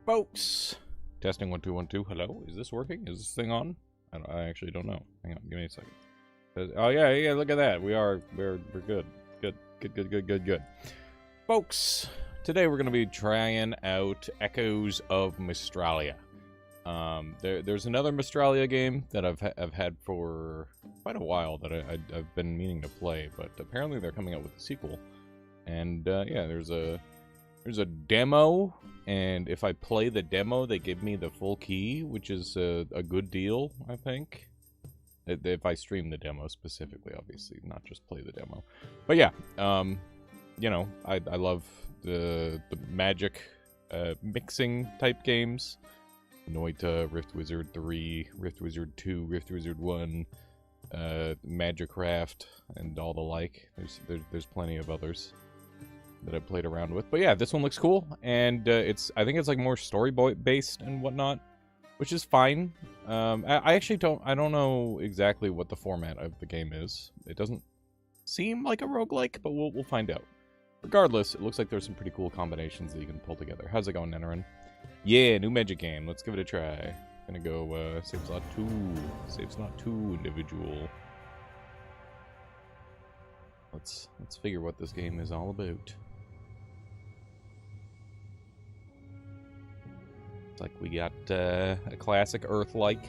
Folks, testing 1 2 1 2. Hello, is this working? Is this thing on? I actually don't know. Hang on, give me a second. Oh yeah, look at that. We're good. Good. Folks, today we're gonna be trying out Echoes of Mystralia. There's another Mystralia game that I've had for quite a while that I've been meaning to play, but apparently they're coming out with a sequel. And yeah, there's a demo, and if I play the demo, they give me the full key, which is a good deal, I think. If I stream the demo specifically, obviously, not just play the demo. But yeah, you know, I love the magic mixing type games. Noita, Rift Wizard 3, Rift Wizard 2, Rift Wizard 1, Magicraft, and all the like. There's plenty of others that I played around with. But yeah, this one looks cool, and I think it's like more story based and whatnot, which is fine. I actually don't know exactly what the format of the game is. It doesn't seem like a roguelike, but we'll find out. Regardless, it looks like there's some pretty cool combinations that you can pull together. How's it going, Nenerin? Yeah, new magic game. Let's give it a try. Gonna go save slot 2. Save slot 2 individual. Let's figure what this game is all about. It's like we got a classic Earth-like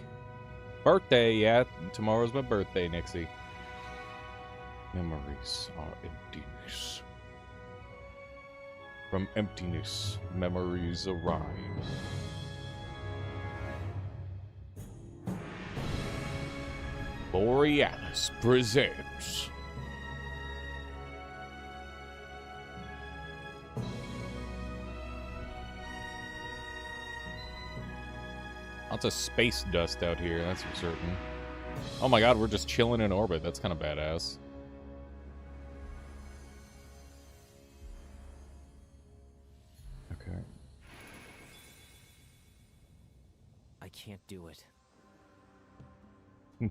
birthday. Yeah, tomorrow's my birthday, Nixie. Memories are emptiness. From emptiness, memories arise. Borealis presents. Lots of space dust out here, that's for certain. Oh my god, we're just chilling in orbit. That's kind of badass. Okay. I can't do it.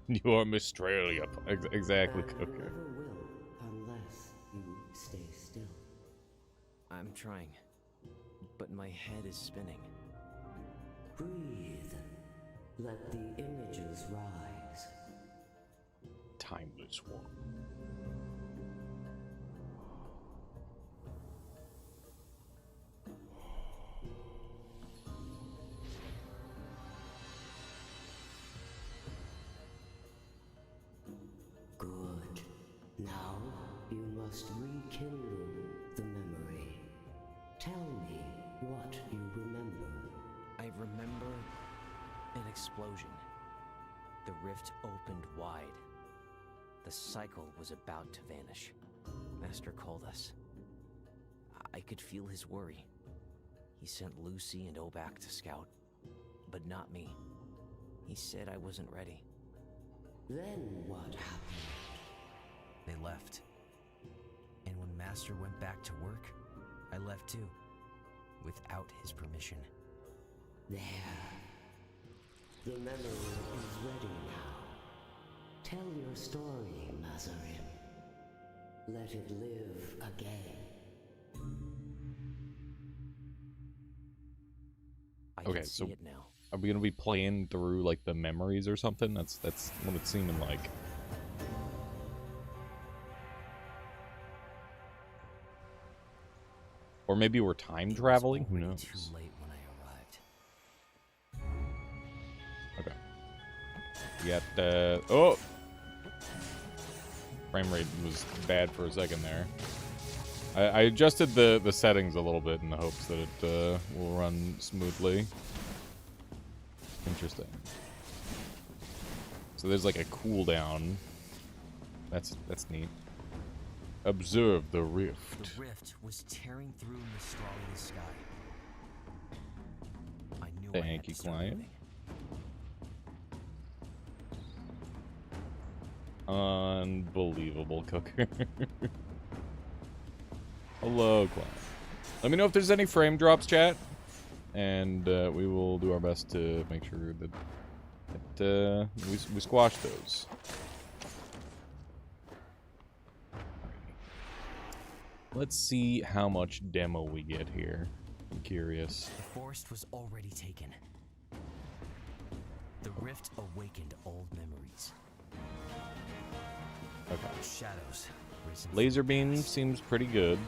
You are Mystralia. Exactly, Cooker. Never will unless you stay still. I'm trying, but my head is spinning. Breathe. Let the images rise. Timeless one. Good. Now you must rekindle the memory. Tell me what you remember. I remember an explosion. The rift opened wide. The cycle was about to vanish. Master called us. I could feel his worry. He sent Lucy and Obak to scout, but not me. He said I wasn't ready. Then what happened? They left. And when Master went back to work, I left too, without his permission. There. The memory is ready now. Tell your story, Mazarin. Let it live again. I Okay, can see so it now. are we gonna be playing through like the memories or something? That's what it's seeming like. Or maybe we're time traveling. Who knows? Too late when I arrived. Okay. We got oh, frame rate was bad for a second there. I adjusted the settings a little bit in the hopes that it will run smoothly. Interesting. So there's like a cooldown. That's neat. Observe the rift. The rift was tearing through Mystralia's sky. I knew I had Thank to you, start client. moving. Unbelievable, Cooker. Hello, client. Let me know if there's any frame drops, chat, and we will do our best to make sure that we squash those. Let's see how much demo we get here. I'm curious. The forest was already taken. The rift awakened old memories. Okay. Shadows. Risen Laser from the beam past. seems pretty good.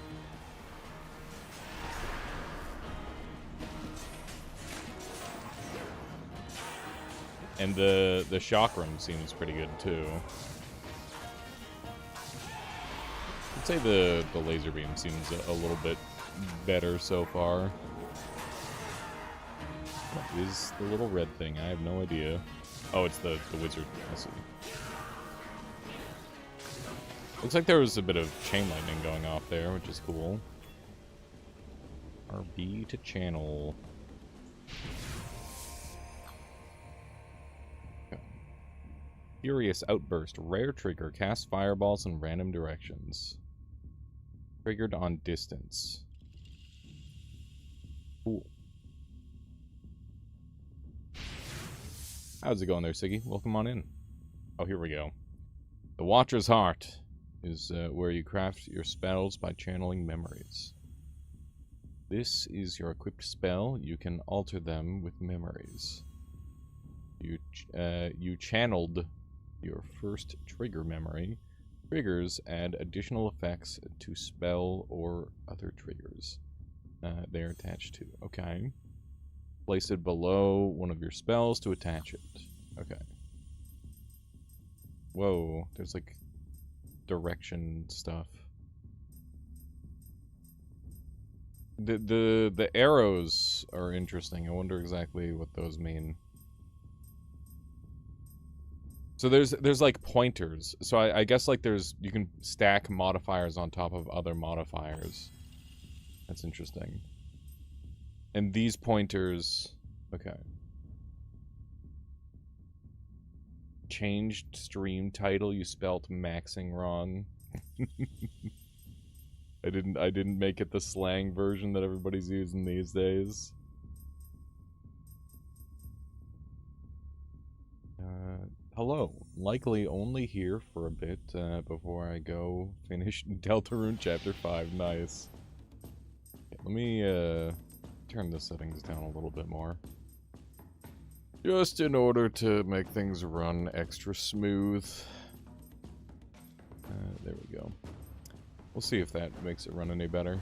And the chakram seems pretty good too. I'd say the laser beam seems a little bit better so far. What is the little red thing? I have no idea. Oh, it's the wizard. I see. Looks like there was a bit of chain lightning going off there, which is cool. RB to channel. Okay. Furious Outburst. Rare trigger. Cast fireballs in random directions. Triggered on distance. Cool. How's it going there, Siggy? Welcome on in. Oh, here we go. The Watcher's Heart is where you craft your spells by channeling memories. This is your equipped spell. You can alter them with memories. You channeled your first trigger memory. Triggers add additional effects to spell or other triggers they're attached to. Okay. Place it below one of your spells to attach it. Okay. Whoa, there's like direction stuff. The arrows are interesting. I wonder exactly what those mean. So there's like pointers. So I guess like you can stack modifiers on top of other modifiers. That's interesting. And these pointers, okay. Changed stream title. You spelt maxing wrong. I didn't make it the slang version that everybody's using these days. Hello. Likely only here for a bit before I go finish Deltarune Chapter 5. Nice. Okay, let me turn the settings down a little bit more. Just in order to make things run extra smooth. There we go. We'll see if that makes it run any better.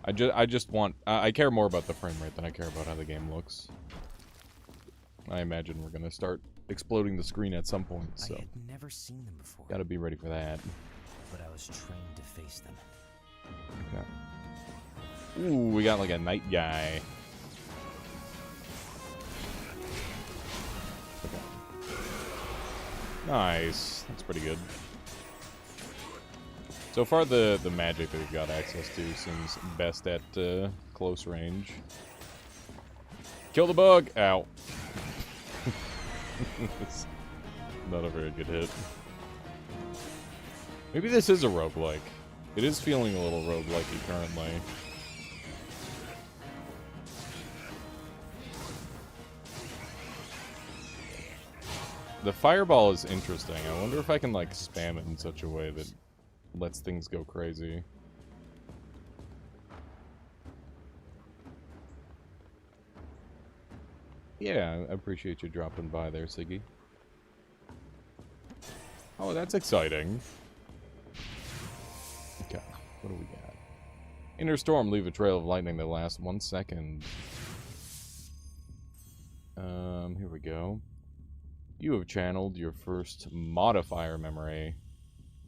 I just want... I care more about the frame rate than I care about how the game looks. I imagine we're gonna start exploding the screen at some point, so... I had never seen them before. Gotta be ready for that. But I was trained to face them. Okay. Ooh, we got like a night guy. Okay. Nice. That's pretty good. So far, the magic that we've got access to seems best at close range. Kill the bug! Ow. It's not a very good hit. Maybe this is a roguelike. It is feeling a little roguelike-y currently. The fireball is interesting. I wonder if I can, like, spam it in such a way that lets things go crazy. Yeah, I appreciate you dropping by there, Siggy. Oh, that's exciting. Okay, what do we got? Inner storm, leave a trail of lightning that lasts 1 second. Here we go. You have channeled your first modifier memory.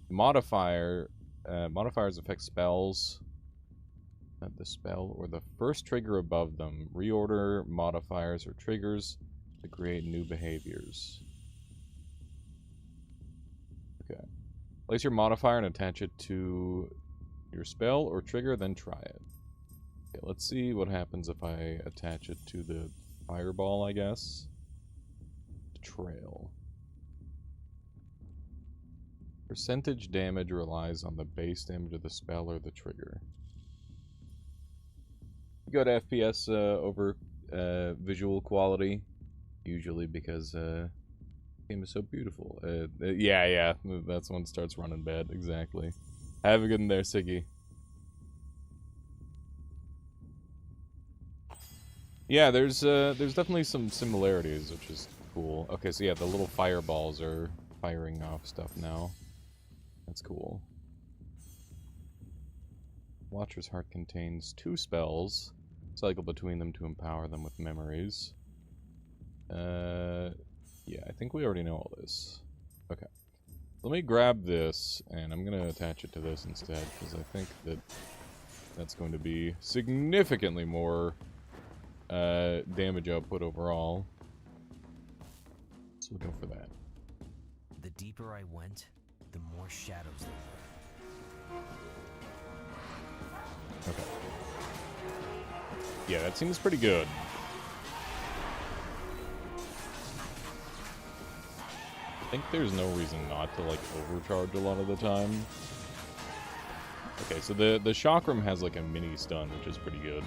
Modifiers affect spells. The spell or the first trigger above them. Reorder modifiers or triggers to create new behaviors. Okay. Place your modifier and attach it to your spell or trigger, then try it. Okay, let's see what happens if I attach it to the fireball, I guess. Trail. Percentage damage relies on the base damage of the spell or the trigger. Good FPS over visual quality, usually because the game is so beautiful. Yeah, that's when it starts running bad, exactly. Have a good one there, Siggy. Yeah, there's definitely some similarities, which is cool. Okay, so yeah, the little fireballs are firing off stuff now. That's cool. Watcher's Heart contains 2 spells. Cycle between them to empower them with memories. Yeah, I think we already know all this. Okay. Let me grab this, and I'm going to attach it to this instead, because I think that that's going to be significantly more damage output overall. So we'll go for that. The deeper I went, the more shadows there were. Okay. Yeah, that seems pretty good. I think there's no reason not to, like, overcharge a lot of the time. Okay, so the chakram has, like, a mini stun, which is pretty good.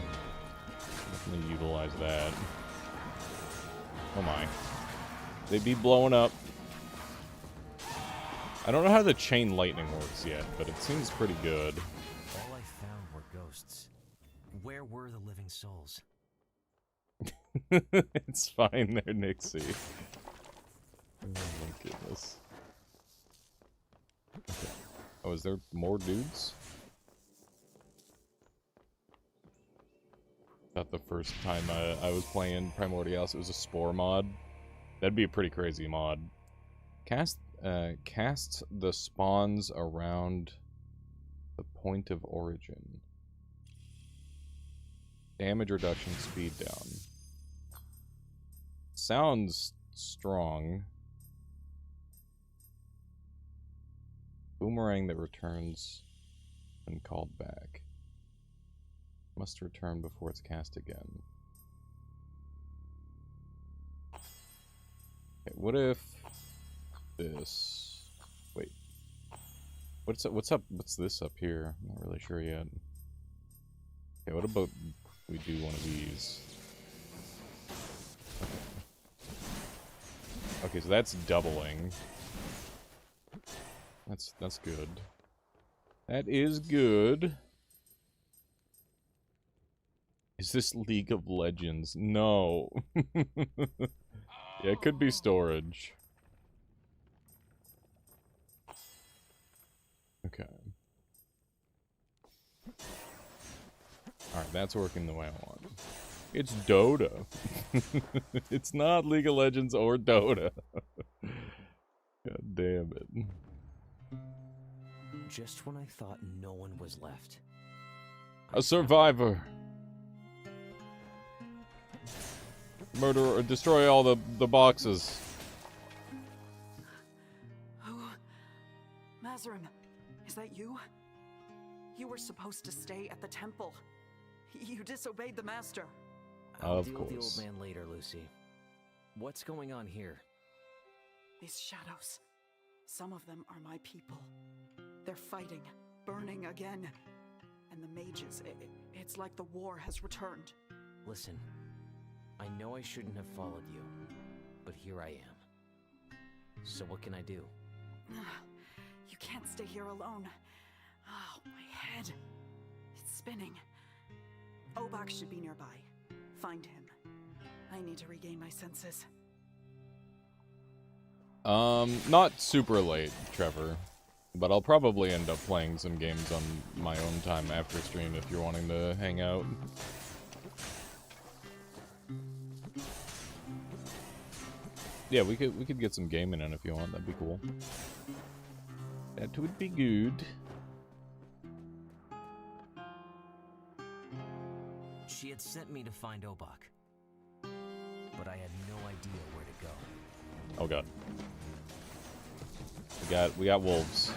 Definitely utilize that. Oh my. They'd be blowing up. I don't know how the chain lightning works yet, but it seems pretty good. All I found were ghosts. Where were the living souls? It's fine there, Nixie. Oh my goodness. Okay. Oh, is there more dudes? Thought the first time I was playing Primordialis it was a spore mod. That'd be a pretty crazy mod. Casts the spawns around the point of origin. Damage reduction, speed down. Sounds strong. Boomerang that returns when called back. Must return before it's cast again. Okay, what if this... Wait. What's up? What's this up here? I'm not really sure yet. Okay, what about we do one of these? Okay, so that's doubling. That's good. That is good. Is this League of Legends? No. Yeah, it could be storage. Okay. Alright, that's working the way I want. It's Dota. It's not League of Legends or Dota. God damn it. Just when I thought no one was left. A survivor. Murder or destroy all the boxes. Oh, Mazarin, is that you? You were supposed to stay at the temple. You disobeyed the master. I'll Of deal with the course. old man later, Lucy. What's going on here? These shadows, some of them are my people. They're fighting, burning again. And the mages, it's like the war has returned. Listen, I know I shouldn't have followed you, but here I am. So what can I do? You can't stay here alone. Oh, my head. It's spinning. Obak should be nearby. Find him. I need to regain my senses. Not super late, Trevor. But I'll probably end up playing some games on my own time after stream if you're wanting to hang out. Yeah, we could get some gaming in if you want. That'd be cool. That would be good. She had sent me to find Obak, but I had no idea where to go. Oh god. We got wolves.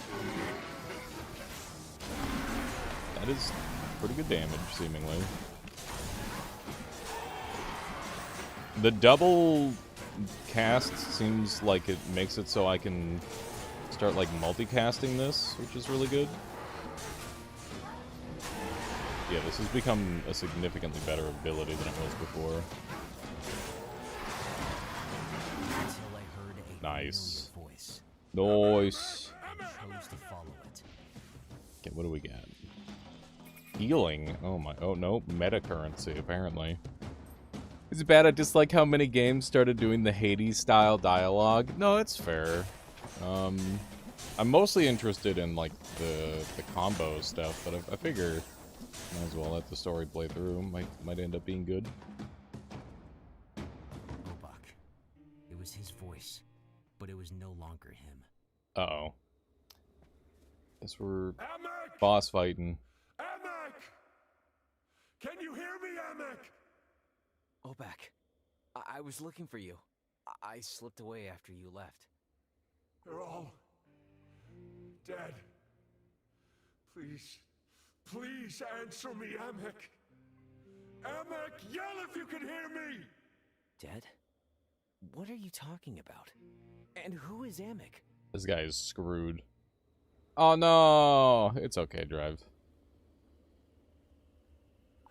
That is pretty good damage, seemingly. The double cast seems like it makes it so I can start like multicasting this, which is really good. Yeah, this has become a significantly better ability than it was before. Until I heard a Nice. familiar voice. Nice. I chose to follow it. Okay, what do we got? Healing. Oh my. Oh no, meta currency apparently. Is it bad I dislike how many games started doing the Hades-style dialogue? No, it's fair. I'm mostly interested in, like, the combo stuff, but I figure might as well let the story play through. Might end up being good. Obak. It was his voice, but it was no longer him. Uh-oh. Guess we're Amek! boss fighting. Amek! Can you hear me, Amek? Obak, I was looking for you. I slipped away after you left. They're all dead. Please, please answer me, Amek. Amek, yell if you can hear me! Dead? What are you talking about? And who is Amek? This guy is screwed. Oh no! It's okay, Drive.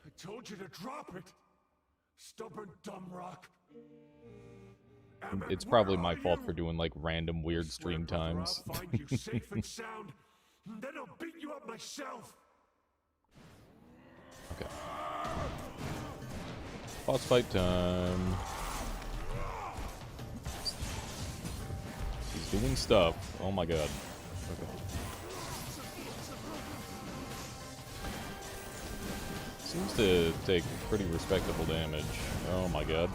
I told you to drop it, stubborn dumb rock. Amek, It's probably where my are fault you? for doing, like, random weird Swear, stream brother, times. I'll find you safe and sound, and then I'll beat you up myself. Okay. Boss fight time. He's doing stuff. Oh my god. Okay. Seems to take pretty respectable damage. Oh my god.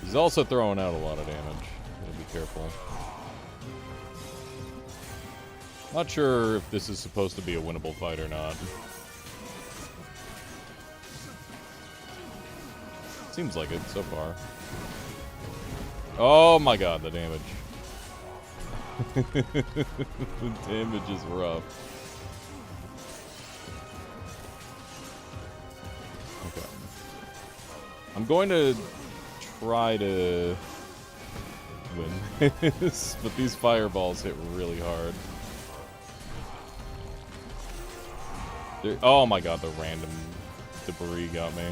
He's also throwing out a lot of damage. Gotta be careful. Not sure if this is supposed to be a winnable fight or not. Seems like it so far. Oh my god, the damage. The damage is rough. Okay. I'm going to try to win this, but these fireballs hit really hard. Oh my god, the random debris got me.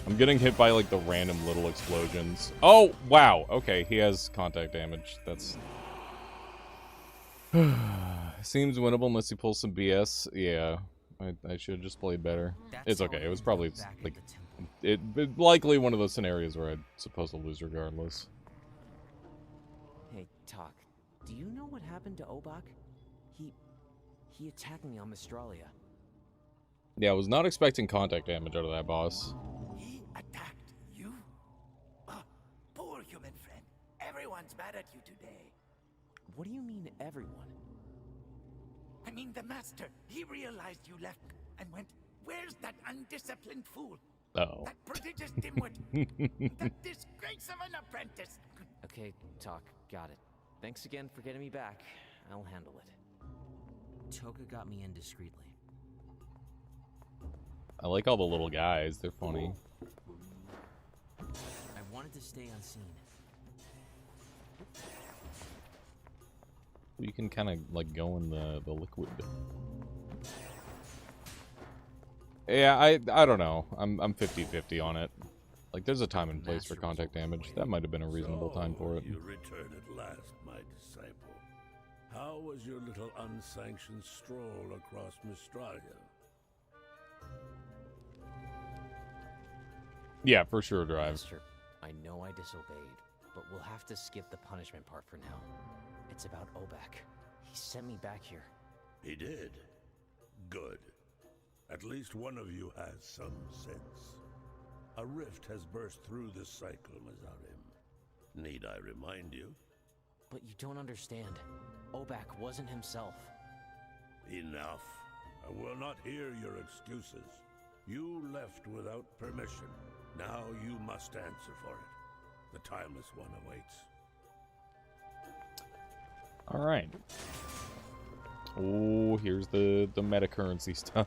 I'm getting hit by, like, the random little explosions. Oh, wow. Okay, he has contact damage. That's... Seems winnable unless he pulls some BS. Yeah, I should have just played better. It's okay. It was probably, like... It likely one of those scenarios where I'm supposed to lose regardless. Hey, Talk. Do you know what happened to Obak? He attacked me on Mistralia. Yeah, I was not expecting contact damage out of that boss. He attacked you? Ah, poor human friend. Everyone's mad at you today. What do you mean, everyone? I mean, the master. He realized you left and went, "Where's that undisciplined fool? Uh-oh. That prodigious dimwit? That disgrace of an apprentice!" Okay, Talk. Got it. Thanks again for getting me back. I'll handle it. Toga got me in discreetly. I like all the little guys. They're funny. I wanted to stay unseen. You can kind of, like, go in the liquid. Yeah, I don't know. I'm 50-50 on it. Like, there's a time and place for contact damage. That might have been a reasonable time for it. You return at last, my disciple. How was your little unsanctioned stroll across Mistralia? Yeah, for sure, Drive. Master, I know I disobeyed, but we'll have to skip the punishment part for now. It's about Obak. He sent me back here. He did. Good. At least one of you has some sense. A rift has burst through this cycle, Mazarim. Need I remind you? But you don't understand. Obak wasn't himself. Enough. I will not hear your excuses. You left without permission. Now you must answer for it. The timeless one awaits. All right. Oh, here's the meta currency stuff.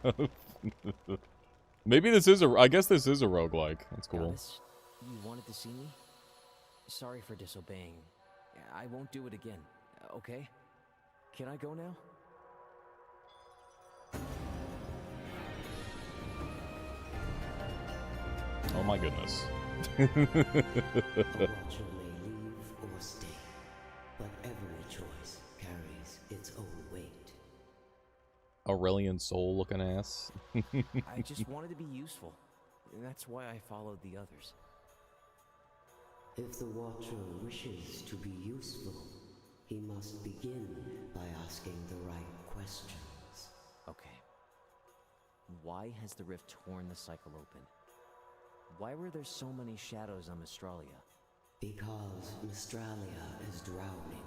Maybe this is a... I guess this is a roguelike. That's cool. Alice, you wanted to see me? Sorry for disobeying. I won't do it again, okay? Can I go now? Oh my goodness. The Watcher may leave or stay, but every choice carries its own weight. Aurelian soul looking ass. I just wanted to be useful. That's why I followed the others. If the Watcher wishes to be useful, he must begin by asking the right questions. Okay. Why has the rift torn the cycle open? Why were there so many shadows on Mistralia? Because Mistralia is drowning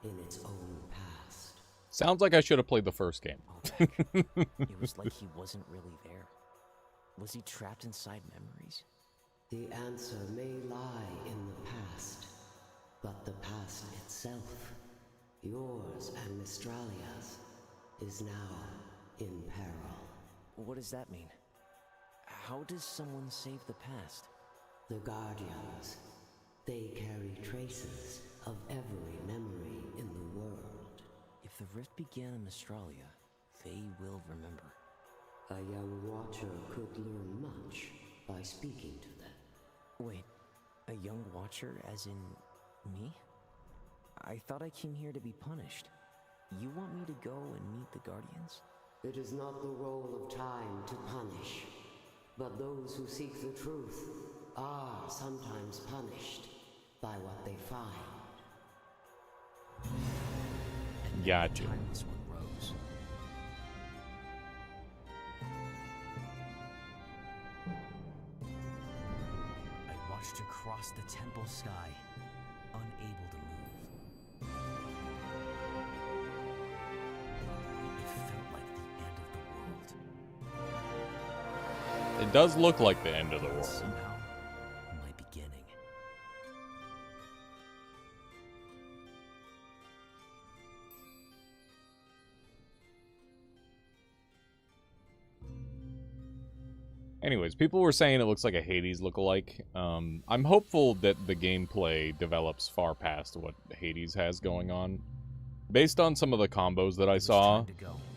in its own past. Sounds like I should have played the first game. It was like he wasn't really there. Was he trapped inside memories? The answer may lie in the past, but the past itself, yours and Mistralia's, is now in peril. What does that mean? How does someone save the past? The Guardians, they carry traces of every memory in the world. If the rift began in Mistralia, they will remember. A young Watcher could learn much by speaking to them. Wait, a young Watcher as in me? I thought I came here to be punished. You want me to go and meet the Guardians? It is not the role of time to punish, but those who seek the truth are sometimes punished by what they find. Gotcha. Timeless one rose. I watched across the temple sky, unable to move. It felt like the end of the world. It does look like the end of the world. Somehow, my beginning. Anyways, people were saying it looks like a Hades lookalike. I'm hopeful that the gameplay develops far past what Hades has going on. Based on some of the combos that I saw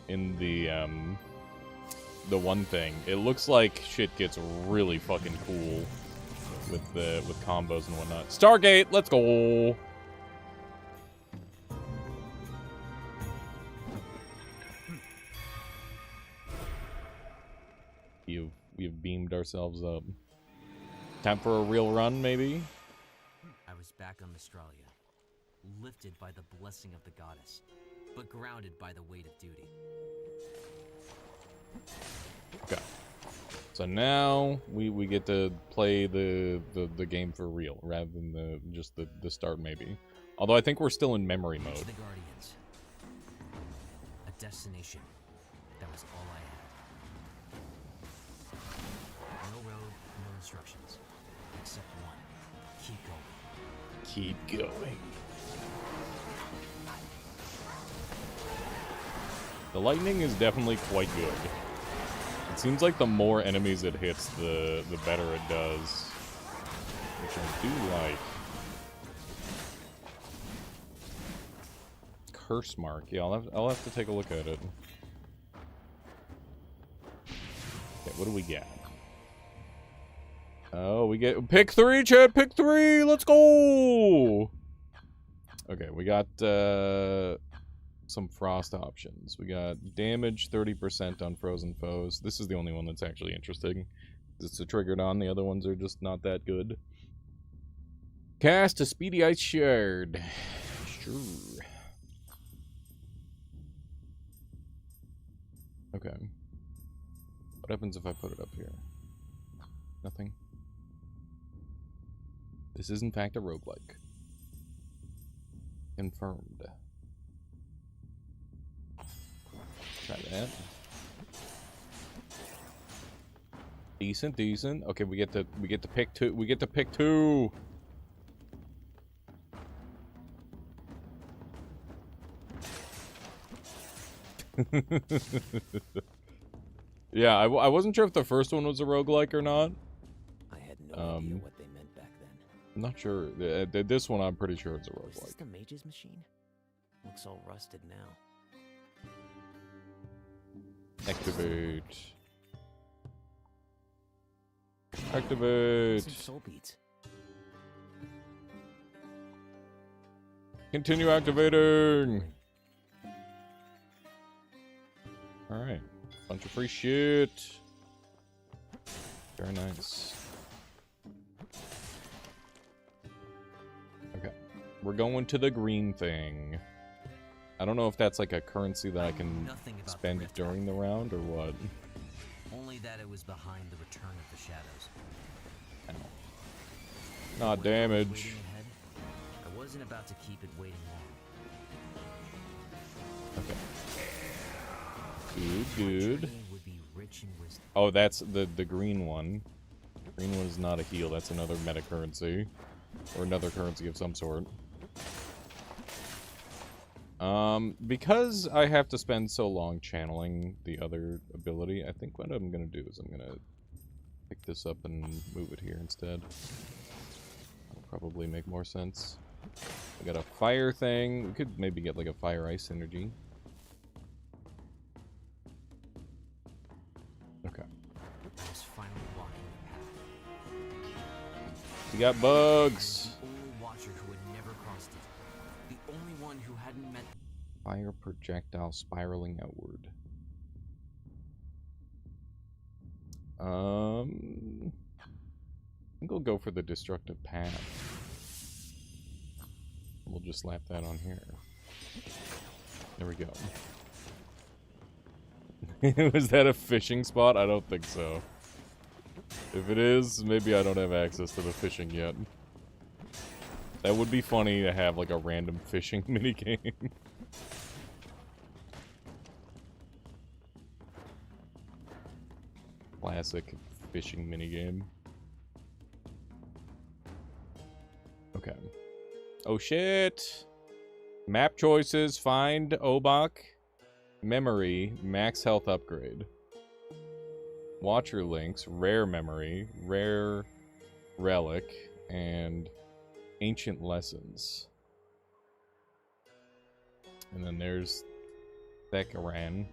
in the one thing, it looks like shit gets really fucking cool with combos and whatnot. Stargate, let's go. We've beamed ourselves up. Time for a real run, maybe? I was back on Mistralia, lifted by the blessing of the goddess, but grounded by the weight of duty. Okay. So now we get to play the game for real, rather than just the start, maybe. Although I think we're still in memory mode. To the Guardians. A destination. That was all I had. No road, no instructions. Except one. Keep going. Keep going. The lightning is definitely quite good. It seems like the more enemies it hits, the better it does. Which I do like. Curse mark. Yeah, I'll have to take a look at it. Okay, what do we get? Oh, we get pick 3, Chad. Pick 3. Let's go. Okay, we got some frost options. We got damage 30% on frozen foes. This is the only one that's actually interesting. It's a triggered on. The other ones are just not that good. Cast a speedy ice shard. Sure. Okay. What happens if I put it up here? Nothing. This is in fact a roguelike. Confirmed. Try that. Decent, decent. Okay, we get to pick 2. We get to pick 2. Yeah, I wasn't sure if the first one was a roguelike or not. I had no idea what they meant back then. I'm not sure. This one, I'm pretty sure it's a Is this roguelike. the Mage's machine? Looks all rusted now. Activate. Activate. Some soul beads. Continue activating. Alright. Bunch of free shit. Very nice. Okay. We're going to the green thing. I don't know if that's like a currency that I can spend during the round or what. Only that it was behind the return of the shadows. Not damage. Ahead, I wasn't about to keep it waiting long. Okay. Good. Would be rich in wisdom. Oh, that's the green one. Green one is not a heal. That's another meta currency, or another currency of some sort. Because I have to spend so long channeling the other ability, I think what I'm gonna do is I'm gonna pick this up and move it here instead. That'll probably make more sense. I got a fire thing. We could maybe get like a fire ice energy. Okay. I was finally walking the path. We got bugs. The only watcher who had never crossed it. The only one who hadn't met. Fire projectile spiraling outward. I think I'll go for the destructive path. We'll just slap that on here. There we go. Was that a fishing spot? I don't think so. If it is, maybe I don't have access to the fishing yet. That would be funny to have like a random fishing minigame. Classic fishing minigame. Okay. Oh shit! Map choices, find Obak, memory, max health upgrade. Watcher links, rare memory, rare relic, and ancient lessons. And then there's Thekaran.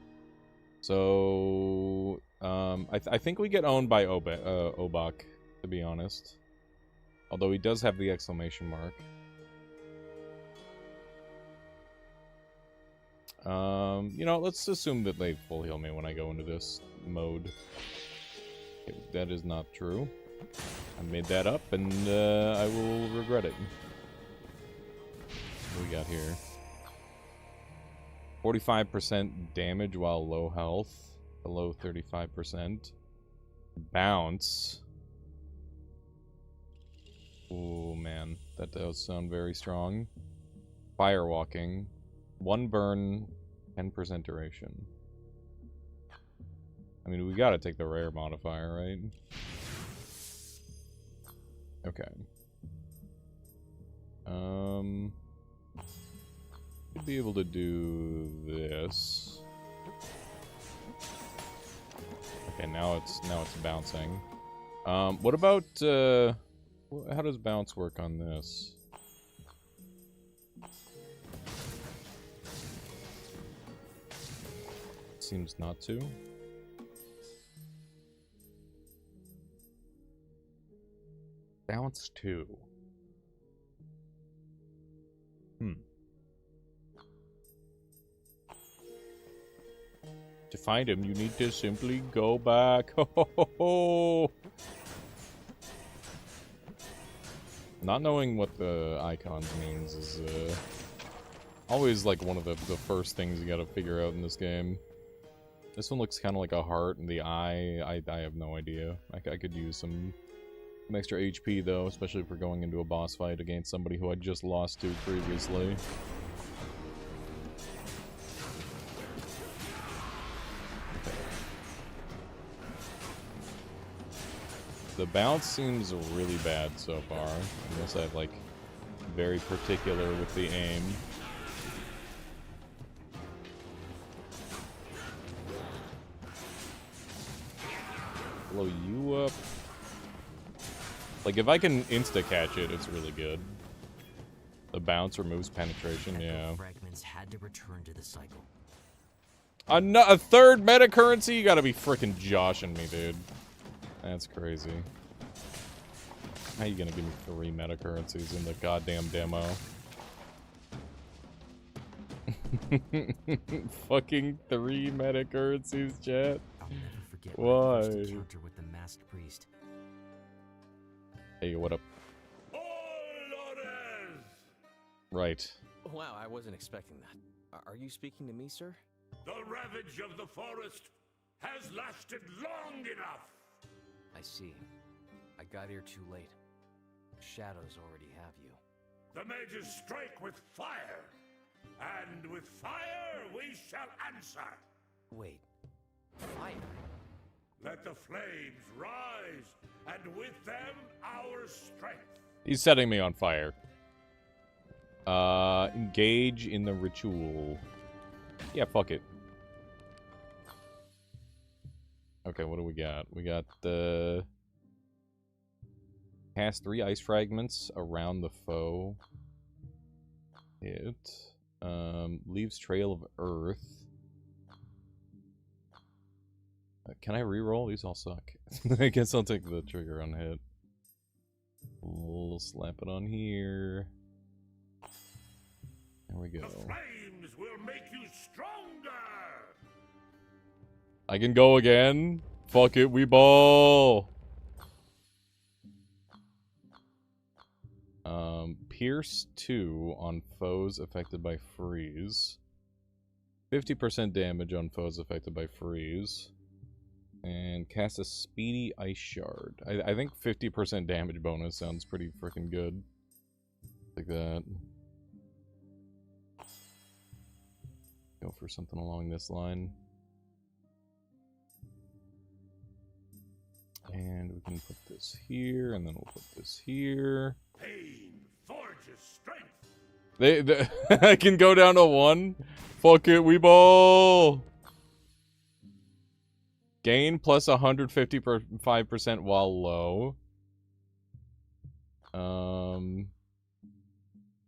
So, I think we get owned by Obak, to be honest. Although he does have the exclamation mark. You know, let's assume that they full heal me when I go into this mode. Okay, that is not true. I made that up, and I will regret it. What do we got here? 45% damage while low health. Below 35%. Bounce. Oh man, that does sound very strong. Firewalking. 1 burn, 10% duration. I mean, we gotta take the rare modifier, right? Okay. Should be able to do this. Okay, now it's bouncing. What about how does bounce work on this? Seems not to. Bounce 2. To find him, you need to simply go back. Not knowing what the icons means is always like one of the first things you gotta figure out in this game. This one looks kind of like a heart, and the eye, I have no idea. I could use some extra HP though, especially if we're going into a boss fight against somebody who I just lost to previously. The bounce seems really bad so far, unless I'm like very particular with the aim. Blow you up. Like if I can insta-catch it, it's really good. The bounce removes penetration, yeah. Fragments had to return to the cycle. A third meta currency? You gotta be freaking joshing me, dude. That's crazy. How you gonna give me 3 meta currencies in the goddamn demo? Fucking 3 meta currencies, chat. I'll never forget Why? my first encounter with the masked priest. Hey, what up? Right. Wow, I wasn't expecting that. Are you speaking to me, sir? The ravage of the forest has lasted long enough. I see. I got here too late. Shadows already have you. The mages strike with fire, and with fire we shall answer. Wait. Fire? Let the flames rise, and with them our strength. He's setting me on fire. Engage in the ritual. Yeah, fuck it. Okay, what do we got? We got the... Cast 3 ice fragments around the foe. Hit. Leaves trail of earth. Can I reroll? These all suck. I guess I'll take the trigger on hit. We'll slap it on here. There we go. The flames will make you stronger. I can go again. Fuck it, we ball. Pierce 2 on foes affected by freeze. 50% damage on foes affected by freeze. And cast a speedy ice shard. I think 50% damage bonus sounds pretty freaking good. Like that. Go for something along this line. And we can put this here, and then we'll put this here. Pain forges strength. I can go down to 1. Fuck it, we ball. Gain plus 155% while low.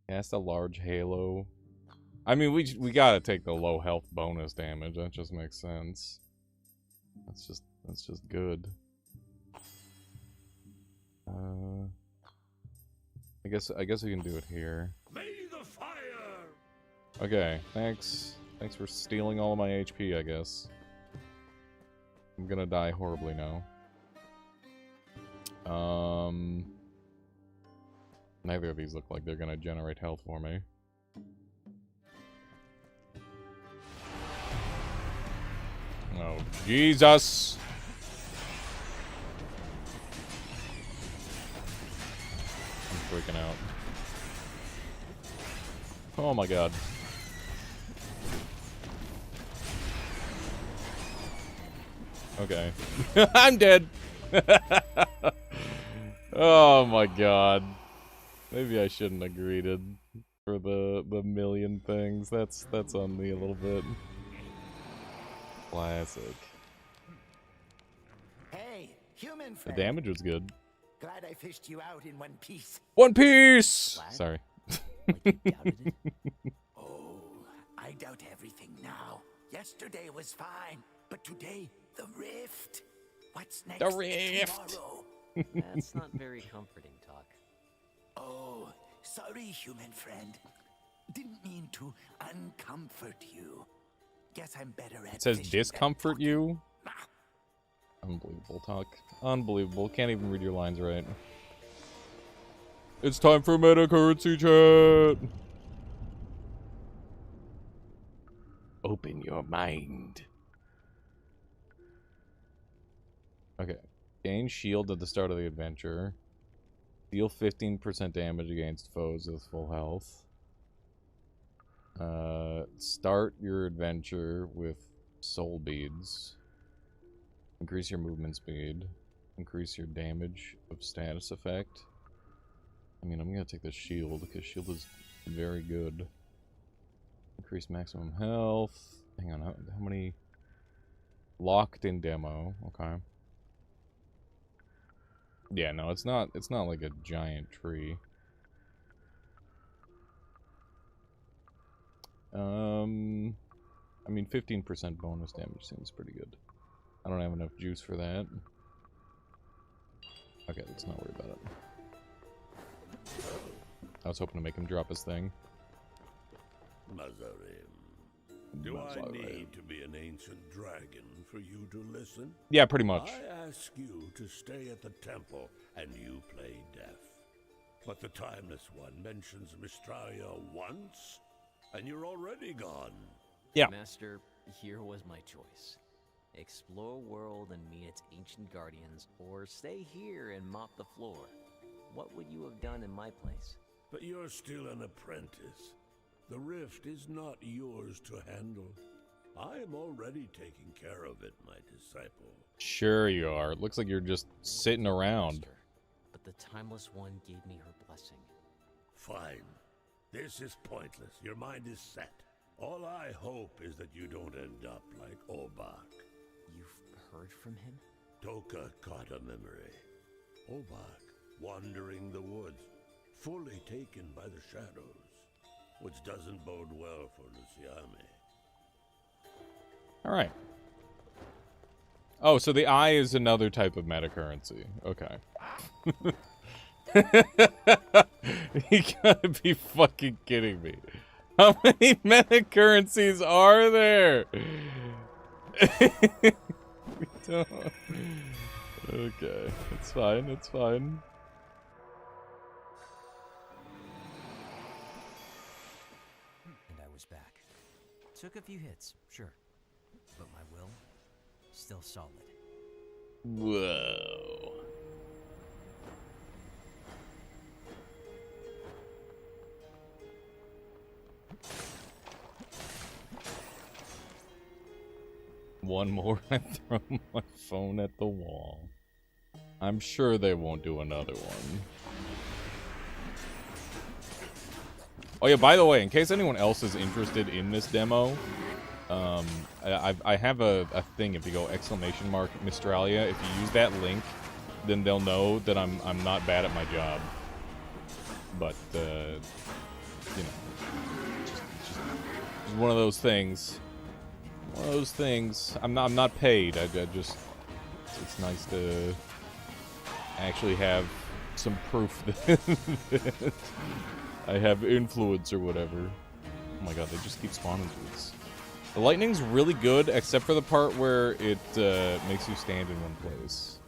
Cast a large halo. I mean, we gotta take the low health bonus damage. That just makes sense. That's just good. I guess we can do it here. May the fire. Okay, thanks. Thanks for stealing all of my HP, I guess. I'm gonna die horribly now. Neither of these look like they're gonna generate health for me. Oh, Jesus! I'm freaking out. Oh my god. Okay. I'm dead! Oh my god. Maybe I shouldn't have greeted for the million things. That's on me a little bit. Classic. Hey, human The friend. damage was good. Glad I fished you out in one piece. One Piece! What? Sorry. Like you doubted it? Oh, I doubt everything now. Yesterday was fine, but today, the rift. What's next? The rift. Tomorrow? That's not very comforting talk. Oh, sorry, human friend. Didn't mean to uncomfort you. Guess I'm better at It says fishing than discomfort talking. you? Ah, Unbelievable talk. Unbelievable. Can't even read your lines right. It's time for meta currency chat! Open your mind. Okay. Gain shield at the start of the adventure. Deal 15% damage against foes with full health. Start your adventure with soul beads. Increase your movement speed. Increase your damage of status effect. I mean, I'm gonna take the shield, because shield is very good. Increase maximum health. Hang on, how many? Locked in demo, okay. Yeah, no, it's not like a giant tree. I mean, 15% bonus damage seems pretty good. I don't have enough juice for that. Okay, let's not worry about it. I was hoping to make him drop his thing. Mazarim, do I need to be an ancient dragon for you to listen? Yeah, pretty much. I ask you to stay at the temple, and you play deaf. But the Timeless One mentions Mistralia once, and you're already gone. Yeah. Master, here was my choice. Explore world and meet its ancient guardians, or stay here and mop the floor. What would you have done in my place? But you're still an apprentice. The rift is not yours to handle. I am already taking care of it, my disciple. Sure you are. It looks like you're just sitting around. Master, but the Timeless One gave me her blessing. Fine. This is pointless. Your mind is set. All I hope is that you don't end up like Obak. You've heard from him? Toka caught a memory. Obak, wandering the woods, fully taken by the shadows, which doesn't bode well for Luciame. Alright. Oh, so the eye is another type of meta currency. Okay. You gotta be fucking kidding me. How many meta currencies are there? We don't... Okay, it's fine, it's fine. And I was back. Took a few hits, sure. But my will, still solid. Whoa. One more, I throw my phone at the wall. I'm sure they won't do another one. Oh yeah, by the way, in case anyone else is interested in this demo, I have a thing. If you go ! Mistralia, if you use that link, then they'll know that I'm not bad at my job. But you know, just one of those things. One of those things. I'm not paid. I just it's nice to actually have some proof that I have influence or whatever. Oh my god, they just keep spawning dudes. The lightning's really good, except for the part where it makes you stand in one place.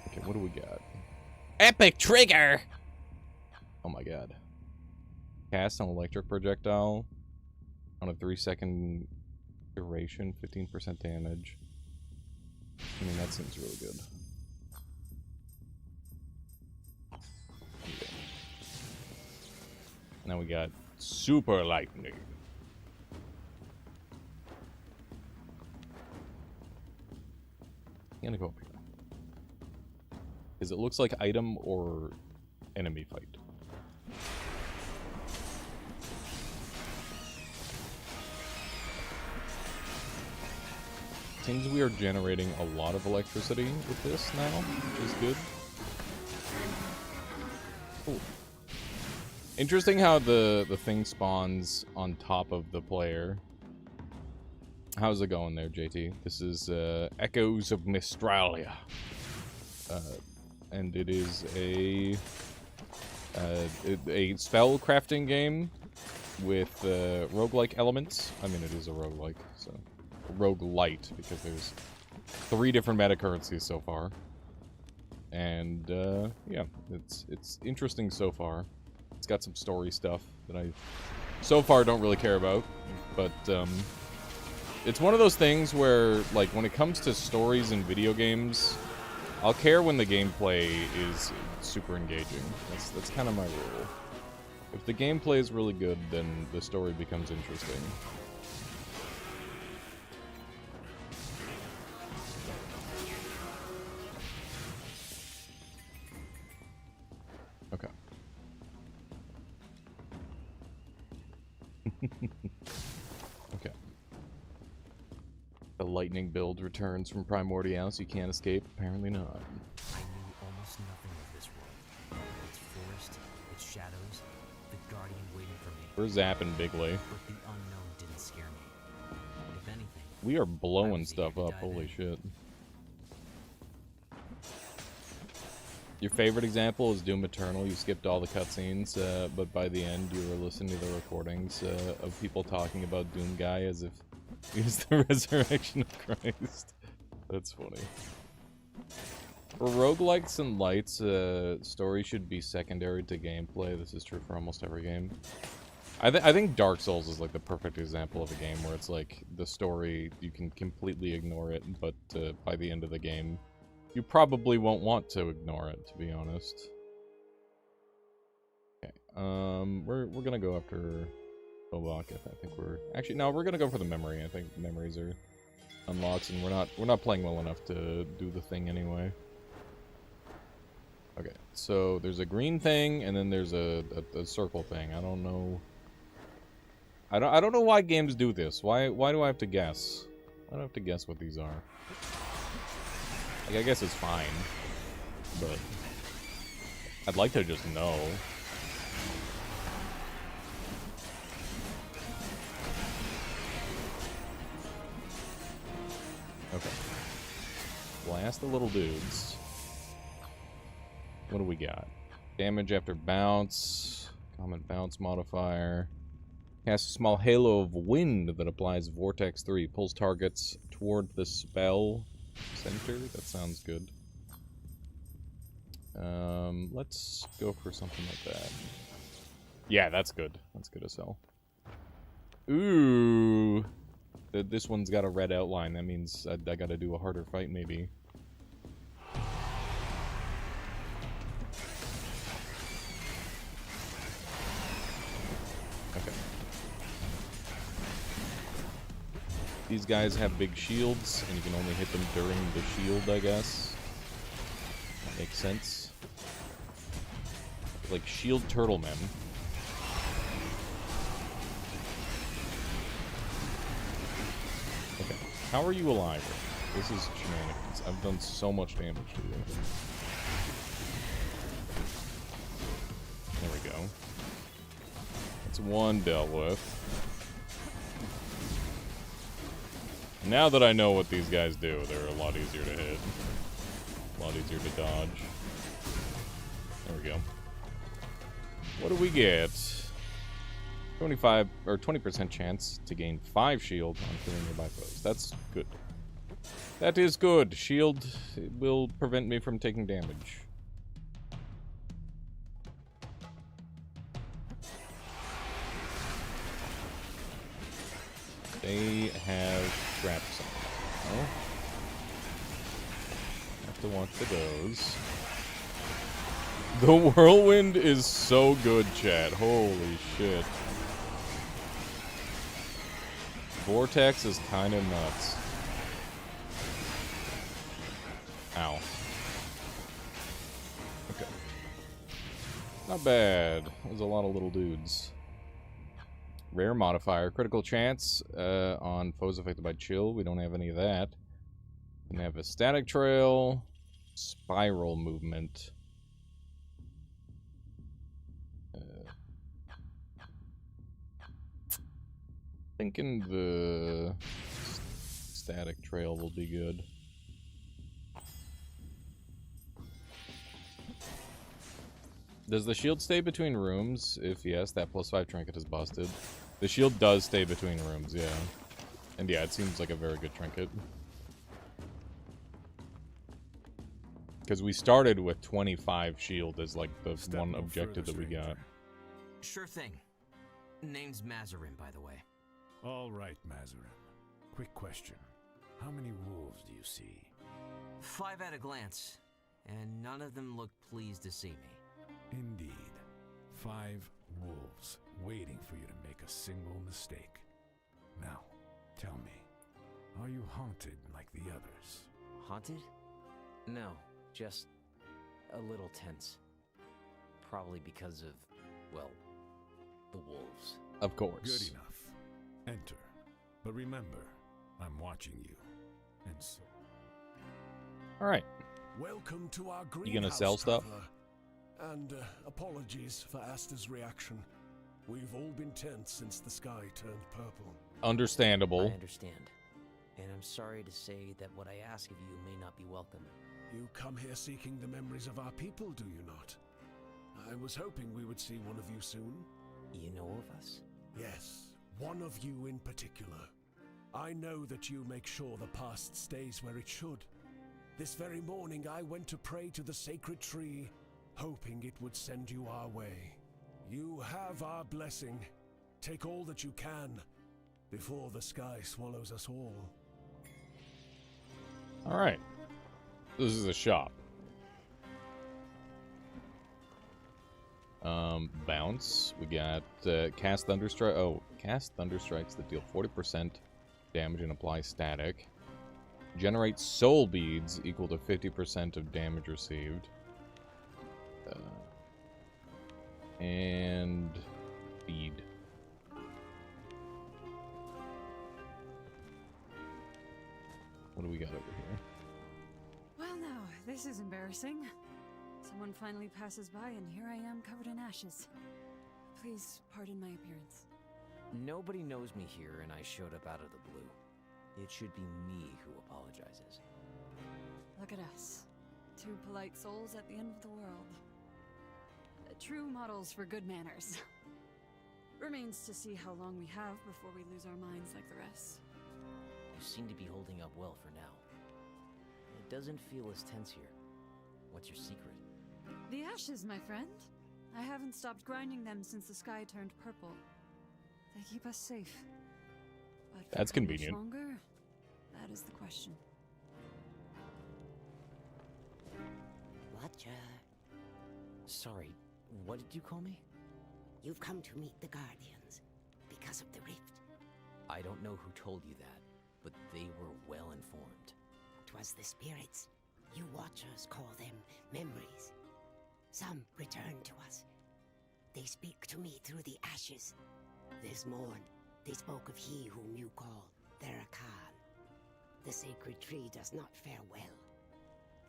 Okay, what do we got? Epic trigger! Oh my god. Cast an electric projectile on a 3-second duration, 15% damage. I mean, that seems really good. Okay. Now we got super lightning. I'm gonna go up here. Because it looks like item or enemy fight. Seems we are generating a lot of electricity with this now, which is good. Cool. Interesting how the thing spawns on top of the player. How's it going there, JT? This is Echoes of Mistralia. And it is a spell crafting game with roguelike elements. I mean, it is a roguelike, so roguelite, because there's 3 different meta currencies so far. And yeah, it's interesting so far. It's got some story stuff that I so far don't really care about, but it's one of those things where, like, when it comes to stories in video games, I'll care when the gameplay is super engaging. That's kind of my rule. If the gameplay is really good, then the story becomes interesting. Okay. Okay. The lightning build returns from Primordial, so you can't escape? Apparently not. I knew almost nothing of this world. Its forest, its shadows, the guardian waiting for me. We're zapping bigly. But the unknown didn't scare me. If anything, We are blowing was stuff eager to up, dive holy in. shit. Your favorite example is Doom Eternal. You skipped all the cutscenes, but by the end you were listening to the recordings of people talking about Doom Guy as if he was the resurrection of Christ. That's funny. For roguelikes and lights, story should be secondary to gameplay. This is true for almost every game. I think Dark Souls is like the perfect example of a game where it's like the story, you can completely ignore it, but by the end of the game, you probably won't want to ignore it, to be honest. Okay, we're gonna go after Obak. I think we're actually no, we're gonna go for the memory. I think memories are unlocked, and we're not playing well enough to do the thing anyway. Okay, so there's a green thing, and then there's a circle thing. I don't know. I don't know why games do this. Why do I have to guess? I don't have to guess what these are. Like, I guess it's fine, but I'd like to just know. Okay. Blast the little dudes. What do we got? Damage after bounce. Common bounce modifier. Cast a small halo of wind that applies Vortex 3. Pulls targets toward the spell center. That sounds good. Let's go for something like that. Yeah, that's good. That's good as hell. Ooh. This one's got a red outline. That means I gotta do a harder fight, maybe. Okay. These guys have big shields, and you can only hit them during the shield, I guess. That makes sense. Like shield turtle men. Okay. How are you alive? This is shenanigans. I've done so much damage to you. There we go. That's one dealt with. Now that I know what these guys do, they're a lot easier to hit. A lot easier to dodge. There we go. What do we get? 25 or 20% chance to gain 5 shield on killing nearby foes. That's good. That is good. Shield will prevent me from taking damage. They have traps on them. Have to watch the goes. The whirlwind is so good, chat. Holy shit. Vortex is kind of nuts. Ow. Okay. Not bad. There's a lot of little dudes. Rare modifier. Critical chance on foes affected by chill. We don't have any of that. We have a static trail. Spiral movement. Thinking the static trail will be good. Does the shield stay between rooms? If yes, that +5 trinket is busted. The shield does stay between rooms, yeah. And yeah, it seems like a very good trinket. Because we started with 25 shield as like the one objective that we got. Sure thing. Name's Mazarin, by the way. All right, Mazarin. Quick question. How many wolves do you see? 5 at a glance, and none of them look pleased to see me. Indeed. 5 wolves waiting for you to make a single mistake. Now, tell me, are you haunted like the others? Haunted? No, just a little tense. Probably because of, well, the wolves. Of course. Good enough. Enter. But remember, I'm watching you. And so... Alright. Welcome to our greenhouse, You gonna sell stuff? traveler. And apologies for Asta's reaction. We've all been tense since the sky turned purple. Understandable. I understand. And I'm sorry to say that what I ask of you may not be welcome. You come here seeking the memories of our people, do you not? I was hoping we would see one of you soon. You know of us? Yes, one of you in particular. I know that you make sure the past stays where it should. This very morning I went to pray to the sacred tree, hoping it would send you our way. You have our blessing. Take all that you can, before the sky swallows us all. Alright. This is a shop. Bounce. We got cast Thunderstrike. Oh, cast Thunderstrikes that deal 40% damage and apply static. Generate soul beads equal to 50% of damage received. And feed. What do we got over here? Well, now, this is embarrassing. Someone finally passes by, and here I am covered in ashes. Please pardon my appearance. Nobody knows me here, and I showed up out of the blue. It should be me who apologizes. Look at us. Two polite souls at the end of the world. True models for good manners. Remains to see how long we have before we lose our minds like the rest. You seem to be holding up well for now. It doesn't feel as tense here. What's your secret? The ashes, my friend. I haven't stopped grinding them since the sky turned purple. They keep us safe. But for That's how much convenient. longer? That is the question. Watcher, Sorry, what did you call me? you've come to meet the Guardians because of the rift. I don't know who told you that, but they were well informed. 'Twas the spirits. You Watchers call them memories. Some return to us. They speak to me through the ashes. This morn, they spoke of he whom you call their Khan. The sacred tree does not fare well.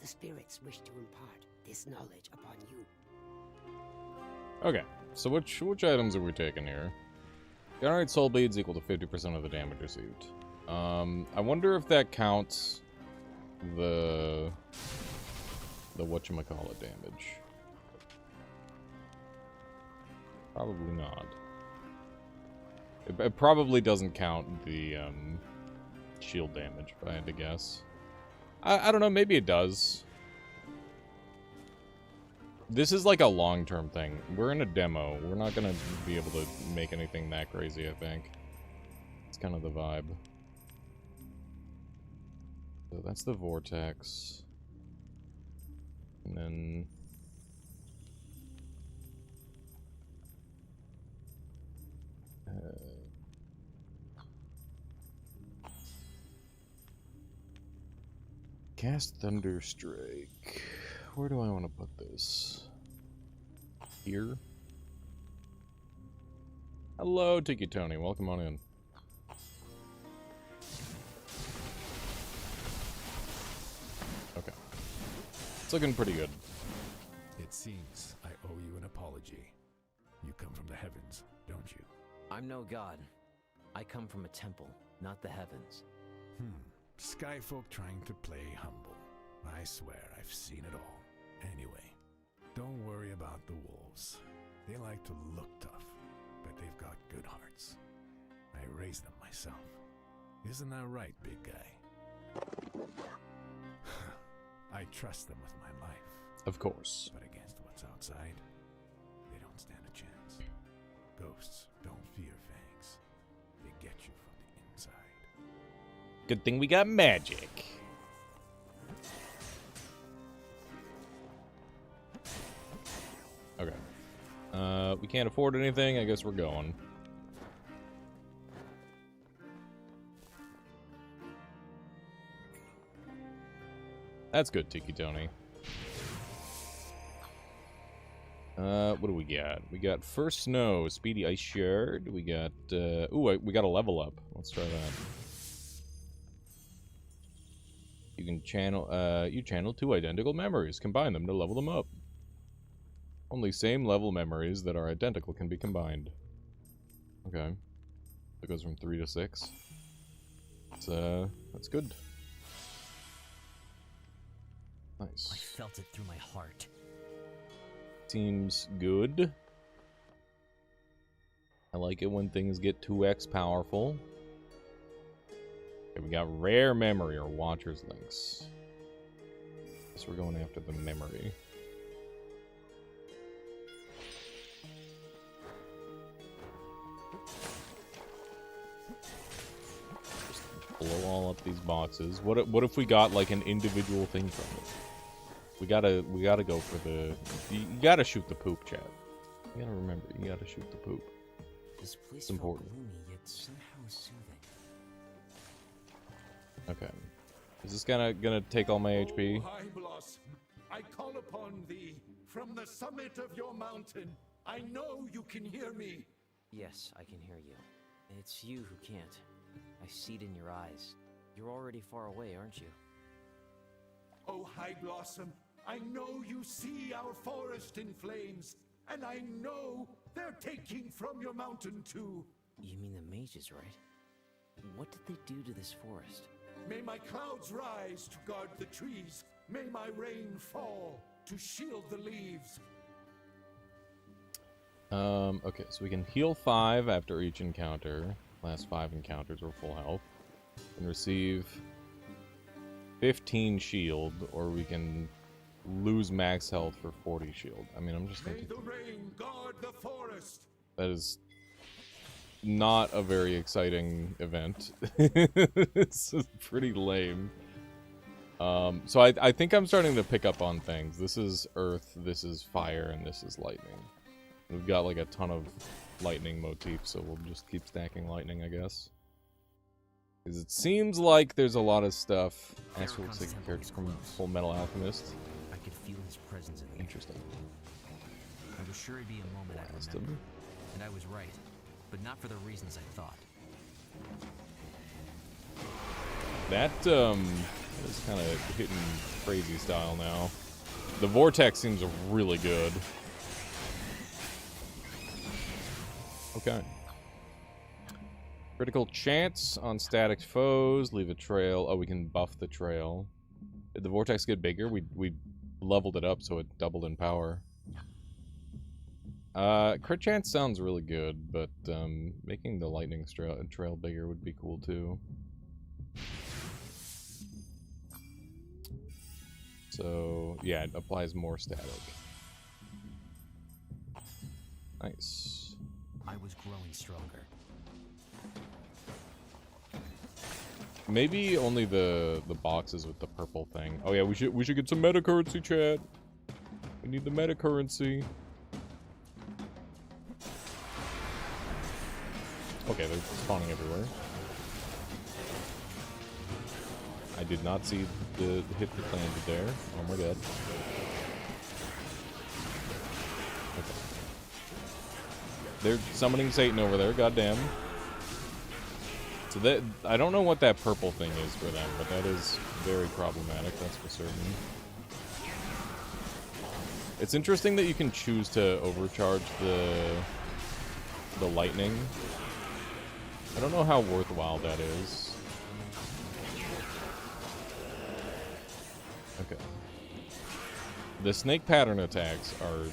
The spirits wish to impart this knowledge upon you. Okay, so which items are we taking here? Generate soul beads equal to 50% of the damage received. I wonder if that counts the whatchamacallit damage. Probably not. It probably doesn't count the shield damage, if I had to guess. I don't know, maybe it does. This is like a long-term thing. We're in a demo. We're not gonna be able to make anything that crazy, I think. It's kind of the vibe. So that's the vortex. And then... Cast Thunderstrike. Where do I want to put this? Here? Hello, Tiki Tony. Welcome on in. Okay. It's looking pretty good. It seems I owe you an apology. You come from the heavens, don't you? I'm no god. I come from a temple, not the heavens. Skyfolk trying to play humble. I swear I've seen it all. Anyway, don't worry about the wolves. They like to look tough, but they've got good hearts. I raised them myself. Isn't that right, big guy? I trust them with my life. Of course. But against what's outside, they don't stand a chance. Ghosts don't fear fangs. They get you from the inside. Good thing we got magic. Okay. We can't afford anything. I guess we're going. That's good, Tiki Tony. What do we got? We got First Snow, Speedy Ice Shard. We got, we got a level up. Let's try that. You can channel, you channel 2 identical memories. Combine them to level them up. Only same level memories that are identical can be combined. Okay. It goes from 3 to 6. That's good. Nice. I felt it through my heart. Seems good. I like it when things get 2x powerful. Okay, we got rare memory or Watcher's Links. So we're going after the memory. Just blow all up these boxes. What if we got like an individual thing from it? We gotta go for the. You gotta shoot the poop, chat. You gotta remember, you gotta shoot the poop. This place It's important. felt gloomy, yet somehow soothing. Okay. Is this gonna take all my HP? Oh, High Blossom, I call upon thee from the summit of your mountain. I know you can hear me. Yes, I can hear you. It's you who can't. I see it in your eyes. You're already far away, aren't you? Oh, High Blossom, I know you see our forest in flames, and I know they're taking from your mountain too. You mean the mages, right? What did they do to this forest? May my clouds rise to guard the trees. May my rain fall to shield the leaves. Okay, so we can heal 5 after each encounter. Last 5 encounters were full health. And receive 15 shield, or we can lose max health for 40 shield. I mean, I'm just May gonna the rain guard the forest. That is not a very exciting event. It's pretty lame. So I think I'm starting to pick up on things. This is earth, this is fire, and this is lightning. We've got like a ton of lightning motifs, so we'll just keep stacking lightning, I guess. Because it seems like there's a lot of stuff. Astral looks like a character from Full Metal Alchemist. I could feel his presence in the air. Interesting. I was sure it'd be a moment I'd Blast remember. him. And I was right. But not for the reasons I thought. That is kind of hitting crazy style now. The vortex seems really good. Okay. Critical chance on static foes. Leave a trail. Oh, we can buff the trail. Did the vortex get bigger? We leveled it up so it doubled in power. Crit chance sounds really good, but making the lightning trail bigger would be cool too. So yeah, it applies more static. Nice. I was growing stronger. Maybe only the boxes with the purple thing. Oh yeah, we should get some meta currency, chat. We need the meta currency. Okay, they're spawning everywhere. I did not see the hit that landed there. Oh my god. Okay. They're summoning Satan over there, goddamn. So that, I don't know what that purple thing is for them, but that is very problematic, that's for certain. It's interesting that you can choose to overcharge the lightning. I don't know how worthwhile that is. Okay. The snake pattern attacks are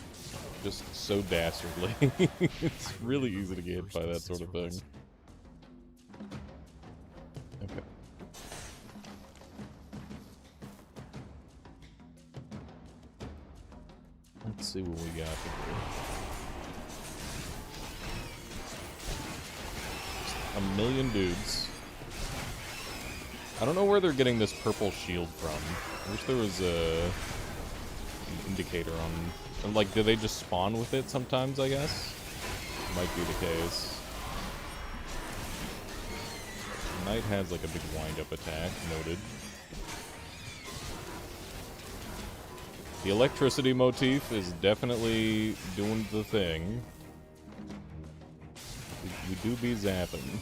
just so dastardly. It's really easy to get hit by that sort of thing. Okay. Let's see what we got here. Just a million dudes. I don't know where they're getting this purple shield from. I wish there was an indicator on... Like, do they just spawn with it sometimes, I guess? Might be the case. Knight has, like, a big wind-up attack, noted. The electricity motif is definitely doing the thing. We do be zapping.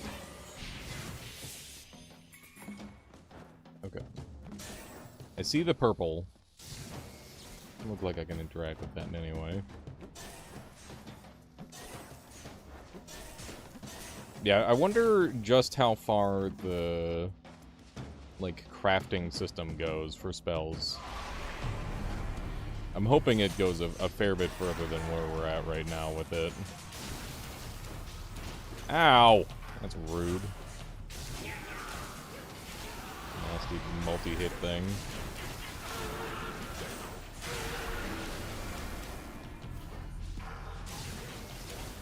Okay. I see the purple. Doesn't look like I can interact with that in any way. Yeah, I wonder just how far the, like, crafting system goes for spells. I'm hoping it goes a fair bit further than where we're at right now with it. Ow! That's rude. Nasty multi-hit thing.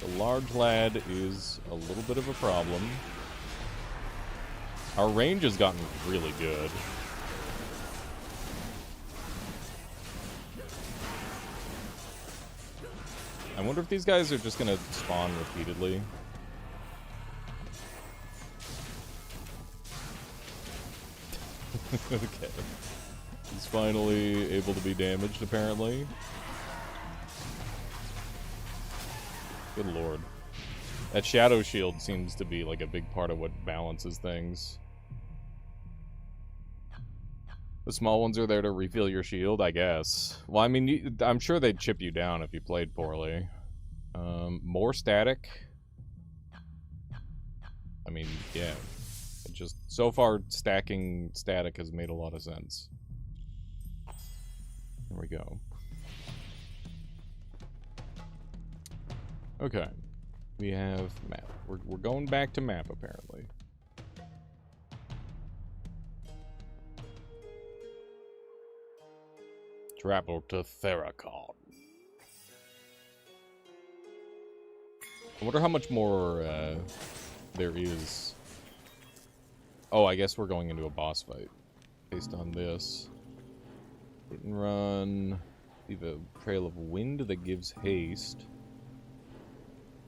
The large lad is a little bit of a problem. Our range has gotten really good. I wonder if these guys are just gonna spawn repeatedly. Okay. He's finally able to be damaged, apparently. Good lord. That shadow shield seems to be like a big part of what balances things. The small ones are there to refill your shield, I guess. Well, I mean, I'm sure they'd chip you down if you played poorly. More static. I mean, yeah. It just, so far, stacking static has made a lot of sense. There we go. Okay. We have map. We're going back to map, apparently. Travel to Theracon. I wonder how much more there is. Oh, I guess we're going into a boss fight based on this. Hit and run. Leave a trail of wind that gives haste.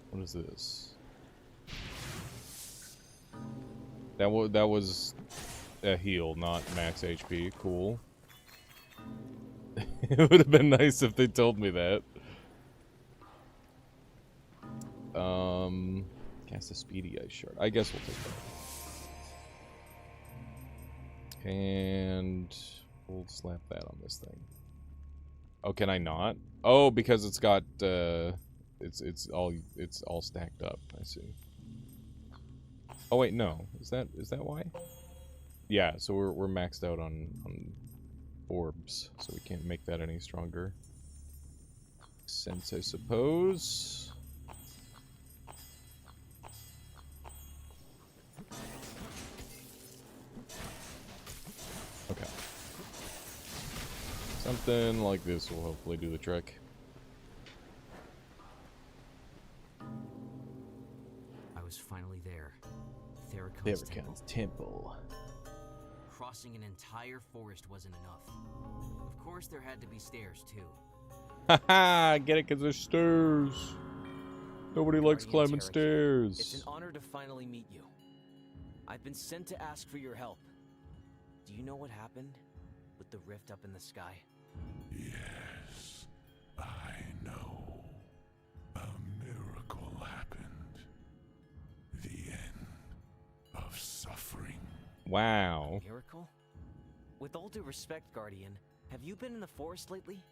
What is this? That was a heal, not max HP. Cool. It would have been nice if they told me that. Cast a speedy ice shard. I guess we'll take that. And we'll slap that on this thing. Oh, can I not? Oh, because it's got it's all stacked up. I see. Oh wait, no. Is that why? Yeah, so we're maxed out on orbs, so we can't make that any stronger. Makes sense, I suppose. Okay. Something like this will hopefully do the trick. I was finally there. Theracon's temple. Crossing an entire forest wasn't enough. Of course, there had to be stairs, too. Haha, get it because there's stairs. Nobody likes climbing stairs. It's an honor to finally meet you. I've been sent to ask for your help. Do you know what happened with the rift up in the sky? Yes, I know. A miracle happened. The end of suffering. Wow. Miracle? With all due respect, Guardian, have you been in the forest lately?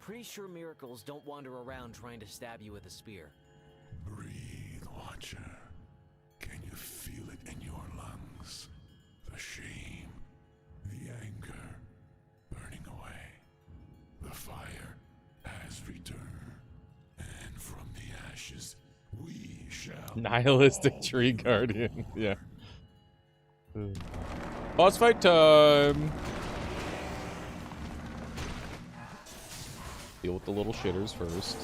Pretty sure miracles don't wander around trying to stab you with a spear. Breathe, Watcher. Can you feel it in your lungs? The shame, the anger, burning away. The fire has returned, and from the ashes we shall... Nihilistic tree guardian, yeah. Boss fight time! Deal with the little shitters first.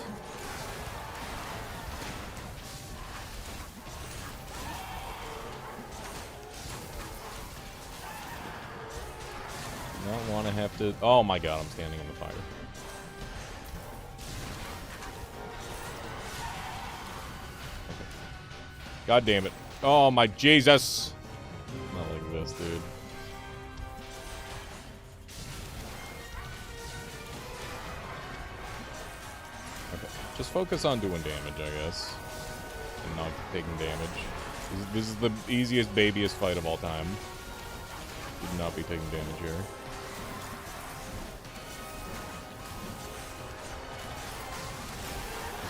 Don't want to have to... Oh my god, I'm standing in the fire. Okay. God damn it. Oh my Jesus! Not like this, dude. Okay, just focus on doing damage, I guess. And not taking damage. This is the easiest, babiest fight of all time. Should not be taking damage here.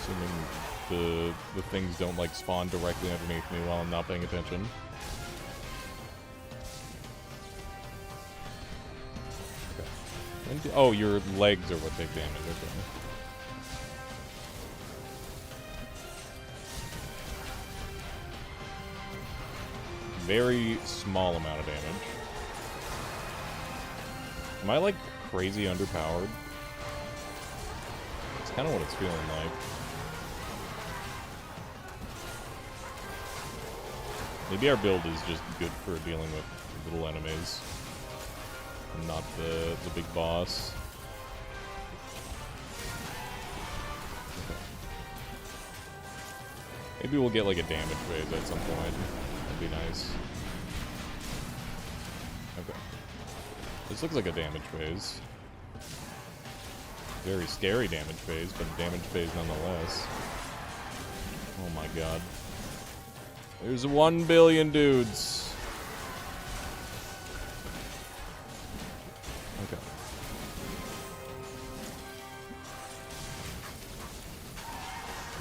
Assuming the things don't like spawn directly underneath me while I'm not paying attention. Okay. Oh, your legs are what take damage. Okay. Very small amount of damage. Am I like crazy underpowered? It's kind of what it's feeling like. Maybe our build is just good for dealing with little enemies, and not the big boss. Okay. Maybe we'll get like a damage phase at some point. That'd be nice. Okay. This looks like a damage phase. Very scary damage phase, but a damage phase nonetheless. Oh my god. There's 1 billion dudes. Okay.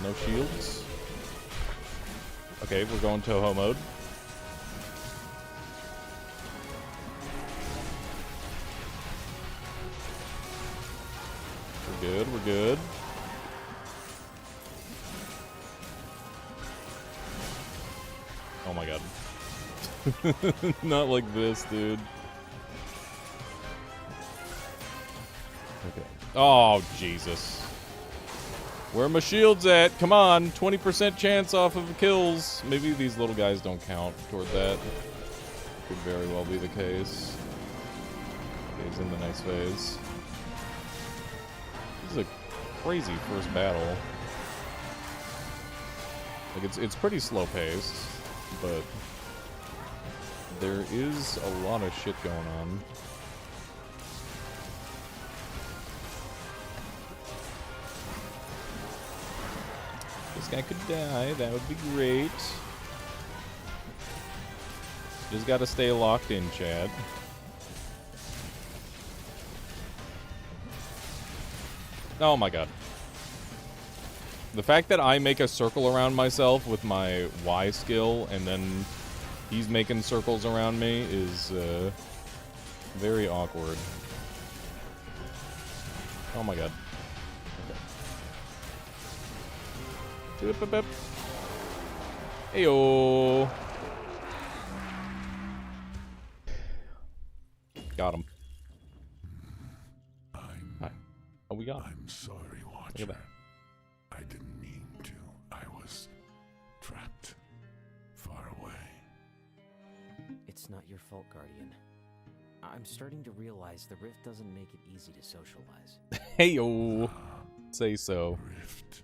No shields. Okay, we're going Toho mode. We're good, we're good. Oh my god. Not like this, dude. Okay. Oh, Jesus. Where are my shields at? Come on, 20% chance off of kills. Maybe these little guys don't count toward that. Could very well be the case. Okay, he's in the nice phase. This is a crazy first battle. Like, it's pretty slow paced, but there is a lot of shit going on. This guy could die, that would be great. Just gotta stay locked in, Chad. Oh my god. The fact that I make a circle around myself with my Y skill and then he's making circles around me is very awkward. Oh my god. Okay. Heyo. Got him. Hi. Oh, we got him. I'm sorry, Watcher. Look at that. I didn't mean to. I was trapped far away. It's not your fault, Guardian. I'm starting to realize the rift doesn't make it easy to socialize. Heyo. Say so. Rift.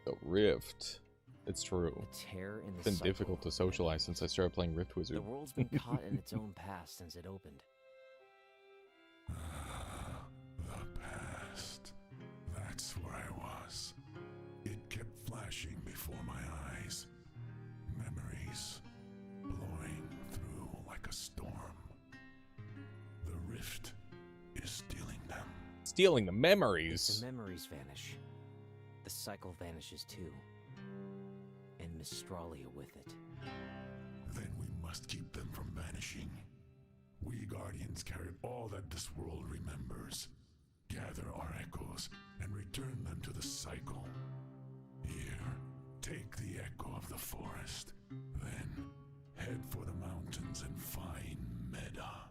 The rift. It's true. The tear in the It's been cycle. difficult to socialize since I started playing Rift Wizard. The world's been caught in its own past since it opened. The past. That's where I was. It kept flashing before my eyes. Memories blowing through like a storm. The rift is stealing them. Stealing the If memories. the memories vanish, the cycle vanishes too. And Mistralia with it. Then we must keep them from vanishing. We Guardians carry all that this world remembers. Gather our echoes and return them to the cycle. Here, take the echo of the forest. Then, head for the mountains and find Meda.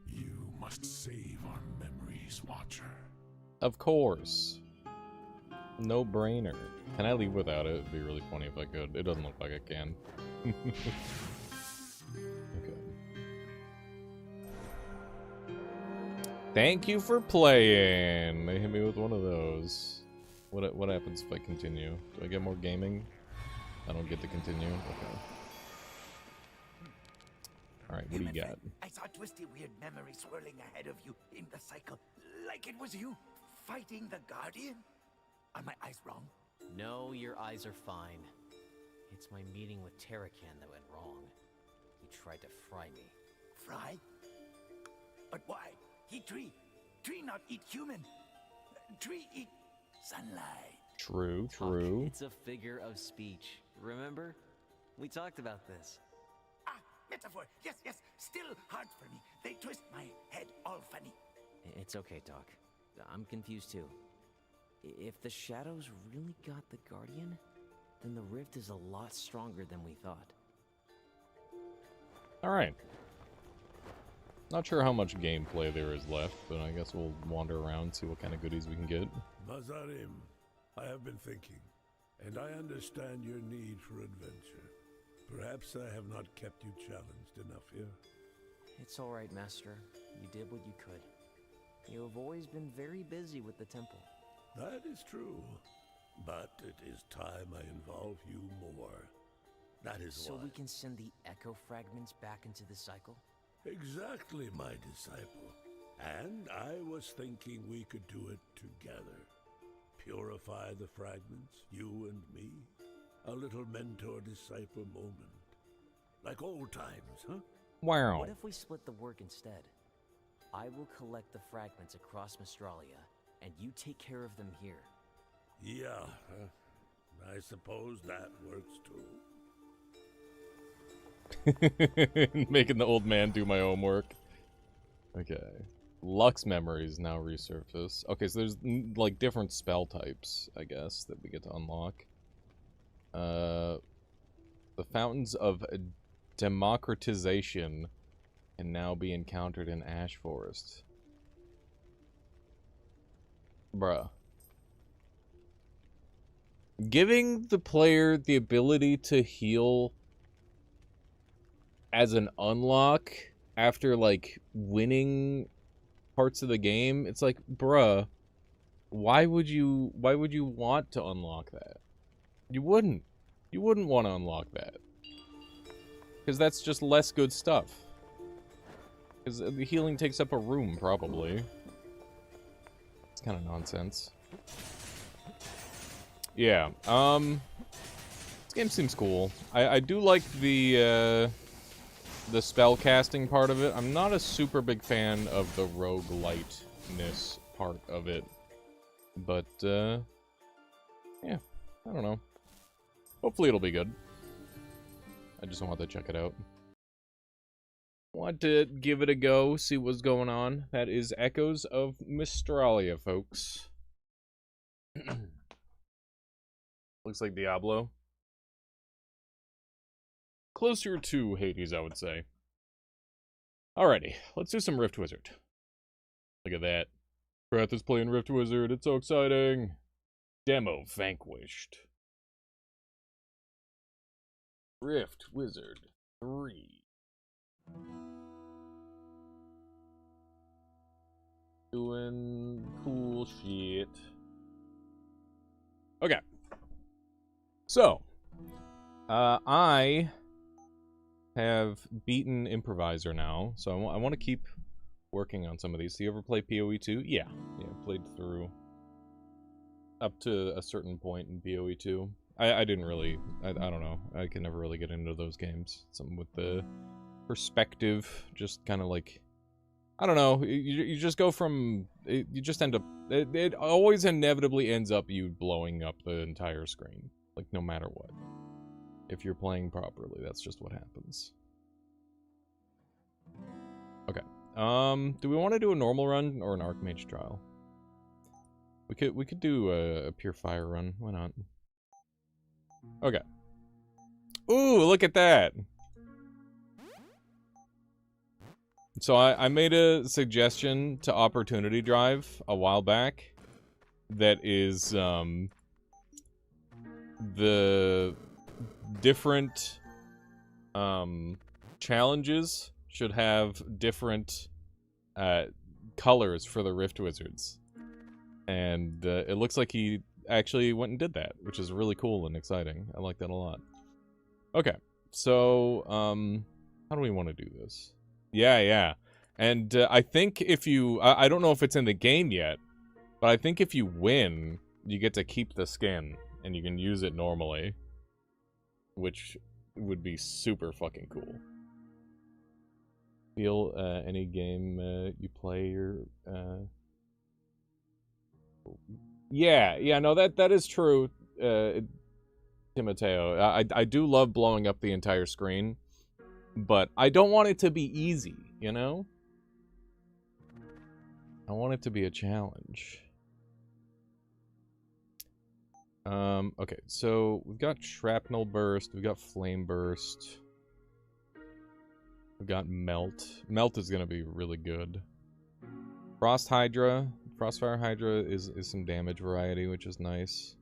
You must save our memories, Watcher. Of course. No brainer. Can I leave without it? It'd be really funny if I could. It doesn't look like I can. Okay. Thank you for playing. They hit me with one of those. What happens if I continue? Do I get more gaming? I don't get to continue. Okay. Alright, what do you got? I saw twisty weird memories swirling ahead of you in the cycle. Like it was you fighting the Guardian? Are my eyes wrong? No, your eyes are fine. It's my meeting with Terracan that went wrong. He tried to fry me. Fry? But why? He tree. Tree not eat human. Tree eat sunlight. True, Talk, true. It's a figure of speech. Remember? We talked about this. Ah, metaphor. Yes, yes. Still hard for me. They twist my head all funny. It's okay, Doc. I'm confused too. If the shadows really got the Guardian, then the rift is a lot stronger than we thought. Alright. Not sure how much gameplay there is left, but I guess we'll wander around, see what kind of goodies we can get. Mazarim, I have been thinking, and I understand your need for adventure. Perhaps I have not kept you challenged enough here. It's all right, Master. You did what you could. You have always been very busy with the temple. That is true. But it is time I involve you more. That is So why. we can send the echo fragments back into the cycle? Exactly, my disciple. And I was thinking we could do it together. Purify the fragments, you and me. A little mentor-disciple moment. Like old times, huh? Wow. What if we split the work instead? I will collect the fragments across Mistralia, and you take care of them here. Yeah, I suppose that works too. Making the old man do my homework. Okay. Lux memories now resurface. Okay, so there's like different spell types, I guess, that we get to unlock. The fountains of democratization can now be encountered in Ash Forest. Bruh. Giving the player the ability to heal as an unlock after, like, winning parts of the game, it's like, bruh, why would you want to unlock that? You wouldn't want to unlock that. Because that's just less good stuff. Because the healing takes up a room, probably. It's kind of nonsense. Yeah, this game seems cool. I do like the spell casting part of it. I'm not a super big fan of the roguelite-ness part of it. But, yeah, I don't know. Hopefully it'll be good. I just want to check it out. Want to give it a go, see what's going on. That is Echoes of Mistralia, folks. Looks like Diablo. Closer to Hades, I would say. Alrighty, let's do some Rift Wizard. Look at that. Krath is playing Rift Wizard, it's so exciting! Demo vanquished. Rift Wizard 3. Doing cool shit. Okay. So, I have beaten Improviser now, so I want to keep working on some of these. Do you ever play PoE 2? Yeah, played through up to a certain point in PoE 2. I didn't really, I don't know, I can never really get into those games. Something with the perspective, just kind of like, I don't know, you just go from, you just end up, it always inevitably ends up you blowing up the entire screen, like no matter what. If you're playing properly, that's just what happens. Okay, do we want to do a normal run or an Archmage trial? We could do a pure fire run, why not? Okay. Ooh, look at that! So I made a suggestion to Opportunity Drive a while back that is, the different, challenges should have different, colors for the Rift Wizards. And, it looks like he actually went and did that, which is really cool and exciting. I like that a lot. Okay, so, how do we want to do this? Yeah. And I think if you... I don't know if it's in the game yet, but I think if you win, you get to keep the skin, and you can use it normally. Which would be super fucking cool. Feel any game you play or... Yeah, no, that is true, Timoteo. I do love blowing up the entire screen, but I don't want it to be easy, you know? I want it to be a challenge. Okay, so we've got Shrapnel Burst, we've got Flame Burst, we've got Melt. Melt is gonna be really good. Frost Hydra. Frostfire Hydra is some damage variety, which is nice.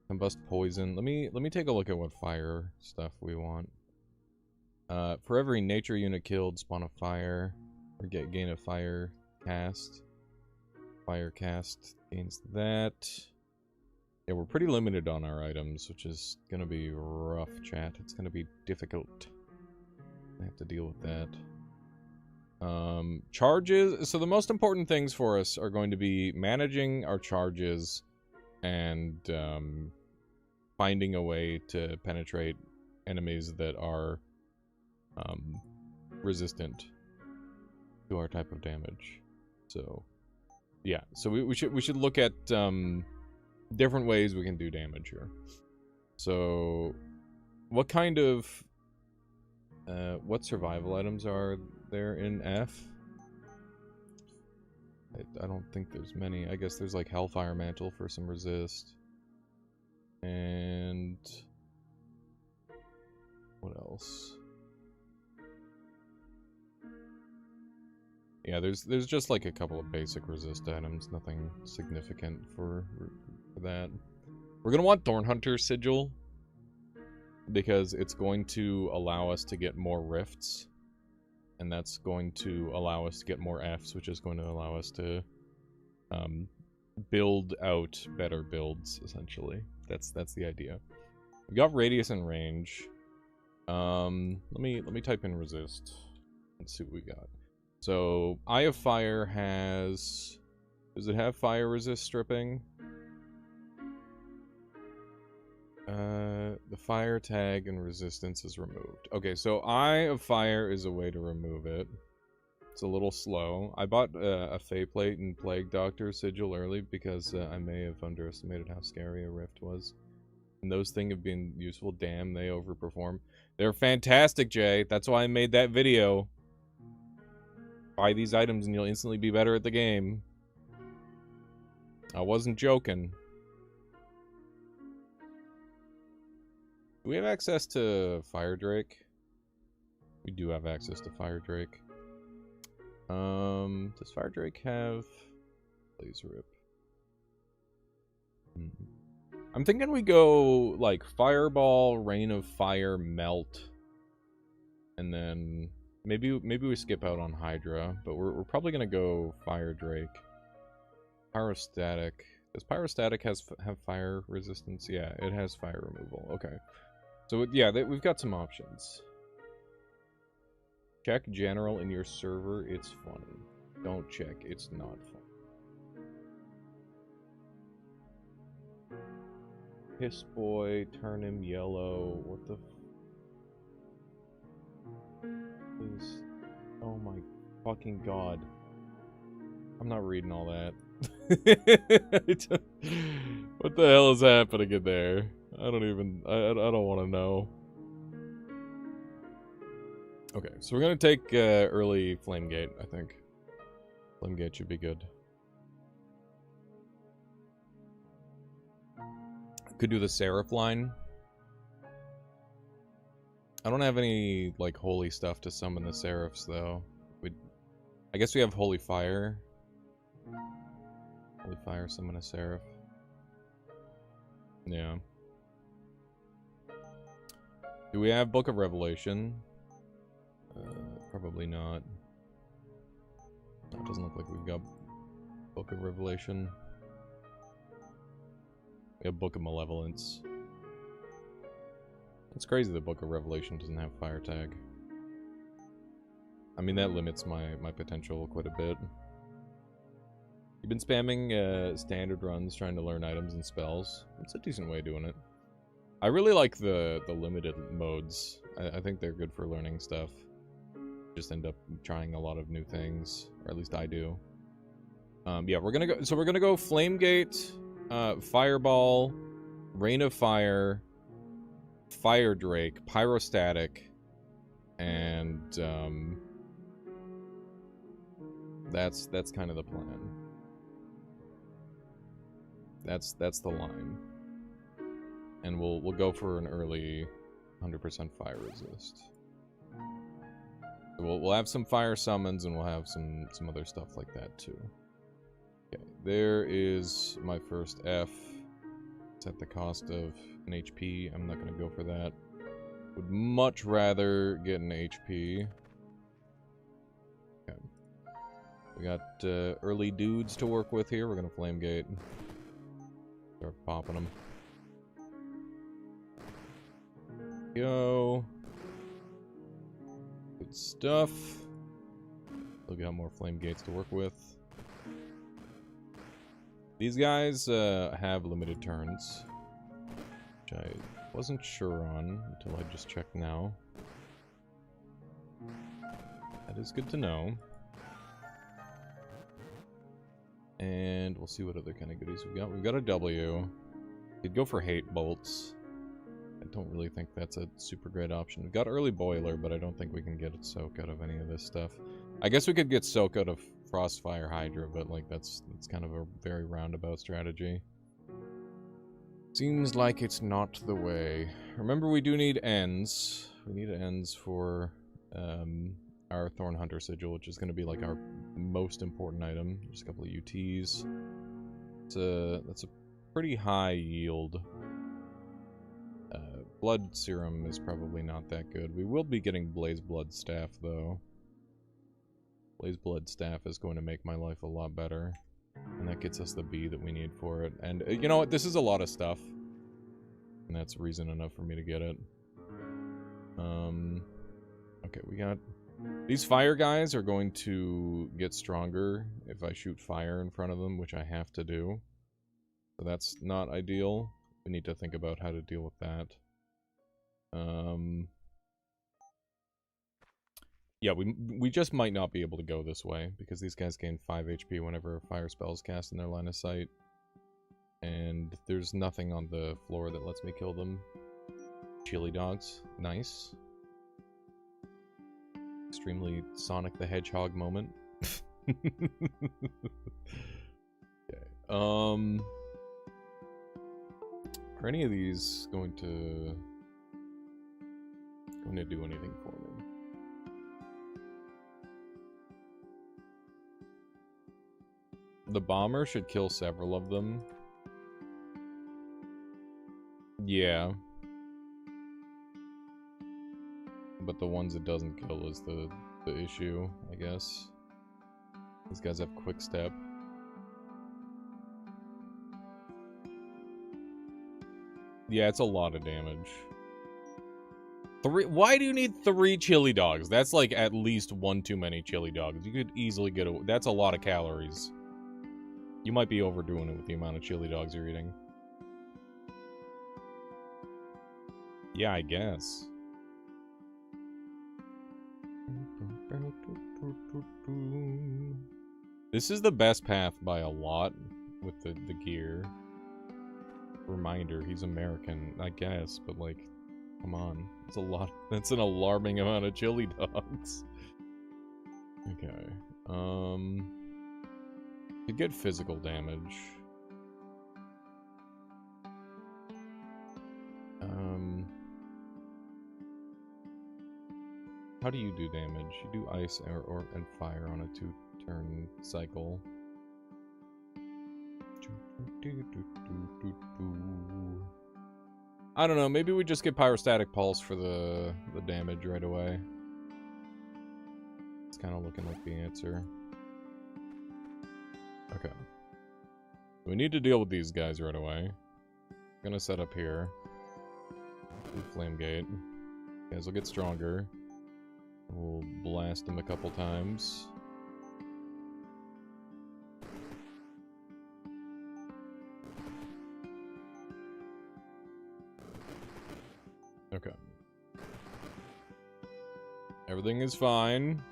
Combust Poison. Let me take a look at what fire stuff we want. For every nature unit killed, spawn a fire, or gain a fire cast. Fire cast gains that. Yeah, we're pretty limited on our items, which is gonna be rough, chat. It's gonna be difficult. I have to deal with that. Charges. So the most important things for us are going to be managing our charges and finding a way to penetrate enemies that are resistant to our type of damage. So yeah, so we should look at different ways we can do damage here. So what kind of what survival items are there in F? I don't think there's many. I guess there's like Hellfire Mantle for some resist. And what else? Yeah, there's just like a couple of basic resist items, nothing significant for that. We're gonna want Thornhunter Sigil because it's going to allow us to get more rifts, and that's going to allow us to get more Fs, which is going to allow us to build out better builds. Essentially, that's the idea. We got radius and range. Let me type in resist and see what we got. So Eye of Fire has. Does it have fire resist stripping? The fire tag and resistance is removed. Okay, so Eye of Fire is a way to remove it. It's a little slow. I bought a Fey Plate and Plague Doctor Sigil early because I may have underestimated how scary a rift was. And those things have been useful. Damn, they overperform. They're fantastic, Jay. That's why I made that video. Buy these items and you'll instantly be better at the game. I wasn't joking. Do we have access to Fire Drake? We do have access to Fire Drake. Does Fire Drake have Blaze Rip? I'm thinking we go like Fireball, Rain of Fire, Melt, and then maybe we skip out on Hydra, but we're probably gonna go Fire Drake. Pyrostatic. Does Pyrostatic have fire resistance? Yeah, it has fire removal. Okay. So yeah, we've got some options. Check general in your server. It's funny. Don't check. It's not fun. Piss Boy, turn him yellow. What the? Please. Oh my fucking god. I'm not reading all that. What the hell is happening in there? I don't want to know. Okay, so we're gonna take early Flamegate, I think. Flamegate should be good. Could do the Seraph line. I don't have any, like, holy stuff to summon the Seraphs, though. I guess we have Holy Fire. Holy Fire, summon a Seraph. Yeah. Do we have Book of Revelation? Probably not. It doesn't look like we've got Book of Revelation. We have Book of Malevolence. It's crazy the Book of Revelation doesn't have fire tag. I mean, that limits my potential quite a bit. You've been spamming standard runs trying to learn items and spells. It's a decent way of doing it. I really like the limited modes. I think they're good for learning stuff. Just end up trying a lot of new things, or at least I do. Yeah, we're gonna go. So we're gonna go Flamegate, Fireball, Rain of Fire, Fire Drake, Pyrostatic, and that's kind of the plan. That's the line. And we'll go for an early 100% fire resist. We'll have some fire summons and we'll have some other stuff like that too. Okay, there is my first F. It's at the cost of an HP. I'm not gonna go for that. Would much rather get an HP. Okay. We got early dudes to work with here. We're gonna flame gate. Start popping them. Go. Good stuff. Still got more flame gates to work with. These guys have limited turns, which I wasn't sure on until I just checked now. That is good to know. And we'll see what other kind of goodies we've got. We've got a W. Could go for hate bolts. I don't really think that's a super great option. We've got early boiler, but I don't think we can get soak out of any of this stuff. I guess we could get soak out of Frostfire Hydra, but like that's kind of a very roundabout strategy. Seems like it's not the way. Remember, we do need ends. We need ends for our Thorn Hunter Sigil, which is going to be like our most important item. Just a couple of UTs. That's a pretty high yield. Blood Serum is probably not that good. We will be getting Blaze Blood Staff, though. Blaze Blood Staff is going to make my life a lot better. And that gets us the B that we need for it. And you know what? This is a lot of stuff. And that's reason enough for me to get it. Okay, we got... These fire guys are going to get stronger if I shoot fire in front of them, which I have to do. So that's not ideal. We need to think about how to deal with that. Yeah, we just might not be able to go this way, because these guys gain 5 HP whenever a fire spell is cast in their line of sight. And there's nothing on the floor that lets me kill them. Chili dogs. Nice. Extremely Sonic the Hedgehog moment. Okay. Are any of these going to do anything for me? The bomber should kill several of them. Yeah. But the ones it doesn't kill is the issue, I guess. These guys have quick step. Yeah, it's a lot of damage. Why do you need 3 chili dogs? That's like at least 1 too many chili dogs. You could easily get a... That's a lot of calories. You might be overdoing it with the amount of chili dogs you're eating. Yeah, I guess. This is the best path by a lot with the gear. Reminder, he's American, I guess, but like, come on. It's a lot. That's an alarming amount of chili dogs. Okay. Could get physical damage. How do you do damage? You do ice and fire on a 2-turn cycle. I don't know, maybe we just get Pyrostatic Pulse for the damage right away. It's kind of looking like the answer. Okay. We need to deal with these guys right away. Gonna set up here. Do Flame Gate. Guys will get stronger. We'll blast them a couple times. Okay. Everything is fine.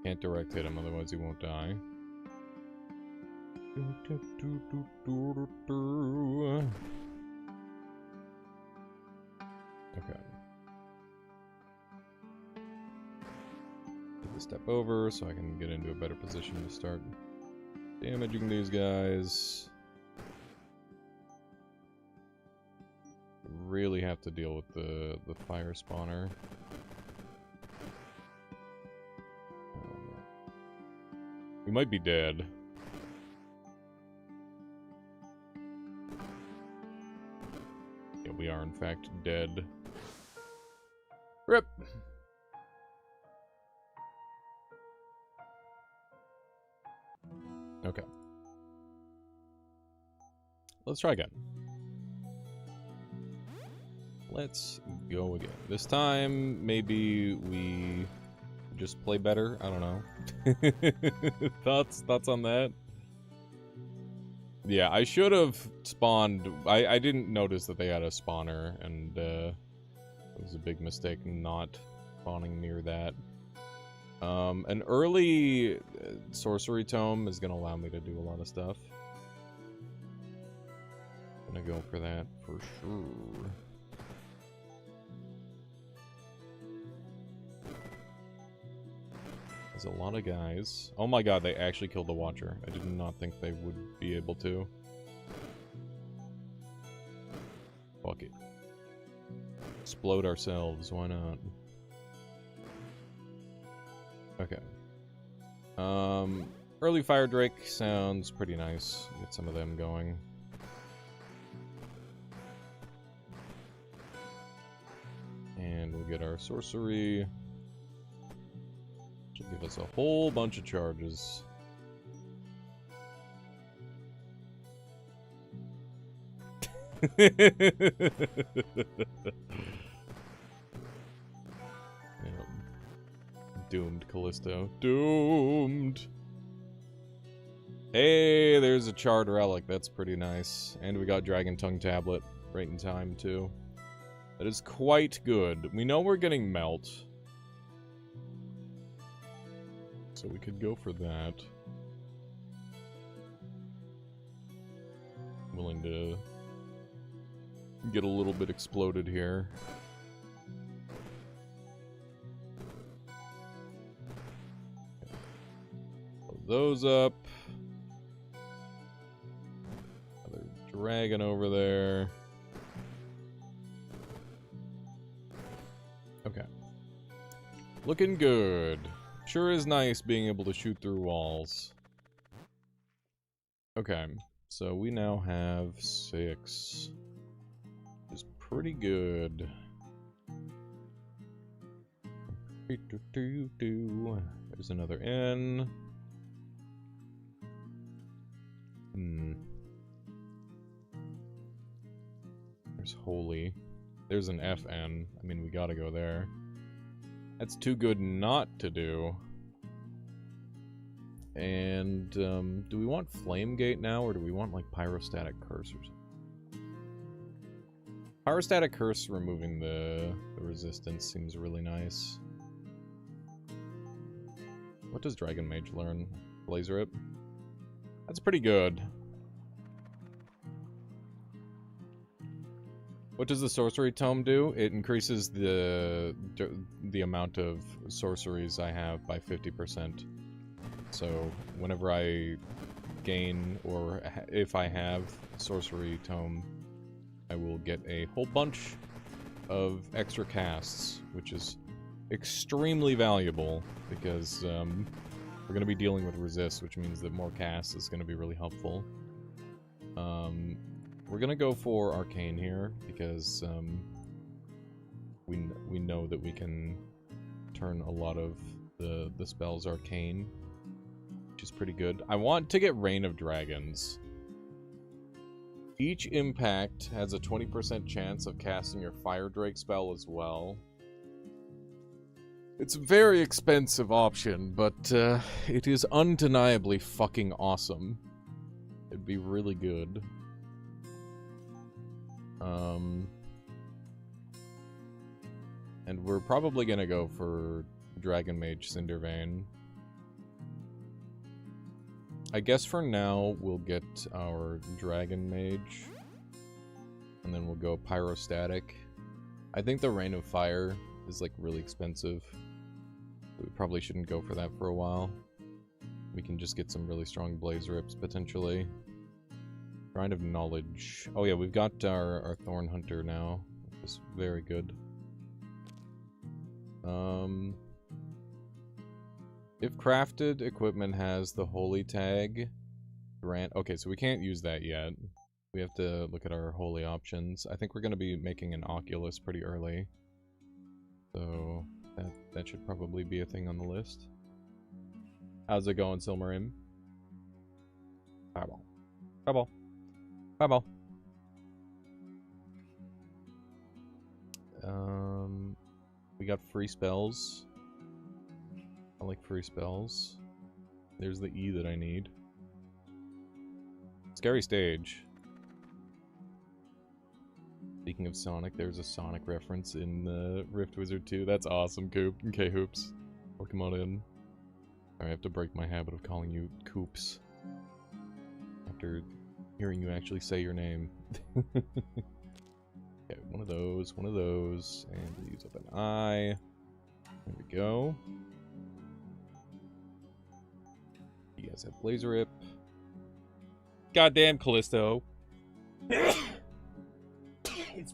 Can't direct hit him, otherwise he won't die. Okay. Take a step over so I can get into a better position to start damaging these guys. Really have to deal with the fire spawner. We might be dead. Yeah, we are in fact dead. RIP! Okay. Let's try again. Let's go again. This time, maybe we just play better? I don't know. Thoughts on that? Yeah, I should have spawned... I didn't notice that they had a spawner, and it was a big mistake not spawning near that. An early sorcery tome is going to allow me to do a lot of stuff. Gonna go for that for sure. There's a lot of guys. Oh my god, they actually killed the Watcher. I did not think they would be able to. Fuck it. Explode ourselves, why not? Okay. Early Fire Drake sounds pretty nice. Get some of them going. And we'll get our sorcery. Should give us a whole bunch of charges. Doomed, Callisto. Doomed! Hey, there's a charred relic. That's pretty nice. And we got Dragon Tongue Tablet right in time, too. That is quite good. We know we're getting Melt. So we could go for that. Willing to get a little bit exploded here. Load those up. Another dragon over there. Okay. Looking good. Sure is nice being able to shoot through walls. Okay, so we now have 6. Which is pretty good. There's another N. There's Holy. There's an FN. I mean, we gotta go there. That's too good not to do. And, do we want Flame Gate now, or do we want, like, Pyrostatic Curse or something? Pyrostatic Curse removing the resistance seems really nice. What does Dragon Mage learn? Blaze Rip? That's pretty good. What does the Sorcery Tome do? It increases the amount of sorceries I have by 50%. So, whenever I gain, or if I have Sorcery Tome, I will get a whole bunch of extra casts, which is extremely valuable, because we're going to be dealing with resist, which means that more casts is going to be really helpful. We're going to go for Arcane here, because we know that we can turn a lot of the spells Arcane, which is pretty good. I want to get Reign of Dragons. Each impact has a 20% chance of casting your Fire Drake spell as well. It's a very expensive option, but it is undeniably fucking awesome. It'd be really good. And we're probably gonna go for Dragon Mage Cindervein. I guess for now, we'll get our Dragon Mage. And then we'll go Pyrostatic. I think the Rain of Fire is, like, really expensive. We probably shouldn't go for that for a while. We can just get some really strong Blaze Rips, potentially. Shrine of Knowledge. Oh yeah, we've got our Thorn Hunter now. Which is very good. If crafted, equipment has the Holy Tag. Grant. Okay, so we can't use that yet. We have to look at our holy options. I think we're going to be making an Oculus pretty early. So that should probably be a thing on the list. How's it going, Silmarim? Fireball. Fireball. Fireball. We got free spells. I like free spells. There's the E that I need. Scary stage. Speaking of Sonic, there's a Sonic reference in Rift Wizard 2. That's awesome, Coop. Okay, Hoops. Welcome on in. I have to break my habit of calling you Coops. After hearing you actually say your name. Okay, one of those, and we'll use up an eye. There we go. You guys have Blazer Rip. Goddamn Callisto.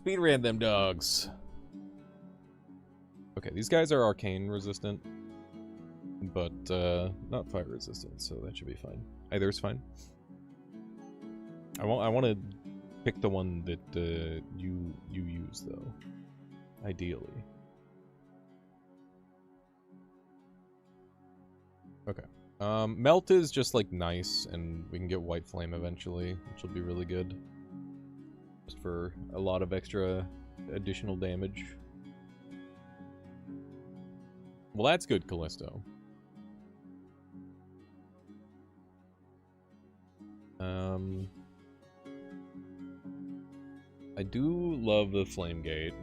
Speedran them dogs. Okay, these guys are arcane resistant, but not fire resistant, so that should be fine. Either is fine. I want to pick the one that you use though, ideally. Okay. Melt is just like nice, and we can get White Flame eventually, which will be really good. Just for a lot of extra additional damage. Well, that's good, Callisto. I do love the Flame Gate.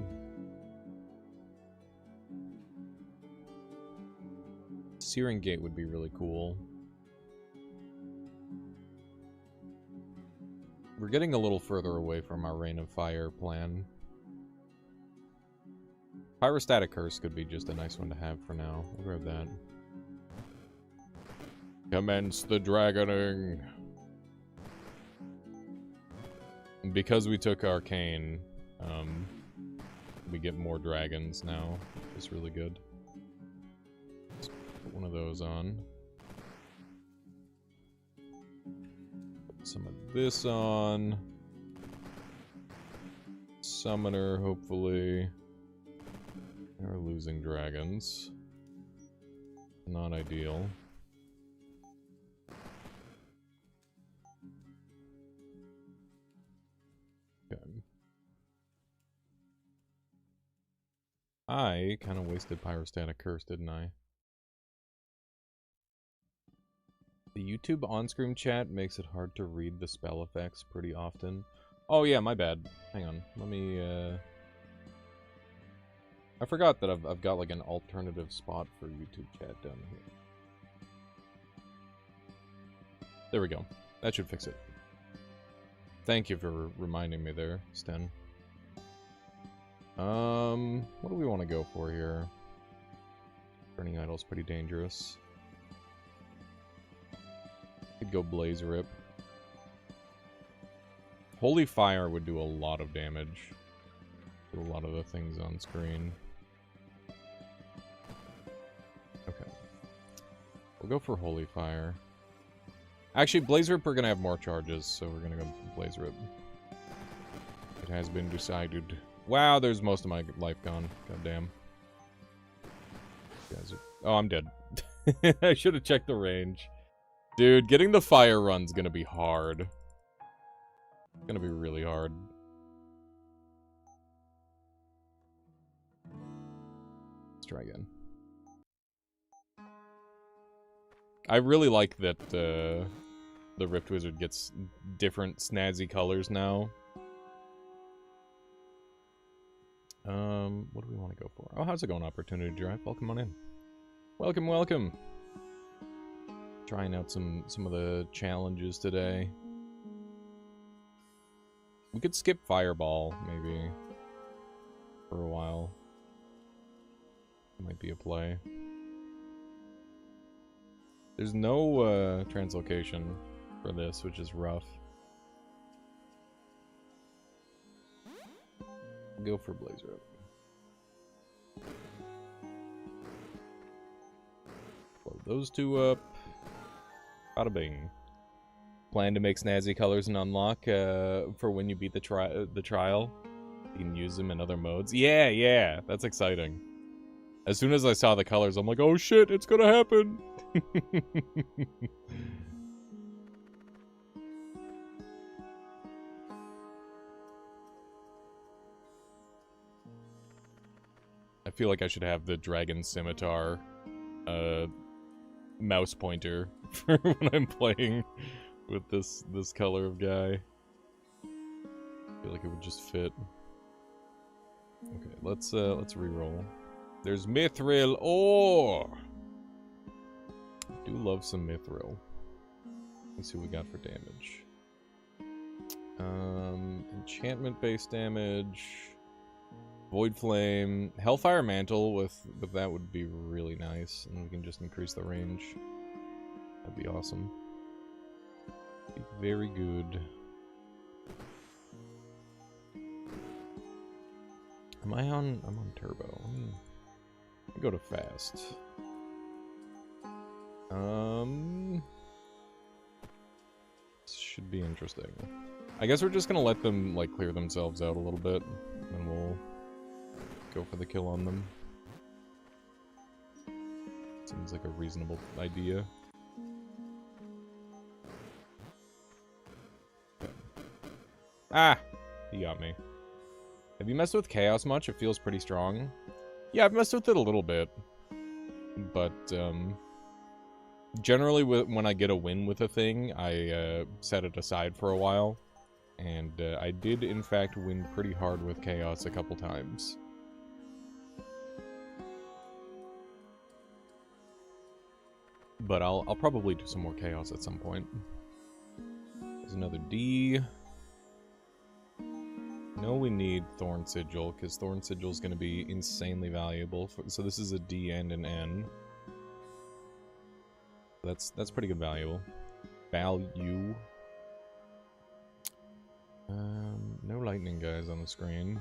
Searing Gate would be really cool. We're getting a little further away from our Rain of Fire plan. Pyrostatic Curse could be just a nice one to have for now. We'll grab that. Commence the dragoning! Because we took Arcane, we get more dragons now. It's really good. Let's put one of those on. Put some of this on. Summoner, hopefully. We're losing dragons. Not ideal. Okay. I kind of wasted Pyrostatic Curse, didn't I? The YouTube on-screen chat makes it hard to read the spell effects pretty often. Oh yeah, my bad. Hang on. Let me, I forgot that I've got like an alternative spot for YouTube chat down here. There we go. That should fix it. Thank you for reminding me there, Sten. What do we want to go for here? Burning Idol's pretty dangerous. Could go Blaze Rip. Holy Fire would do a lot of damage to a lot of the things on screen. Okay. We'll go for Holy Fire. Actually, Blaze Rip, we're gonna have more charges, so we're gonna go Blaze Rip. It has been decided. Wow, there's most of my life gone. God damn. You guys are... Oh, I'm dead. I should have checked the range. Dude, getting the fire run's gonna be hard. It's gonna be really hard. Let's try again. I really like that the Rift Wizard gets different snazzy colors now. What do we want to go for? Oh, how's it going, Opportunity Drive? Welcome on in. Welcome, welcome. Trying out some of the challenges today. We could skip Fireball, maybe, for a while. Might be a play. There's no translocation for this, which is rough. Go for Blaze Rip. Blow those two up. Bada bing. Plan to make snazzy colors and unlock for when you beat the trial. You can use them in other modes. Yeah, that's exciting. As soon as I saw the colors, I'm like, oh shit, it's gonna happen. I feel like I should have the dragon scimitar mouse pointer for when I'm playing with this color of guy. I feel like it would just fit. Okay, let's re-roll. There's mithril ore. I do love some mithril. Let's see what we got for damage. Enchantment-based damage. Void Flame. Hellfire Mantle with that would be really nice. And we can just increase the range. That'd be awesome. Be very good. I'm on turbo. Let me go to fast. This should be interesting. I guess we're just gonna let them like clear themselves out a little bit, and we'll go for the kill on them. Seems like a reasonable idea. Okay. Ah! He got me. Have you messed with Chaos much? It feels pretty strong. Yeah, I've messed with it a little bit. But, generally when I get a win with a thing, I set it aside for a while. And I did, in fact, win pretty hard with Chaos a couple times. But I'll probably do some more Chaos at some point. There's another D. No, we need Thorn Sigil, because Thorn Sigil is going to be insanely valuable. So this is a D and an N. That's pretty good value. No lightning guys on the screen.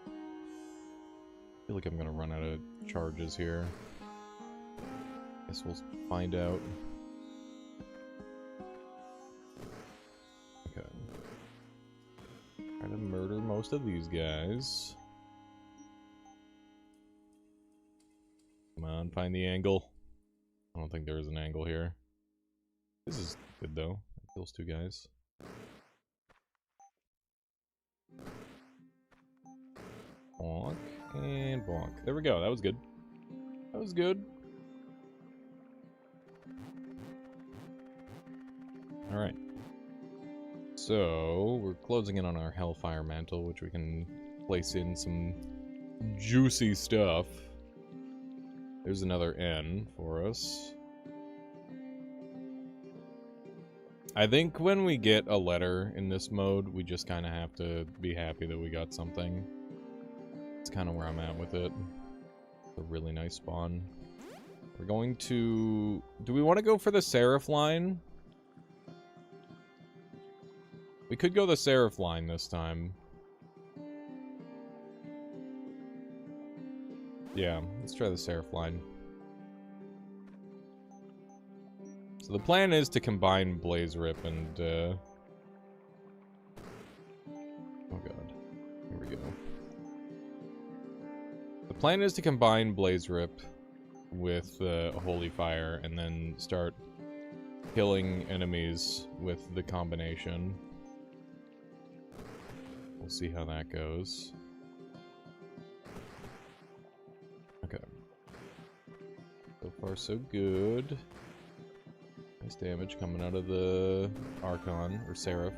I feel like I'm gonna run out of charges here. Guess we'll find out. Okay. Trying to murder most of these guys. Come on, find the angle. I don't think there is an angle here. This is good though. It kills two guys. Bonk and bonk. There we go. That was good. That was good. Alright. So, we're closing in on our Hellfire Mantle, which we can place in some juicy stuff. There's another N for us. I think when we get a letter in this mode, we just kind of have to be happy that we got something. That's kind of where I'm at with it. It's a really nice spawn. We're going to... Do we want to go for the Seraph line? We could go the Seraph line this time. Yeah, let's try the Seraph line. So the plan is to combine Blaze Rip and, oh god. Here we go. The plan is to combine Blaze Rip with Holy Fire and then start killing enemies with the combination. We'll see how that goes. Okay. So far, so good. Nice damage coming out of the Archon, or Seraph.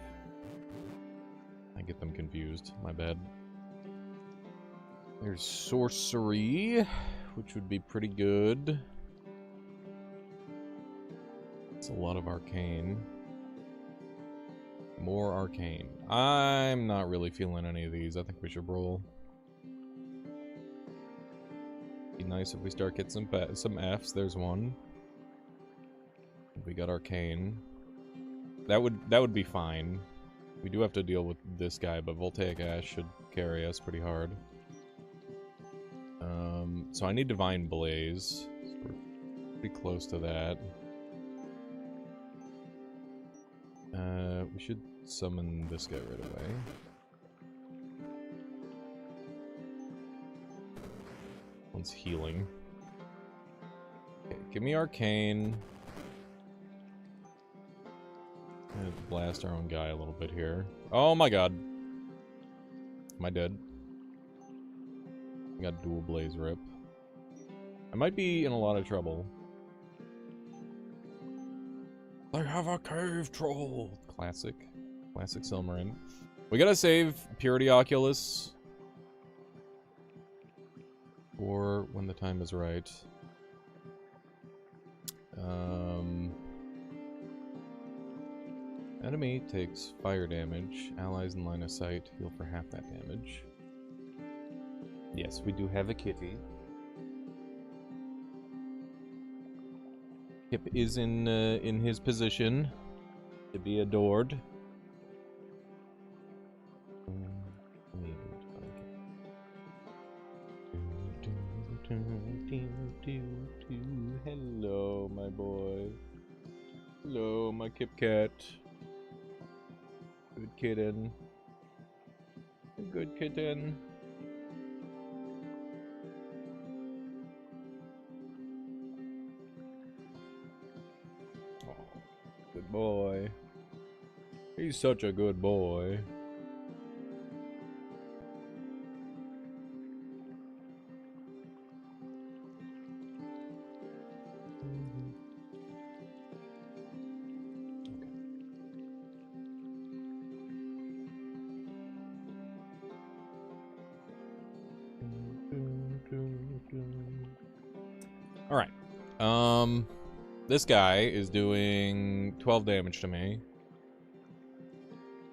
I get them confused. My bad. There's Sorcery, which would be pretty good. It's a lot of Arcane. More Arcane. I'm not really feeling any of these. I think we should roll. Be nice if we start getting some Fs. There's one. We got Arcane. That would be fine. We do have to deal with this guy, but Voltaic Ash should carry us pretty hard. So I need Divine Blaze. So we're pretty close to that. We should summon this guy right away. One's healing. Okay, give me Arcane. I'm gonna blast our own guy a little bit here. Oh my god. Am I dead? I got dual Blaze Rip. I might be in a lot of trouble. I have a cave troll. Classic. Classic Silmarin. We gotta save Purity Oculus for when the time is right. Enemy takes fire damage. Allies in line of sight heal for half that damage. Yes, we do have a kitty. Kip is in his position to be adored. Hello, my boy. Hello, my Kip Cat. Good kitten. Good kitten. Oh, good boy. He's such a good boy. Alright. This guy is doing 12 damage to me.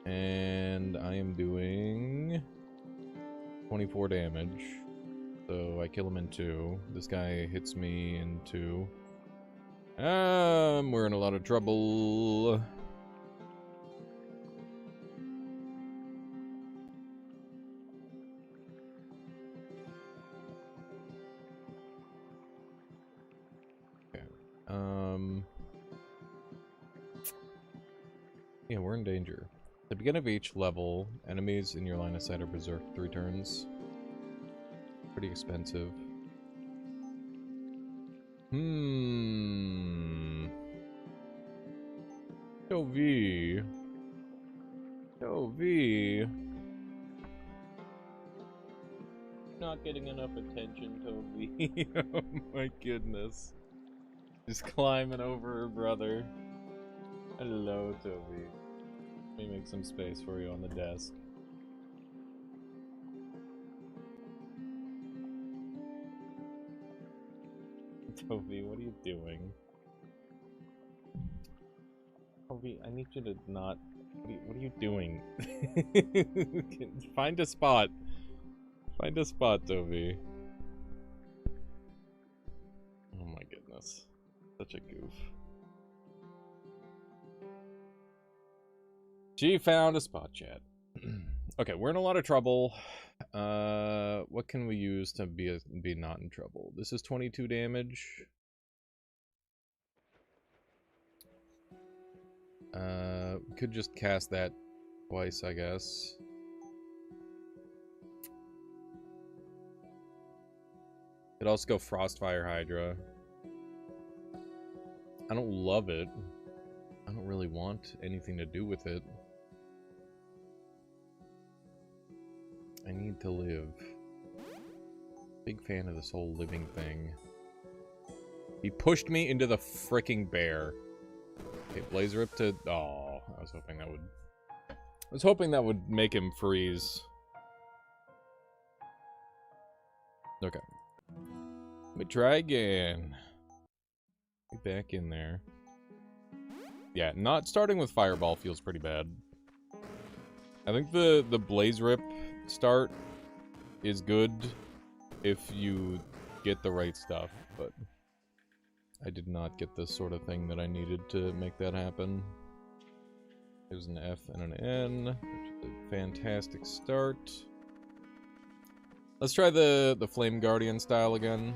And I am doing 24 damage. So I kill him in 2. This guy hits me in 2. We're in a lot of trouble. Yeah, we're in danger. At the beginning of each level, enemies in your line of sight are berserked 3 turns. Pretty expensive. V. Not getting enough attention, Toby. Oh my goodness. Just climbing over her brother. Hello, Toby. Let me make some space for you on the desk. Toby, what are you doing? Toby, I need you to not... What are you doing? Find a spot. Find a spot, Toby. Oh my goodness. Such a goof. She found a spot, chat. Okay, we're in a lot of trouble. What can we use to be not in trouble? This is 22 damage. We could just cast that twice, I guess. Could also go Frostfire Hydra. I don't love it. I don't really want anything to do with it. I need to live. Big fan of this whole living thing. He pushed me into the fricking bear. Okay, Blaze Rip to... Oh, I was hoping that would... I was hoping that would make him freeze. Okay. Let me try again. Get back in there. Yeah, not starting with Fireball feels pretty bad. I think the Blaze Rip start is good if you get the right stuff, but I did not get the sort of thing that I needed to make that happen. There's an F and an N, which is a fantastic start. Let's try the Flame Guardian style again.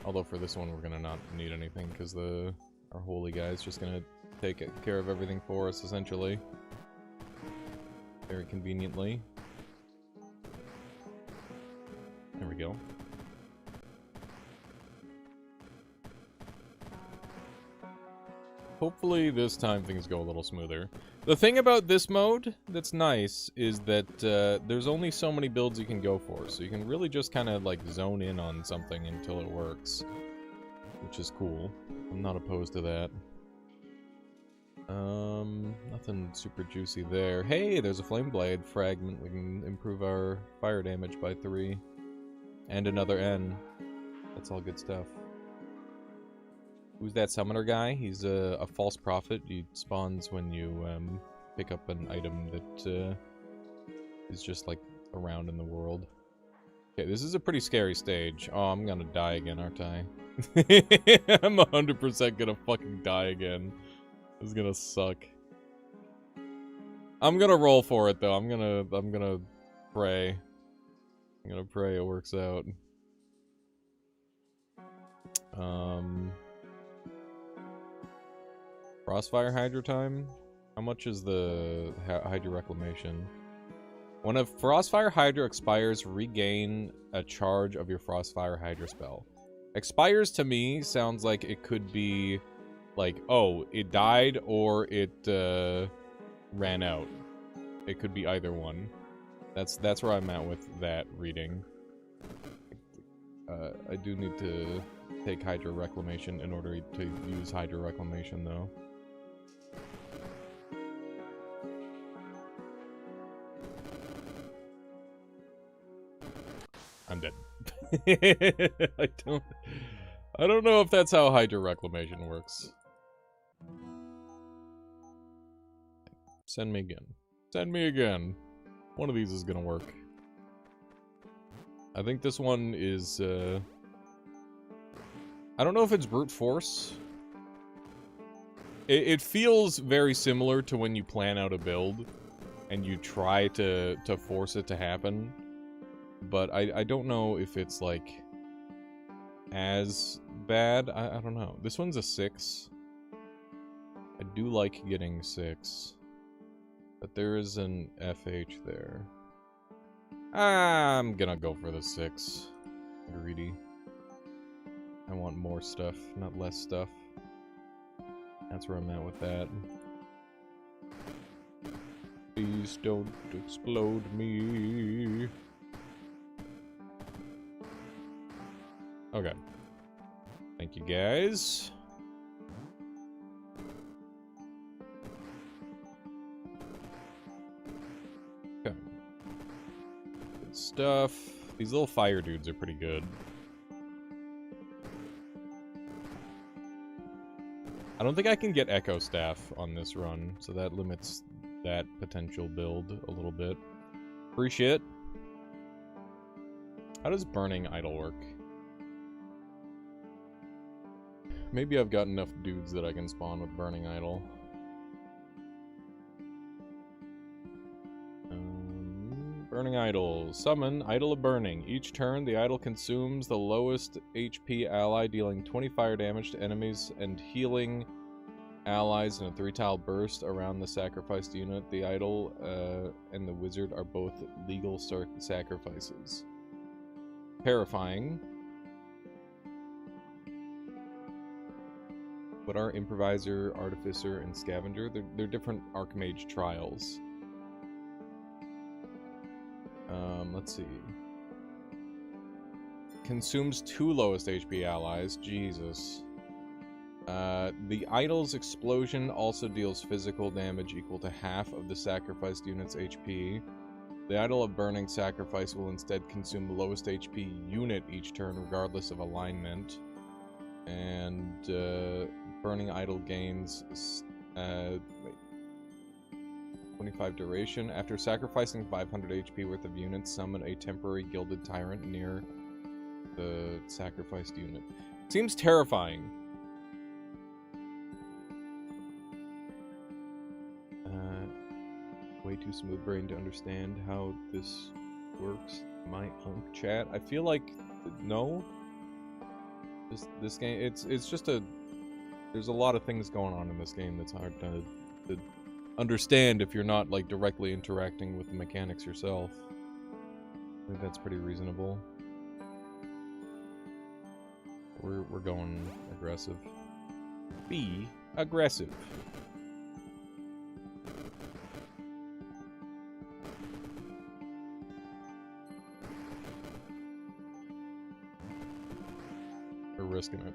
Although for this one we're gonna not need anything because our holy guy is just gonna take care of everything for us, essentially. Very conveniently. There we go. Hopefully this time things go a little smoother. The thing about this mode that's nice is that there's only so many builds you can go for, so you can really just kind of like zone in on something until it works, which is cool. I'm not opposed to that. Nothing super juicy there. Hey, there's a flame blade fragment. We can improve our fire damage by 3. And another N. That's all good stuff. Who's that summoner guy? He's a false prophet. He spawns when you pick up an item that is just like around in the world. Okay, this is a pretty scary stage. Oh, I'm gonna die again, aren't I? I'm 100% gonna fucking die again. This is gonna suck. I'm gonna roll for it though. I'm gonna pray. I'm gonna pray it works out. Crossfire Hydra time? How much is the Hydra Reclamation? When a Frostfire Hydra expires, regain a charge of your Frostfire Hydra spell. Expires to me sounds like it could be like, oh, it died or it ran out. It could be either one. That's where I'm at with that reading. I do need to take Hydra Reclamation in order to use Hydra Reclamation, though. I'm dead. I don't know if that's how Hydra Reclamation works. Send me again. Send me again. One of these is gonna work. I think this one is, I don't know if it's brute force. It feels very similar to when you plan out a build and you try to force it to happen. But I don't know if it's, like, as bad. I don't know. This one's a 6. I do like getting 6. But there is an FH there. I'm gonna go for the 6. Greedy. I want more stuff, not less stuff. That's where I'm at with that. Please don't explode me. Okay. Thank you, guys. Okay. Good stuff. These little fire dudes are pretty good. I don't think I can get Echo Staff on this run, so that limits that potential build a little bit. Free shit. How does Burning Idol work? Maybe I've got enough dudes that I can spawn with Burning Idol. Burning Idol. Summon Idol of Burning. Each turn, the idol consumes the lowest HP ally, dealing 20 fire damage to enemies and healing allies in a 3-tile burst around the sacrificed unit. The idol and the wizard are both legal sacrifices. Terrifying. What are Improviser, Artificer, and Scavenger? They're different Archmage trials. Let's see. Consumes 2 lowest HP allies. Jesus. The idol's explosion also deals physical damage equal to half of the sacrificed unit's HP. The idol of burning sacrifice will instead consume the lowest HP unit each turn, regardless of alignment. And burning idol gains 25 duration. After sacrificing 500 HP worth of units, summon a temporary gilded tyrant near the sacrificed unit. Seems terrifying. Way too smooth brain to understand how this works. My chat. I feel like no. This game, it's just a there's a lot of things going on in this game that's hard to understand if you're not, like, directly interacting with the mechanics yourself. I think that's pretty reasonable. We're going aggressive. Be aggressive. We're risking it.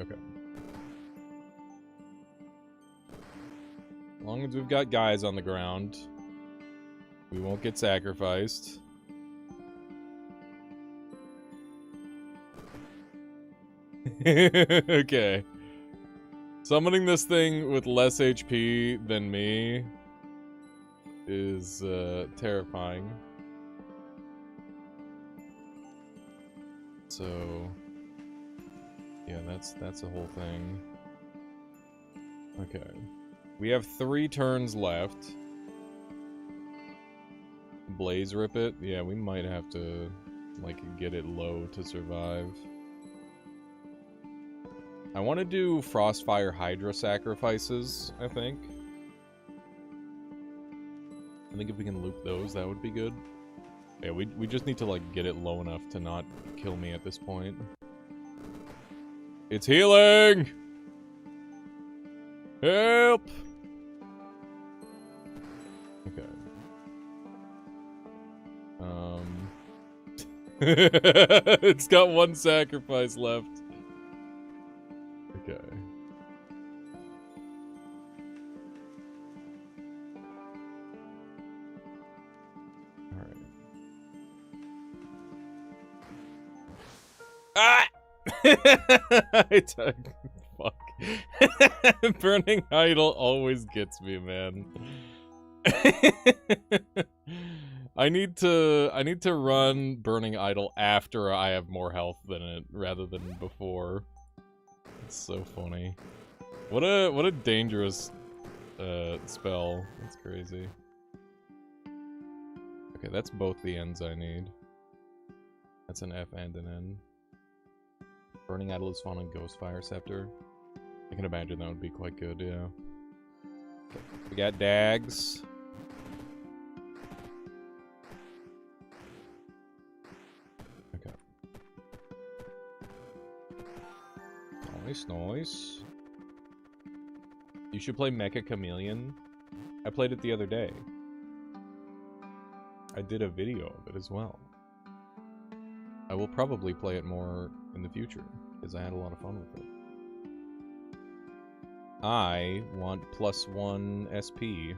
Okay. As long as we've got guys on the ground, we won't get sacrificed. Okay. Summoning this thing with less HP than me is terrifying. So yeah, that's the whole thing. Okay. We have 3 turns left. Blaze rip it? Yeah, we might have to, like, get it low to survive. I want to do Frostfire Hydra sacrifices, I think. I think if we can loop those, that would be good. Yeah, we just need to, like, get it low enough to not kill me at this point. It's healing! Help! Okay. It's got 1 sacrifice left. Okay. Alright. Ah! Fuck. Burning Idol always gets me, man. I need to run Burning Idol after I have more health than it, rather than before. It's so funny. What a dangerous spell. That's crazy. Okay, that's both the ends I need. That's an F and an N. Burning Idol is fun on Ghostfire Scepter. I can imagine that would be quite good, yeah. Okay, we got Dags. Okay. Nice, nice. You should play Mecha Chameleon. I played it the other day. I did a video of it as well. I will probably play it more in the future, because I had a lot of fun with it. I want +1 SP.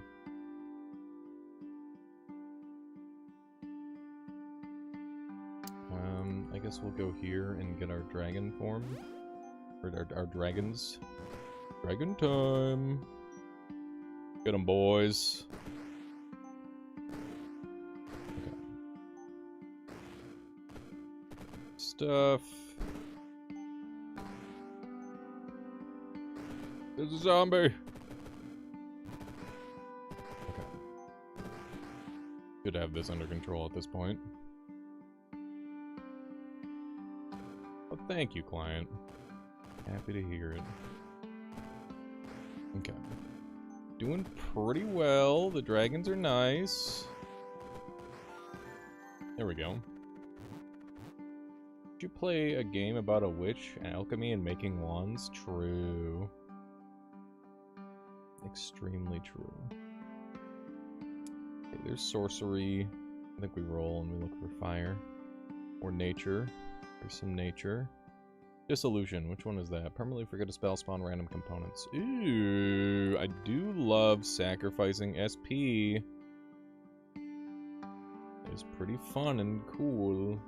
I guess we'll go here and get our dragon form. Or our dragons. Dragon time! Get 'em, boys. Okay. Stuff. There's a zombie! Okay. Should have this under control at this point. Oh, thank you, client. Happy to hear it. Okay. Doing pretty well. The dragons are nice. There we go. Did you play a game about a witch, alchemy, and making wands? True. Extremely true. Okay, there's sorcery. I think we roll and we look for fire. Or nature. There's some nature. Dissolution, which one is that? Permanently forget a spell, spawn random components. Ooh, I do love sacrificing SP. It's pretty fun and cool.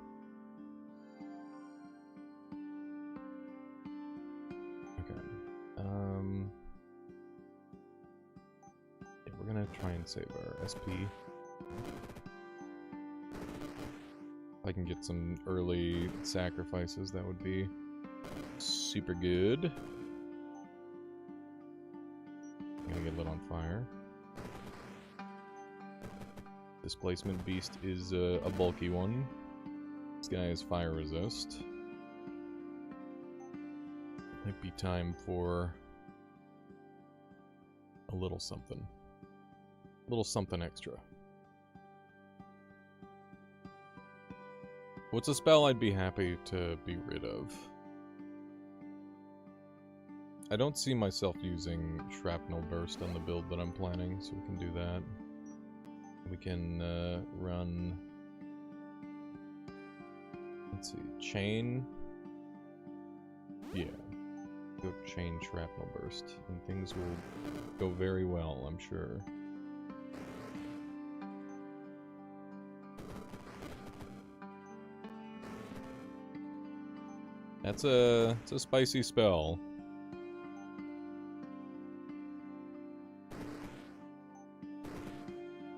Okay. Yeah, we're gonna try and save our SP. If I can get some early sacrifices, that would be super good. I'm gonna get lit on fire. Displacement beast is a bulky one. This guy is fire resist. Might be time for a little something. A little something extra. What's a spell I'd be happy to be rid of? I don't see myself using Shrapnel Burst on the build that I'm planning, so we can do that. We can run... Let's see, Chain. Yeah. Go Chain Shrapnel Burst, and things will go very well, I'm sure. It's a spicy spell.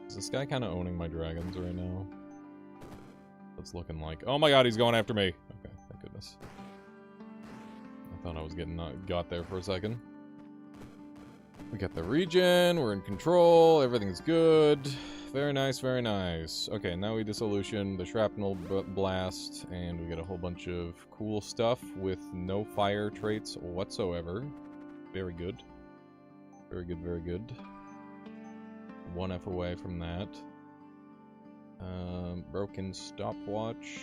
Is this guy kind of owning my dragons right now? It's looking like... Oh my god, he's going after me! Okay, thank goodness. I thought I was getting got there for a second. We got the regen, we're in control, everything's good. Very nice, very nice. Okay, now we dissolution the Shrapnel Blast, and we get a whole bunch of cool stuff with no fire traits whatsoever. Very good. Very good, very good. 1F away from that. Broken Stopwatch.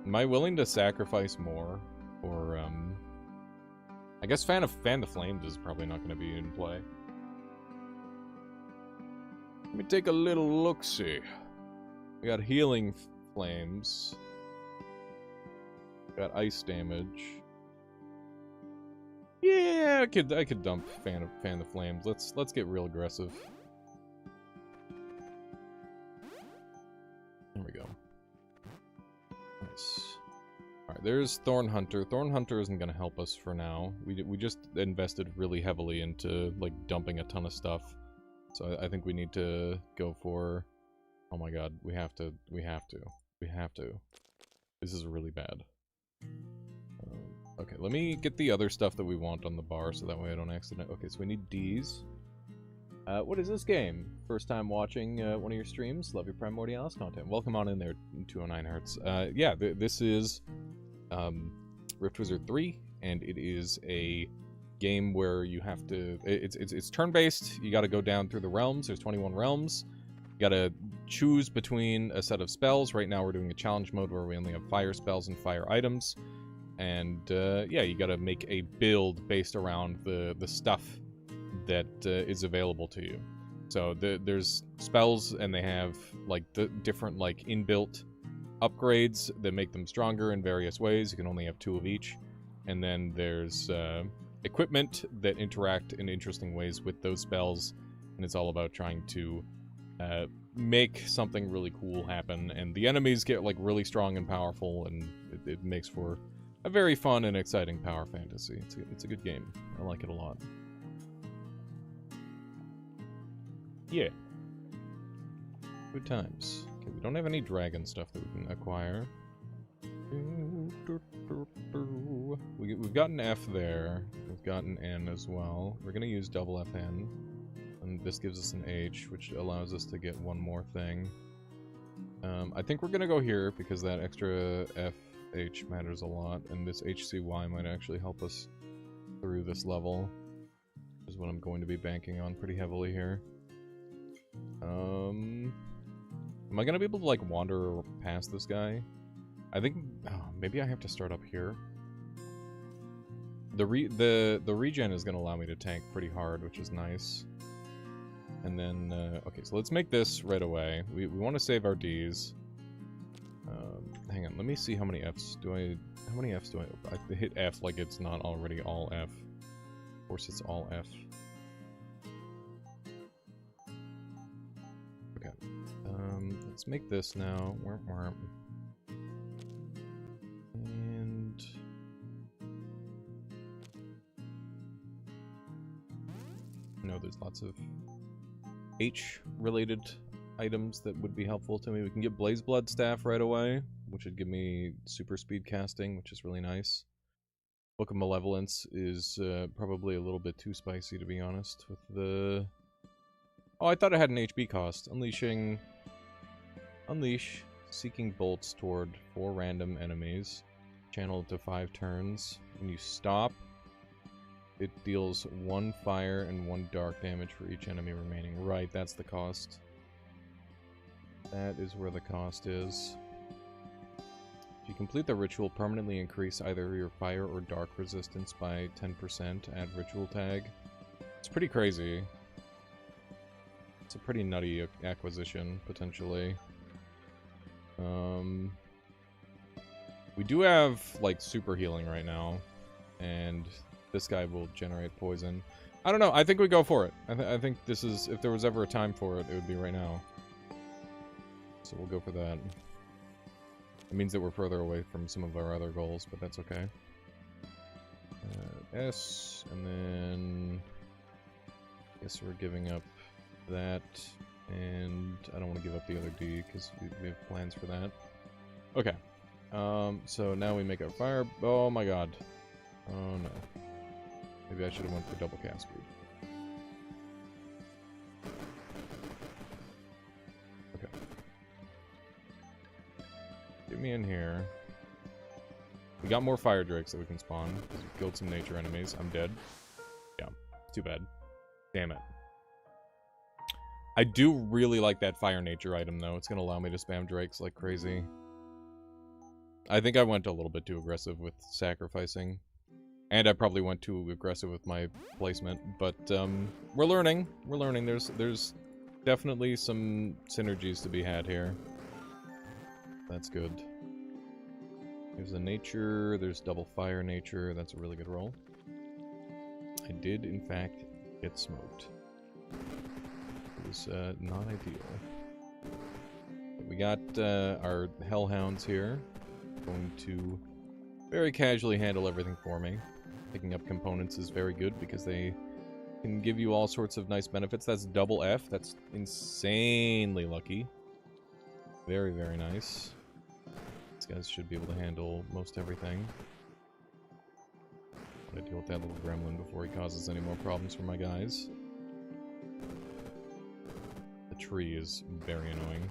Am I willing to sacrifice more? Or, I guess Fan the Flames is probably not going to be in play. Let me take a little look-see. We got Healing Flames. Got Ice Damage. Yeah, I could dump Fan the Flames. Let's get real aggressive. There we go. Nice. Alright, there's Thorn Hunter. Thorn Hunter isn't going to help us for now. We just invested really heavily into, like, dumping a ton of stuff. So I think we need to go for... Oh my god, we have to. This is really bad. Okay, let me get the other stuff that we want on the bar so that way I don't accidentally... Okay, so we need D's. What is this game? First time watching one of your streams? Love your Primordialis content. Welcome on in there, 209 Hertz. Yeah, this is Rift Wizard 3, and it is a game where you have to... It's turn-based. You gotta go down through the realms. There's 21 realms. You gotta choose between a set of spells. Right now we're doing a challenge mode where we only have fire spells and fire items. And, yeah, you gotta make a build based around the stuff that is available to you. So there's spells, and they have like the different like inbuilt upgrades that make them stronger in various ways. You can only have 2 of each. And then there's equipment that interact in interesting ways with those spells, and it's all about trying to make something really cool happen. And the enemies get like really strong and powerful, and it makes for a very fun and exciting power fantasy. It's a good game. I like it a lot. Yeah. Good times. Okay, we don't have any dragon stuff that we can acquire. We've got an F there. We've got an N as well. We're gonna use double FN. And this gives us an H, which allows us to get one more thing. I think we're gonna go here because that extra FH matters a lot, and this HCY might actually help us through this level. Is what I'm going to be banking on pretty heavily here. Am I gonna be able to like wander past this guy? I think maybe I have to start up here. The regen is gonna allow me to tank pretty hard, which is nice. And then okay, so let's make this right away. We want to save our D's. Hang on, let me see how many Fs do I... How many Fs do I hit F like it's not already all F. Of course it's all F. Okay. Let's make this now. And... I know there's lots of H-related items that would be helpful to me. We can get Blaze Blood Staff right away, which would give me super speed casting, which is really nice. Book of Malevolence is probably a little bit too spicy, to be honest, with the... Oh, I thought it had an HB cost. Unleash. seeking bolts toward 4 random enemies. Channel it to 5 turns. When you stop, it deals 1 fire and 1 dark damage for each enemy remaining. Right, that's the cost. That is where the cost is. If you complete the ritual, permanently increase either your fire or dark resistance by 10%. Add ritual tag. It's pretty crazy. It's a pretty nutty acquisition, potentially. We do have, like, super healing right now. And this guy will generate poison. I don't know. I think we go for it. I think this is... If there was ever a time for it, it would be right now. So we'll go for that. It means that we're further away from some of our other goals, but that's okay. S, and then... I guess we're giving up that, and I don't want to give up the other D, because we have plans for that. Okay. So now we make our fire... Oh my god. Oh no. Maybe I should have went for double cast speed. Okay. Get me in here. We got more fire drakes that we can spawn, because we killed some nature enemies. I'm dead. Yeah. Too bad. Damn it. I do really like that fire nature item, though. It's going to allow me to spam drakes like crazy. I think I went a little bit too aggressive with sacrificing. And I probably went too aggressive with my placement. But, we're learning. We're learning. There's definitely some synergies to be had here. That's good. There's a nature. There's double fire nature. That's a really good roll. I did, in fact, get smoked. It was not ideal. We got our hellhounds here. Going to very casually handle everything for me. Picking up components is very good because they can give you all sorts of nice benefits. That's double F. That's insanely lucky. Very, very nice. These guys should be able to handle most everything. I'm gonna deal with that little gremlin before he causes any more problems for my guys. The tree is very annoying.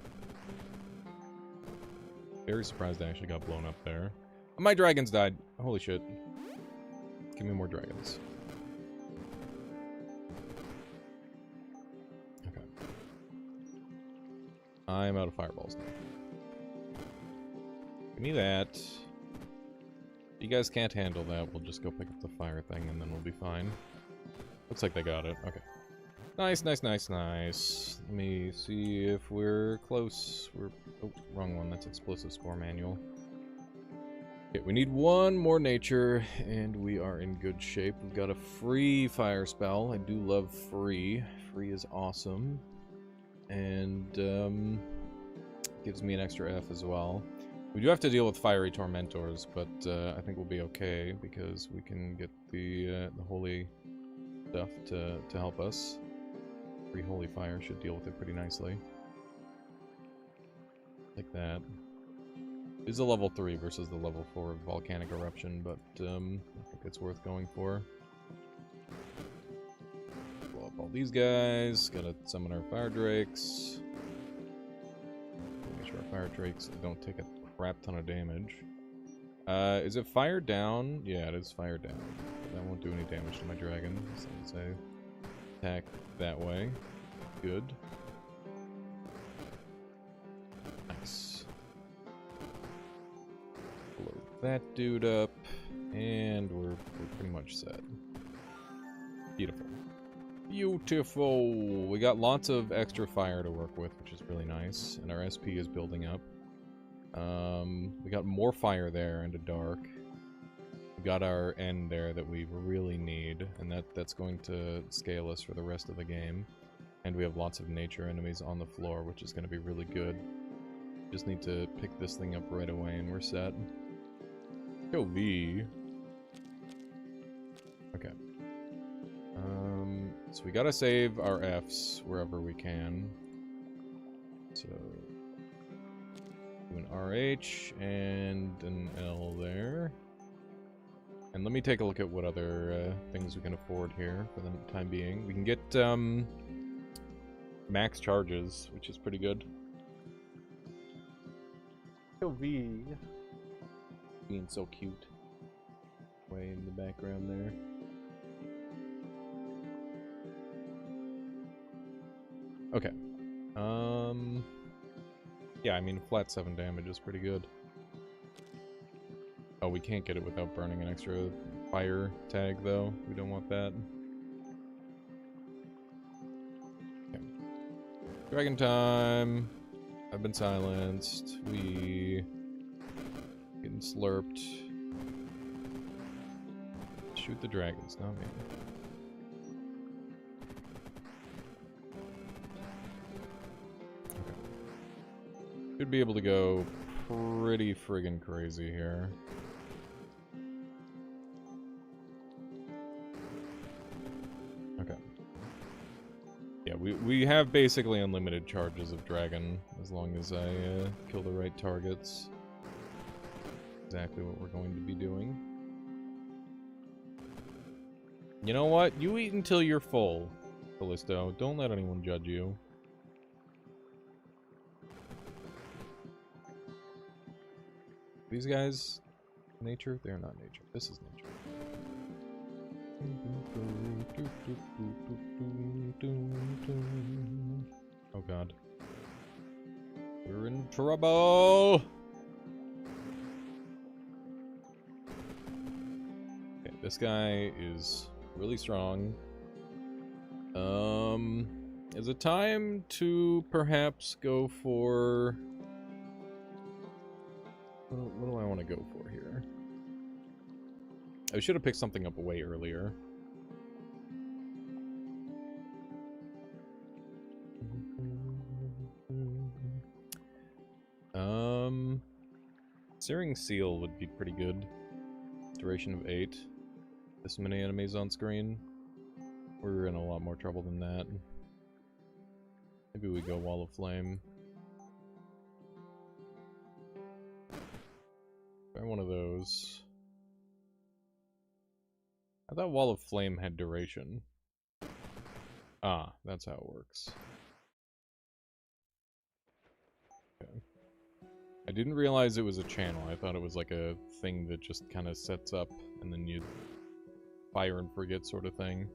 Very surprised I actually got blown up there. My dragons died. Holy shit. Give me more dragons. Okay. I'm out of fireballs now. Give me that. If you guys can't handle that, we'll just go pick up the fire thing and then we'll be fine. Looks like they got it. Okay. Nice, nice, nice, nice. Let me see if we're close. Oh, wrong one. That's Explosive Spore Manual. Okay, we need one more nature, and we are in good shape. We've got a free fire spell. I do love free. Free is awesome. And, gives me an extra F as well. We do have to deal with fiery tormentors, but I think we'll be okay, because we can get the holy stuff to help us. Free holy fire should deal with it pretty nicely. Like that. It is a level 3 versus the level 4 volcanic eruption, but I think it's worth going for. Blow up all these guys. Gotta summon our fire drakes. Make sure our fire drakes don't take a crap ton of damage. Is it fire down? Yeah, it is fire down. That won't do any damage to my dragon, so let's say attack that way. Good. Nice. Blow that dude up, and we're pretty much set. Beautiful. Beautiful! We got lots of extra fire to work with, which is really nice, and our SP is building up. We got more fire there and a dark. We got our N there that we really need, and that's going to scale us for the rest of the game. And we have lots of nature enemies on the floor, which is going to be really good. Just need to pick this thing up right away and we're set. Go V. Okay. So we gotta save our Fs wherever we can. So do an RH and an L there. And let me take a look at what other things we can afford here for the time being. We can get max charges, which is pretty good. V. Being so cute. Way in the background there. Okay. Yeah, I mean, flat 7 damage is pretty good. Oh, we can't get it without burning an extra fire tag, though. We don't want that. Okay. Dragon time. I've been silenced. We... getting slurped. Shoot the dragons, not me. Should be able to go pretty friggin' crazy here. Okay. Yeah, we have basically unlimited charges of dragon, as long as I kill the right targets. Exactly what we're going to be doing. You know what? You eat until you're full, Callisto. Don't let anyone judge you. These guys, nature? They're not nature. This is nature. Oh god. We're in trouble! Okay, this guy is really strong. Is it time to perhaps go for... What do I want to go for here? I should have picked something up way earlier. Searing Seal would be pretty good. Duration of 8. This many enemies on screen. We're in a lot more trouble than that. Maybe we go Wall of Flame. Try one of those. I thought Wall of Flame had duration. Ah, that's how it works. Okay. I didn't realize it was a channel. I thought it was like a thing that just kind of sets up and then you fire and forget sort of thing.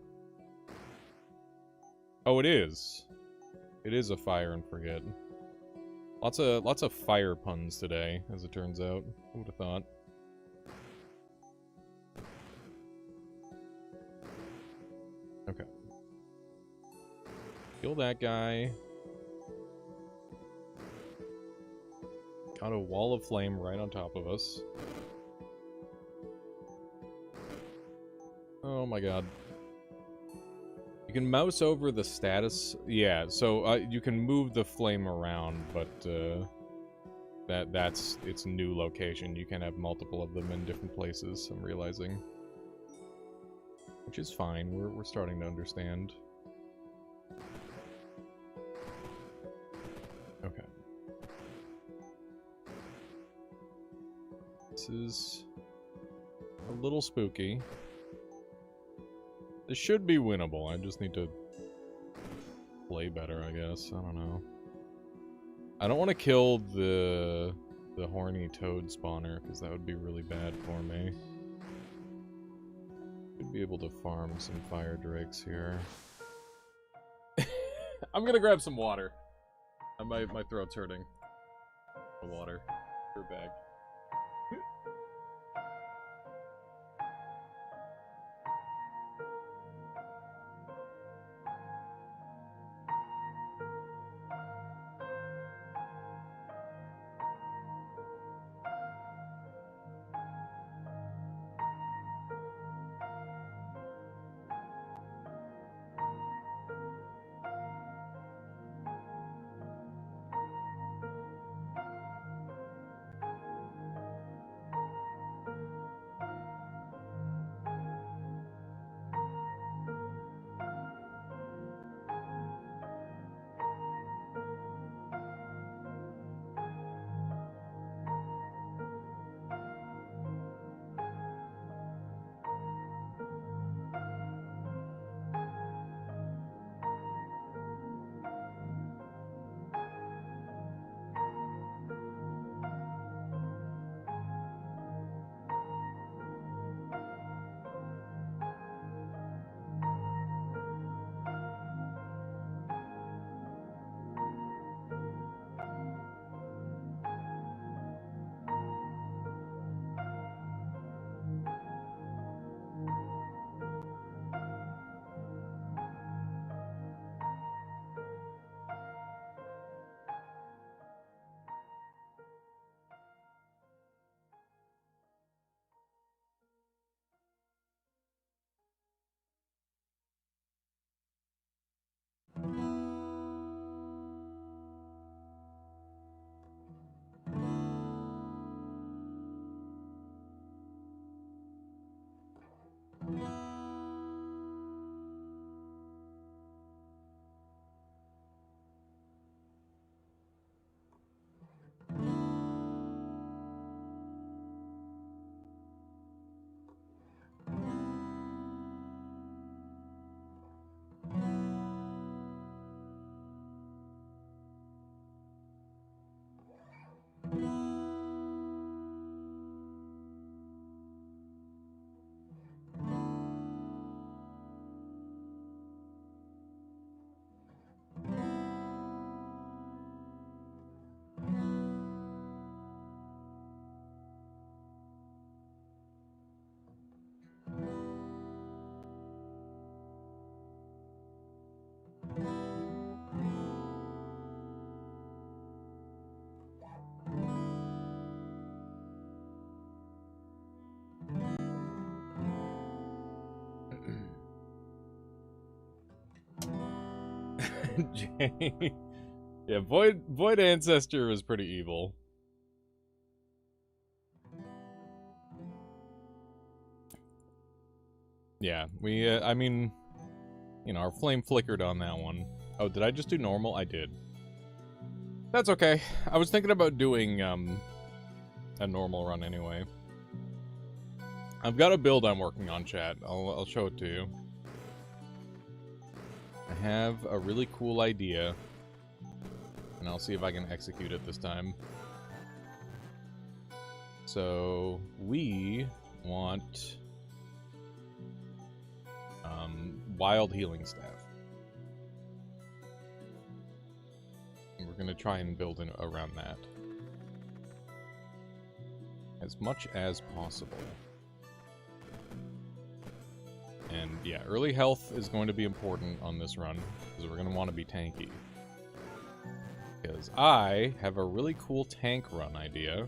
Oh, it is. It is a fire and forget. Lots of fire puns today, as it turns out. Who would have thought? Okay. Kill that guy. Got a wall of flame right on top of us. Oh my god. You can mouse over the status. Yeah, so you can move the flame around, but that's its new location. You can have multiple of them in different places, I'm realizing. Which is fine. We're starting to understand. Okay. This is a little spooky. This should be winnable. I just need to play better, I guess. I don't know. I don't want to kill the horny toad spawner, because that would be really bad for me. Should be able to farm some fire drakes here. I'm gonna grab some water. My throat's hurting. The water. Your bag. Yeah, Void Ancestor is pretty evil. Yeah, we, I mean, you know, our flame flickered on that one. Oh, did I just do normal? I did. That's okay. I was thinking about doing, a normal run anyway. I've got a build I'm working on, chat. I'll show it to you. I have a really cool idea, and I'll see if I can execute it this time. So, we want wild healing staff. And we're going to try and build around that as much as possible. And yeah, early health is going to be important on this run, because we're going to want to be tanky. Because I have a really cool tank run idea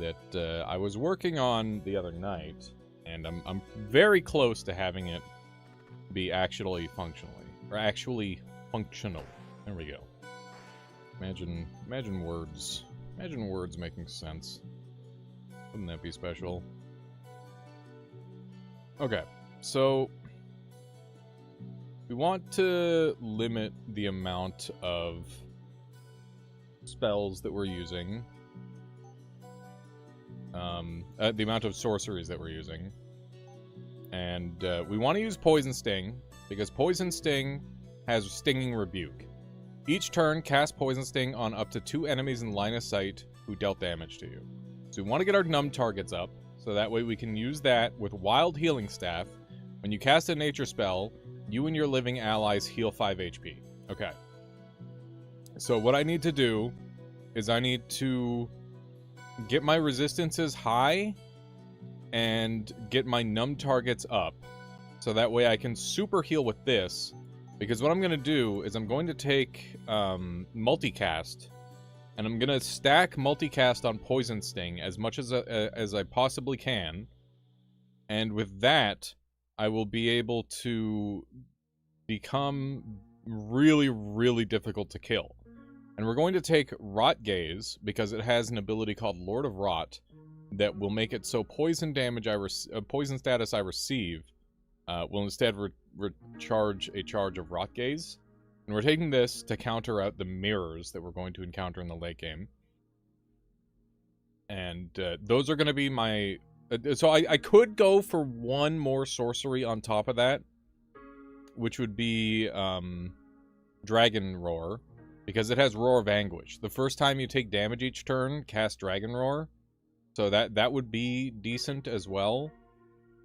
that I was working on the other night, and I'm very close to having it be actually functional. There we go. Imagine words. Imagine words making sense. Wouldn't that be special? Okay, so we want to limit the amount of spells that we're using. The amount of sorceries that we're using. And we want to use Poison Sting, because Poison Sting has Stinging Rebuke. Each turn, cast Poison Sting on up to 2 enemies in line of sight who dealt damage to you. So we want to get our numb targets up, so that way we can use that with Wild Healing Staff. When you cast a nature spell, you and your living allies heal 5 HP. Okay. So what I need to do is I need to get my resistances high and get my numb targets up, so that way I can super heal with this. Because what I'm going to do is I'm going to take multicast, and I'm going to stack multicast on Poison Sting as much as I possibly can. And with that, I will be able to become really, really difficult to kill. And we're going to take Rot Gaze, because it has an ability called Lord of Rot, that will make it so poison damage poison status I receive will instead recharge a charge of Rot Gaze. And we're taking this to counter out the mirrors that we're going to encounter in the late game. And those are going to be my... so I could go for one more sorcery on top of that, which would be Dragon Roar, because it has Roar of Anguish. The first time you take damage each turn, cast Dragon Roar. So that would be decent as well.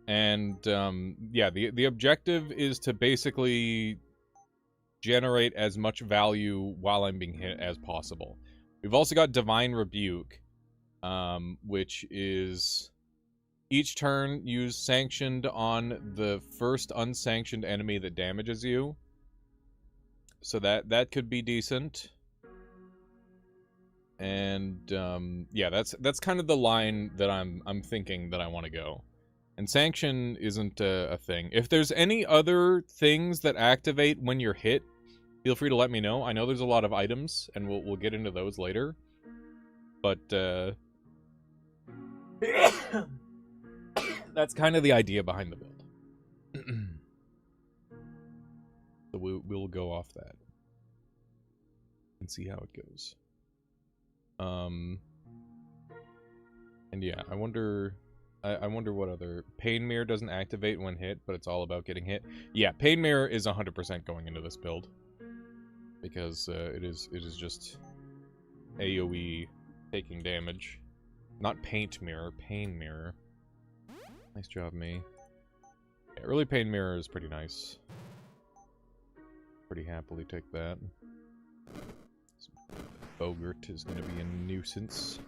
And yeah, the objective is to basically generate as much value while I'm being hit as possible. We've also got Divine Rebuke, which is each turn use Sanctioned on the first unsanctioned enemy that damages you. So that could be decent. And yeah, that's kind of the line that I'm thinking that I want to go. And Sanction isn't a thing. If there's any other things that activate when you're hit, feel free to let me know. I know there's a lot of items, and we'll get into those later. But that's kind of the idea behind the build. So we'll go off that and see how it goes. And yeah, I wonder what other... Pain Mirror doesn't activate when hit, but it's all about getting hit. Yeah, Pain Mirror is 100% going into this build, because it is just AoE taking damage. Not Paint Mirror, Pain Mirror. Nice job, me. Yeah, early Pain Mirror is pretty nice. Pretty happily take that. Bogart is going to be a nuisance.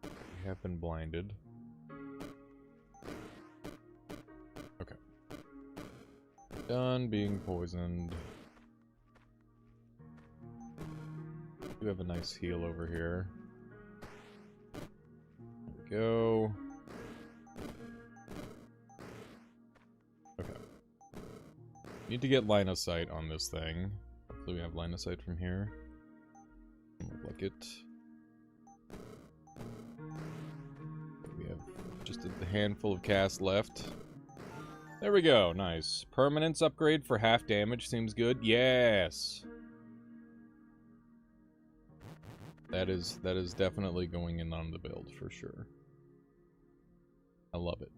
We have been blinded. Okay. Done being poisoned. We have a nice heal over here. There we go. Okay. Need to get line of sight on this thing. Hopefully we have line of sight from here. Look like it. We have just a handful of casts left. There we go, nice. Permanence upgrade for half damage seems good. Yes! That is definitely going in on the build for sure. I love it.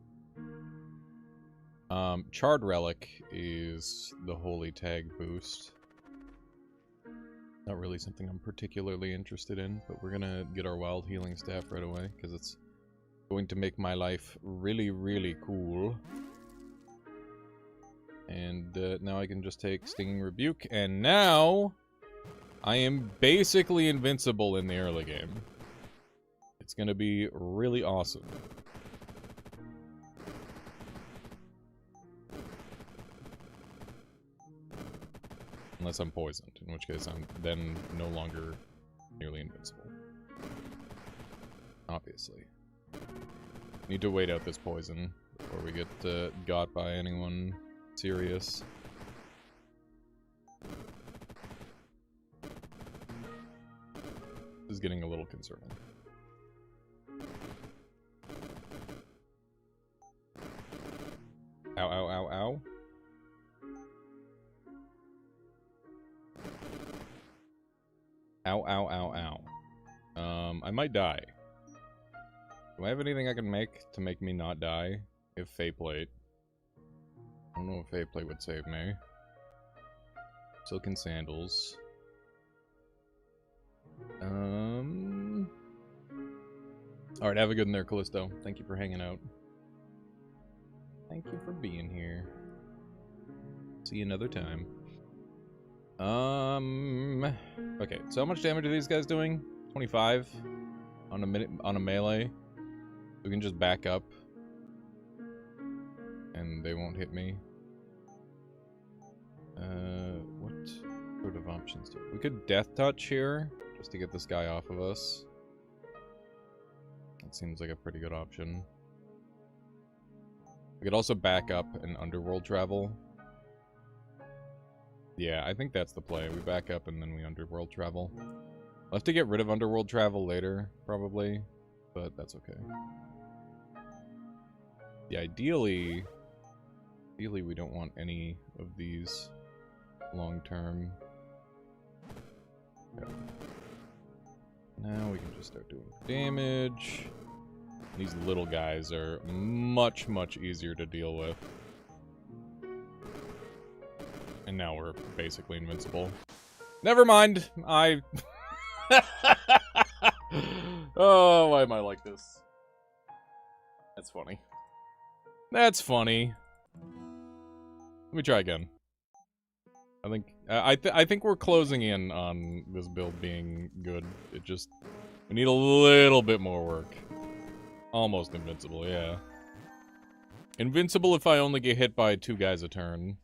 Charred Relic is the holy tag boost. Not really something I'm particularly interested in, but we're gonna get our wild healing staff right away, because it's going to make my life really, really cool. And now I can just take Stinging Rebuke, and now I am basically invincible in the early game. It's gonna be really awesome. Unless I'm poisoned, in which case I'm then no longer nearly invincible. Obviously. Need to wait out this poison before we get got by anyone serious. This is getting a little concerning. Ow, ow, ow, ow. Ow, ow, ow, ow. I might die. Do I have anything I can make to make me not die? If Fey Plate. I don't know if Fey Plate would save me. Silken Sandals. Alright, have a good one there, Callisto. Thank you for hanging out. Thank you for being here. See you another time. Okay, so how much damage are these guys doing? 25 on a minute on a melee. We can just back up and they won't hit me. What sort of options do we could Death Touch here just to get this guy off of us. That seems like a pretty good option. We could also back up and Underworld Travel. Yeah, I think that's the play. We back up and then we Underworld Travel. I'll have to get rid of Underworld Travel later, probably, but that's okay. Yeah, ideally we don't want any of these long-term. Okay. Now we can just start doing damage. These little guys are much, much easier to deal with. And now we're basically invincible. Never mind. Oh, why am I like this? That's funny. That's funny. Let me try again. I think we're closing in on this build being good. It just we need a little bit more work. Almost invincible, yeah. Invincible if I only get hit by 2 guys a turn.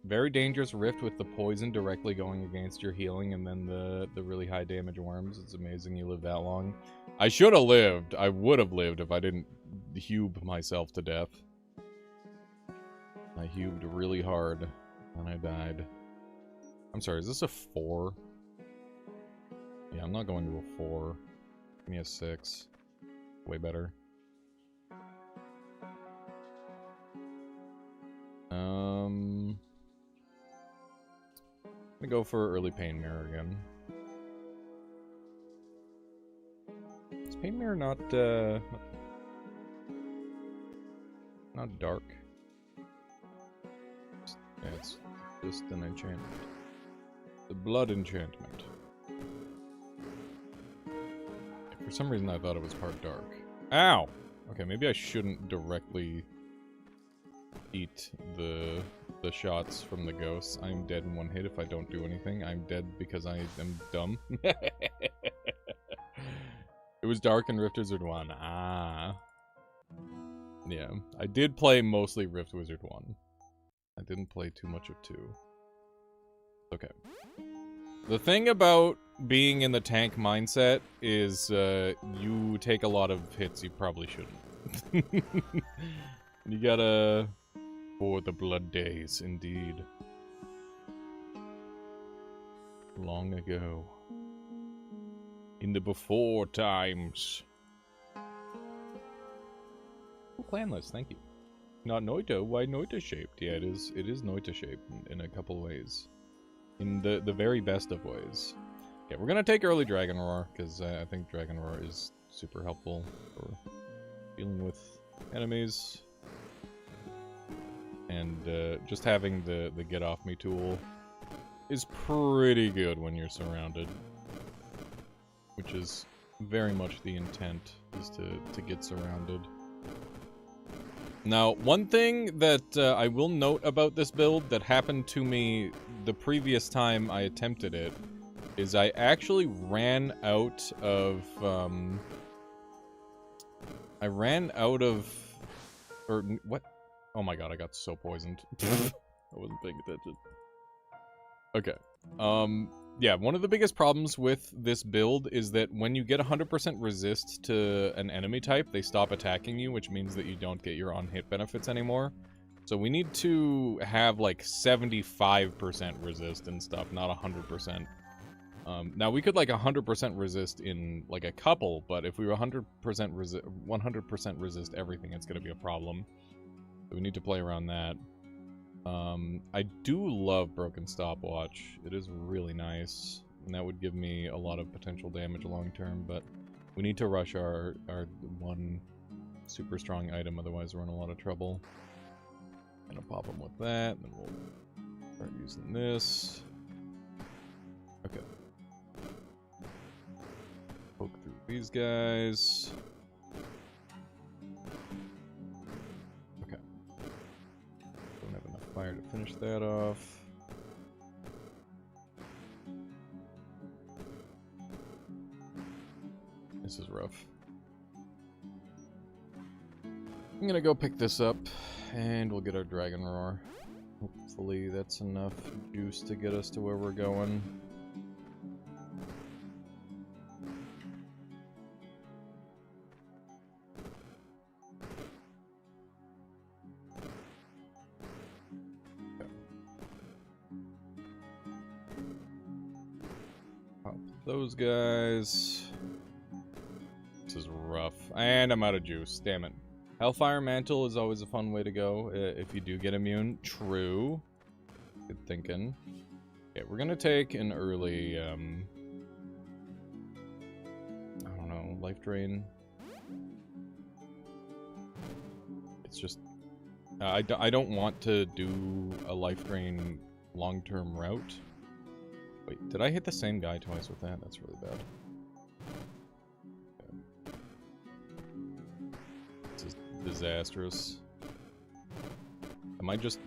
Very dangerous rift with the poison directly going against your healing and then the really high damage worms. It's amazing you lived that long. I should have lived. I would have lived if I didn't hube myself to death. I hubed really hard and I died. I'm sorry, is this a 4? Yeah, I'm not going to a 4. Give me a 6. Way better. I'm gonna go for early Pain Mirror again. Is Pain Mirror not dark? Yeah, it's just an enchantment. The blood enchantment. For some reason I thought it was part dark. Ow! Okay, maybe I shouldn't directly eat the shots from the ghosts. I'm dead in 1 hit if I don't do anything. I'm dead because I am dumb. It was Dark and Rift Wizard 1. Ah. Yeah, I did play mostly Rift Wizard 1. I didn't play too much of 2. Okay. The thing about being in the tank mindset is you take a lot of hits you probably shouldn't. You gotta... For the blood days, indeed. Long ago. In the before times. Clan list, thank you. Not Noita, why Noita shaped? Yeah, it is Noita shaped in a couple ways. In the very best of ways. Okay, we're gonna take early Dragon Roar, because I think Dragon Roar is super helpful for dealing with enemies. And just having the get off me tool is pretty good when you're surrounded. Which is very much the intent, is to get surrounded. Now, one thing that I will note about this build that happened to me the previous time I attempted it is I actually ran out of, or, what? Oh my god, I got so poisoned. I wasn't paying attention. Okay. Yeah, one of the biggest problems with this build is that when you get 100% resist to an enemy type, they stop attacking you, which means that you don't get your on-hit benefits anymore. So we need to have like 75% resist and stuff, not 100%. Now we could like 100% resist in like a couple, but if we were 100% resist everything, it's going to be a problem. So we need to play around that. I do love Broken Stopwatch. It is really nice, and that would give me a lot of potential damage long term, but we need to rush our one super strong item, otherwise we're in a lot of trouble. Gonna pop them with that, and then we'll start using this. Okay. Poke through these guys. Fire to finish that off. This is rough. I'm gonna go pick this up, and we'll get our Dragon Roar. Hopefully that's enough juice to get us to where we're going. Those guys. This is rough. And I'm out of juice. Damn it. Hellfire Mantle is always a fun way to go if you do get immune. True. Good thinking. Okay, we're gonna take an early, I don't know, life drain. It's just... I don't want to do a life drain long-term route. Wait, did I hit the same guy twice with that? That's really bad. Okay. This is disastrous. Am I just...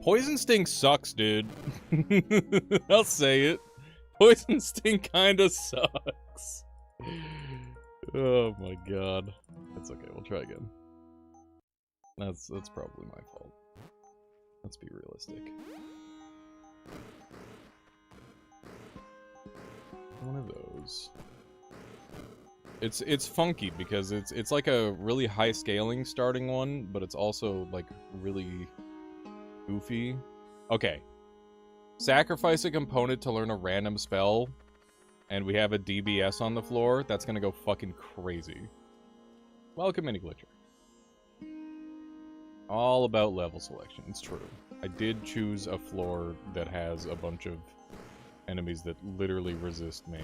Poison Sting sucks, dude. I'll say it. Poison Sting kinda sucks. Oh my god. That's okay, we'll try again. That's probably my fault. Let's be realistic. One of those. It's funky because it's like a really high scaling starting one, but it's also like really goofy. Okay. Sacrifice a component to learn a random spell, and we have a DBS on the floor. That's gonna go fucking crazy. Welcome, Mini Glitcher. All about level selection. It's true. I did choose a floor that has a bunch of enemies that literally resist me,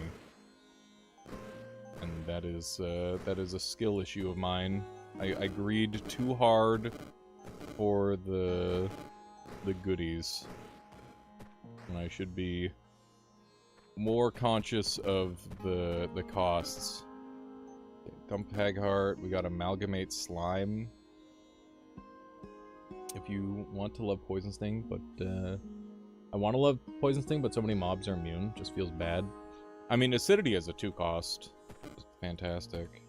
and that is a skill issue of mine. I greed too hard for the goodies, and I should be more conscious of the costs. Okay, Dump Hag Heart. We got Amalgamate Slime. If you want to love Poison Sting, but I want to love Poison Sting, but so many mobs are immune. Just feels bad. I mean, Acidity is a 2-cost. Fantastic.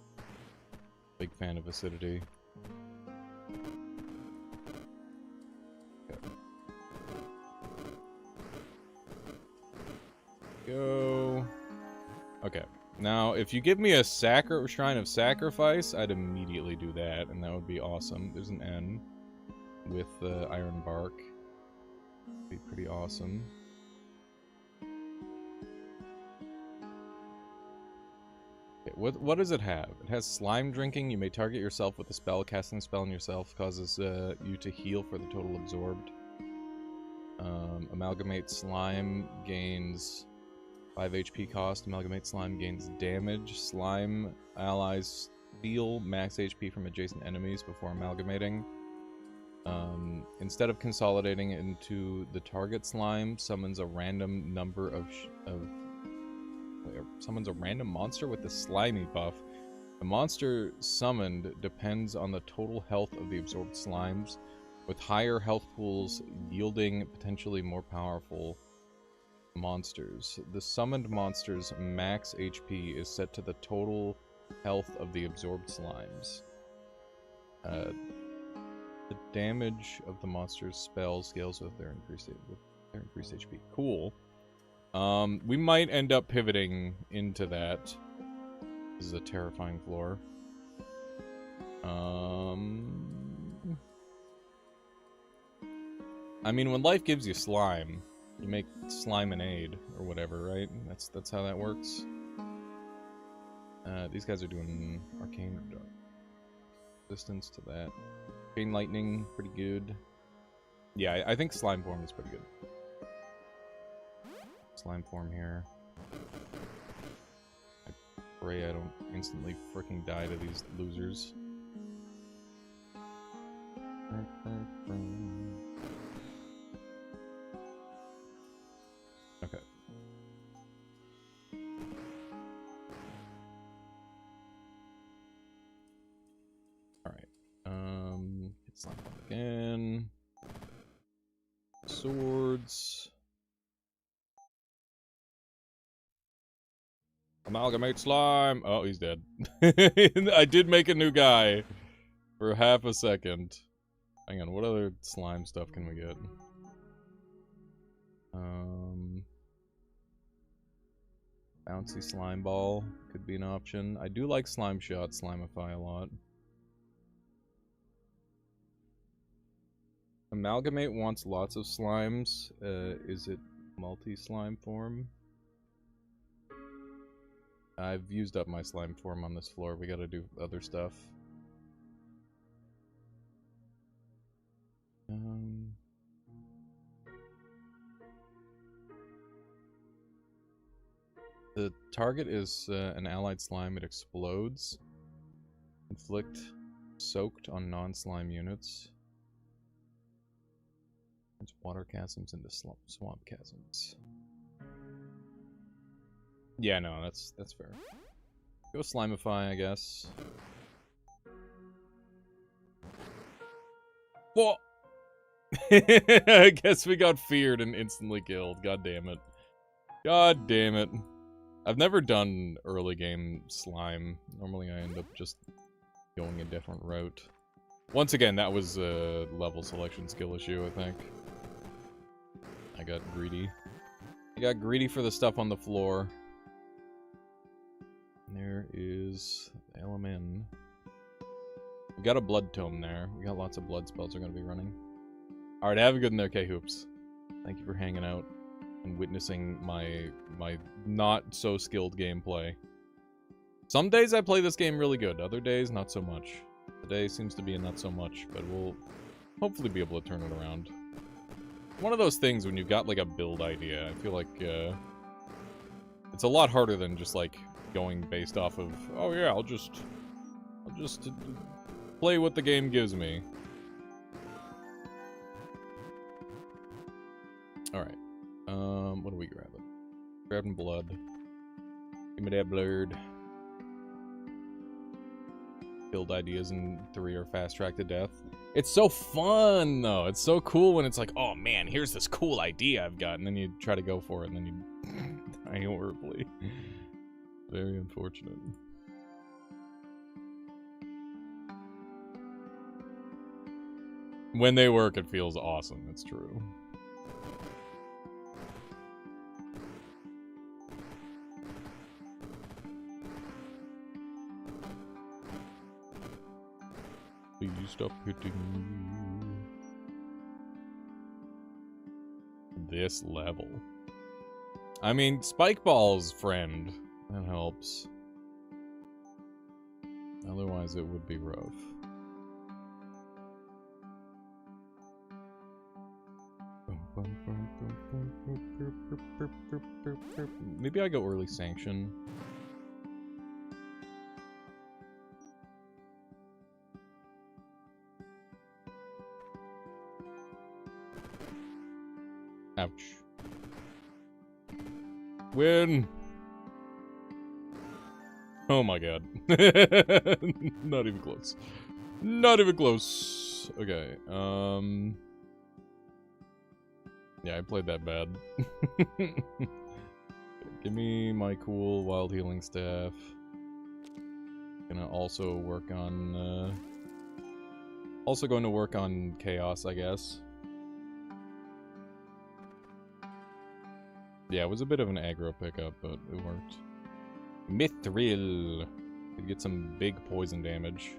Big fan of Acidity. Okay. Go. Okay. Now, if you give me a Shrine of Sacrifice, I'd immediately do that, and that would be awesome. There's an N with Iron Bark. Be pretty awesome. Okay, what does it have? It has Slime Drinking. You may target yourself with a spell. Casting a spell on yourself causes you to heal for the total absorbed. Amalgamate Slime gains 5 HP cost. Amalgamate Slime gains damage. Slime allies steal max HP from adjacent enemies before amalgamating. Instead of consolidating into the target slime, summons a random number summons a random monster with the slimy buff. The monster summoned depends on the total health of the absorbed slimes, with higher health pools yielding potentially more powerful monsters. The summoned monster's max HP is set to the total health of the absorbed slimes. The damage of the monster's spell scales with their increased HP. Cool. We might end up pivoting into that. This is a terrifying floor. I mean, when life gives you slime, you make Slimeonade or whatever, right? That's how that works. These guys are doing arcane resistance to that. Chain lightning, pretty good. Yeah, I think slime form is pretty good. Slime form here. I pray I don't instantly freaking die to these losers. Okay. Alright. Hit slime form again. Swords. Amalgamate slime. Oh, he's dead. I did make a new guy for half a second. Hang on, what other slime stuff can we get? Bouncy slime ball could be an option. I do like slime shot, slimify a lot. Amalgamate wants lots of slimes. Is it multi-slime form? I've used up my slime form on this floor. We gotta do other stuff. The target is an allied slime. It explodes. Inflict soaked on non-slime units. Turns water chasms into swamp chasms. Yeah, no, that's fair. Go Slimify, I guess. Whoa! I guess we got feared and instantly killed. God damn it. God damn it. I've never done early game slime. Normally I end up just going a different route. Once again, that was a level selection skill issue, I think. I got greedy. I got greedy for the stuff on the floor. There is LMN. We got a blood tome there. We got lots of blood spells we're going to be running. Alright, have a good one there, K-Hoops. Thank you for hanging out and witnessing my not so skilled gameplay. Some days I play this game really good, other days not so much. Today seems to be a not so much, but we'll hopefully be able to turn it around. One of those things when you've got like a build idea, I feel like it's a lot harder than just like going based off of, oh yeah, I'll just play what the game gives me. Alright. What are we grabbing? Grabbing blood. Give me that blood. Build ideas in 3 are fast track to death. It's so fun though. It's so cool when it's like, oh man, here's this cool idea I've got, and then you try to go for it, and then you die horribly. Very unfortunate. When they work, it feels awesome. It's true. Please stop hitting me. This level. I mean, Spike Ball's friend. That helps. Otherwise, it would be rough. Maybe I go early sanction. Ouch. Win! Oh my god. Not even close. Not even close. Okay, yeah, I played that bad. Give me my cool wild healing staff. Gonna also work on, also going to work on chaos, I guess. Yeah, it was a bit of an aggro pickup, but it worked. Mithril! Could get some big poison damage.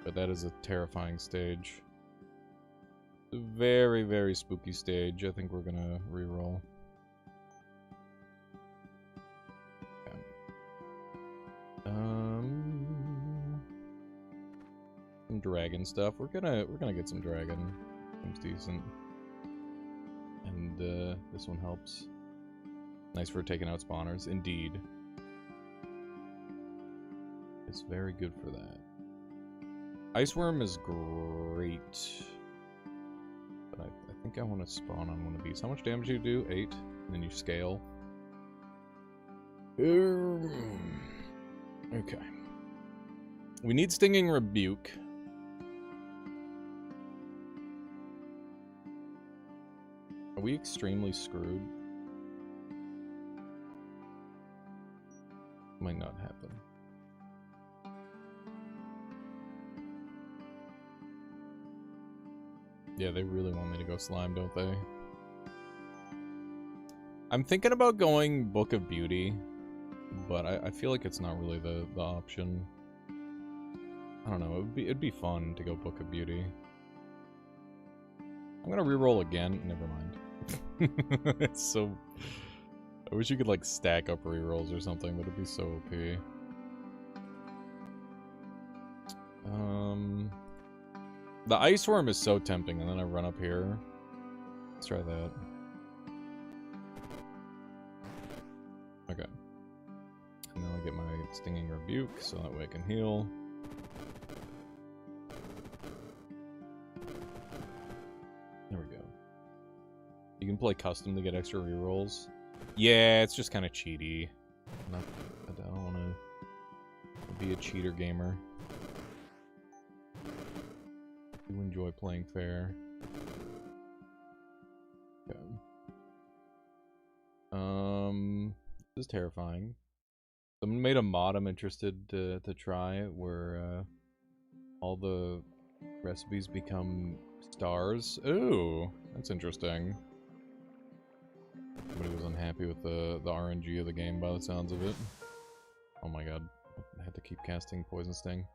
But that is a terrifying stage. It's a very, very spooky stage. I think we're gonna reroll. Yeah. Some dragon stuff. We're gonna get some dragon. Seems decent. And this one helps. Nice for taking out spawners. Indeed. It's very good for that. Iceworm is great. But I think I want to spawn on one of these. How much damage do you do? 8. And then you scale. Okay. We need Stinging Rebuke. Are we extremely screwed? Might not happen. Yeah, they really want me to go slime, don't they? I'm thinking about going Book of Beauty, but I feel like it's not really the option. I don't know, it'd be fun to go Book of Beauty. I'm gonna reroll again. Never mind. It's so... I wish you could, like, stack up rerolls or something, but it'd be so OP. The Iceworm is so tempting, and then I run up here. Let's try that. Okay. And now I get my Stinging Rebuke, so that way I can heal. There we go. You can play custom to get extra rerolls. Yeah, it's just kind of cheaty. I don't want to be a cheater gamer. I do enjoy playing fair. Okay. This is terrifying. Someone made a mod I'm interested to try where all the recipes become stars. Ooh, that's interesting. Somebody was unhappy with the RNG of the game by the sounds of it. Oh my god. I had to keep casting Poison Sting.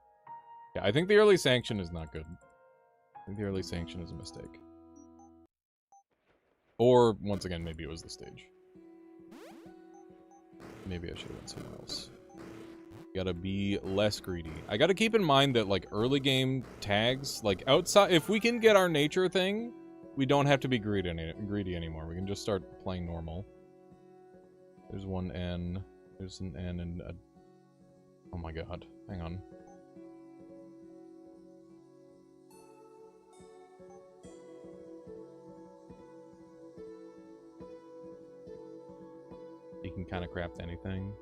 Yeah, I think the early sanction is not good. I think the early sanction is a mistake. Or, once again, maybe it was the stage. Maybe I should have went somewhere else. Gotta be less greedy. I gotta keep in mind that, like, early game tags, like, outside... If we can get our nature thing, we don't have to be greedy anymore. We can just start playing normal. There's one N. There's an N and a... Oh my god. Hang on. You can kind of craft anything.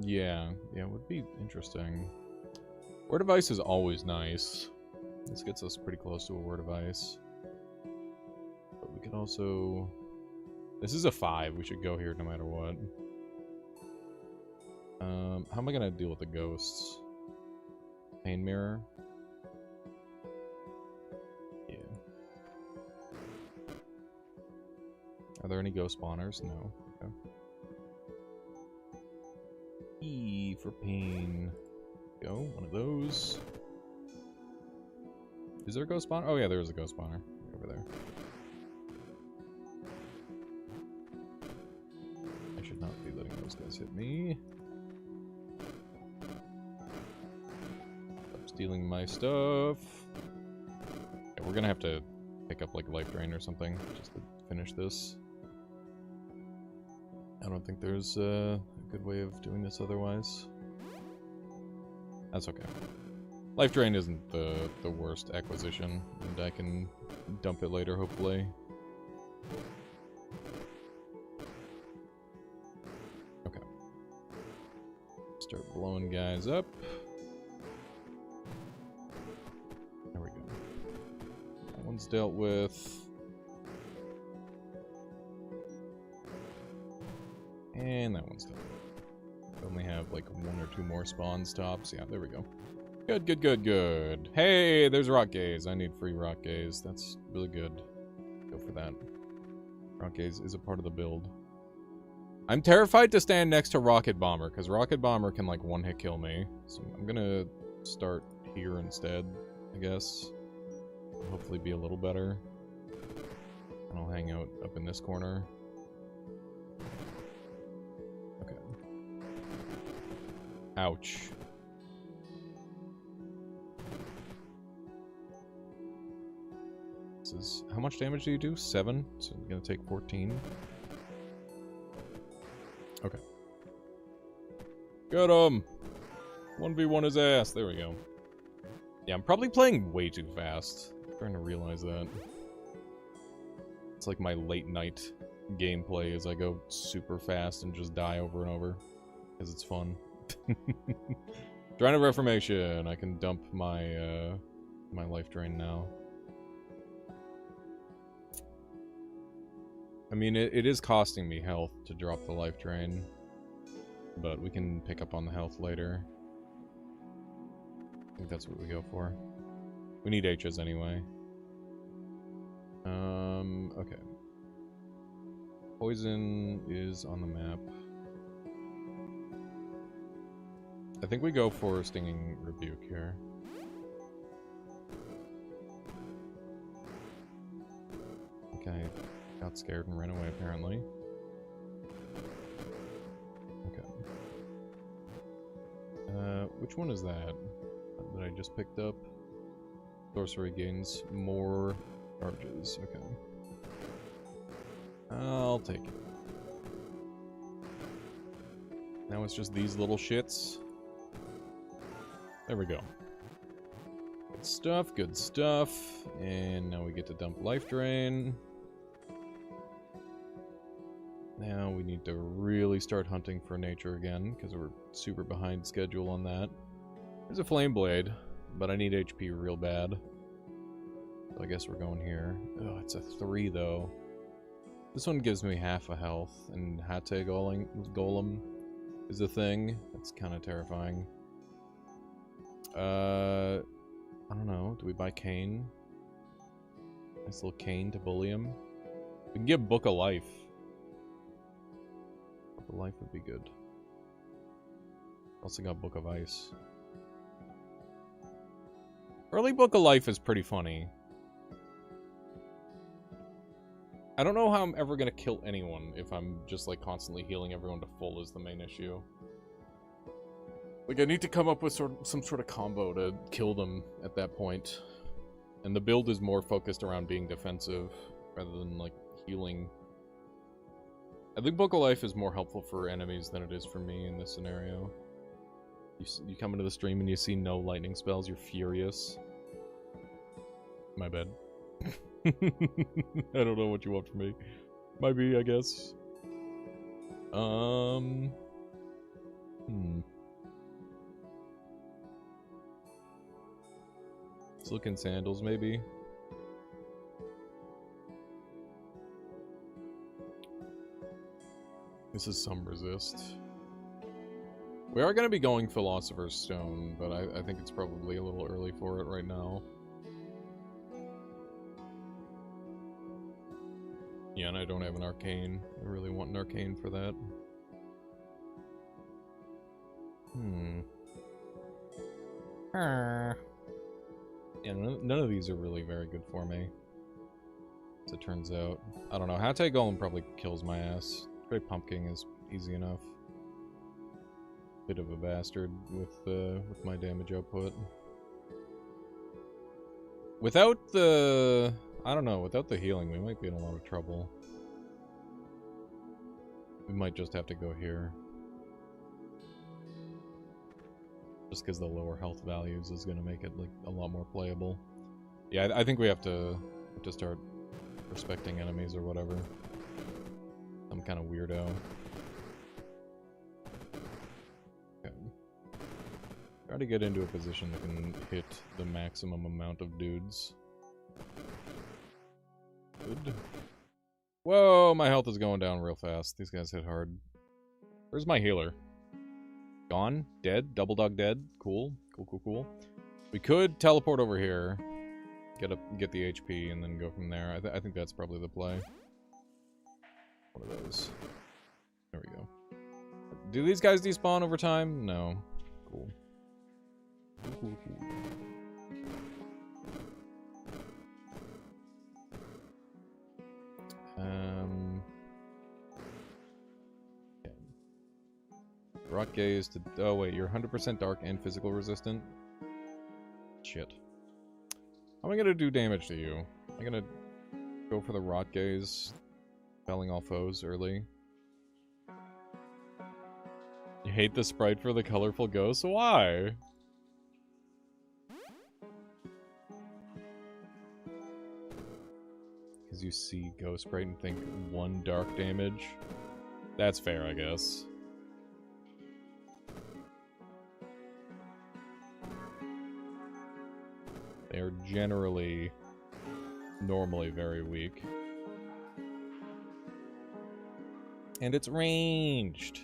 Yeah, it would be interesting. Word of Ice is always nice. This gets us pretty close to a Word of Ice. But we could also... This is a 5. We should go here no matter what. How am I gonna deal with the ghosts? Pain Mirror? Yeah. Are there any ghost spawners? No. Okay. E for pain. go. One of those. Is there a ghost spawner? Oh yeah, there is a ghost spawner. Over there. I should not be letting those guys hit me. Stop stealing my stuff. Yeah, we're gonna have to pick up like life drain or something just to finish this. I don't think there's a good way of doing this otherwise. That's okay. Life drain isn't the worst acquisition, and I can dump it later, hopefully. Okay. Start blowing guys up. There we go. That one's dealt with. And that one's done. We only have like 1 or 2 more spawn stops. Yeah, there we go. Good, good, good, good. Hey, there's rock gaze. I need free rock gaze. That's really good. Go for that. Rock gaze is a part of the build. I'm terrified to stand next to Rocket Bomber, because Rocket Bomber can like one-hit kill me. So I'm gonna start here instead, I guess. Hopefully be a little better. And I'll hang out up in this corner. Okay. Ouch. This is, how much damage do you do? 7? So I'm gonna take 14. Okay. Got him! 1v1 his ass. There we go. Yeah, I'm probably playing way too fast. I'm starting to realize that. It's like my late night gameplay as I go super fast and just die over and over. Because it's fun. Shrine of Reformation. I can dump my, my life drain now. I mean, it is costing me health to drop the life drain. But we can pick up on the health later. I think that's what we go for. We need H's anyway. Okay. Poison is on the map. I think we go for Stinging Rebuke here. Okay. Got scared and ran away, apparently. Okay. Which one is that I just picked up? Sorcery gains more charges. Okay. I'll take it. Now it's just these little shits. There we go. Good stuff, good stuff. And now we get to dump life drain. Now we need to really start hunting for nature again, because we're super behind schedule on that. There's a flame blade, but I need HP real bad. So I guess we're going here. Oh, it's a 3 though. This one gives me half a health, and Hate Golem is a thing. That's kind of terrifying. I don't know. Do we buy Cane? Nice little Cane to bully him. We can get Book of Life. Book of Life would be good. Also got Book of Ice. Early Book of Life is pretty funny. I don't know how I'm ever gonna kill anyone if I'm just like constantly healing everyone to full is the main issue. Like I need to come up with some sort of combo to kill them at that point. And the build is more focused around being defensive rather than like healing. I think Book of Life is more helpful for enemies than it is for me in this scenario. You come into the stream and you see no lightning spells, you're furious. My bad. I don't know what you want from me. Might be, I guess. Silken Sandals, maybe? This is some resist. We are going to be going Philosopher's Stone, but I think it's probably a little early for it right now. Yeah, and I don't have an Arcane. I really want an Arcane for that. Yeah, none of these are really very good for me. As it turns out. I don't know. Hatay Golem probably kills my ass. Great Pumpkin is easy enough. Bit of a bastard with my damage output. Without the... I don't know. Without the healing, we might be in a lot of trouble. We might just have to go here. Just because the lower health values is going to make it like a lot more playable. Yeah, I think we have to start respecting enemies or whatever. Some kind of weirdo. Okay. Try to get into a position that can hit the maximum amount of dudes. Good. Whoa, my health is going down real fast. These guys hit hard. Where's my healer? Gone? Dead? Double dog dead? Cool. Cool. We could teleport over here. Get the HP and then go from there. I think that's probably the play. One of those. There we go. Do these guys despawn over time? No. Cool. Cool. Okay. Rock gaze to... Oh wait, you're 100% dark and physical resistant? Shit. How am I gonna do damage to you? Am I gonna go for the rot gaze, felling all foes early? You hate the sprite for the colorful ghost? Why? Because you see ghost sprite and think 1 dark damage? That's fair, I guess. They are generally, normally very weak. And it's ranged!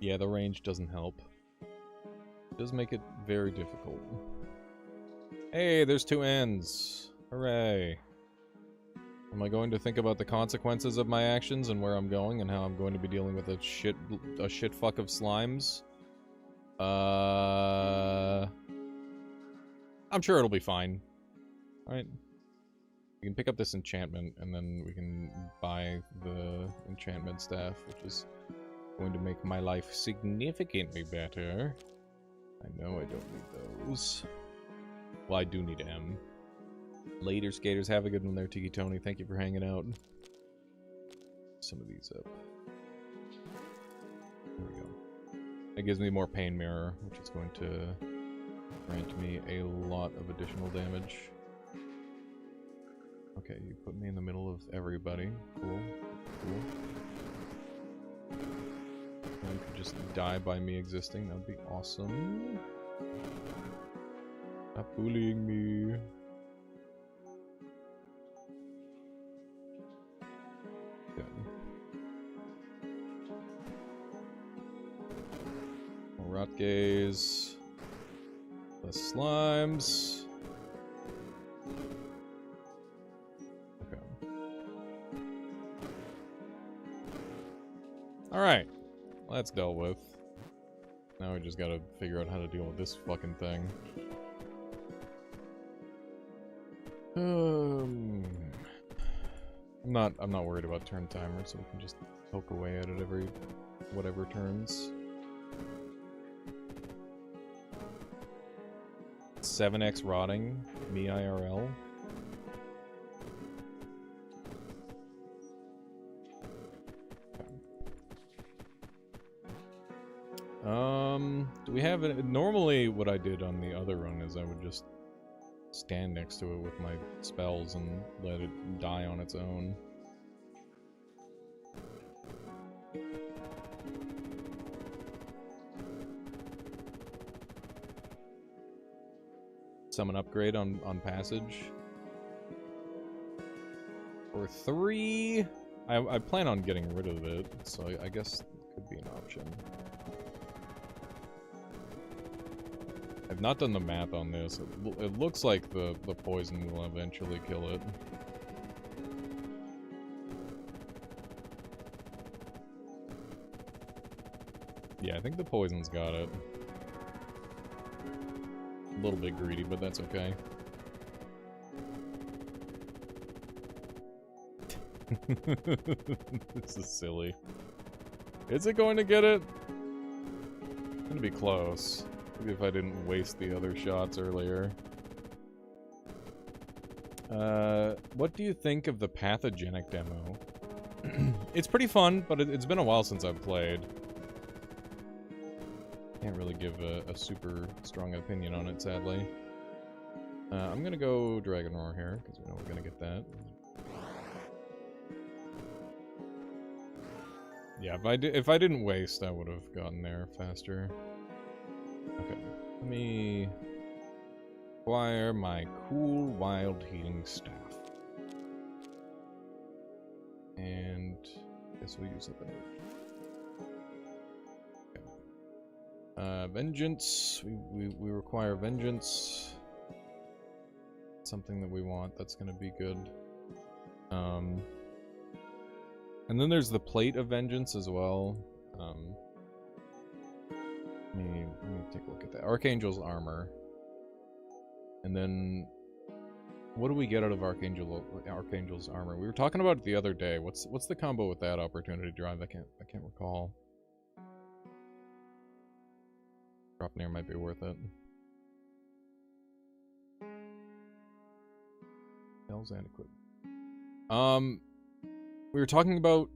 Yeah, the range doesn't help. It does make it very difficult. Hey, there's 2 ends! Hooray! Am I going to think about the consequences of my actions and where I'm going and how I'm going to be dealing with a shit fuck of slimes? I'm sure it'll be fine. Alright. We can pick up this enchantment, and then we can buy the enchantment staff, which is going to make my life significantly better. I know I don't need those. Well, I do need M. Later, skaters. Have a good one there, Tiki Tony. Thank you for hanging out. Some of these up. There we go. It gives me more Pain Mirror, which is going to grant me a lot of additional damage. Okay, you put me in the middle of everybody. Cool. And you could just die by me existing. That would be awesome. Stop bullying me. Okay. More rot gaze. Less slimes. Okay. Alright. Well, that's dealt with. Now we just gotta figure out how to deal with this fucking thing. I'm not worried about turn timer, so we can just poke away at it every whatever turns. 7x rotting, me IRL. Do we have it? Normally what I did on the other run is I would just stand next to it with my spells and let it die on its own. Summon upgrade on passage. For 3, I plan on getting rid of it, so I guess it could be an option. I've not done the math on this. It looks like the poison will eventually kill it. Yeah, I think the poison's got it. little bit greedy, but that's okay. This is silly. Is it going to get it? It's gonna be close. Maybe if I didn't waste the other shots earlier. What do you think of the pathogenic demo? It's pretty fun, but it's been a while since I've played. Can't really give a super strong opinion on it, sadly. I'm gonna go Dragon Roar here, because we know we're gonna get that. Yeah, if I didn't waste, I would have gotten there faster. Okay, let me acquire my cool wild healing staff. And I guess we'll use it then. Okay. Vengeance. We require vengeance. Something that we want. That's gonna be good. And then there's the Plate of Vengeance as well. Let me take a look at that. Archangel's Armor. And then, what do we get out of Archangel's Armor? We were talking about it the other day. What's the combo with that opportunity drive? I can't recall. Drop near might be worth it. Spells and equipment. We were talking about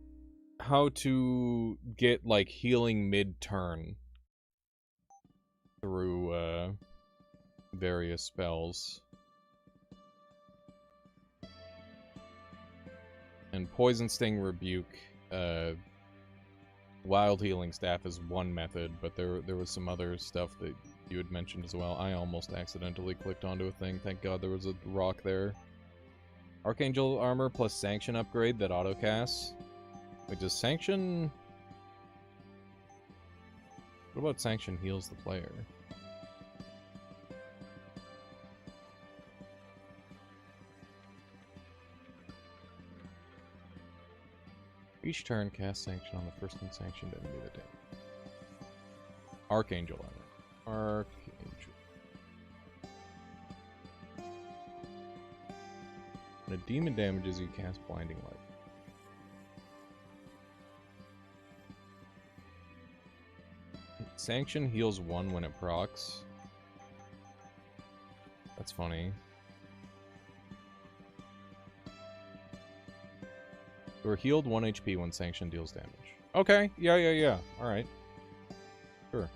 how to get, like, healing mid-turn through, various spells. And Poison Sting, Rebuke, Wild Healing Staff is one method, but there was some other stuff that you had mentioned as well. I almost accidentally clicked onto a thing. Thank God there was a rock there. Archangel Armor plus Sanction upgrade that autocasts. Wait, does Sanction... What about Sanction heals the player? Each turn, cast Sanction on the first unsanctioned enemy of the day. Archangel Armor. Archangel. When a demon damages you, cast Blinding Light. Sanction heals 1 when it procs. That's funny. You're healed 1 HP when Sanction deals damage. Okay, yeah. Alright. Sure.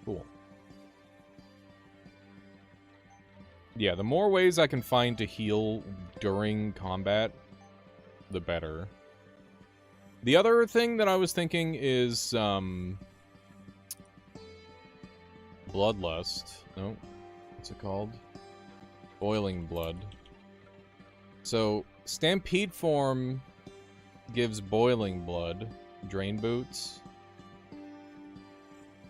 Cool. Yeah, the more ways I can find to heal during combat, the better. The other thing that I was thinking is, Bloodlust. No, what's it called? Boiling Blood. So, Stampede form gives Boiling Blood, Drain Boots.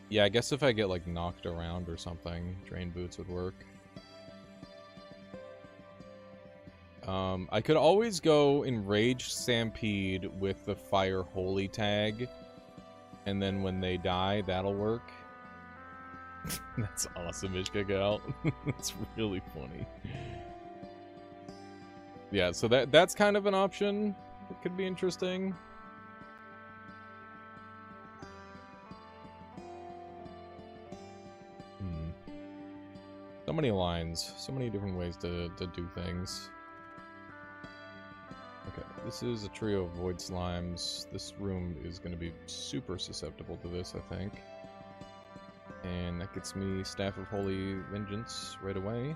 Yeah, I guess if I get, like, knocked around or something, Drain Boots would work. I could always go Enraged Stampede with the Fire Holy tag, and then when they die, that'll work. That's awesome, Ishkagal. That's really funny. Yeah, so that's kind of an option. It could be interesting. So many lines, so many different ways to do things. Okay, this is a trio of Void Slimes. This room is going to be super susceptible to this, I think. And that gets me Staff of Holy Vengeance right away,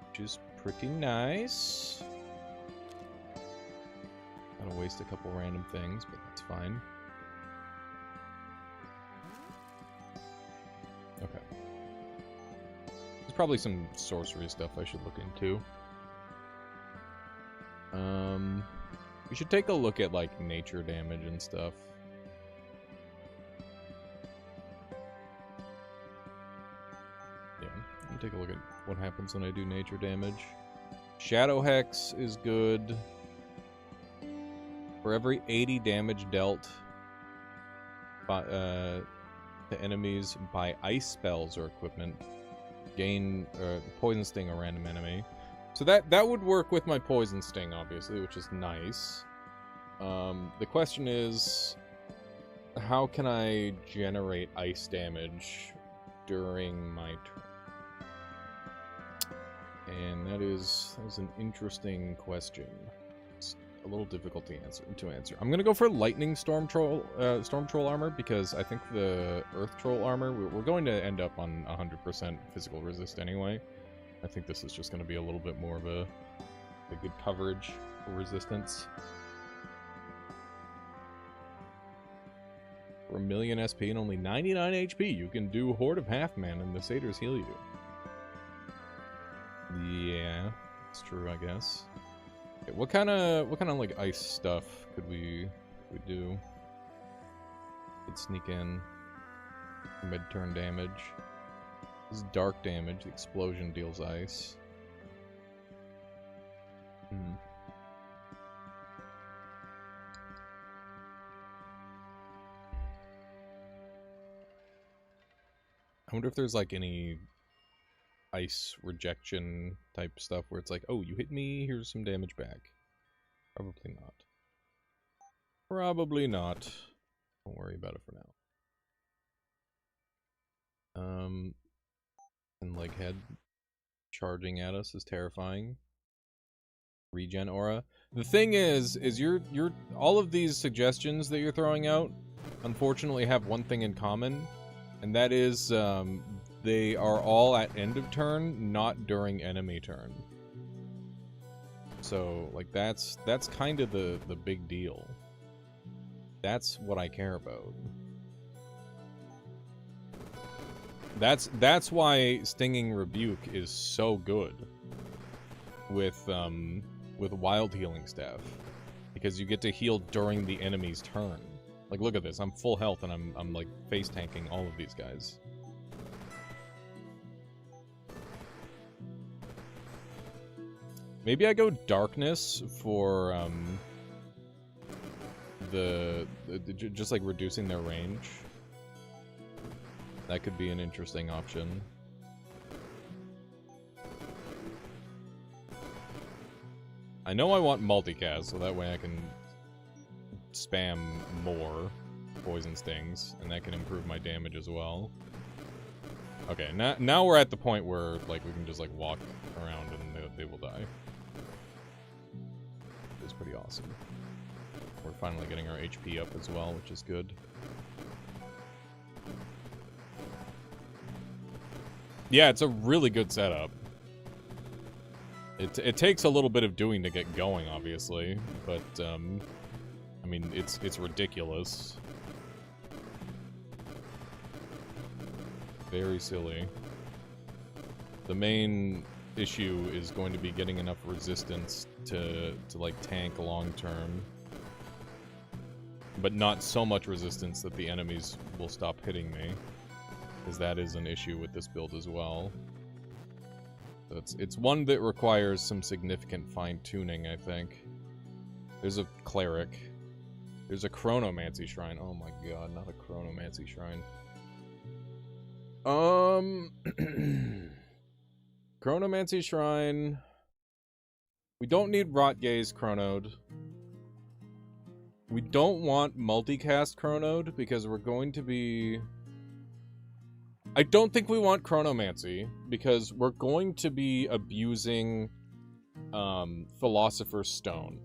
which is pretty nice. Gotta waste a couple random things, but that's fine. Okay. There's probably some sorcery stuff I should look into. We should take a look at, like, nature damage and stuff. Yeah, let me take a look at what happens when I do nature damage. Shadow Hex is good. For every 80 damage dealt to enemies by ice spells or equipment. Gain poison sting a random enemy. So that would work with my poison sting, obviously, which is nice. The question is, how can I generate ice damage during my turn? And that is an interesting question. It's a little difficult to answer. I'm gonna go for lightning storm troll armor because I think the earth troll armor we're going to end up on 100% physical resist anyway. I think this is just going to be a little bit more of a good coverage for resistance. For 1,000,000 SP and only 99 HP, you can do Horde of Half-Man and the Satyrs heal you. Yeah, it's true, I guess. Okay, what kind of like ice stuff could we do? Could sneak in mid-turn damage. This is dark damage. The explosion deals ice. I wonder if there's like any ice rejection type stuff where it's like, oh, you hit me, here's some damage back. Probably not. Probably not. Don't worry about it for now. And like head charging at us is terrifying. Regen aura. The thing is you're all of these suggestions that you're throwing out unfortunately have one thing in common, and that is they are all at end of turn, not during enemy turn. So like that's kind of the big deal. That's what I care about. That's why Stinging Rebuke is so good with Wild Healing Staff, because you get to heal during the enemy's turn. Like, look at this, I'm full health and I'm like face tanking all of these guys. Maybe I go Darkness for just like reducing their range. That could be an interesting option. I know I want multicast, so that way I can spam more poison stings, and that can improve my damage as well. Okay, now we're at the point where like we can just like walk around and they will die. It's pretty awesome. We're finally getting our HP up as well, which is good. Yeah, it's a really good setup. It takes a little bit of doing to get going, obviously, but I mean, it's ridiculous. Very silly. The main issue is going to be getting enough resistance to like tank long term, but not so much resistance that the enemies will stop hitting me, because that is an issue with this build as well. So it's one that requires some significant fine-tuning, I think. There's a cleric. There's a chronomancy shrine. Oh my god, not a chronomancy shrine. Chronomancy shrine. We don't need Rotgaze Chronode. We don't want multicast Chronode because we're going to be... I don't think we want Chronomancy because we're going to be abusing Philosopher's Stone.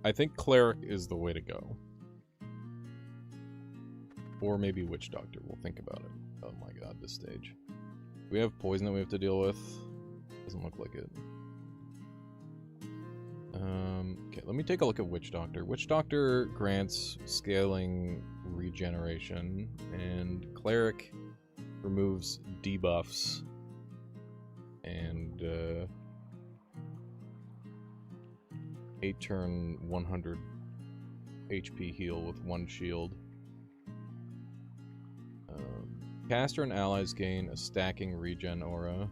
I think Cleric is the way to go. Or maybe Witch Doctor. We'll think about it. Oh my god, this stage. We have poison that we have to deal with. Doesn't look like it. Okay, let me take a look at Witch Doctor. Witch Doctor grants scaling regeneration, and Cleric removes debuffs and 8-turn 100 HP heal with 1 shield. Caster and allies gain a stacking regen aura.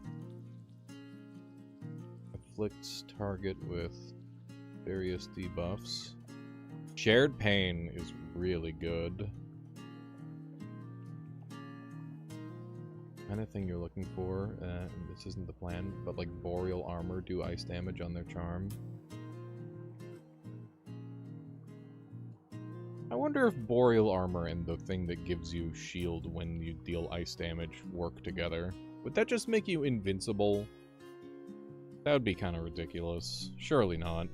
Afflicts target with various debuffs. Shared pain is really good. Kind of thing you're looking for, and this isn't the plan, but like boreal armor, do ice damage on their charm. I wonder if boreal armor and the thing that gives you shield when you deal ice damage work together. Would that just make you invincible? That would be kind of ridiculous. Surely not.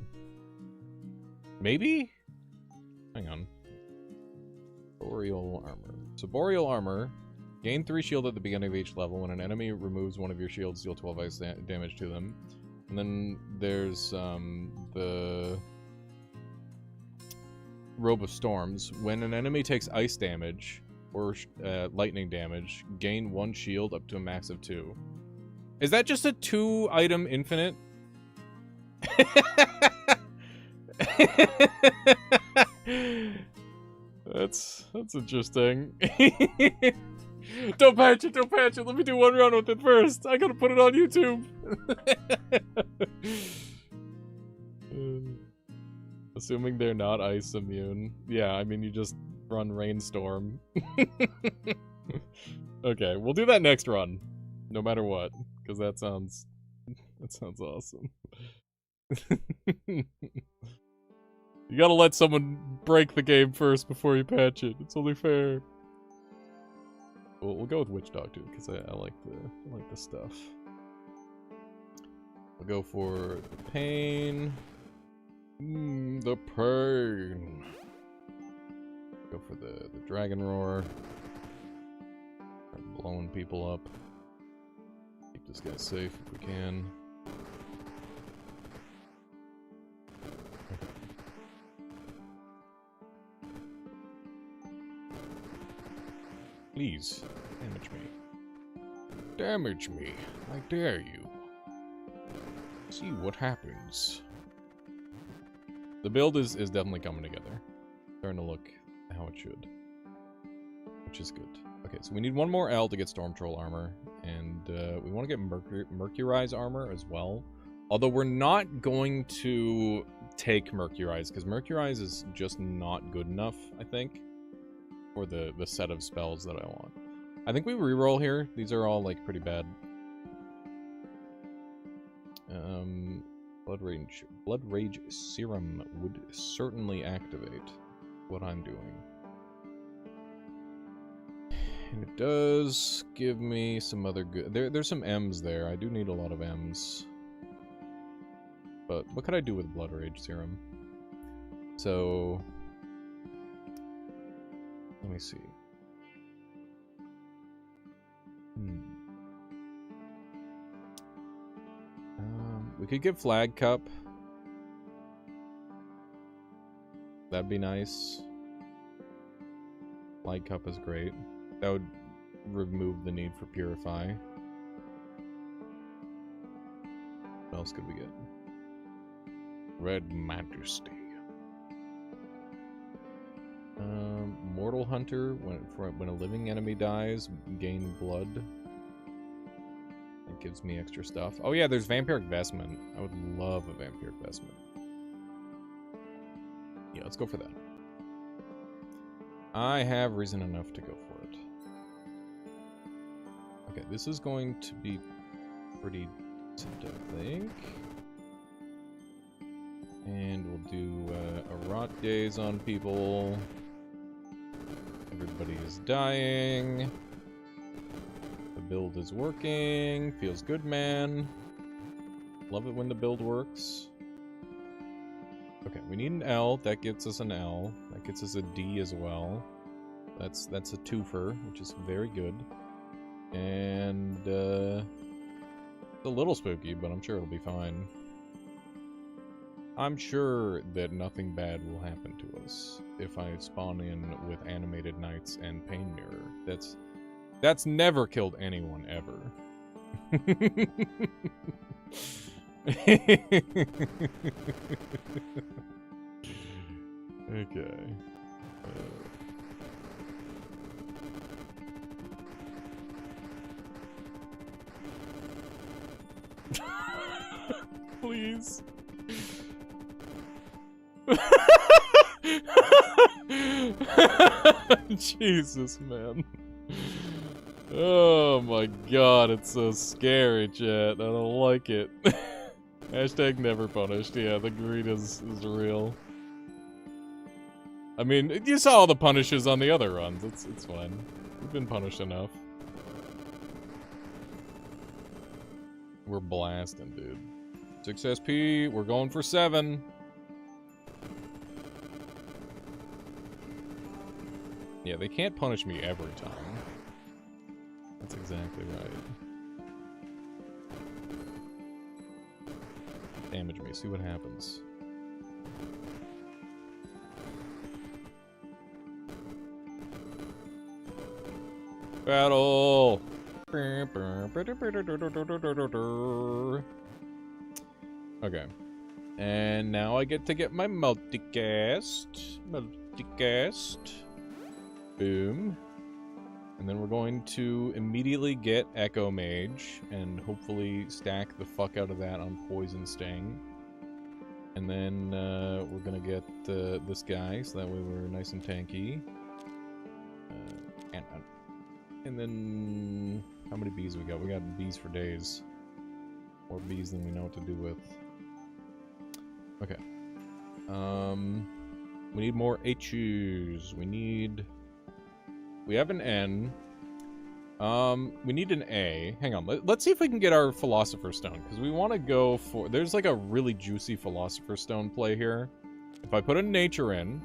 Maybe? Hang on. Boreal armor. So boreal armor, gain 3 shield at the beginning of each level. When an enemy removes one of your shields, deal 12 ice damage to them. And then there's the Robe of Storms. When an enemy takes ice damage or lightning damage, gain 1 shield up to a max of 2. Is that just a 2-item infinite? That's interesting. Don't patch it, don't patch it. Let me do 1 run with it first. I gotta put it on YouTube. Assuming they're not ice immune. Yeah, I mean, you just run Rainstorm. Okay, we'll do that next run. No matter what. Because that sounds awesome. You gotta let someone break the game first before you patch it. It's only fair. We'll go with Witch Dog too, because I like the stuff. We'll go for the pain. The pain. Go for the Dragon Roar. Start blowing people up. Keep this guy safe if we can. Please, damage me. Damage me. I dare you. See what happens. The build is definitely coming together. Starting to look how it should. Which is good. Okay, so we need 1 more L to get Storm Troll armor. And we want to get Mercurize armor as well. Although we're not going to take Mercurize, because Mercurize is just not good enough, I think. For the set of spells that I want. I think we reroll here. These are all like pretty bad. Blood Rage Serum would certainly activate what I'm doing. And it does give me some other good... There's some M's there. I do need a lot of M's. But what could I do with Blood Rage Serum? So... let me see. We could get Flag Cup. That'd be nice. Flag Cup is great. That would remove the need for Purify. What else could we get? Red Majesty. Mortal Hunter, when a living enemy dies, gain blood. It gives me extra stuff. Oh yeah, there's Vampiric Vestment. I would love a Vampiric Vestment. Yeah, let's go for that. I have reason enough to go for it. Okay, this is going to be pretty decent, I think. And we'll do a Rot Gaze on people. Everybody is dying. The build is working. Feels good, man. Love it when the build works. Okay, we need an L. That gets us an L. That gets us a D as well. That's a twofer, which is very good. And it's a little spooky, but I'm sure it'll be fine. I'm sure that nothing bad will happen to us if I spawn in with Animated Knights and Pain Mirror. That's never killed anyone ever. Okay. Please. Jesus, man. Oh my god, it's so scary, chat. I don't like it. Hashtag never punished. Yeah, the greed is real. I mean, you saw all the punishes on the other runs. It's fine. We've been punished enough. We're blasting, dude. 6 SP. We're going for 7. Yeah, they can't punish me every time. That's exactly right. Damage me, see what happens. Battle! Okay. And now I get to get my multicast. Multicast. Boom. And then we're going to immediately get Echo Mage and hopefully stack the fuck out of that on Poison Sting. And then we're gonna get this guy, so that way we're nice and tanky. And then how many bees we got? We got bees for days. More bees than we know what to do with. Okay. We need more H's. We have an N. We need an A. Hang on, let's see if we can get our Philosopher's Stone, because we want to go for... There's like a really juicy Philosopher's Stone play here. If I put a Nature in,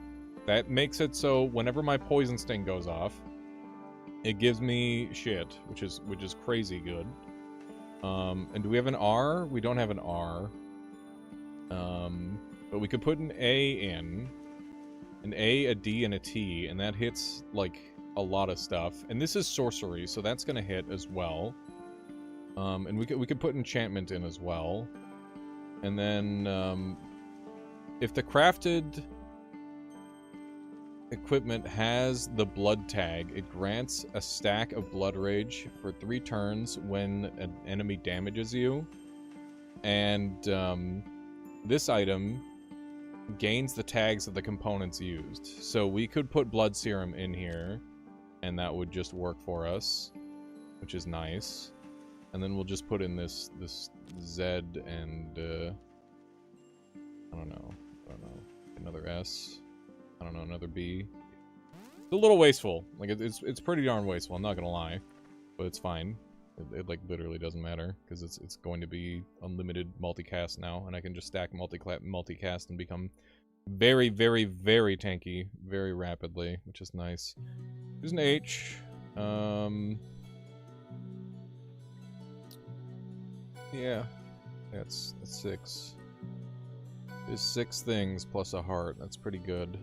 that makes it so whenever my Poison Sting goes off, it gives me shit, which is crazy good. And do we have an R? We don't have an R. But we could put an A in. An A, a D, and a T, and that hits, like, a lot of stuff. And this is sorcery, so that's gonna hit as well. And we could put enchantment in as well. And then, if the crafted equipment has the blood tag, it grants a stack of blood rage for 3 turns when an enemy damages you. And, this item gains the tags of the components used. So we could put blood serum in here, and that would just work for us, which is nice. And then we'll just put in this Z and I don't know, another S. I don't know, another B. It's a little wasteful. Like it's pretty darn wasteful. I'm not gonna lie, but it's fine. It like literally doesn't matter because it's going to be unlimited multicast now, and I can just stack multicast and become very, very, very tanky very rapidly, which is nice. There's an H. Yeah, that's 6. There's 6 things plus a heart. That's pretty good.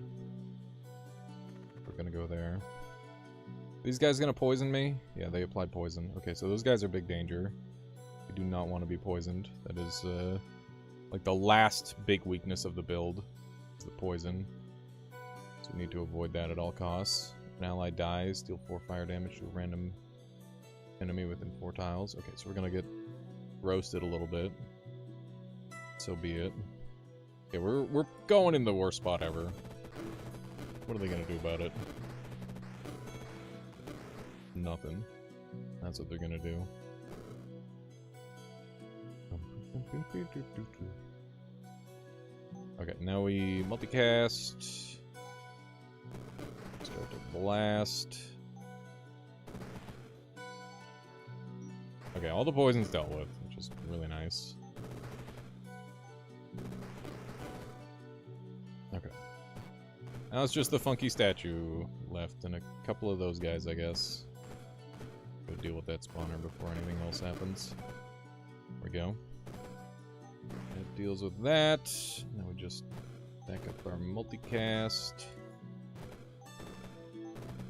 We're gonna go there. These guys gonna poison me? Yeah, they applied poison. Okay, so those guys are big danger. I do not want to be poisoned. That is, like the last big weakness of the build. Is the poison. So we need to avoid that at all costs. An ally dies, deal 4 fire damage to a random enemy within 4 tiles. Okay, so we're gonna get roasted a little bit. So be it. Okay, we're going in the worst spot ever. What are they gonna do about it? Nothing. That's what they're gonna do. Okay, now we multicast. Start to blast. Okay, all the poison's dealt with, which is really nice. Okay. Now it's just the funky statue left and a couple of those guys, I guess. Go deal with that spawner before anything else happens. There we go. That deals with that. Now we just back up our multicast.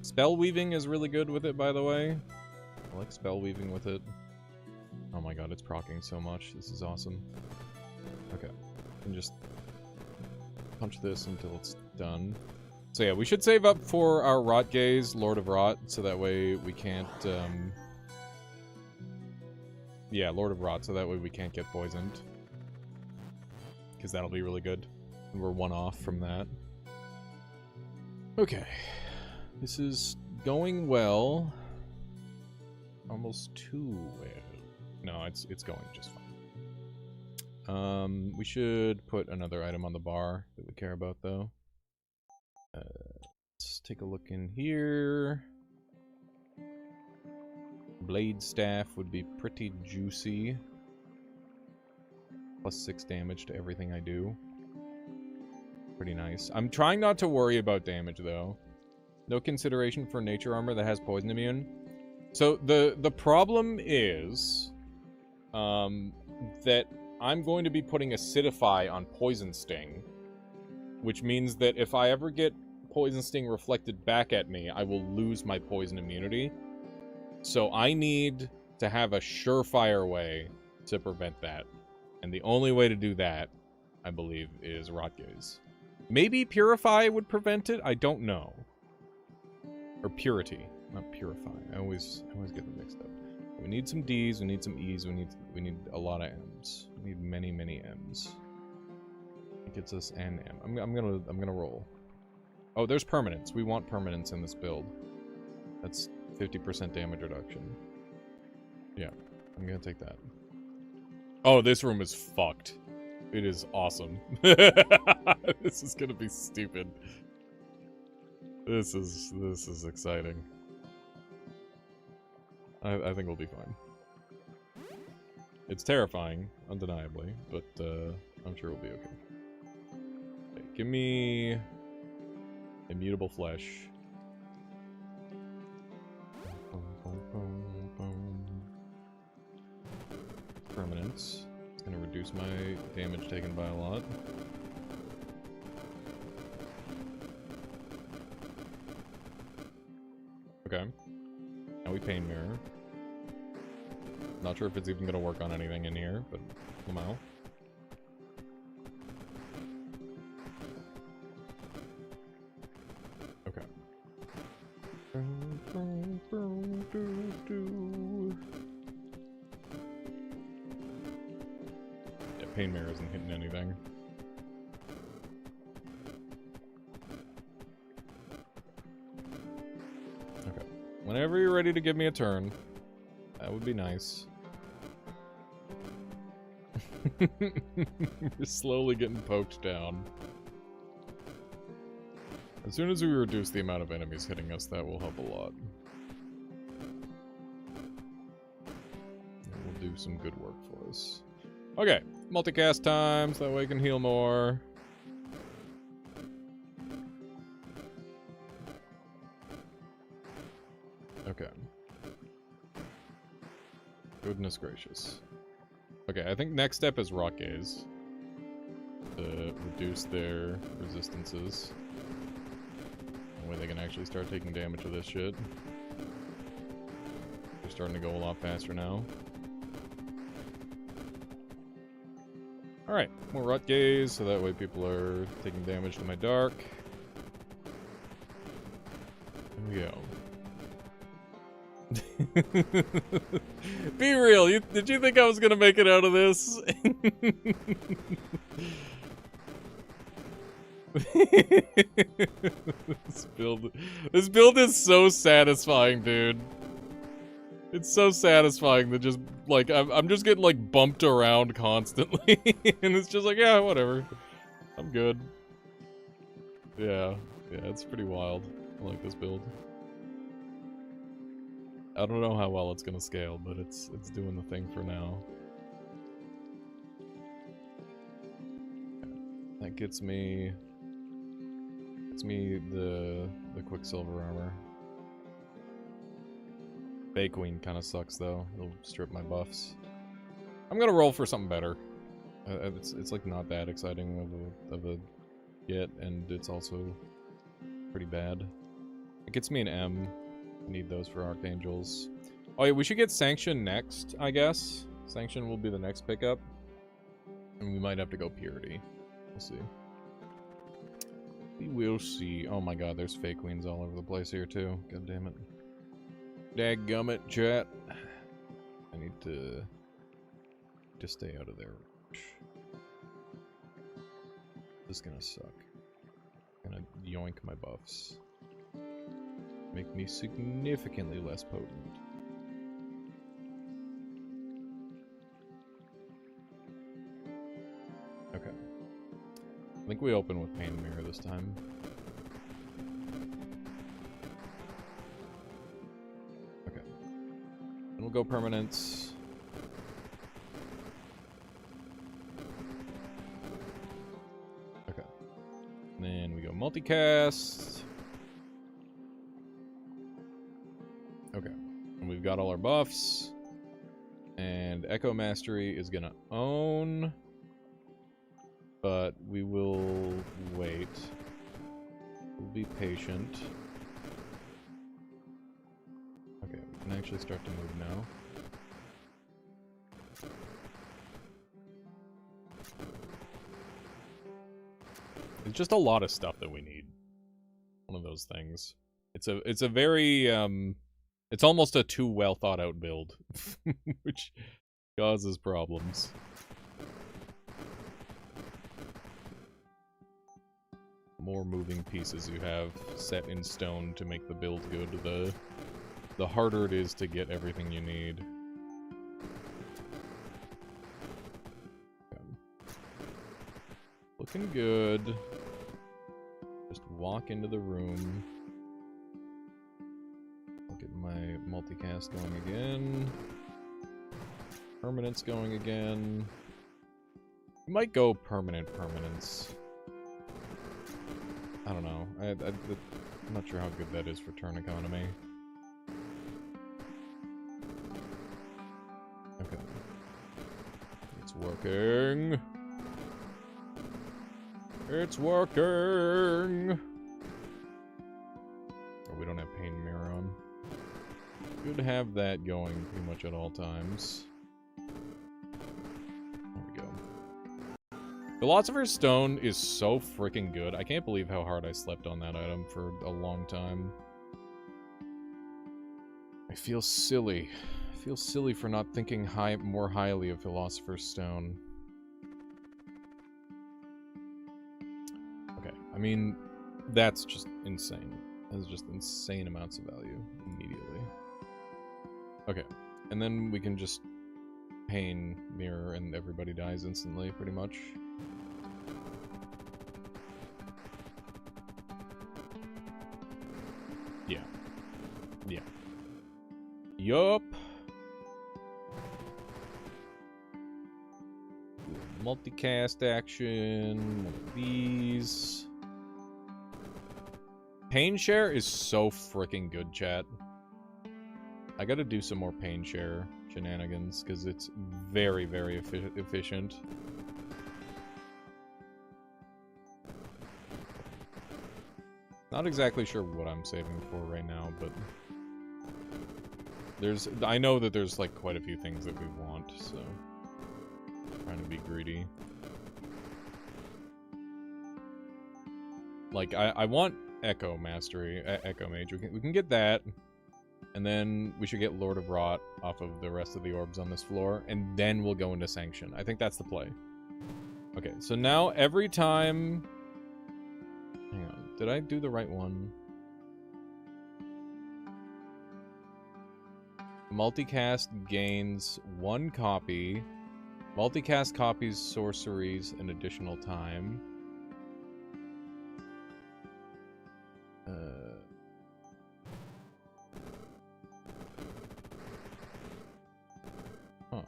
Spell weaving is really good with it, by the way. I like spell weaving with it. Oh my god, it's proccing so much. This is awesome. Okay. I can just punch this until it's done. So yeah, we should save up for our Rot Gaze, Lord of Rot, so that way we can't, yeah, Lord of Rot, so that way we can't get poisoned. Because that'll be really good. And we're 1 off from that. Okay. This is going well. Almost too well. No, it's going just fine. We should put another item on the bar that we care about, though. Let's take a look in here. Blade staff would be pretty juicy. Plus 6 damage to everything I do. Pretty nice. I'm trying not to worry about damage, though. No consideration for nature armor that has poison immune. So the problem is that I'm going to be putting Acidify on Poison Sting, which means that if I ever get Poison Sting reflected back at me, I will lose my poison immunity. So I need to have a surefire way to prevent that. And the only way to do that, I believe, is Rot Gaze. Maybe Purify would prevent it? I don't know. Or Purity, not Purify. I always get them mixed up. We need some D's, we need some E's, we need a lot of M's. We need many, many M's. It gets us an M. I'm gonna roll. Oh, there's permanence. We want permanence in this build. That's 50% damage reduction. Yeah, I'm gonna take that. Oh, this room is fucked. It is awesome. This is gonna be stupid. This is exciting. I think we'll be fine. It's terrifying, undeniably, but I'm sure we'll be okay. Okay, give me immutable flesh. Permanence. It's gonna reduce my damage taken by a lot. Okay. Now we Pain Mirror. Not sure if it's even gonna work on anything in here, but somehow. Okay. Yeah, Pain Mirror isn't hitting anything. Okay. Whenever you're ready to give me a turn, that would be nice. We're slowly getting poked down. As soon as we reduce the amount of enemies hitting us, that will help a lot. It will do some good work for us. Okay, multicast times, that way I can heal more. Okay. Goodness gracious. Okay, I think next step is Rock Gaze. To reduce their resistances. That way they can actually start taking damage with this shit. They're starting to go a lot faster now. Alright, more Rot Gaze, so that way people are taking damage to my dark. There we go. Be real, did you think I was gonna make it out of this? This build is so satisfying, dude. It's so satisfying that just, like, I'm just getting, like, bumped around constantly. And it's just like, yeah, whatever. I'm good. Yeah, it's pretty wild. I like this build. I don't know how well it's gonna scale, but it's doing the thing for now. That gets me the Quicksilver armor. Bay Queen kind of sucks though. It'll strip my buffs. I'm gonna roll for something better. It's like not that exciting of a get, and it's also pretty bad. It gets me an M. Need those for Archangels. Oh yeah, we should get Sanction next, I guess. Sanction will be the next pickup. And we might have to go Purity. We'll see. We will see. Oh my god, there's fake queens all over the place here too. God damn it. Dadgummit, chat. I need to stay out of there. This is gonna suck. Gonna yoink my buffs. Make me significantly less potent. Okay. I think we open with Pain Mirror this time. Okay. Then we'll go permanence. Okay. And then we go multicast. Okay. And we've got all our buffs. And Echo Mastery is gonna own. But we will wait. We'll be patient. Okay, we can actually start to move now. It's just a lot of stuff that we need. One of those things. It's a very it's almost a too well thought out build, which causes problems. More moving pieces you have set in stone to make the build good, the harder it is to get everything you need. Okay. Looking good. Just walk into the room. I'll get my multicast going again. Permanence going again. We might go permanence. I don't know. I'm not sure how good that is for turn economy. Okay. It's working. It's working! Oh, we don't have Pain Mirror on. Good to have that going pretty much at all times. There we go. Philosopher's Stone is so freaking good. I can't believe how hard I slept on that item for a long time. I feel silly. I feel silly for not thinking more highly of Philosopher's Stone. Okay, I mean, that's just insane. That's just insane amounts of value immediately. Okay, and then we can just Pain Mirror and everybody dies instantly, pretty much. Yeah. Yeah. Yup. Multicast action. One of these. Pain Share is so freaking good, chat. I gotta do some more Pain Share shenanigans, because it's very, very efficient. Not exactly sure what I'm saving for right now, but I know that there's like quite a few things that we want, so I'm trying to be greedy. Like I want Echo Mastery, Echo Mage. We can get that, and then we should get Lord of Rot off of the rest of the orbs on this floor, and then we'll go into Sanction. I think that's the play. Okay, so now every time. Hang on. Did I do the right one? Multicast gains 1 copy. Multicast copies sorceries an additional time. Huh.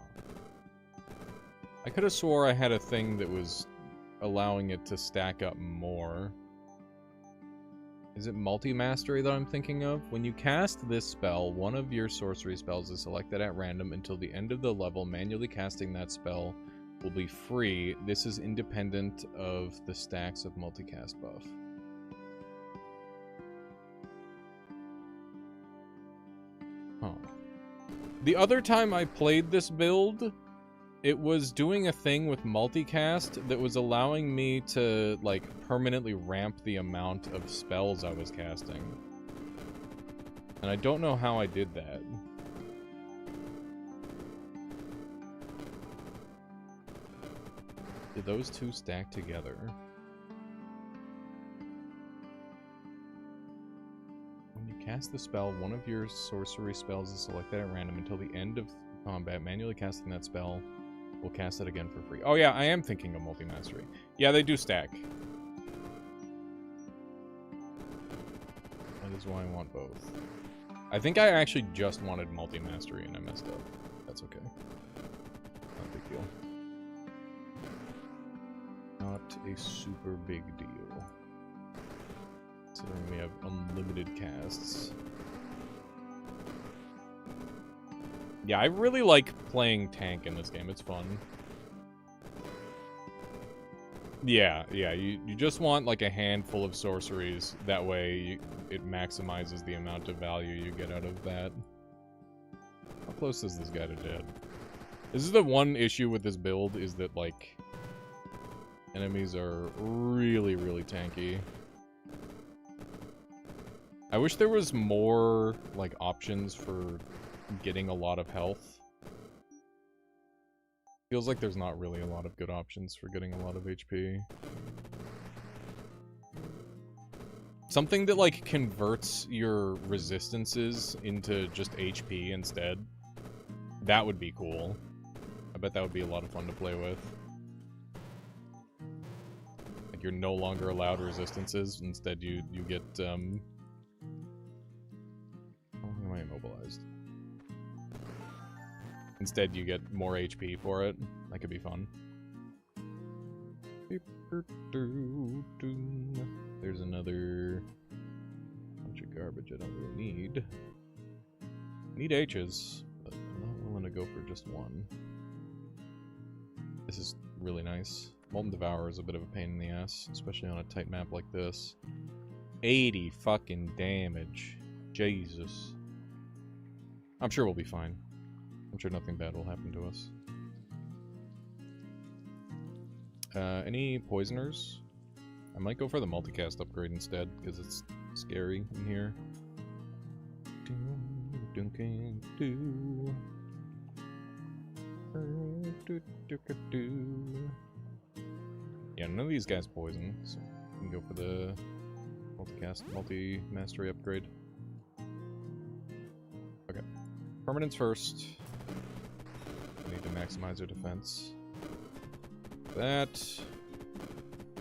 I could have swore I had a thing that was allowing it to stack up more. Is it multi-mastery that I'm thinking of? When you cast this spell, one of your sorcery spells is selected at random until the end of the level. Manually casting that spell will be free. This is independent of the stacks of multicast buff. Huh. The other time I played this build, it was doing a thing with multicast that was allowing me to, like, permanently ramp the amount of spells I was casting. And I don't know how I did that. Did those two stack together? When you cast cast the spell, one of your sorcery spells is selected at random until the end of combat. Manually casting that spell will cast it again for free. Oh yeah, I am thinking of multi-mastery. Yeah, they do stack. That is why I want both. I think I actually just wanted multi-mastery and I messed up. That's okay. Not a big deal. Not a super big deal. Considering we have unlimited casts. Yeah, I really like playing tank in this game. It's fun. Yeah, you just want like a handful of sorceries. That way it maximizes the amount of value you get out of that. How close is this guy to dead? This is the one issue with this build, is that like enemies are really, really tanky. I wish there was more like options for getting a lot of health. Feels like there's not really a lot of good options for getting a lot of HP. Something that like converts your resistances into just HP instead. That would be cool. I bet that would be a lot of fun to play with. Like you're no longer allowed resistances, instead you get how long am I immobilized? Instead, you get more HP for it. That could be fun. There's another bunch of garbage I don't really need. Need H's, but I'm not willing to go for just one. This is really nice. Molten Devourer is a bit of a pain in the ass, especially on a tight map like this. 80 fucking damage. Jesus. I'm sure we'll be fine. I'm sure nothing bad will happen to us. Any poisoners? I might go for the multicast upgrade instead, because it's scary in here. Yeah, none of these guys poison, so we can go for the multi-mastery upgrade. Okay. Permanence first. I need to maximize our defense. That.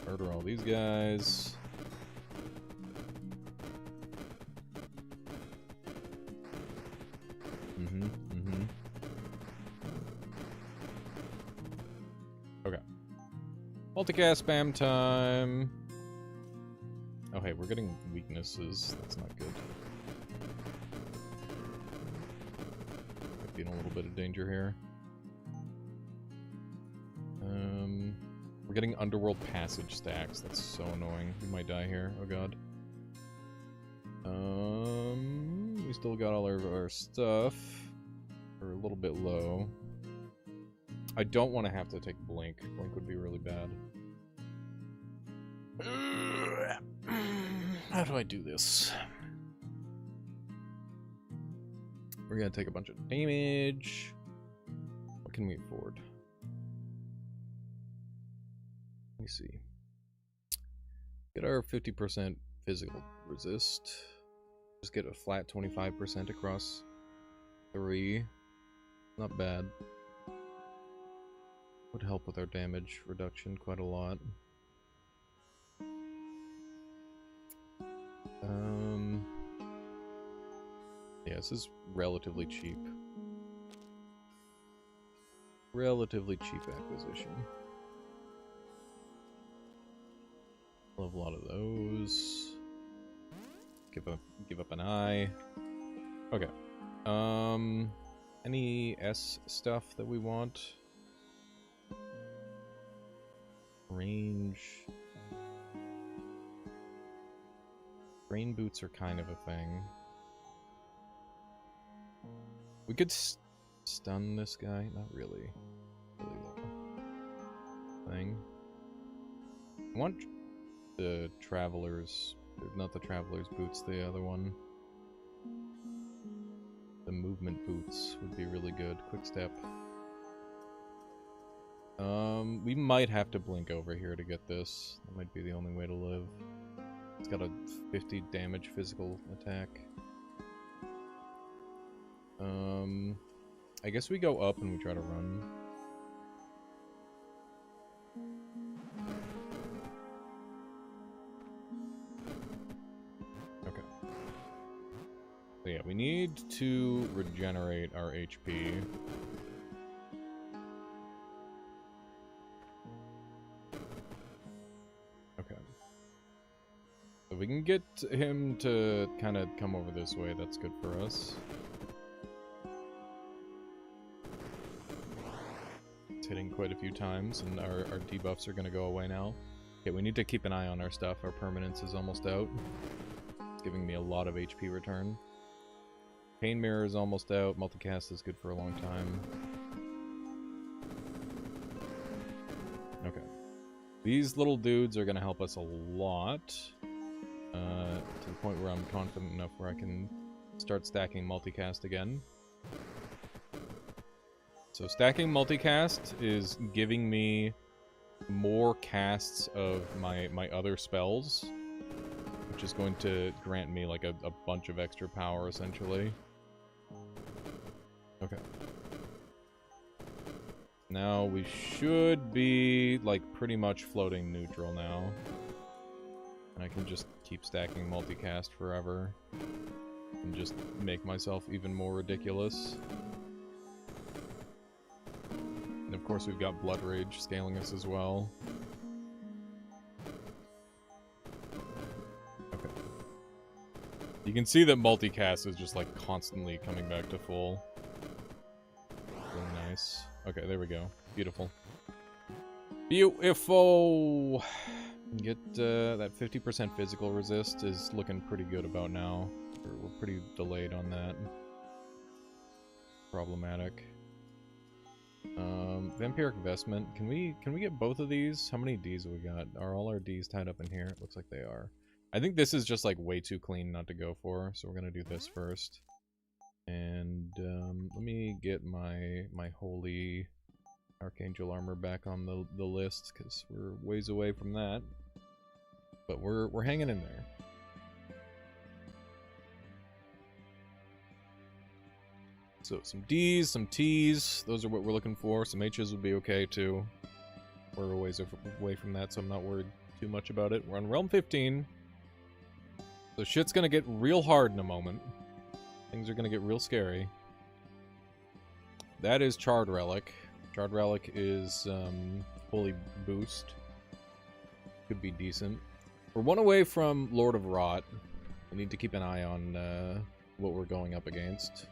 Murder all these guys. Okay. Multicast spam time. Oh hey, we're getting weaknesses. That's not good. Might be in a little bit of danger here. We're getting underworld passage stacks. That's so annoying. We might die here. Oh god. We still got all our stuff. We're a little bit low. I don't want to have to take Blink. Blink would be really bad. How do I do this? We're gonna take a bunch of damage. What can we afford? Let me see. Get our 50% physical resist. Just get a flat 25% across 3. Not bad. Would help with our damage reduction quite a lot. Yeah, this is relatively cheap. Relatively cheap acquisition. I'll have a lot of those. Give up an eye. Okay. Any S stuff that we want? Range. Rain boots are kind of a thing. We could stun this guy. Not really. Really though. Thing. I want the travelers. Not the traveler's boots, the other one. The movement boots would be really good. Quick step. We might have to blink over here to get this. That might be the only way to live. It's got a 50 damage physical attack. I guess we go up and we try to run. Okay. So yeah, we need to regenerate our HP. Okay. So we can get him to kind of come over this way. That's good for us. Hitting quite a few times, and our debuffs are going to go away now. Okay, we need to keep an eye on our stuff. Our permanence is almost out. It's giving me a lot of HP return. Pain Mirror is almost out. Multicast is good for a long time. Okay. These little dudes are going to help us a lot. To the point where I'm confident enough where I can start stacking multicast again. So stacking multicast is giving me more casts of my other spells, which is going to grant me like a bunch of extra power, essentially. Okay. Now we should be like pretty much floating neutral now. And I can just keep stacking multicast forever and just make myself even more ridiculous. And of course we've got Blood Rage scaling us as well. Okay. You can see that multicast is just like constantly coming back to full. Really nice. Okay, there we go. Beautiful. Beautiful! Get that 50% physical resist is looking pretty good about now. We're pretty delayed on that. Problematic. Vampiric Vestment. Can we get both of these? How many Ds have we got? Are all our Ds tied up in here? It looks like they are. I think this is just like way too clean not to go for, so we're gonna do this first. And let me get my holy Archangel armor back on the list, because we're ways away from that. But we're hanging in there. So some Ds, some Ts, those are what we're looking for. Some H's would be okay too. We're a ways away from that, so I'm not worried too much about it. We're on Realm 15. So shit's gonna get real hard in a moment. Things are gonna get real scary. That is Charred Relic. Charred Relic is holy boost. Could be decent. We're one away from Lord of Rot. We need to keep an eye on what we're going up against.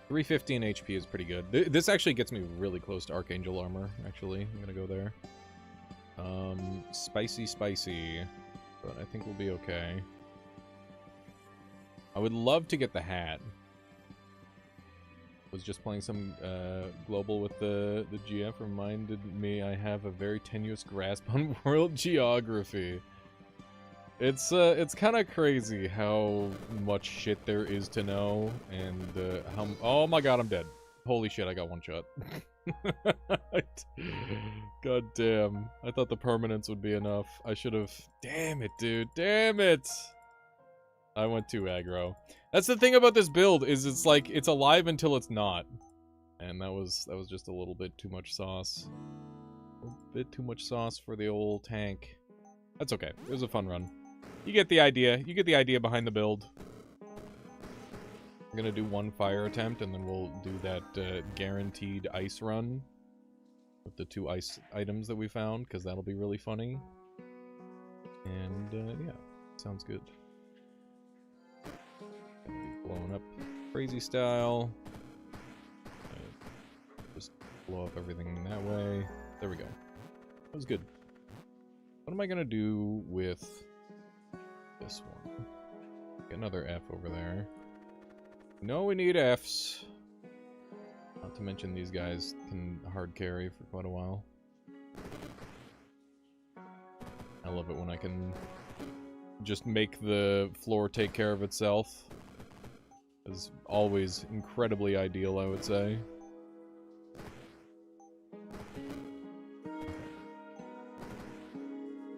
315 HP is pretty good. This actually gets me really close to Archangel armor, actually. I'm gonna go there. Spicy. But I think we'll be okay. I would love to get the hat. Was just playing some global with the GF reminded me I have a very tenuous grasp on world geography. It's kind of crazy how much shit there is to know, and how... Oh my god, I'm dead. Holy shit, I got one shot. God damn. I thought the permanence would be enough. I should have... Damn it, dude. Damn it! I went too aggro. That's the thing about this build, is it's like, it's alive until it's not. And that was just a little bit too much sauce. A bit too much sauce for the old tank. That's okay. It was a fun run. You get the idea. You get the idea behind the build. I'm gonna do one fire attempt, and then we'll do that guaranteed ice run with the 2 ice items that we found, because that'll be really funny. And yeah, sounds good. Gonna be blown up crazy style. Just blow up everything that way. There we go. That was good. What am I gonna do with this one? Get another F over there. No, we need Fs. Not to mention these guys can hard carry for quite a while. I love it when I can just make the floor take care of itself. It's always incredibly ideal, I would say.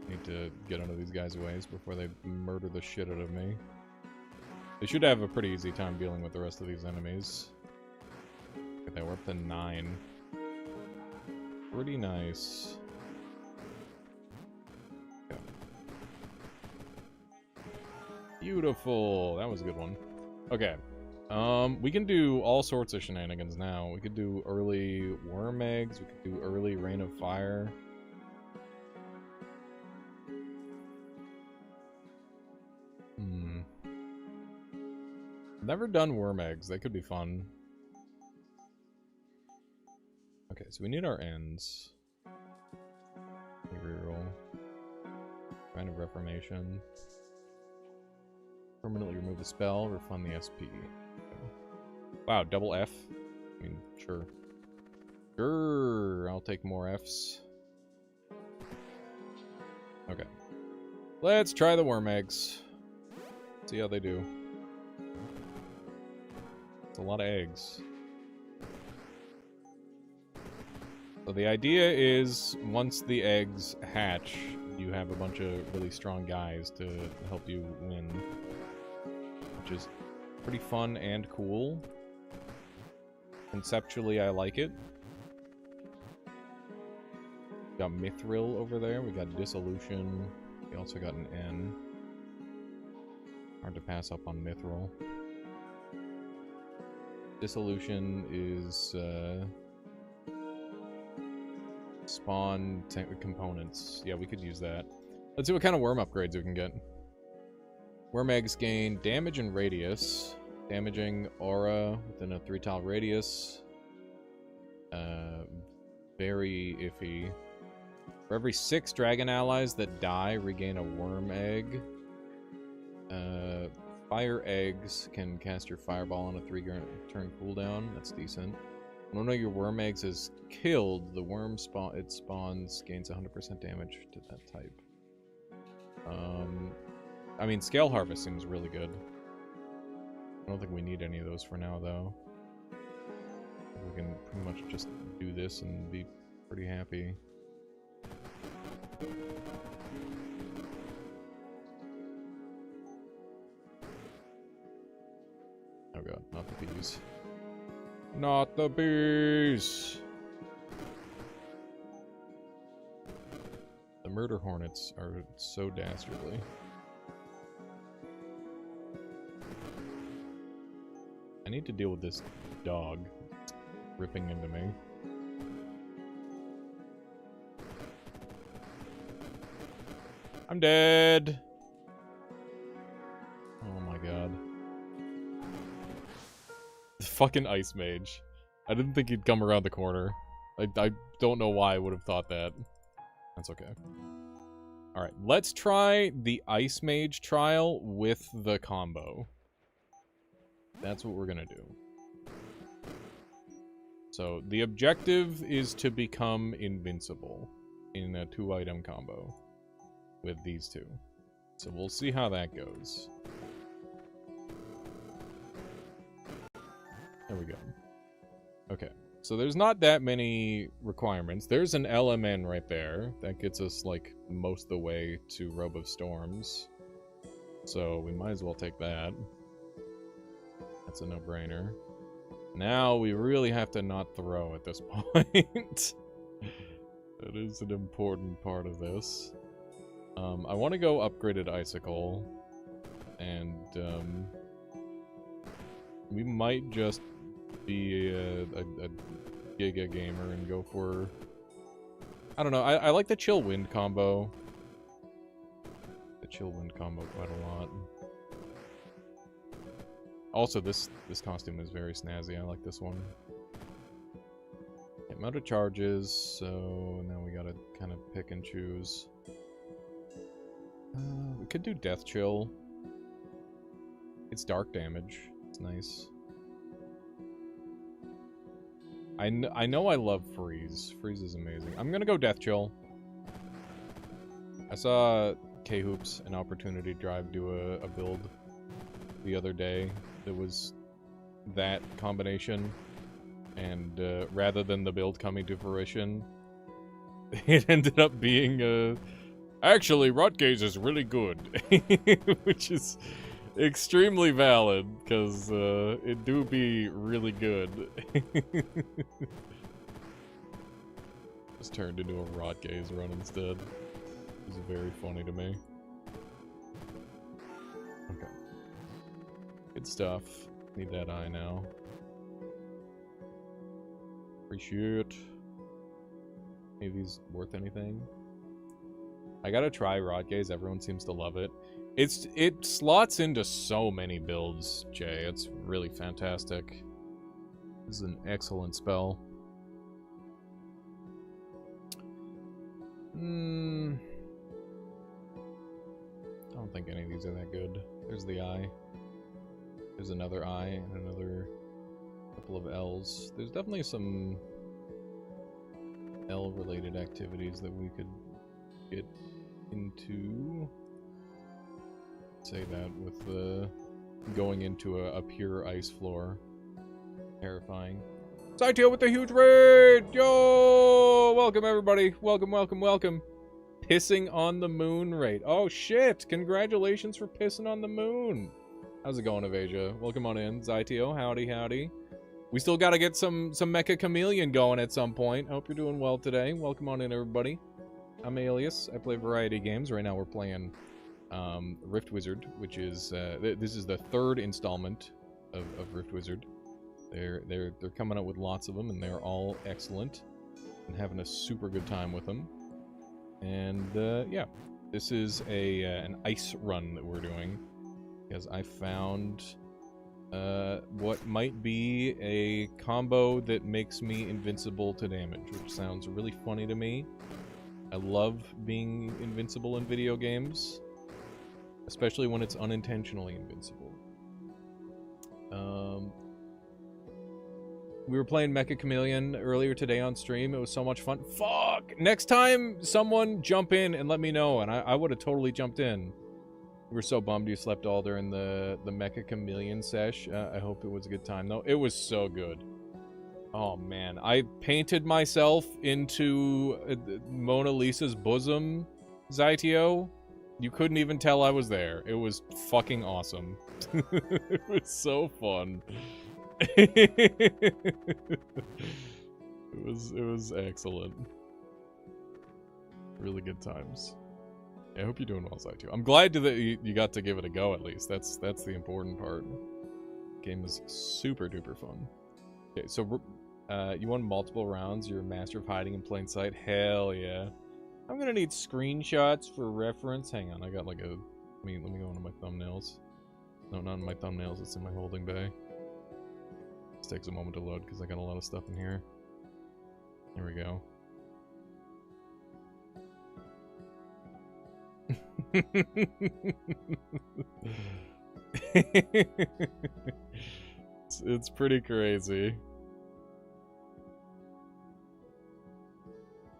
Need to get under these guys' ways before they murder the shit out of me. They should have a pretty easy time dealing with the rest of these enemies. Look at that, we're up to 9. Pretty nice. Okay. Beautiful. That was a good one. Okay. We can do all sorts of shenanigans now. We could do early worm eggs. We could do early rain of fire. Never done worm eggs. They could be fun. Okay, so we need our ends. Reroll. Kind of reformation. Permanently remove the spell. Refund the SP. Okay. Wow, double F. I mean, sure. Sure, I'll take more Fs. Okay. Let's try the worm eggs. See how they do. It's a lot of eggs. So the idea is, once the eggs hatch, you have a bunch of really strong guys to help you win. Which is pretty fun and cool. Conceptually, I like it. We got Mithril over there. We got Dissolution. We also got an N. Hard to pass up on Mithril. Dissolution is spawn components. Yeah, we could use that. Let's see what kind of worm upgrades we can get. Worm eggs gain damage and radius. Damaging aura within a 3-tile radius. Very iffy. For every 6 dragon allies that die, regain a worm egg. Fire eggs can cast your fireball on a 3-turn cooldown. That's decent. When one of your worm eggs is killed, the worm spawns gains 100% damage to that type. I mean, Scale Harvest seems really good. I don't think we need any of those for now, though. We can pretty much just do this and be pretty happy. Oh god, not the bees. Not the bees! The murder hornets are so dastardly. I need to deal with this dog ripping into me. I'm dead! Oh my god. The fucking Ice Mage. I didn't think he'd come around the corner. I don't know why I would have thought that. That's okay. Alright, let's try the Ice Mage trial with the combo. That's what we're gonna do. So, the objective is to become invincible in a 2-item combo with these two. So we'll see how that goes. There we go. Okay, so there's not that many requirements. There's an LMN right there. That gets us, like, most of the way to Robe of Storms. So we might as well take that. That's a no-brainer. Now we really have to not throw at this point. That is an important part of this. I want to go upgraded Icicle. And, we might just be a Giga gamer and go for... I don't know, I like the Chill Wind combo. The Chill Wind combo quite a lot. Also, this costume is very snazzy. I like this one. Amount of charges, so now we gotta kind of pick and choose. We could do Death Chill. It's dark damage. It's nice. I know I love Freeze. Freeze is amazing. I'm gonna go Death Chill. I saw K-Hoops an Opportunity Drive do a build the other day that was that combination, and rather than the build coming to fruition, it ended up being actually Rotgaze is really good. Which is Extremely valid, because it do be really good. Just turned into a rot gaze run instead. It was very funny to me. Okay. Good stuff. Need that eye now. Appreciate. Any of these worth anything? I gotta try rot gaze. Everyone seems to love it. It slots into so many builds, Jay. It's really fantastic. This is an excellent spell. I don't think any of these are that good. There's the eye. There's another eye and another couple of L's. There's definitely some L-related activities that we could get into. Say that with the going into a pure ice floor. Terrifying. Saitio with the huge raid! Yo! Welcome, everybody. Welcome, welcome, welcome. Pissing on the moon raid. Oh, shit! Congratulations for pissing on the moon. How's it going, Evasia? Welcome on in. Saitio, howdy, howdy. We still gotta get some Mecha Chameleon going at some point. Hope you're doing well today. Welcome on in, everybody. I'm Alias. I play variety games. Right now we're playing Rift Wizard, which is this is the third installment of Rift Wizard. They're coming out with lots of them, and they're all excellent, and having a super good time with them. And yeah, this is an ice run that we're doing because I found what might be a combo that makes me invincible to damage, which sounds really funny to me. I love being invincible in video games, especially when it's unintentionally invincible. We were playing Mecha Chameleon earlier today on stream. It was so much fun. Fuck! Next time, someone jump in and let me know, and I would have totally jumped in. We were so bummed you slept all during the Mecha Chameleon sesh. I hope it was a good time, though. It was so good. Oh, man. I painted myself into Mona Lisa's bosom, Zaitio. You couldn't even tell I was there. It was fucking awesome. It was so fun. It was excellent. Really good times. Yeah, I hope you're doing well, Zaitio. I'm glad that you got to give it a go at least. That's the important part. Game is super duper fun. Okay, so you won multiple rounds. You're a master of hiding in plain sight. Hell yeah. I'm gonna need screenshots for reference. Hang on, I got like a... let me go into my thumbnails. No, not in my thumbnails, it's in my holding bay. This takes a moment to load because I got a lot of stuff in here. There we go. It's pretty crazy.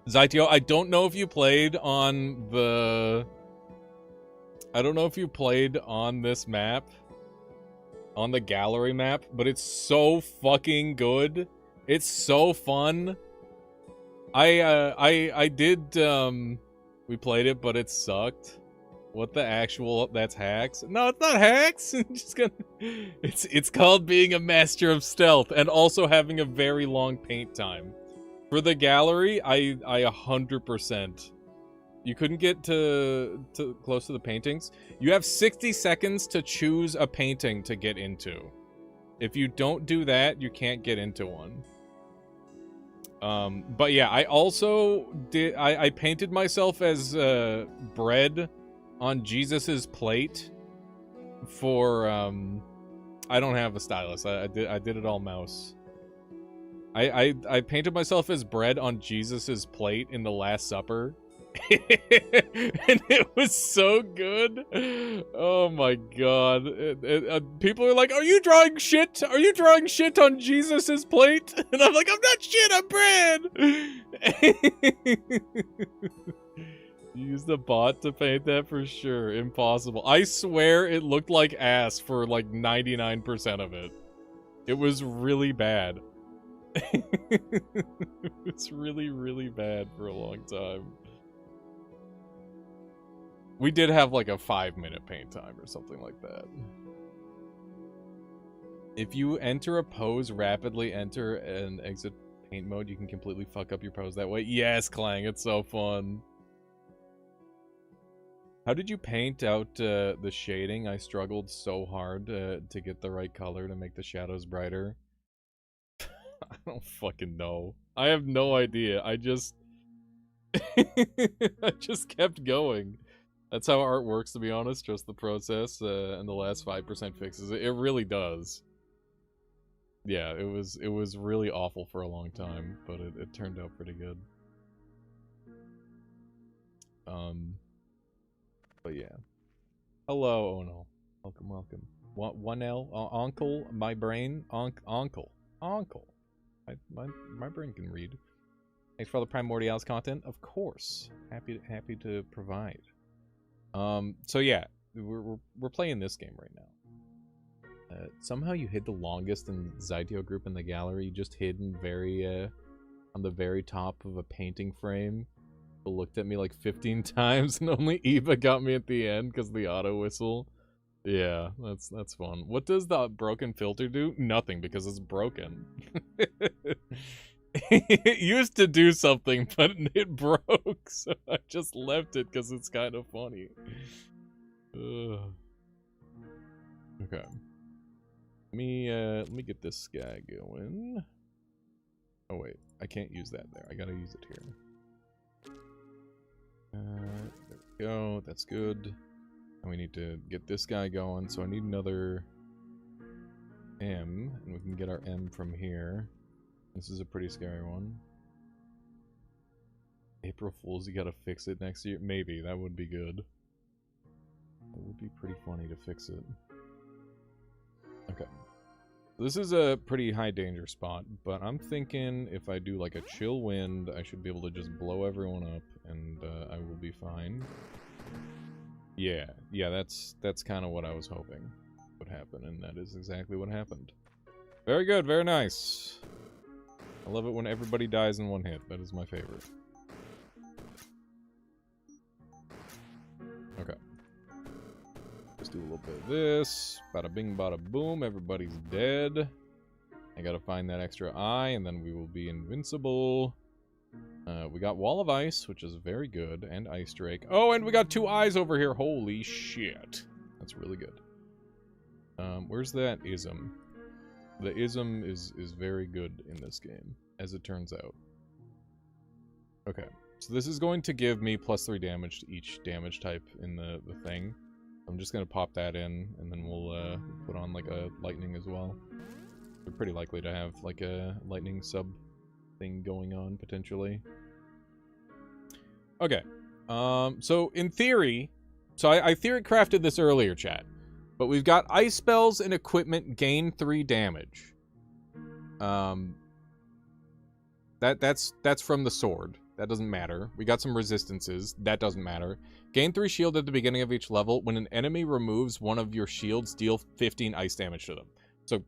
Zaitio, I don't know if you played on the... I don't know if you played on this map. On the gallery map, but it's so fucking good. It's so fun. I did, we played it, but it sucked. What the actual... that's hacks? No, it's not hacks! Just gonna... It's called being a master of stealth, and also having a very long paint time. For the gallery, I 100%. You couldn't get to close to the paintings. You have 60 seconds to choose a painting to get into. If you don't do that, you can't get into one. But yeah, I also did... I painted myself as bread on Jesus's plate for... I don't have a stylus. I did it all mouse. I painted myself as bread on Jesus's plate in the Last Supper. And it was so good. Oh my god. People are like, are you drawing shit? Are you drawing shit on Jesus's plate? And I'm like, I'm not shit, I'm bread. Use the bot to paint that for sure. Impossible. I swear it looked like ass for like 99% of it. It was really bad. It's really, really bad for a long time. We did have like a 5-minute paint time or something like that. If you enter a pose, rapidly enter and exit paint mode, you can completely fuck up your pose that way. Yes, Clang, it's so fun. How did you paint out the shading? I struggled so hard to get the right color to make the shadows brighter. I don't fucking know. I have no idea. I just... I just kept going. That's how art works, to be honest. Trust the process, and the last 5% fixes it. It really does. Yeah, it was really awful for a long time, but it turned out pretty good. But yeah. Hello, Ono. Welcome, welcome. 1L, uncle, my brain, uncle. My brain can read. Thanks for all the Primordials content, of course. Happy to provide. So yeah, we're playing this game right now. Somehow you hid the longest in Zyteo group in the gallery. You just hidden on the very top of a painting frame. People looked at me like 15 times, and only Eva got me at the end because the auto whistle. Yeah, that's fun. What does the broken filter do? Nothing, because it's broken. It used to do something, but it broke, so I just left it because it's kind of funny. Ugh. Okay. Let me get this guy going. Oh wait, I can't use that there. I gotta use it here. There we go. That's good. And we need to get this guy going, so I need another M, and we can get our M from here. This is a pretty scary one. April Fools, you gotta fix it next year? Maybe, that would be good. That would be pretty funny to fix it. Okay. This is a pretty high danger spot, but I'm thinking if I do like a chill wind, I should be able to just blow everyone up, and I will be fine. Yeah, that's kind of what I was hoping would happen, and that is exactly what happened. Very good, very nice. I love it when everybody dies in one hit. That is my favorite. Okay. Let's do a little bit of this. Bada bing, bada boom. Everybody's dead. I gotta find that extra eye, and then we will be invincible. We got Wall of Ice, which is very good, and Ice Drake. Oh, and we got 2 eyes over here. Holy shit. That's really good. Where's that ism? The ism is very good in this game, as it turns out. Okay, so this is going to give me +3 damage to each damage type in the thing. I'm just going to pop that in, and then we'll put on like a lightning as well. We're pretty likely to have like a lightning sub thing going on, potentially. Okay, so in theory, so I theory crafted this earlier, chat. But we've got ice spells and equipment gain 3 damage. That's from the sword. That doesn't matter. We got some resistances. That doesn't matter. Gain 3 shield at the beginning of each level. When an enemy removes one of your shields, deal 15 ice damage to them. So,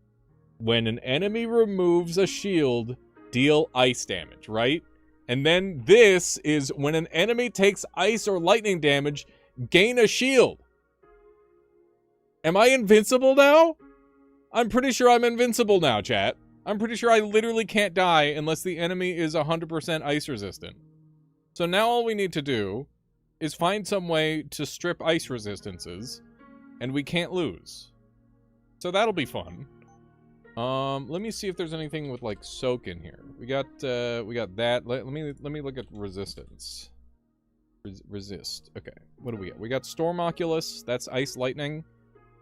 when an enemy removes a shield, deal ice damage, right? And then this is when an enemy takes ice or lightning damage, gain a shield. Am I invincible now? I'm pretty sure I'm invincible now, chat. I'm pretty sure I literally can't die unless the enemy is 100% ice resistant. So now all we need to do is find some way to strip ice resistances, and we can't lose. So that'll be fun. Let me see if there's anything with like soak in here. We got that. Let me look at resistance. Resist. Okay. What do we got? We got Storm Oculus. That's ice lightning.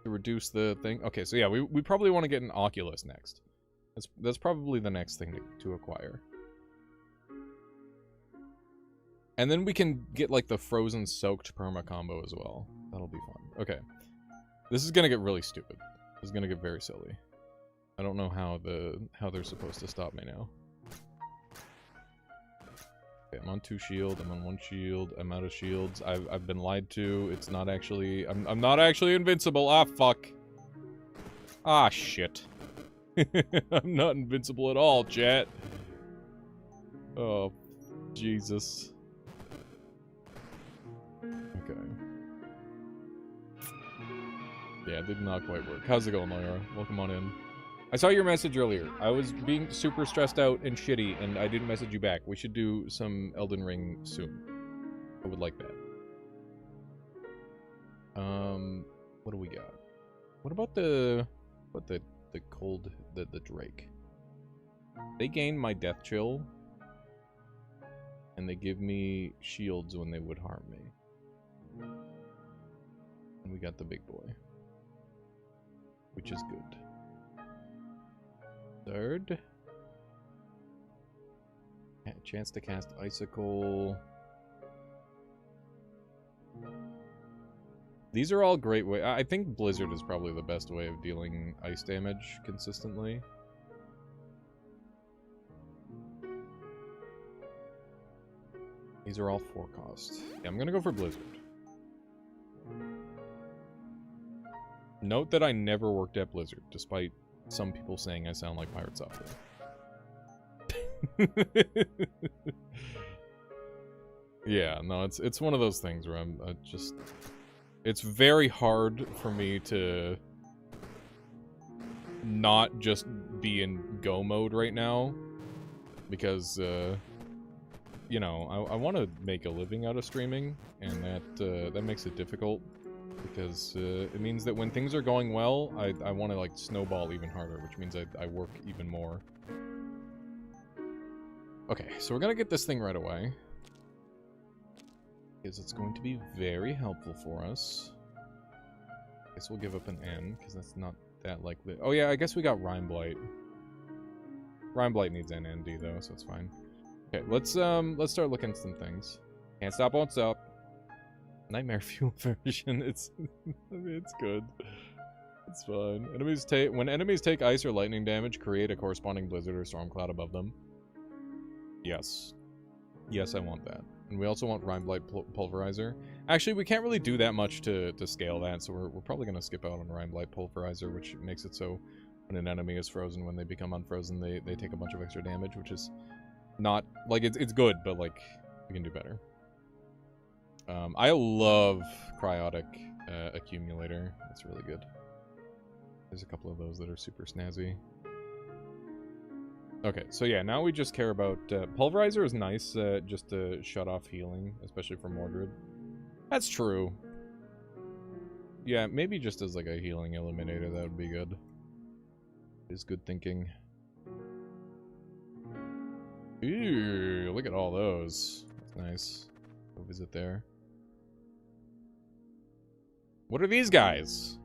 To reduce the thing. Okay, so yeah, we probably want to get an Oculus next. That's probably the next thing to acquire. And then we can get like the frozen soaked perma combo as well. That'll be fun. Okay. This is gonna get really stupid. This is gonna get very silly. I don't know how they're supposed to stop me now. Okay, I'm on 2 shield, I'm on 1 shield, I'm out of shields. I've been lied to. It's not actually I'm not actually invincible. Ah fuck. Ah shit. I'm not invincible at all, chat. Oh Jesus. Okay. Yeah, it did not quite work. How's it going, Lyra? Welcome on in. I saw your message earlier. I was being super stressed out and shitty, and I didn't message you back. We should do some Elden Ring soon. I would like that. What do we got? What about the Drake? They gain my death chill, and they give me shields when they would harm me. And we got the big boy, which is good. Third. Chance to cast Icicle. These are all great ways. I think Blizzard is probably the best way of dealing ice damage consistently. These are all 4 cost. Yeah, I'm gonna go for Blizzard. Note that I never worked at Blizzard, despite some people saying I sound like Pirate Software. Yeah, no, it's one of those things where I'm just... It's very hard for me to not just be in go mode right now, because, you know, I want to make a living out of streaming, and that makes it difficult, because it means that when things are going well, I want to, like, snowball even harder, which means I work even more. Okay, so we're gonna get this thing right away, because it's going to be very helpful for us. I guess we'll give up an N, because that's not that likely. Oh yeah, I guess we got Rime Blight. Rime Blight needs an ND though, so it's fine. Okay, let's start looking at some things. Can't stop, won't stop. Nightmare Fuel version. It's it's good. It's fine. When enemies take ice or lightning damage, create a corresponding blizzard or storm cloud above them. Yes. Yes, I want that. And we also want Rime Blight Pulverizer. Actually, we can't really do that much to scale that, so we're probably going to skip out on Rime Blight Pulverizer, which makes it so when an enemy is frozen, when they become unfrozen, they take a bunch of extra damage, which is not... Like, it's good, but, like, we can do better. I love Cryotic Accumulator. It's really good. There's a couple of those that are super snazzy. Okay, so yeah, now we just care about... Pulverizer is nice, just to shut off healing, especially for Mordred. That's true. Yeah, maybe just as like a healing eliminator, that would be good. Is good thinking. Ew, look at all those. That's nice. Go visit there. What are these guys?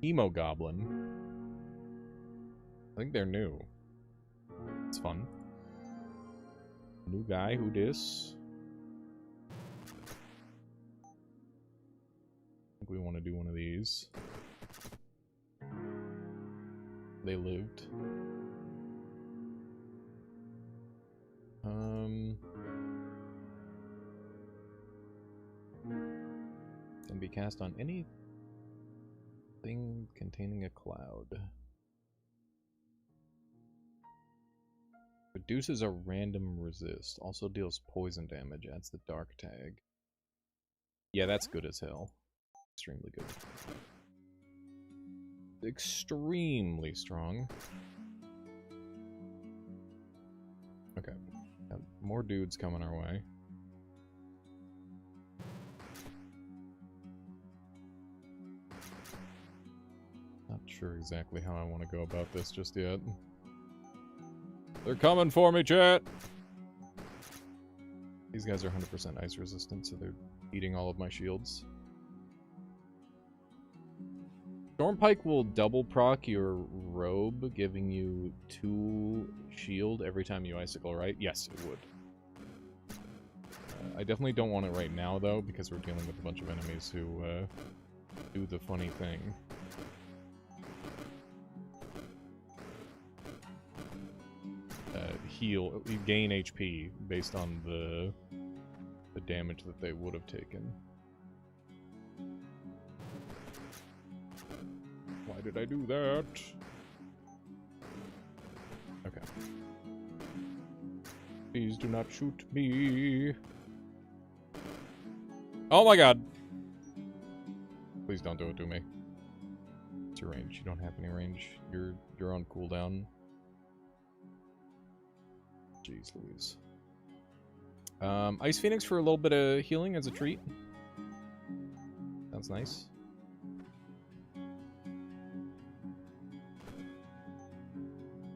Emo Goblin. I think they're new. It's fun. New guy, who dis? I think we want to do one of these. They lived. Can be cast on anything containing a cloud. Reduces a random resist. Also deals poison damage. Adds the dark tag. Yeah, that's good as hell. Extremely good. Extremely strong. Okay. Got more dudes coming our way. Not sure exactly how I want to go about this just yet. They're coming for me, chat! These guys are 100% ice resistant, so they're eating all of my shields. Stormpike will double proc your robe, giving you 2 shield every time you icicle, right? Yes, it would. I definitely don't want it right now, though, because we're dealing with a bunch of enemies who do the funny thing. You gain HP based on the damage that they would have taken. Why did I do that? Okay. Please do not shoot me. Oh my god. Please don't do it to me. It's your range? You don't have any range. You're on cooldown. Jeez Louise. Ice Phoenix for a little bit of healing as a treat. Sounds nice.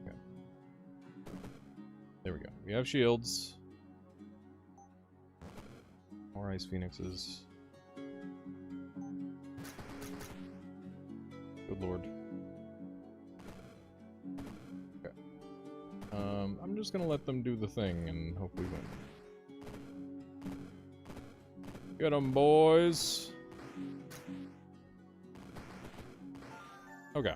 Okay. There we go. We have shields. More Ice Phoenixes. Good lord. Okay. I'm just gonna let them do the thing and hope we win. Get 'em, boys. Okay.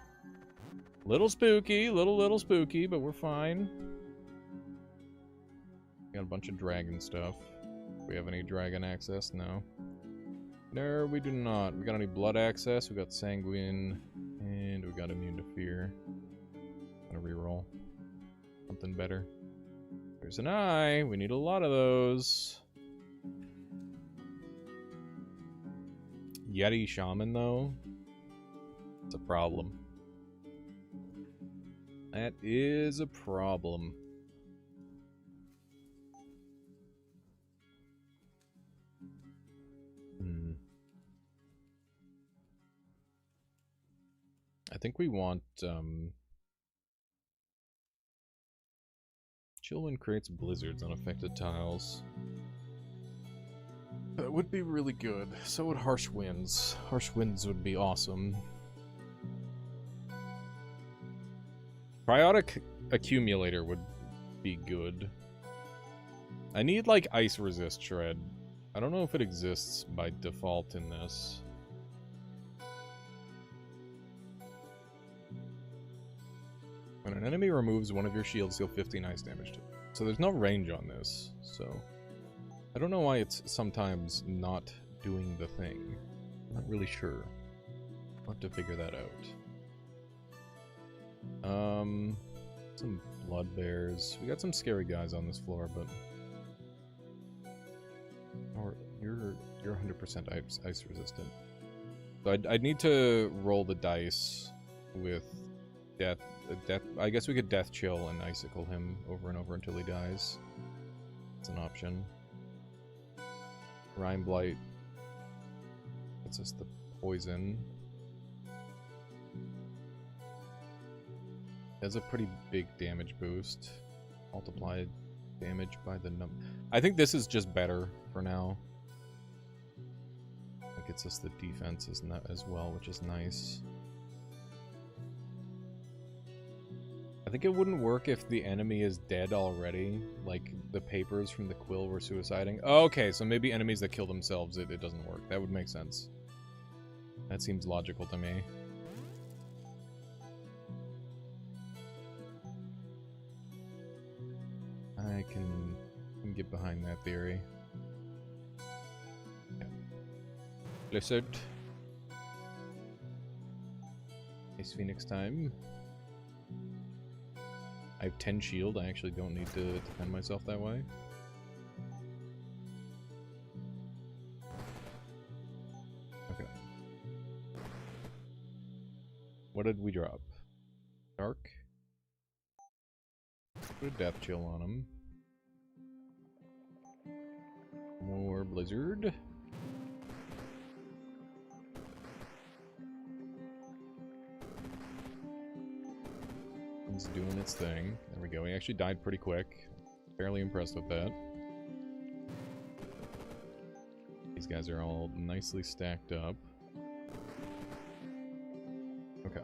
Little spooky, little spooky, but we're fine. Got a bunch of dragon stuff. Do we have any dragon access? No. No, we do not. We got any blood access? We got sanguine, and we got immune to fear. Gonna reroll. Something better. There's an eye. We need a lot of those. Yeti Shaman, though? It's a problem. That is a problem. I think we want, Chillwind creates blizzards on affected tiles. That would be really good. So would Harsh Winds. Harsh Winds would be awesome. Cryotic Accumulator would be good. I need, like, Ice Resist Shred. I don't know if it exists by default in this. When an enemy removes one of your shields, deal 15 ice damage to it. So there's no range on this, so... I don't know why it's sometimes not doing the thing. I'm not really sure. I'll have to figure that out. Some blood bears. We got some scary guys on this floor, but... Or you're 100% ice resistant. So I'd need to roll the dice with death. I guess we could death chill and icicle him over and over until he dies. It's an option. Rime Blight gets us the poison. Has a pretty big damage boost. Multiplied damage by the number. I think this is just better for now. It gets us the defense as well, which is nice. I think it wouldn't work if the enemy is dead already, like the papers from the quill were suiciding. Oh, okay, so maybe enemies that kill themselves, it doesn't work. That would make sense. That seems logical to me. I can get behind that theory. Okay. Blizzard. Ice Phoenix time. I have 10 shield, I actually don't need to defend myself that way. Okay. What did we drop? Dark? Put a death chill on him. More blizzard. It's doing its thing. There we go. He actually died pretty quick. Fairly impressed with that. These guys are all nicely stacked up. Okay.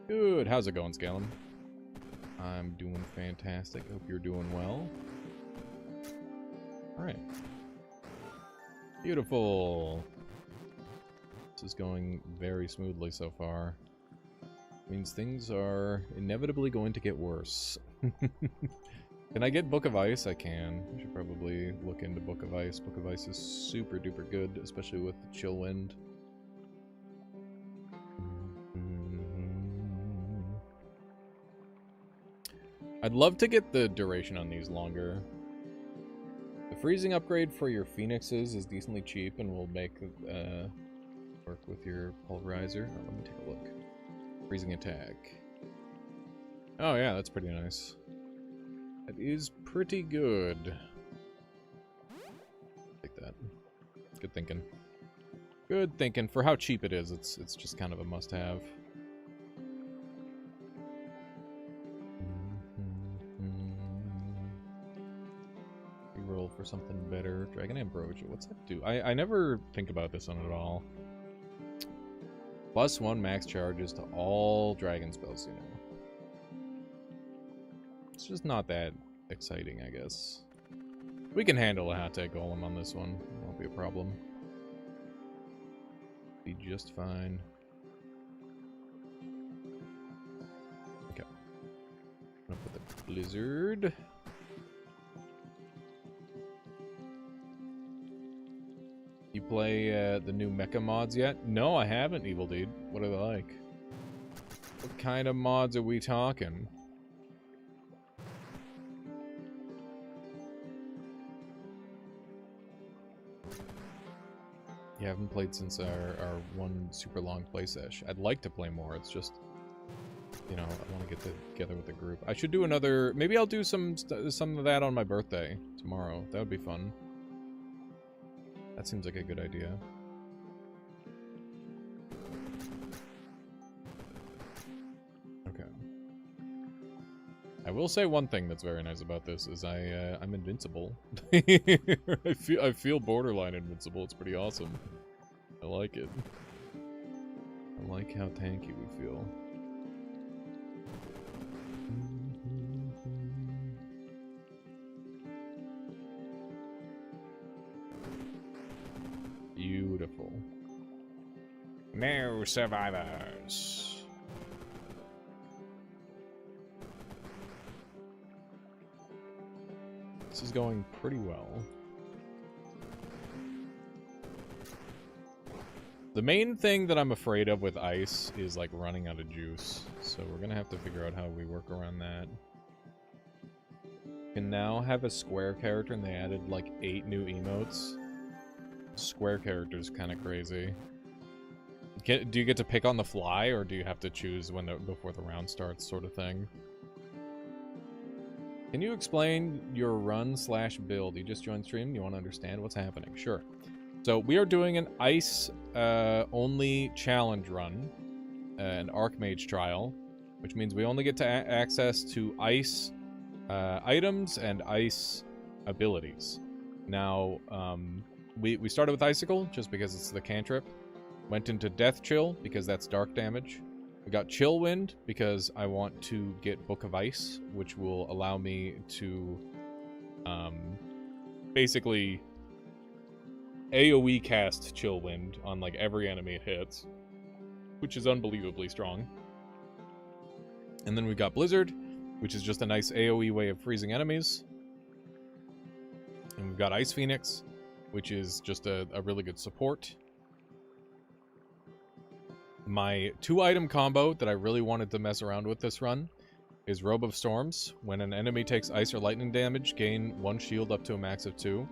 Good. How's it going, Scallum? I'm doing fantastic. Hope you're doing well. Alright. Beautiful. This is going very smoothly so far. Means things are inevitably going to get worse. Can I get Book of Ice? I can. I should probably look into Book of Ice. Book of Ice is super duper good, especially with Chillwind. I'd love to get the duration on these longer. The freezing upgrade for your phoenixes is decently cheap and will make Work with your pulverizer. Oh, let me take a look. Freezing attack. Oh yeah, that's pretty nice. That is pretty good. Like that. Good thinking. Good thinking. For how cheap it is, it's just kind of a must-have. Reroll for something better. Dragon Ambrosia. What's that do? I never think about this one at all. +1 max charges to all dragon spells, you know. It's just not that exciting, I guess. We can handle a hot-tech golem on this one. Won't be a problem. Be just fine. Okay. I'm gonna put the blizzard. You play the new mecha mods yet? No, I haven't, Evil Dude. What are they like? What kind of mods are we talking? You haven't played since our one super long play sesh. I'd like to play more. It's just, you know, I want to get together with the group. I should do another. Maybe I'll do some of that on my birthday tomorrow. That would be fun. That seems like a good idea. Okay. I will say one thing that's very nice about this is I'm invincible. I feel borderline invincible. It's pretty awesome. I like it. I like how tanky we feel. Beautiful. No survivors. This is going pretty well. The main thing that I'm afraid of with ice is like running out of juice. So we're gonna have to figure out how we work around that. Can now have a square character, and they added like 8 new emotes. Square character's kind of crazy. Do you get to pick on the fly, or do you have to choose when before the round starts, sort of thing? Can you explain your run/build? You just joined stream. You want to understand what's happening? Sure. So we are doing an ice only challenge run, an Archmage trial, which means we only get to access to ice items and ice abilities. Now, we started with Icicle, just because it's the cantrip. Went into Death Chill, because that's dark damage. We got Chill Wind, because I want to get Book of Ice, which will allow me to basically AoE cast Chill Wind on like every enemy it hits, which is unbelievably strong. And then we got Blizzard, which is just a nice AoE way of freezing enemies. And we've got Ice Phoenix, which is just a really good support. My 2-item combo that I really wanted to mess around with this run is Robe of Storms. When an enemy takes ice or lightning damage, gain 1 shield up to a max of 2.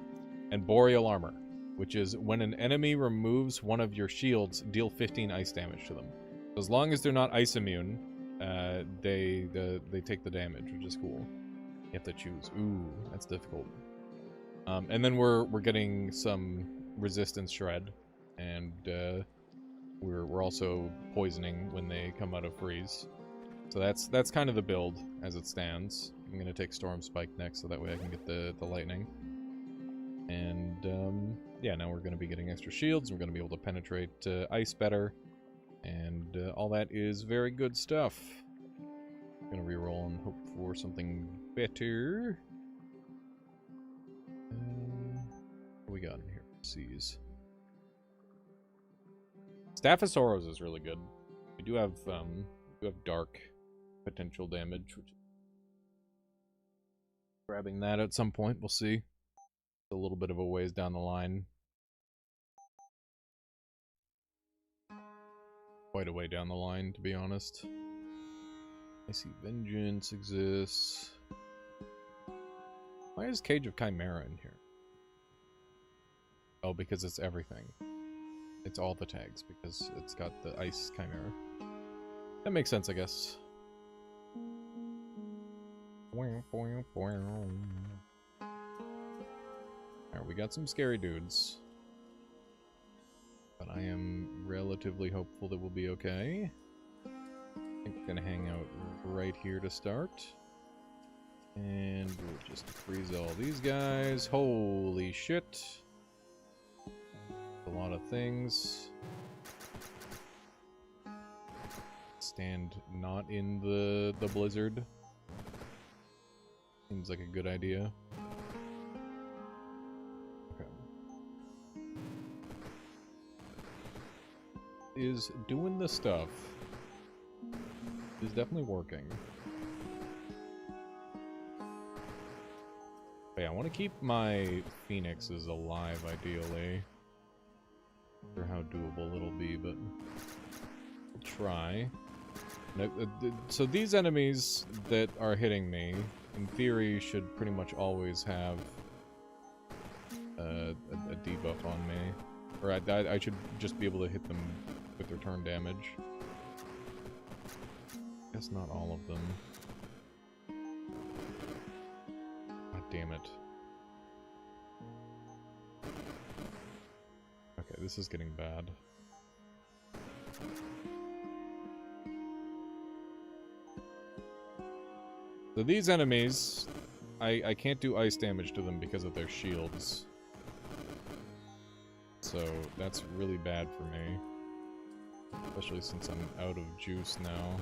And Boreal Armor, which is when an enemy removes one of your shields, deal 15 ice damage to them. So as long as they're not ice immune, they take the damage, which is cool. You have to choose. Ooh, that's difficult. And then we're getting some resistance shred, and we're also poisoning when they come out of freeze. So that's kind of the build as it stands. I'm gonna take Storm Spike next, so that way I can get the lightning. And yeah, now we're gonna be getting extra shields. We're gonna be able to penetrate ice better, and all that is very good stuff. I'm gonna reroll and hope for something better. What we got in here? Seize. Staff of Sorrows is really good. We do have dark potential damage, which grabbing that at some point, we'll see. It's a little bit of a ways down the line. Quite a way down the line, to be honest. I see Vengeance exists. Why is Cage of Chimera in here? Oh, because it's everything. It's all the tags because it's got the ice chimera. That makes sense, I guess. Alright, we got some scary dudes. But I am relatively hopeful that we'll be okay. I think we're gonna hang out right here to start. And we'll just freeze all these guys. Holy shit. A lot of things. Stand not in the blizzard. Seems like a good idea. Okay. Is doing the stuff. Is definitely working. But yeah, I want to keep my phoenixes alive, ideally. Not sure how doable it'll be, but we'll try. Now, so these enemies that are hitting me, in theory, should pretty much always have a debuff on me. Or I should just be able to hit them with return damage. Guess not all of them. God damn it. Okay, this is getting bad. So these enemies, I can't do ice damage to them because of their shields. So that's really bad for me. Especially since I'm out of juice now.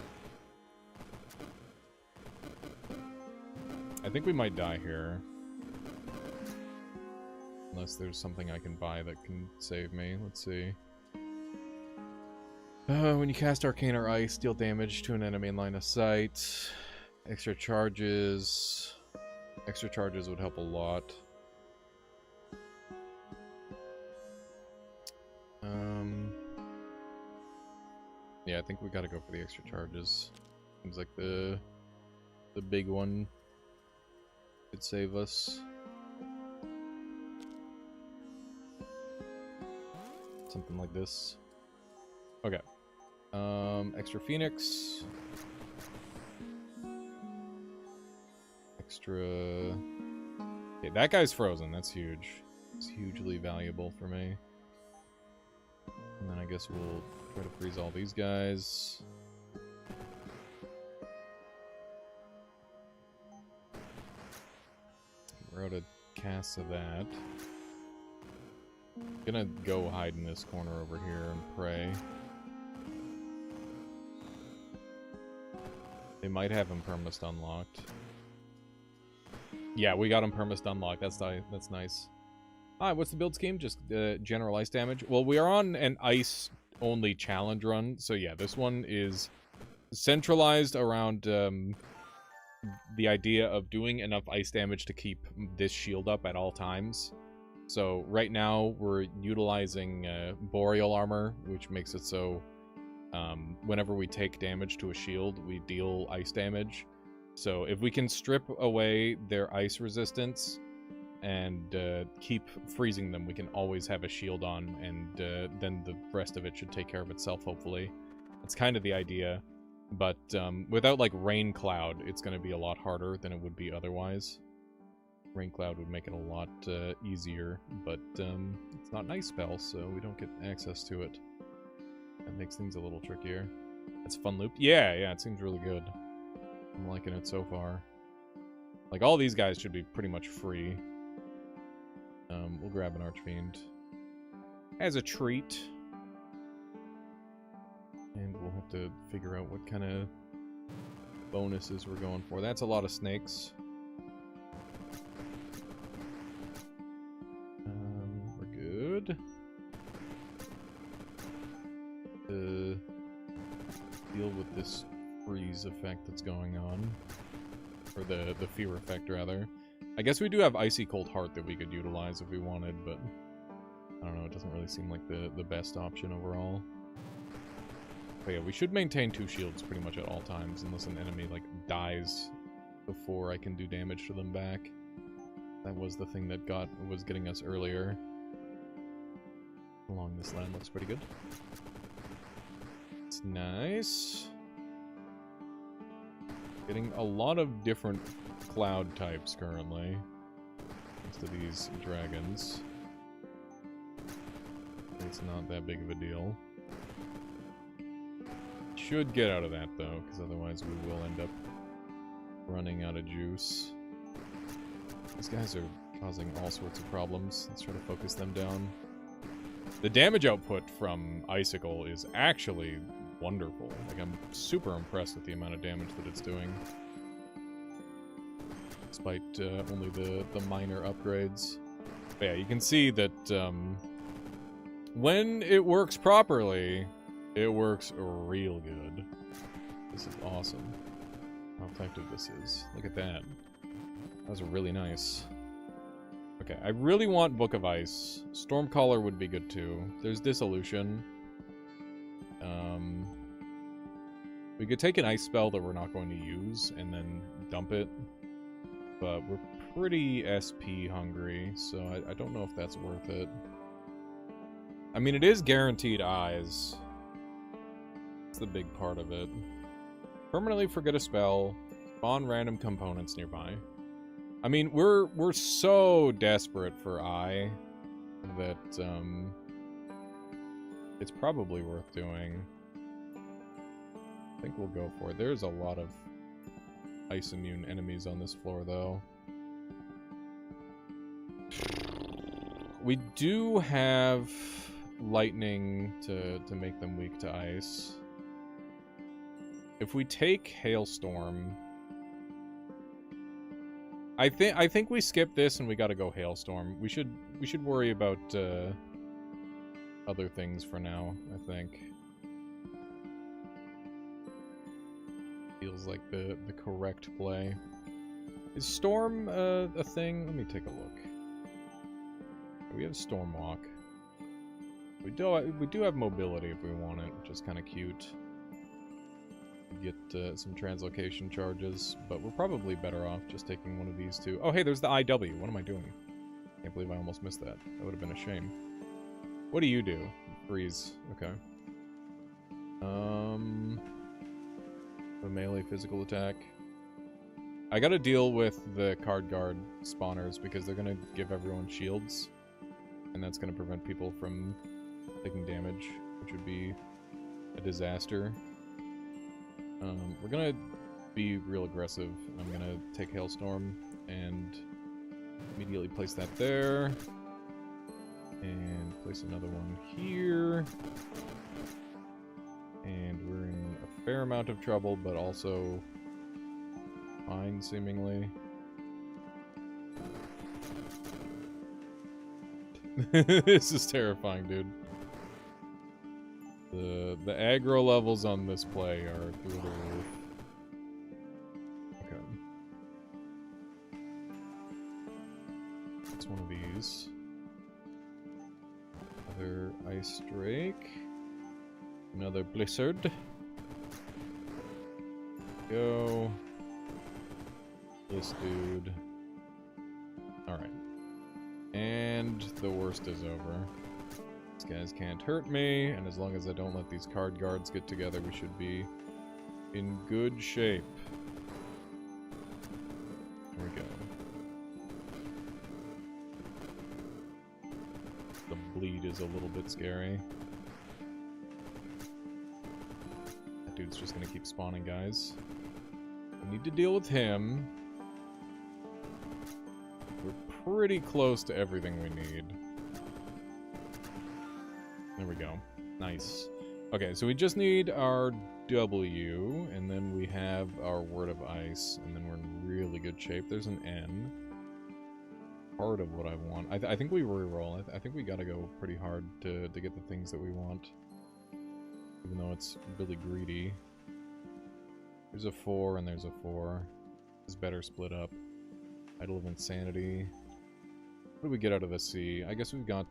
I think we might die here. Unless there's something I can buy that can save me. Let's see. When you cast Arcane or Ice, deal damage to an enemy in line of sight. Extra charges. Extra charges would help a lot. Yeah, I think we gotta go for the extra charges. Seems like the big one could save us. Something like this. Okay. Extra Phoenix. Extra... Okay, that guy's frozen. That's huge. It's hugely valuable for me. And then I guess we'll try to freeze all these guys. We're out of casts of that. I'm gonna go hide in this corner over here and pray. They might have him permast unlocked. Yeah, we got him permast unlocked. That's nice. Alright, what's the build scheme? Just general ice damage. Well, we are on an ice-only challenge run, so yeah, this one is centralized around the idea of doing enough ice damage to keep this shield up at all times. So right now we're utilizing Boreal Armor, which makes it so whenever we take damage to a shield, we deal ice damage. So if we can strip away their ice resistance and keep freezing them, we can always have a shield on, and then the rest of it should take care of itself, hopefully. That's kind of the idea. But without, like, Rain Cloud, it's going to be a lot harder than it would be otherwise. Rain Cloud would make it a lot easier, but it's not an ice spell, so we don't get access to it. That makes things a little trickier. That's a fun loop. Yeah, it seems really good. I'm liking it so far. Like, all these guys should be pretty much free. We'll grab an Archfiend as a treat. And we'll have to figure out what kind of bonuses we're going for. That's a lot of snakes. We're good. Deal with this freeze effect that's going on. Or the fear effect, rather. I guess we do have Icy Cold Heart that we could utilize if we wanted, but I don't know, it doesn't really seem like the best option overall. But yeah, we should maintain 2 shields pretty much at all times, unless an enemy, like, dies before I can do damage to them back. That was the thing that was getting us earlier. along this line looks pretty good. It's nice. Getting a lot of different cloud types currently. Thanks to these dragons. It's not that big of a deal. Should get out of that though, because otherwise we will end up running out of juice. These guys are causing all sorts of problems. Let's try to focus them down. The damage output from Icicle is actually wonderful. Like, I'm super impressed with the amount of damage that it's doing. Despite only the minor upgrades. But yeah, you can see that when it works properly, it works real good. This is awesome. How effective this is. Look at that. That was really nice. Okay, I really want Book of Ice. Stormcaller would be good too. There's Dissolution. We could take an ice spell that we're not going to use and then dump it. But we're pretty SP hungry, so I don't know if that's worth it. I mean, it is guaranteed eyes. That's the big part of it. Permanently forget a spell. Spawn random components nearby. I mean, we're so desperate for eye that it's probably worth doing. I think we'll go for it. There's a lot of ice immune enemies on this floor, though. We do have lightning to make them weak to ice. If we take Hailstorm, I think we skip this and we gotta go Hailstorm. We should worry about other things for now, I think. Feels like the correct play. Is Storm a thing? Let me take a look. We have Stormwalk. We do have mobility if we want it, which is kind of cute. Get some translocation charges, but we're probably better off just taking one of these two. Oh, hey, there's the IW. What am I doing? Can't believe I almost missed that. That would have been a shame. What do you do? Freeze. Okay. A melee physical attack. I gotta deal with the card guard spawners because they're gonna give everyone shields, and that's gonna prevent people from taking damage, which would be a disaster. We're gonna be real aggressive. I'm gonna take Hailstorm and immediately place that there. And place another one here. And we're in a fair amount of trouble, but also fine, seemingly. This is terrifying, dude. The aggro levels on this play are through the roof. Okay. It's one of these. Another Ice Drake. Another Blizzard. Go. This dude. Alright. And the worst is over. These guys can't hurt me, and as long as I don't let these card guards get together, we should be in good shape. There we go. The bleed is a little bit scary. That dude's just gonna keep spawning guys. We need to deal with him. We're pretty close to everything we need. There we go. Nice. Okay, so we just need our W, and then we have our Word of Ice, and then we're in really good shape. There's an N. Part of what I want. I think we reroll. I think we gotta go pretty hard to get the things that we want. Even though it's really greedy. There's a 4 and there's a 4. It's better split up. Idol of Insanity. What do we get out of the sea? I guess we've got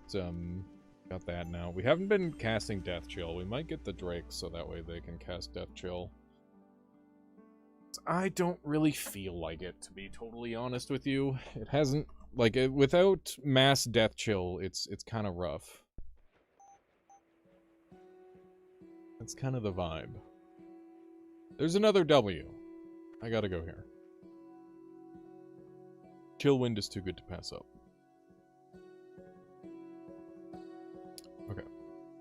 that now. We haven't been casting Death Chill. We might get the Drakes so that way they can cast Death Chill. I don't really feel like it, to be totally honest with you. It hasn't, like, without mass Death Chill, it's kind of rough. That's kind of the vibe. There's another W. I gotta go here. Chill wind is too good to pass up. Okay.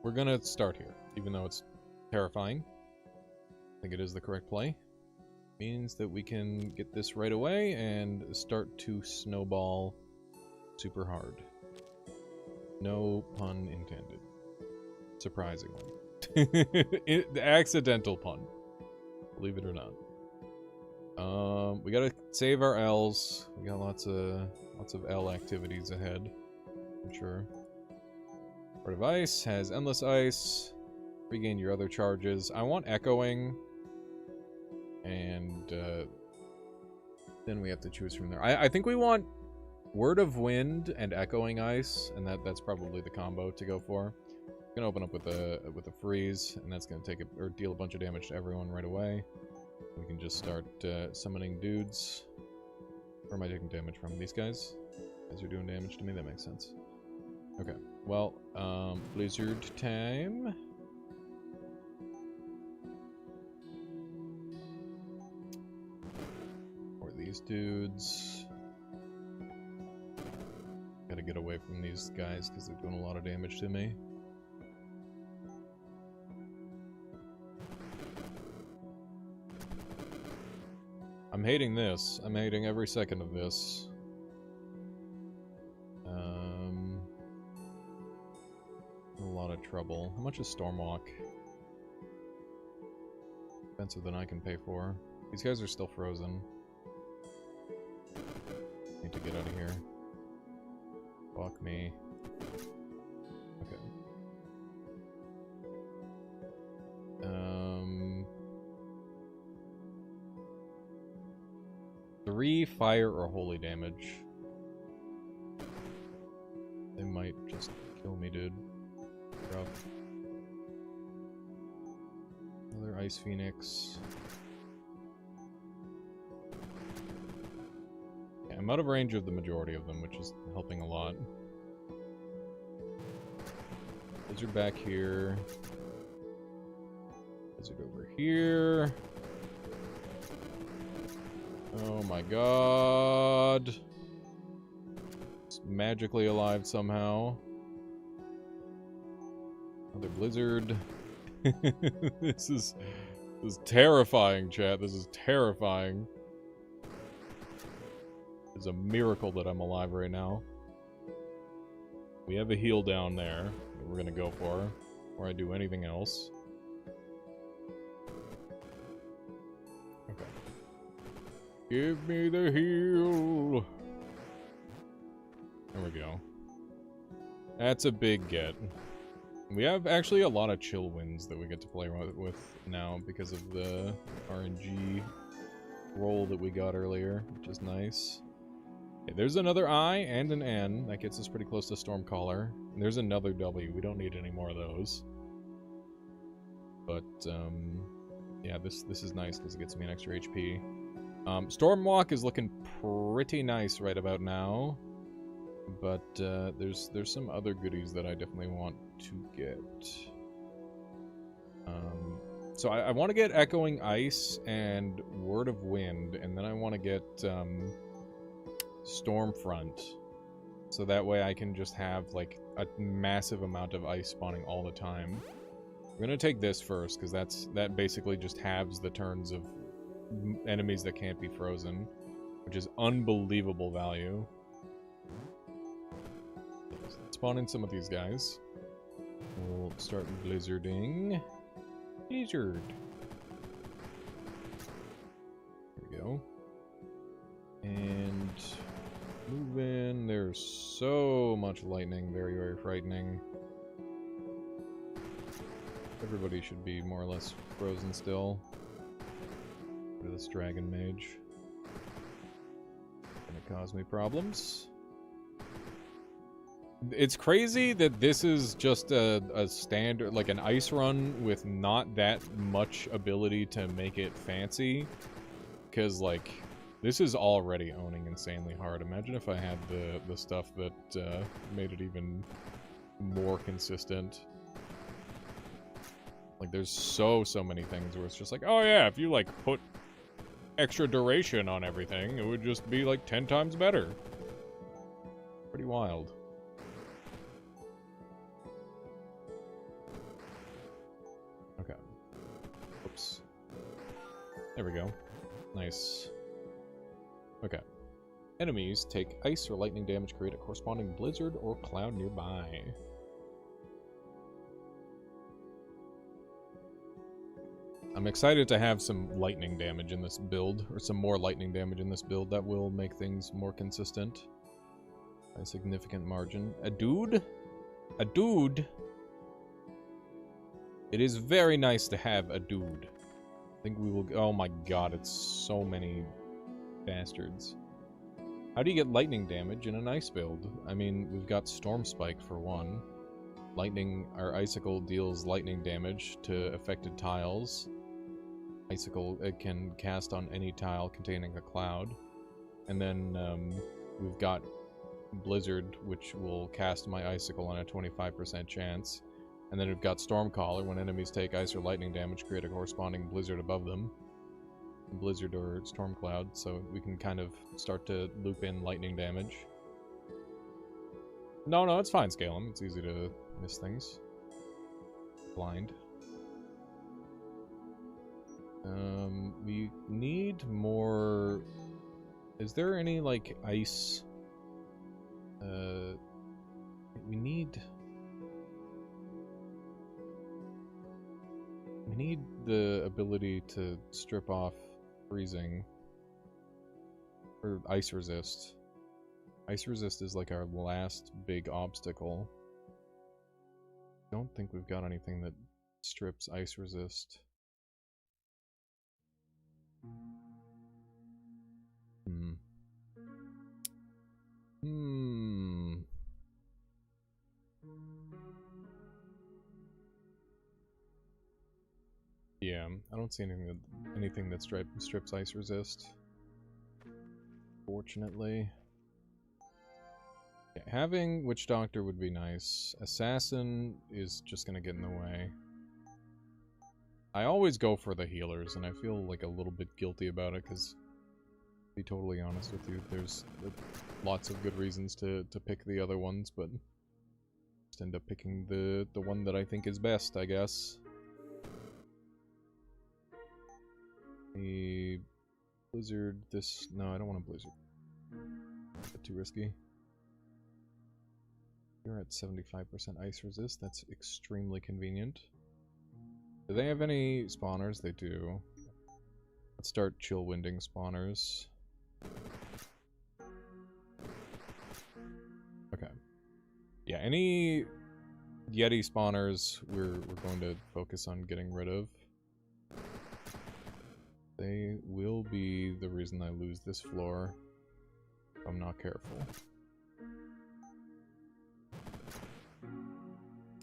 We're gonna start here, even though it's terrifying. I think it is the correct play. Means that we can get this right away and start to snowball super hard. No pun intended. Surprisingly. The accidental pun. Believe it or not. We gotta save our L's. We got lots of L activities ahead, I'm sure. Heart of Ice has Endless Ice. Regain your other charges. I want Echoing. And then we have to choose from there. I think we want Word of Wind and Echoing Ice, and that's probably the combo to go for. I'm gonna open up with a freeze, and that's gonna take or deal a bunch of damage to everyone right away. We can just start summoning dudes. Where am I taking damage from? These guys? Guys are doing damage to me. That makes sense. Okay. Well, Blizzard time. Or these dudes. Gotta get away from these guys because they're doing a lot of damage to me. I'm hating this. I'm hating every second of this. A lot of trouble. How much is Stormwalk? Expensive than I can pay for. These guys are still frozen. Need to get out of here. Fuck me. Okay. 3 fire or holy damage. They might just kill me, dude. Rough. Another Ice Phoenix. Yeah, I'm out of range of the majority of them, which is helping a lot. Lizard back here. Lizard over here. Oh my god. It's magically alive somehow. Another blizzard. This is terrifying, chat. This is terrifying. It's a miracle that I'm alive right now. We have a heal down there that we're gonna go for before I do anything else. Okay. Give me the heal. There we go. That's a big get. We have actually a lot of chill winds that we get to play with now because of the RNG roll that we got earlier, which is nice. Okay, there's another I and an N. That gets us pretty close to Stormcaller. And there's another W. We don't need any more of those. But, yeah, this is nice because it gets me an extra HP. Stormwalk is looking pretty nice right about now. But there's some other goodies that I definitely want to get. So I want to get Echoing Ice and Word of Wind, and then I want to get Stormfront. So that way I can just have like a massive amount of ice spawning all the time. We're gonna take this first because that basically just halves the turns of enemies that can't be frozen, which is unbelievable value. Spawn in some of these guys. We'll start blizzarding. Blizzard. There we go. And move in. There's so much lightning. Very, very frightening. Everybody should be more or less frozen still. Look at this dragon mage. Gonna cause me problems. It's crazy that this is just a standard, like an ice run with not that much ability to make it fancy. Because, like, this is already owning insanely hard. Imagine if I had the stuff that made it even more consistent. Like, there's so many things where it's just like, oh yeah, if you, like, put extra duration on everything, it would just be, like, 10 times better. Pretty wild. Okay. Oops. There we go. Nice. Okay. Enemies take ice or lightning damage, create a corresponding blizzard or cloud nearby. I'm excited to have some lightning damage in this build, or some more lightning damage in this build. That will make things more consistent by a significant margin. A dude? A dude? It is very nice to have a dude. I think we will... Oh my god, it's so many bastards. How do you get lightning damage in an ice build? I mean, we've got Storm Spike for one. Lightning, or Icicle deals lightning damage to affected tiles. Icicle, it can cast on any tile containing a cloud. And then we've got Blizzard, which will cast my Icicle on a 25% chance. And then we've got Stormcaller. When enemies take ice or lightning damage, create a corresponding blizzard above them. Blizzard or storm cloud, so we can kind of start to loop in lightning damage. No, it's fine, Scalem. It's easy to miss things. Blind. We need more... Is there any, like, ice... We need the ability to strip off freezing. Or ice resist. Ice resist is like our last big obstacle. Don't think we've got anything that strips ice resist. Yeah, I don't see anything that strips ice resist. Fortunately. Yeah, having Witch Doctor would be nice. Assassin is just gonna get in the way. I always go for the healers, and I feel like a little bit guilty about it, because, to be totally honest with you, there's lots of good reasons to pick the other ones, but just end up picking the one that I think is best, I guess. The blizzard, this... No, I don't want a blizzard. Bit too risky. You're at 75% ice resist. That's extremely convenient. Do they have any spawners? They do. Let's start chill winding spawners. Okay. Yeah, any Yeti spawners we're going to focus on getting rid of. They will be the reason I lose this floor if I'm not careful.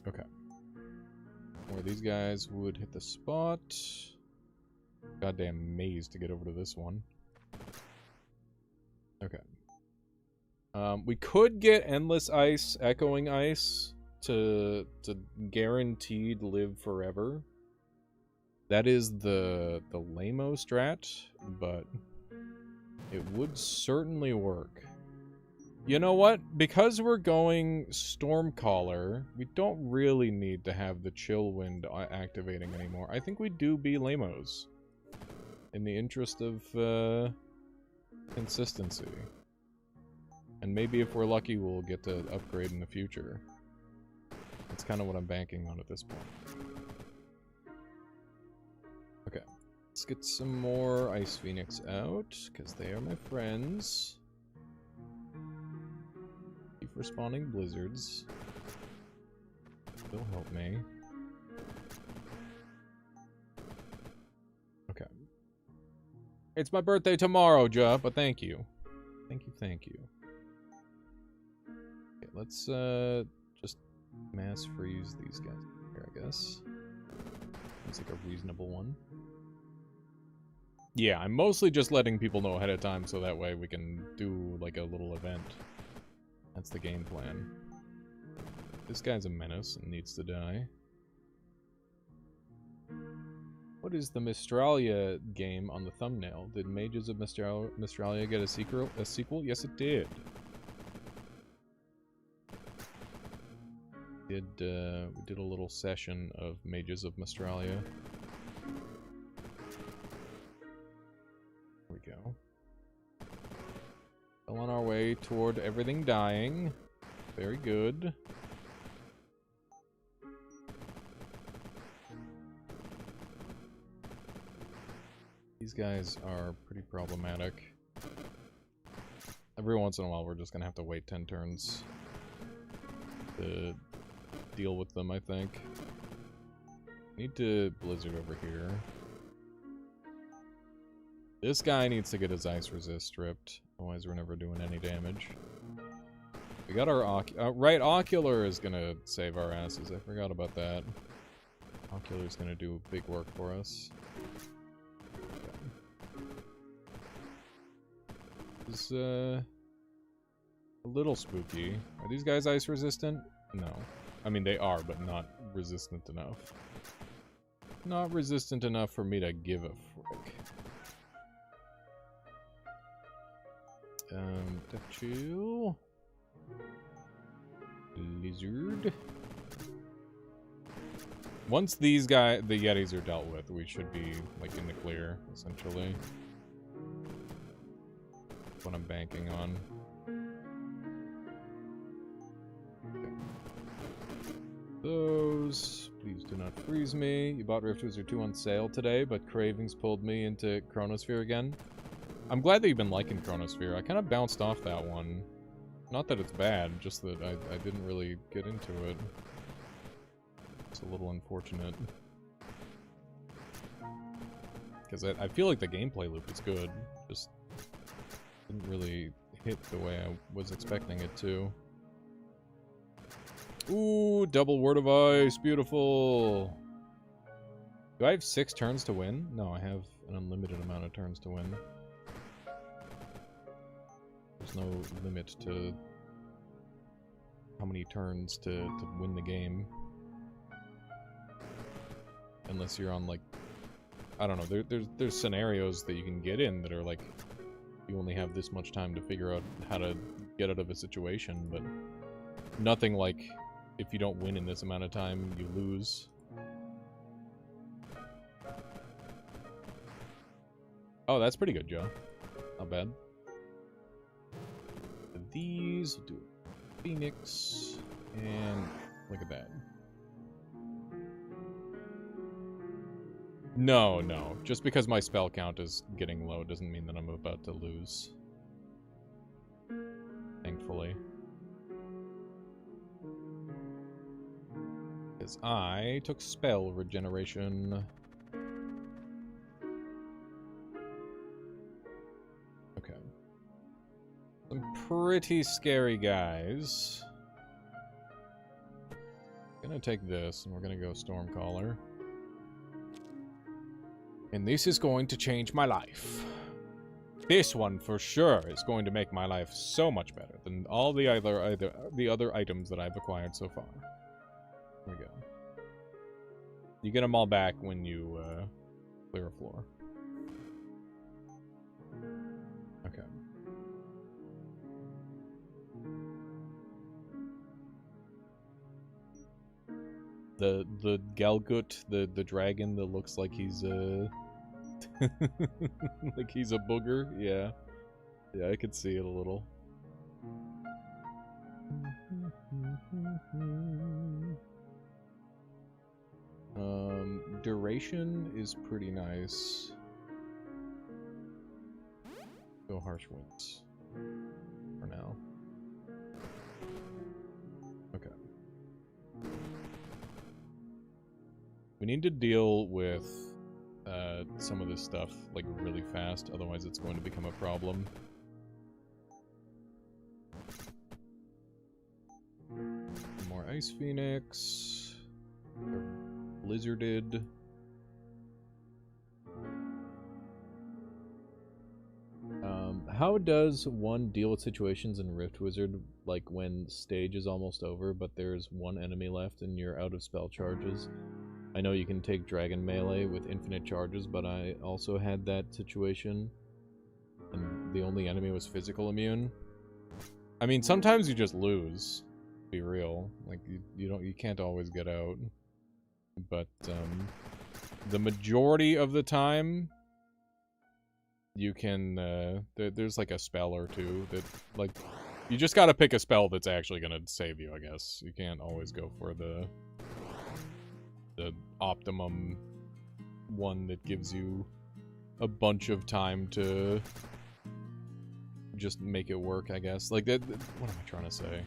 Okay. Where these guys would hit the spot. Goddamn maze to get over to this one. Okay. We could get Endless Ice, Echoing Ice to guaranteed live forever. That is the lame-o strat, but it would certainly work. You know what? Because we're going Stormcaller, we don't really need to have the Chill Wind activating anymore. I think we do be lame-os. In the interest of consistency. And maybe if we're lucky, we'll get to upgrade in the future. That's kind of what I'm banking on at this point. Okay, let's get some more Ice Phoenix out, because they are my friends. Keep respawning blizzards. They'll help me. Okay. It's my birthday tomorrow, Ja, but thank you. Thank you. Okay, let's just mass freeze these guys here, I guess. It's like a reasonable one. Yeah, I'm mostly just letting people know ahead of time so that way we can do like a little event. That's the game plan. This guy's a menace and needs to die. What is the Mistralia game on the thumbnail? Did Mages of Mistralia get a sequel? Yes, it did. We did a little session of Mages of Mistralia. There we go. Still on our way toward everything dying. Very good. These guys are pretty problematic. Every once in a while, we're just gonna have to wait 10 turns to deal with them, I think. Need to blizzard over here. This guy needs to get his ice resist stripped, otherwise we're never doing any damage. We got our right, Ocular is gonna save our asses. I forgot about that. Ocular's gonna do big work for us. It's a little spooky. Are these guys ice resistant? No. I mean, they are, but not resistant enough. Not resistant enough for me to give a frick. Tattoo. Lizard. Once these guys, the Yetis are dealt with, we should be, like, in the clear, essentially. That's what I'm banking on. Those. Please do not freeze me. You bought Rift Wizard 2 on sale today, but cravings pulled me into Chronosphere again. I'm glad that you've been liking Chronosphere. I kind of bounced off that one. Not that it's bad, just that I didn't really get into it. It's a little unfortunate. Because I feel like the gameplay loop is good. Just didn't really hit the way I was expecting it to. Ooh, double Word of Ice, beautiful. Do I have 6 turns to win? No, I have an unlimited amount of turns to win. There's no limit to how many turns to win the game. Unless you're on, like, I don't know, there's scenarios that you can get in that are like, you only have this much time to figure out how to get out of a situation, but nothing like, if you don't win in this amount of time, you lose. Oh, that's pretty good, Joe. Not bad. These, we'll do Phoenix, and look at that. No, no. Just because my spell count is getting low doesn't mean that I'm about to lose. Thankfully. Because I took spell regeneration. Okay. Some pretty scary guys. Gonna take this, and we're gonna go Stormcaller. And this is going to change my life. This one, for sure, is going to make my life so much better than all the other items that I've acquired so far. There we go. You get them all back when you clear a floor. Okay. The Galgut, the dragon that looks like he's like he's a booger, yeah. Yeah, I could see it a little. Duration is pretty nice. Go Harsh Winds for now. Okay. We need to deal with some of this stuff like really fast, otherwise it's going to become a problem. More Ice Phoenix. They're blizzarded. How does one deal with situations in Rift Wizard, like when stage is almost over, but there's one enemy left and you're out of spell charges? I know you can take dragon melee with infinite charges, but I also had that situation, and the only enemy was physical immune. I mean, sometimes you just lose. To be real, like you can't always get out, but the majority of the time you can. There's like a spell or two that like you just gotta pick a spell that's actually gonna save you. I guess you can't always go for the optimum one that gives you a bunch of time to just make it work, I guess. Like, what am I trying to say?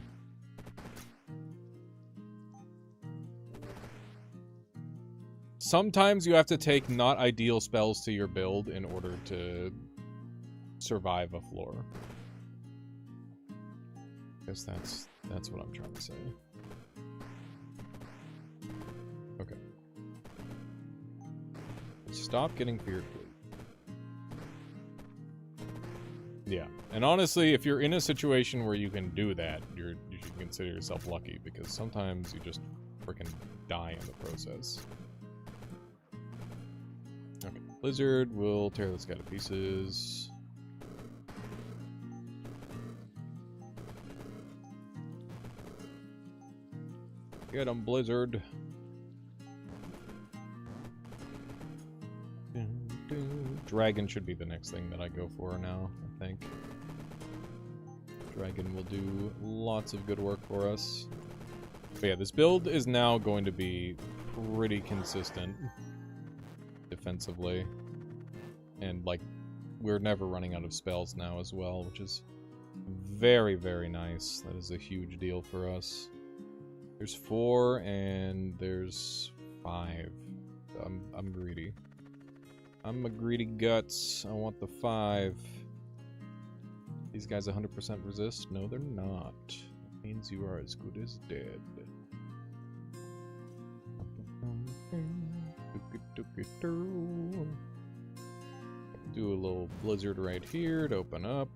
Sometimes you have to take not ideal spells to your build in order to survive a floor. I guess that's what I'm trying to say. Okay. Stop getting feared, please. Yeah, and honestly, if you're in a situation where you can do that, you should consider yourself lucky, because sometimes you just freaking die in the process. Okay, Blizzard will tear this guy to pieces. Get him, Blizzard. Dragon should be the next thing that I go for now, I think. Dragon will do lots of good work for us. But yeah, this build is now going to be pretty consistent defensively. And, like, we're never running out of spells now as well, which is very, very nice. That is a huge deal for us. There's 4 and there's 5. I'm greedy. I'm a greedy guts. I want the 5. These guys 100% resist? No, they're not. That means you are as good as dead. Do a little blizzard right here to open up.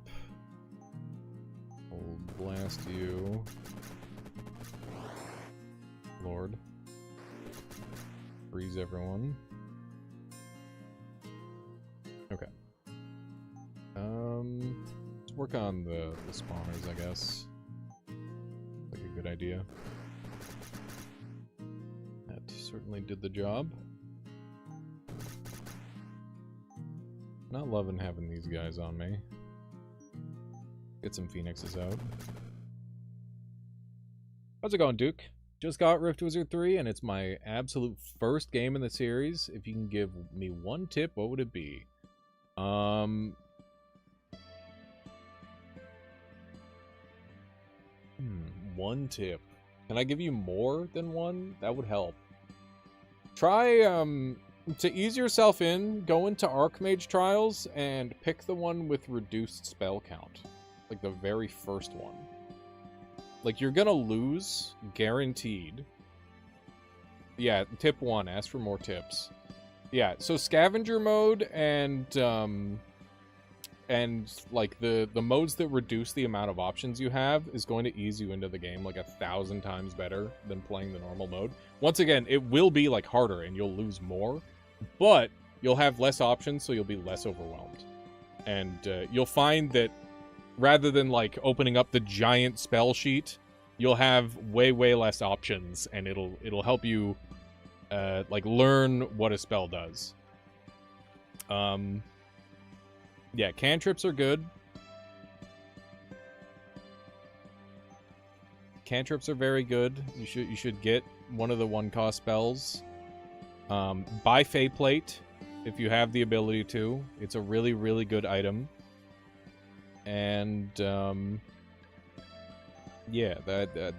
We'll blast you. Lord. Freeze everyone. Okay. Let's work on the spawners, I guess. Like a good idea. That certainly did the job. Not loving having these guys on me. Get some phoenixes out. How's it going, Duke? Just got Rift Wizard 3, and it's my absolute first game in the series. If you can give me one tip, what would it be? One tip. Can I give you more than one? That would help. Try, to ease yourself in, go into Archmage Trials and pick the one with reduced spell count. Like the very first one. Like, you're gonna lose, guaranteed. Yeah, tip 1, ask for more tips. Yeah, so scavenger mode and like the modes that reduce the amount of options you have is going to ease you into the game like 1,000 times better than playing the normal mode. Once again, it will be like harder and you'll lose more, but you'll have less options, so you'll be less overwhelmed. And you'll find that rather than like opening up the giant spell sheet, you'll have way less options, and it'll help you like learn what a spell does. Yeah, cantrips are good. Cantrips are very good. You should get one of the 1-cost spells. Buy Fey Plate if you have the ability to. It's a really good item. And yeah, that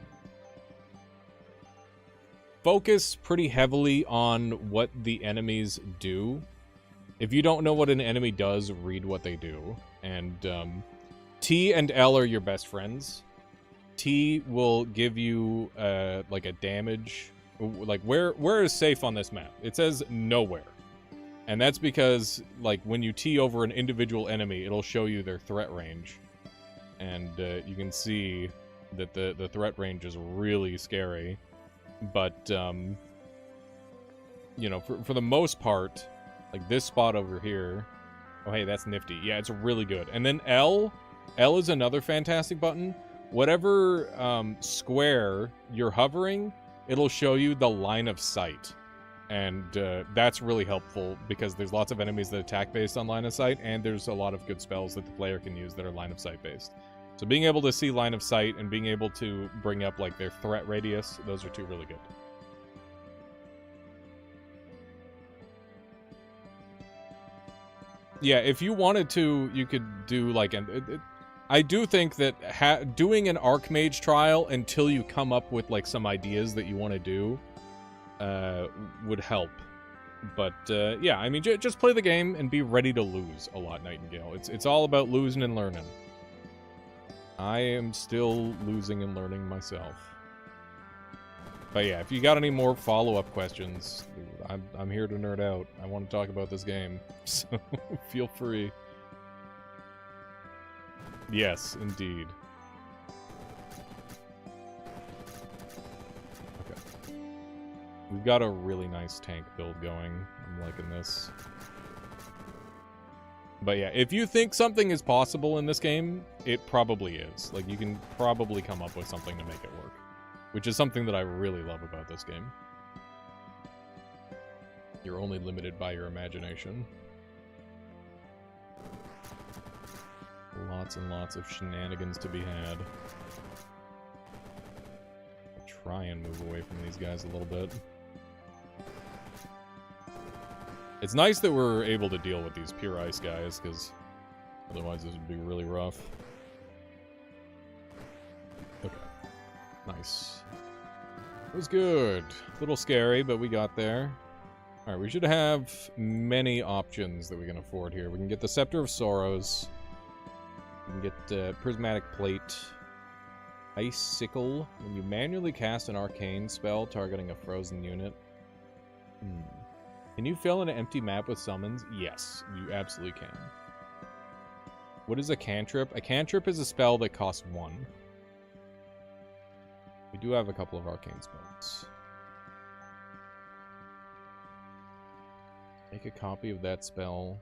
focus pretty heavily on what the enemies do. If you don't know what an enemy does, read what they do. And T and L are your best friends. T will give you like a damage. Like where is safe on this map? It says nowhere. And that's because like when you T over an individual enemy, it'll show you their threat range. And you can see that the threat range is really scary. But you know, for the most part, like this spot over here. Oh, hey, that's nifty. Yeah, it's really good. And then L is another fantastic button. Whatever square you're hovering, it'll show you the line of sight. And that's really helpful because there's lots of enemies that attack based on line of sight, and there's a lot of good spells that the player can use that are line of sight based. So being able to see line of sight and being able to bring up like their threat radius, those are two really good. Yeah, if you wanted to, you could do like I do think that doing an Archmage trial until you come up with like some ideas that you want to do would help. But yeah, I mean, just play the game and be ready to lose a lot, Nightingale. It's all about losing and learning. I am still losing and learning myself. But yeah, if you got any more follow-up questions, I'm here to nerd out. I want to talk about this game, so feel free. Yes, indeed. Okay. We've got a really nice tank build going. I'm liking this. But yeah, if you think something is possible in this game, it probably is. Like, you can probably come up with something to make it work. Which is something that I really love about this game. You're only limited by your imagination. Lots and lots of shenanigans to be had. I'll try and move away from these guys a little bit. It's nice that we're able to deal with these pure ice guys, because otherwise this would be really rough. Okay. Nice. It was good. A little scary, but we got there. Alright, we should have many options that we can afford here. We can get the Scepter of Sorrows. We can get Prismatic Plate. Icicle. When you manually cast an arcane spell targeting a frozen unit. Can you fill in an empty map with summons? Yes, you absolutely can. What is a cantrip? A cantrip is a spell that costs 1. We do have a couple of arcane spells. Make a copy of that spell.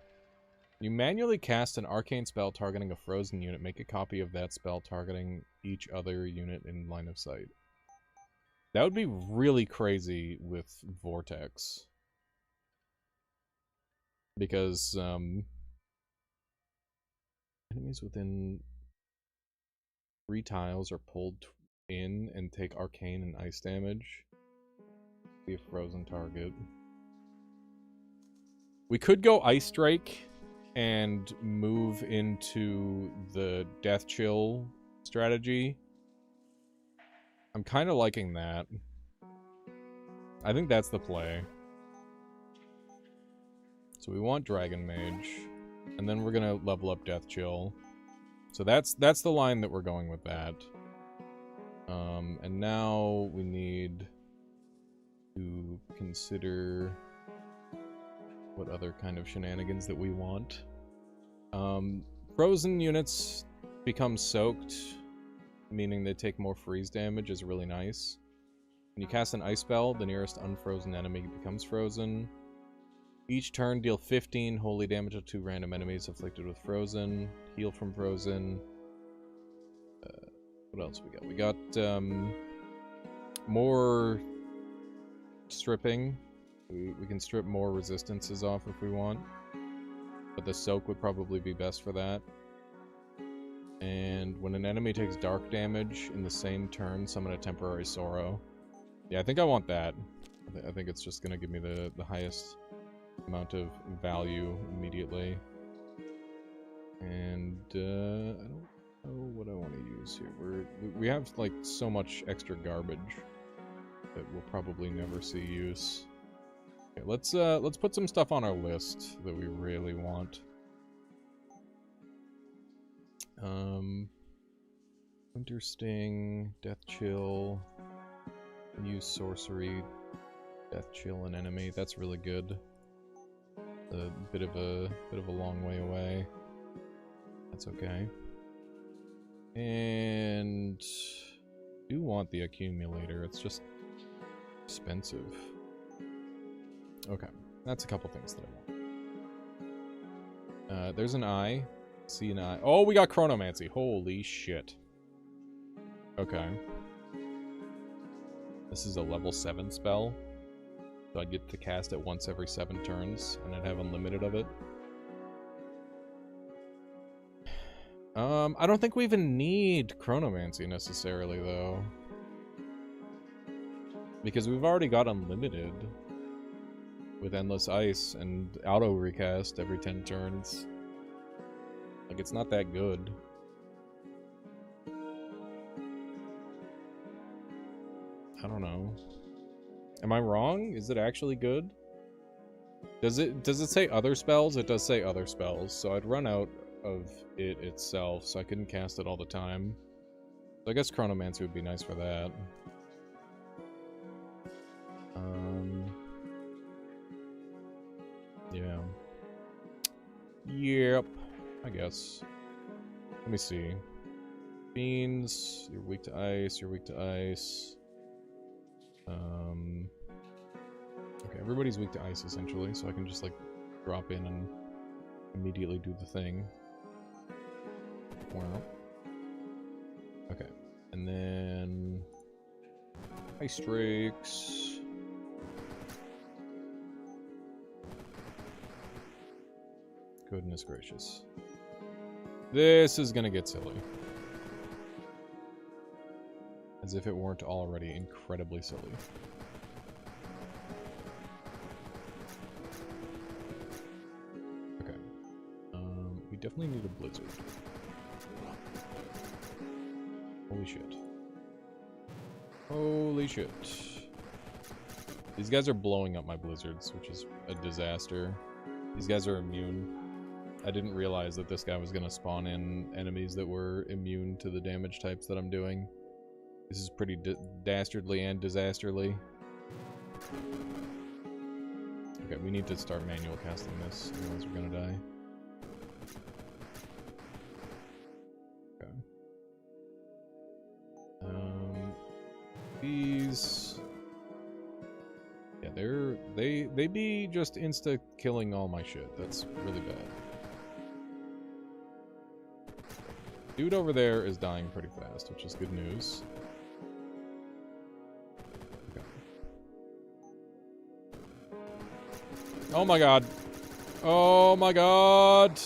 You manually cast an arcane spell targeting a frozen unit. Make a copy of that spell targeting each other unit in line of sight. That would be really crazy with Vortex. Because, enemies within 3 tiles are pulled in and take arcane and ice damage. Be a frozen target. We could go Ice Strike and move into the Death Chill strategy. I'm kind of liking that. I think that's the play. So we want Dragon Mage, and then we're gonna level up Death Chill. So that's the line that we're going with that. And now we need to consider what other kind of shenanigans that we want. Frozen units become soaked, meaning they take more freeze damage, is really nice. When you cast an ice spell, the nearest unfrozen enemy becomes frozen. Each turn, deal 15 holy damage to 2 random enemies afflicted with frozen. Heal from frozen. What else we got? We got more stripping. We can strip more resistances off if we want. But the soak would probably be best for that. And when an enemy takes dark damage in the same turn, summon a temporary sorrow. Yeah, I think I want that. I think it's just going to give me the highest amount of value immediately. And I don't know what I want to use here. We have like so much extra garbage that we'll probably never see use. Okay, let's put some stuff on our list that we really want. Winter Sting, Death Chill, use Sorcery, Death Chill an enemy. That's really good. A bit of a long way away. That's okay. And I do want the accumulator. It's just expensive. Okay, that's a couple things that I want. There's an eye. See an eye. Oh, we got Chronomancy. Holy shit. Okay. This is a level 7 spell. So I'd get to cast it once every 7 turns, and I'd have unlimited of it. I don't think we even need Chronomancy necessarily, though. Because we've already got unlimited with Endless Ice and auto recast every 10 turns. Like, it's not that good. I don't know. Am I wrong? Is it actually good? Does it say other spells? It does say other spells, so I'd run out of it itself, so I couldn't cast it all the time. So I guess Chronomancy would be nice for that. Yeah. Yep. I guess. Let me see. Fiends, you're weak to ice, you're weak to ice. Okay, everybody's weak to ice essentially, so I can just like drop in and immediately do the thing. Wow. Okay, and then ice drakes. Goodness gracious. This is gonna get silly. As if it weren't already incredibly silly. Okay. We definitely need a blizzard. Holy shit. Holy shit. These guys are blowing up my blizzards, which is a disaster. These guys are immune. I didn't realize that this guy was going to spawn in enemies that were immune to the damage types that I'm doing. This is pretty dastardly and disasterly. Okay, we need to start manual casting this, otherwise we're going to die. Okay. These... Yeah, they be just insta-killing all my shit. That's really bad. Dude over there is dying pretty fast, which is good news. Okay. Oh my god. Oh my god!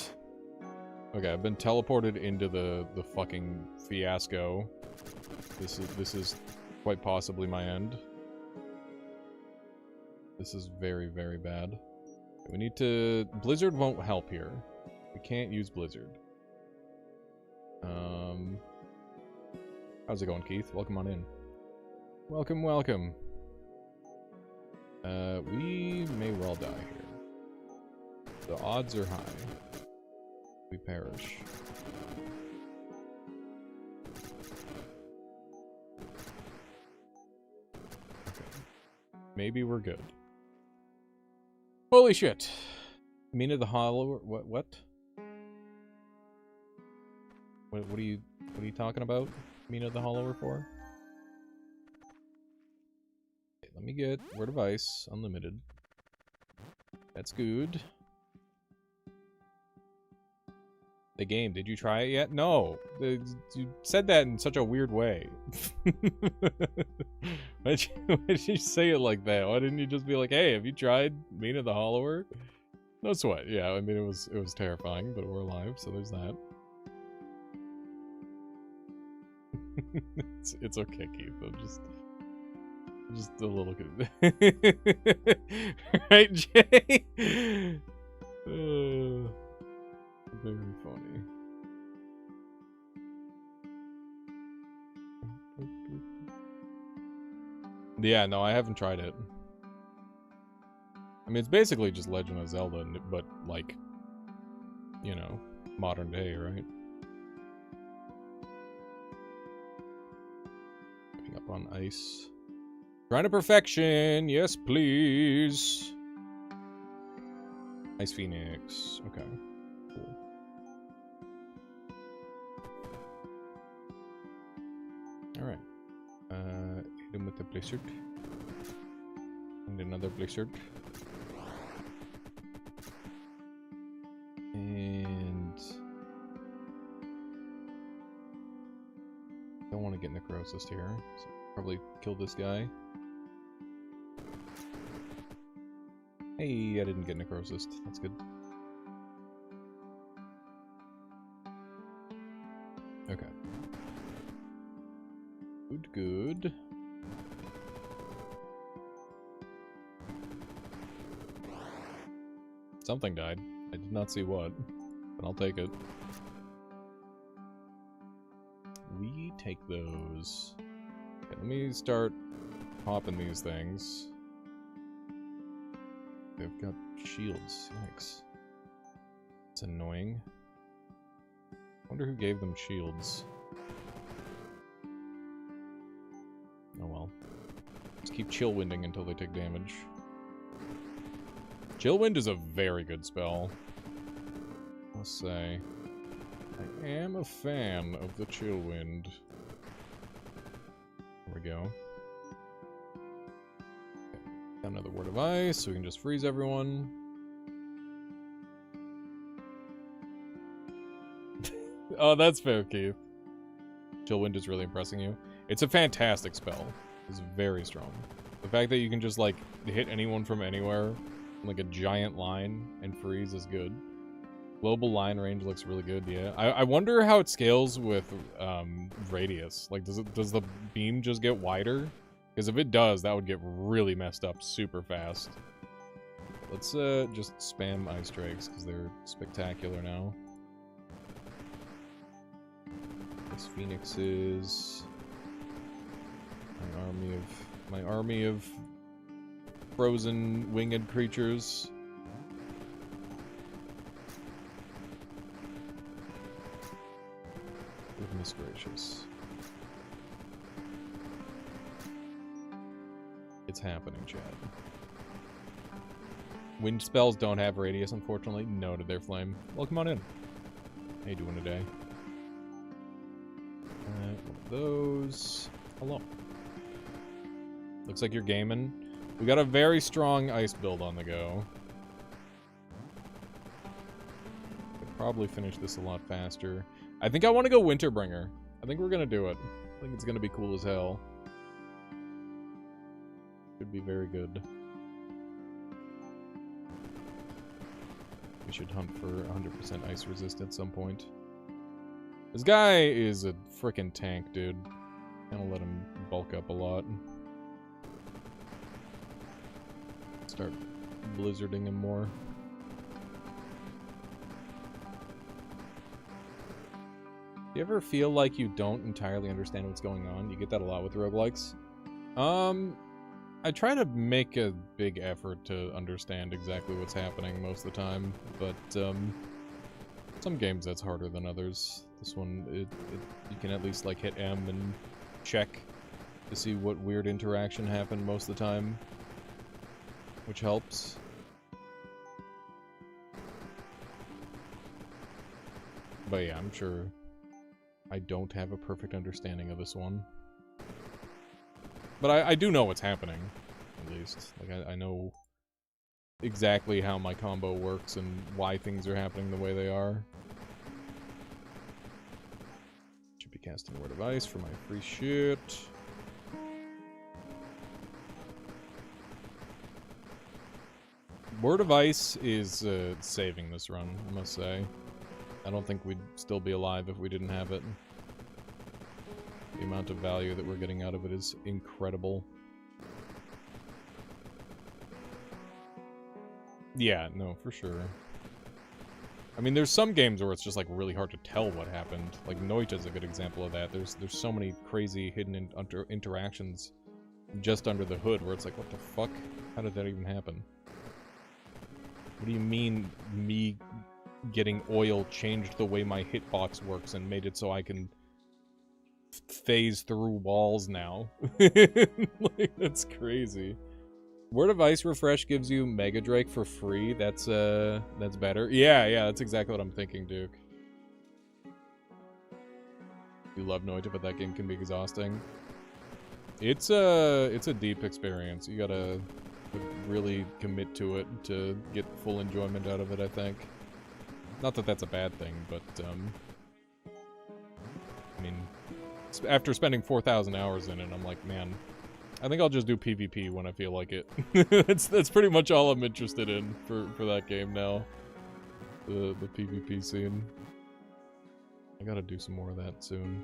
Okay, I've been teleported into the fucking fiasco. This is quite possibly my end. This is very, very bad. We need to... Blizzard won't help here. We can't use Blizzard. How's it going, Keith? Welcome on in. Welcome, welcome. We may well die here. The odds are high. We perish. Okay. Maybe we're good. Holy shit! Mina the Hollow... What? What are you talking about? Mina the Hollower for? Okay, let me get Word of Ice, unlimited. That's good. The game, did you try it yet? No! You said that in such a weird way. Why'd you say it like that? Why didn't you just be like, hey, have you tried Mina the Hollower? No sweat. Yeah, I mean, it was terrifying, but we're alive, so there's that. It's okay, Keith. I'm just a little good. Right, Jay? Very funny. Yeah, no, I haven't tried it. I mean, it's basically just Legend of Zelda, but like, you know, modern day, right? Up on ice. Trying to perfection. Yes, please. Ice Phoenix. Okay. Cool. Alright. Hit him with the blizzard. And another blizzard. Don't want to get necrosis here, so probably kill this guy. Hey, I didn't get necrosis. That's good. Okay. Good, good. Something died. I did not see what, but I'll take it. We take those. Okay, let me start popping these things. They've got shields. Yikes. It's annoying. I wonder who gave them shields. Oh well. Just keep chill winding until they take damage. Chill wind is a very good spell. Let's say. I am a fan of the chill wind. There we go. Okay. Got another word of ice, so we can just freeze everyone. Oh, that's fair, Keith. Chill wind is really impressing you. It's a fantastic spell. It's very strong. The fact that you can just, like, hit anyone from anywhere, like a giant line, and freeze is good. Global line range looks really good, yeah. I wonder how it scales with radius. Like, does the beam just get wider? Because if it does, that would get really messed up super fast. Let's just spam Ice Drakes, because they're spectacular now. This Phoenixes. My army of frozen winged creatures. Goodness gracious. It's happening, Chad. Wind spells don't have radius, unfortunately. No to their flame. Well, come on in. How you doing today? One of those. Hello. Looks like you're gaming. We got a very strong ice build on the go. Could probably finish this a lot faster. I think I want to go Winterbringer. I think we're gonna do it. I think it's gonna be cool as hell. Should be very good. We should hunt for 100% ice resist at some point. This guy is a frickin' tank, dude. Gonna let him bulk up a lot. Start blizzarding him more. You ever feel like you don't entirely understand what's going on? You get that a lot with roguelikes. I try to make a big effort to understand exactly what's happening most of the time, but some games that's harder than others. This one, you can at least like hit M and check to see what weird interaction happened most of the time, which helps. But yeah, I'm sure I don't have a perfect understanding of this one. But I do know what's happening, at least. Like, I know exactly how my combo works and why things are happening the way they are. Should be casting Word of Ice for my free shit. Word of Ice is saving this run, I must say. I don't think we'd still be alive if we didn't have it. The amount of value that we're getting out of it is incredible. Yeah, no, for sure. I mean, there's some games where it's just like really hard to tell what happened. Like Noita is a good example of that. There's so many crazy hidden interactions just under the hood where it's like, what the fuck? How did that even happen? What do you mean me getting oil changed the way my hitbox works and made it so I can phase through walls now? Like, that's crazy. Word of Ice Refresh gives you Mega Drake for free. That's better. Yeah, that's exactly what I'm thinking, Duke. You love Noita, but that game can be exhausting. It's a deep experience. You gotta really commit to it to get full enjoyment out of it, I think. Not that that's a bad thing, but I mean, after spending 4,000 hours in it, I'm like, man, I think I'll just do PvP when I feel like it. That's pretty much all I'm interested in for that game now. The PvP scene. I gotta do some more of that soon.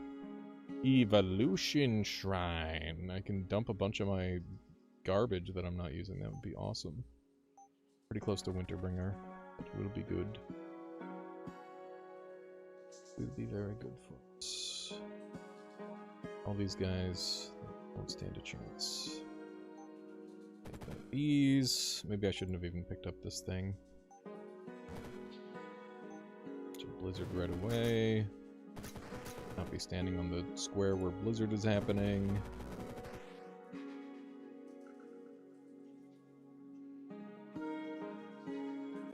Evolution Shrine. I can dump a bunch of my garbage that I'm not using. That would be awesome. Pretty close to Winterbringer. It will be good. It will be very good for us. All these guys won't stand a chance. Take out these. Maybe I shouldn't have even picked up this thing. Blizzard right away. Not be standing on the square where Blizzard is happening.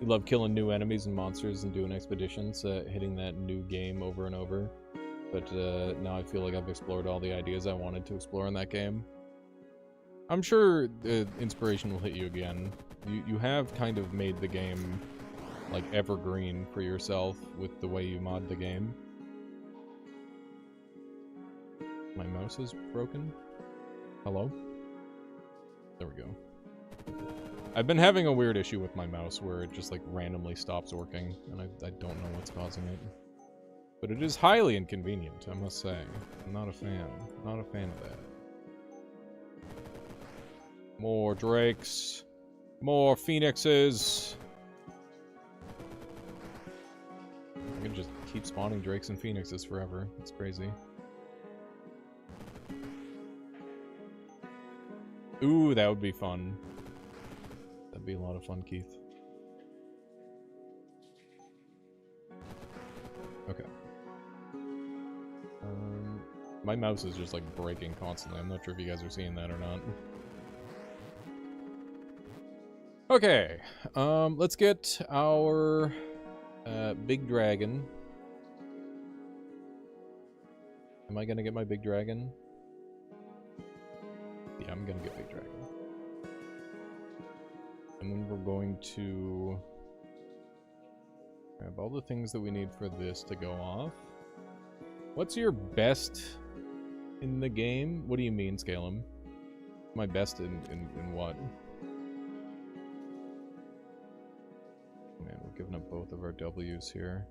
You love killing new enemies and monsters and doing expeditions, hitting that new game over and over. But now I feel like I've explored all the ideas I wanted to explore in that game. I'm sure inspiration will hit you again. You have kind of made the game like evergreen for yourself with the way you mod the game. My mouse is broken. Hello? There we go. I've been having a weird issue with my mouse where it just like randomly stops working, and I don't know what's causing it. But it is highly inconvenient, I must say. I'm not a fan. Not a fan of that. More drakes. More phoenixes. I can just keep spawning drakes and phoenixes forever. It's crazy. Ooh, that would be fun. That'd be a lot of fun, Keith. Okay. My mouse is just like breaking constantly. I'm not sure if you guys are seeing that or not. Okay. Let's get our big dragon. Am I gonna get my big dragon? Yeah, I'm gonna get big dragon. And then we're going to grab all the things that we need for this to go off. What's your best in the game? What do you mean, Scalem? My best in what? Man, we're giving up both of our W's here.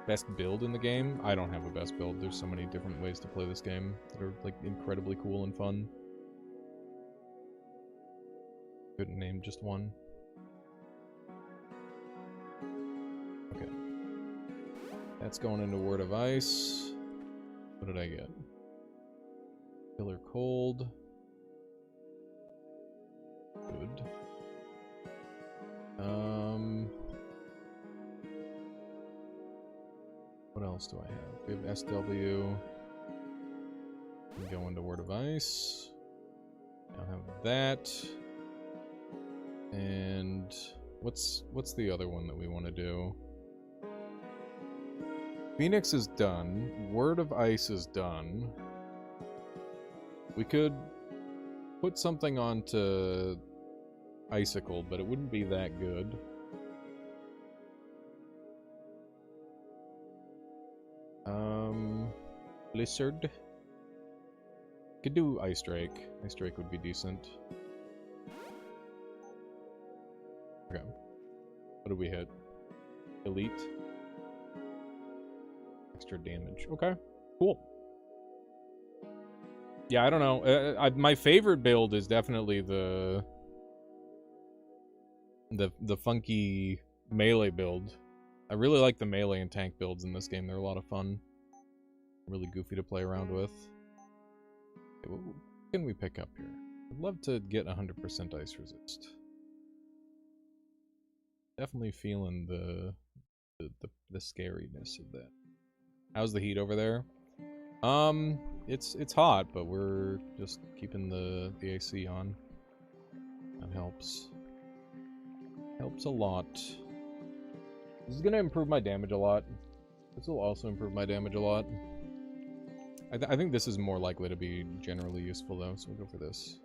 Best build in the game? I don't have a best build. There's so many different ways to play this game that are like incredibly cool and fun. Couldn't name just one. Okay. That's going into Word of Ice. What did I get? Killer Cold. Good. What else do I have? We have SW. We go into Word of Ice. I'll have that. And what's the other one that we want to do? Phoenix is done. Word of Ice is done. We could put something onto Icicle, but it wouldn't be that good. Blizzard. Could do Ice Drake. Ice Drake would be decent. Okay. What did we hit? Elite. Extra damage. Okay. Cool. Yeah, I don't know. My favorite build is definitely the funky melee build. I really like the melee and tank builds in this game. They're a lot of fun. Really goofy to play around with. Okay, what can we pick up here? I'd love to get 100% ice resist. Definitely feeling the scariness of that. How's the heat over there? It's hot, but we're just keeping the AC on. That helps. Helps a lot. This is gonna improve my damage a lot. This will also improve my damage a lot. I think this is more likely to be generally useful though, so we'll go for this.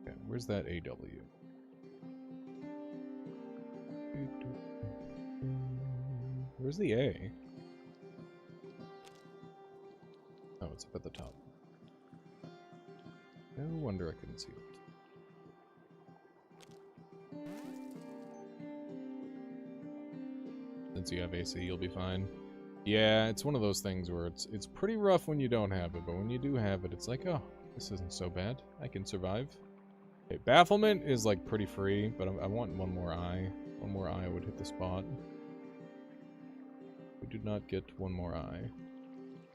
Okay, where's that AW? Where's the A? Oh, it's up at the top. No wonder I couldn't see it. Since you have AC, you'll be fine. Yeah, it's one of those things where it's pretty rough when you don't have it, but when you do have it, it's like, oh, this isn't so bad. I can survive. Okay, bafflement is like pretty free, but I want one more eye. One more eye would hit the spot. We do not get one more eye.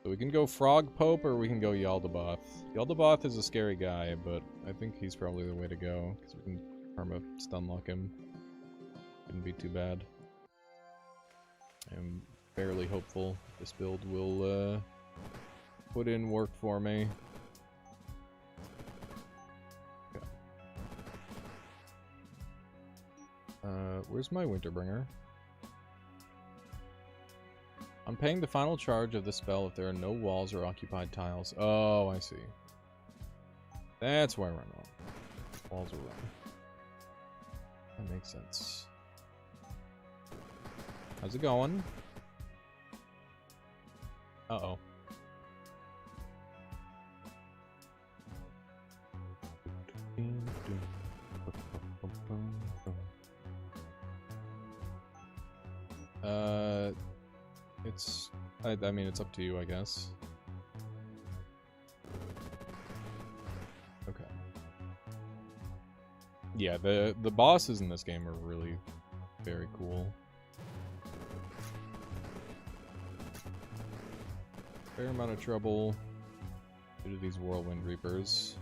So we can go Frog Pope or we can go Yaldabaoth. Yaldabaoth is a scary guy, but I think he's probably the way to go, because we can Karma Stunlock him. Shouldn't be too bad. I'm fairly hopeful this build will put in work for me. Okay. Where's my Winterbringer? I'm paying the final charge of the spell if there are no walls or occupied tiles. Oh, I see. That's why I run wrong. Walls are wrong. That makes sense. How's it going? Uh-oh. I mean, it's up to you, I guess. Okay. Yeah, the bosses in this game are really very cool. Fair amount of trouble due to these Whirlwind Reapers.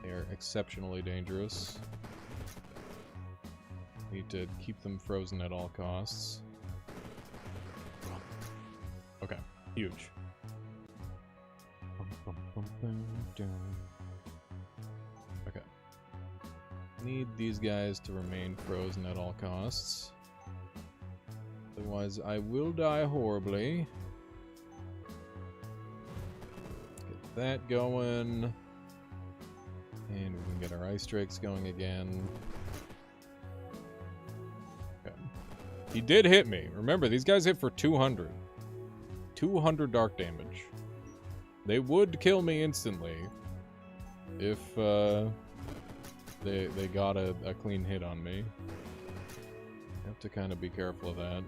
They are exceptionally dangerous. Need to keep them frozen at all costs. Okay, huge. Okay. Need these guys to remain frozen at all costs. Otherwise, I will die horribly. Get that going. And we can get our Ice Drakes going again. Okay. He did hit me. Remember, these guys hit for 200. 200 dark damage. They would kill me instantly if they got a clean hit on me. Have to kind of be careful of that.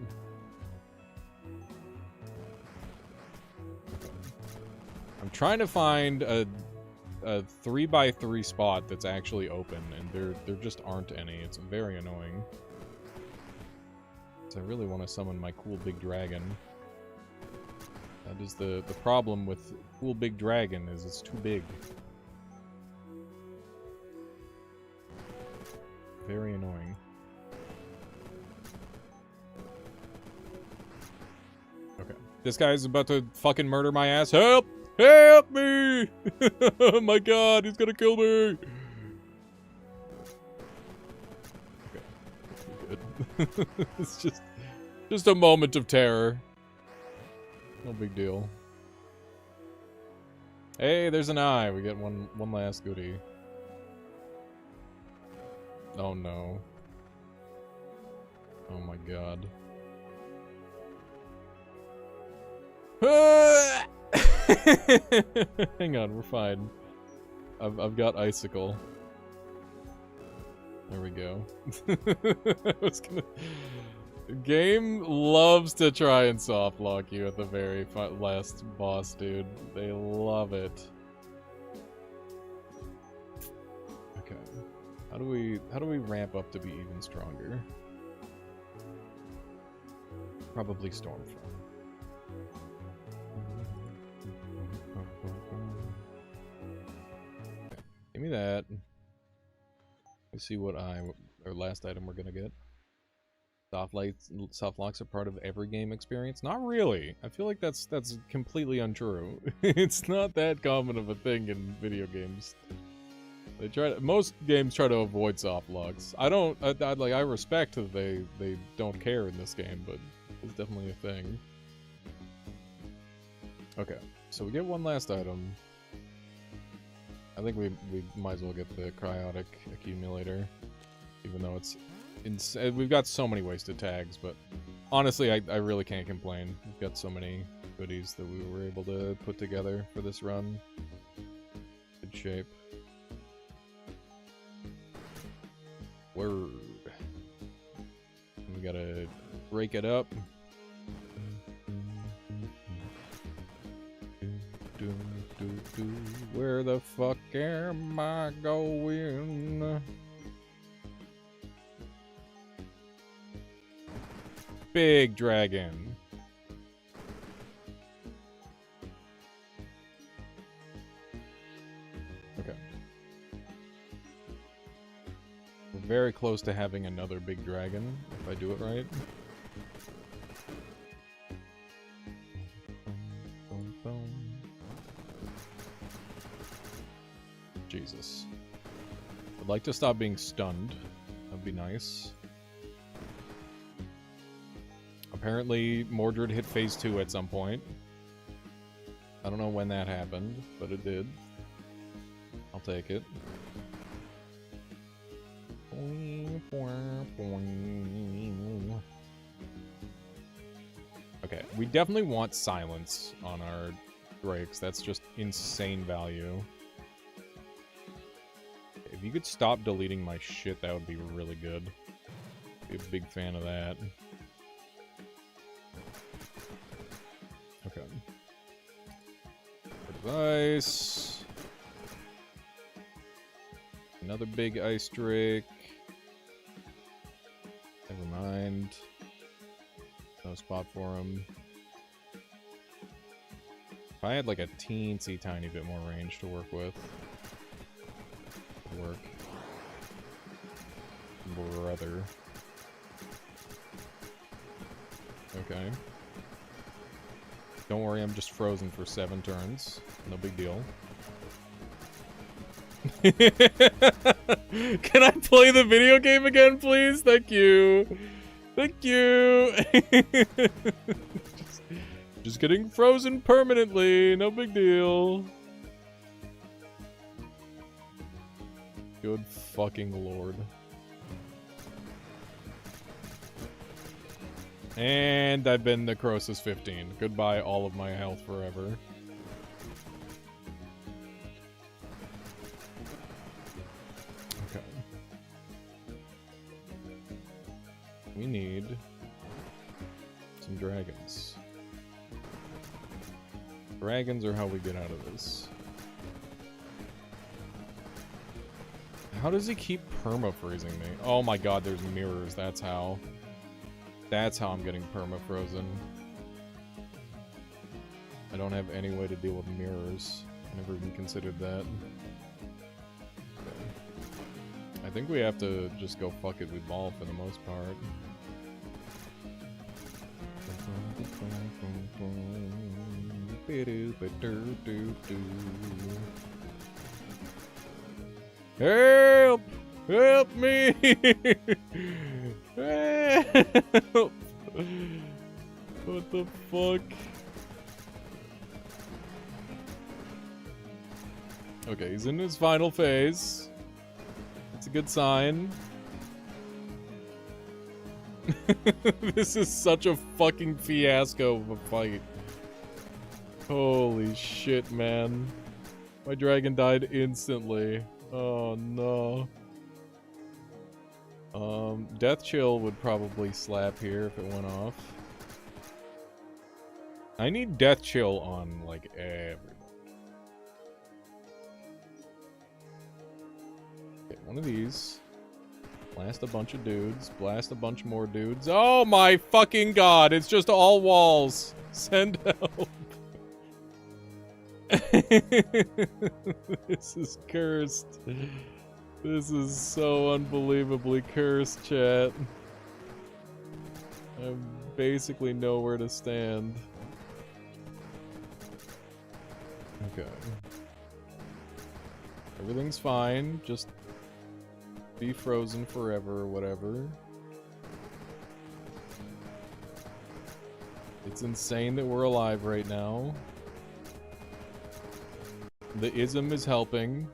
I'm trying to find a 3x3 spot that's actually open, and there just aren't any. It's very annoying. So I really want to summon my cool big dragon. That is the problem with cool big dragon, is it's too big. Very annoying. Okay. This guy's about to fucking murder my ass. Help! Help me! Oh my god, he's gonna kill me! Okay. Good. It's just a moment of terror. No big deal. Hey, there's an eye. We get one last goodie. Oh no. Oh my god. Hang on, we're fine. I've got Icicle. There we go. I was gonna... The game loves to try and soft lock you at the very last boss, dude. They love it. Okay. How do we ramp up to be even stronger? Probably Stormfront. Okay. Give me that. Let's see what our last item we're gonna get. Soft locks are part of every game experience? Not really. I feel like that's completely untrue. It's not that common of a thing in video games. Most games try to avoid soft locks. I respect that they don't care in this game, but it's definitely a thing. Okay, so we get one last item. I think we might as well get the cryotic accumulator, even though it's we've got so many wasted tags, but Honestly, I really can't complain. We've got so many goodies that we were able to put together for this run. Good shape. Word. We gotta break it up. Where the fuck am I going? Big dragon. Okay. We're very close to having another big dragon, if I do it right. Jesus. I'd like to stop being stunned. That'd be nice. Apparently, Mordred hit phase 2 at some point. I don't know when that happened, but it did. I'll take it. Okay, we definitely want silence on our drakes. That's just insane value. If you could stop deleting my shit, that would be really good. Be a big fan of that. Okay. There's ice. Another big ice drake. Never mind. No spot for him. If I had like a teensy tiny bit more range to work with. Work. Brother. Okay. Don't worry, I'm just frozen for 7 turns. No big deal. Can I play the video game again, please? Thank you. Thank you. just getting frozen permanently. No big deal. Good fucking lord. And I've been Necrosis 15. Goodbye all of my health forever. Okay. We need some dragons. Dragons are how we get out of this. How does he keep perma-freezing me? Oh my god, there's mirrors. That's how. That's how I'm getting perma-frozen. I don't have any way to deal with mirrors. I never even considered that. Okay. I think we have to just go fuck it with ball for the most part. Help! Help me! Help! What the fuck? Okay, he's in his final phase. That's a good sign. This is such a fucking fiasco of a fight. Holy shit, man. My dragon died instantly. Oh no. Death Chill would probably slap here if it went off. I need Death Chill on, like, everything. Okay, one of these. Blast a bunch of dudes. Blast a bunch more dudes. Oh my fucking god! It's just all walls! Send help! This is cursed. This is so unbelievably cursed, chat. I have basically nowhere to stand. Okay. Everything's fine, just be frozen forever or whatever. It's insane that we're alive right now. The ism is helping.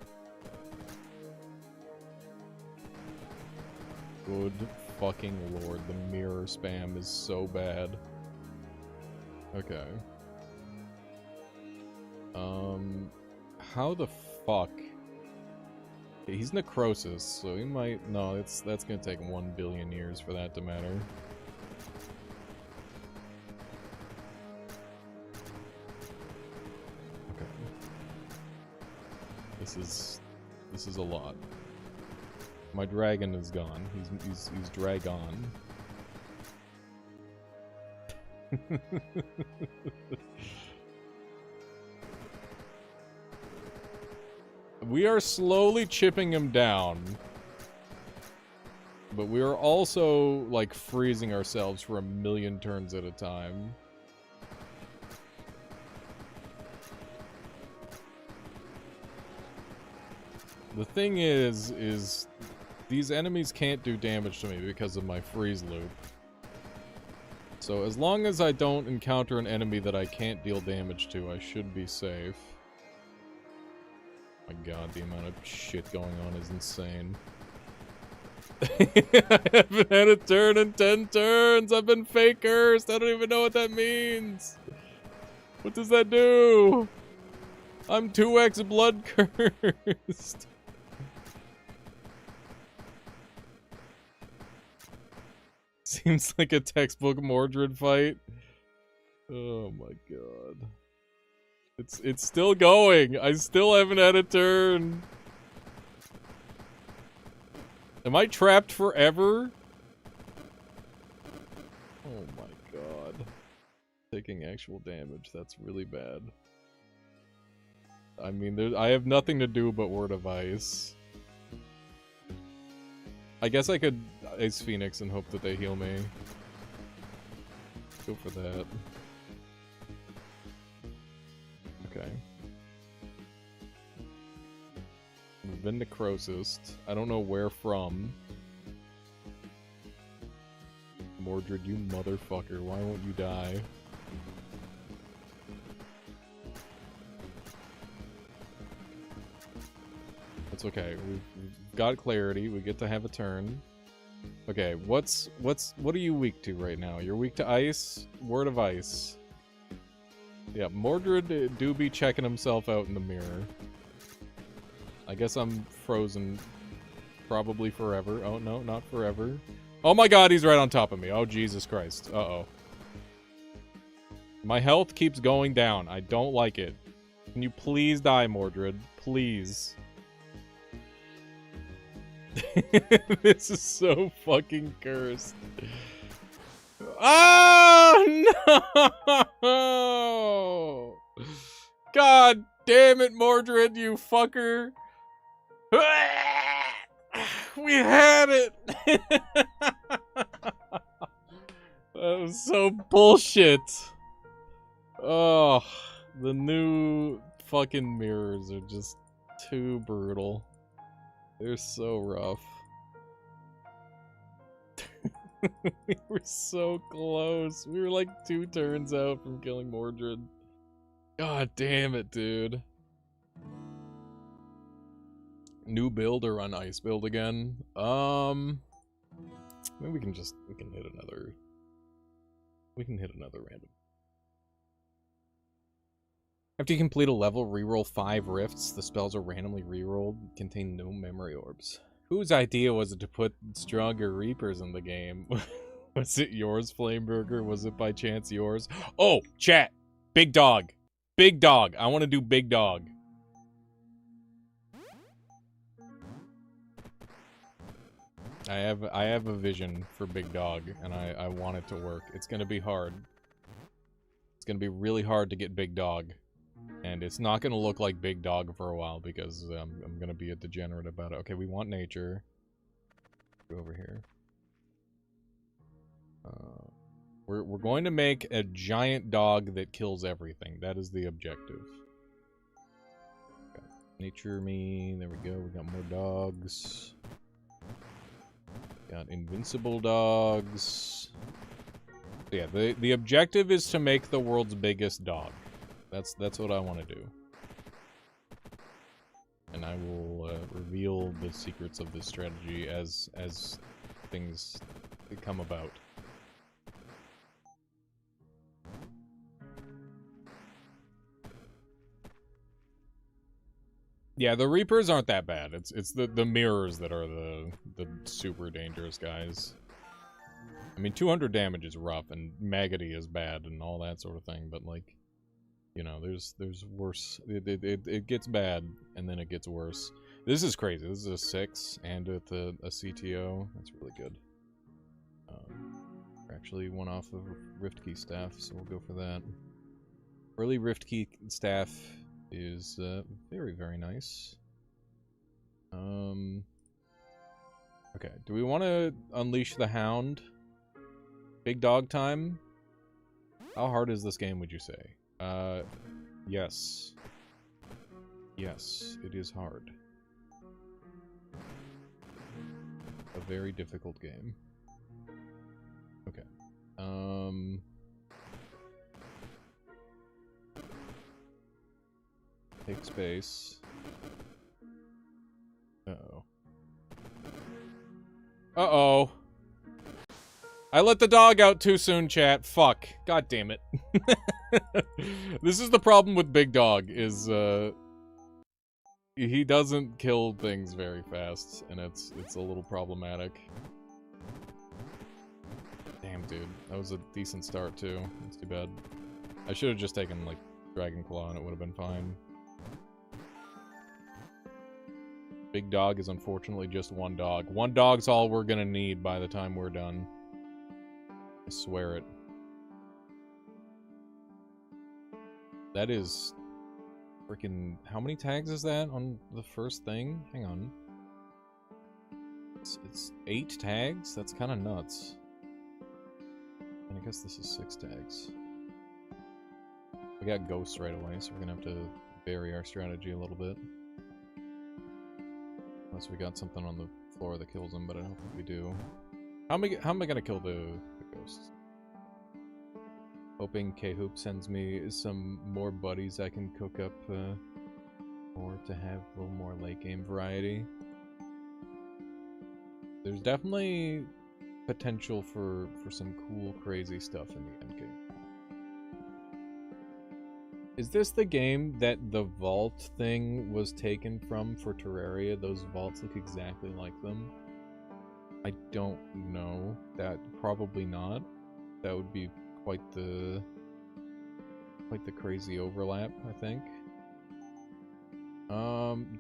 Good fucking lord, the mirror spam is so bad. Okay. How the fuck? Okay, he's necrosis, so he might... No, that's gonna take 1 billion years for that to matter. Okay. This is a lot. My dragon is gone. He's dragon. We are slowly chipping him down. But we are also, like, freezing ourselves for 1,000,000 turns at a time. The thing is these enemies can't do damage to me because of my freeze loop. So as long as I don't encounter an enemy that I can't deal damage to, I should be safe. My god, the amount of shit going on is insane. I haven't had a turn in 10 turns! I've been fake cursed! I don't even know what that means! What does that do? I'm 2x blood cursed! Seems like a textbook Mordred fight. Oh my god. It's still going. I still haven't had a turn. Am I trapped forever? Oh my god. Taking actual damage. That's really bad. I mean, I have nothing to do but Word of Ice. I guess I could Ice Phoenix and hope that they heal me. Go for that. Okay. We've been necrosis. I don't know where from. Mordred, you motherfucker. Why won't you die? It's okay. We've got clarity. We get to have a turn. Okay, what are you weak to right now? You're weak to ice? Word of Ice. Yeah, Mordred do be checking himself out in the mirror. I guess I'm frozen probably forever. Oh, no, not forever. Oh my god, he's right on top of me. Oh, Jesus Christ. Uh-oh. My health keeps going down. I don't like it. Can you please die, Mordred? Please. This is so fucking cursed. Oh, no! God damn it, Mordred, you fucker. We had it! That was so bullshit. Oh, the new fucking mirrors are just too brutal. They're so rough. We were so close. We were like 2 turns out from killing Mordred. God damn it, dude. New build or run ice build again? Maybe we can hit another. We can hit another random. After you complete a level, reroll 5 rifts. The spells are randomly rerolled, contain no memory orbs. Whose idea was it to put stronger Reapers in the game? Was it yours, Flameburger? Was it by chance yours? Oh, chat! Big dog! Big dog! I want to do big dog. I have a vision for big dog, and I want it to work. It's gonna be hard. It's gonna be really hard to get big dog. And it's not going to look like Big Dog for a while because I'm going to be a degenerate about it. Okay, we want nature. Go over here. We're going to make a giant dog that kills everything. That is the objective. Okay. Nature me. There we go. We got more dogs. Got invincible dogs. So yeah, the objective is to make the world's biggest dog. That's what I want to do. And I will reveal the secrets of this strategy as things come about. Yeah, the Reapers aren't that bad. It's the mirrors that are the super dangerous guys. I mean, 200 damage is rough, and Maggoty is bad, and all that sort of thing. But like, you know, there's worse. It gets bad, and then it gets worse. This is crazy. This is a 6 and with a CTO. That's really good. We're actually one off of Rift Key staff, so we'll go for that. Early Rift Key staff is very, very nice. Okay, do we want to unleash the Hound? Big dog time? How hard is this game, would you say? Yes. Yes, it is hard. A very difficult game. Okay. Take space. Uh-oh. Uh-oh. I let the dog out too soon, chat. Fuck. God damn it. This is the problem with Big Dog, is, he doesn't kill things very fast, and it's a little problematic. Damn, dude. That was a decent start, too. That's too bad. I should have just taken, like, Dragon Claw, and it would have been fine. Big Dog is unfortunately just one dog. One dog's all we're gonna need by the time we're done. I swear it. That is freaking... How many tags is that on the first thing? Hang on. It's 8 tags? That's kind of nuts. And I guess this is 6 tags. We got ghosts right away, so we're gonna have to vary our strategy a little bit. Unless we got something on the floor that kills them, but I don't think we do. How am I gonna kill the ghosts? Hoping K-Hoop sends me some more buddies I can cook up, or to have a little more late game variety. There's definitely potential for some cool, crazy stuff in the endgame. Is this the game that the vault thing was taken from for Terraria? Those vaults look exactly like them. I don't know. That probably not. That would be quite the crazy overlap, I think.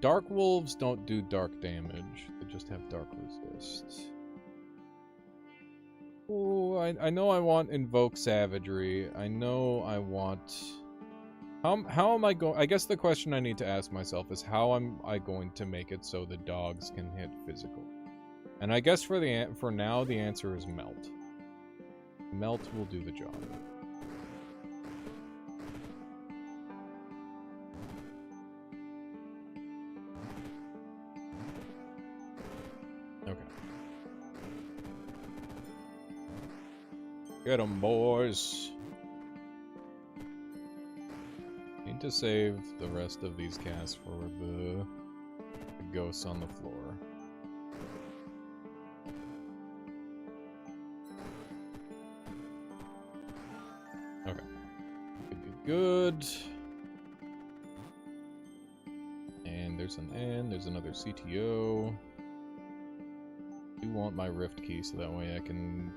Dark wolves don't do dark damage. They just have dark resist. Oh, I know I want invoke savagery. I know I want... How am I going... I guess the question I need to ask myself is how am I going to make it so the dogs can hit physical? And I guess for now the answer is melt. Melt will do the job. Okay. Get 'em, boys. Need to save the rest of these casts for the ghosts on the floor. Okay. Good. And there's an N, there's another CTO. I do want my Rift Key so that way I can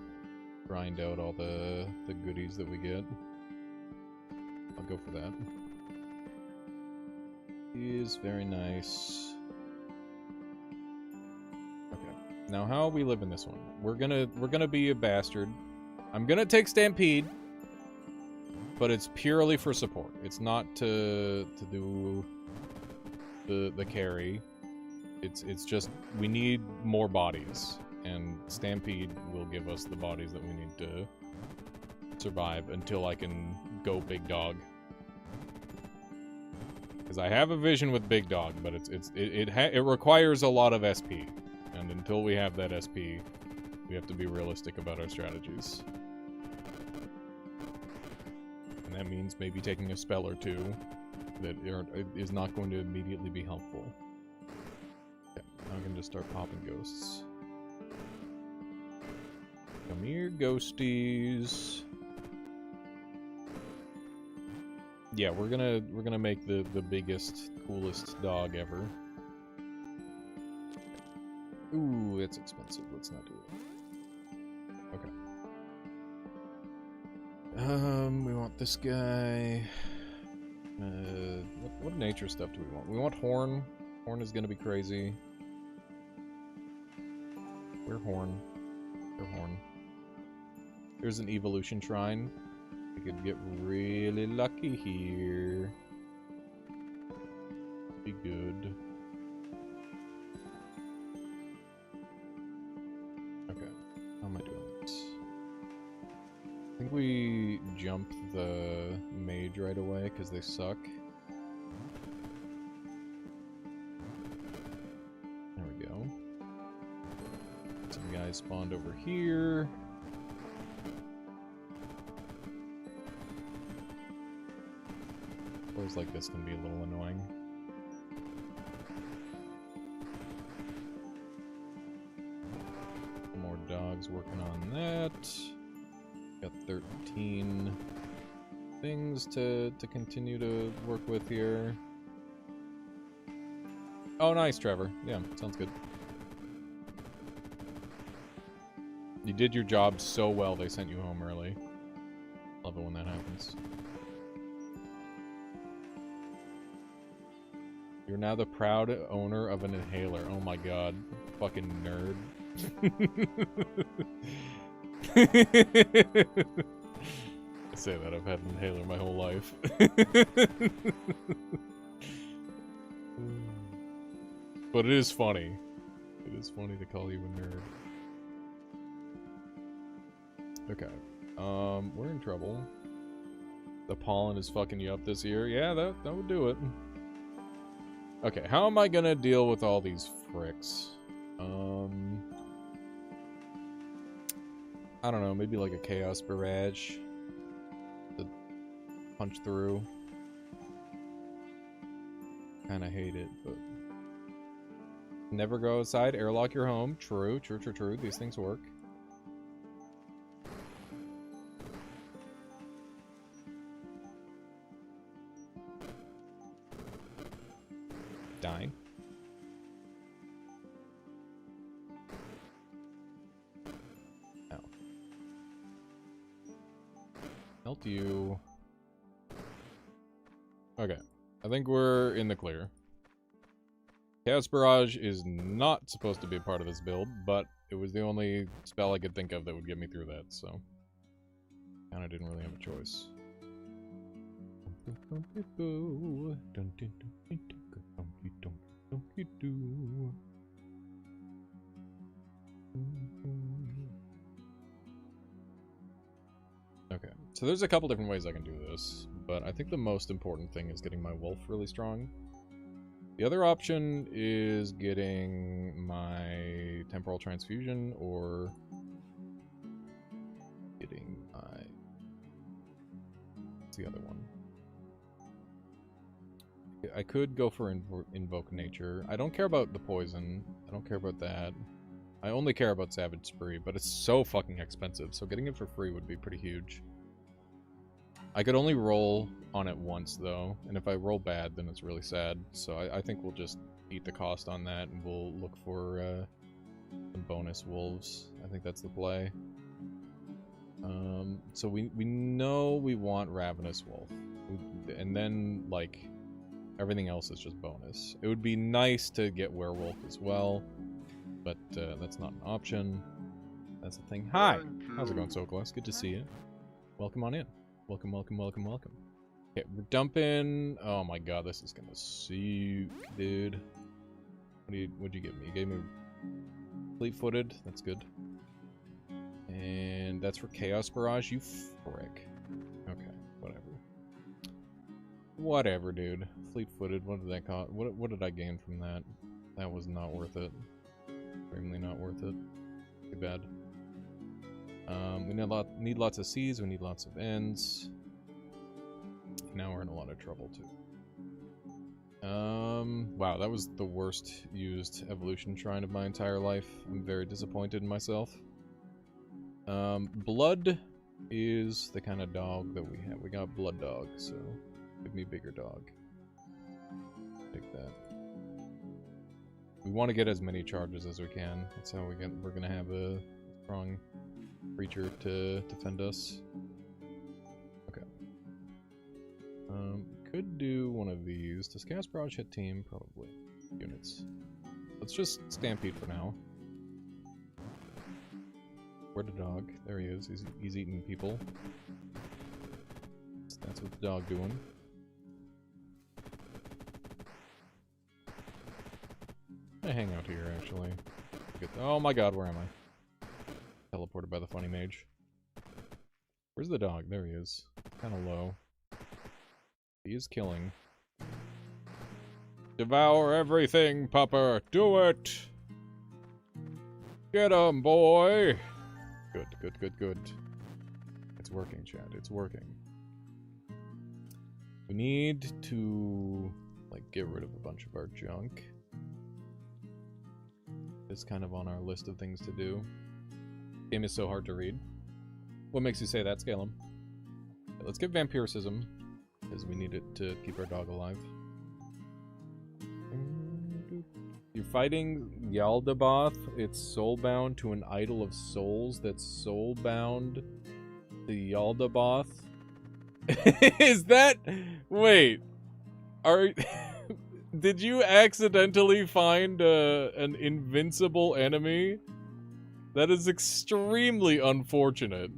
grind out all the goodies that we get. I'll go for that. Is very nice. Okay. Now how are we living this one? We're gonna be a bastard. I'm gonna take Stampede, but it's purely for support. It's not to do the carry. It's just we need more bodies, and Stampede will give us the bodies that we need to survive until I can go Big Dog. Because I have a vision with Big Dog, but it requires a lot of SP, and until we have that SP, we have to be realistic about our strategies. And that means maybe taking a spell or two that is not going to immediately be helpful. Okay, now I can just start popping ghosts. Come here, ghosties. Yeah, we're gonna make the biggest, coolest dog ever. Ooh, it's expensive. Let's not do it. Okay. We want this guy. What nature stuff do we want? We want Horn. Horn is gonna be crazy. Where Horn? Where Horn? There's an evolution shrine. We could get really lucky here. Be good. Okay, how am I doing this? I think we jump the mage right away because they suck. There we go. Some guys spawned over here. Floors like this can be a little annoying. More dogs working on that. Got 13 things to continue to work with here. Oh, nice, Trevor. Yeah, sounds good. You did your job so well, they sent you home early. Love it when that happens. You're now the proud owner of an inhaler. Oh my god. Fucking nerd. I say that, I've had an inhaler my whole life. But it is funny. It is funny to call you a nerd. Okay. We're in trouble. The pollen is fucking you up this year. Yeah, that would do it. Okay, how am I gonna deal with all these fricks? I don't know, maybe like a Chaos Barrage to punch through. Kinda hate it, but... Never go outside, airlock your home. True, true, true, true. These things work. Die. Ow. Melt you. Okay. I think we're in the clear. Chaos Barrage is not supposed to be a part of this build, but it was the only spell I could think of that would get me through that, so... Kinda didn't really have a choice. Okay, so there's a couple different ways I can do this, but I think the most important thing is getting my wolf really strong. The other option is getting my temporal transfusion, or getting my... What's the other one? I could go for Invoke Nature. I don't care about the poison. I don't care about that. I only care about Savage Spree, but it's so fucking expensive, so getting it for free would be pretty huge. I could only roll on it once, though, and if I roll bad, then it's really sad. So I think we'll just eat the cost on that, and we'll look for some bonus wolves. I think that's the play. So we know we want Ravenous Wolf, and then, like, everything else is just bonus. It would be nice to get Werewolf as well, but that's not an option. That's the thing. Hi! How's it going, Sokolas? Good to see you. Welcome on in. Welcome, welcome, welcome, welcome. Okay, we're dumping... Oh my god, this is gonna suck, dude. What'd you give me? You gave me Fleet-footed. That's good. And that's for Chaos Barrage, you frick. Okay, whatever. Whatever, dude. Fleet-footed, what did that cost? What did I gain from that? That was not worth it. Extremely not worth it. Too bad. We need lots of C's, we need lots of N's. Now we're in a lot of trouble, too. Wow, that was the worst used evolution shrine of my entire life. I'm very disappointed in myself. Blood is the kind of dog that we have. We got blood dog, so give me bigger dog. Take that. We want to get as many charges as we can. That's how we're gonna have a strong creature to defend us. Okay. Could do one of these. Does Cast Barrage hit team? Probably. Units. Let's just Stampede for now. Where'd the dog? There he is. He's eating people. That's what the dog doing. I'm gonna hang out here, actually. Oh my god, where am I? Teleported by the funny mage. Where's the dog? There he is. Kinda low. He is killing. Devour everything, Pupper! Do it! Get him, boy! Good, good, good, good. It's working, chat. It's working. We need to, like, get rid of a bunch of our junk. It's kind of on our list of things to do. Game is so hard to read. What makes you say that, Scalem? Let's get Vampiricism, because we need it to keep our dog alive. You're fighting Yaldabaoth. It's soulbound to an idol of souls that's soulbound to Yaldabaoth. Is that... Wait. Did you accidentally find an invincible enemy? That is extremely unfortunate.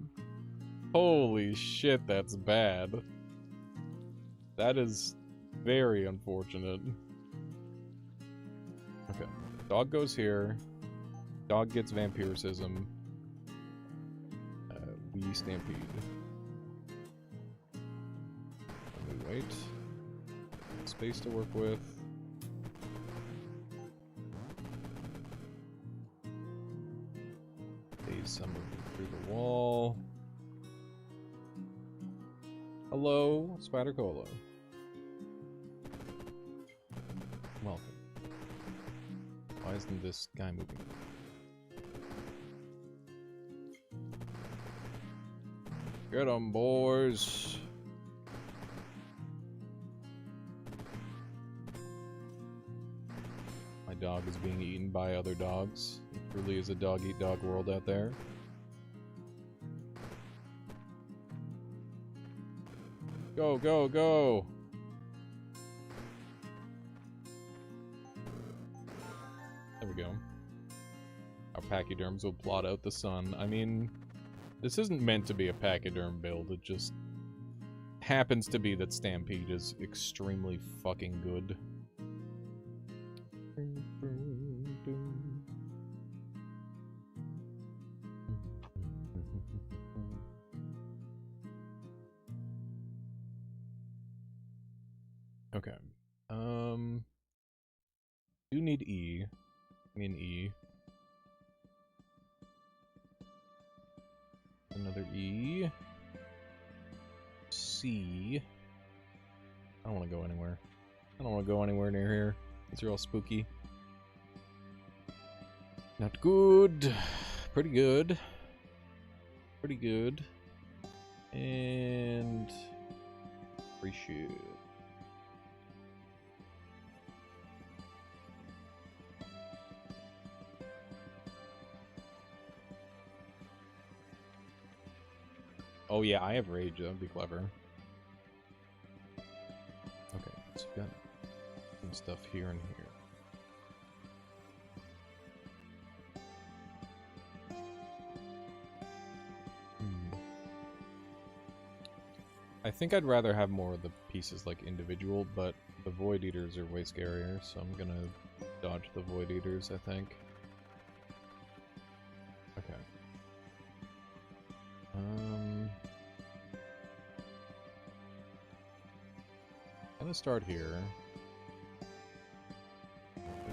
Holy shit, that's bad. That is very unfortunate. Okay. Dog goes here. Dog gets Vampiricism. We Stampede. And we wait. Space to work with. Phase some of them through the wall. Hello, Spider Cola. Welcome. Why isn't this guy moving? Get 'em, boys. My dog is being eaten by other dogs. It truly is a dog-eat-dog world out there. Go, go, go! There we go. Our pachyderms will blot out the sun. I mean, this isn't meant to be a pachyderm build, it just happens to be that Stampede is extremely fucking good. Okay. Do need E. I mean E. Another E. C. I don't want to go anywhere. I don't want to go anywhere near here. These are all spooky. Not good. Pretty good. Pretty good. And... appreciate. Oh yeah, I have rage. That would be clever. Okay, so we've got some stuff here and here. I think I'd rather have more of the pieces like individual, but the Void Eaters are way scarier, so I'm gonna dodge the Void Eaters, I think. Okay. I'm gonna start here.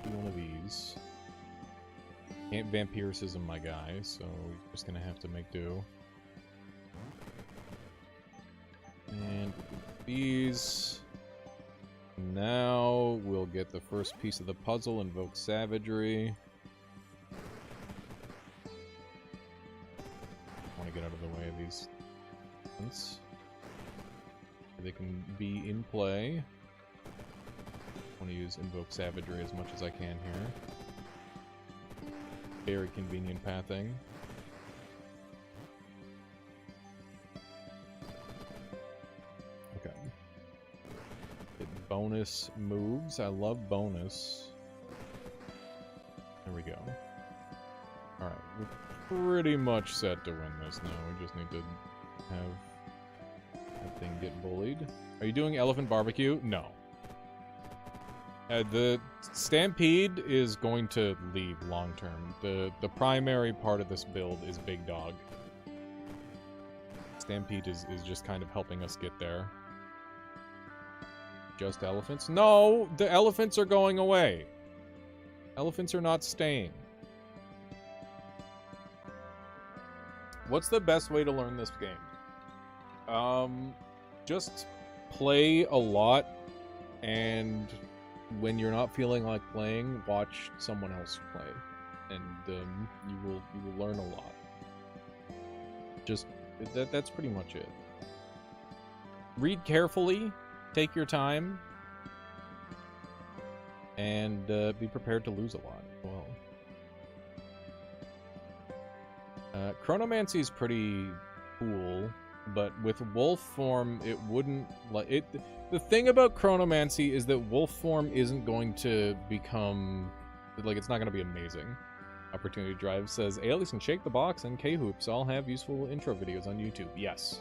Do one of these. Can't Vampiricism my guy, so we're just gonna have to make do. And these. Now we'll get the first piece of the puzzle, invoke savagery. get out of the way of these ones. They can be in play. I want to use Invoke Savagery as much as I can here. Very convenient pathing. Okay. Get bonus moves. I love bonus. There we go. Alright, we're pretty much set to win this now. We just need to have that thing get bullied. Are you doing Elephant Barbecue? No. The Stampede is going to leave long term. The primary part of this build is Big Dog. Stampede is just kind of helping us get there. Just elephants? No! The elephants are going away. Elephants are not staying. What's the best way to learn this game? Just play a lot, and when you're not feeling like playing, watch someone else play, and you will learn a lot. Just that's pretty much it. Read carefully, take your time, and be prepared to lose a lot as well. Chronomancy is pretty cool, but with wolf form, it wouldn't like it. The thing about Chronomancy is that wolf form isn't going to become like it's not going to be amazing. Opportunity Drive says Alias and Shake the Box and K-Hoops all have useful intro videos on YouTube. Yes,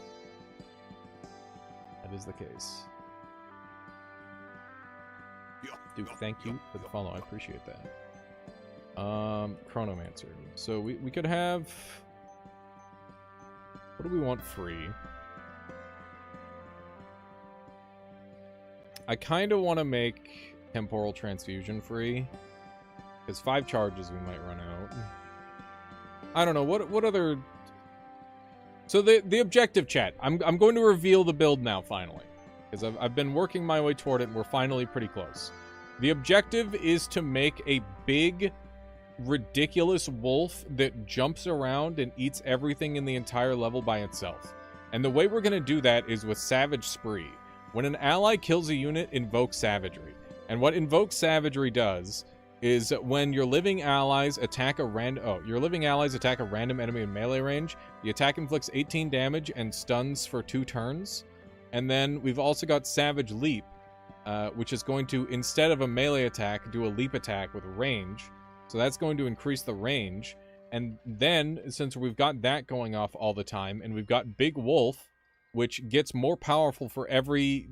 that is the case. Dude, thank you for the follow. I appreciate that. Chronomancer. So we could have. What do we want free? I kind of want to make Temporal Transfusion free, because 5 charges we might run out. I don't know what other. So the objective, chat. I'm going to reveal the build now finally, because I've been working my way toward it, and we're finally pretty close. The objective is to make a big, ridiculous wolf that jumps around and eats everything in the entire level by itself. And the way we're going to do that is with Savage Spree. When an ally kills a unit, invoke Savagery. And what Invoke Savagery does is when your living allies attack a random enemy in melee range, the attack inflicts 18 damage and stuns for 2 turns. And then we've also got Savage Leap, which is going to, instead of a melee attack, do a leap attack with range. So that's going to increase the range. And then, since we've got that going off all the time, and we've got Big Wolf, which gets more powerful for every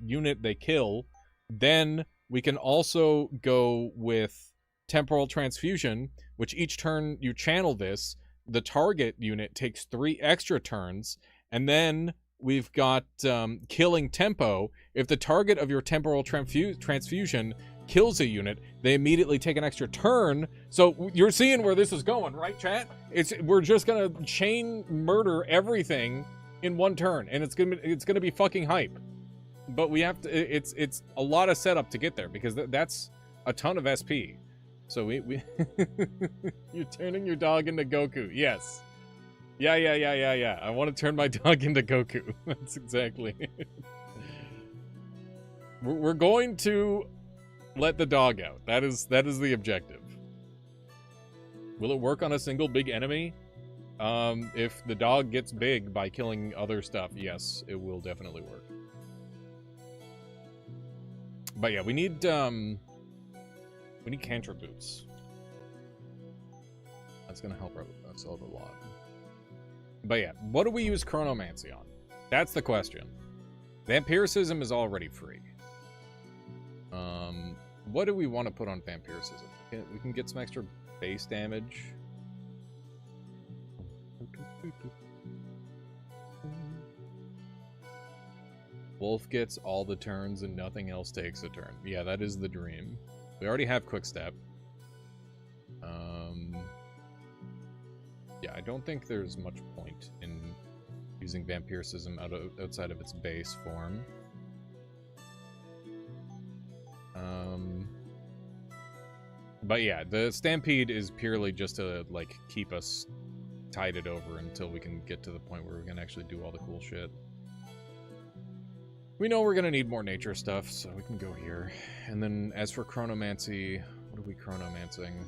unit they kill, then we can also go with Temporal Transfusion, which each turn you channel this, the target unit takes 3 extra turns, and then we've got Killing Tempo. If the target of your Temporal Transfusion kills a unit, they immediately take an extra turn. So you're seeing where this is going, right, chat? We're just gonna chain murder everything in 1 turn, and it's gonna be fucking hype. But we have to. It's a lot of setup to get there, because that's a ton of SP. So we you're turning your dog into Goku. Yes. Yeah. I want to turn my dog into Goku. That's exactly it. We're going to let the dog out. That is the objective. Will it work on a single big enemy? If the dog gets big by killing other stuff, yes, it will definitely work. But yeah, we need cantrip boots. That's gonna help us out a lot. But yeah, what do we use Chronomancy on? That's the question. Vampiricism is already free. What do we want to put on Vampiricism? We can get some extra base damage. Wolf gets all the turns and nothing else takes a turn. Yeah, that is the dream. We already have Quickstep. Yeah, I don't think there's much point in using Vampiricism outside of its base form. But yeah, the Stampede is purely just to, like, keep us tide it over until we can get to the point where we can actually do all the cool shit. We know we're gonna need more nature stuff, so we can go here. And then as for chronomancy, what are we chronomancing?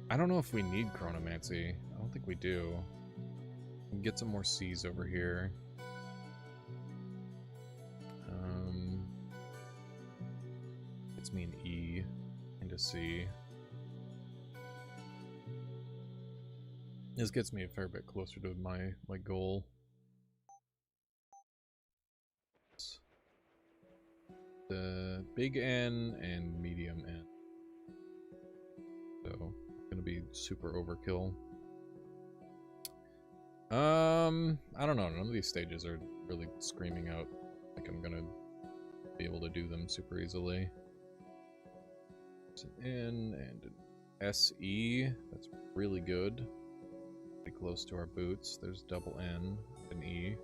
I don't know if we need chronomancy. I don't think we do. We can get some more C's over here. Gets me an E and a C. This gets me a fair bit closer to my goal. The big N and medium N. So, gonna be super overkill. I don't know. None of these stages are really screaming out like I'm gonna be able to do them super easily. It's an N and an SE. That's really good. Pretty close to our boots. There's double N and E.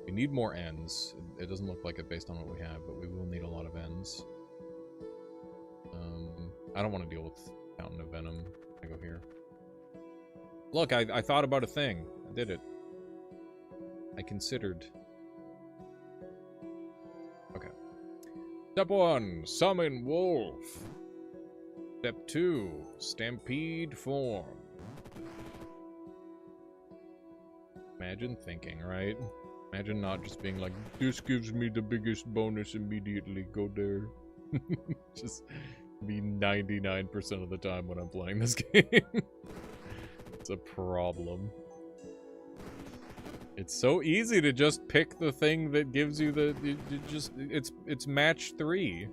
We need more N's. It doesn't look like it based on what we have, but we will need a lot of N's. I don't want to deal with Fountain of Venom. I go here. Look, I thought about a thing. I did it. I considered. Okay. Step 1, summon wolf. Step 2, stampede form. Imagine thinking, right? Imagine not just being like, this gives me the biggest bonus immediately, go there. Just be 99% of the time when I'm playing this game. It's a problem. It's so easy to just pick the thing that gives you the... It's match 3.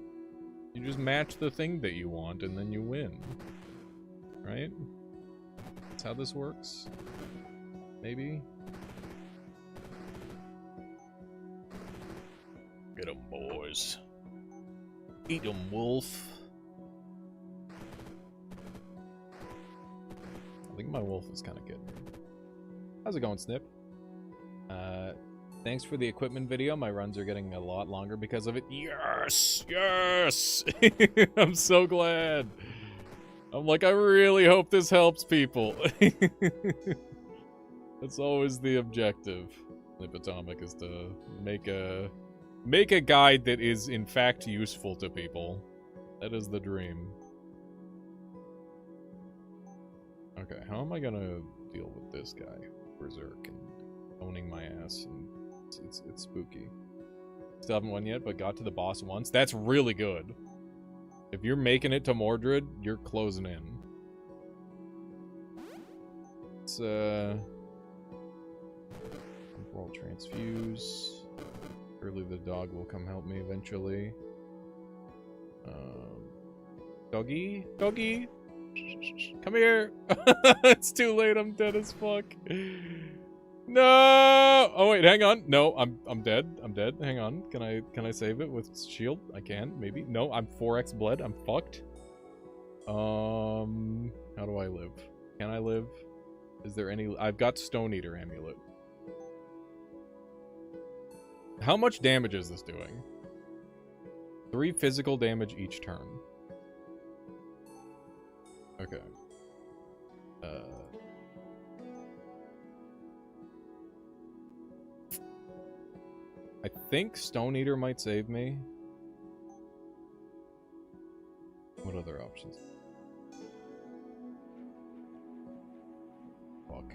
You just match the thing that you want and then you win. Right? That's how this works? Maybe? Get 'em, boys. Eat 'em, wolf. I think my wolf is kind of good. How's it going, Snip? Thanks for the equipment video. My runs are getting a lot longer because of it. Yes! Yes! I'm so glad. I'm like, I really hope this helps people. That's always the objective. Snip Atomic is to make a guide that is in fact useful to people. That is the dream. Okay, how am I gonna deal with this guy? Berserk and owning my ass, and it's spooky. Still haven't won yet, but got to the boss once. That's really good. If you're making it to Mordred, you're closing in. It's temporal transfuse. Surely the dog will come help me eventually. Doggy? Doggy? Come here! It's too late, I'm dead as fuck. No! Oh wait, hang on. No, I'm dead. I'm dead. Hang on. Can I save it with shield? I can, maybe. No, I'm 4x bled. I'm fucked. How do I live? Can I live? Is there any... I've got Stone Eater Amulet. How much damage is this doing? 3 physical damage each turn. Okay. I think Stone Eater might save me. What other options? Fuck.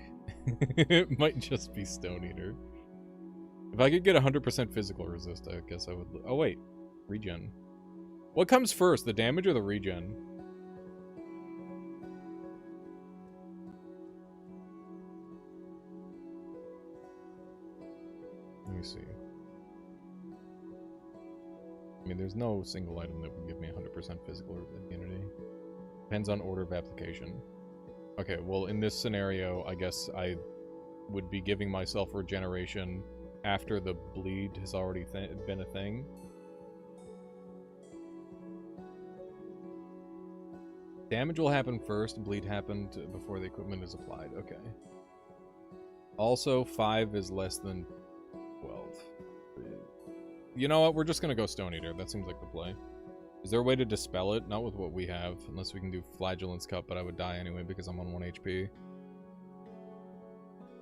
It might just be Stone Eater. If I could get 100% physical resist, I guess I would... Oh, wait. Regen. What comes first, the damage or the regen? Let me see. I mean, there's no single item that would give me 100% physical immunity. Depends on order of application. Okay, well, in this scenario, I guess I would be giving myself regeneration after the bleed has already been a thing. Damage will happen first, bleed happened before the equipment is applied. Okay. Also, 5 is less than 12. You know what? We're just gonna go Stone Eater. That seems like the play. Is there a way to dispel it? Not with what we have, unless we can do Flagellant's Cup, but I would die anyway because I'm on 1 HP.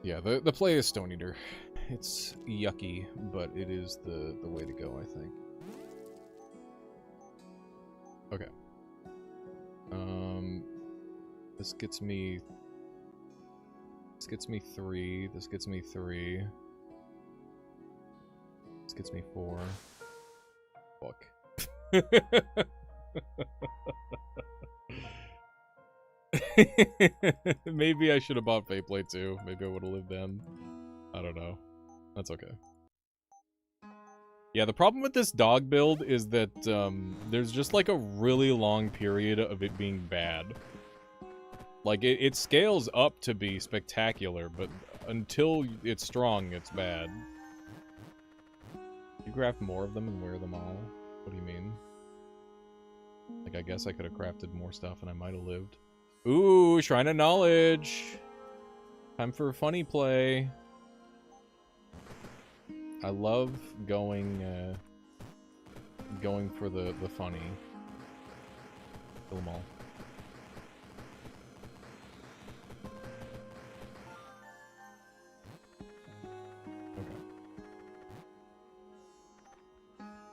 Yeah, the play is Stone Eater. It's yucky, but it is the way to go, I think. Okay. This gets me 3. This gets me 3. This gets me 4. Fuck. Maybe I should have bought Fateblade too. Maybe I would have lived then. I don't know. That's okay. Yeah, the problem with this dog build is that there's just like a really long period of it being bad. Like, it scales up to be spectacular, but until it's strong, it's bad. You craft more of them and wear them all? What do you mean? Like, I guess I could have crafted more stuff and I might have lived. Ooh, Shrine of Knowledge! Time for a funny play. I love going for the funny. Kill them all.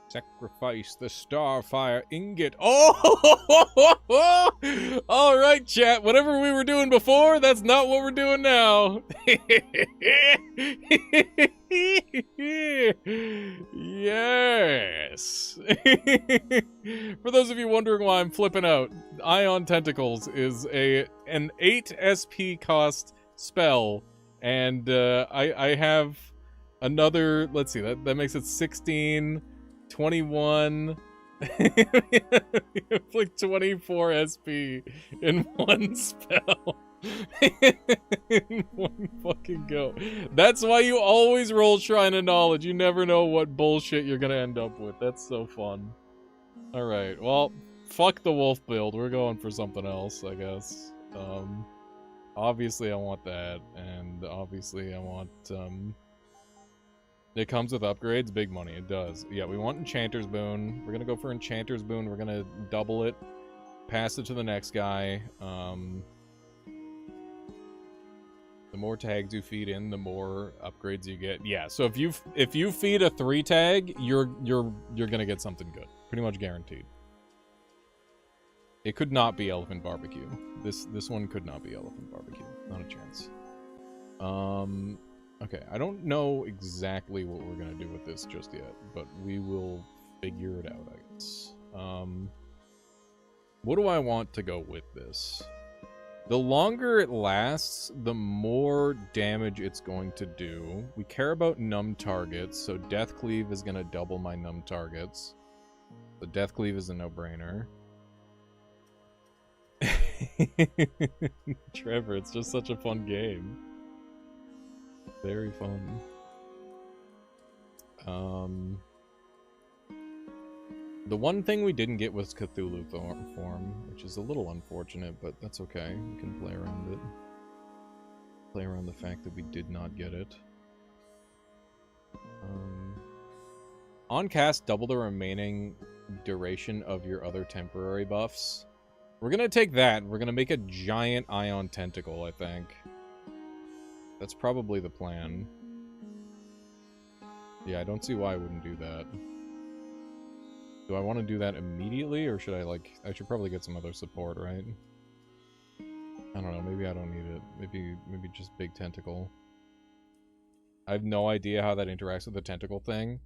Sacrifice the Starfire Ingot. Oh! All right, chat. Whatever we were doing before, that's not what we're doing now. Yes. For those of you wondering why I'm flipping out, Ion Tentacles is an 8 SP cost spell, and I have another. Let's see. That makes it 16. 21 like 24 SP in one spell. In one fucking go. That's why you always roll Shrine of Knowledge. You never know what bullshit you're gonna end up with. That's so fun. Alright, well, fuck the wolf build. We're going for something else, I guess. Obviously I want that, and obviously I want it comes with upgrades, big money, it does. Yeah, we want Enchanter's Boon. We're gonna go for Enchanter's Boon. We're gonna double it, pass it to the next guy. The more tags you feed in, the more upgrades you get. Yeah, so if you feed a 3 tag, you're gonna get something good. Pretty much guaranteed. It could not be Elephant Barbecue. This one could not be Elephant Barbecue. Not a chance. Okay, I don't know exactly what we're gonna do with this just yet, but we will figure it out, I guess. What do I want to go with this? The longer it lasts, the more damage it's going to do. We care about numb targets, so Death Cleave is gonna double my numb targets. The Death Cleave is a no-brainer. Trevor, it's just such a fun game. Very fun. The one thing we didn't get was Cthulhu form, which is a little unfortunate, but that's okay. We can play around it. Play around the fact that we did not get it. On cast, double the remaining duration of your other temporary buffs. We're gonna take that. We're gonna make a giant Ion Tentacle, I think. That's probably the plan. Yeah, I don't see why I wouldn't do that. Do I want to do that immediately, or should I, like... I should probably get some other support, right? I don't know, maybe I don't need it. Maybe just big tentacle. I have no idea how that interacts with the tentacle thing.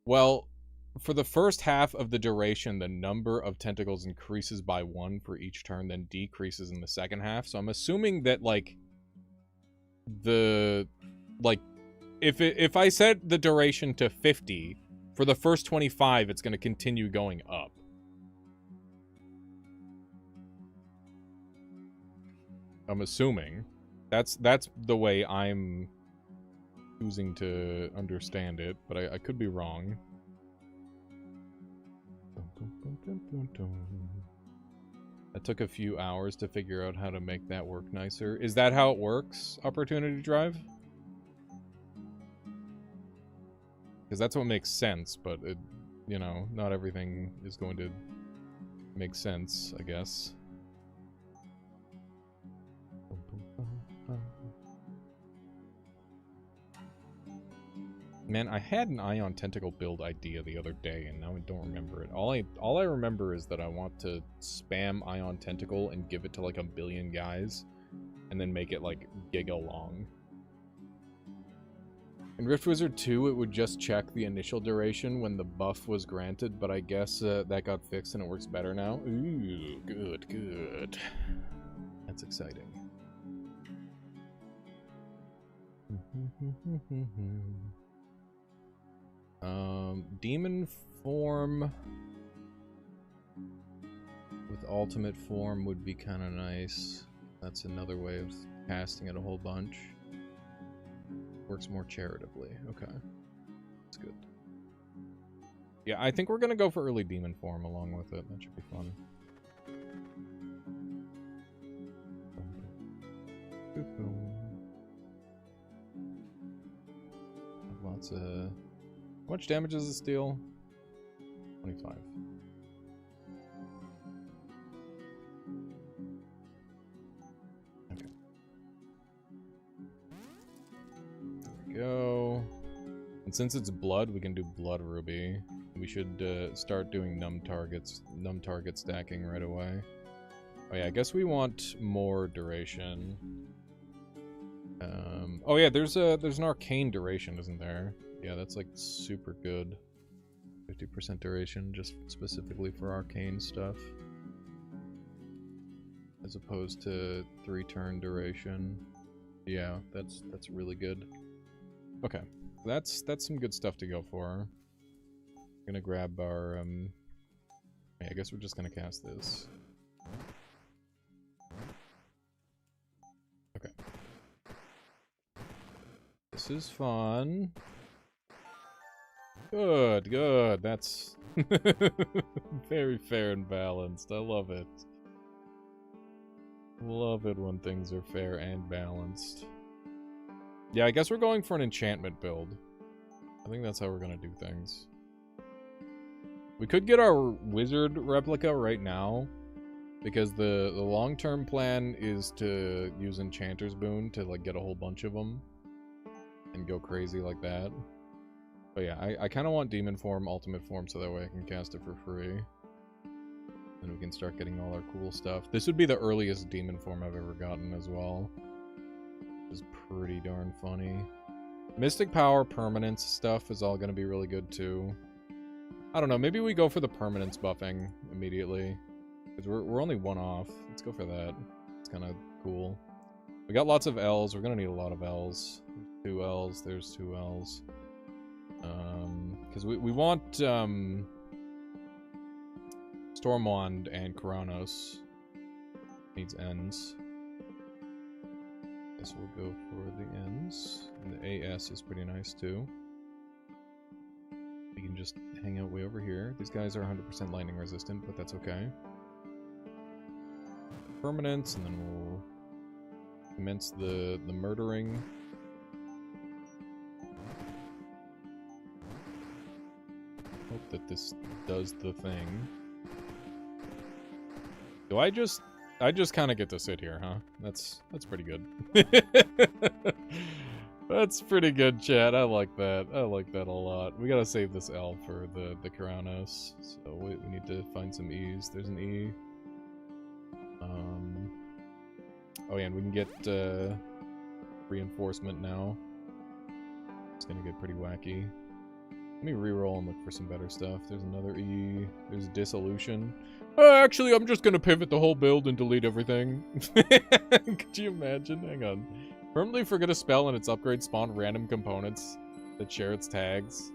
Well, for the first half of the duration, the number of tentacles increases by 1 for each turn, then decreases in the second half. So I'm assuming that, like... if I set the duration to 50, for the first 25, it's going to continue going up. I'm assuming. That's the way I'm choosing to understand it, but I could be wrong. It took a few hours to figure out how to make that work nicer. Is that how it works, Opportunity Drive? Because that's what makes sense, but it, you know, not everything is going to Makes sense, I guess. Man, I had an Ion Tentacle build idea the other day, and now I don't remember it. All I remember is that I want to spam Ion Tentacle and give it to like 1 billion guys, and then make it like giga long. In Rift Wizard 2, it would just check the initial duration when the buff was granted, but I guess that got fixed and it works better now. Ooh, good, good. That's exciting. Demon form with ultimate form would be kind of nice. That's another way of casting it a whole bunch. Works more charitably. Okay. That's good. Yeah, I think we're gonna go for early demon form along with it. That should be fun. Lots of... How much damage does this deal? 25. Okay. There we go. And since it's blood, we can do blood ruby. We should start doing numb target stacking right away. Oh yeah, I guess we want more duration. Oh yeah, there's an arcane duration, isn't there? Yeah, that's like super good. 50% duration, just specifically for arcane stuff. As opposed to 3-turn duration. Yeah, that's really good. Okay, that's some good stuff to go for. Gonna grab our yeah, I guess we're just gonna cast this. Okay. This is fun. Good, good. That's very fair and balanced. I love it. Love it when things are fair and balanced. Yeah, I guess we're going for an enchantment build. I think that's how we're gonna do things. We could get our wizard replica right now, because the long-term plan is to use Enchanter's Boon to like get a whole bunch of them and go crazy like that. But yeah, I kind of want Demon Form, Ultimate Form, so that way I can cast it for free. Then we can start getting all our cool stuff. This would be the earliest Demon Form I've ever gotten as well. Which is pretty darn funny. Mystic Power, Permanence stuff is all going to be really good too. I don't know, maybe we go for the Permanence buffing immediately. Because we're only 1 off. Let's go for that. It's kind of cool. We got lots of L's. We're going to need a lot of L's. There's 2 L's. There's 2 L's. Because we want Stormwand and Karanos. Needs ends. Guess we'll go for the ends. And the AS is pretty nice too. We can just hang out way over here. These guys are 100% lightning resistant, but that's okay. Permanence, and then we'll commence the murdering. Hope that this does the thing. Do I just kind of get to sit here, huh? That's pretty good. That's pretty good, chat. I like that. I like that a lot. We gotta save this L for the Karanos. So we need to find some E's. There's an E. Oh yeah, and we can get reinforcement now. It's gonna get pretty wacky. Let me reroll and look for some better stuff. There's another E. There's Dissolution. Actually, I'm just gonna pivot the whole build and delete everything. Could you imagine? Hang on. Permanently forget a spell and its upgrade spawn random components that share its tags.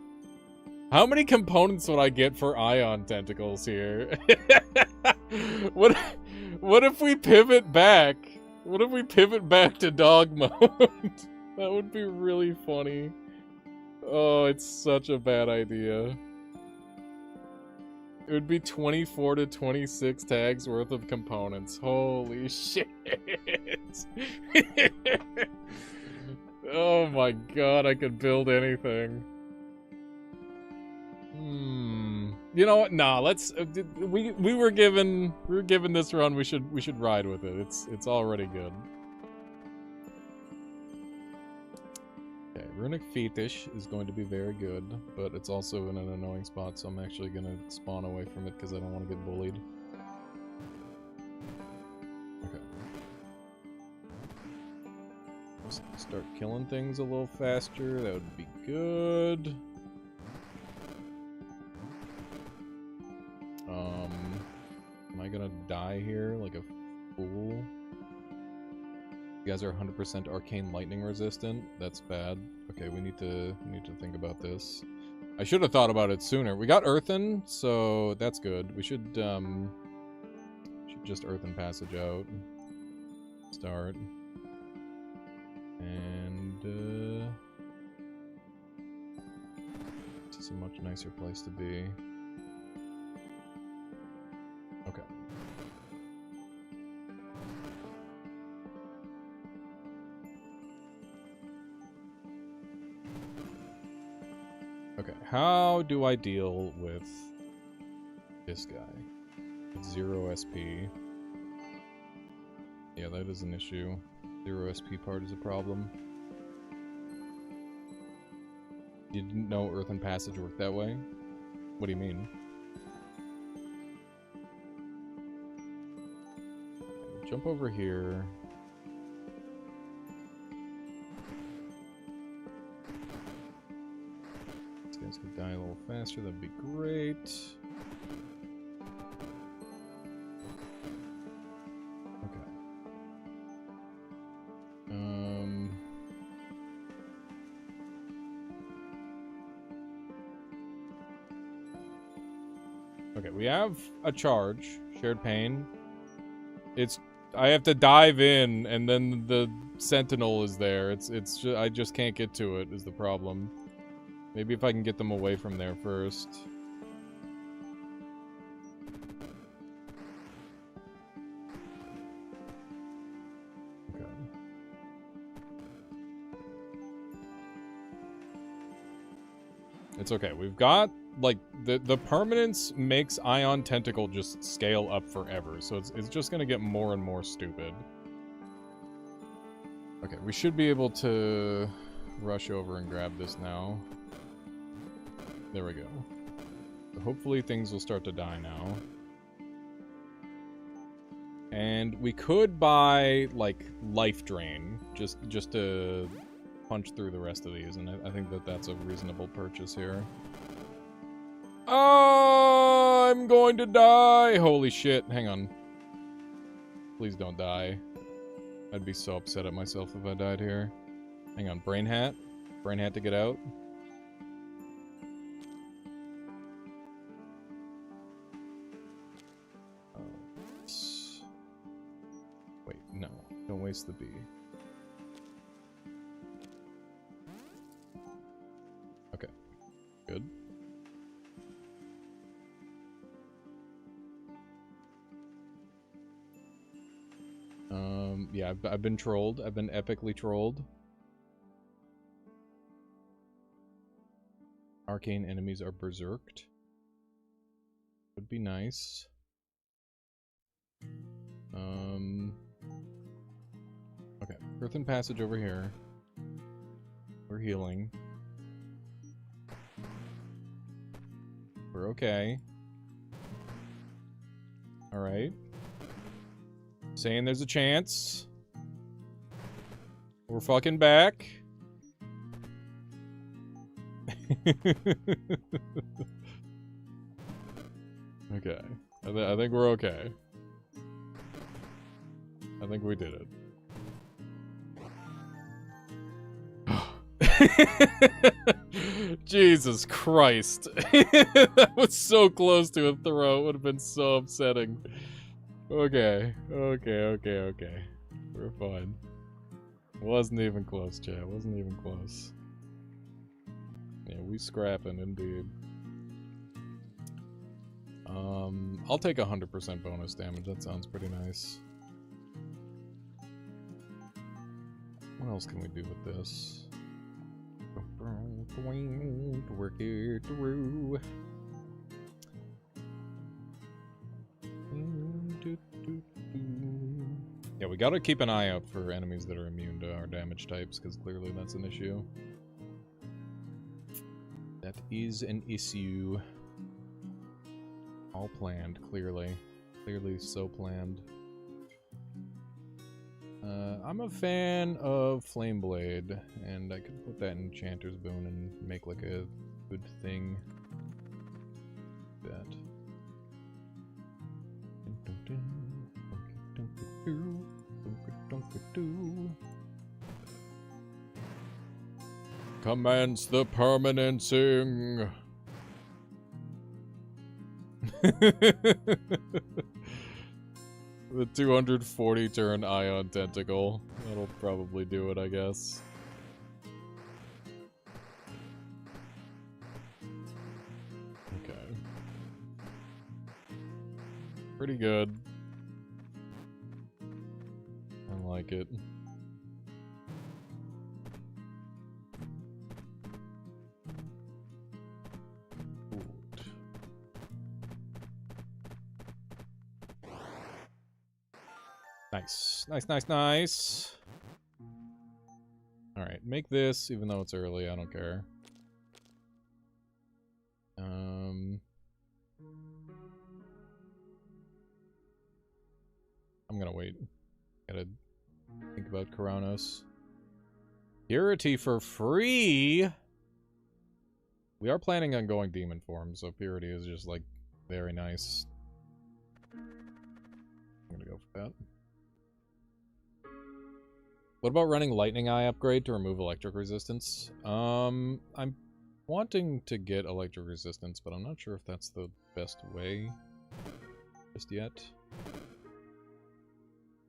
How many components would I get for Ion Tentacles here? What if we pivot back? What if we pivot back to dog mode? That would be really funny. Oh, it's such a bad idea. It would be 24 to 26 tags worth of components. Holy shit. Oh my god, I could build anything. You know what? Nah, let's. We were given this run. We should ride with it. It's already good. Okay, Runic Fetish is going to be very good, but it's also in an annoying spot, so I'm actually gonna spawn away from it because I don't want to get bullied. Okay. Let's start killing things a little faster. That would be good. Am I gonna die here like a fool? You guys are 100% arcane lightning resistant. That's bad. Okay, we need to think about this. I should have thought about it sooner. We got earthen, so that's good. We should just earthen passage out. Start. And this is a much nicer place to be. Okay. Okay, how do I deal with this guy? With 0 SP. Yeah, that is an issue. 0 SP part is a problem. You didn't know Earthen Passage worked that way? What do you mean? Jump over here. These guys could die a little faster, that'd be great. Okay. Okay, we have a charge. Shared pain. I have to dive in, and then the sentinel is there. I just can't get to it, is the problem. Maybe if I can get them away from there first. Okay. It's okay. We've got, like, the permanence makes Ion Tentacle just scale up forever, so it's just gonna get more and more stupid. Okay, we should be able to rush over and grab this now. There we go. So hopefully things will start to die now. And we could buy, like, Life Drain, just to punch through the rest of these, and I think that's a reasonable purchase here. Oh, I'm going to die! Holy shit, hang on. Please don't die. I'd be so upset at myself if I died here. Hang on, Brain Hat? Brain Hat to get out? Wait, no. Don't waste the bee. Okay. Good. Yeah, I've been trolled. I've been epically trolled. Arcane enemies are berserked. Would be nice. Okay, Earthen Passage over here. We're healing. We're okay. Alright. Saying there's a chance. We're fucking back. Okay. I think we're okay. I think we did it. Jesus Christ. That was so close to a throw. It would have been so upsetting. Okay. We're fine. Wasn't even close, chat. Wasn't even close. Yeah, we scrapping indeed. I'll take 100% bonus damage. That sounds pretty nice. What else can we do with this? Work it through. gotta keep an eye out for enemies that are immune to our damage types, because clearly that's an issue. That is an issue. All planned, clearly. Clearly so planned. I'm a fan of Flameblade, and I could put that in Enchanter's Boon and make like a good thing. That. Commence the permanencing. The 240 turn Ion Tentacle. That'll probably do it, I guess. Okay. Pretty good. I like it. Nice. Nice, nice, nice. Alright, make this, even though it's early, I don't care. I'm gonna wait. Gotta think about Karanos. Purity for free? We are planning on going demon form, so Purity is just, like, very nice. I'm gonna go for that. What about running Lightning Eye upgrade to remove electric resistance? I'm wanting to get electric resistance, but I'm not sure if that's the best way just yet.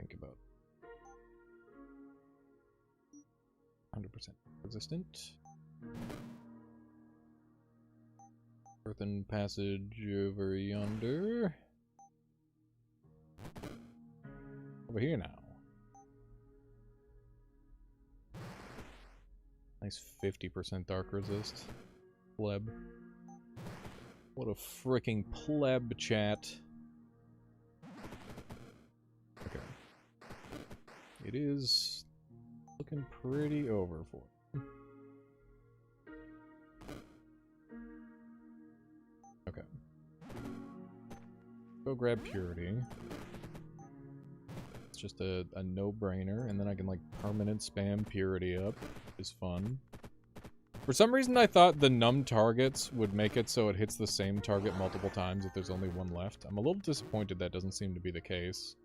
Think about 100% resistant. Earthen passage over yonder. Over here now. Nice 50% dark resist. Pleb. What a freaking pleb, chat. Okay. It is looking pretty over for it. Okay. Go grab Purity. It's just a no-brainer, and then I can, like, permanent spam Purity up. Is fun. For some reason I thought the numb targets would make it so it hits the same target multiple times if there's only one left. I'm a little disappointed that doesn't seem to be the case.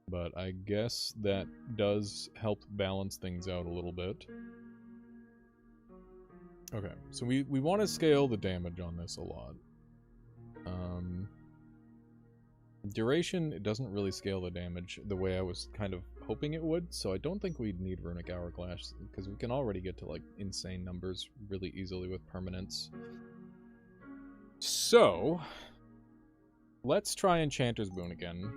But I guess that does help balance things out a little bit. Okay, so we want to scale the damage on this a lot. Duration, it doesn't really scale the damage the way I was kind of hoping it would, so I don't think we'd need Runic Hourglass, because we can already get to, like, insane numbers really easily with permanence. So, let's try Enchanter's Boon again,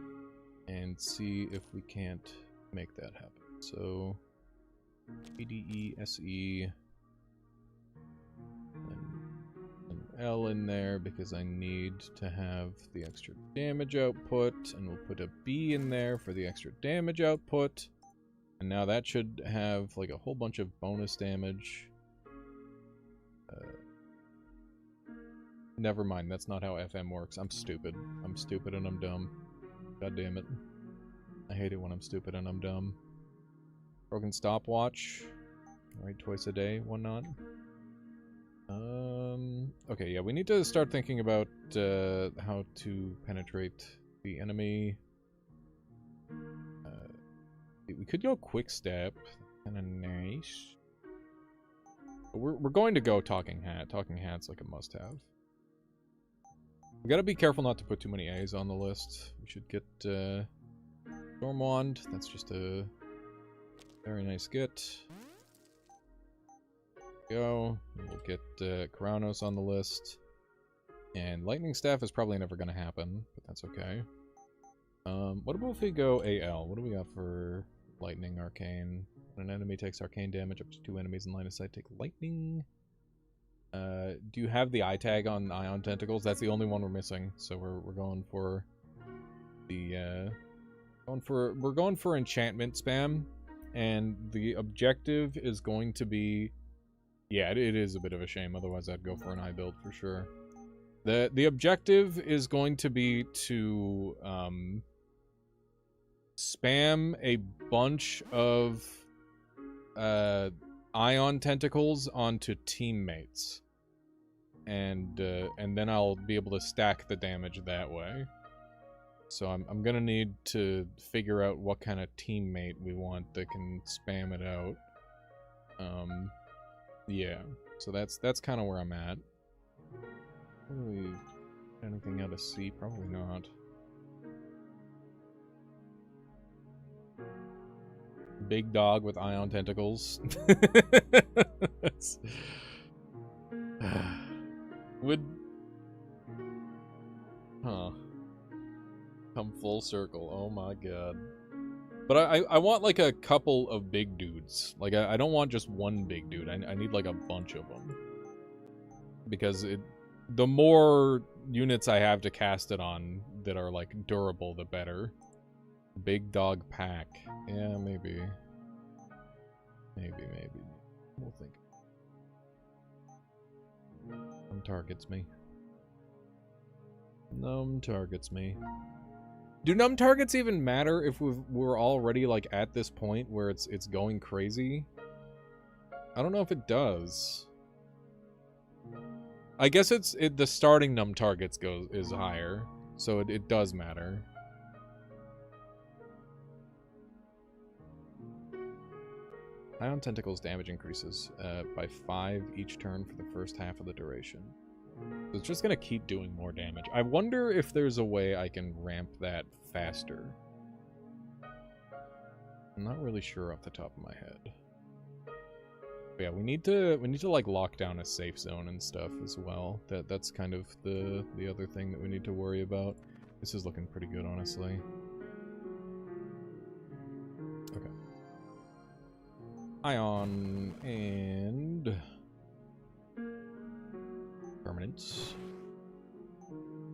and see if we can't make that happen. So, ADESE, L in there because I need to have the extra damage output, and we'll put a B in there for the extra damage output, and now that should have like a whole bunch of bonus damage. Never mind, that's not how FM works. I'm stupid and I'm dumb. God damn it. I hate it when I'm stupid and I'm dumb. Broken stopwatch. Alright, twice a day, whatnot. Okay, yeah, we need to start thinking about how to penetrate the enemy. We could go quick step, kind of nice. But we're going to go Talking Hat. Talking Hat's like a must-have. We gotta be careful not to put too many A's on the list. We should get Storm Wand. That's just a very nice get. Go. We'll get Karanos on the list. And Lightning Staff is probably never going to happen, but that's okay. What about if we go AL? What do we got for Lightning Arcane? When an enemy takes arcane damage, up to 2 enemies in line of sight take lightning. Do you have the eye tag on Ion Tentacles? That's the only one we're missing, so we're going for the We're going for enchantment spam, and the objective is going to be, yeah, it is a bit of a shame. Otherwise, I'd go for an eye build for sure. The objective is going to be to spam a bunch of ion tentacles onto teammates, and then I'll be able to stack the damage that way. So I'm gonna need to figure out what kind of teammate we want that can spam it out. Yeah. So that's kind of where I'm at. Really, anything out of C? Probably not. Big dog with ion tentacles. Would... Huh. Come full circle. Oh my god. But I want like a couple of big dudes. Like I don't want just one big dude. I need like a bunch of them. Because the more units I have to cast it on that are like durable, the better. Big dog pack. Yeah, maybe. Maybe. We'll think. Numb targets me. Numb targets me. Do numb targets even matter if we're already like at this point where it's going crazy? I don't know if it does. I guess the starting numb targets is higher, so it does matter. Ion Tentacles damage increases by 5 each turn for the first half of the duration. So it's just going to keep doing more damage. I wonder if there's a way I can ramp that faster. I'm not really sure off the top of my head. But yeah, we need to like lock down a safe zone and stuff as well. That's kind of the other thing that we need to worry about. This is looking pretty good, honestly. Okay. Ion and permanence.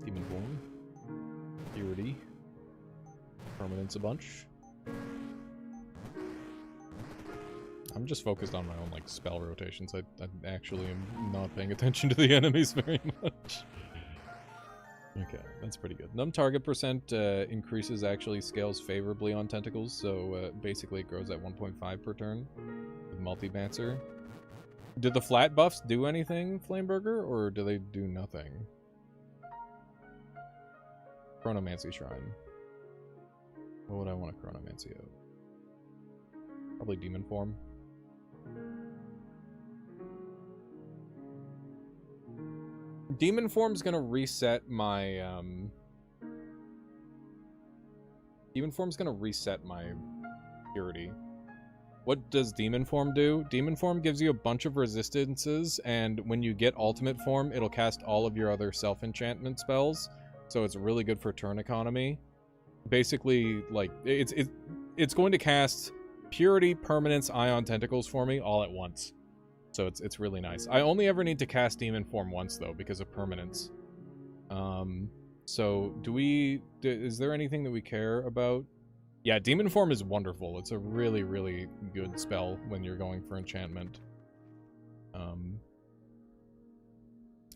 Demon form. Purity. Permanence a bunch. I'm just focused on my own like spell rotations. I actually am not paying attention to the enemies very much. Okay, that's pretty good. Numb target percent increases actually scales favorably on tentacles, so basically it grows at 1.5 per turn with multi-bancer. Did the flat buffs do anything, Flameburger, or do they do nothing? Chronomancy Shrine. What would I want to Chronomancy out? Probably Demon Form. Demon Form's gonna reset my, Demon Form's gonna reset my purity. What does Demon Form do? Demon Form gives you a bunch of resistances, and when you get Ultimate Form, it'll cast all of your other self-enchantment spells, so it's really good for turn economy. Basically, like, it's going to cast Purity, Permanence, Ion Tentacles for me all at once. So it's really nice. I only ever need to cast Demon Form once, though, because of Permanence. So, is there anything that we care about? Yeah, Demon Form is wonderful. It's a really, really good spell when you're going for enchantment.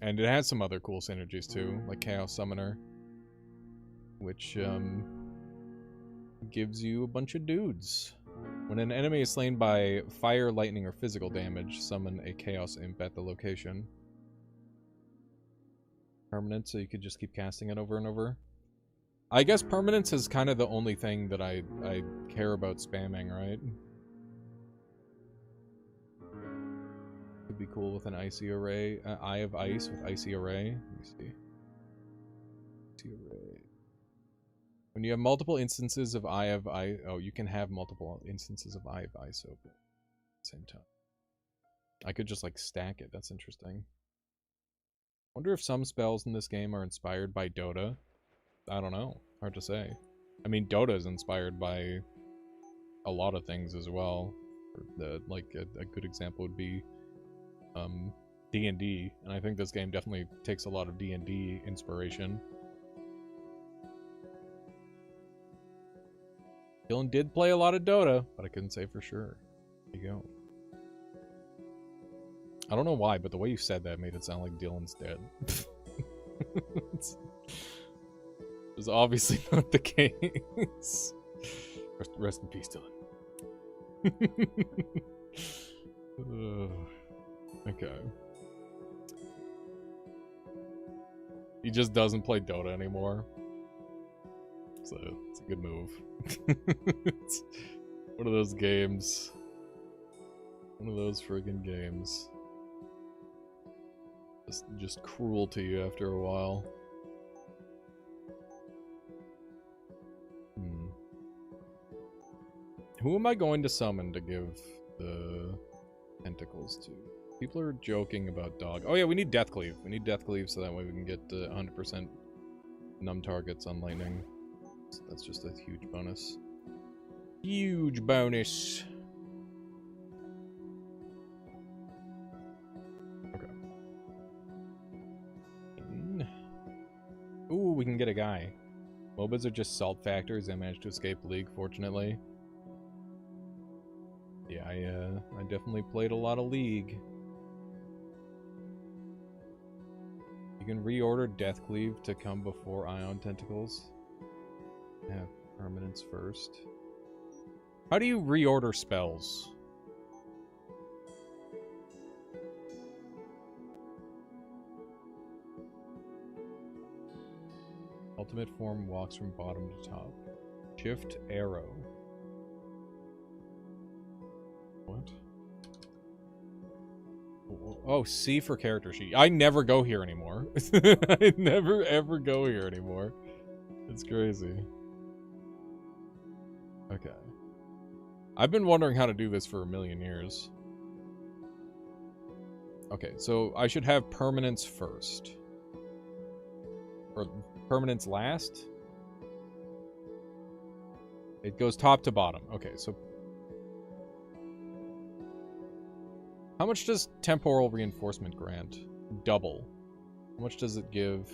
And it has some other cool synergies, too, like Chaos Summoner, which gives you a bunch of dudes. When an enemy is slain by fire, lightning, or physical damage, summon a Chaos Imp at the location. Permanent, so you could just keep casting it over and over. I guess Permanence is kind of the only thing that I care about spamming, right? Could be cool with an Icy Array. Eye of Ice with Icy Array. Let me see. Icy Array. When you have multiple instances of Eye of Ice... Oh, you can have multiple instances of Eye of Ice open at the same time. I could just, like, stack it. That's interesting. Wonder if some spells in this game are inspired by Dota. I don't know. Hard to say. I mean, Dota is inspired by a lot of things as well. Like, a good example would be D&D. And I think this game definitely takes a lot of D&D inspiration. Dylan did play a lot of Dota, but I couldn't say for sure. There you go. I don't know why, but the way you said that made it sound like Dylan's dead. It's obviously not the case. Rest in peace, Dylan. Okay. He just doesn't play Dota anymore. So it's a good move. It's one of those games. One of those friggin' games. Just cruel to you after a while. Who am I going to summon to give the tentacles to? People are joking about dog. Oh yeah, we need Death Cleave. We need Death Cleave so that way we can get 100% numb targets on lightning. So that's just a huge bonus. Huge bonus. Okay. Ooh, we can get a guy. MOBAs are just salt factors. I managed to escape League, fortunately. Yeah, I definitely played a lot of League. You can reorder Death Cleave to come before Ion Tentacles. Have permanence first. How do you reorder spells? Ultimate form walks from bottom to top. Shift arrow. What? Oh, C for character sheet. I never go here anymore. I never ever go here anymore. It's crazy. Okay. I've been wondering how to do this for a million years. Okay, so I should have permanence first. Or permanence last? It goes top to bottom. Okay, so how much does temporal reinforcement grant? Double. How much does it give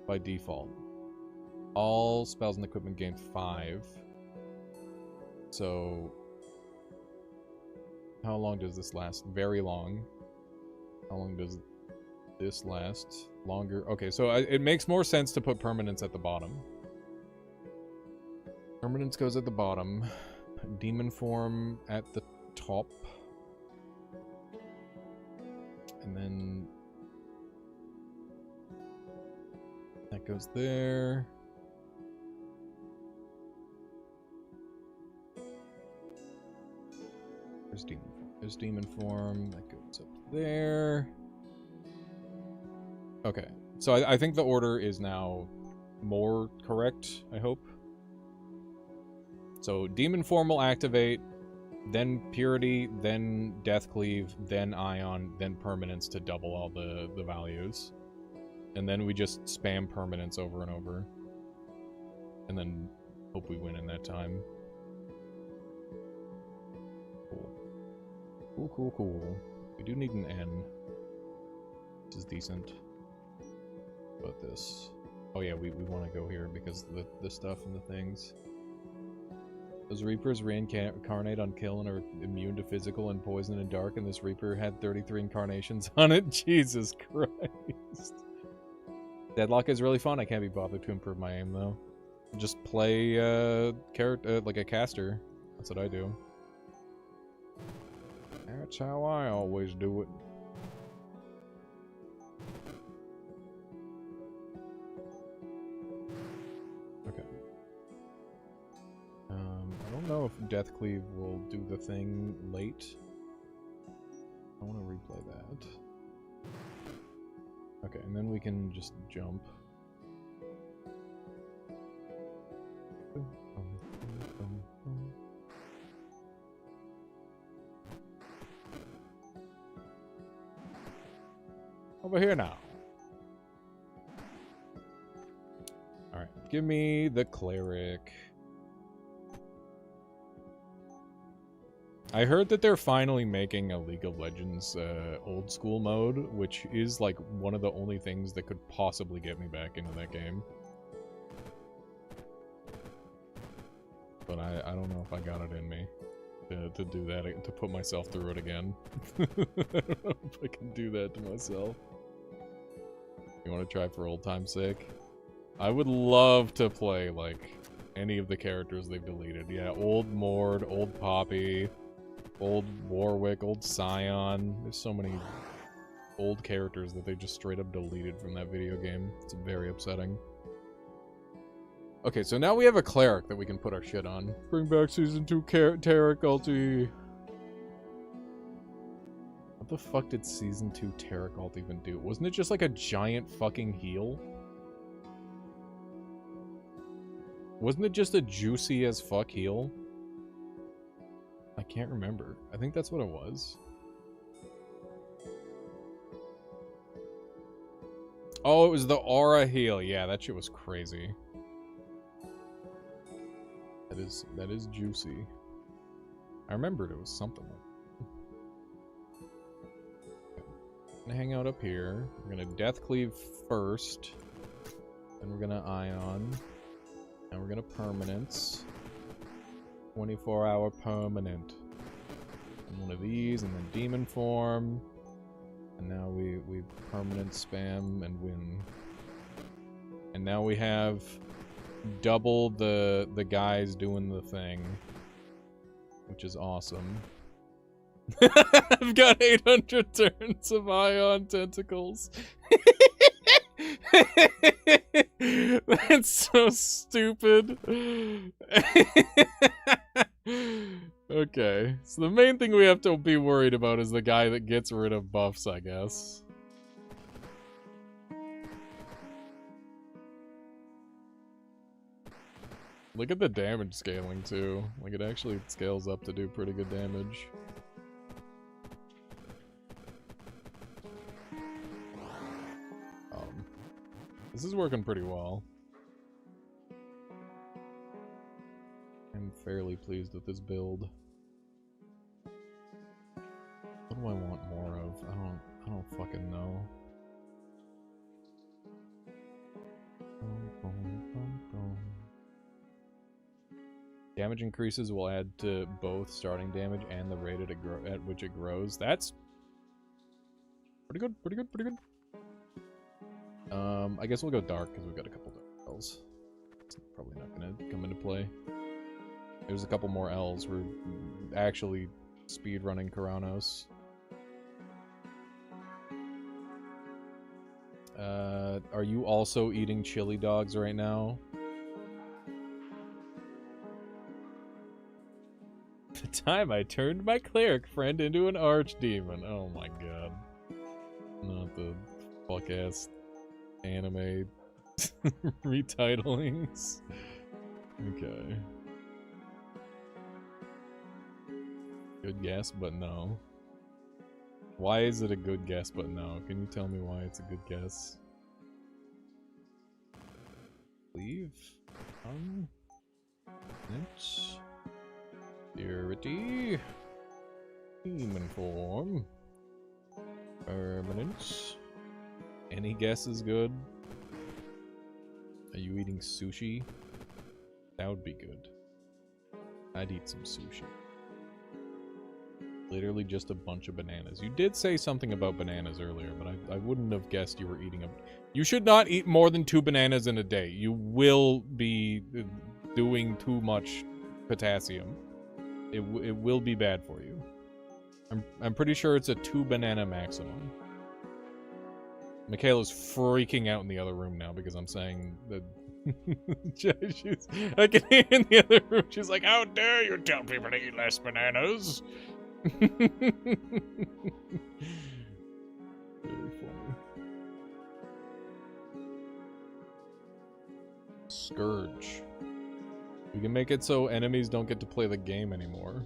by default? All spells and equipment gain 5. So how long does this last? Very long. How long does this last? Longer. Okay, so it makes more sense to put permanence at the bottom. Permanence goes at the bottom. Demon form at the top. And then that goes there. There's demon form. That goes up there. Okay. So I think the order is now more correct, I hope. So demon form will activate, then purity, then death cleave, then ion, then permanence to double all the values. And then we just spam permanence over and over. And then hope we win in that time. Cool. We do need an N. This is decent. But this... Oh yeah, we want to go here because of the stuff and the things. Those Reapers reincarnate on kill and are immune to physical and poison and dark, and this Reaper had 33 incarnations on it. Jesus Christ. Deadlock is really fun. I can't be bothered to improve my aim, though. Just play like a caster. That's what I do. That's how I always do it. Okay. I don't know if Death Cleave will do the thing late. I want to replay that. Okay, and then we can just jump. Over here now. Alright, give me the cleric. I heard that they're finally making a League of Legends old school mode, which is like one of the only things that could possibly get me back into that game. But I don't know if I got it in me to do that, to put myself through it again. I don't know if I can do that to myself. You want to try for old time's sake? I would love to play, like, any of the characters they've deleted. Yeah, old Mord, old Poppy, old Warwick, old Scion. There's so many old characters that they just straight up deleted from that video game. It's very upsetting. Okay, so now we have a cleric that we can put our shit on. Bring back Season 2 Tarek ulti. What the fuck did Season 2 Tarek ult even do? Wasn't it just like a giant fucking heal? Wasn't it just a juicy as fuck heal? I can't remember. I think that's what it was. Oh, it was the aura heal. Yeah, that shit was crazy. That is juicy. I remembered it was something like that. I'm gonna hang out up here. We're gonna death cleave first. Then we're gonna ion. And we're gonna permanence. 24-hour permanent. And one of these, and then demon form. And now we permanent spam and win. And now we have double the guys doing the thing, which is awesome. I've got 800 turns of ion tentacles. That's so stupid. Okay, so the main thing we have to be worried about is the guy that gets rid of buffs, I guess. Look at the damage scaling, too. Like, it actually scales up to do pretty good damage. This is working pretty well. I'm fairly pleased with this build. What do I want more of? I don't fucking know. Damage increases will add to both starting damage and the rate at which it grows. That's pretty good, pretty good, pretty good. I guess we'll go dark because we've got a couple dark spells. It's probably not gonna come into play. There's a couple more L's. We're actually speedrunning Karanos. Are you also eating chili dogs right now? The time I turned my cleric friend into an archdemon. Oh my god. Not the fuck-ass anime retitling. Okay. Good guess, but no. Why is it a good guess, but no? Can you tell me why it's a good guess? Leave. Next. Purity. Demon form. Permanence. Any guess is good. Are you eating sushi? That would be good. I'd eat some sushi. Literally just a bunch of bananas. You did say something about bananas earlier, but I wouldn't have guessed you were eating them. You should not eat more than 2 bananas in a day. You will be doing too much potassium. It will be bad for you. I'm pretty sure it's a 2 banana maximum. Michaela's freaking out in the other room now because I'm saying that I can hear in the other room. She's like, "How dare you tell people to eat less bananas?" Very funny. Scourge. We can make it so enemies don't get to play the game anymore.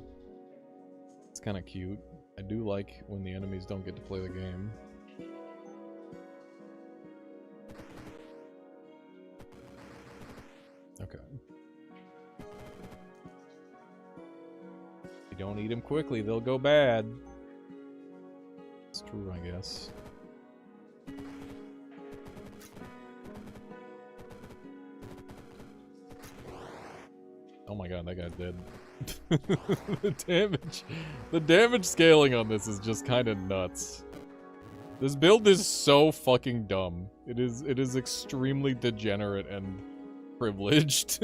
It's kind of cute. I do like when the enemies don't get to play the game. Okay. If you don't eat them quickly, they'll go bad. It's true, I guess. Oh my god, that guy's dead. The damage scaling on this is just kind of nuts. This build is so fucking dumb. It is extremely degenerate and privileged.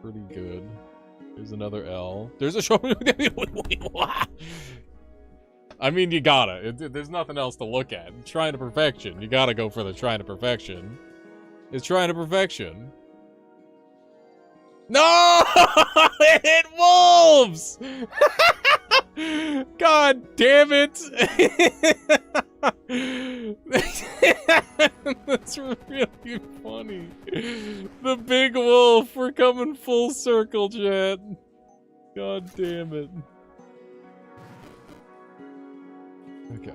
Pretty good. There's another L. There's a show. I mean, you gotta. There's nothing else to look at. Shrine to Perfection. You gotta go for the Shrine to Perfection. It's Shrine to Perfection. No! It hit wolves! God damn it! That's really funny. The big wolf, we're coming full circle, chat. God damn it. Okay.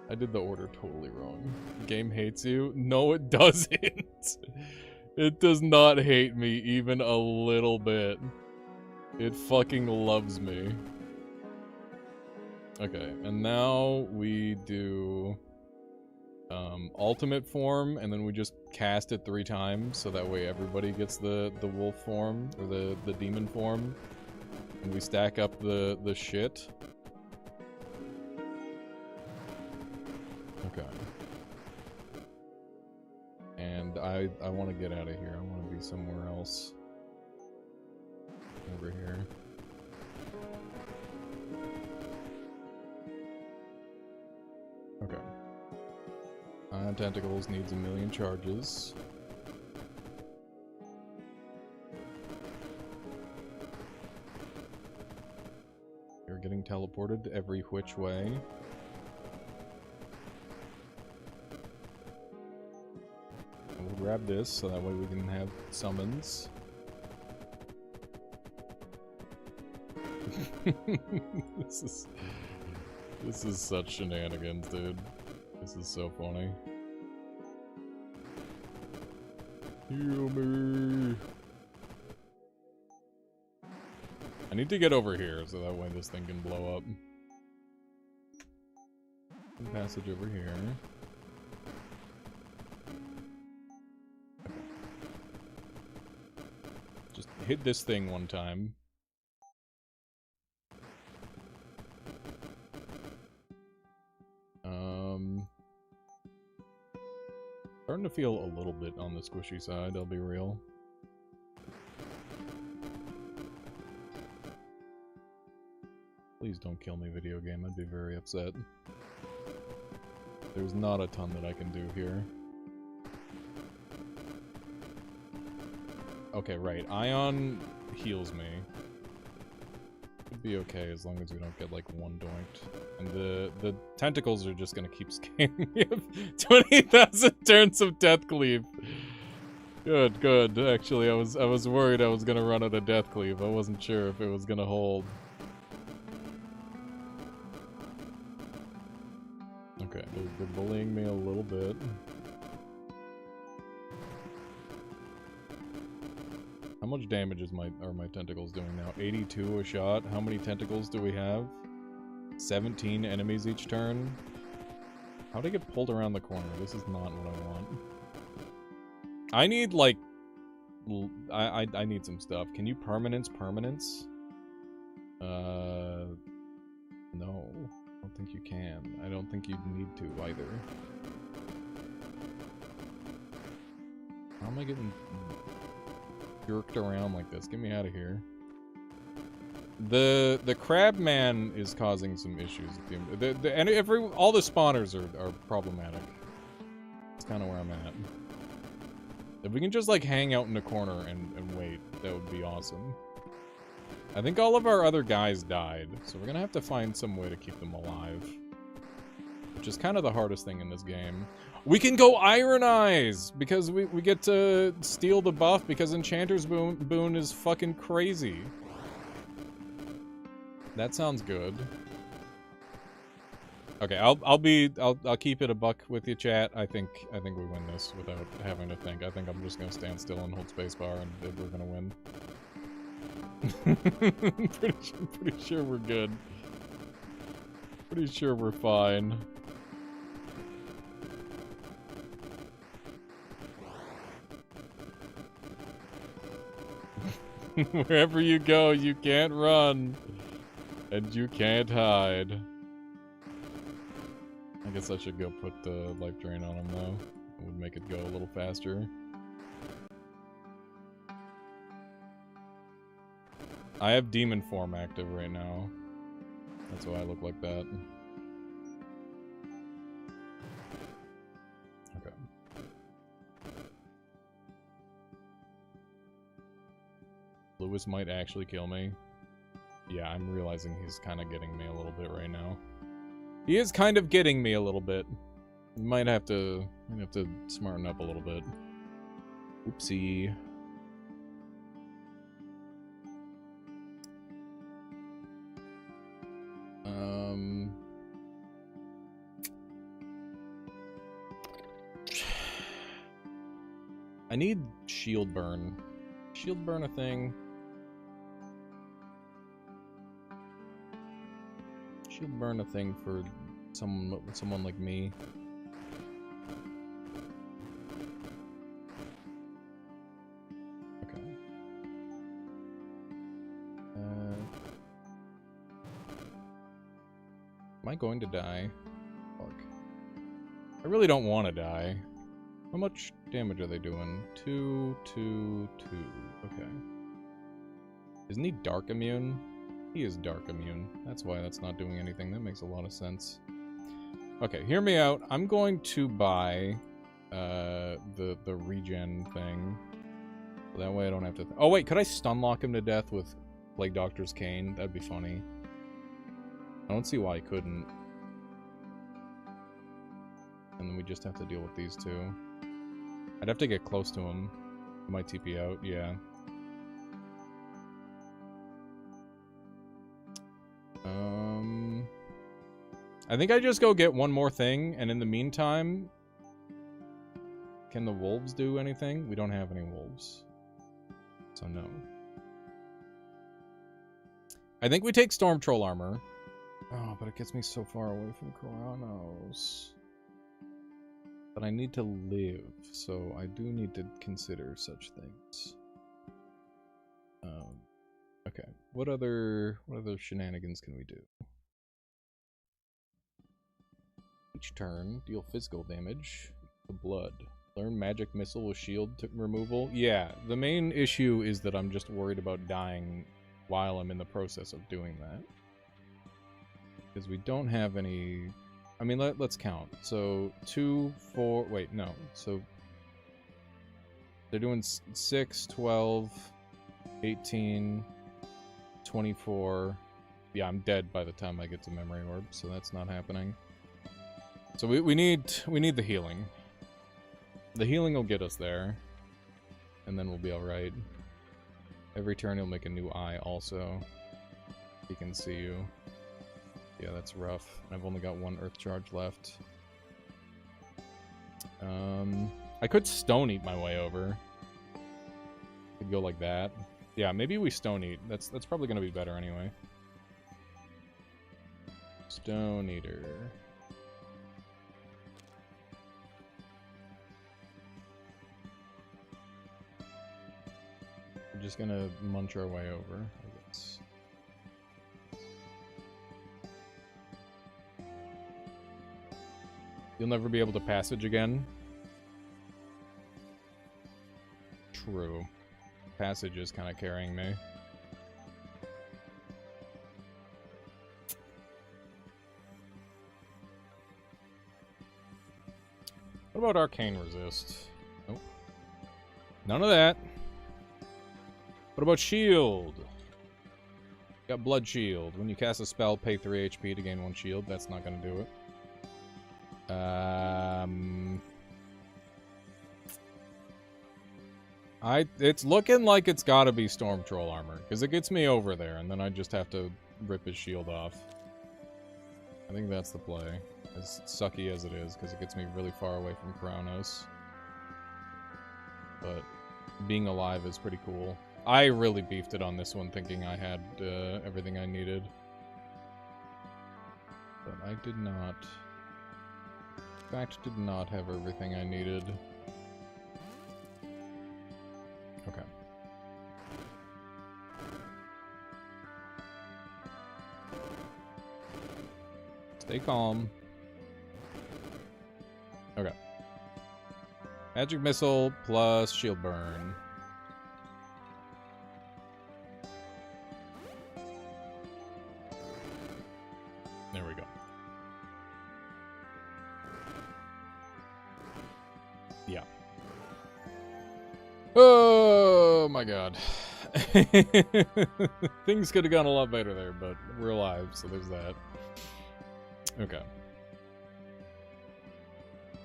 I did the order totally wrong. The game hates you? No, it doesn't. It does not hate me even a little bit. It fucking loves me. Okay, and now we do ultimate form, and then we just cast it 3 times, so that way everybody gets the wolf form, or the demon form. And we stack up the shit. Okay. And I want to get out of here. I want to be somewhere else. Over here. Okay. Ion Tentacles needs 1,000,000 charges. You're getting teleported every which way. We'll grab this so that way we can have summons. This is such shenanigans, dude. This is so funny. Heal me. I need to get over here so that way this thing can blow up. Passage over here. Just hit this thing one time. Starting to feel a little bit on the squishy side, I'll be real. Please don't kill me, video game. I'd be very upset. There's not a ton that I can do here. Okay, right. Ion heals me. Could be okay as long as we don't get like one doinked. And the tentacles are just gonna keep scaring me. 20,000 turns of Death Cleave. Good, good. Actually, I was worried I was gonna run out of Death Cleave. I wasn't sure if it was gonna hold. Okay, they're bullying me a little bit. How much damage are my tentacles doing now? 82 a shot. How many tentacles do we have? 17 enemies each turn. How'd I get pulled around the corner? This is not what I want. I need like I need some stuff. Can you permanence? No. I don't think you can. I don't think you'd need to either. How am I getting jerked around like this? Get me out of here. The crab man is causing some issues. All the spawners are problematic. That's kind of where I'm at. If we can just like hang out in a corner and wait, that would be awesome. I think all of our other guys died, so we're gonna have to find some way to keep them alive. Which is kind of the hardest thing in this game. We can go Iron Eyes! Because we get to steal the buff because Enchanter's Boon is fucking crazy. That sounds good. Okay, I'll keep it a buck with you, chat. I think we win this without having to think. I think I'm just gonna stand still and hold spacebar and we're gonna win. pretty sure we're good. Pretty sure we're fine. Wherever you go, you can't run. And you can't hide. I guess I should go put the life drain on him, though. It would make it go a little faster. I have demon form active right now. That's why I look like that. Okay. Lewis might actually kill me. Yeah, I'm realizing he's kind of getting me a little bit right now. He is kind of getting me a little bit. Might have to smarten up a little bit. Oopsie. I need shield burn. Shield burn a thing. Shield burn a thing for someone like me. Okay. Am I going to die? Fuck. I really don't want to die. How much damage are they doing? 2, 2, 2. Okay. Isn't he dark immune? He is dark immune. That's why that's not doing anything. That makes a lot of sense. Okay, hear me out. I'm going to buy the regen thing. So that way I don't have to... Oh wait, could I stun lock him to death with Plague Doctor's Cane? That'd be funny. I don't see why I couldn't. And then we just have to deal with these two. I'd have to get close to him. He might TP out, yeah. I think I just go get one more thing, and in the meantime... Can the wolves do anything? We don't have any wolves. So no. I think we take Storm Troll armor. Oh, but it gets me so far away from Kronos. But I need to live, so I do need to consider such things. Okay. What other shenanigans can we do? Each turn, deal physical damage to blood. Learn magic missile with shield removal. Yeah, the main issue is that I'm just worried about dying while I'm in the process of doing that. Because we don't have any... I mean, let's count. So, 2, 4... Wait, no. So, they're doing 6, 12, 18, 24... Yeah, I'm dead by the time I get to Memory Orb, so that's not happening. So we need the healing. The healing will get us there. And then we'll be alright. Every turn he'll make a new eye also. He can see you. Yeah, that's rough. I've only got one Earth Charge left. I could Stone Eat my way over. Could go like that. Yeah, maybe we Stone Eat. That's probably gonna be better anyway. Stone Eater. We're just gonna munch our way over, I guess. You'll never be able to passage again. True. Passage is kind of carrying me. What about Arcane Resist? Nope. None of that. What about Shield? Got Blood Shield. When you cast a spell, pay 3 HP to gain 1 shield. That's not gonna do it. It's looking like it's gotta be Storm Troll armor, because it gets me over there, and then I just have to rip his shield off. I think that's the play. As sucky as it is, because it gets me really far away from Kronos. But being alive is pretty cool. I really beefed it on this one, thinking I had everything I needed. But I did not. In fact, did not have everything I needed. Okay. Stay calm. Okay. Magic Missile plus Shield Burn. There we go. Yeah. Oh my god. Things could have gone a lot better there, but we're alive, so there's that. Okay.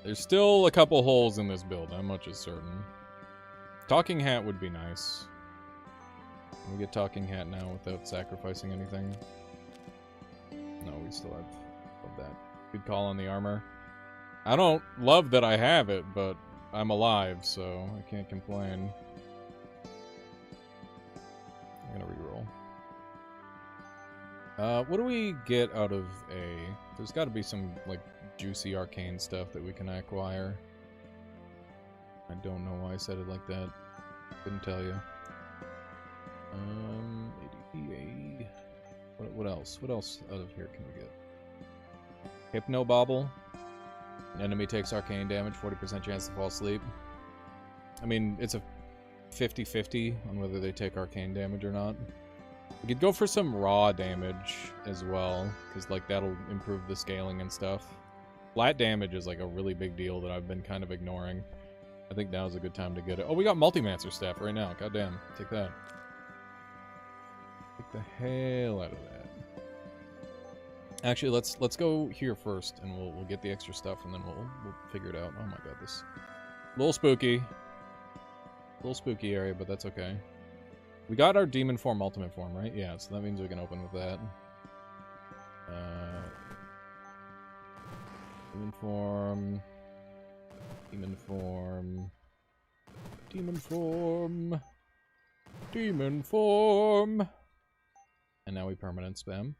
There's still a couple holes in this build, that much is certain. Talking Hat would be nice. Can we get Talking Hat now without sacrificing anything? No, we still have that. Good call on the armor. I don't love that I have it, but I'm alive, so I can't complain. I'm gonna reroll. What do we get out of a... There's gotta be some, like, juicy arcane stuff that we can acquire. I don't know why I said it like that. Couldn't tell you. ADPA... What else? What else out of here can we get? Hypno Bobble. An enemy takes arcane damage, 40% chance to fall asleep. I mean, it's a 50-50 on whether they take arcane damage or not. We could go for some raw damage as well, because like that'll improve the scaling and stuff. Flat damage is like a really big deal that I've been kind of ignoring. I think now's a good time to get it. Oh, we got Multi-Mancer Staff right now. Goddamn, take that. Take the hell out of that. Actually, let's go here first, and we'll get the extra stuff, and then we'll figure it out. Oh my god, this little spooky area, but that's okay. We got our Demon Form, Ultimate Form, right? Yeah, so that means we can open with that. Demon Form, Demon Form, Demon Form, Demon Form, and now we permanent spam.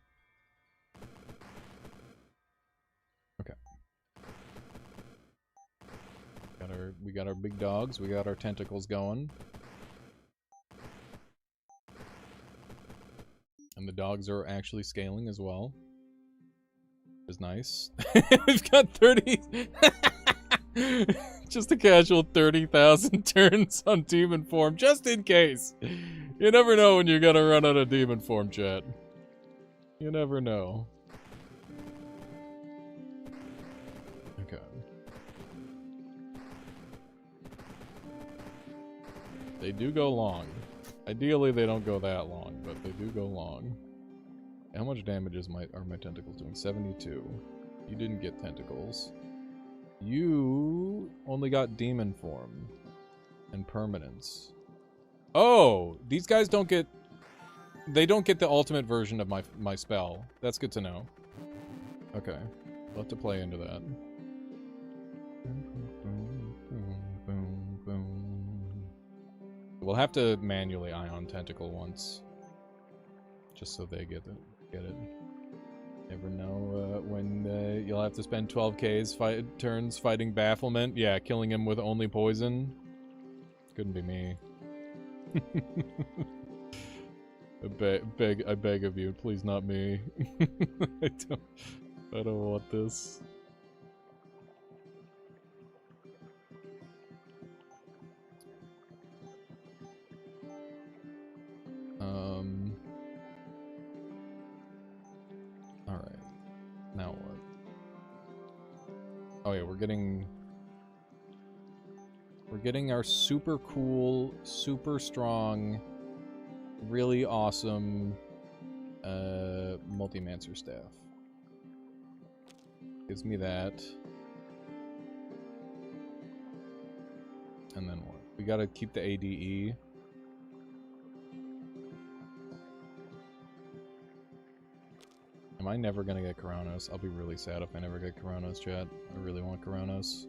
Okay. We got our big dogs. We got our tentacles going. And the dogs are actually scaling as well. Which is nice. We've got 30... Just a casual 30,000 turns on Demon Form, just in case. You never know when you're gonna run out of Demon Form, chat. You never know. Okay. They do go long. Ideally, they don't go that long, but they do go long. How much damage are my tentacles doing? 72. You didn't get tentacles. You only got Demon Form and Permanence. Oh! These guys don't get... They don't get the ultimate version of my spell. That's good to know. Okay. We'll have to play into that. We'll have to manually Ion Tentacle once. Just so they get it. Never know when you'll have to spend 12Ks turns fighting Bafflement. Yeah, killing him with only poison. Couldn't be me. I beg of you, please not me. I don't want this. Alright. Now what? Oh yeah, we're getting our super cool, super strong, really awesome Multi-Mancer Staff. Gives me that. And then what? We gotta keep the ADE. Am I never gonna get Koronos? I'll be really sad if I never get Koronos, chat. I really want Koronos.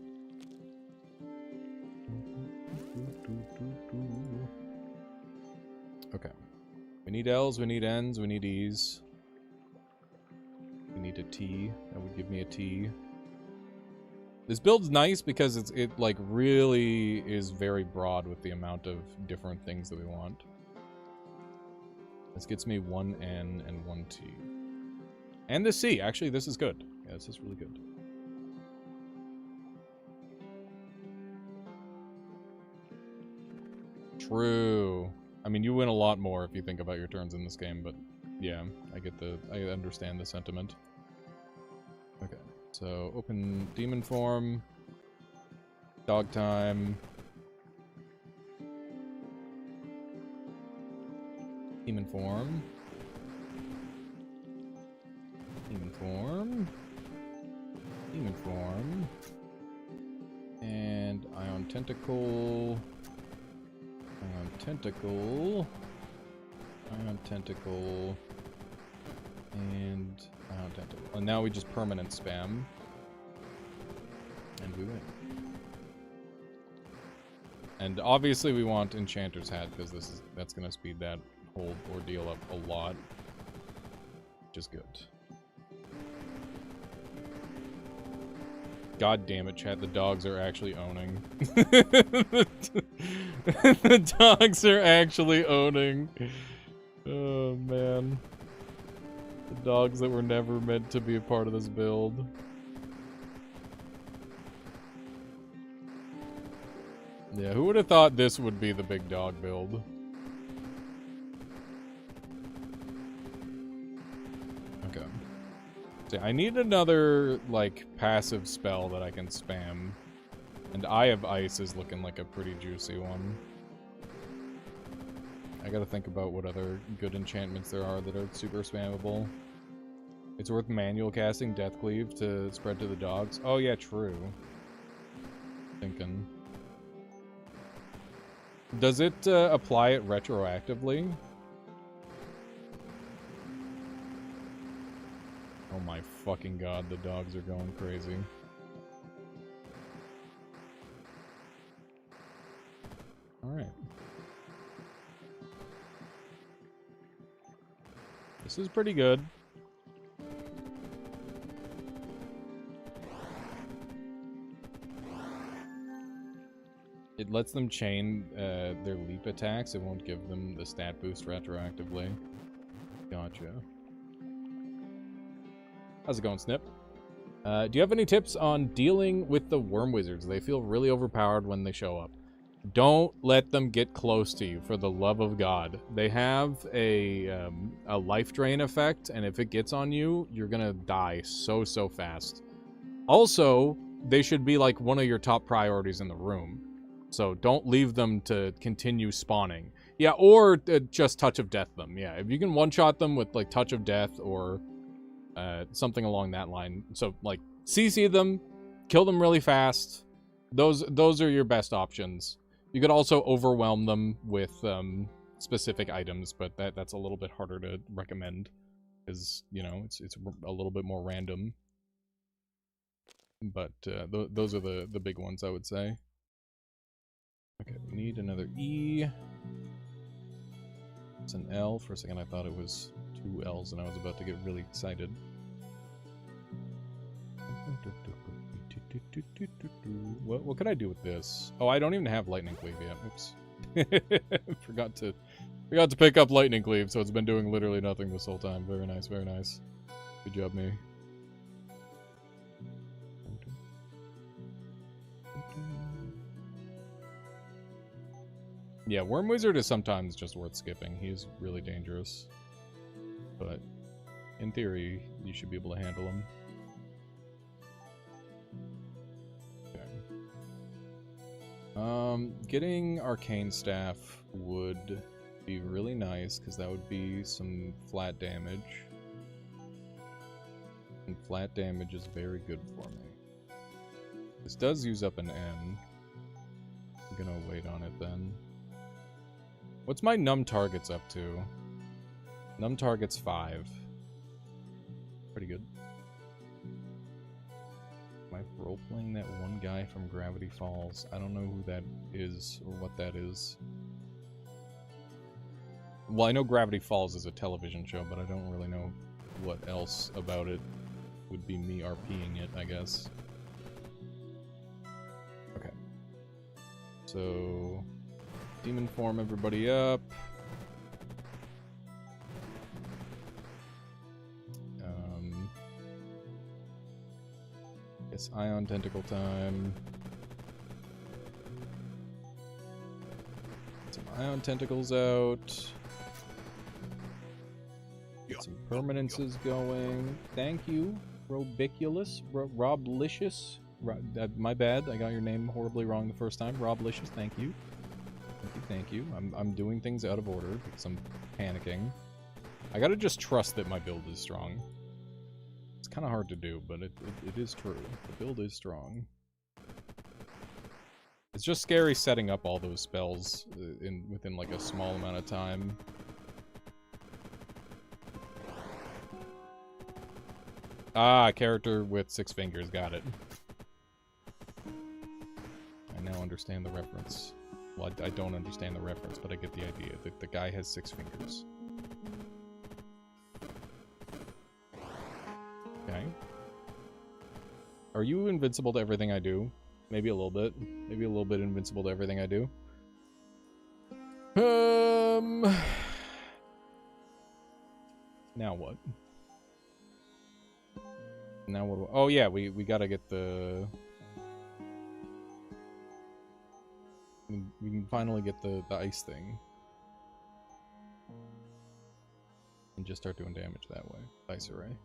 Okay. We need L's, we need N's, we need E's. We need a T. That would give me a T. This build's nice because it like really is very broad with the amount of different things that we want. This gets me one N and one T. And the C. Actually, this is good. Yeah, this is really good. True. I mean, you win a lot more if you think about your turns in this game, but yeah, I understand the sentiment. Okay, so open demon form, dog time, demon form, demon form, demon form, and ion tentacle. Ion tentacle, ion tentacle, and ion tentacle. And now we just permanent spam, and we win. And obviously we want Enchanter's Hat because that's gonna speed that whole ordeal up a lot, which is good. God damn it, chat, the dogs are actually owning. The dogs are actually owning. Oh, man. The dogs that were never meant to be a part of this build. Yeah, who would have thought this would be the big dog build? Okay. See, I need another, like, passive spell that I can spam. And Eye of Ice is looking like a pretty juicy one. I gotta think about what other good enchantments there are that are super spammable. It's worth manual casting Death Cleave to spread to the dogs. Oh yeah, true. Thinking. Does it apply it retroactively? Oh my fucking god, the dogs are going crazy. Alright. This is pretty good. It lets them chain their leap attacks. It won't give them the stat boost retroactively. Gotcha. How's it going, Snip? Do you have any tips on dealing with the worm wizards? They feel really overpowered when they show up. Don't let them get close to you, for the love of God. They have a life drain effect, and if it gets on you, you're gonna die so fast. Also, they should be like one of your top priorities in the room. So don't leave them to continue spawning. Yeah, or just Touch of Death them. Yeah, if you can one-shot them with like Touch of Death or something along that line. So like CC them, kill them really fast. Those are your best options. You could also overwhelm them with specific items, but that's a little bit harder to recommend because, you know, it's a little bit more random. But those are the big ones, I would say. Okay, we need another E. It's an L. For a second I thought it was 2 L's and I was about to get really excited. What could I do with this? Oh, I don't even have Lightning Cleave yet. Oops. Forgot to pick up Lightning Cleave, so it's been doing literally nothing this whole time. Very nice, very nice. Good job, me. Yeah, Worm Wizard is sometimes just worth skipping. He's really dangerous. But in theory, you should be able to handle him. Getting Arcane Staff would be really nice, because that would be some flat damage. And flat damage is very good for me. This does use up an N. I'm gonna wait on it then. What's my num targets up to? Num targets 5. Pretty good. Am I role-playing that one guy from Gravity Falls? I don't know who that is or what that is. Well, I know Gravity Falls is a television show, but I don't really know what else about it would be me RPing it, I guess. Okay. So, demon form everybody up. It's Ion Tentacle time. Get some Ion Tentacles out. Get some permanences going. Thank you, Robiculous. Roblicious. My bad, I got your name horribly wrong the first time. Roblicious, thank you. Thank you. I'm doing things out of order because I'm panicking. I gotta just trust that my build is strong. It's kind of hard to do, but it is true. The build is strong. It's just scary setting up all those spells within like a small amount of time. Ah, character with 6 fingers, got it. I now understand the reference. Well, I don't understand the reference, but I get the idea. The guy has 6 fingers. Okay. Are you invincible to everything I do? Maybe a little bit. Maybe a little bit invincible to everything I do. Now what? Now what? Oh yeah, we gotta get the... We can finally get the ice thing. And just start doing damage that way. Ice array.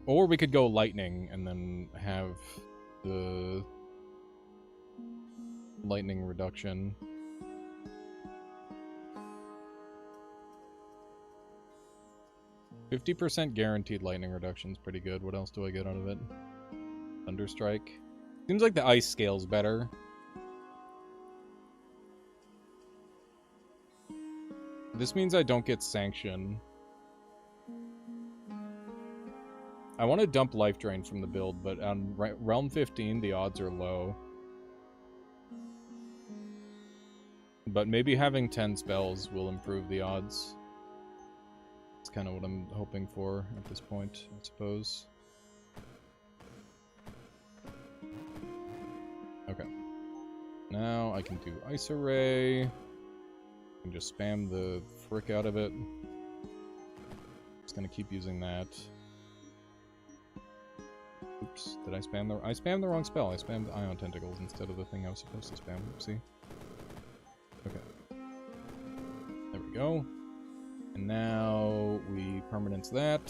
Or we could go lightning and then have the lightning reduction. %50 guaranteed lightning reduction is pretty good. What else do I get out of it? Thunderstrike. Seems like the ice scale's better. This means I don't get sanction. I want to dump Life Drain from the build, but on Realm 15, the odds are low. But maybe having 10 spells will improve the odds. That's kind of what I'm hoping for at this point, I suppose. Okay. Now I can do Ice Array. I can just spam the frick out of it. Just gonna keep using that. Oops, did I spam the... I spammed the wrong spell. I spammed Ion Tentacles instead of the thing I was supposed to spam. Oopsie. Okay. There we go. And now we permanence that.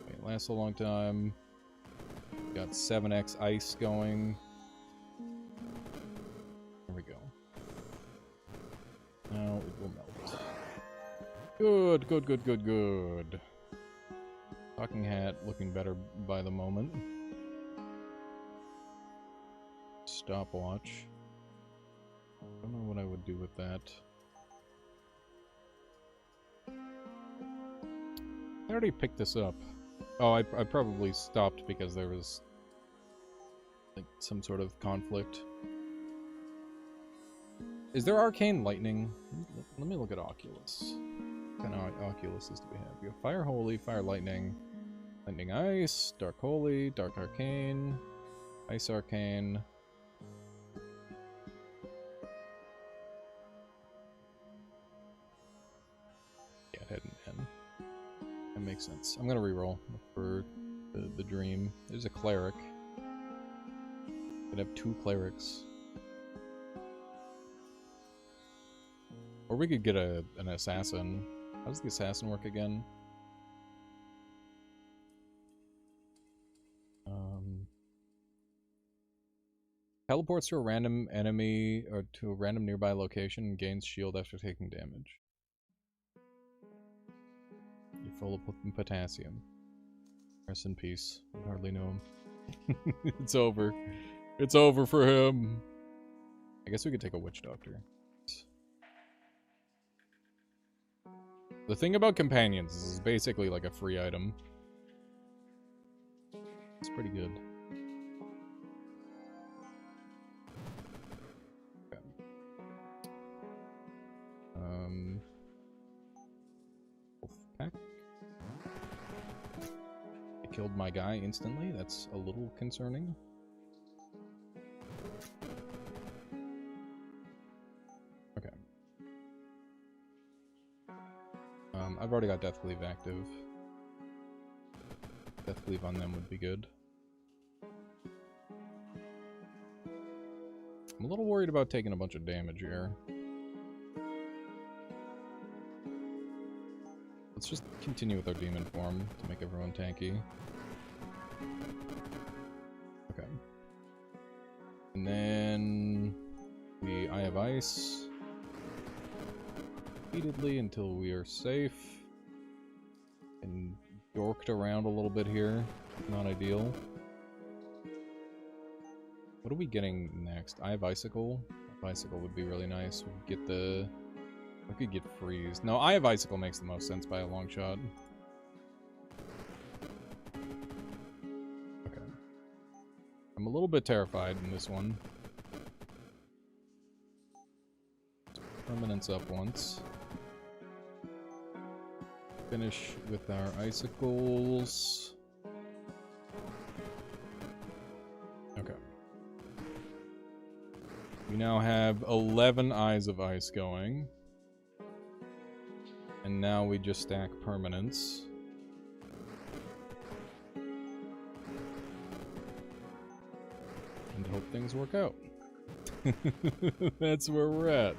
It lasts a long time. Got 7x ice going. There we go. Now it will melt. Good, good, good, good, good. Talking Hat looking better by the moment. Stopwatch. Don't know what I would do with that. I already picked this up. Oh, I probably stopped because there was like some sort of conflict. Is there arcane lightning? Let me look at Oculus. What kind of Oculuses do we have? We have Fire Holy, Fire Lightning, Lightning Ice, Dark Holy, Dark Arcane, Ice Arcane. Yeah, head and N. That makes sense. I'm gonna reroll for the dream. There's a cleric. Could have 2 clerics. Or we could get an assassin. How does the assassin work again? Teleports to a random enemy or to a random nearby location and gains shield after taking damage. You're full of potassium. Rest in peace. I hardly know him. It's over. It's over for him. I guess we could take a witch doctor. The thing about companions is it's basically like a free item. It's pretty good. Okay. Wolfpack. I killed my guy instantly. That's a little concerning. Okay. I've already got Death Cleave active. Death Cleave on them would be good. I'm a little worried about taking a bunch of damage here. Let's just continue with our demon form to make everyone tanky. Okay. And then we Eye of Ice repeatedly until we are safe. And dorked around a little bit here. Not ideal. What are we getting next? Eye of Icicle? Icicle would be really nice. We'd get the... We could get Freeze. No, Eye of Icicle makes the most sense by a long shot. Okay. I'm a little bit terrified in this one. Permanence up once. Finish with our Icicles. Okay. We now have 11 Eyes of Ice going. And now we just stack permanence. And hope things work out. That's where we're at.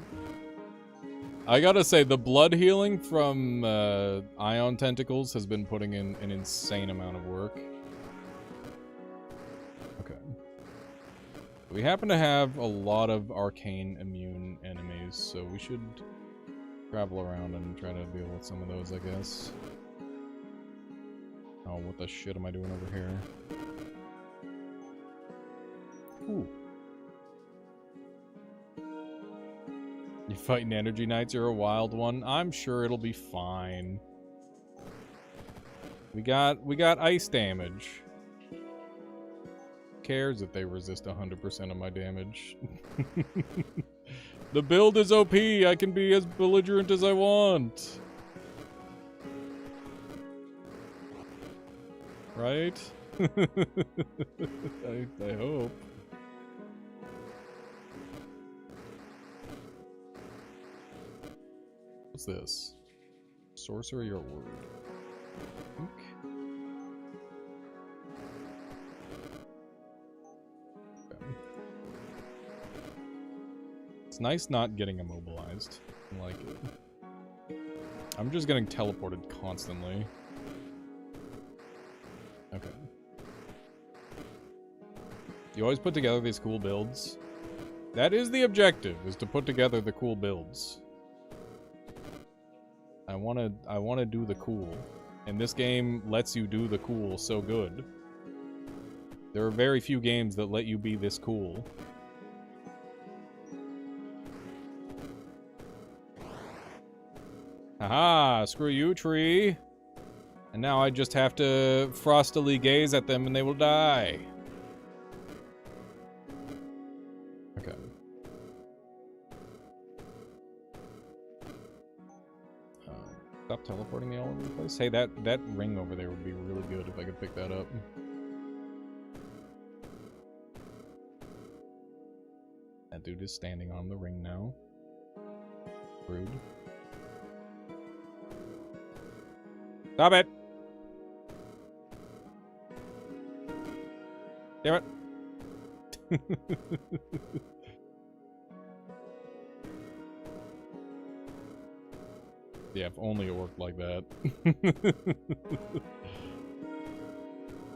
I gotta say, the blood healing from Ion Tentacles has been putting in an insane amount of work. Okay. We happen to have a lot of arcane immune enemies, so we should travel around and try to deal with some of those, I guess. Oh, what the shit am I doing over here? Ooh. You fighting energy knights? You're a wild one. I'm sure it'll be fine. We got ice damage. Who cares if they resist 100% of my damage? The build is OP. I can be as belligerent as I want. Right? I hope. What's this? Sorcery or word? Okay. It's nice not getting immobilized. I like it. I'm just getting teleported constantly. Okay. You always put together these cool builds. That is the objective, is to put together the cool builds. I wanna do the cool. And this game lets you do the cool so good. There are very few games that let you be this cool. Haha, screw you, tree. And now I just have to frostily gaze at them and they will die. Okay. Stop teleporting me all over the place. Hey, that ring over there would be really good if I could pick that up. That dude is standing on the ring now. Rude. Stop it! Damn it! Yeah, if only it worked like that.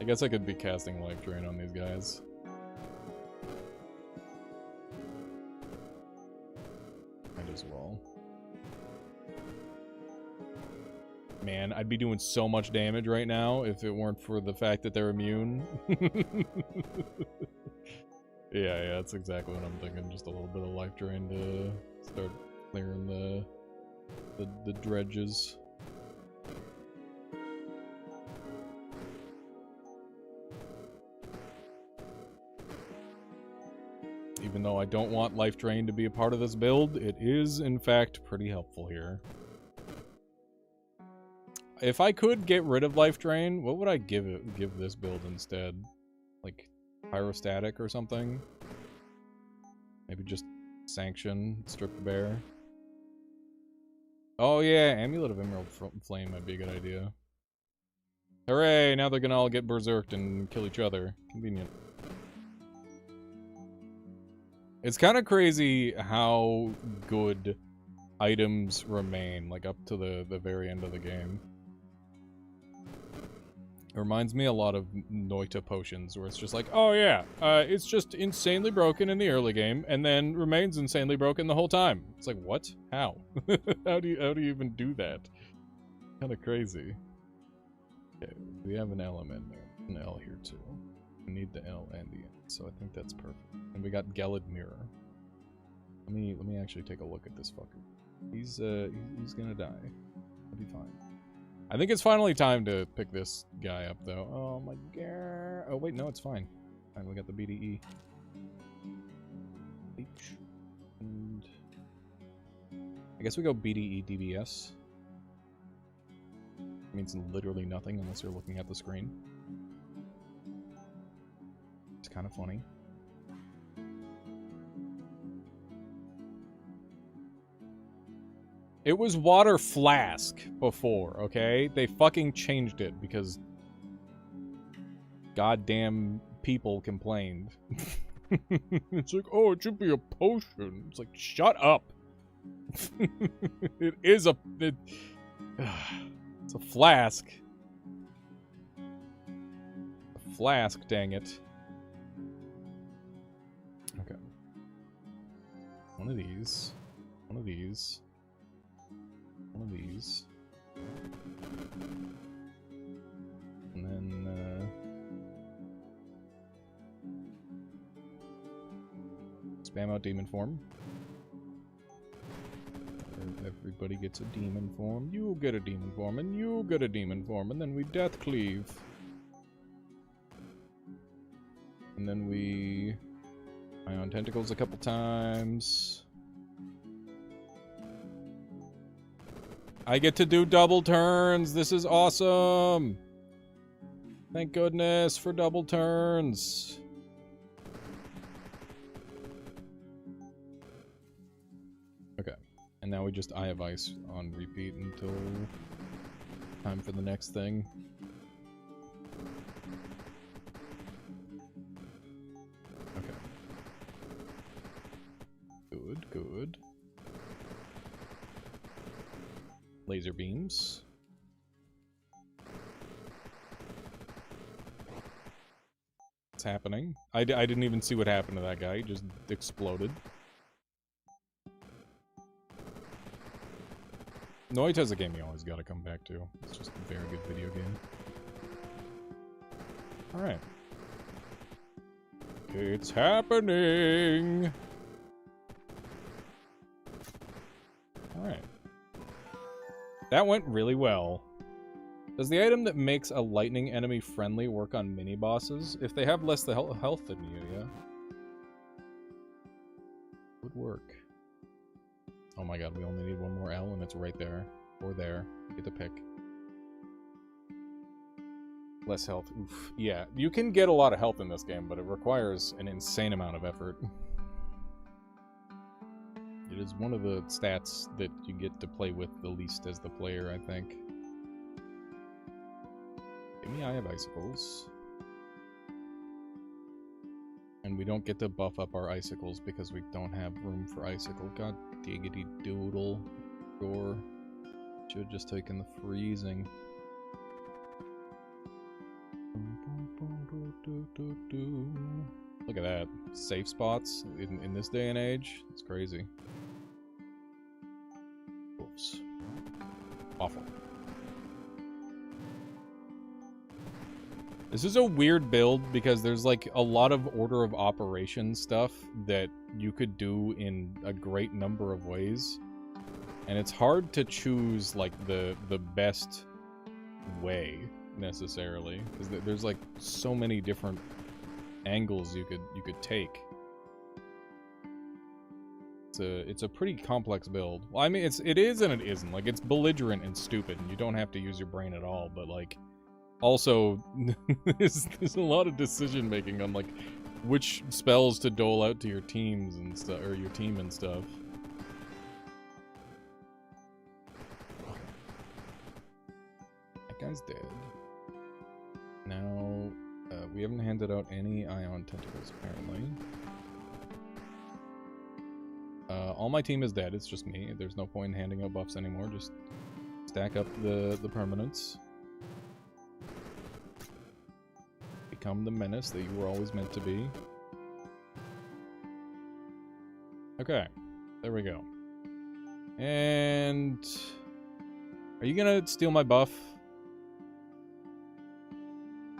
I guess I could be casting Life Drain on these guys. Might as well. Man, I'd be doing so much damage right now if it weren't for the fact that they're immune. Yeah, that's exactly what I'm thinking. Just a little bit of Life Drain to start clearing the dredges. Even though I don't want Life Drain to be a part of this build, it is in fact pretty helpful here. If I could get rid of Life Drain, what would I give this build instead? Like Pyrostatic or something? Maybe just Sanction, Strip the Bear. Oh yeah, Amulet of Emerald Flame might be a good idea. Hooray! Now they're gonna all get berserked and kill each other. Convenient. It's kind of crazy how good items remain, like up to the very end of the game. It reminds me a lot of Noita potions, where it's just like, oh yeah, it's just insanely broken in the early game, and then remains insanely broken the whole time. It's like, what? How? How do you even do that? Kind of crazy. Okay, we have an element there, an L here too. We need the L and the N, so I think that's perfect. And we got Gelid Mirror. Let me actually take a look at this fucker. He's gonna die. He'll be fine. I think it's finally time to pick this guy up, though. Oh my god. Oh wait, no, it's fine. Fine, we got the BDE. H. And I guess we go BDE DBS. It means literally nothing unless you're looking at the screen. It's kind of funny. It was Water Flask before, okay? They fucking changed it because goddamn people complained. It's like, oh, it should be a potion. It's like, shut up. It is a... it's a flask. A flask, dang it. Okay. One of these. One of these. One of these. And then, spam out demon form. Everybody gets a demon form. You get a demon form, and you get a demon form, and then we death cleave. And then we ion tentacles a couple times. I get to do double turns. This is awesome. Thank goodness for double turns. Okay. And now we just Eye of Ice on repeat until time for the next thing. Okay. Good, good. Laser beams. What's happening? I didn't even see what happened to that guy. He just exploded. Noita's a game you always gotta come back to. It's just a very good video game. Alright. It's happening! Alright. That went really well. Does the item that makes a lightning enemy friendly work on mini-bosses? If they have less health than you, yeah. Would work. Oh my god, we only need one more L and it's right there. Or there. You get to pick. Less health. Oof. Yeah, you can get a lot of health in this game, but it requires an insane amount of effort. It is one of the stats that you get to play with the least as the player, I think. Give me Eye of Icicles. And we don't get to buff up our icicles because we don't have room for icicle. God diggity doodle. Sure. Should have just taken the freezing. Look at that. Safe spots in this day and age. It's crazy. Oops. Awful. This is a weird build because there's like a lot of order of operation stuff that you could do in a great number of ways. And it's hard to choose like the best way necessarily because there's like so many different angles you could take. It's a pretty complex build. Well, I mean it is and it isn't. Like it's belligerent and stupid and you don't have to use your brain at all, but like also there's a lot of decision making on like which spells to dole out to your teams and stuff, or your team and stuff. That guy's dead. Now, we haven't handed out any ion tentacles, apparently. All my team is dead, it's just me. There's no point in handing out buffs anymore, just stack up the permanents. Become the menace that you were always meant to be. Okay, there we go. And... are you gonna steal my buff?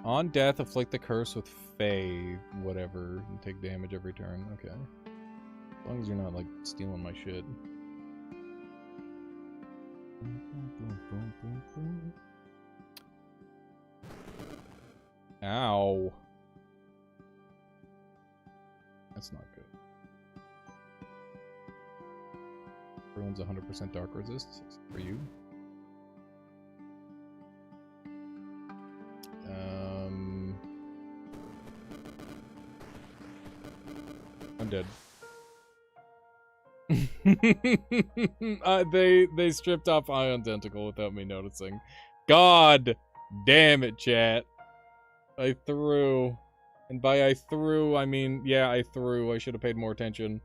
On death, afflict the curse with Fae, whatever, and take damage every turn. Okay. As long as you're not, like, stealing my shit. Ow. That's not good. Ruins 100% dark resist for you. I'm dead. They stripped off Ion Tentacle without me noticing. God damn it, chat. I threw. And by I threw, I mean, yeah, I threw. I should have paid more attention.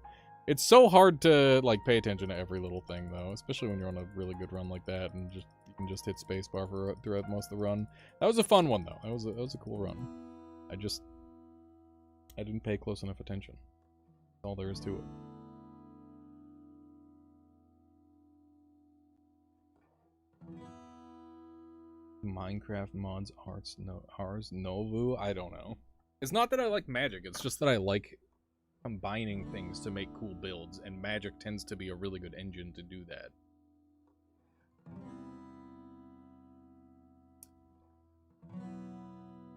It's so hard to, like, pay attention to every little thing, though. Especially when you're on a really good run like that and just you can just hit spacebar for throughout most of the run. That was a fun one, though. That was a cool run. I didn't pay close enough attention. That's all there is to it. Minecraft mods Ars Novu? I don't know. It's not that I like magic, it's just that I like combining things to make cool builds, and magic tends to be a really good engine to do that.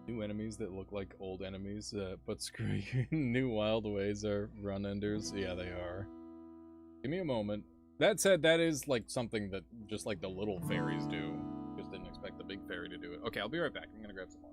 New enemies that look like old enemies, but screw you. New wild ways are run enders. Yeah, they are. Give me a moment. That said, that is like something that just like the little fairies do. Just didn't expect the big fairy to do it. Okay, I'll be right back. I'm gonna grab some more.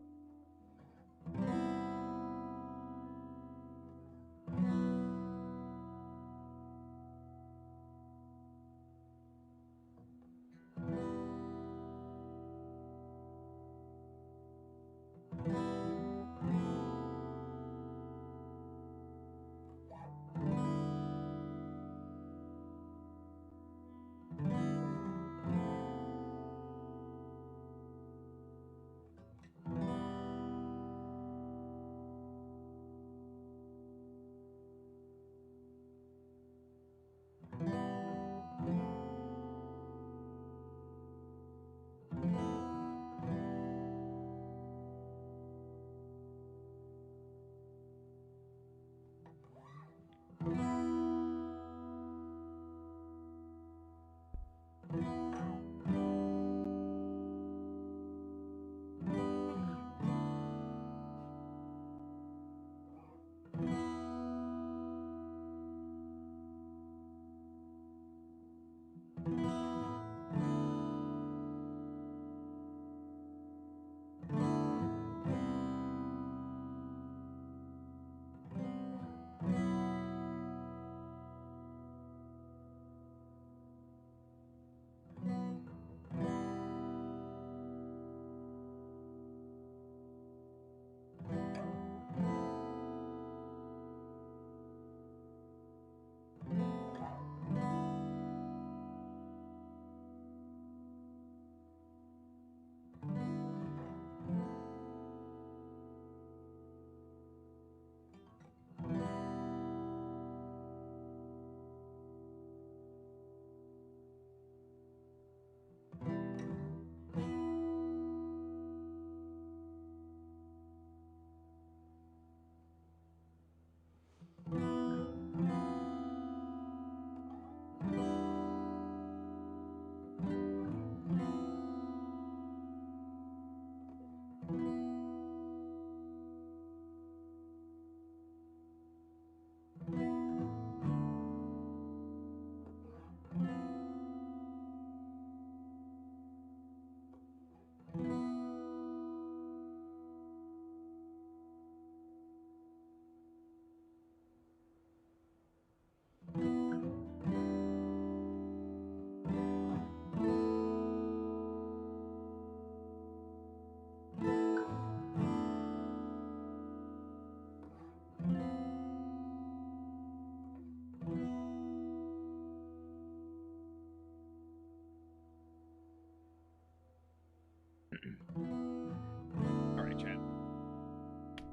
Alright, chat.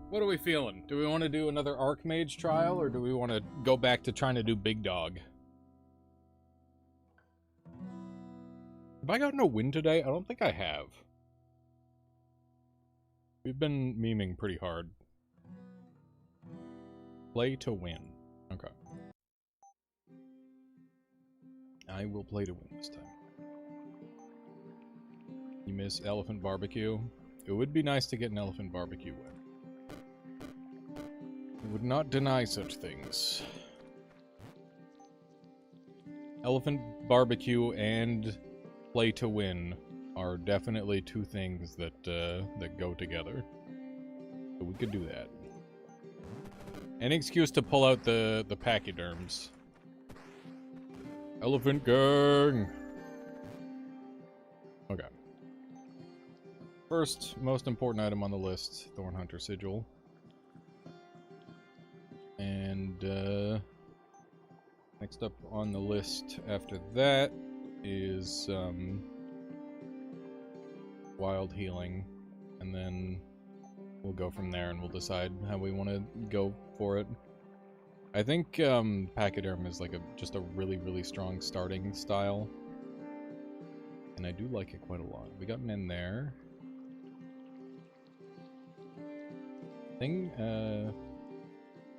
What are we feeling? Do we want to do another Archmage trial, or do we want to go back to trying to do Big Dog? Have I gotten a win today? I don't think I have. We've been memeing pretty hard. Play to win. Okay. I will play to win this time. You miss Elephant Barbecue? It would be nice to get an Elephant Barbecue win. I would not deny such things. Elephant Barbecue and Play to win are definitely two things that that go together. So we could do that. Any excuse to pull out the pachyderms. Elephant gang! Okay. First, most important item on the list, Thornhunter Sigil. And, next up on the list after that is, Wild Healing. And then we'll go from there and we'll decide how we want to go for it. I think, Pachyderm is like just a really, really strong starting style. And I do like it quite a lot. We got an in there. I'll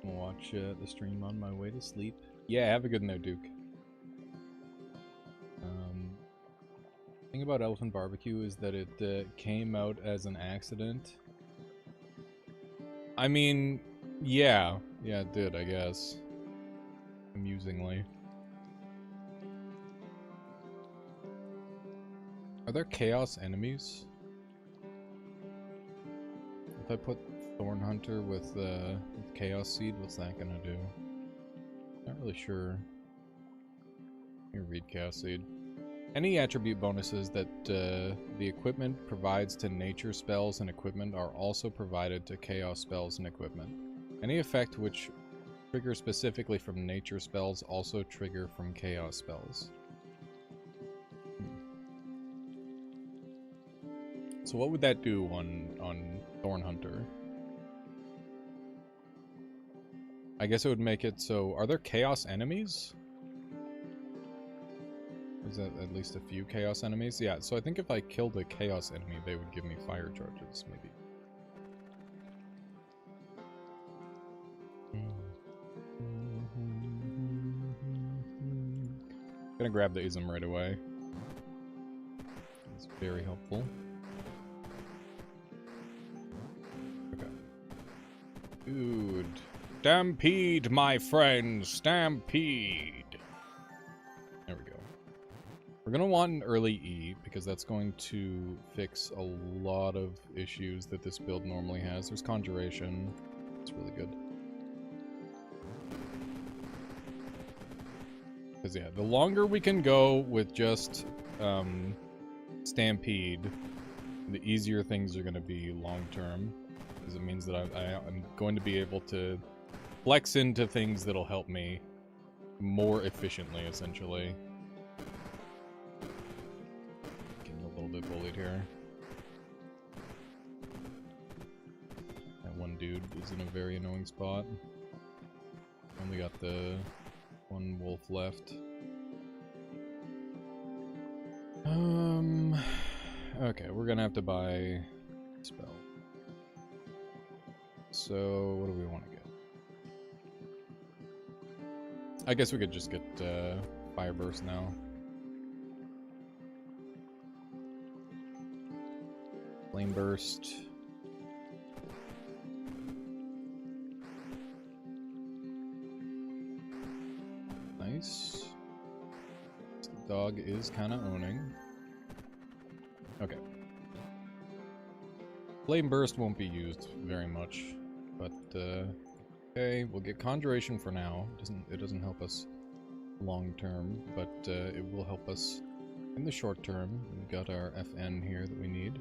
watch the stream on my way to sleep. Yeah, have a good night, Duke. Thing about Elephant Barbecue is that it came out as an accident. I mean, yeah, it did, I guess. Amusingly. Are there chaos enemies? If I put Thornhunter with Chaos Seed, what's that gonna do? Not really sure. Here, read Chaos Seed. Any attribute bonuses that the equipment provides to nature spells and equipment are also provided to chaos spells and equipment. Any effect which triggers specifically from nature spells also trigger from chaos spells. So what would that do on Thornhunter? I guess it would make it so... Are there chaos enemies? Is that at least a few chaos enemies? Yeah, so I think if I killed a chaos enemy, they would give me fire charges, maybe. Gonna grab the ism right away. It's very helpful. Okay. Dude. Stampede, my friends! Stampede! There we go. We're gonna want an early E, because that's going to fix a lot of issues that this build normally has. There's Conjuration. It's really good. Because, yeah, the longer we can go with just Stampede, the easier things are going to be long-term. Because it means that I'm going to be able to flex into things that'll help me more efficiently, essentially. Getting a little bit bullied here. That one dude is in a very annoying spot. Only got the one wolf left. Okay, we're gonna have to buy a spell. So, what do we want to get? I guess we could just get Fire Burst now. Flame Burst. Nice. The dog is kind of owning. Okay. Flame Burst won't be used very much, but okay, we'll get Conjuration for now. It doesn't help us long term, but it will help us in the short term. We've got our FN here that we need.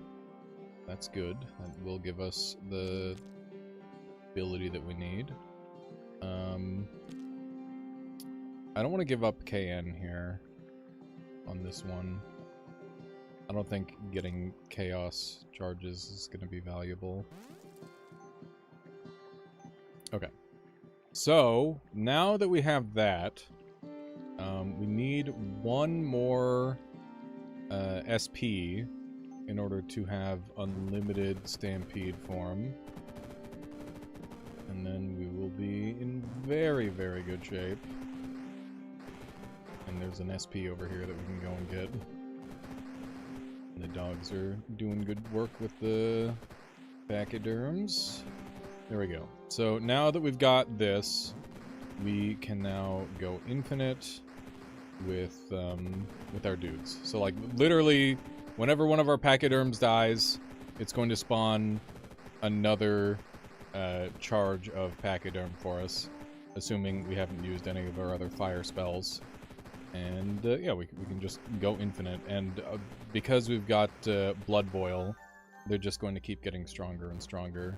That's good. That will give us the ability that we need. I don't want to give up KN here on this one. I don't think getting chaos charges is going to be valuable. Okay. So, now that we have that, we need one more SP in order to have unlimited stampede form. And then we will be in very, very good shape. And there's an SP over here that we can go and get. And the dogs are doing good work with the pachyderms. There we go. So now that we've got this, we can now go infinite with our dudes. So like literally, whenever one of our pachyderms dies, it's going to spawn another charge of pachyderm for us, assuming we haven't used any of our other fire spells. And yeah, we can just go infinite. And because we've got Blood Boil, they're just going to keep getting stronger and stronger.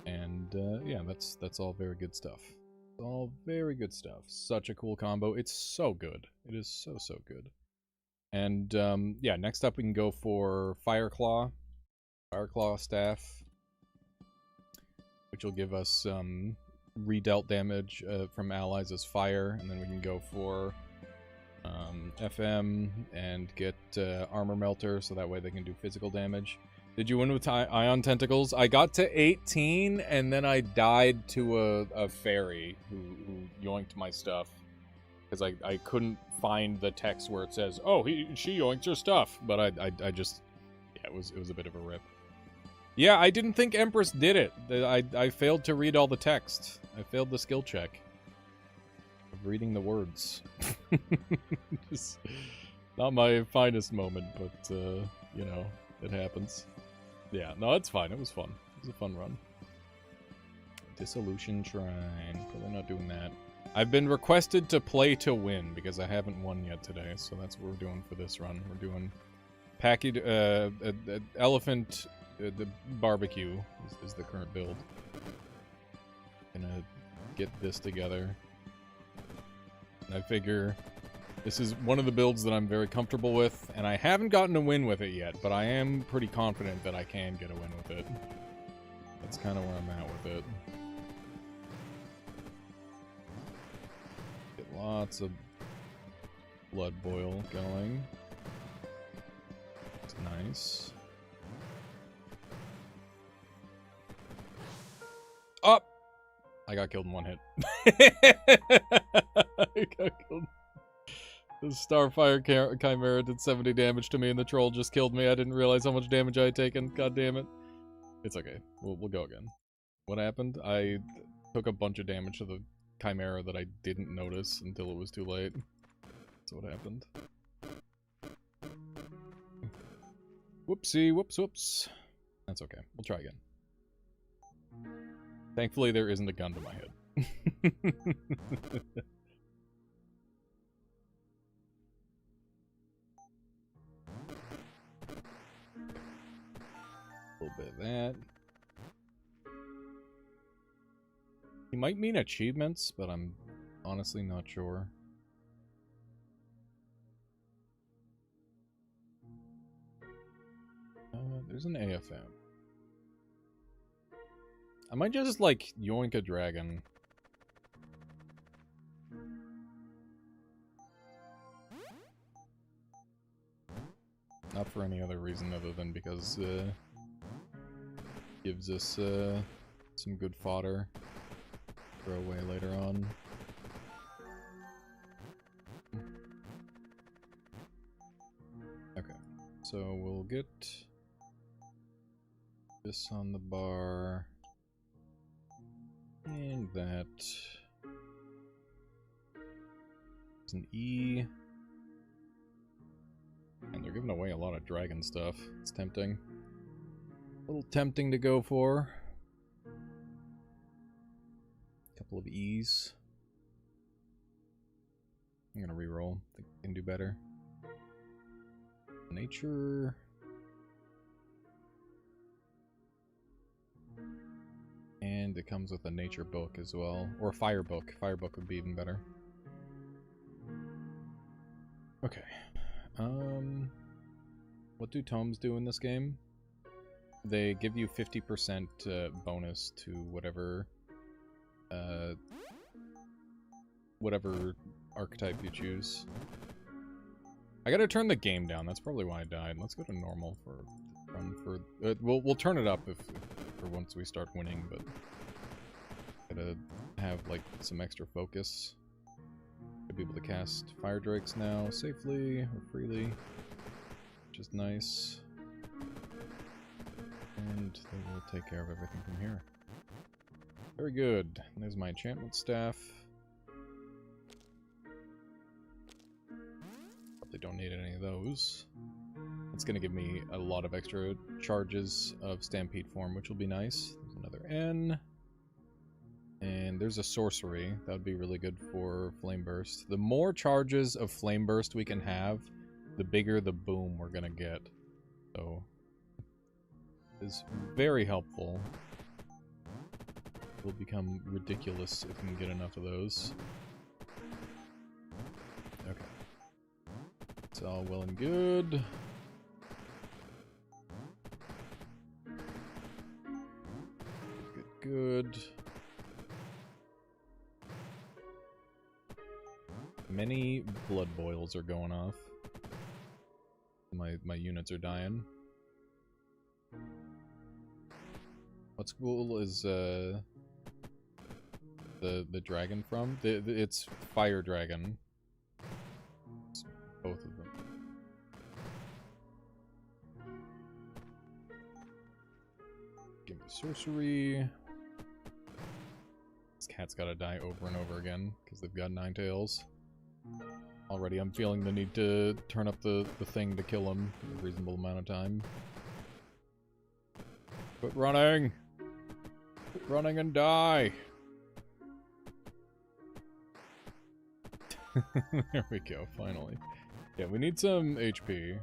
And yeah, that's all very good stuff. All very good stuff. Such a cool combo. It's so good. It is so good. And yeah, next up we can go for Fireclaw. Fireclaw staff, which will give us redealt damage from allies as fire. And then we can go for FM and get Armor Melter, so that way they can do physical damage. Did you win with Ion Tentacles? I got to 18, and then I died to a fairy who yoinked my stuff. Because I couldn't find the text where it says, oh, she yoinked your stuff. But I just, yeah, it was a bit of a rip. Yeah, I didn't think Empress did it. I failed to read all the text. I failed the skill check of reading the words. Just not my finest moment, but, you know, it happens. Yeah, no, it's fine. It was fun. It was a fun run. Dissolution Shrine. Probably not doing that. I've been requested to play to win because I haven't won yet today, so that's what we're doing for this run. We're doing Elephant the Barbecue is the current build. Gonna get this together. And I figure this is one of the builds that I'm very comfortable with, and I haven't gotten a win with it yet, but I am pretty confident that I can get a win with it. That's kind of where I'm at with it. Get lots of Blood Boil going. It's nice. Up! I got killed in one hit. I got killed. The Starfire Chimera did 70 damage to me, and the troll just killed me. I didn't realize how much damage I had taken. God damn it. It's okay. We'll go again. What happened? I took a bunch of damage to the Chimera that I didn't notice until it was too late. That's what happened. Whoopsie, whoops. That's okay. We'll try again. Thankfully, there isn't a gun to my head. A little bit of that. He might mean achievements, but I'm honestly not sure. There's an AFM. I might just, like, yoink a dragon. Not for any other reason other than because, gives us, some good fodder. Throw away later on. Okay, so we'll get this on the bar. And that. It's an E. And they're giving away a lot of dragon stuff. It's tempting. A little tempting to go for. A couple of E's. I'm gonna reroll. I think I can do better. Nature. And it comes with a nature book as well. Or a fire book. Fire book would be even better. Okay. What do tomes do in this game? They give you 50% bonus to whatever whatever archetype you choose. I gotta turn the game down. That's probably why I died. Let's go to normal for run for. We'll turn it up if for once we start winning, but gotta have like some extra focus. Gotta be able to cast fire drakes now safely or freely, which is nice. And they will take care of everything from here. Very good. There's my enchantment staff. Probably don't need any of those. It's going to give me a lot of extra charges of Stampede form, which will be nice. There's another N. And there's a sorcery. That would be really good for Flame Burst. The more charges of Flame Burst we can have, the bigger the boom we're going to get. So, is very helpful. Will become ridiculous if we can get enough of those. Okay. It's all well and good. Good. Many blood boils are going off. My units are dying. What school is the dragon from? It's Fire Dragon. It's both of them. Give me sorcery. This cat's gotta die over and over again because they've got 9 tails. Already I'm feeling the need to turn up the thing to kill him in a reasonable amount of time. Quit running! Quit running and die! There we go, finally. Yeah, we need some HP.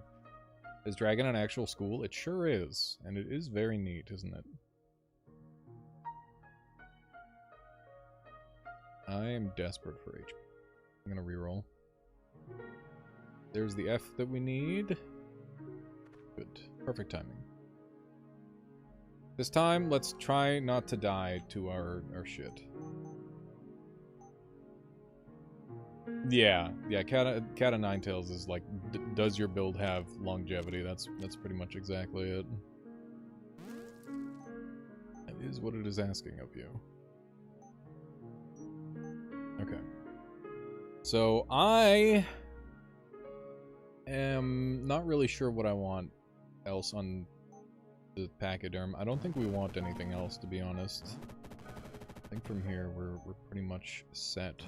Is Dragon an actual school? It sure is. And it is very neat, isn't it? I am desperate for HP. I'm gonna reroll. There's the F that we need. Good. Perfect timing. This time, let's try not to die to our shit. Yeah, Cat of Ninetails is like, does your build have longevity? That's pretty much exactly it. That is what it is asking of you. Okay. So, I am not really sure what I want else on the pachyderm. I don't think we want anything else, to be honest. I think from here, we're pretty much set.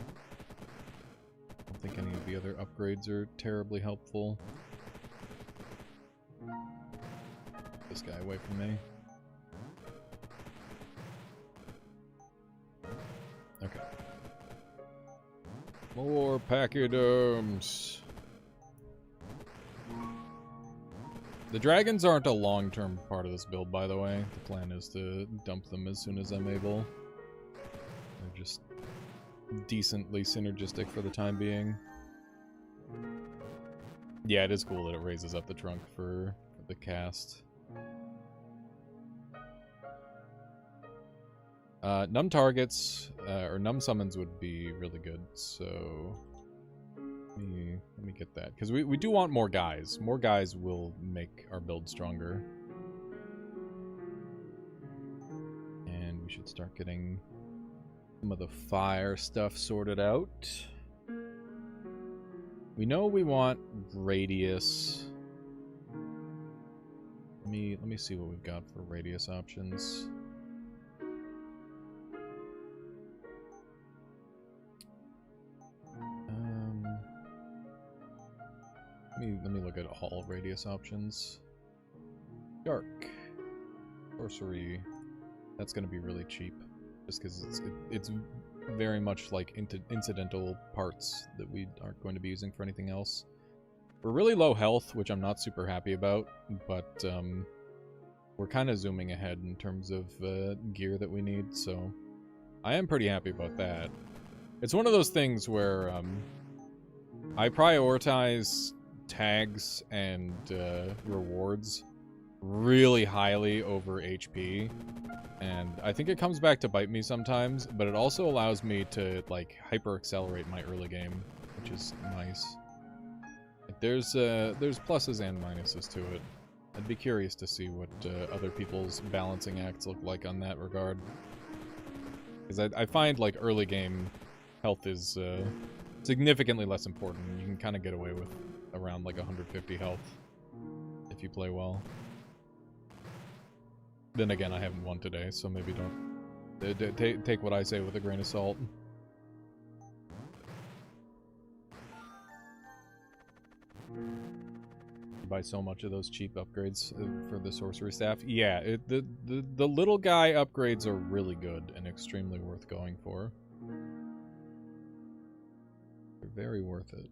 I don't think any of the other upgrades are terribly helpful. Get this guy away from me. Okay. More pachyderms. The dragons aren't a long-term part of this build, by the way. The plan is to dump them as soon as I'm able. They're just decently synergistic for the time being. Yeah, it is cool that it raises up the trunk for the cast. Numb targets, or numb summons would be really good, so let me get that. Because we do want more guys. More guys will make our build stronger. And we should start getting some of the fire stuff sorted out. We know we want radius. Let me see what we've got for radius options. Let me look at all radius options. Dark. Sorcery. That's going to be really cheap. Just because it's very much like incidental parts that we aren't going to be using for anything else. We're really low health, which I'm not super happy about, but we're kind of zooming ahead in terms of gear that we need, so I am pretty happy about that. It's one of those things where I prioritize tags and rewards really highly over HP, and I think it comes back to bite me sometimes, but it also allows me to like hyper accelerate my early game, which is nice. Like, there's pluses and minuses to it. I'd be curious to see what other people's balancing acts look like on that regard, because I find like early game health is significantly less important. You can kind of get away with around like 150 health if you play well. Then again, I haven't won today, so maybe don't take what I say with a grain of salt. Buy so much of those cheap upgrades for the sorcery staff. Yeah, the little guy upgrades are really good and extremely worth going for. They're very worth it.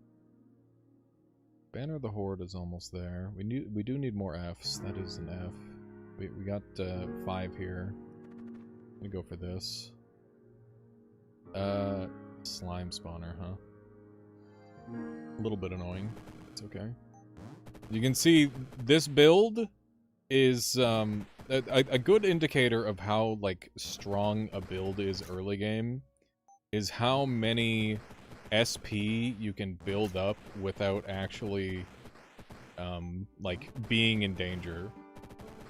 Banner of the Horde is almost there. We do need more Fs. That is an F. We got 5 here. I'm gonna go for this. Slime spawner, huh? A little bit annoying. It's okay. You can see this build is a good indicator of how like strong a build is early game, is how many SP you can build up without actually like being in danger.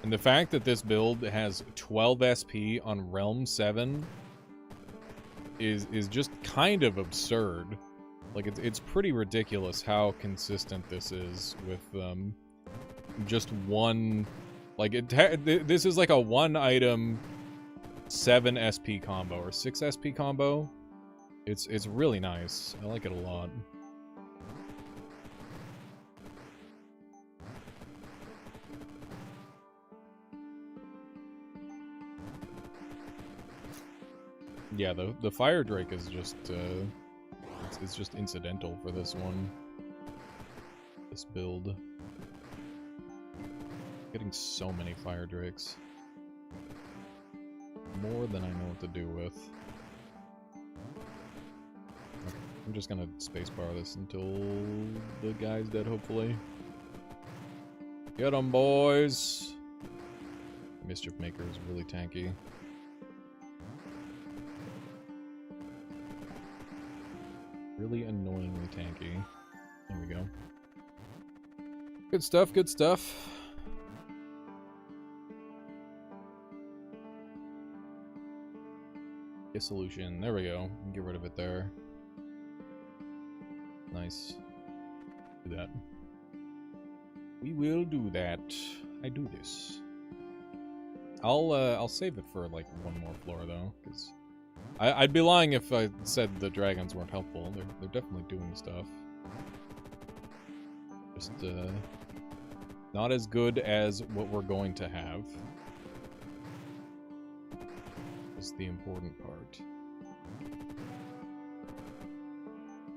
And the fact that this build has 12 SP on Realm 7 is just kind of absurd. Like, it's pretty ridiculous how consistent this is with just one... Like, this is like a 1-item 7 SP combo, or 6 SP combo. It's really nice. I like it a lot. Yeah, the Fire Drake is just... It's just incidental for this one. This build. Getting so many Fire Drakes. More than I know what to do with. Okay, I'm just gonna spacebar this until the guy's dead, hopefully. Get 'em, boys! Mischief Maker is really tanky. Really annoyingly tanky. There we go. Good stuff, good stuff. Dissolution. There we go. Get rid of it there. Nice. Do that. We will do that. I do this. I'll save it for like one more floor though, because I'd be lying if I said the dragons weren't helpful. They're definitely doing stuff. Just not as good as what we're going to have. Is the important part.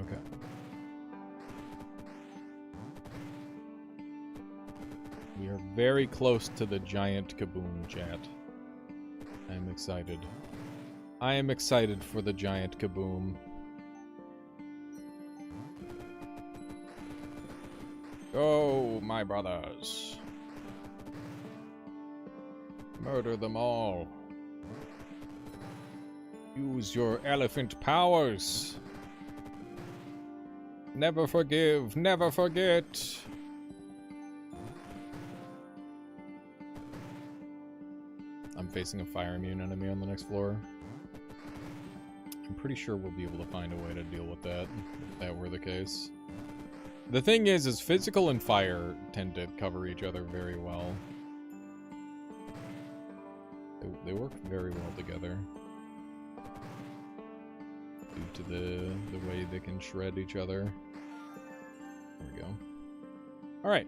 Okay. We are very close to the giant kaboom, chat. I am excited. I am excited for the giant kaboom. Go, my brothers. Murder them all. Use your elephant powers. Never forgive, never forget. I'm facing a fire immune enemy on the next floor. I'm pretty sure we'll be able to find a way to deal with that, if that were the case. The thing is physical and fire tend to cover each other very well. They work very well together. Due to the way they can shred each other. There we go. Alright.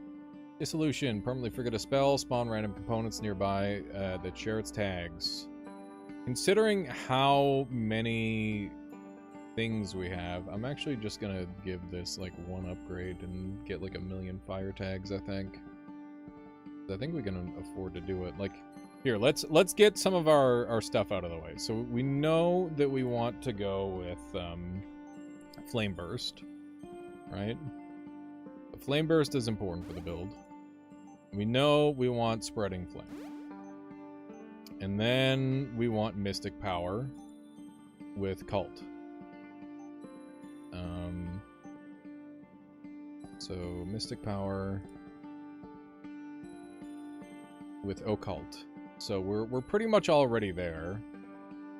Dissolution. Permanently forget a spell. Spawn random components nearby that share its tags. Considering how many things we have, I'm actually just gonna give this like one upgrade and get like 1,000,000 fire tags, I think. I think we can afford to do it. Like, here, let's get some of our stuff out of the way. So we know that we want to go with Flame Burst, right? The Flame Burst is important for the build. We know we want Spreading Flame. And then we want Mystic Power with Cult. So Mystic Power with Occult. So we're pretty much already there.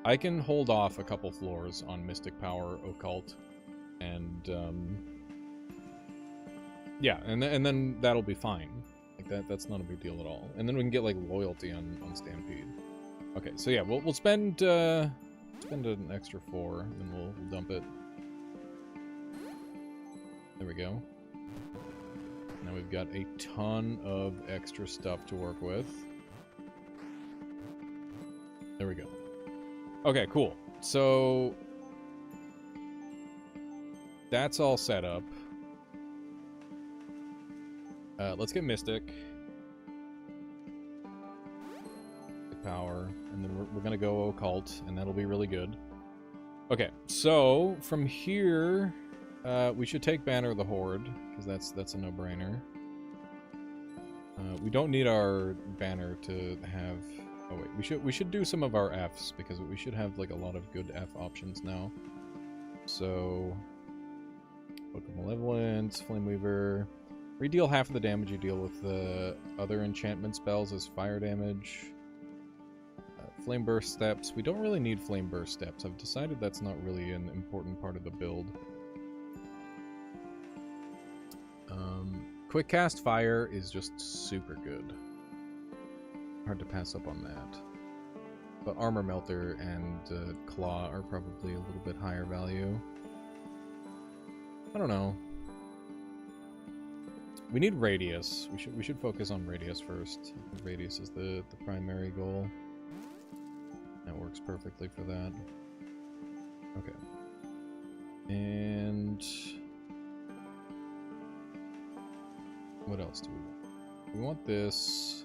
I can hold off a couple floors on Mystic Power, Occult, and yeah, and then that'll be fine. Like that's not a big deal at all. And then we can get like loyalty on Stampede. Okay, so yeah, we'll spend an extra 4, and then we'll dump it. There we go. Now we've got a ton of extra stuff to work with. There we go. Okay, cool. So that's all set up. Let's get Mystic Power, and then we're gonna go Occult, and that'll be really good. Okay, so from here, we should take Banner of the Horde, because that's a no-brainer. We don't need our banner to have... Oh wait, we should do some of our Fs, because we should have like a lot of good F options now. So, Book of Malevolence, Flameweaver. Redeal half of the damage you deal with the other enchantment spells as fire damage. Flame Burst Steps. We don't really need Flame Burst Steps. I've decided that's not really an important part of the build. Quick Cast Fire is just super good. Hard to pass up on that. But Armor Melter and Claw are probably a little bit higher value. I don't know. We need Radius. We should focus on Radius first. I think Radius is the primary goal. That works perfectly for that. Okay. And what else do we want? We want this.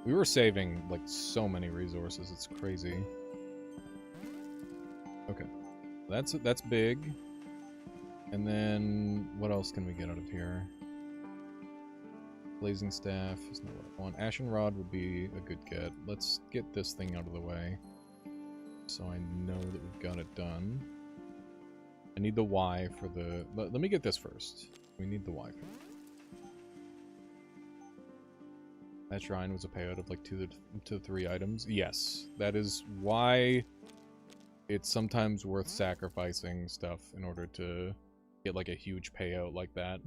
We were saving like so many resources, it's crazy. Okay. That's big. And then what else can we get out of here? Blazing Staff is not what I want. Ashen Rod would be a good get. Let's get this thing out of the way, so I know that we've got it done. I need the Y for the... Let me get this first. We need the Y for that. That shrine was a payout of like 2 to 3 items. Yes, that is why it's sometimes worth sacrificing stuff in order to get like a huge payout like that.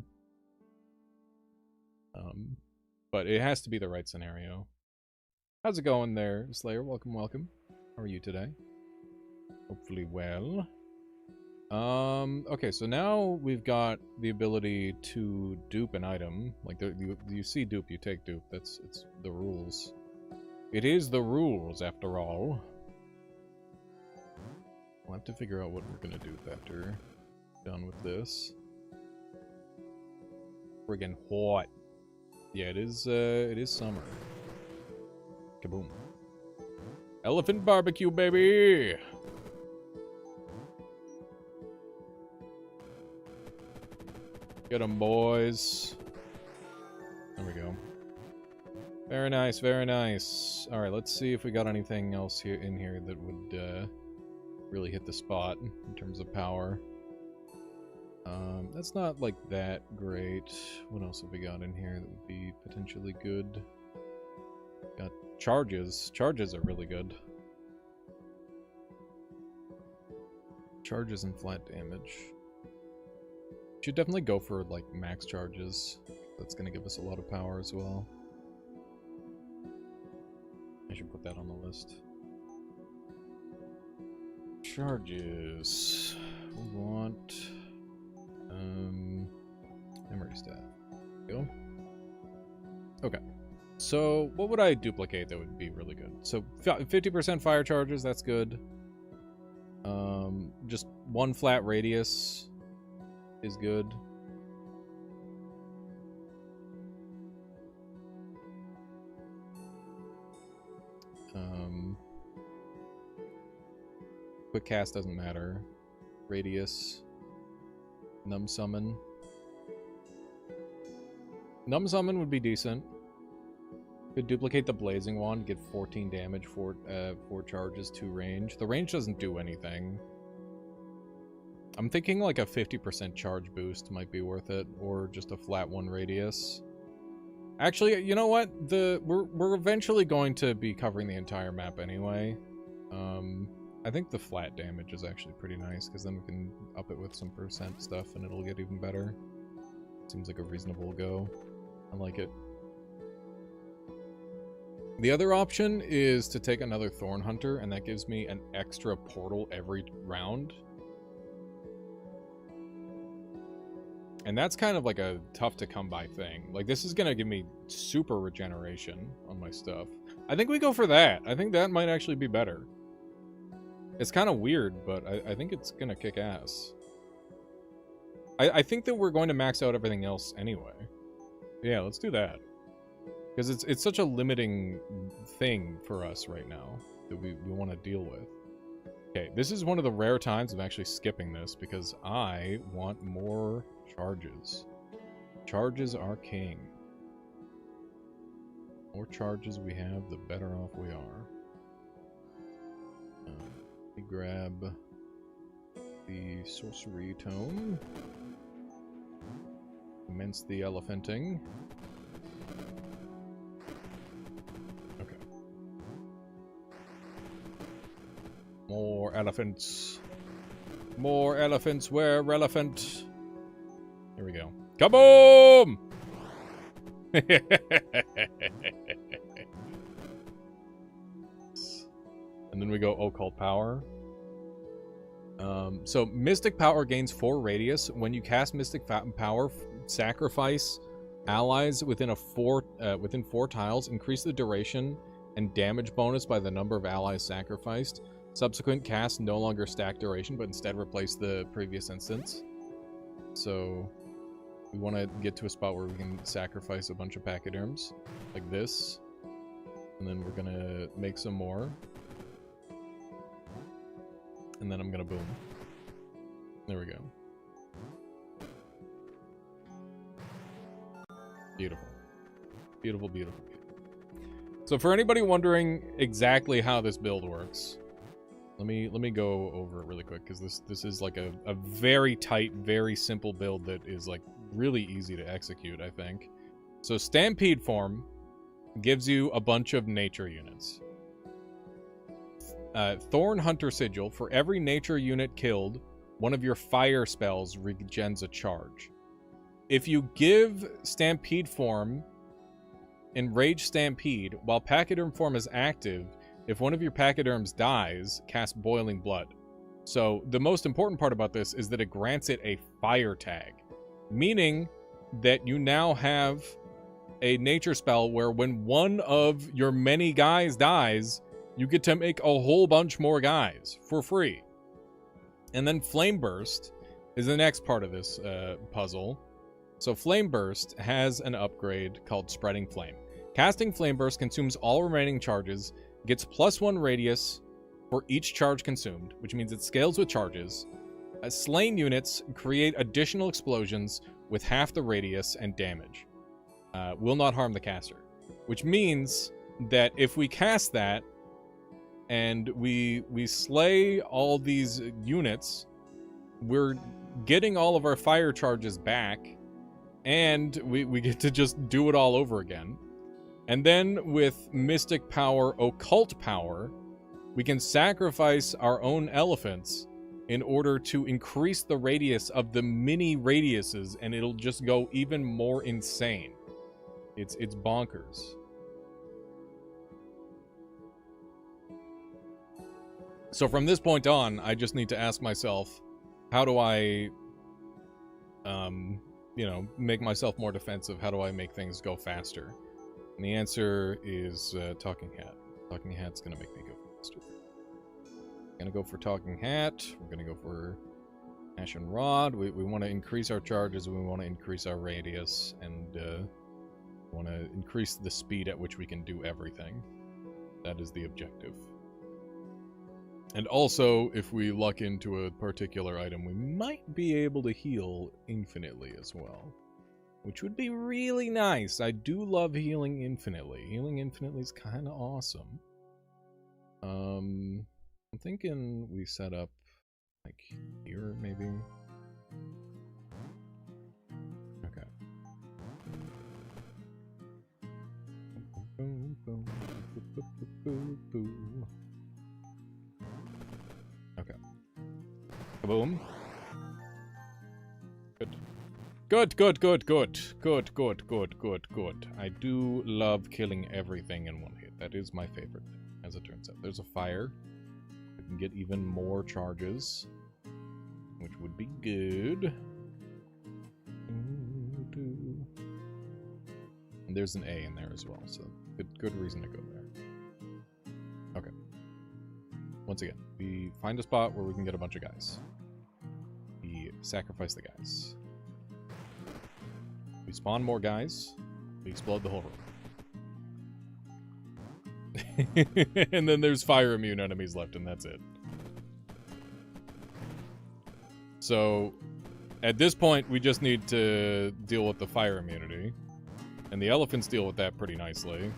But it has to be the right scenario. How's it going there, Slayer? Welcome, welcome. How are you today? Hopefully well. Okay, so now we've got the ability to dupe an item. Like, you see dupe, you take dupe. It's the rules. It is the rules, after all. We'll have to figure out what we're gonna do after done with this. Friggin' hot. Yeah, it is summer. Kaboom. Elephant barbecue, baby! Get 'em, boys. There we go. Very nice, very nice. Alright, let's see if we got anything else here in here that would really hit the spot in terms of power. That's not like that great. What else have we got in here that would be potentially good? Got charges. Charges are really good. Charges and flat damage. Should definitely go for like max charges. That's gonna give us a lot of power as well. I should put that on the list. Charges. We want memory staff. Go. Okay. So what would I duplicate that would be really good? So 50% fire charges, that's good. Just 1 flat radius is good. Quick cast doesn't matter. Radius. Numb summon. Numb Summon would be decent. Could duplicate the Blazing Wand, get 14 damage, 4 charges, 2 range. The range doesn't do anything. I'm thinking like a 50% charge boost might be worth it, or just a flat 1 radius. Actually, you know what? We're eventually going to be covering the entire map anyway. I think the flat damage is actually pretty nice, because then we can up it with some percent stuff and it'll get even better. Seems like a reasonable go. I like it. The other option is to take another Thorn Hunter, and that gives me an extra portal every round. And that's kind of like a tough to come by thing. Like, this is going to give me super regeneration on my stuff. I think we go for that. I think that might actually be better. It's kind of weird, but I think it's going to kick ass. I think that we're going to max out everything else anyway. Yeah, let's do that. Because it's such a limiting thing for us right now that we want to deal with. Okay, this is one of the rare times I'm actually skipping this because I want more charges. Charges are king. The more charges we have, the better off we are. Let me grab the sorcery tome. Commence the elephanting. Okay. More elephants. More elephants where relevant. Here we go. Kaboom! And then we go Occult Power. So Mystic Power gains 4 radius. When you cast Mystic Power, sacrifice allies within 4 tiles, increase the duration and damage bonus by the number of allies sacrificed. Subsequent casts no longer stack duration, but instead replace the previous instance. So we want to get to a spot where we can sacrifice a bunch of pachyderms, like this. And then we're going to make some more. And then I'm going to boom. There we go. Beautiful. Beautiful, beautiful, beautiful. So for anybody wondering exactly how this build works, let me go over it really quick, because this is like a very tight, very simple build that is like really easy to execute, I think. So Stampede form gives you a bunch of nature units. Thorn Hunter Sigil, for every nature unit killed, one of your fire spells regens a charge. If you give Stampede form Enrage Stampede, while Pachyderm form is active, if one of your Pachyderms dies, cast Boiling Blood. So the most important part about this is that it grants it a fire tag, meaning that you now have a nature spell where when one of your many guys dies, you get to make a whole bunch more guys for free. And then Flame Burst is the next part of this puzzle. So Flame Burst has an upgrade called Spreading Flame. Casting Flame Burst consumes all remaining charges, gets +1 radius for each charge consumed, which means it scales with charges. Slain units create additional explosions with half the radius and damage. Will not harm the caster. Which means that if we cast that, and we slay all these units, we're getting all of our fire charges back, and we get to just do it all over again. And then with Mystic Power, Occult Power, we can sacrifice our own elephants in order to increase the radius of the mini radiuses, and it'll just go even more insane. It's bonkers. So from this point on, I just need to ask myself, how do I, make myself more defensive? How do I make things go faster? And the answer is Talking Hat. Talking Hat's going to make me go faster. Going to go for Talking Hat. We're going to go for Ashen Rod. We want to increase our charges. We want to increase our radius. And we want to increase the speed at which we can do everything. That is the objective. And also, if we luck into a particular item, we might be able to heal infinitely as well. which would be really nice. I do love healing infinitely. Healing infinitely is kind of awesome. I'm thinking we set up like here, maybe. Okay. Okay. Kaboom. Good. Good, good, good, good. Good, good, good, good, good. I do love killing everything in one hit. That is my favorite, as it turns out. There's a fire. We can get even more charges, which would be good. And there's an A in there as well, so good reason to go there. Okay. Once again, we find a spot where we can get a bunch of guys. We sacrifice the guys. We spawn more guys. We explode the whole room. And then there's fire immune enemies left, and that's it. So, at this point, we just need to deal with the fire immunity. And the elephants deal with that pretty nicely.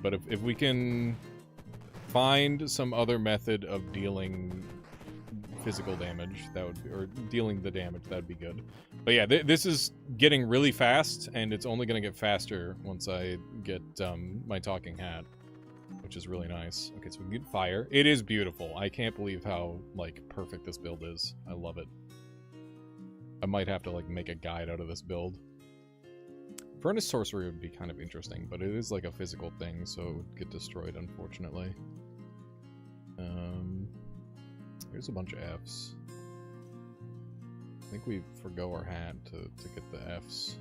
But if we can find some other method of dealing physical damage, that would be, or dealing the damage, that'd be good. But yeah, this is getting really fast, and it's only going to get faster once I get my talking hat, which is really nice. Okay, so we get fire. It is beautiful. I can't believe how, like, perfect this build is. I love it. I might have to, like, make a guide out of this build. Furnace Sorcery would be kind of interesting, but it is like a physical thing, so it would get destroyed, unfortunately. Here's a bunch of Fs. I think we forgo our hat to get the Fs.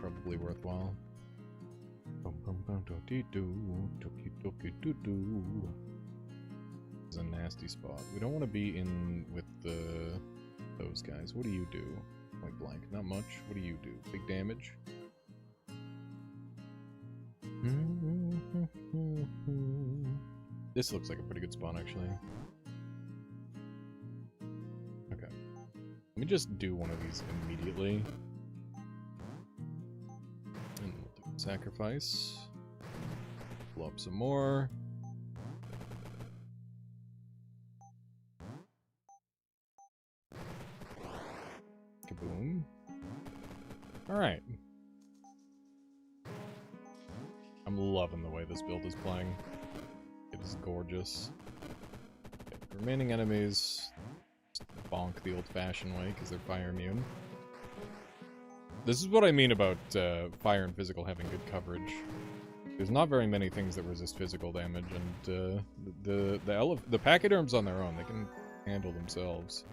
Probably worthwhile. This is a nasty spot. We don't want to be in with those guys. What do you do? Point blank. Not much. What do you do? Big damage? This looks like a pretty good spawn, actually. Okay. Let me just do one of these immediately. And we'll do sacrifice. Blow up some more. Kaboom. Alright. I'm loving the way this build is playing. It is gorgeous. Okay, remaining enemies just bonk the old-fashioned way because they're fire immune. This is what I mean about fire and physical having good coverage. There's not very many things that resist physical damage, and the pachyderms on their own, they can handle themselves.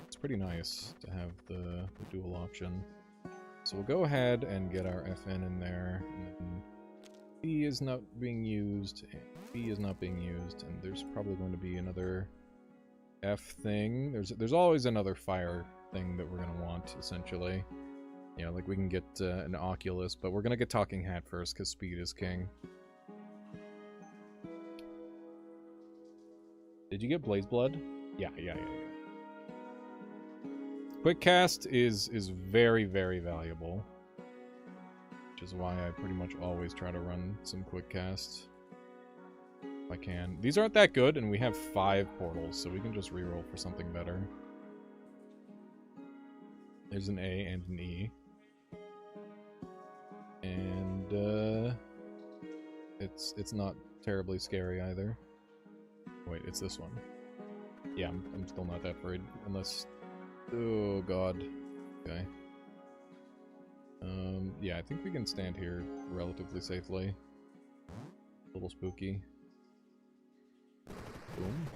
It's pretty nice to have the dual option. So we'll go ahead and get our FN in there, and then B is not being used, and B is not being used, and there's probably going to be another F thing. There's always another fire thing that we're going to want, essentially. Yeah, like we can get an Oculus, but we're going to get Talking Hat first, because speed is king. Did you get Blaze Blood? Yeah. Quick cast is very, very valuable. Which is why I pretty much always try to run some quick cast. If I can. These aren't that good, and we have 5 portals, so we can just reroll for something better. There's an A and an E. And it's not terribly scary either. Wait, it's this one. Yeah, I'm still not that worried, unless... Oh god. Okay. Yeah, I think we can stand here relatively safely. A little spooky. Boom.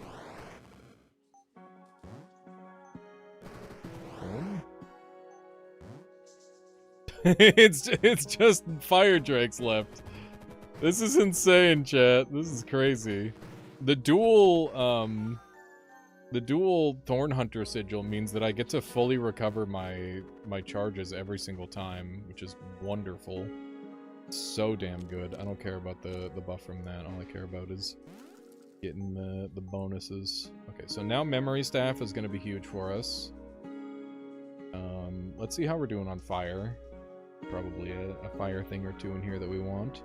Boom. it's just fire drakes left. This is insane, chat. This is crazy. The dual Thorn Hunter sigil means that I get to fully recover my charges every single time, which is wonderful. So damn good. I don't care about the buff from that. All I care about is getting the bonuses. Okay, so now Memory Staff is going to be huge for us. Let's see how we're doing on fire. Probably a fire thing or two in here that we want.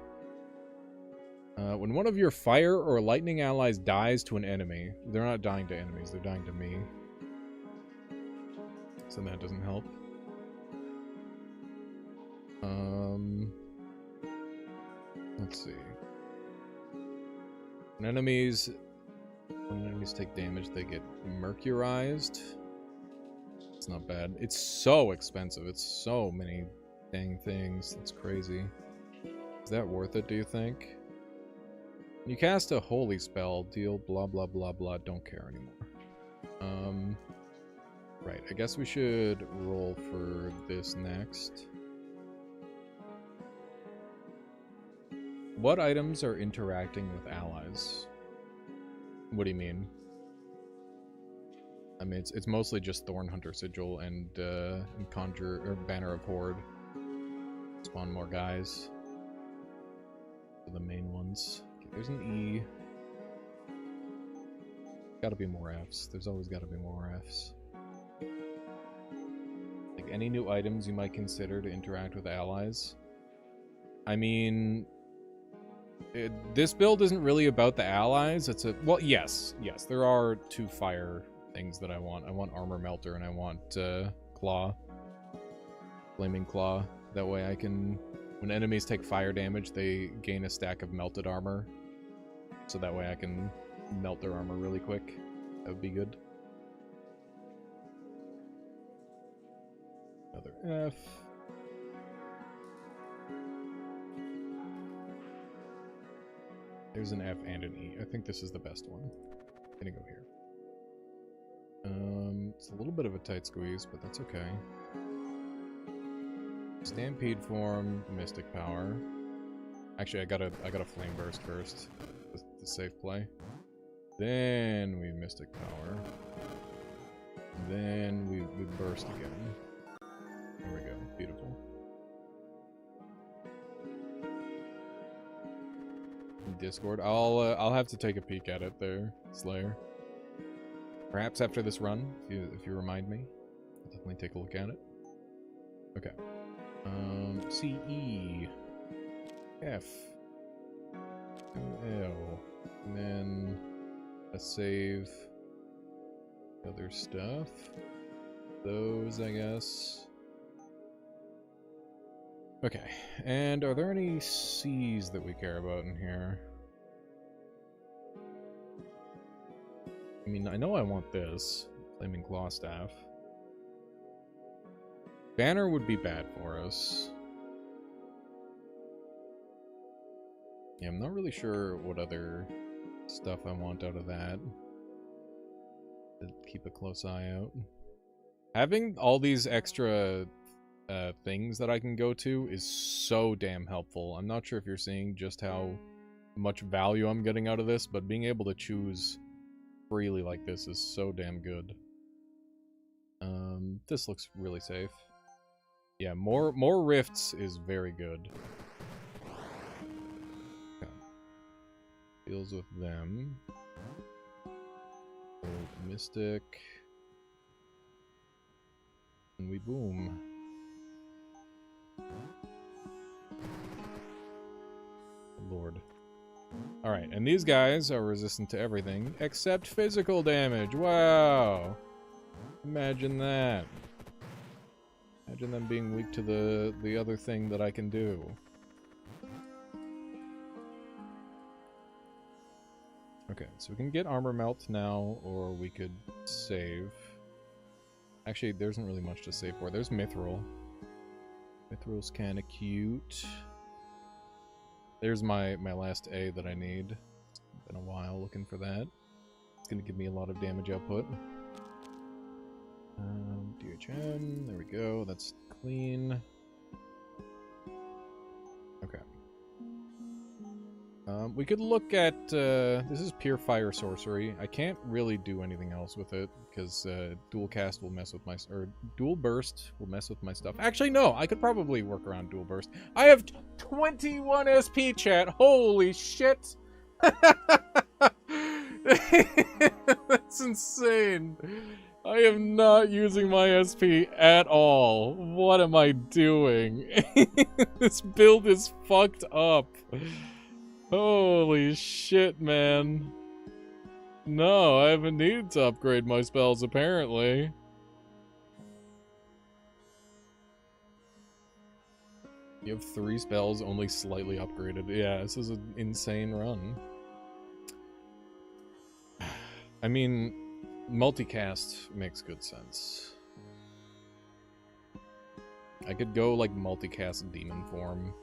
When one of your fire or lightning allies dies to an enemy, they're not dying to enemies, they're dying to me. So that doesn't help. Let's see. When enemies take damage, they get mercurized. It's not bad. It's so expensive. It's so many dang things. That's crazy. Is that worth it, do you think? You cast a holy spell, deal blah blah blah blah, don't care anymore. Right, I guess we should roll for this next. What items are interacting with allies? What do you mean? I mean, it's mostly just Thorn Hunter Sigil and Conjure or Banner of Horde. Spawn more guys. For the main ones. Okay, there's an E. Gotta be more Fs. There's always gotta be more Fs. Like any new items you might consider to interact with allies. I mean, this build isn't really about the allies. It's a well, yes, there are two fire things that I want. I want Armor Melter and I want Claw, Flaming Claw. That way I can, when enemies take fire damage, they gain a stack of melted armor. So that way I can melt their armor really quick. That would be good. Another F. There's an F and an E. I think this is the best one. I'm gonna go here. It's a little bit of a tight squeeze, but that's okay. Stampede form, Mystic Power. Actually, I gotta Flame Burst first. The safe play. Then we Mystic Power. Then we burst again. There we go. Beautiful. Discord. I'll have to take a peek at it there, Slayer. Perhaps after this run, if you remind me, I'll definitely take a look at it. Okay. C E F L, and then a save. Other stuff. Those, I guess. Okay, and are there any C's that we care about in here? I mean, I know I want this. Flaming Claw Staff. Banner would be bad for us. Yeah, I'm not really sure what other stuff I want out of that. To keep a close eye out. Having all these extra things that I can go to is so damn helpful. I'm not sure if you're seeing just how much value I'm getting out of this, but being able to choose freely like this is so damn good. This looks really safe. Yeah, more rifts is very good. Okay. Deals with them. Mystic. And we boom. Lord. Alright, and these guys are resistant to everything except physical damage. Wow! Imagine that. Imagine them being weak to the other thing that I can do. Okay, so we can get Armor Melt now, or we could save. Actually, there isn't really much to save for. There's Mithril. Mithril's kinda cute. There's my last A that I need. It's been a while looking for that. It's gonna give me a lot of damage output. DHM, there we go, that's clean. Okay. We could look at, this is pure fire sorcery. I can't really do anything else with it, because dual cast will mess with my, or dual burst will mess with my stuff. Actually, no, I could probably work around dual burst. I have 21 SP, chat, holy shit! That's insane! I am not using my SP at all. What am I doing? This build is fucked up. Holy shit, man. No, I haven't needed to upgrade my spells, apparently. You have 3 spells, only slightly upgraded. Yeah, this is an insane run. I mean, multicast makes good sense. I could go, like, multicast demon form.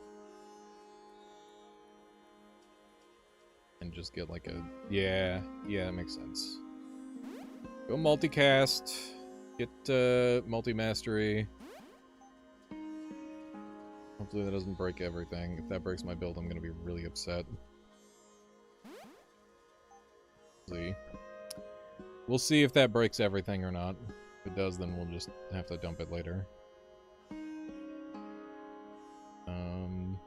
And just get, like, a... Yeah, that makes sense. Go multicast. Get, multi-mastery. Hopefully that doesn't break everything. If that breaks my build, I'm gonna be really upset. See. We'll see if that breaks everything or not. If it does, then we'll just have to dump it later. Hang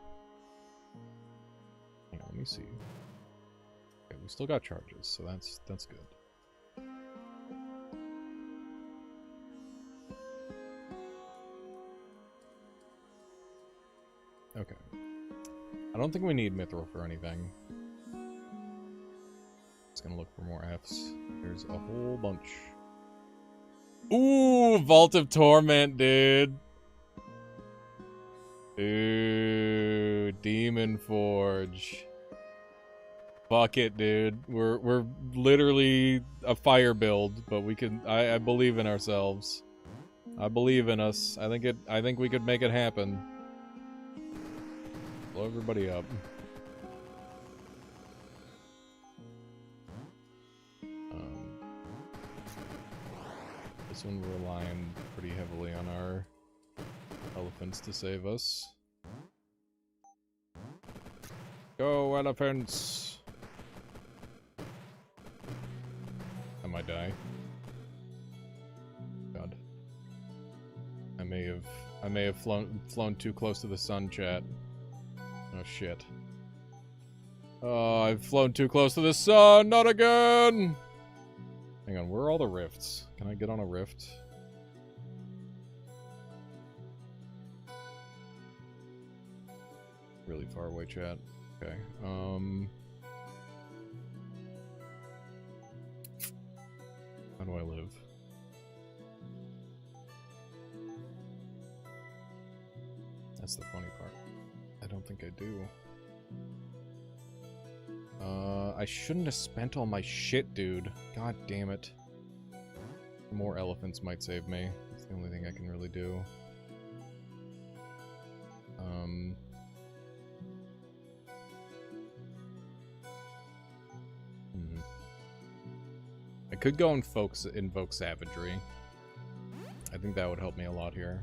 on, let me see. Okay, we still got charges, so that's good. Okay. I don't think we need Mithril for anything. Just gonna look for more Fs. There's a whole bunch. Ooh, Vault of Torment, dude. Ooh, Demon Forge. Fuck it, dude. We're literally a fire build, but we can. I believe in ourselves. I believe in us. I think we could make it happen. Blow everybody up. This one we're relying pretty heavily on our elephants to save us. Go, elephants! I might die. God. I may have flown too close to the sun, chat. Oh shit. Oh, I've flown too close to the sun! Not again! Hang on, where are all the rifts? Can I get on a rift? Really far away, chat. Okay, how do I live? That's the funny part. I don't think I do. I shouldn't have spent all my shit, dude. God damn it. More elephants might save me. That's the only thing I can really do. I could go and invoke savagery. I think that would help me a lot here.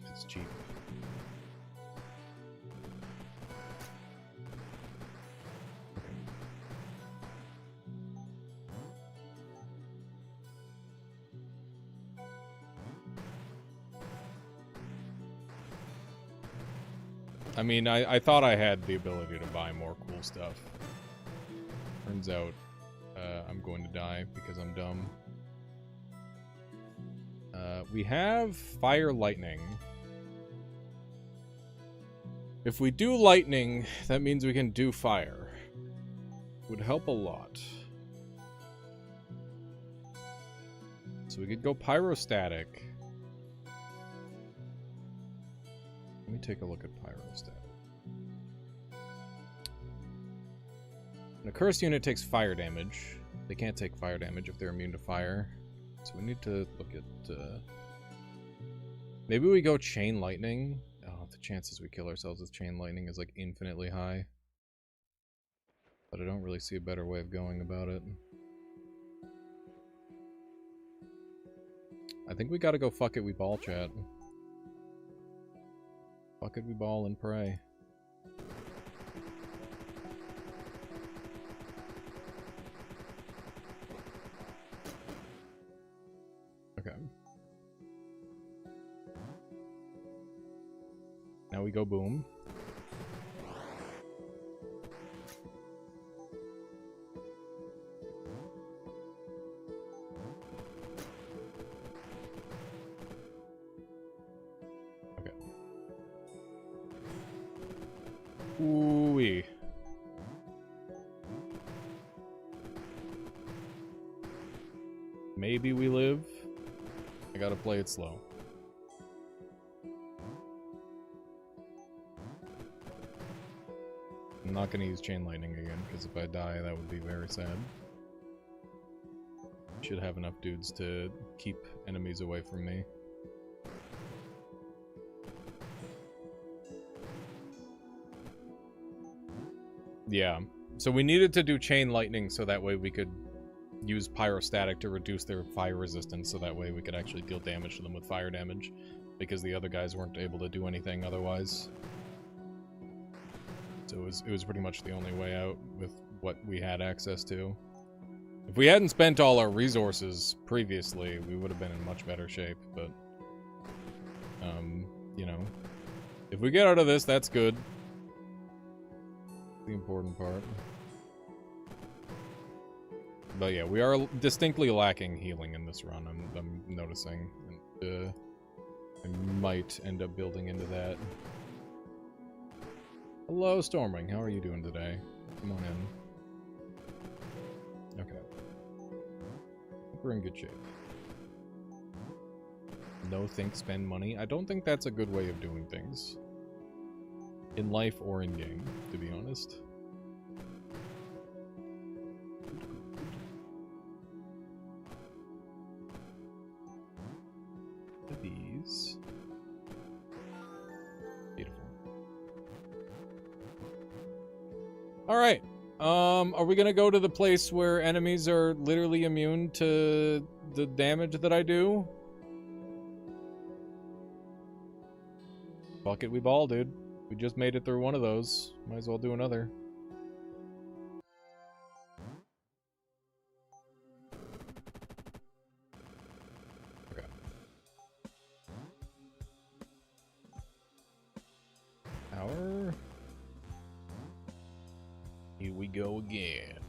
It's cheap. I mean, I thought I had the ability to buy more cool stuff. Turns out, I'm going to die because I'm dumb. We have Fire Lightning. If we do Lightning, that means we can do Fire. Would help a lot. So we could go Pyrostatic. Let me take a look at Pyrostatic. An Accursed unit takes fire damage. They can't take fire damage if they're immune to fire. So we need to look at... Maybe we go Chain Lightning. Oh, the chances we kill ourselves with Chain Lightning is like infinitely high. But I don't really see a better way of going about it. I think we gotta go fuck it, we ball, chat. Fuck it, we ball and pray. Okay. Now we go boom. Ooh-wee. Maybe we live. I gotta play it slow. I'm not gonna use chain lightning again, because if I die, that would be very sad. Should have enough dudes to keep enemies away from me. Yeah, so we needed to do chain lightning so that way we could use pyrostatic to reduce their fire resistance, so that way we could actually deal damage to them with fire damage, because the other guys weren't able to do anything otherwise. So it was pretty much the only way out with what we had access to. If we hadn't spent all our resources previously, we would have been in much better shape, but you know, if we get out of this, that's good. The important part. But yeah, we are distinctly lacking healing in this run, I'm noticing. And, I might end up building into that. Hello, Stormwing. How are you doing today? Come on in. Okay. We're in good shape. No think, spend money. I don't think that's a good way of doing things. In life or in game, to be honest. These. Beautiful. Alright. Are we gonna go to the place where enemies are literally immune to the damage that I do? Fuck it, we ball, dude. We just made it through one of those. Might as well do another. Okay. Power. Here we go again.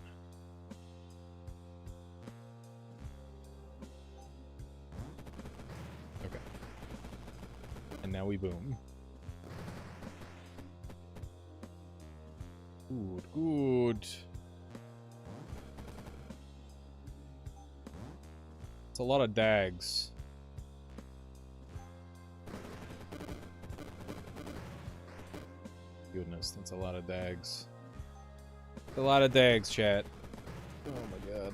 Okay. And now we boom. Good, good. It's a lot of dags. Goodness, that's a lot of dags. A lot of dags, chat. Oh my god.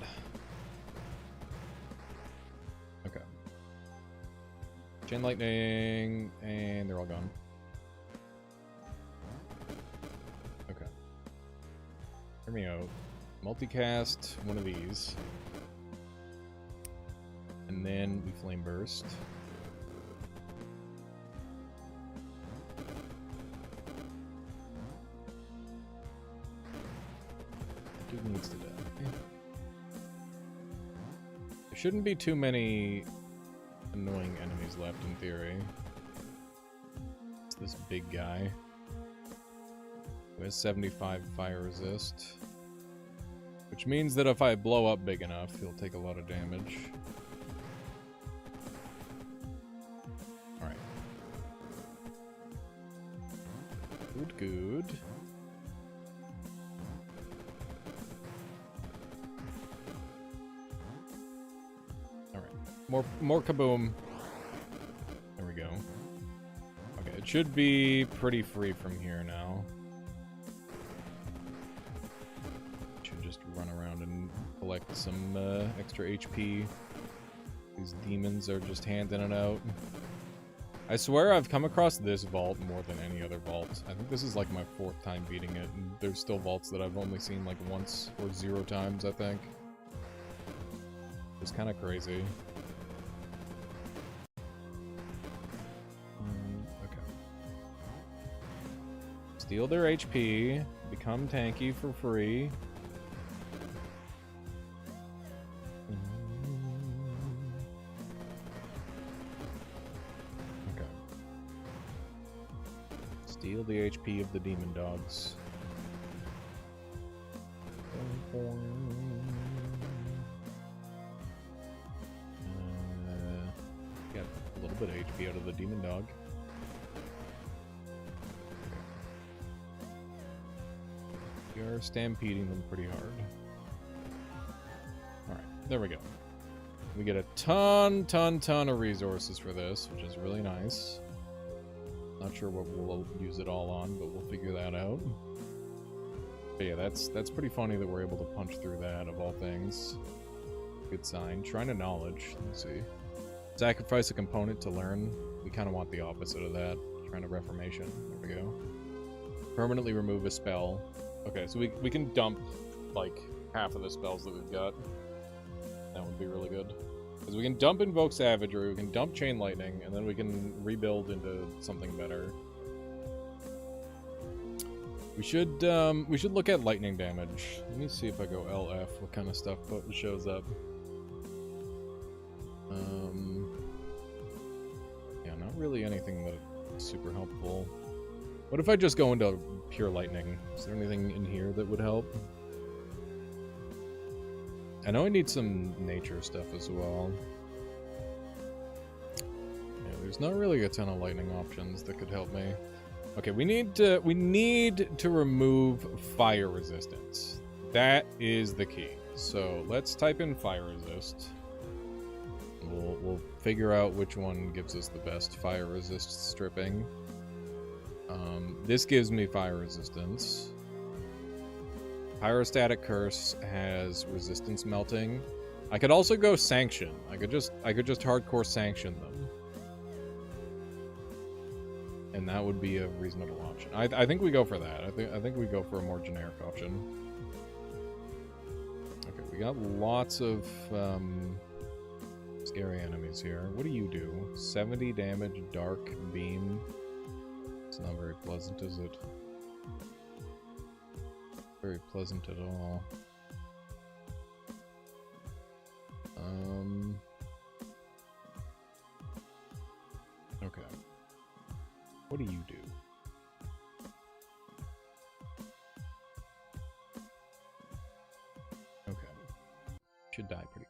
Okay. Chain lightning, and they're all gone. Okay. Hear me out. Multicast one of these. And then we flame burst. Dude needs to die. There shouldn't be too many annoying enemies left in theory. It's this big guy who has 75 fire resist, which means that if I blow up big enough, he'll take a lot of damage. Alright. Good, good. More kaboom. There we go. Okay, it should be pretty free from here now. Should just run around and collect some extra HP. These demons are just handing it out. I swear I've come across this vault more than any other vault. I think this is like my 4th time beating it, and there's still vaults that I've only seen like once or 0 times, I think. It's kind of crazy. Steal their HP, become tanky for free. Okay. Steal the HP of the demon dogs. Got a little bit of HP out of the demon dog. are stampeding them pretty hard. Alright, there we go. We get a ton of resources for this, which is really nice. Not sure what we'll use it all on, but we'll figure that out. But yeah, that's pretty funny that we're able to punch through that, of all things. Good sign. Shrine of Knowledge. Let's see. Sacrifice a component to learn. We kind of want the opposite of that. Shrine of Reformation. There we go. Permanently remove a spell. Okay, so we can dump, like, half of the spells that we've got. That would be really good. Because we can dump Invoke Savagery, we can dump Chain Lightning, and then we can rebuild into something better. We should look at lightning damage. Let me see if I go LF, what kind of stuff shows up. Yeah, not really anything that's super helpful. What if I just go into pure lightning? Is there anything in here that would help? I know I need some nature stuff as well. Yeah, there's not really a ton of lightning options that could help me. Okay, we need to remove fire resistance. That is the key. So let's type in fire resist. We'll figure out which one gives us the best fire resist stripping. This gives me fire resistance. Pyrostatic Curse has resistance melting. I could also go sanction. I could just hardcore sanction them. And that would be a reasonable option. I think we go for that. I think we go for a more generic option. Okay, we got lots of scary enemies here. What do you do? 70 damage, dark beam. It's not very pleasant, is it? Very pleasant at all. Okay. What do you do? Okay. Should die pretty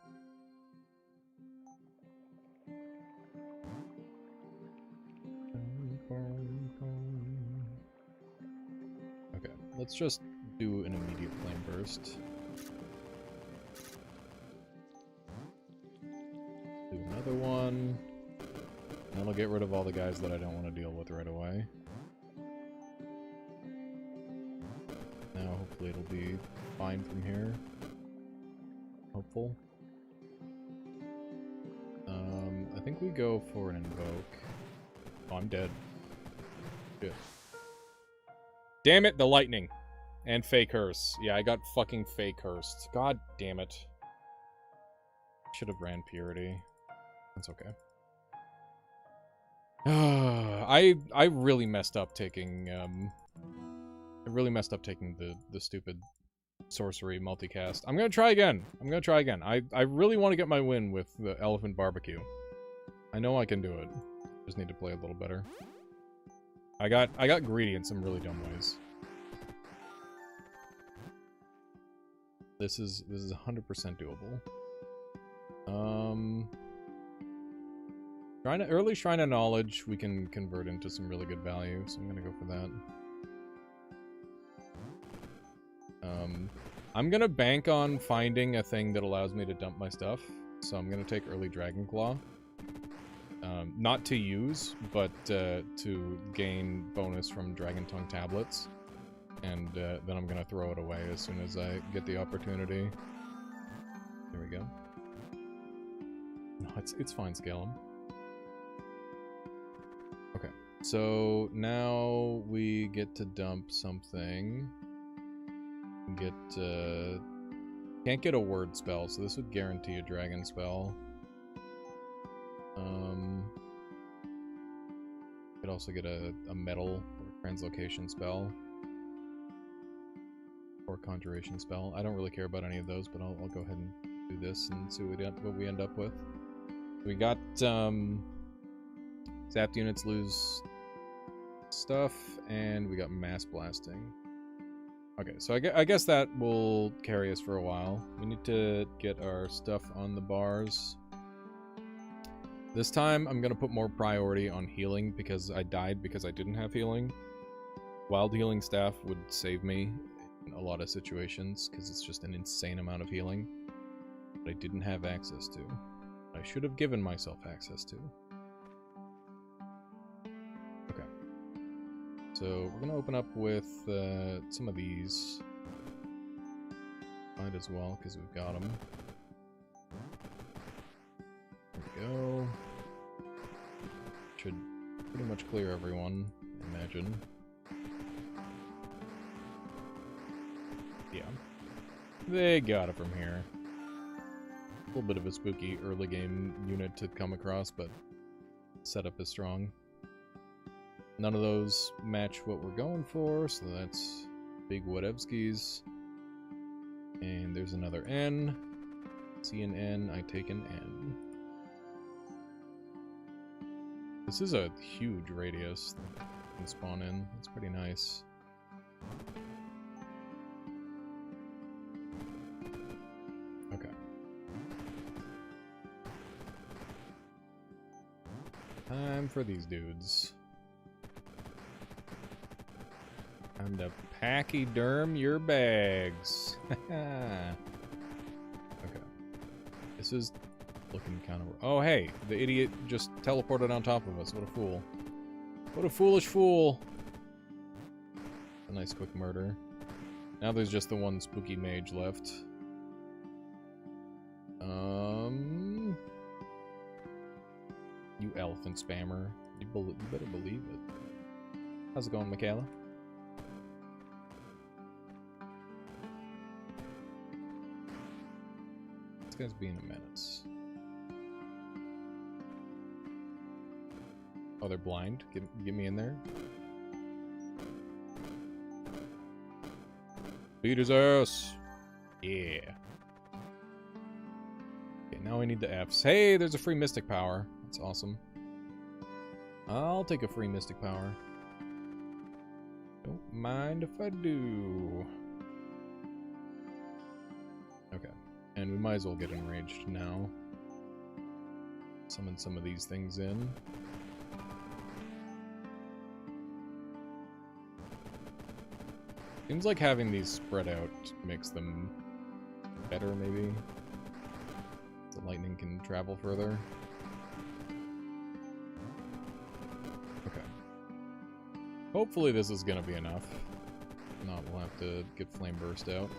Okay, let's just do an immediate flame burst. Do another one. And then I'll get rid of all the guys that I don't want to deal with right away. Now hopefully it'll be fine from here. Hopeful. I think we go for an invoke. Oh, I'm dead. Good. Damn it, the lightning. And Fey Curse. Yeah, I got fucking Fey Cursed. God damn it. Should have ran Purity. That's okay. I really messed up taking the stupid sorcery multicast. I'm gonna try again. I really want to get my win with the Elephant Barbecue. I know I can do it. Just need to play a little better. I got greedy in some really dumb ways. This is 100% doable. Early Shrine of Knowledge we can convert into some really good value, so I'm gonna go for that. I'm gonna bank on finding a thing that allows me to dump my stuff, so I'm gonna take Early Dragon Claw. Not to use, but to gain bonus from Dragon Tongue tablets. And then I'm gonna throw it away as soon as I get the opportunity. There we go. No, it's fine, scale them. Okay, so now we get to dump something. Can't get a word spell, so this would guarantee a dragon spell. Could also get a metal or translocation spell. Or conjuration spell. I don't really care about any of those, but I'll go ahead and do this and see what we end up with. We got zapped units lose stuff, and we got mass blasting. Okay, so I guess that will carry us for a while. We need to get our stuff on the bars. This time, I'm gonna put more priority on healing because I died because I didn't have healing. Wild Healing Staff would save me in a lot of situations, because it's just an insane amount of healing that I didn't have access to. I should have given myself access to. Okay. So we're gonna open up with some of these. Might as well, because we've got them. There we go. Should pretty much clear everyone, I imagine. Yeah. They got it from here. A little bit of a spooky early game unit to come across, but setup is strong. None of those match what we're going for, so that's big whatevskis. And there's another N. See an N, I take an N. This is a huge radius that you can spawn in. It's pretty nice. Okay. Time for these dudes. Time to pachyderm your bags. Okay. This is looking kind of... Oh, hey! The idiot just teleported on top of us. What a fool. What a foolish fool! A nice quick murder. Now there's just the one spooky mage left. You elephant spammer. You better believe it. How's it going, Michaela? This guy's being a menace. Oh, they're blind? Get me in there. Beat his ass! Yeah. Okay, now we need the Fs. Hey, there's a free Mystic Power. That's awesome. I'll take a free Mystic Power. Don't mind if I do. Okay. And we might as well get enraged now. Summon some of these things in. Seems like having these spread out makes them better, maybe. The lightning can travel further. Okay. Hopefully this is gonna be enough. If not, we'll have to get Flame Burst out.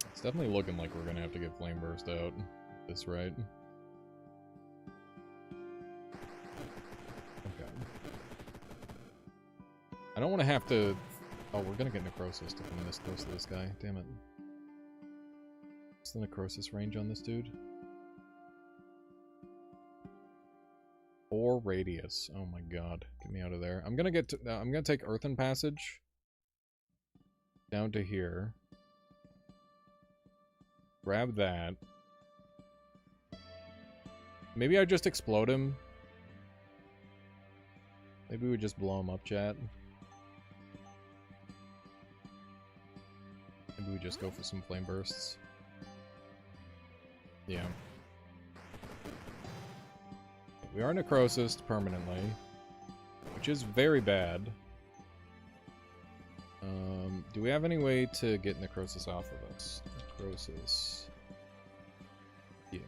It's definitely looking like we're gonna have to get Flame Burst out. At this right. I don't want to have to... Oh, we're gonna get Necrosis if I'm this close to this guy. Damn it. What's the Necrosis range on this dude? 4 radius. Oh my god. Get me out of there. I'm gonna get to... I'm gonna take Earthen Passage. Down to here. Grab that. Maybe I just explode him. Maybe we just blow him up, chat. Maybe we just go for some flame bursts. Yeah. We are necrosis permanently, which is very bad. Do we have any way to get necrosis off of us? Necrosis. Yeah.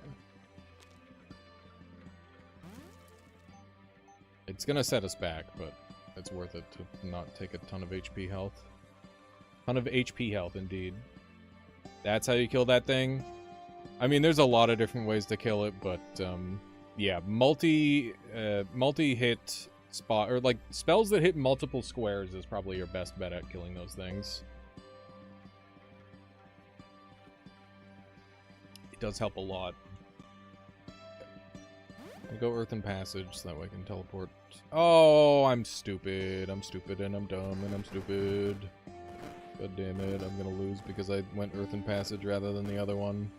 It's gonna set us back, but it's worth it to not take a ton of HP health. Ton of HP health, indeed. That's how you kill that thing? I mean, there's a lot of different ways to kill it, but, yeah, multi-hit spot, or, like, spells that hit multiple squares is probably your best bet at killing those things. It does help a lot. I go Earthen Passage so that way I can teleport. Oh, I'm stupid. I'm stupid and I'm dumb and I'm stupid. God damn it, I'm gonna lose because I went Earthen Passage rather than the other one.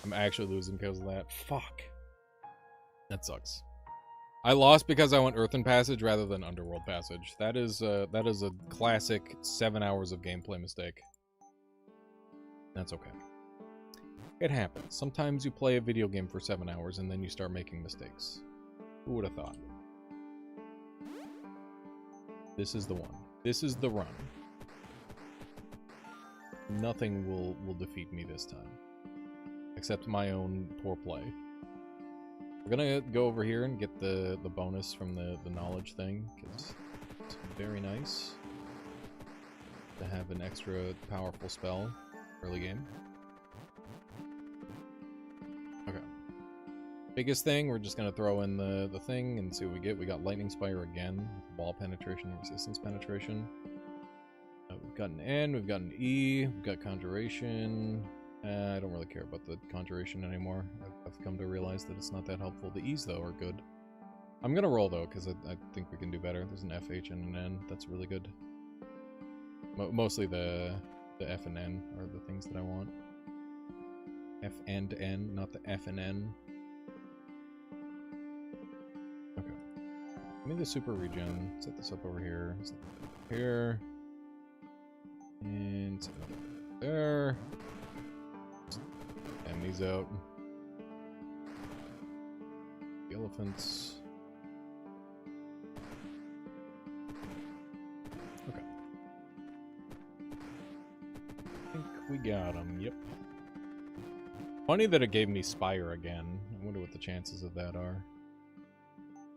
I'm actually losing because of that. Fuck. That sucks. I lost because I went Earthen Passage rather than Underworld Passage. That is a classic 7 hours of gameplay mistake. That's okay. It happens. Sometimes you play a video game for 7 hours and then you start making mistakes. Who would have thought? This is the one. This is the run. Nothing will defeat me this time. Except my own poor play. We're gonna go over here and get the bonus from the knowledge thing, because it's very nice to have an extra powerful spell early game. Okay. Biggest thing, we're just gonna throw in the thing and see what we get. We got Lightning Spire again, wall penetration, resistance penetration. We've got an N, we've got an E, we've got Conjuration. I don't really care about the Conjuration anymore. I've come to realize that it's not that helpful. The E's, though, are good. I'm gonna roll, though, because I think we can do better. There's an F, H, and an N. That's really good. Mostly the F and N are the things that I want. F and N, not the F and N. Okay. Give me the super regen. Set this up over here. Set that up here. And set it up there. And these out. The elephants. Okay. I think we got them, yep. Funny that it gave me Spire again. I wonder what the chances of that are.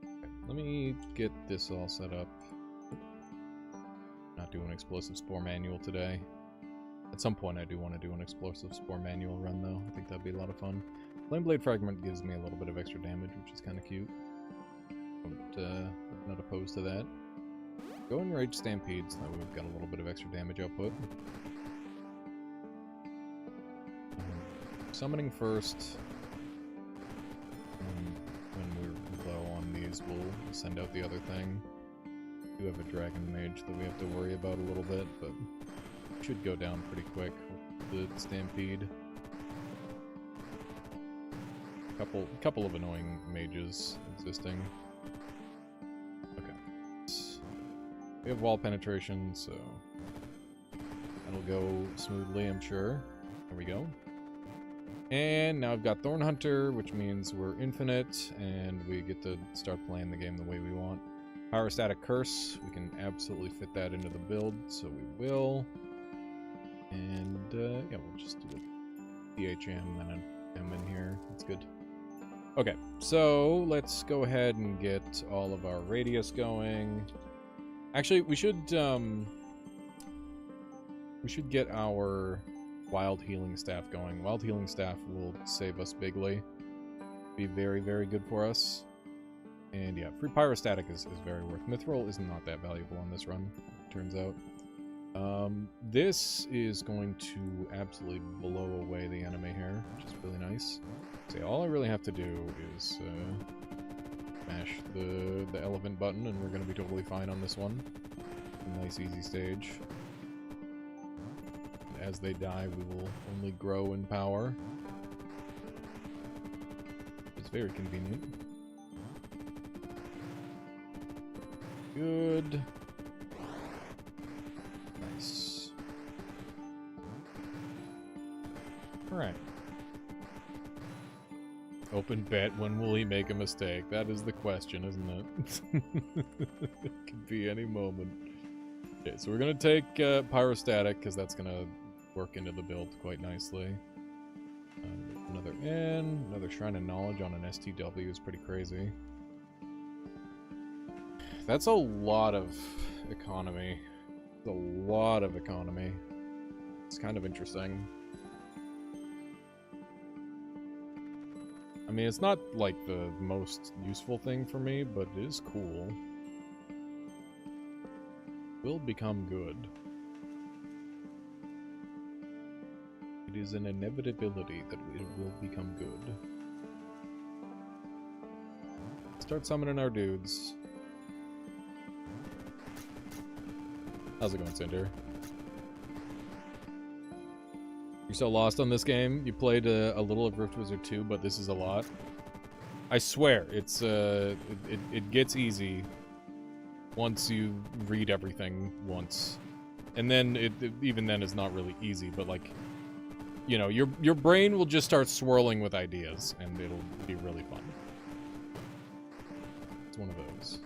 Okay, let me get this all set up. Not doing Explosive Spore Manual today. At some point I do want to do an Explosive Spore Manual run though. I think that'd be a lot of fun. Flame Blade Fragment gives me a little bit of extra damage, which is kind of cute. But I'm not opposed to that. Go and Rage Stampede, so that we've got a little bit of extra damage output. Summoning first. And when we're low on these, we'll send out the other thing. We do have a Dragon Mage that we have to worry about a little bit, but should go down pretty quick with the Stampede. Couple of annoying mages existing. Okay. We have wall penetration, so that'll go smoothly, I'm sure. There we go. And now I've got Thorn Hunter, which means we're infinite, and we get to start playing the game the way we want. Pyrostatic Curse, we can absolutely fit that into the build, so we will. And, yeah, we'll just do a DHM and an M in here. That's good. Okay, so let's go ahead and get all of our radius going. Actually, we should get our Wild Healing Staff going. Wild Healing Staff will save us bigly. Be very, very good for us. And yeah, free Pyrostatic is very worth. Mithril is not that valuable on this run, it turns out. This is going to absolutely blow away the enemy here, which is really nice. See, all I really have to do is mash the elephant button, and we're going to be totally fine on this one. A nice, easy stage. As they die, we will only grow in power. It's very convenient. Good. Nice. Alright. Open bet, when will he make a mistake? That is the question, isn't it? It could be any moment. Okay, so we're gonna take Pyrostatic, because that's gonna work into the build quite nicely. Another N, another Shrine of Knowledge on an STW is pretty crazy. That's a lot of economy. A lot of economy. It's kind of interesting. I mean, it's not like the most useful thing for me, but it is cool. Will become good. It is an inevitability that it will become good. Start summoning our dudes. How's it going, Cinder? You're so lost on this game. You played a little of Rift Wizard 2, but this is a lot. I swear, it's it gets easy once you read everything once, and then it even then is not really easy. But like, you know, your brain will just start swirling with ideas, and it'll be really fun. It's one of those.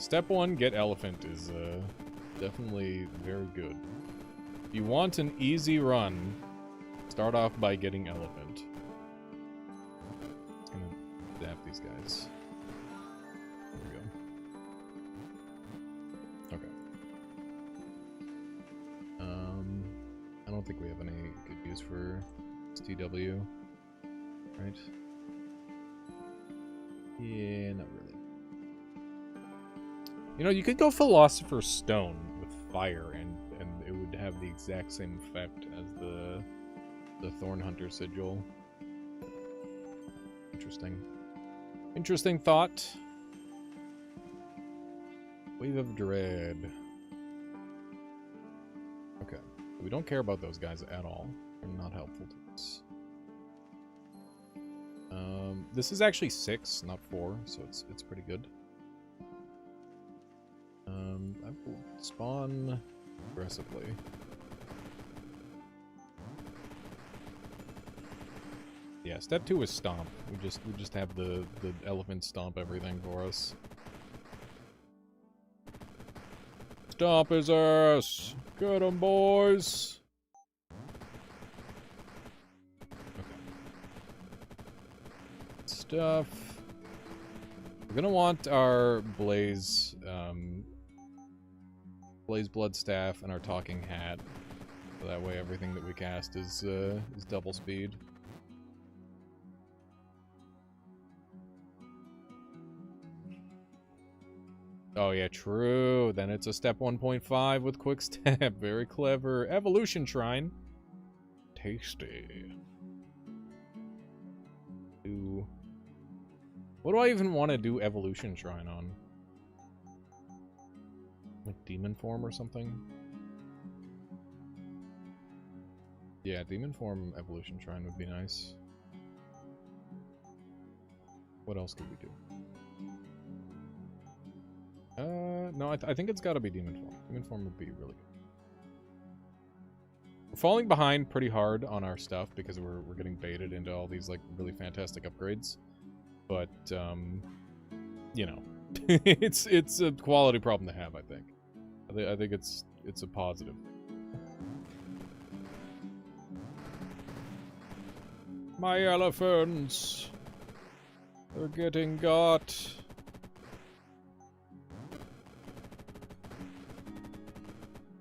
step 1, get elephant is definitely very good. If you want an easy run, start off by getting elephant. Just gonna zap these guys. There we go. Okay. I don't think we have any good use for STW, right? Yeah, not really. You know, you could go Philosopher's Stone with fire, and it would have the exact same effect as the Thorn Hunter Sigil. Interesting. Interesting thought. Wave of Dread. Okay. We don't care about those guys at all. They're not helpful to us. This is actually 6, not 4, so it's pretty good. I will spawn aggressively. Yeah, step 2 is stomp. We just have the elephant stomp everything for us. Stomp his ass! Get him, boys! Okay. Stuff. We're gonna want our Blaze Blood Staff and our Talking Hat. So that way everything that we cast is double speed. Oh yeah, true. Then it's a step 1.5 with quick step. Very clever. Evolution Shrine. Tasty. Ooh. What do I even want to do Evolution Shrine on? Like Demon Form or something? Yeah, Demon Form Evolution Shrine would be nice. What else could we do? No, I think it's gotta be Demon Form. Demon Form would be really good. We're falling behind pretty hard on our stuff because we're getting baited into all these, like, really fantastic upgrades. But, you know, it's a quality problem to have, I think. I think it's a positive. My elephants! They're getting got.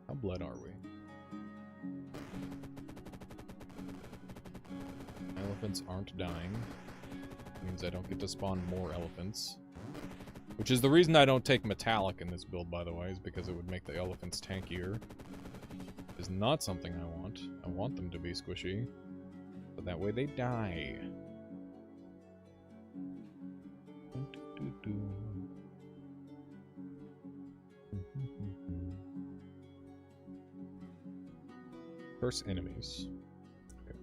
How blood are we? Elephants aren't dying. Means I don't get to spawn more elephants. Which is the reason I don't take metallic in this build, by the way, is because it would make the elephants tankier. Is not something I want. I want them to be squishy. But that way they die. Curse enemies. Okay.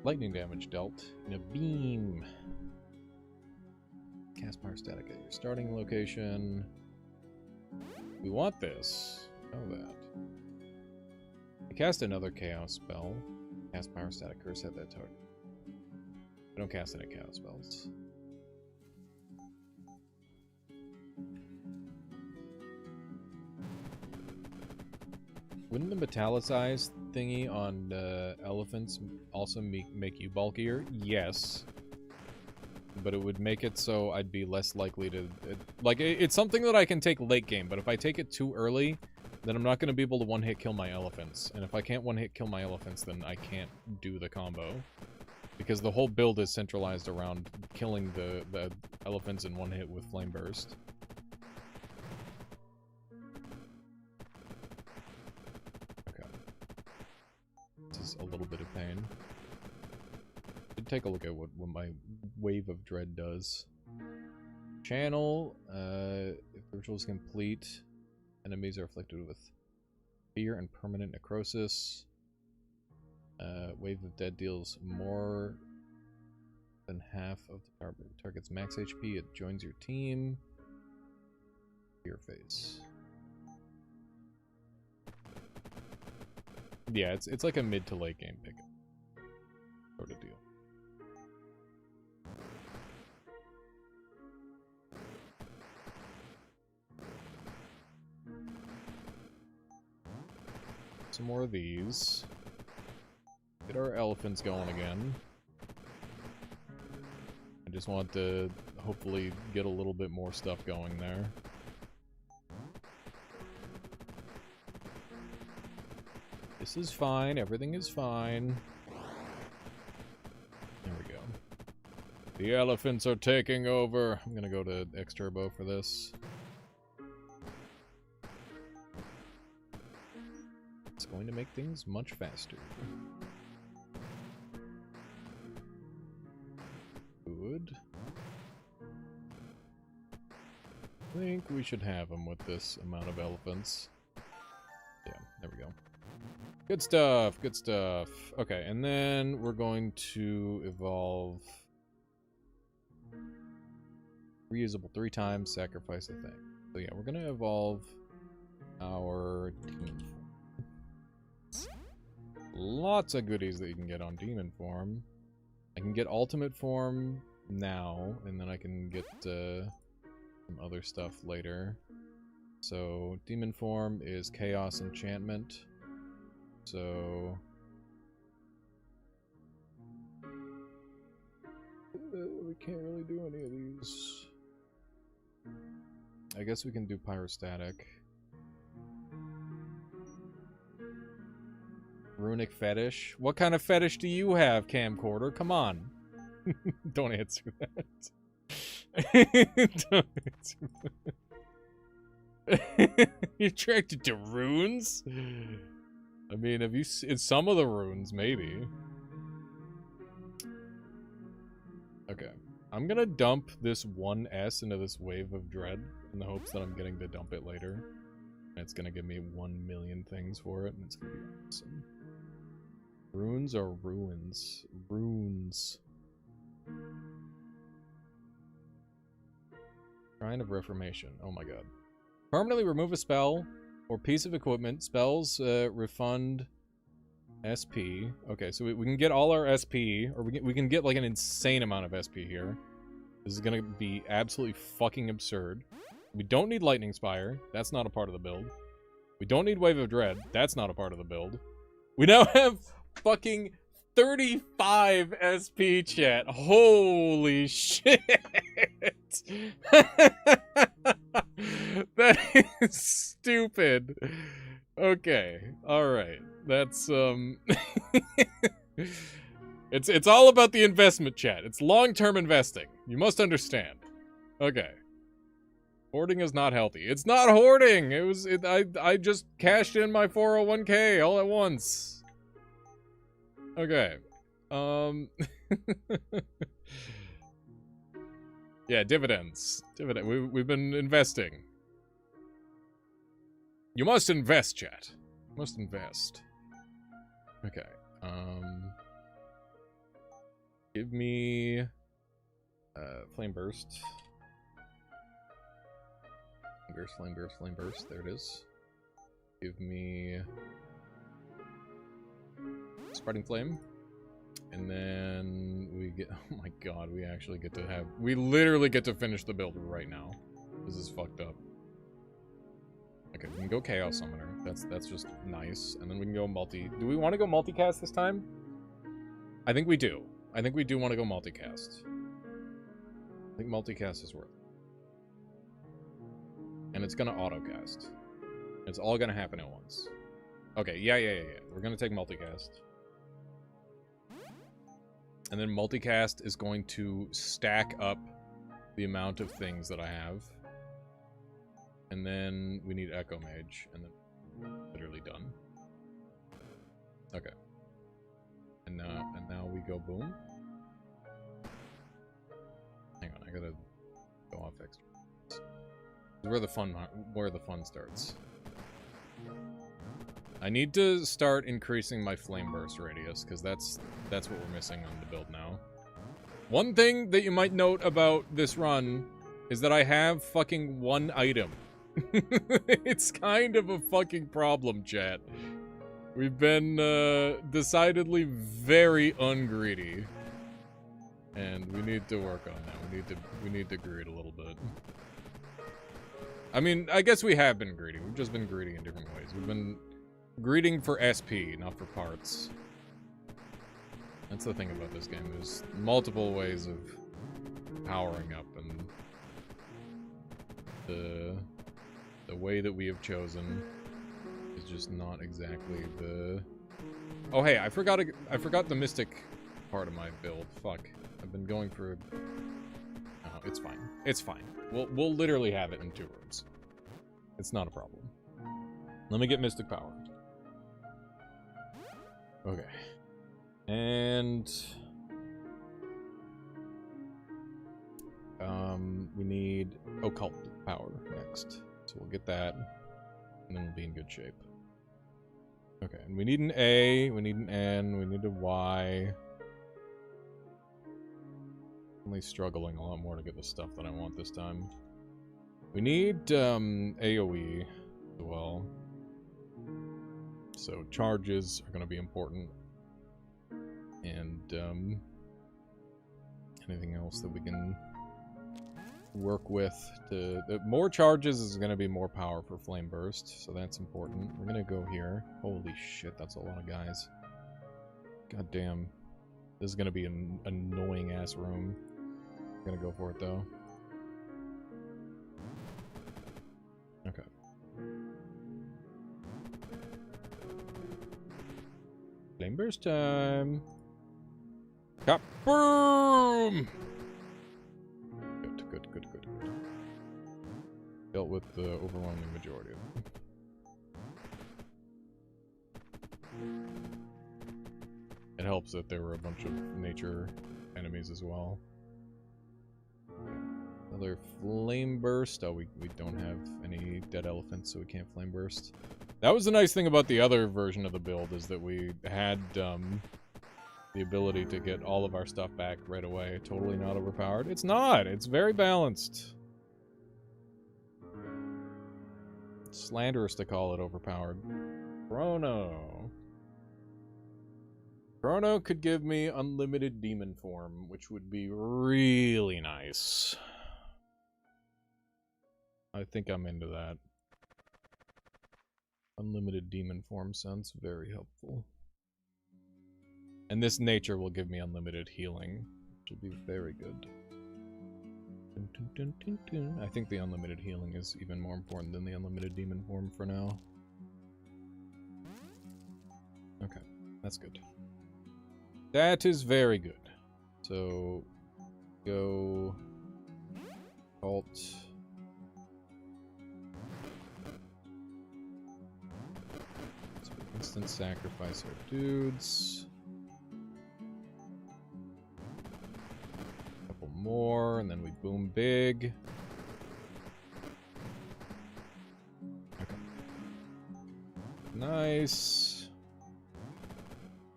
Lightning damage dealt in a beam. Cast power static at your starting location. We want this. Know that. Cast another chaos spell. Cast power static curse at that target. I don't cast any chaos spells. Wouldn't the metallicized thingy on elephants also make you bulkier? Yes. But it would make it so I'd be less likely to... it's something that I can take late game, but if I take it too early, then I'm not going to be able to one-hit kill my elephants. And if I can't one-hit kill my elephants, then I can't do the combo. Because the whole build is centralized around killing the elephants in one hit with Flame Burst. Okay. This is a little bit of pain. Should take a look at what my Wave of Dread does. Channel, if the ritual is complete, enemies are afflicted with fear and permanent necrosis. Wave of Dead deals more than half of the target's max HP. It joins your team. Fear face. Yeah, it's like a mid to late game pickup sort of deal. some more of these. Get our elephants going again. I just want to hopefully get a little bit more stuff going there. This is fine. Everything is fine. There we go. The elephants are taking over. I'm gonna go to X Turbo for this. It's going to make things much faster. Good. I think we should have them with this amount of elephants. Yeah, there we go. Good stuff, good stuff. Okay, and then we're going to evolve reusable 3 times, sacrifice a thing. So yeah, we're gonna evolve our demon form. Lots of goodies that you can get on demon form. I can get ultimate form now, and then I can get some other stuff later. So demon form is chaos enchantment. So we can't really do any of these. I guess we can do pyrostatic. Runic fetish. What kind of fetish do you have, camcorder? Come on. Don't answer that. Don't answer that. You're attracted to runes? I mean, have you seen some of the runes, maybe? Okay. I'm gonna dump this 1S into this wave of dread in the hopes that I'm getting to dump it later. And it's gonna give me 1 million things for it, and it's gonna be awesome. Runes or ruins? Runes. Shrine of Reformation. Oh my god. Permanently remove a spell or piece of equipment. Spells refund SP. Okay, so we can get all our SP, or we can get like an insane amount of SP here. This is gonna be absolutely fucking absurd. We don't need Lightning Spire. That's not a part of the build. We don't need Wave of Dread. That's not a part of the build. We now have fucking 35 SP, chat. Holy shit. That is stupid. Okay. All right. That's it's all about the investment, chat. It's long-term investing. You must understand. Okay. Hoarding is not healthy. It's not hoarding. I just cashed in my 401k all at once. Okay. Yeah, dividends. We've been investing. You must invest, chat. You must invest. Okay. Give me Flame Burst. Flame Burst. There it is. Give me Spreading Flame. And then we get, oh my god, we actually get to have, we literally get to finish the build right now. This is fucked up. Okay, we can go Chaos Summoner. That's just nice. And then we can go multi. Do we want to go multicast this time? I think we do. I think we do want to go multicast. I think multicast is worth it. And it's gonna autocast. It's all gonna happen at once. Okay, yeah. We're gonna take multicast. And then multicast is going to stack up the amount of things that I have. And then we need Echo Mage, and then literally done. Okay. And now we go boom. Hang on, I gotta go off extra. Where the fun starts. I need to start increasing my flame burst radius, because that's what we're missing on the build now. One thing that you might note about this run is that I have fucking 1 item. It's kind of a fucking problem, chat. We've been decidedly very ungreedy. And we need to work on that. We need to greed a little bit. I mean, I guess we have been greedy. We've just been greedy in different ways. We've been greeting for SP, not for parts. That's the thing about this game. There's multiple ways of powering up, and the way that we have chosen is just not exactly the... Oh hey, I forgot the mystic part of my build. Fuck. I've been going for... Oh, it's fine. It's fine. We'll literally have it in 2 rooms. It's not a problem. Let me get mystic power. Okay. And... we need occult power next. So we'll get that, and then we'll be in good shape. Okay, and we need an A, we need an N, we need a Y. Only struggling a lot more to get the stuff that I want this time. We need AoE as well. So charges are going to be important. And anything else that we can work with to... more charges is going to be more power for Flame Burst, so that's important. We're going to go here. Holy shit, that's a lot of guys. God damn. This is going to be an annoying-ass room. I'm going to go for it, though. Okay. Flame Burst time! Boom! Good. Dealt with the overwhelming majority of them. It helps that there were a bunch of nature enemies as well. Another flame burst. Oh, we don't have any dead elephants, so we can't flame burst. That was the nice thing about the other version of the build, is that we had the ability to get all of our stuff back right away. Totally not overpowered. It's not! It's very balanced. It's slanderous to call it overpowered. Chrono. Chrono could give me unlimited demon form, which would be really nice. I think I'm into that. Unlimited demon form sounds very helpful. And this nature will give me unlimited healing, which will be very good. Dun, dun, dun, dun, dun. I think the unlimited healing is even more important than the unlimited demon form for now. Okay, that's good. That is very good. So, go... Alt... So instant sacrifice our dudes. Couple more, and then we boom big. Okay. Nice.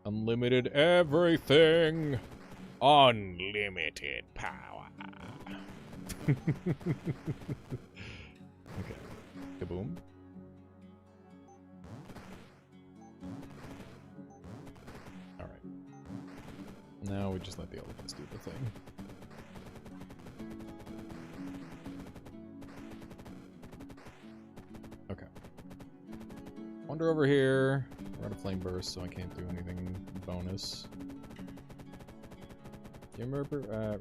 Unlimited everything. Unlimited power. Okay. Kaboom. Alright. Now we just let the elephants do the thing. Okay. Wander over here. We're out of flame burst, so I can't do anything bonus. Do you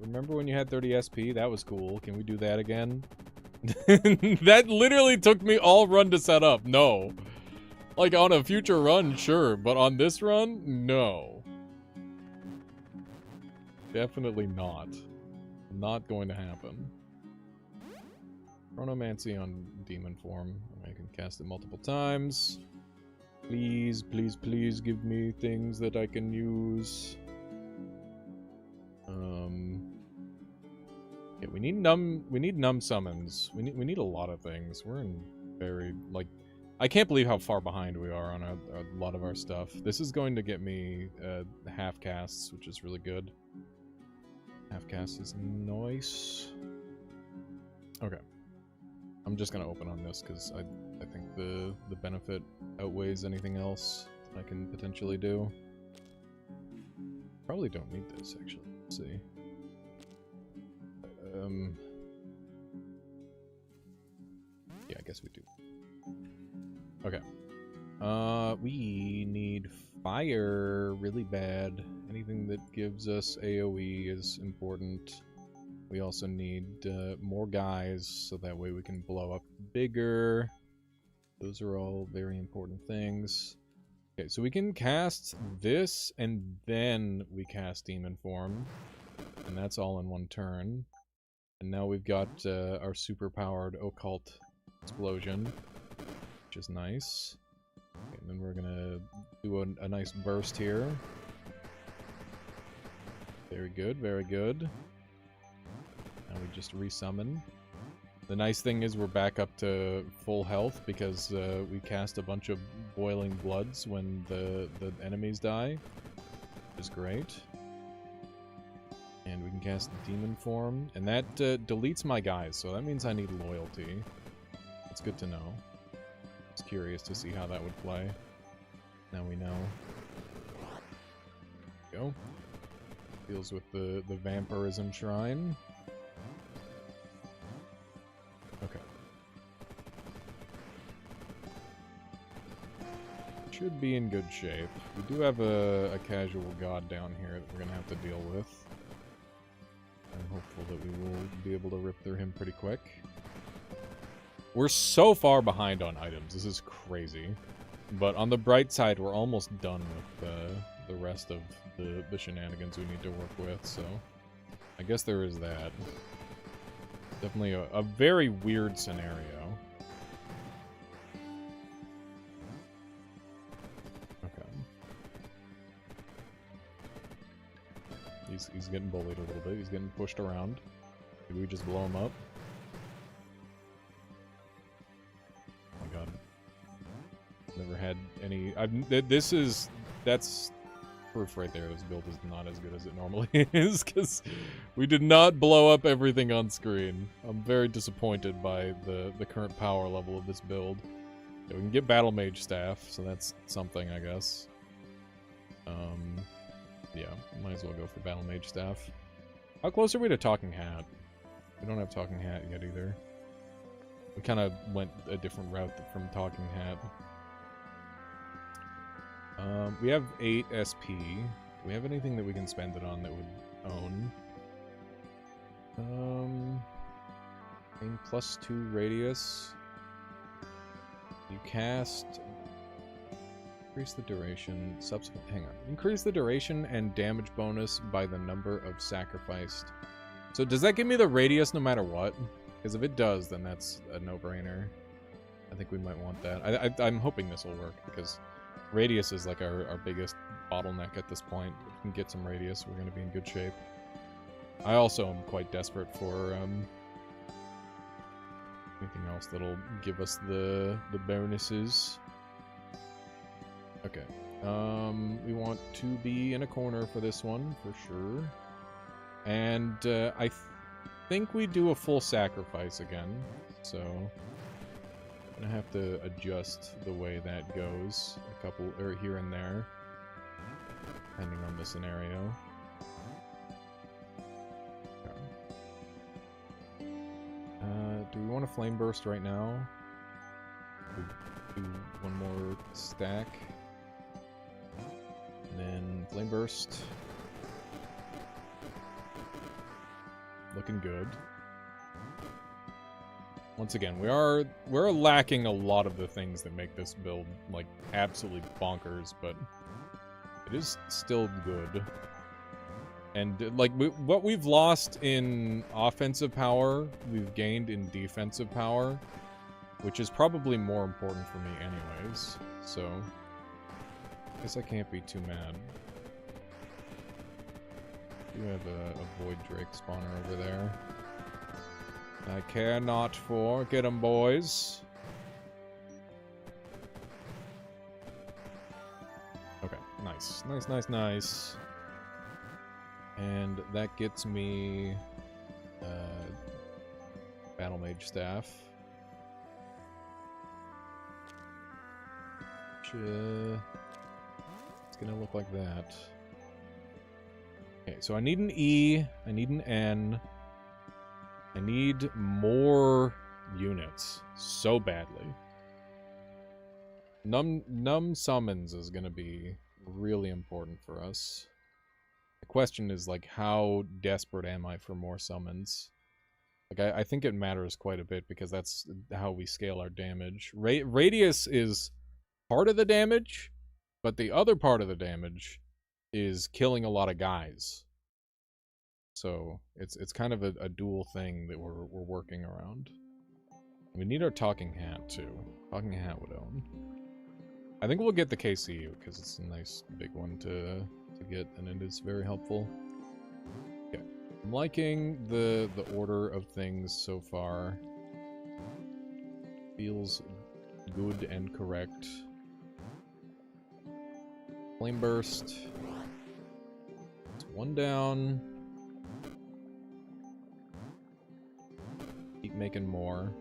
remember when you had 30 SP? That was cool. Can we do that again? That literally took me all run to set up. No. Like on a future run, sure, but on this run, no. Definitely not. Not going to happen. Chronomancy on demon form. I can cast it multiple times. Please, please, please give me things that I can use. Yeah, we need numb summons. We need a lot of things. We're in very, like, I can't believe how far behind we are on a lot of our stuff. This is going to get me half casts, which is really good. Half cast is nice. Okay. I'm just gonna open on this because I think the benefit outweighs anything else I can potentially do. Probably don't need this, actually. Let's see. Yeah, I guess we do. Okay. We need fire really bad. Anything that gives us AoE is important. We also need more guys, so that way we can blow up bigger. Those are all very important things. Okay, so we can cast this, and then we cast Demon Form. And that's all in one turn. And now we've got our super-powered Occult Explosion, which is nice. Okay, and then we're gonna do a nice burst here. Very good, very good. Now we just resummon. The nice thing is we're back up to full health because we cast a bunch of boiling bloods when the enemies die, which is great. And we can cast Demon Form, and that deletes my guys, so that means I need loyalty. It's good to know. I was curious to see how that would play. Now we know. Go. Deals with the Vampirism Shrine. Okay. Should be in good shape. We do have a casual god down here that we're gonna have to deal with. I'm hopeful that we will be able to rip through him pretty quick. We're so far behind on items. This is crazy. But on the bright side, we're almost done with the rest of the shenanigans we need to work with, so I guess there is that. Definitely a very weird scenario. Okay. He's getting bullied a little bit. He's getting pushed around. Maybe we just blow him up. Oh my god. Never had any... That's proof right there. This build is not as good as it normally is, because we did not blow up everything on screen. I'm very disappointed by the current power level of this build. Yeah, we can get Battle Mage Staff, so that's something, I guess. Yeah, might as well go for Battle Mage Staff. How close are we to Talking Hat? We don't have Talking Hat yet either. We kind of went a different route from Talking Hat. We have 8 SP. Do we have anything that we can spend it on that would own? Aim +2 radius. You cast... Increase the duration. Hang on. Increase the duration and damage bonus by the number of sacrificed. So does that give me the radius no matter what? Because if it does, then that's a no-brainer. I think we might want that. I'm hoping this will work, because radius is like our biggest bottleneck at this point. If we can get some radius, we're going to be in good shape. I also am quite desperate for anything else that'll give us the bonuses. Okay. We want to be in a corner for this one, for sure. And I think we do a full sacrifice again, so I'm gonna have to adjust the way that goes a couple, or here and there, depending on the scenario. Do we want a flame burst right now? Do one more stack, and then flame burst. Looking good. Once again, we're lacking a lot of the things that make this build like absolutely bonkers, but it is still good. And like what we've lost in offensive power, we've gained in defensive power, which is probably more important for me anyways. So I guess I can't be too mad. We have a Void Drake spawner over there. I care not for. Get 'em, boys. Okay, nice. Nice, nice, nice. And that gets me Battle Mage Staff. Which, it's gonna look like that. Okay, so I need an E, I need an N. I need more units so badly. Numb summons is gonna be really important for us. The question is, like, how desperate am I for more summons? Like, I think it matters quite a bit because that's how we scale our damage. Radius is part of the damage, but the other part of the damage is killing a lot of guys. So it's kind of a dual thing that we're working around. We need our talking hat too. Talking hat would own. I think we'll get the KCU because it's a nice big one to get, and it is very helpful. Okay, I'm liking the order of things so far. Feels good and correct. Flame burst. It's one down. Keep making more.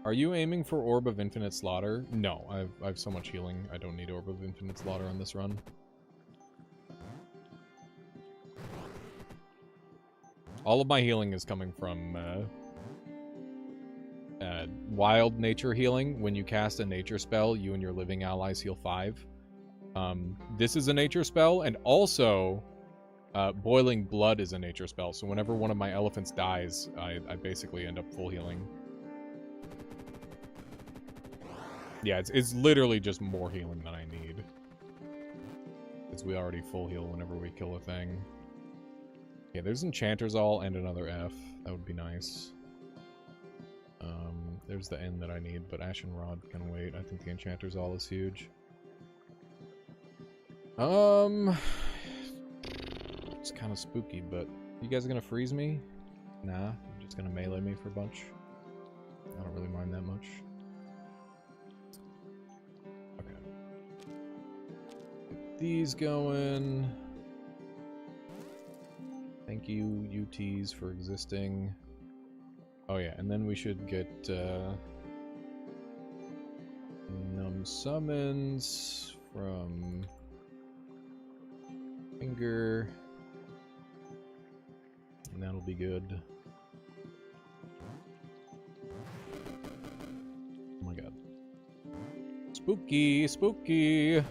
Are you aiming for Orb of Infinite Slaughter? No, I have so much healing. I don't need Orb of Infinite Slaughter on this run. All of my healing is coming from wild nature healing. When you cast a nature spell, you and your living allies heal 5. This is a nature spell, and also Boiling Blood is a nature spell. So whenever one of my elephants dies, I basically end up full healing. Yeah, it's literally just more healing than I need. Because we already full heal whenever we kill a thing. Yeah, there's Enchanter's All and another F. That would be nice. There's the N that I need, but Ashen Rod can wait. I think the Enchanter's All is huge. It's kind of spooky, but you guys gonna freeze me? Nah, you're just gonna melee me for a bunch. I don't really mind that much. Okay. Get these going. Thank you, UTs, for existing. Oh yeah, and then we should get Numb Summons from Finger. And that'll be good. Oh my god. Spooky, spooky.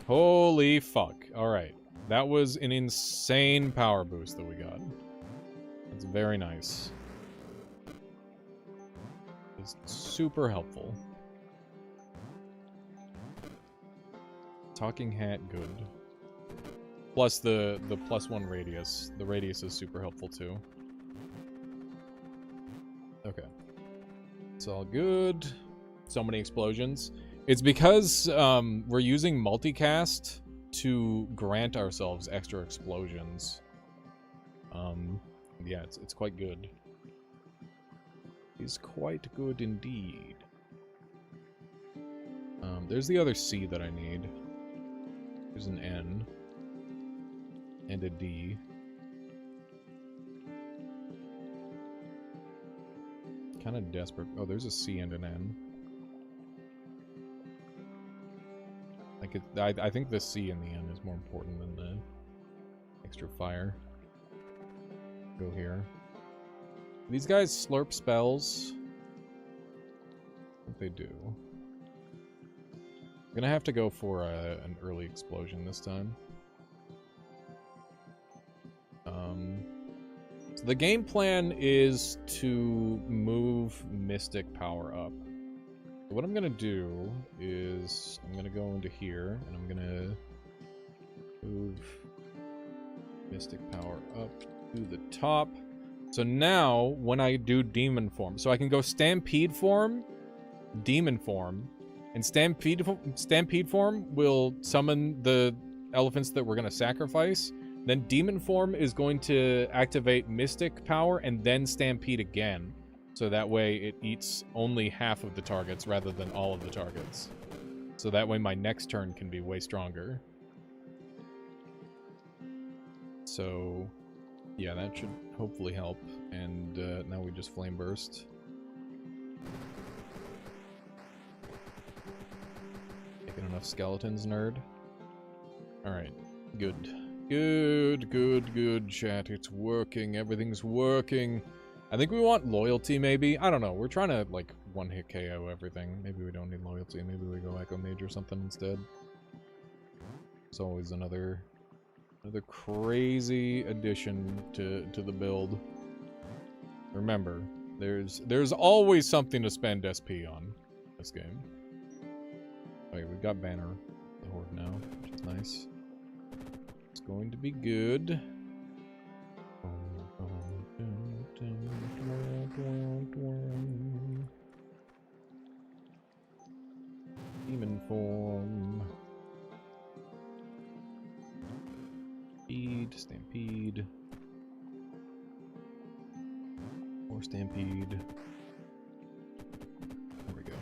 Holy fuck. Alright. That was an insane power boost that we got. That's very nice. It's super helpful. Talking hat, good. Plus the +1 radius. The radius is super helpful too. Okay. It's all good. So many explosions. It's because we're using multicast to grant ourselves extra explosions. Yeah, it's quite good. It's quite good indeed. There's the other C that I need. There's an N. And a D. Kind of desperate. Oh, there's a C and an N. Like I think the C and the N is more important than the extra fire. Go here. These guys slurp spells. I think they do. I'm gonna have to go for an early explosion this time. So the game plan is to move Mystic power up. So what I'm gonna do is I'm gonna go into here and I'm gonna move Mystic power up to the top. So now when I do demon form, so I can go stampede form, demon form, and stampede form will summon the elephants that we're gonna sacrifice. Then demon form is going to activate Mystic power and then stampede again. So that way it eats only half of the targets rather than all of the targets. So that way my next turn can be way stronger. So yeah, that should hopefully help. And now we just flame burst. Making enough skeletons, nerd. Alright, good. Good, chat. It's working. Everything's working. I think we want loyalty, maybe. I don't know. We're trying to, like, one-hit KO everything. Maybe we don't need loyalty. Maybe we go Echo Mage or something instead. It's always another crazy addition to the build. Remember, there's always something to spend SP on this game. Wait, we've got Banner the Horde now, which is nice. It's going to be good. Demon form. Stampede. More Stampede. There we go.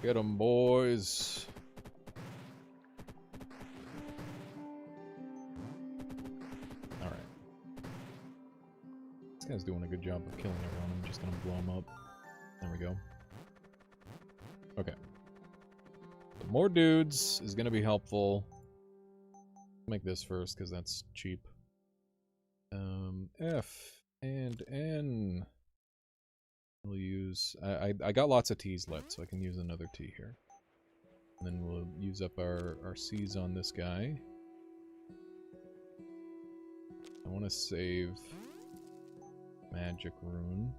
Get 'em, boys. Alright. This guy's doing a good job of killing everyone. I'm just gonna blow him up. There we go. Okay. So more dudes is gonna be helpful. Make this first because that's cheap. F and N. We'll use. I got lots of T's left, so I can use another T here. And then we'll use up our C's on this guy. I want to save Magic Rune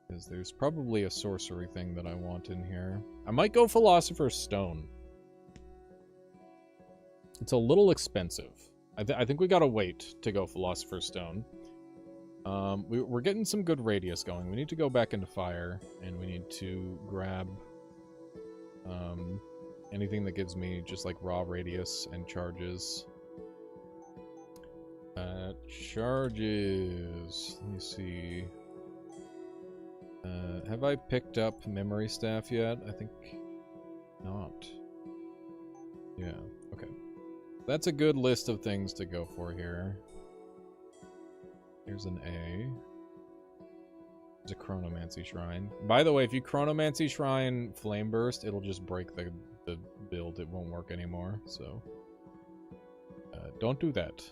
because there's probably a sorcery thing that I want in here. I might go Philosopher's Stone. It's a little expensive. I think we gotta wait to go Philosopher's Stone. We're getting some good radius going. We need to go back into fire, and we need to grab anything that gives me just like raw radius and charges. Charges. Let me see. Have I picked up Memory Staff yet? I think not. Yeah, okay. That's a good list of things to go for here. Here's an A. There's a Chronomancy Shrine. By the way, if you Chronomancy Shrine Flame Burst, it'll just break the build. It won't work anymore, so... don't do that.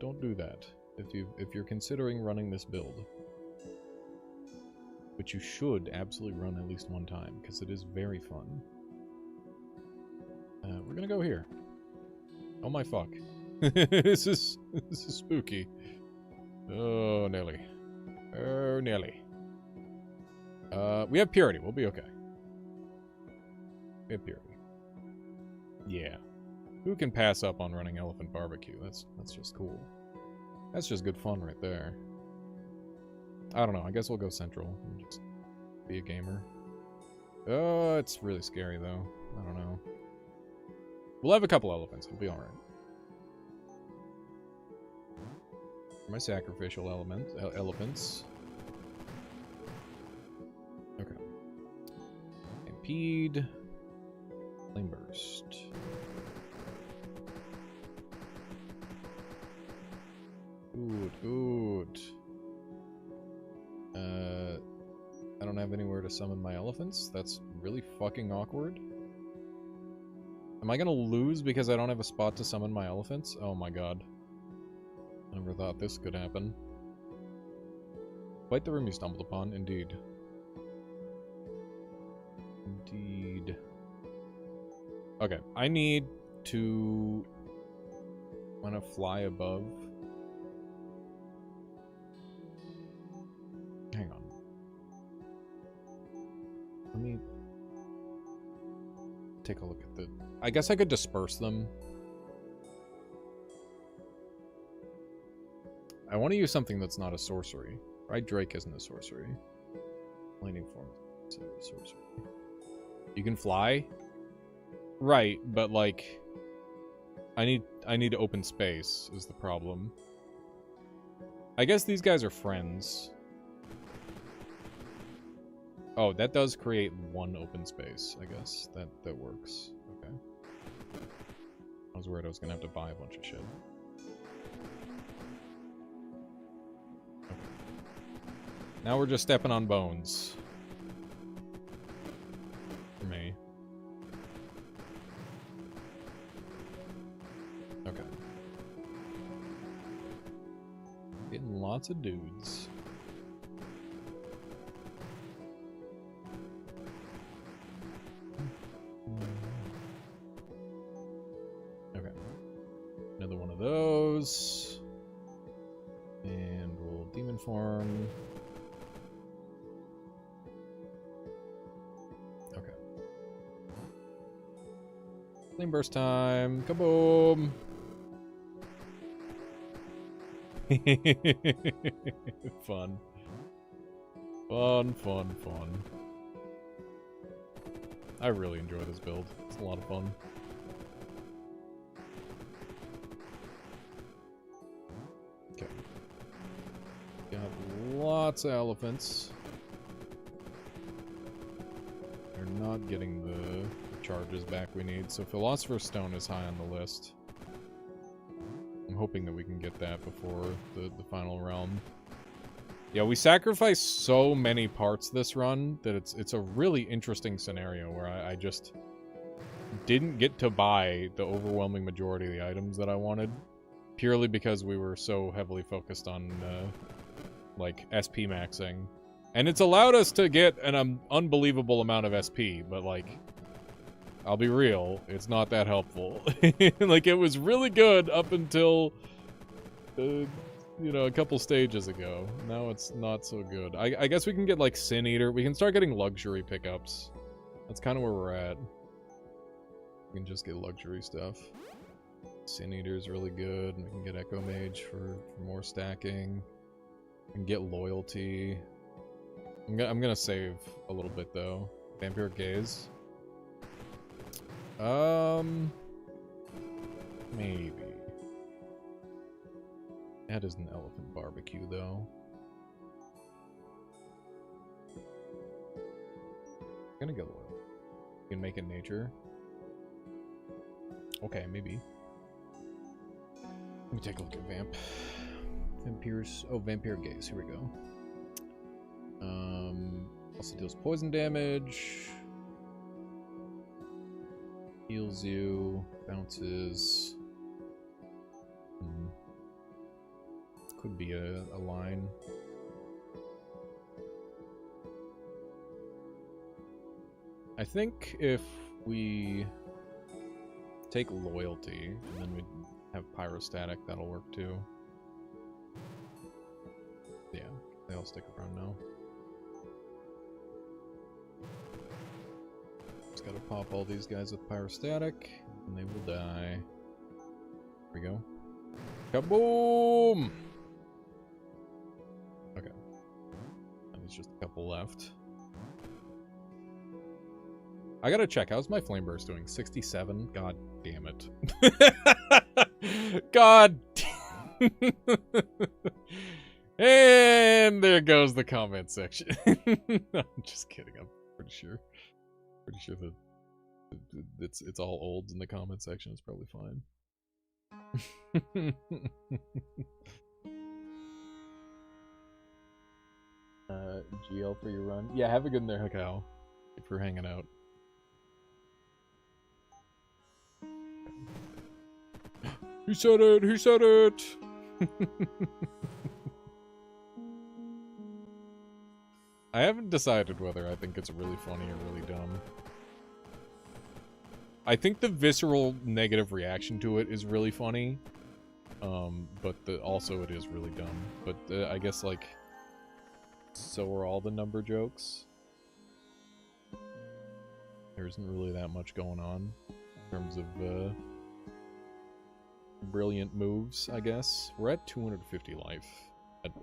Don't do that. If you're considering running this build. Which you should absolutely run at least one time, because it is very fun. We're gonna go here. Oh my fuck. This is spooky. Oh, Nelly. Oh, Nelly. We have Purity. We'll be okay. We have Purity. Yeah. Who can pass up on running Elephant Barbecue? That's just cool. That's just good fun right there. I don't know. I guess we'll go Central and just be a gamer. Oh, it's really scary, though. I don't know. We'll have a couple elephants. We'll be alright. My sacrificial elephants. Okay. Stampede. Flame Burst. Good. I don't have anywhere to summon my elephants? That's really fucking awkward. Am I gonna lose because I don't have a spot to summon my elephants? Oh my god. I never thought this could happen. Quite the room you stumbled upon, indeed. Indeed. Okay, I need to... want to fly above. Hang on. Let me take a look at the... I guess I could disperse them. I want to use something that's not a sorcery. Right? Drake isn't a sorcery. Lightning form is a sorcery. You can fly? Right, but like... I need open space is the problem. I guess these guys are friends. Oh, that does create one open space, I guess. That works. Okay. I was worried I was gonna have to buy a bunch of shit. Okay. Now we're just stepping on bones. For me. Okay. Getting lots of dudes. Another one of those. And we'll demon form. Okay. Flame burst time. Kaboom! Fun. Fun, fun, fun. I really enjoy this build. It's a lot of fun. Okay. Got lots of elephants. They're not getting the charges back we need, so Philosopher's Stone is high on the list. I'm hoping that we can get that before the final realm. Yeah, we sacrificed so many parts this run that it's a really interesting scenario where I just didn't get to buy the overwhelming majority of the items that I wanted, purely because we were so heavily focused on like SP maxing. And it's allowed us to get an unbelievable amount of SP, but like, I'll be real, it's not that helpful. Like, it was really good up until, you know, a couple stages ago. Now it's not so good. I guess we can get, like, Sin Eater. We can start getting luxury pickups. That's kind of where we're at. We can just get luxury stuff. Sin Eater's really good. We can get Echo Mage for more stacking. We can get Loyalty. I'm gonna save a little bit, though. Vampire Gaze. Maybe. That is an elephant barbecue, though. I'm gonna go loyal. You can make it nature. Okay, maybe. Let me take a look at Vamp. Vampires. Oh, Vampire Gaze. Here we go. Also deals poison damage. Heals you. Bounces. Could be a line. I think if we take loyalty and then we have pyrostatic, that'll work too. Yeah, they all stick around now. Just gotta pop all these guys with pyrostatic and they will die. Here we go. Kaboom! Okay. And there's just a couple left. I gotta check. How's my flame burst doing? 67? God damn it. God. And there goes the comment section. I'm just kidding. I'm pretty sure. Pretty sure that it's all olds in the comment section. It's probably fine. GL for your run. Yeah, have a good one there, Hakao. Thanks for hanging out. He said it! He said it! I haven't decided whether I think it's really funny or really dumb. I think the visceral negative reaction to it is really funny. But also it is really dumb. But I guess, like, so are all the number jokes. There isn't really that much going on in terms of brilliant moves, I guess. We're at 250 life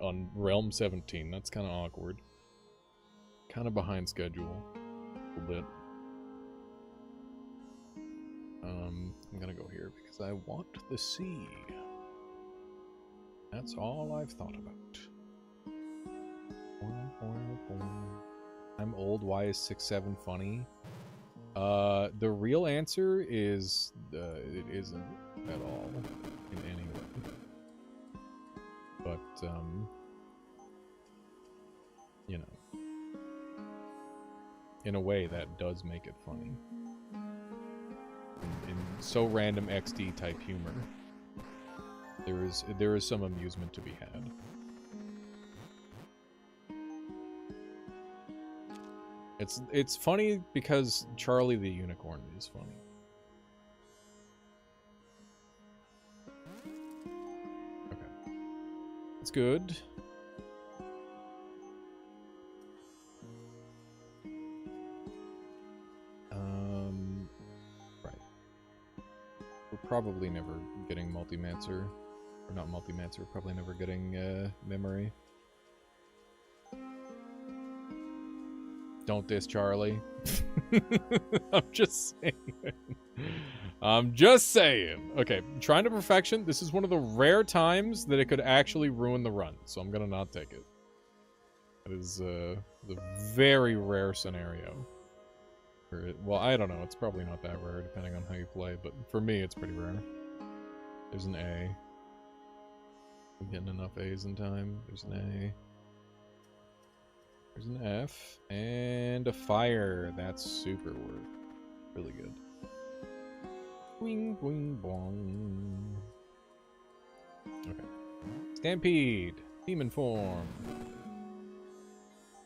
on Realm 17. That's kind of awkward. Kind of behind schedule a little bit. I'm gonna go here because I want the sea. That's all I've thought about. I'm old. Why is 6'7" funny? The real answer is it isn't at all in any way. But you know, in a way that does make it funny. In so random XD type humor, there is some amusement to be had. It's funny because Charlie the Unicorn is funny. It's good. Right. We're probably never getting Multimancer. Or not Multimancer, probably never getting memory. Don't diss Charlie. I'm just saying. I'm just saying. Okay, trying to perfection. This is one of the rare times that it could actually ruin the run, so I'm gonna not take it. It is the very rare scenario. Well, I don't know. It's probably not that rare, depending on how you play, but for me, it's pretty rare. There's an A. I'm getting enough A's in time. There's an A. There's an F. And a fire. That's super worth. Really good. Boing, boing, boing. Okay. Stampede. Demon form.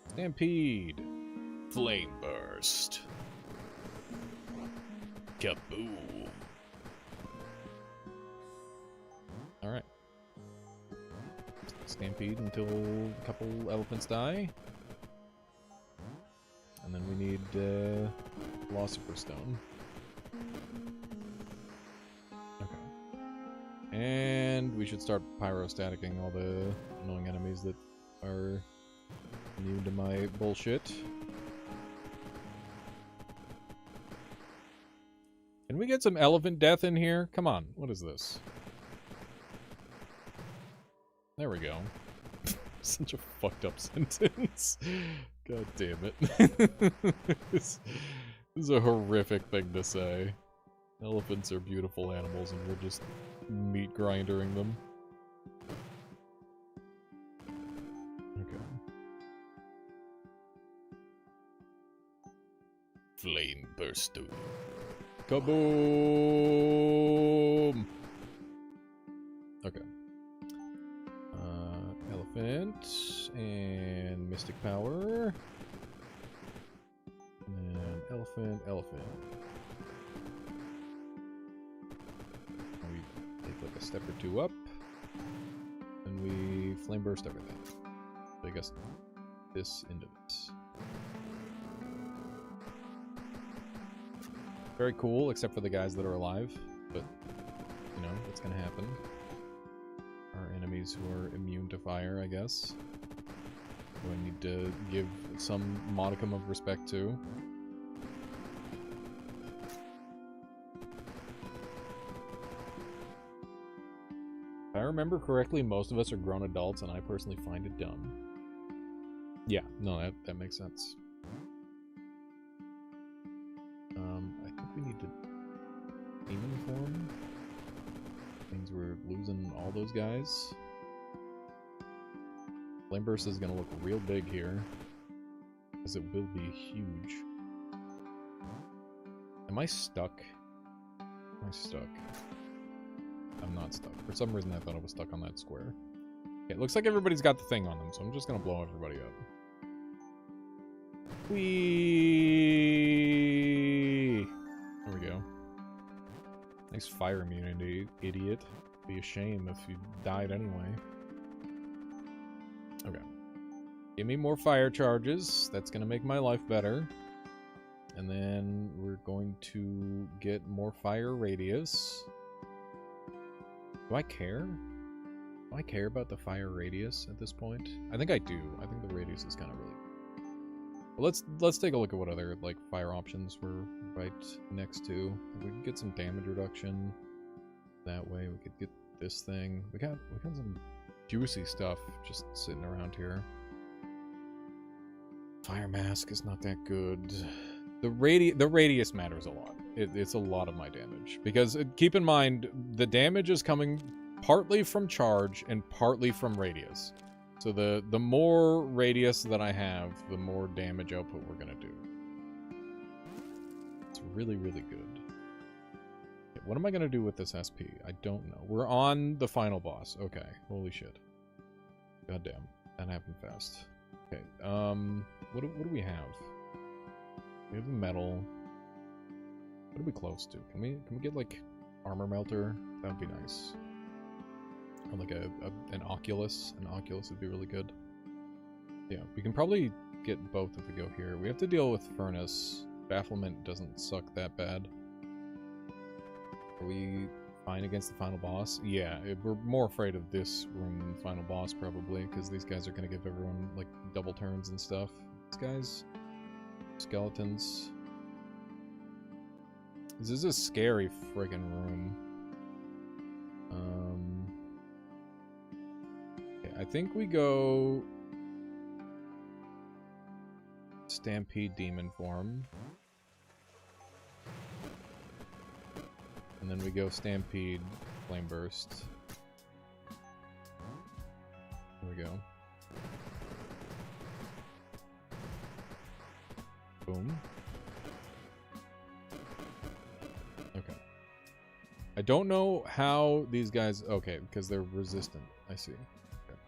Stampede. Flame burst. Kaboom. Alright. Stampede until a couple elephants die. And then we need Philosopher Stone. Okay. And we should start pyrostaticking all the annoying enemies that are immune to my bullshit. Can we get some elephant death in here? Come on, what is this? There we go. Such a fucked up sentence. God damn it. This is a horrific thing to say. Elephants are beautiful animals and we're just meat grindering them. Okay. Flame burst. Kaboom! Okay. Elephant and Mystic Power. And elephant. And we take like a step or two up. And we flame burst everything. So I guess this into this. Very cool, except for the guys that are alive. But, you know, that's gonna happen. Our enemies who are immune to fire, I guess. Who I need to give some modicum of respect to. If I remember correctly, most of us are grown adults, and I personally find it dumb. Yeah, no, that makes sense. I think we need to demon form. Means we're losing all those guys. Flame burst is gonna look real big here, because it will be huge. Am I stuck? Am I stuck? I'm not stuck. For some reason I thought I was stuck on that square. Okay, it looks like everybody's got the thing on them, so I'm just gonna blow everybody up. Whee! There we go. Nice fire immunity, idiot. Be a shame if you died anyway. Okay. Give me more fire charges. That's gonna make my life better. And then we're going to get more fire radius. Do I care? Do I care about the fire radius at this point? I think I do. I think the radius is kind of really... Well, let's take a look at what other like fire options we're right next to. We can get some damage reduction that way. We could get this thing. We got some juicy stuff just sitting around here. Fire mask is not that good. The radius matters a lot. It's a lot of my damage because keep in mind the damage is coming partly from charge and partly from radius. So the more radius that I have, the more damage output we're gonna do. It's really, really good. Okay, what am I gonna do with this SP? I don't know. We're on the final boss. Okay, holy shit. Goddamn, that happened fast. Okay, what do we have? We have a metal. What are we close to? Can we get like armor melter? That would be nice. Or like an Oculus. An Oculus would be really good. Yeah, we can probably get both if we go here. We have to deal with Furnace. Bafflement doesn't suck that bad. Are we fine against the final boss? Yeah, we're more afraid of this room than the final boss, probably, because these guys are going to give everyone, like, double turns and stuff. These guys? Skeletons. This is a scary friggin' room. Okay, I think we go... Stampede Demon form. And then we go Stampede Flame Burst. There we go. Boom. Okay. I don't know how these guys... Okay, because they're resistant. I see. Okay.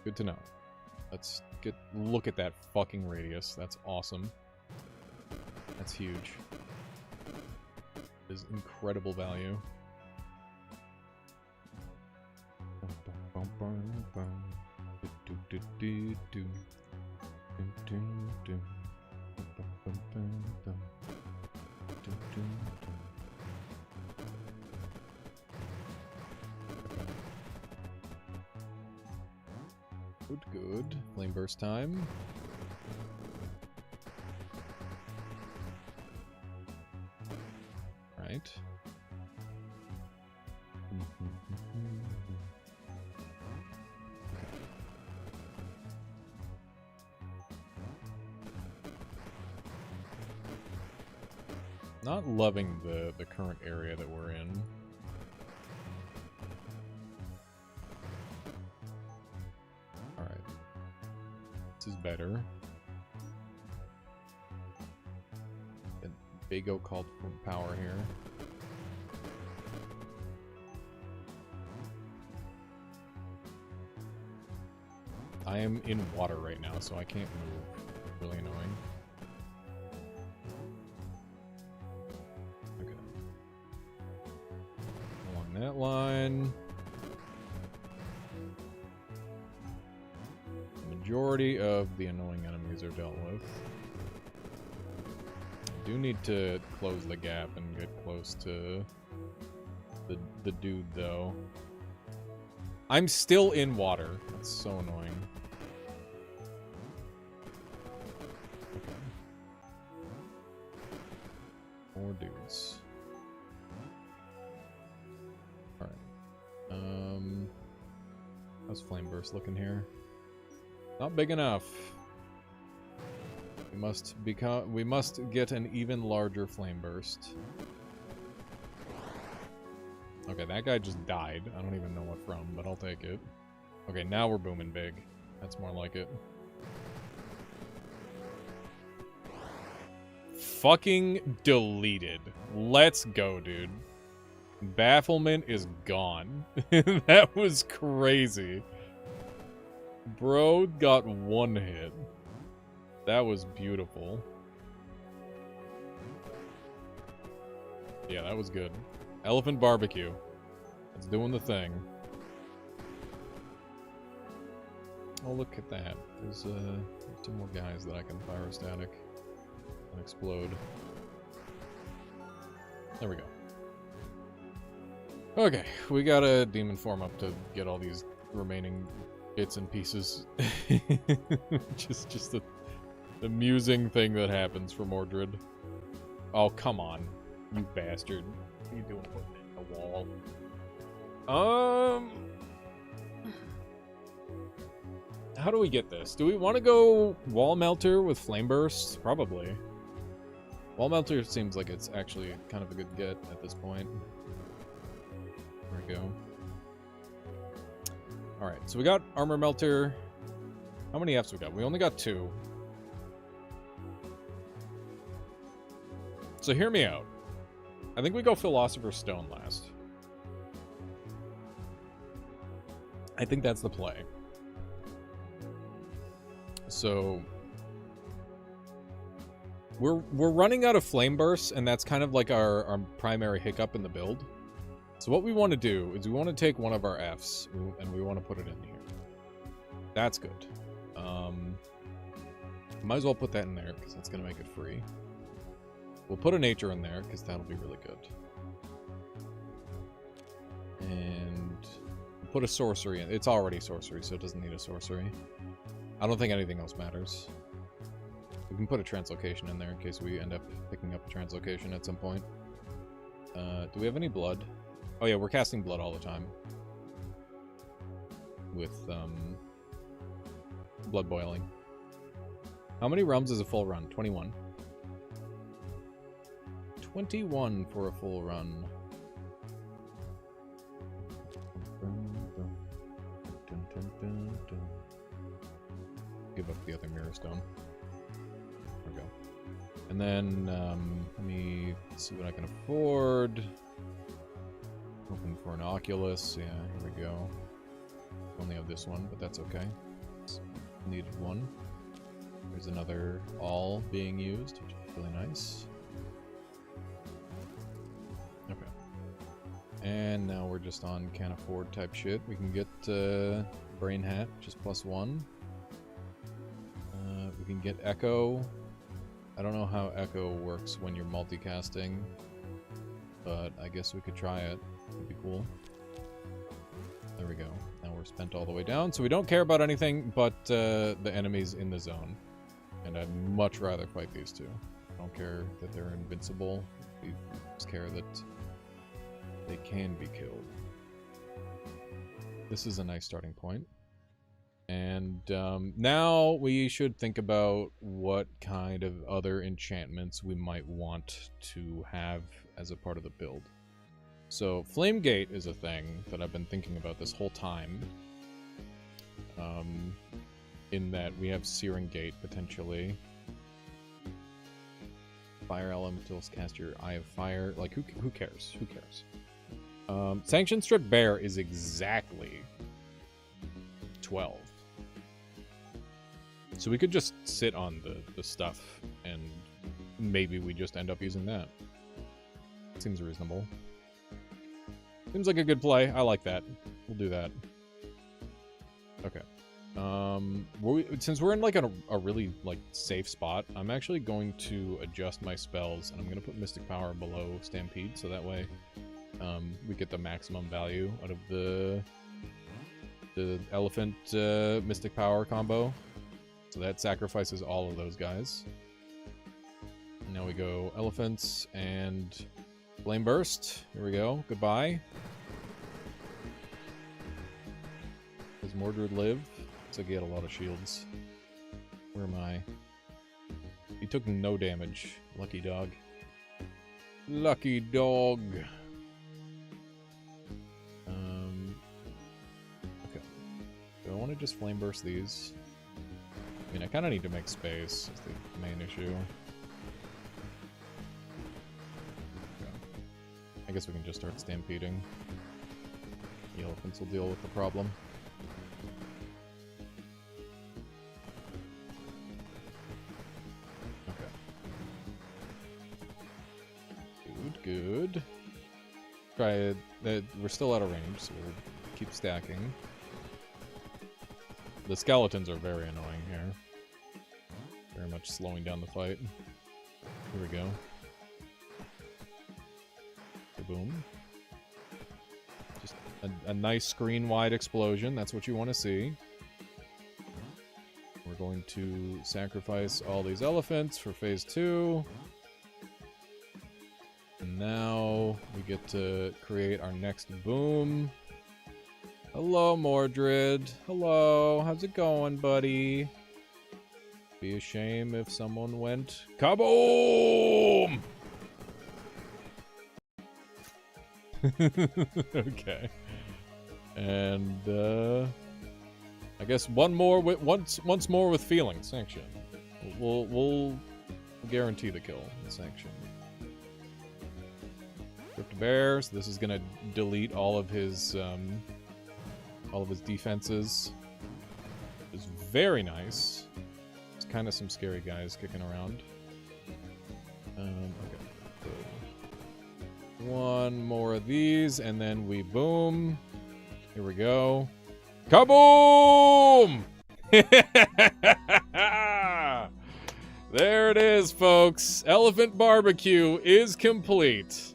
Good to know. Let's look at that fucking radius. That's awesome. That's huge. Is incredible value. Good. Flame burst time. Right. Not loving the current area that we're in. Alright. This is better. And Bago called for power here. I am in water right now, so I can't move. Really annoying. Okay. Along that line. The majority of the annoying enemies are dealt with. I do need to close the gap and get close to the dude, though. I'm still in water. That's so annoying. More dudes. Alright. How's Flame Burst looking here? Not big enough. We must get an even larger Flame Burst. Okay, that guy just died. I don't even know what from, but I'll take it. Okay, now we're booming big. That's more like it. Fucking deleted. Let's go, dude. Bafflement is gone. That was crazy. Bro got one hit. That was beautiful. Yeah, that was good. Elephant Barbecue. It's doing the thing. Oh, look at that. There's two more guys that I can pyrostatic and explode. There we go. Okay, we got a demon form up to get all these remaining bits and pieces. just the amusing thing that happens for Mordred. Oh, come on, you bastard. What are you doing putting it in the wall? How do we get this? Do we want to go Wall Melter with Flame Burst? Probably. Wall Melter seems like it's actually kind of a good get at this point. There we go. Alright, so we got Armor Melter. How many Fs we got? We only got 2. So hear me out. I think we go Philosopher's Stone last. I think that's the play. So we're running out of Flame Bursts, and that's kind of like our primary hiccup in the build. So what we want to do is we want to take one of our Fs and we want to put it in here. That's good. Might as well put that in there because that's going to make it free. We'll put a nature in there because that'll be really good. And put a sorcery in. It's already sorcery, so it doesn't need a sorcery. I don't think anything else matters. We can put a translocation in there in case we end up picking up a translocation at some point. Do we have any blood? Oh yeah, we're casting blood all the time. With, blood boiling. How many realms is a full run? 21. 21 for a full run. Give up the other mirror stone. There we go. And then, let me see what I can afford. Hoping for an Oculus. Yeah, here we go. Only have this one, but that's okay. Needed one. There's another all being used, which is really nice. Okay. And now we're just on can't afford type shit. We can get Brain Hat, which is +1. We can get Echo. I don't know how Echo works when you're multicasting, but I guess we could try it. It'd be cool. There we go. Now we're spent all the way down, so we don't care about anything but the enemies in the zone. And I'd much rather fight these two. I don't care that they're invincible. We just care that they can be killed. This is a nice starting point. And now we should think about what kind of other enchantments we might want to have as a part of the build. So Flame Gate is a thing that I've been thinking about this whole time. In that we have Searing Gate potentially. Fire elementals cast your Eye of Fire. Like who cares? Who cares? Sanction Strip Bear is exactly 12. So we could just sit on the stuff and maybe we just end up using that. Seems reasonable. Seems like a good play. I like that. We'll do that. Okay. Since we're in like a really like safe spot, I'm actually going to adjust my spells and I'm going to put Mystic Power below Stampede so that way we get the maximum value out of the Elephant Mystic Power combo. So that sacrifices all of those guys. And now we go Elephants and Flame Burst. Here we go. Goodbye. Does Mordred live? Looks like he had a lot of shields. Where am I? He took no damage. Lucky dog. Lucky dog. Okay. Do I want to just Flame Burst these? I mean, I kind of need to make space. Is the main issue. Okay. I guess we can just start stampeding. The elephants will deal with the problem. Good. Try it. We're still out of range, so we'll keep stacking. The skeletons are very annoying here. Very much slowing down the fight. Here we go. Boom. Just a nice screen-wide explosion. That's what you want to see. We're going to sacrifice all these elephants for phase 2. And now we get to create our next boom. Hello, Mordred. Hello. How's it going, buddy? Be a shame if someone went kaboom! Okay. And I guess once more with feeling sanction. We'll guarantee the kill in sanction. Crypt Bear, so this is gonna delete all of his defenses. It's very nice. There's kind of some scary guys kicking around. Okay. So One more of these, and then we boom. Here we go. Kaboom! There it is, folks. Elephant barbecue is complete.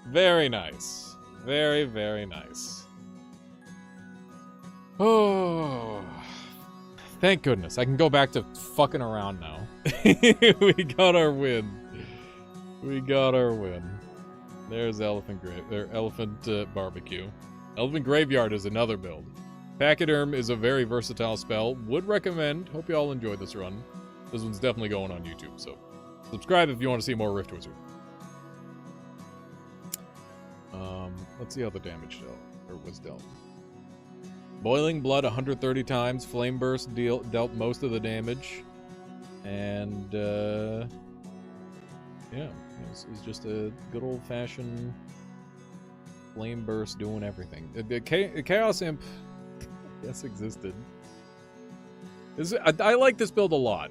Very nice. Very, very nice. Oh, thank goodness. I can go back to fucking around now. We got our win. We got our win. There's elephant barbecue. Elephant graveyard is another build. Pachyderm is a very versatile spell. Would recommend. Hope you all enjoyed this run. This one's definitely going on YouTube, so subscribe if you want to see more Rift Wizard. Let's see how the damage was dealt. Boiling Blood 130 times. Flame Burst dealt most of the damage. And, yeah, it's just a good old-fashioned Flame Burst doing everything. The Chaos Imp, yes, existed. I like this build a lot.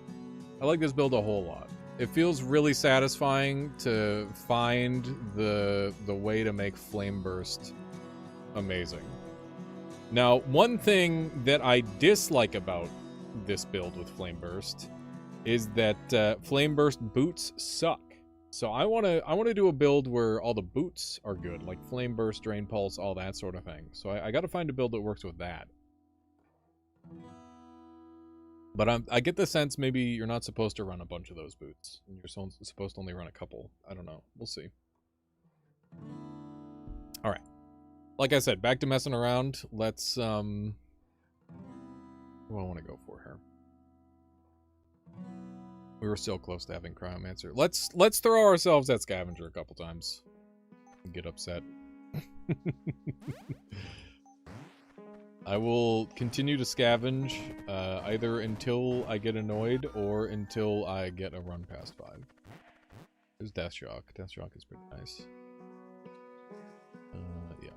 I like this build a whole lot. It feels really satisfying to find the way to make Flame Burst amazing. Now, one thing that I dislike about this build with Flame Burst is that Flame Burst boots suck. So I want to do a build where all the boots are good, like Flame Burst, Drain Pulse, all that sort of thing. So I got to find a build that works with that. But I get the sense maybe you're not supposed to run a bunch of those boots. And you're supposed to only run a couple. I don't know. We'll see. Alright. Like I said, back to messing around. Let's, who do I want to go for here? We were still close to having Cryomancer. Let's throw ourselves at Scavenger a couple times. Get upset. I will continue to scavenge, either until I get annoyed or until I get a run past 5. There's Deathshock. Deathshock is pretty nice. Yeah,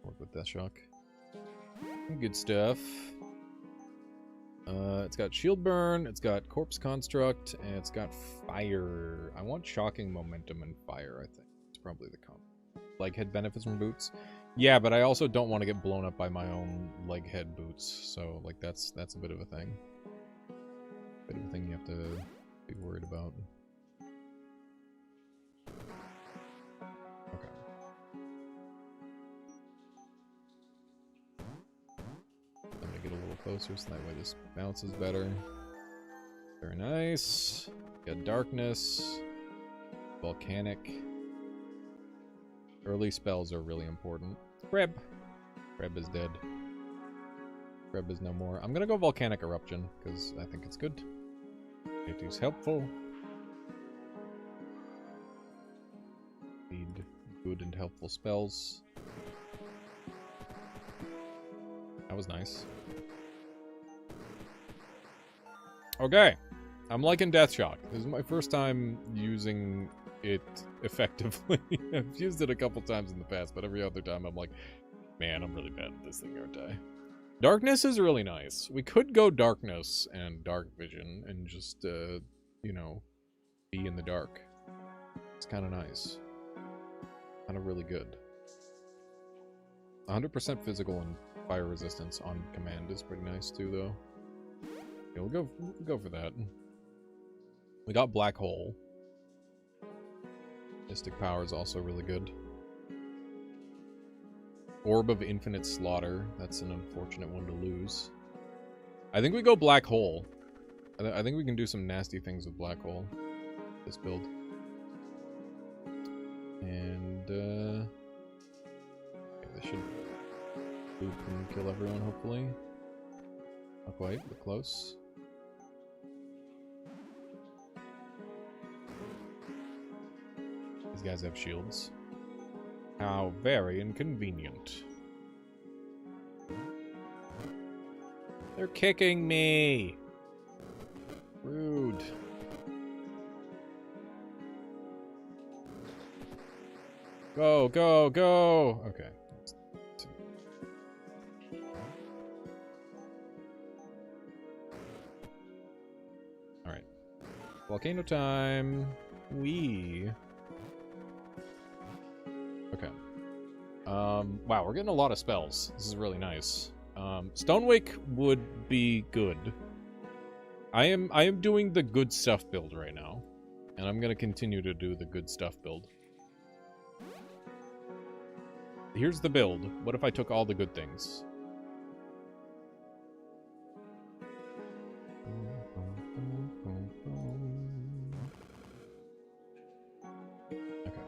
work with Deathshock. Good stuff. It's got Shield Burn, it's got Corpse Construct, and it's got Fire. I want Shocking Momentum and Fire, I think. It's probably the comp. Leg head benefits from boots. Yeah, but I also don't want to get blown up by my own leg head boots, so like that's a bit of a thing. Bit of a thing you have to be worried about. Okay. Let me get a little closer so that way this bounces better. Very nice. Got Darkness. Volcanic. Early spells are really important. Kreb. Kreb is dead. Kreb is no more. I'm gonna go Volcanic Eruption, because I think it's good. It is helpful. Need good and helpful spells. That was nice. Okay. I'm liking Deathshock. This is my first time using it effectively. I've used it a couple times in the past, but every other time I'm like, man, I'm really bad at this thing, aren't I? Darkness is really nice. We could go Darkness and Dark Vision and just, you know, be in the dark. It's kind of nice. Kind of really good. 100% physical and fire resistance on command is pretty nice too, though. Yeah, we'll go for that. We got Black Hole. Mystic Power is also really good. Orb of Infinite Slaughter. That's an unfortunate one to lose. I think we go Black Hole. I think we can do some nasty things with Black Hole. This build. And, okay, this should loop and kill everyone, hopefully. Not quite, but close. These guys have shields. How very inconvenient. They're kicking me! Rude. Go, go, go! Okay. Alright. Volcano time. Wee. Wow, we're getting a lot of spells. This is really nice. Stonewake would be good. I am doing the good stuff build right now. And I'm gonna continue to do the good stuff build. Here's the build. What if I took all the good things? Okay.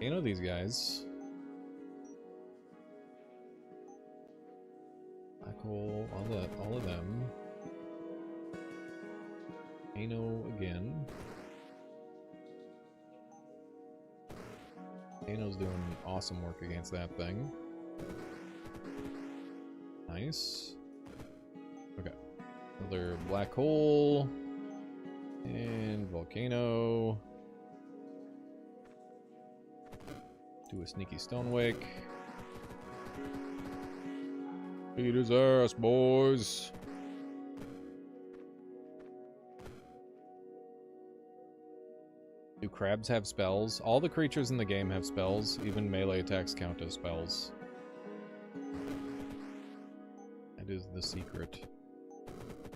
You know these guys. Black hole, all of them. Ano again. Ano's doing awesome work against that thing. Nice. Okay. Another black hole. And volcano. Do a sneaky stonewake. Beat his ass, boys. Do crabs have spells? All the creatures in the game have spells. Even melee attacks count as spells. That is the secret.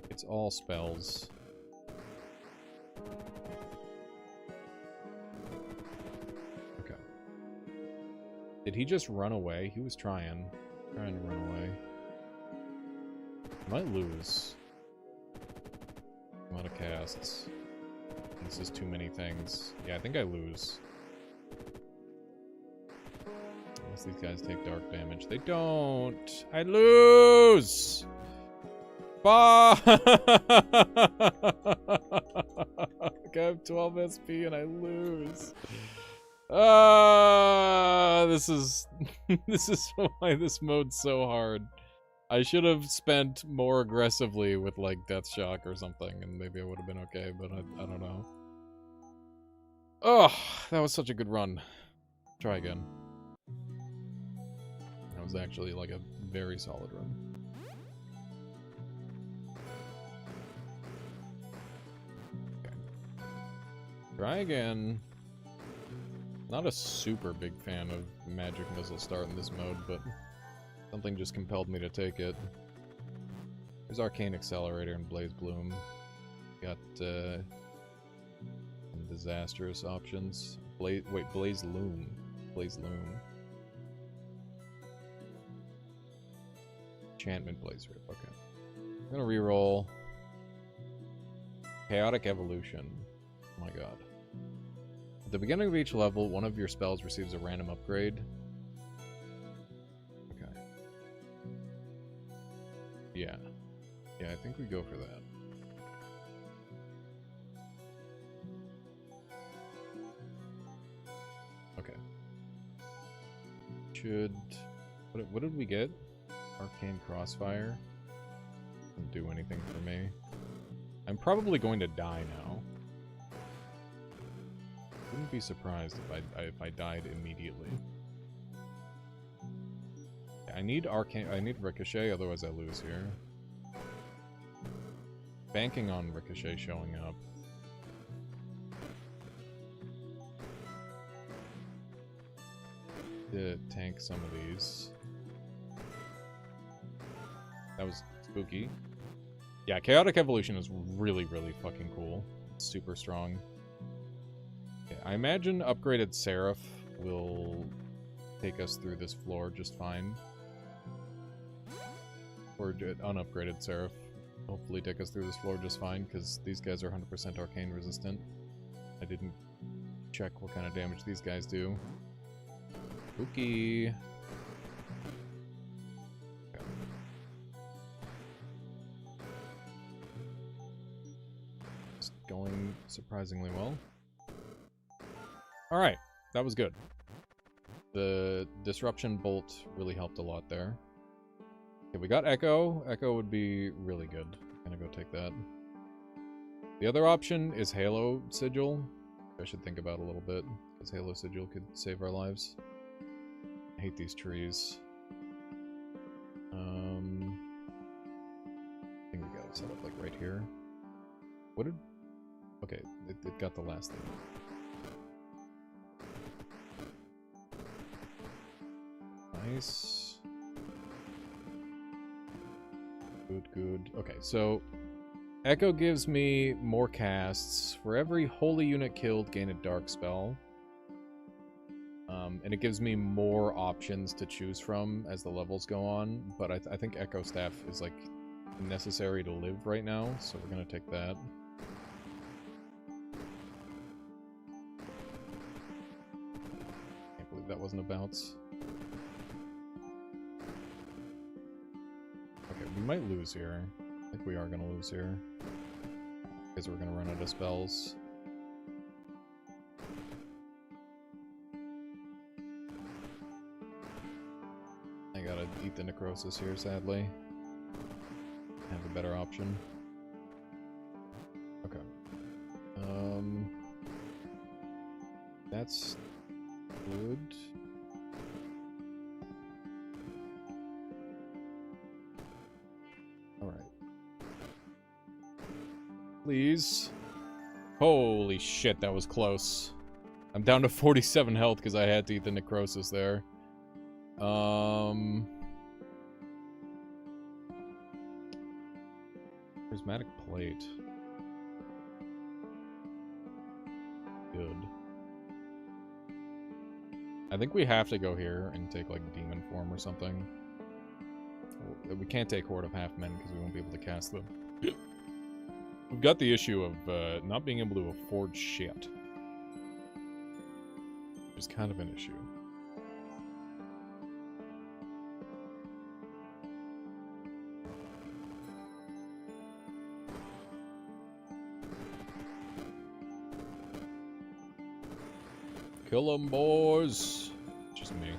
It's all spells. Okay. Did he just run away? He was trying to run away. Might lose. Amount of casts. This is too many things. Yeah, I think I lose. Unless these guys take dark damage. They don't! I lose! Fuck! I have 12 SP and I lose. This is this is why this mode's so hard. I should have spent more aggressively with like Death Shock or something, and maybe I would have been okay, but I don't know. Oh, that was such a good run. Try again. That was actually like a very solid run. Okay. Try again. Not a super big fan of Magic Missile Start in this mode, but something just compelled me to take it. There's Arcane Accelerator and Blaze Bloom. Got some disastrous options. Blaze Loom. Blaze Loom. Enchantment Blaze Rip, okay. I'm gonna reroll. Chaotic Evolution. Oh my god. At the beginning of each level, one of your spells receives a random upgrade. Okay. Yeah. Yeah, I think we go for that. Okay. Should... What did we get? Arcane Crossfire. Didn't do anything for me. I'm probably going to die now. Wouldn't be surprised if I died immediately. I need Ricochet, otherwise I lose here. Banking on Ricochet showing up. To tank some of these. That was spooky. Yeah, Chaotic Evolution is really, really fucking cool. It's super strong. Okay, I imagine upgraded Seraph will take us through this floor just fine. Or unupgraded Seraph hopefully take us through this floor just fine, because these guys are 100% arcane resistant. I didn't check what kind of damage these guys do. Spooky. Okay. It's going surprisingly well. Alright, that was good. The Disruption Bolt really helped a lot there. Okay, we got Echo. Echo would be really good. I'm gonna go take that. The other option is Halo Sigil. I should think about a little bit, because Halo Sigil could save our lives. I hate these trees. I think we got it set up like right here. What did... Okay, it got the last thing. Nice. Good, good. Okay, so Echo gives me more casts. For every holy unit killed, gain a dark spell. And it gives me more options to choose from as the levels go on, but I think Echo Staff is, like, necessary to live right now, so we're gonna take that. Can't believe that wasn't a bounce. Okay, we might lose here. I think we are gonna lose here. Because we're gonna run out of spells. I gotta eat the necrosis here, sadly. Have a better option. Okay. That's good. Alright. Please. Holy shit, that was close. I'm down to 47 health because I had to eat the necrosis there. Prismatic plate. Good. I think we have to go here and take, like, demon form or something. We can't take Horde of Half-Men because we won't be able to cast them. We've got the issue of not being able to afford shit. Which is kind of an issue. Kill 'em, boys! Just me.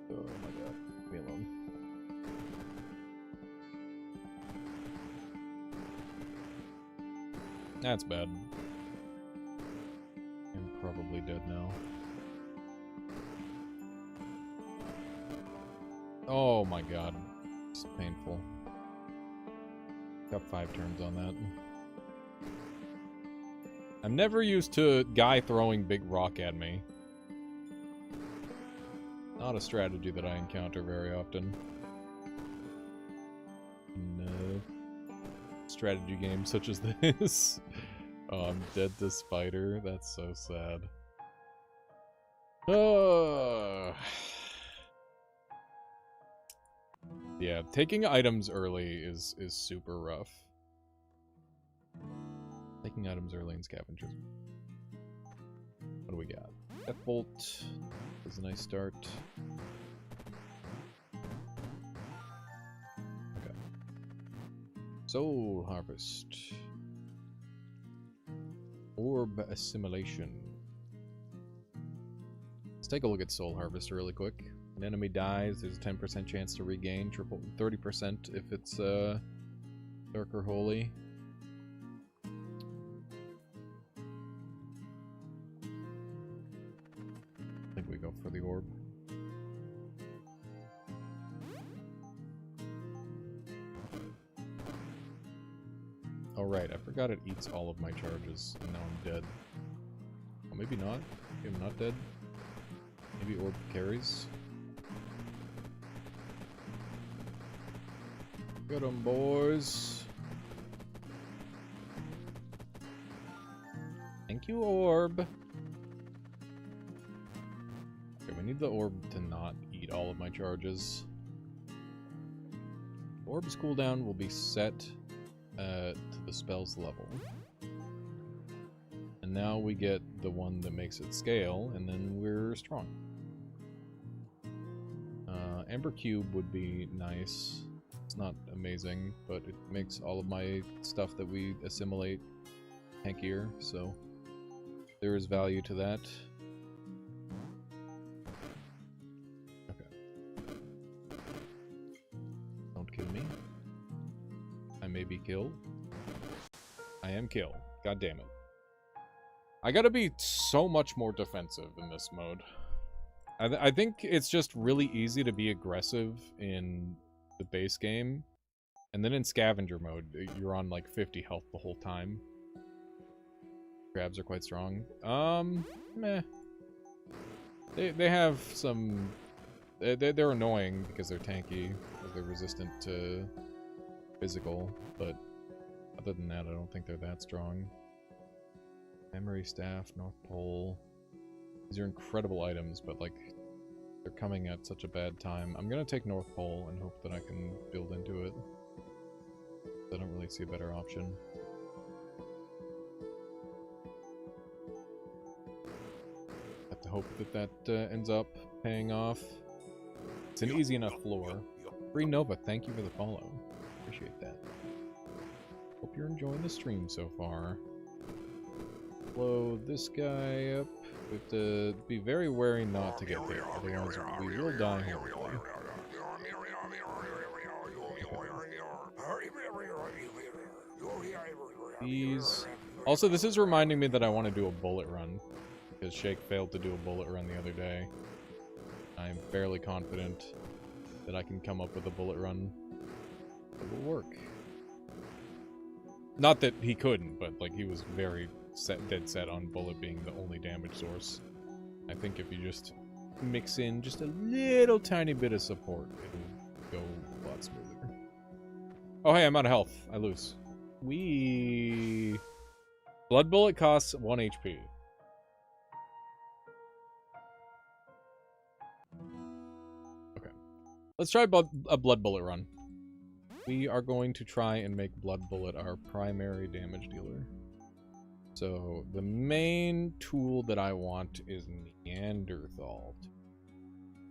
Oh my god. Leave me alone. That's bad. I'm probably dead now. Oh my god. It's painful. Got 5 turns on that. I'm never used to guy throwing big rock at me. Not a strategy that I encounter very often. No. Strategy games such as this. Oh, I'm dead to Spider. That's so sad. Yeah, taking items early is super rough. Taking items early in scavengers. What do we got? Death Bolt is a nice start. Okay. Soul Harvest. Orb Assimilation. Let's take a look at Soul Harvest really quick. An enemy dies, there's a 10% chance to regain, 30% if it's Dark or Holy. I think we go for the orb. Oh right, I forgot it eats all of my charges, and now I'm dead. Oh, maybe not. Maybe I'm not dead. Maybe orb carries. Get 'em, boys. Thank you, orb. Okay, we need the orb to not eat all of my charges. Orb's cooldown will be set to the spell's level. And now we get the one that makes it scale, and then we're strong. Amber Cube would be nice. It's not amazing, but it makes all of my stuff that we assimilate tankier, so there is value to that. Okay. Don't kill me. I may be killed. I am killed. God damn it. I gotta be so much more defensive in this mode. I think it's just really easy to be aggressive in the base game, and then in scavenger mode, you're on like 50 health the whole time. Crabs are quite strong. Meh. They have some... They're annoying because they're tanky, because they're resistant to physical, but other than that, I don't think they're that strong. Memory Staff, North Pole. These are incredible items, but like, they're coming at such a bad time. I'm gonna take North Pole and hope that I can build into it. I don't really see a better option. Have to hope that that ends up paying off. It's an easy enough floor. Free Nova, thank you for the follow. Appreciate that. Hope you're enjoying the stream so far. Blow this guy up. We have to be very wary not to get there, otherwise we will die horribly. These... Also, this is reminding me that I want to do a bullet run, because Shake failed to do a bullet run the other day. I am fairly confident that I can come up with a bullet run that will work. Not that he couldn't, but like he was very dead set on bullet being the only damage source. I think if you just mix in just a little tiny bit of support, it'll go a lot smoother. Oh hey, I'm out of health. I lose. Blood bullet costs 1 HP. Okay. Let's try a blood bullet run. We are going to try and make blood bullet our primary damage dealer. So the main tool that I want is Neanderthal.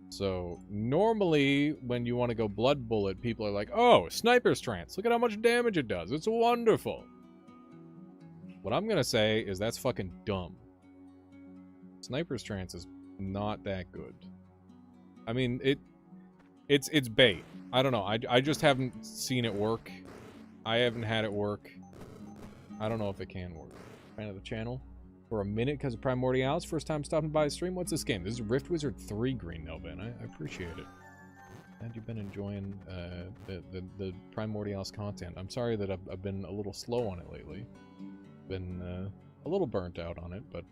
So normally when you want to go blood bullet, people are like, oh, sniper's trance. Look at how much damage it does. It's wonderful. What I'm gonna say is that's fucking dumb. Sniper's trance is not that good. I mean, it's bait. I don't know. I just haven't seen it work. I haven't had it work. I don't know if it can work. Fan of the channel for a minute because of Primordials. First time stopping by a stream. What's this game? This is Rift Wizard 3 Green Nova, and I appreciate it. And you've been enjoying the Primordials content. I'm sorry that I've been a little slow on it lately. Been a little burnt out on it, but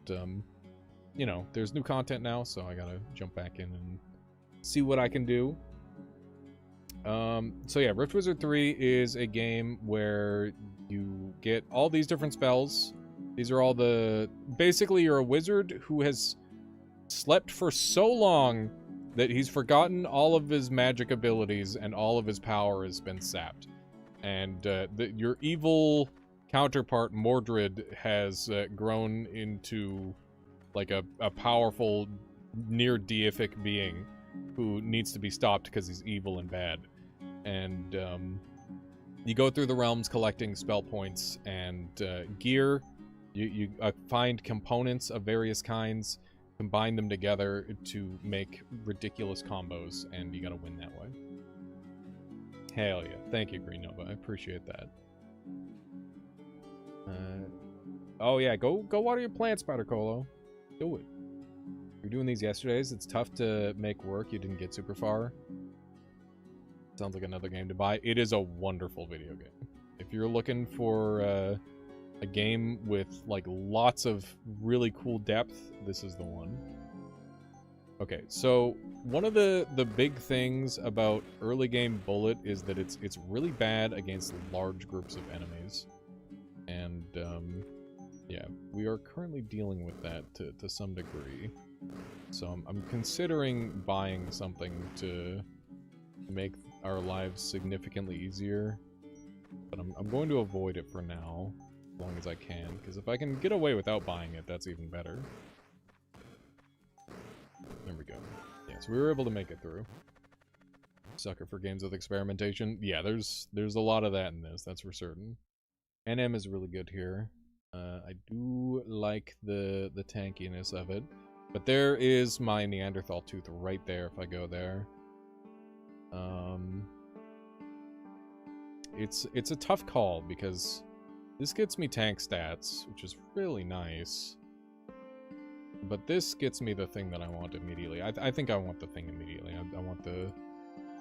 you know, there's new content now, so I gotta jump back in and see what I can do. So yeah, Rift Wizard 3 is a game where you get all these different spells. These are all the... Basically, you're a wizard who has slept for so long that he's forgotten all of his magic abilities and all of his power has been sapped. And your evil counterpart, Mordred, has grown into like a powerful, near-deific being who needs to be stopped because he's evil and bad. And you go through the realms collecting spell points and gear. You find components of various kinds, combine them together to make ridiculous combos, and you gotta win that way. Hell yeah. Thank you, Green Nova. I appreciate that. Oh yeah, go water your plants, Spider Colo. Do it. You're doing these yesterdays. It's tough to make work. You didn't get super far. Sounds like another game to buy. It is a wonderful video game. If you're looking for a game with like lots of really cool depth, this is the one. Okay, so one of the big things about early game Bullet is that it's really bad against large groups of enemies. And yeah, we are currently dealing with that to some degree. So I'm considering buying something to make our lives significantly easier. But I'm going to avoid it for now, as long as I can, because if I can get away without buying it, that's even better. There we go. Yeah, so we were able to make it through. Sucker for games with experimentation. Yeah, there's a lot of that in this, that's for certain. NM is really good here. I do like the tankiness of it. But there is my Neanderthal tooth right there if I go there. It's a tough call because this gets me tank stats, which is really nice. But this gets me the thing that I want immediately. I think I want the thing immediately. I want the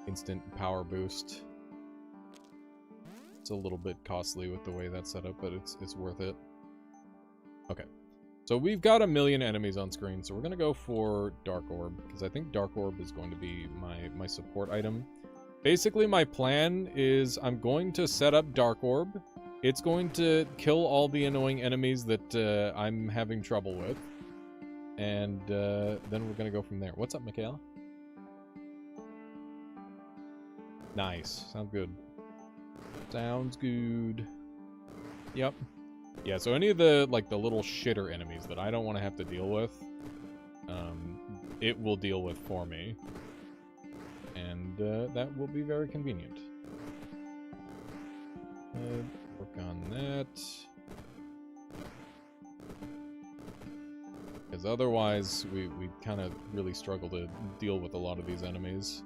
instant power boost. It's a little bit costly with the way that's set up, but it's worth it. Okay. So we've got 1 million enemies on screen, so we're going to go for Dark Orb, because I think Dark Orb is going to be my support item. Basically, my plan is I'm going to set up Dark Orb. It's going to kill all the annoying enemies that I'm having trouble with. And then we're going to go from there. What's up, Michaela? Nice. Sounds good. Sounds good. Yep. Yeah, so any of the, like, the little shitter enemies that I don't want to have to deal with, it will deal with for me. And that will be very convenient. Work on that. Because otherwise, we kind of really struggle to deal with a lot of these enemies.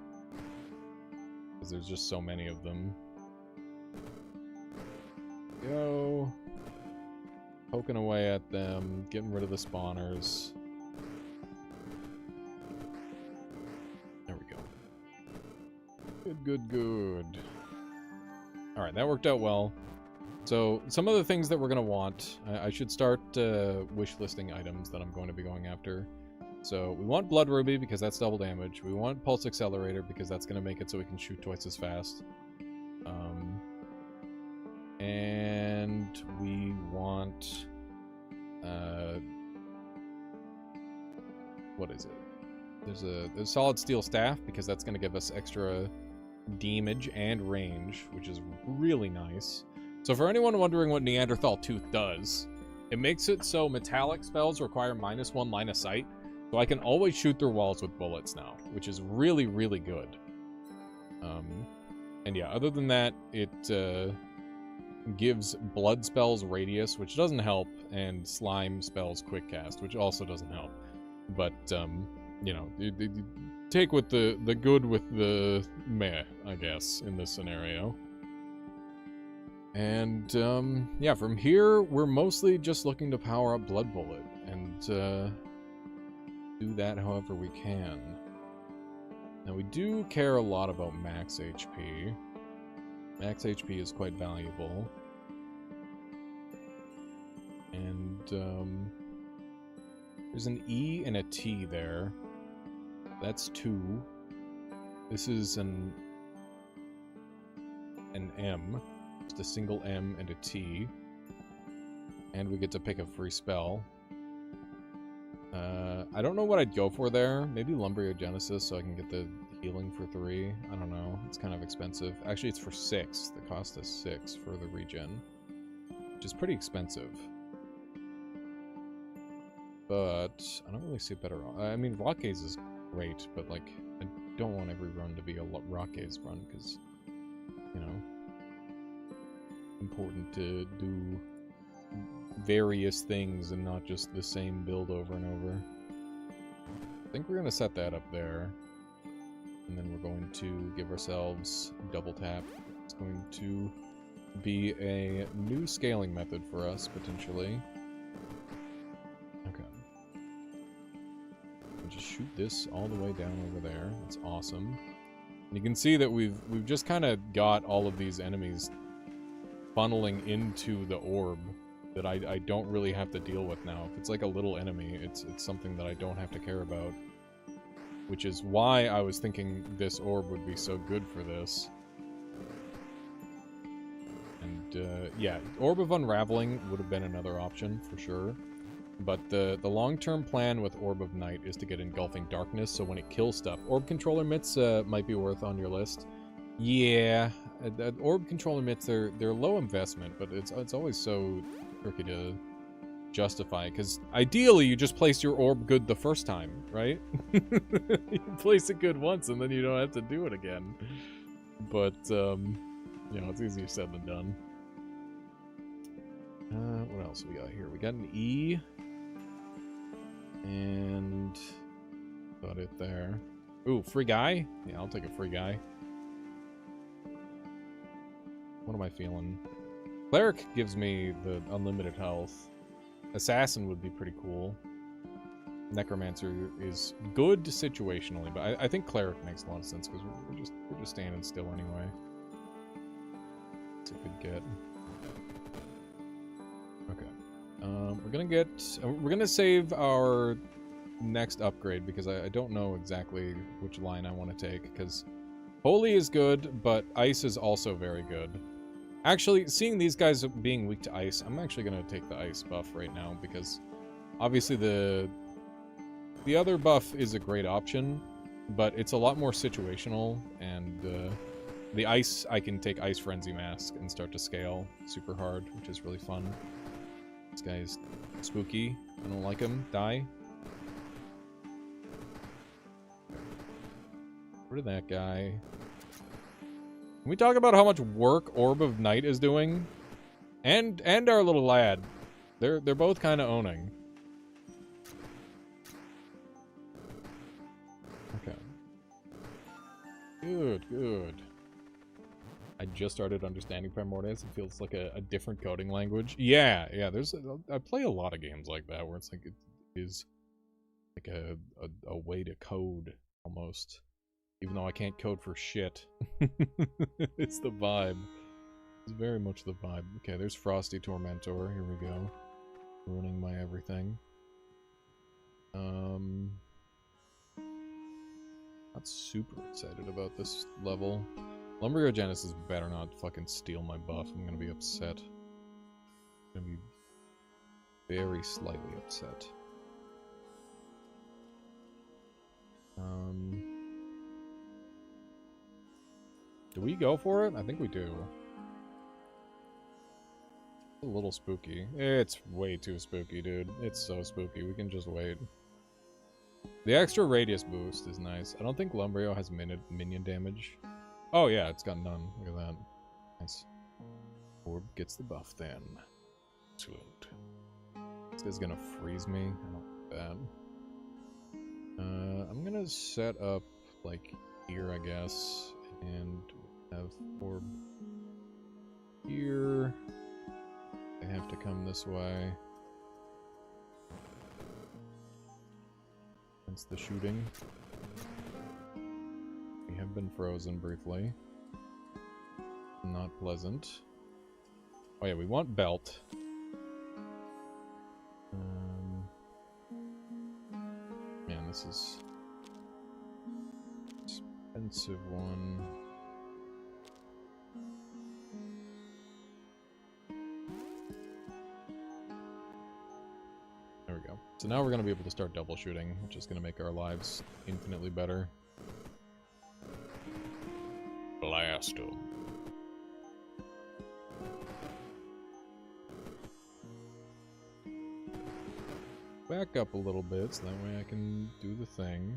Because there's just so many of them. Go. Poking away at them, getting rid of the spawners. There we go. Good, good, good. Alright, that worked out well. So, some of the things that we're going to want, I should start wish listing items that I'm going to be going after. So, we want Blood Ruby because that's double damage. We want Pulse Accelerator because that's going to make it so we can shoot twice as fast. And we want... what is it? There's a Solid Steel Staff because that's going to give us extra damage and range, which is really nice. So for anyone wondering what Neanderthal Tooth does, it makes it so metallic spells require -1 line of sight, so I can always shoot through walls with bullets now, which is really, really good. And yeah, other than that, it gives blood spells radius, which doesn't help, and slime spells quick cast, which also doesn't help. But, you know, you take with the good with the meh, I guess, in this scenario. And, yeah, from here, we're mostly just looking to power up Blood Bullet, and do that however we can. Now, we do care a lot about max HP. Max HP is quite valuable. And, there's an E and a T there. That's 2. This is an M. Just a single M and a T. And we get to pick a free spell. I don't know what I'd go for there. Maybe Lumbriogenesis so I can get the healing for 3. I don't know. It's kind of expensive. Actually, it's for 6. The cost is 6 for the regen. Which is pretty expensive. But I don't really see a better... I mean, Rock Gaze is great, but, like, I don't want every run to be a Rock Gaze run, because, you know, important to do various things and not just the same build over and over. I think we're going to set that up there. And then we're going to give ourselves double tap. It's going to be a new scaling method for us, potentially. Okay. And just shoot this all the way down over there. That's awesome. And you can see that we've just kind of got all of these enemies funneling into the orb that I don't really have to deal with now. If it's like a little enemy, it's something that I don't have to care about. Which is why I was thinking this orb would be so good for this. And, yeah, Orb of Unraveling would have been another option, for sure. But the long-term plan with Orb of Night is to get Engulfing Darkness, so when it kills stuff. Orb Controller Mitts might be worth on your list. Yeah, Orb Controller Mitts, they're low investment, but it's always so tricky to justify, because ideally you just place your orb good the first time, right? You place it good once and then you don't have to do it again. But, you know, it's easier said than done. What else we got here? We got an E. And got it there. Ooh, free guy? Yeah, I'll take a free guy. What am I feeling? Cleric gives me the unlimited health. Assassin would be pretty cool. Necromancer is good situationally, but I think Cleric makes a lot of sense because we're just standing still anyway. It's a good get. Okay. We're gonna save our next upgrade because I don't know exactly which line I want to take, because Holy is good, but Ice is also very good. Actually, seeing these guys being weak to Ice, I'm actually gonna take the Ice buff right now, because obviously the other buff is a great option, but it's a lot more situational, and the Ice, I can take Ice Frenzy Mask and start to scale super hard, which is really fun. This guy is spooky. I don't like him. Die. Rid of that guy. Can we talk about how much work Orb of Night is doing? And our little lad. They're both kind of owning. Okay. Good, good. I just started understanding Primordius. It feels like a different coding language. Yeah, I play a lot of games like that where it's like it is like a way to code almost. Even though I can't code for shit. It's the vibe. It's very much the vibe. Okay, there's Frosty Tormentor. Here we go. Ruining my everything. Not super excited about this level. Lumberiogenesis better not fucking steal my buff. I'm gonna be upset. I'm gonna be very slightly upset. Do we go for it? I think we do. A little spooky. It's way too spooky, dude. It's so spooky. We can just wait. The extra radius boost is nice. I don't think Lumbrio has minion damage. Oh yeah, it's got none. Look at that. Nice. Orb gets the buff then. Excellent. This guy's gonna freeze me. I don't like that. I'm gonna set up, like, here, I guess. And have Orb here. They have to come this way. Hence the shooting. We have been frozen briefly. Not pleasant. Oh yeah, we want belt. Man, this is expensive one. There we go. So now we're going to be able to start double shooting, which is going to make our lives infinitely better. Blast him. Back up a little bit, so that way I can do the thing.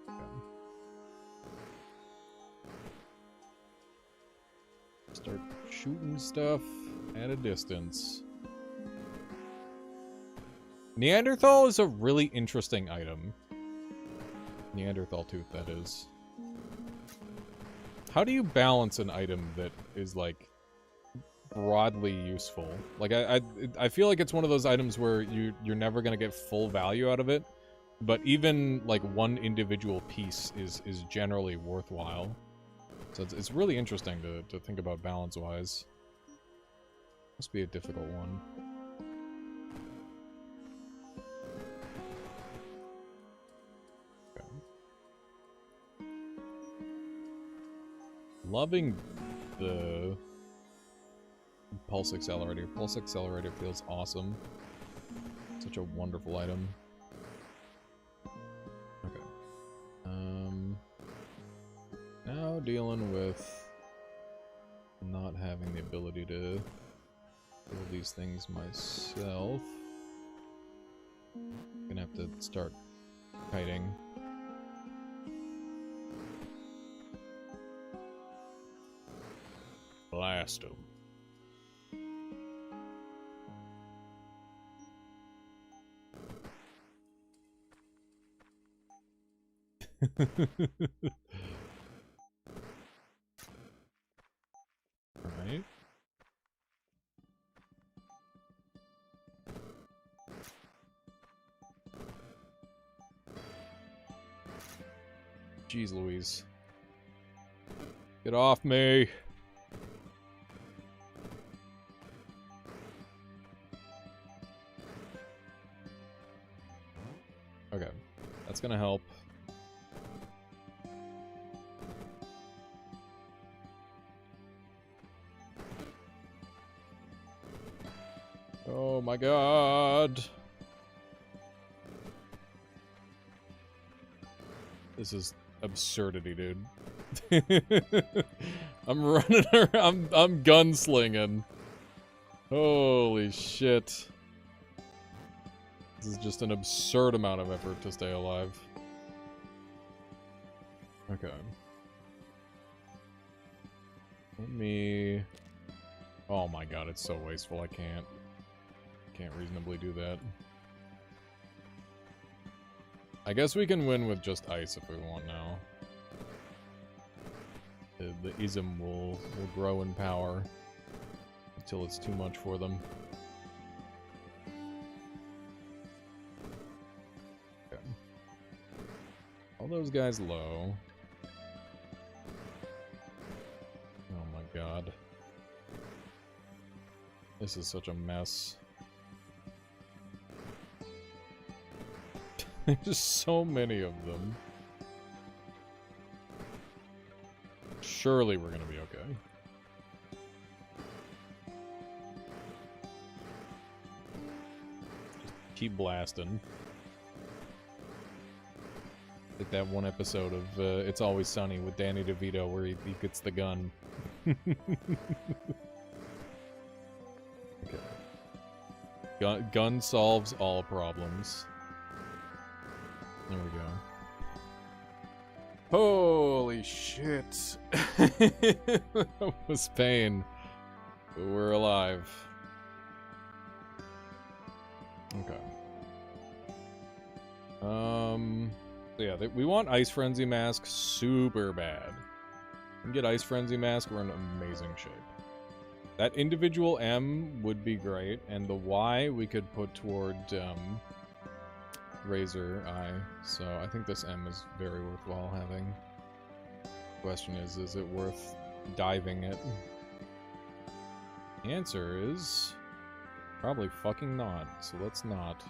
Okay. Start shooting stuff at a distance. Neanderthal is a really interesting item. Neanderthal tooth, that is. How do you balance an item that is, like, broadly useful? Like, I feel like it's one of those items where you're never gonna get full value out of it, but even, like, one individual piece is generally worthwhile. So it's really interesting to think about balance-wise. Must be a difficult one. Loving the Pulse Accelerator. Pulse Accelerator feels awesome. Such a wonderful item. Okay. Now dealing with not having the ability to build these things myself. Gonna have to start kiting. Blast him. Alright. Jeez Louise. Get off me! That's gonna help. Oh my god. This is absurdity, dude. I'm running around, I'm gunslinging. Holy shit. This is just an absurd amount of effort to stay alive. Okay. Let me... Oh my god, it's so wasteful, I can't reasonably do that. I guess we can win with just ice if we want now. The ism will grow in power until it's too much for them. Okay. All those guys low. Oh my god. This is such a mess. There's so many of them. Surely we're gonna be okay. Just keep blasting. Like that one episode of It's Always Sunny with Danny DeVito where he gets the gun. Okay. Gun solves all problems. There we go. Holy shit. That was pain. But we're alive. Okay. So yeah, we want Ice Frenzy Mask super bad. If we can get Ice Frenzy Mask, we're in amazing shape. That individual M would be great, and the Y we could put toward, Razor Eye, so I think this M is very worthwhile having. Question is it worth diving it? The answer is probably fucking not, so let's not.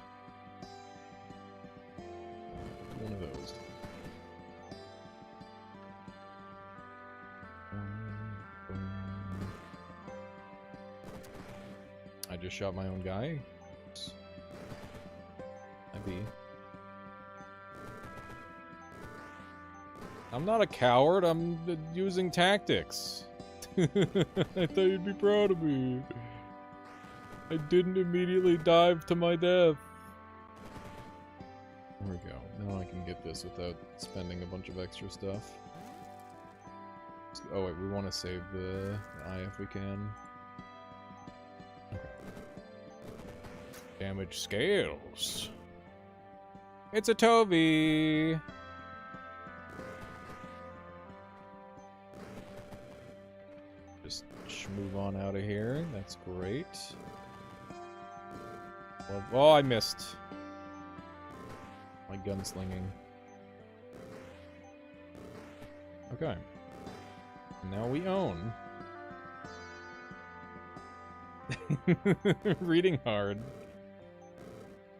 One of those. I just shot my own guy. I'm not a coward, I'm using tactics. I thought you'd be proud of me. I didn't immediately dive to my death. There we go. Now I can get this without spending a bunch of extra stuff. Oh wait, we want to save the eye if we can. Okay. Damage scales. It's a Toby! Just move on out of here. That's great. Well, oh, I missed. My gunslinging. Okay. Now we own. Reading hard.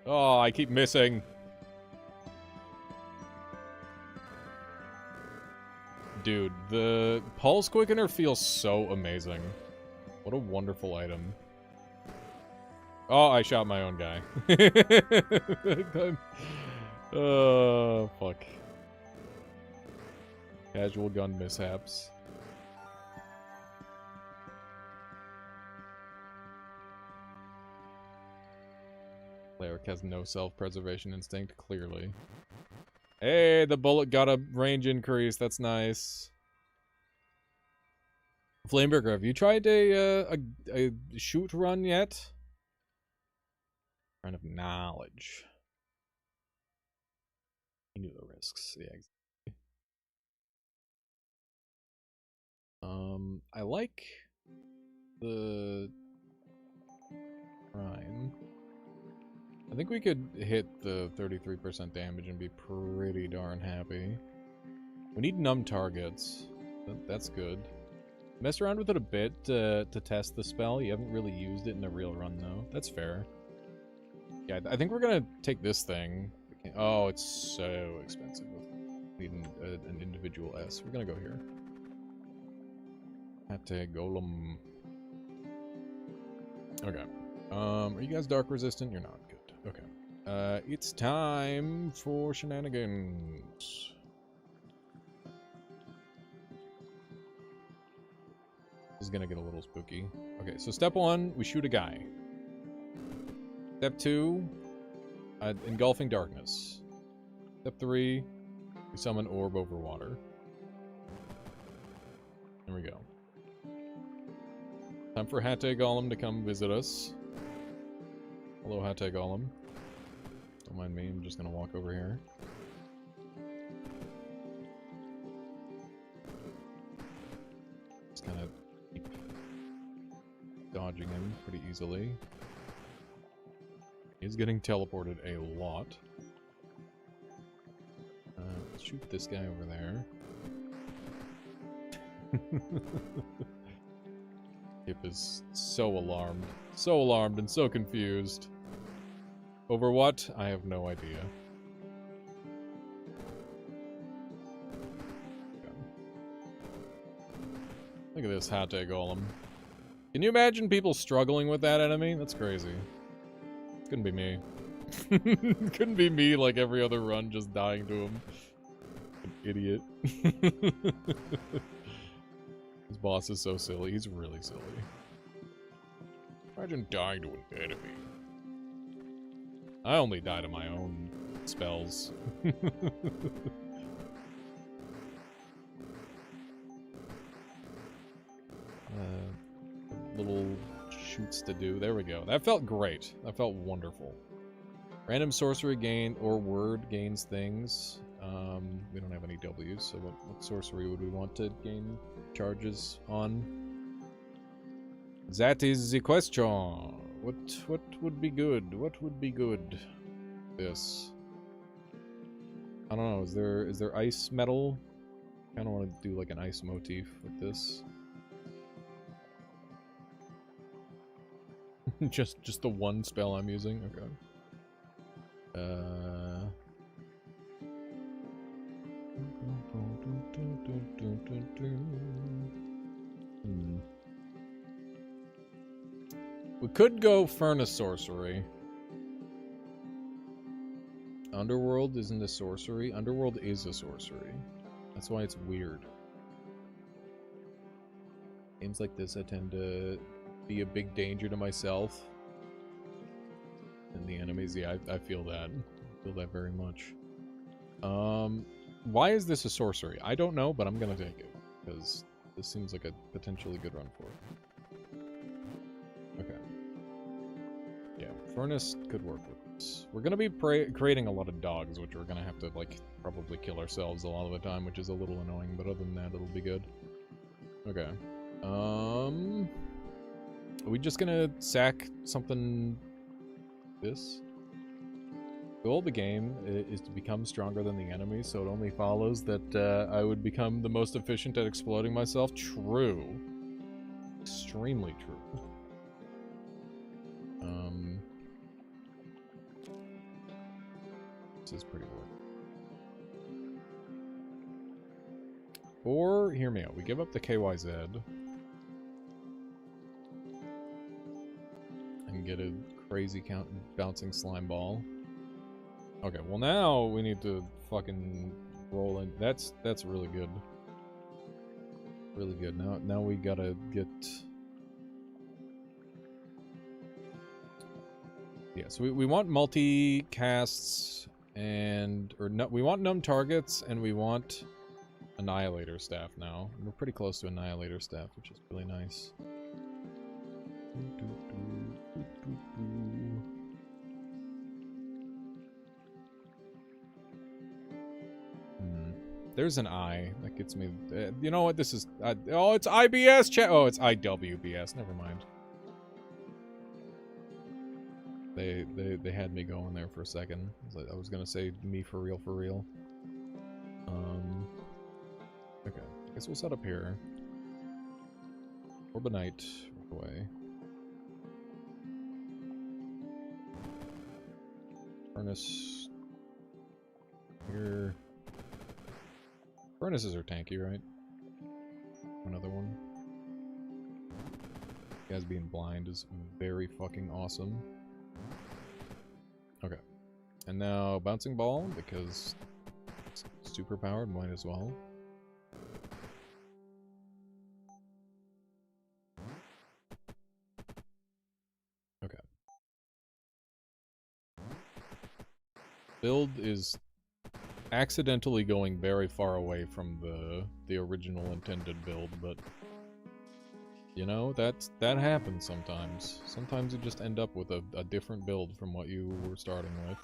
Oh, I keep missing. Dude, the Pulse Quickener feels so amazing. What a wonderful item. Oh, I shot my own guy. Oh, fuck. Casual gun mishaps. Cleric has no self-preservation instinct, clearly. Hey, the bullet got a range increase. That's nice. Flameburger, have you tried a shoot run yet? Run of knowledge. You knew the risks. Yeah, exactly. I like the prime. I think we could hit the 33% damage and be pretty darn happy. We need numb targets. That's good. Mess around with it a bit to test the spell. You haven't really used it in a real run, though. That's fair. Yeah, I think we're gonna take this thing. Oh, it's so expensive. We need an individual S. We're gonna go here. Hate Golem. Okay. Are you guys dark resistant? You're not. Good. Okay. It's time for shenanigans. This is gonna get a little spooky. Okay, so step 1, we shoot a guy. Step 2, engulfing darkness. Step 3, we summon orb over water. There we go. Time for Hate Golem to come visit us. Hello, Hate Golem. Don't mind me, I'm just gonna walk over here. Just kind of keep dodging him pretty easily. He's getting teleported a lot. Let's shoot this guy over there. Kip is so alarmed. So alarmed and so confused. Over what? I have no idea. Okay. Look at this Hate Golem. Can you imagine people struggling with that enemy? That's crazy. Couldn't be me. Couldn't be me like every other run just dying to him. An idiot. His boss is so silly. He's really silly. Imagine dying to an enemy. I only die to my own spells. Little shoots to do. There we go. That felt great. That felt wonderful. Random sorcery gain or word gains things. We don't have any W's, so what sorcery would we want to gain charges on? That is the question. What would be good? What would be good? This. I don't know. Is there ice metal? I kind of want to do like an ice motif with this. just the one spell I'm using. Okay. We could go Furnace Sorcery. Underworld isn't a sorcery. Underworld is a sorcery. That's why it's weird. Games like this, I tend to be a big danger to myself. And the enemies, yeah, I feel that. I feel that very much. Why is this a sorcery? I don't know, but I'm gonna take it. Because this seems like a potentially good run for it. Okay. Yeah, Furnace could work with this. We're gonna be creating a lot of dogs, which we're gonna have to, like, probably kill ourselves a lot of the time, which is a little annoying, but other than that, it'll be good. Okay. Are we just gonna sack something... this? The goal of the game is to become stronger than the enemy, so it only follows that I would become the most efficient at exploding myself. True. Extremely true. This is pretty boring. Or, hear me out, we give up the KYZ. And get a crazy bouncing slime ball. Okay, well now we need to fucking roll in. That's really good. Really good. Now we gotta get... Yeah, so we want multi-casts and... Or no, we want numb targets and we want Annihilator Staff now. We're pretty close to Annihilator Staff, which is really nice. There's an I that gets me. You know what? This is. Oh, it's IBS chat. Oh, it's IWBS. Never mind. They had me going there for a second. I was gonna say me for real, for real. Okay. I guess we'll set up here. Orbanite away. Furnace here. Furnaces are tanky, right? Another one. Guys being blind is very fucking awesome. Okay. And now bouncing ball, because it's super powered, might as well. Okay. Build is accidentally going very far away from the original intended build, but you know, that happens sometimes. Sometimes you just end up with a different build from what you were starting with.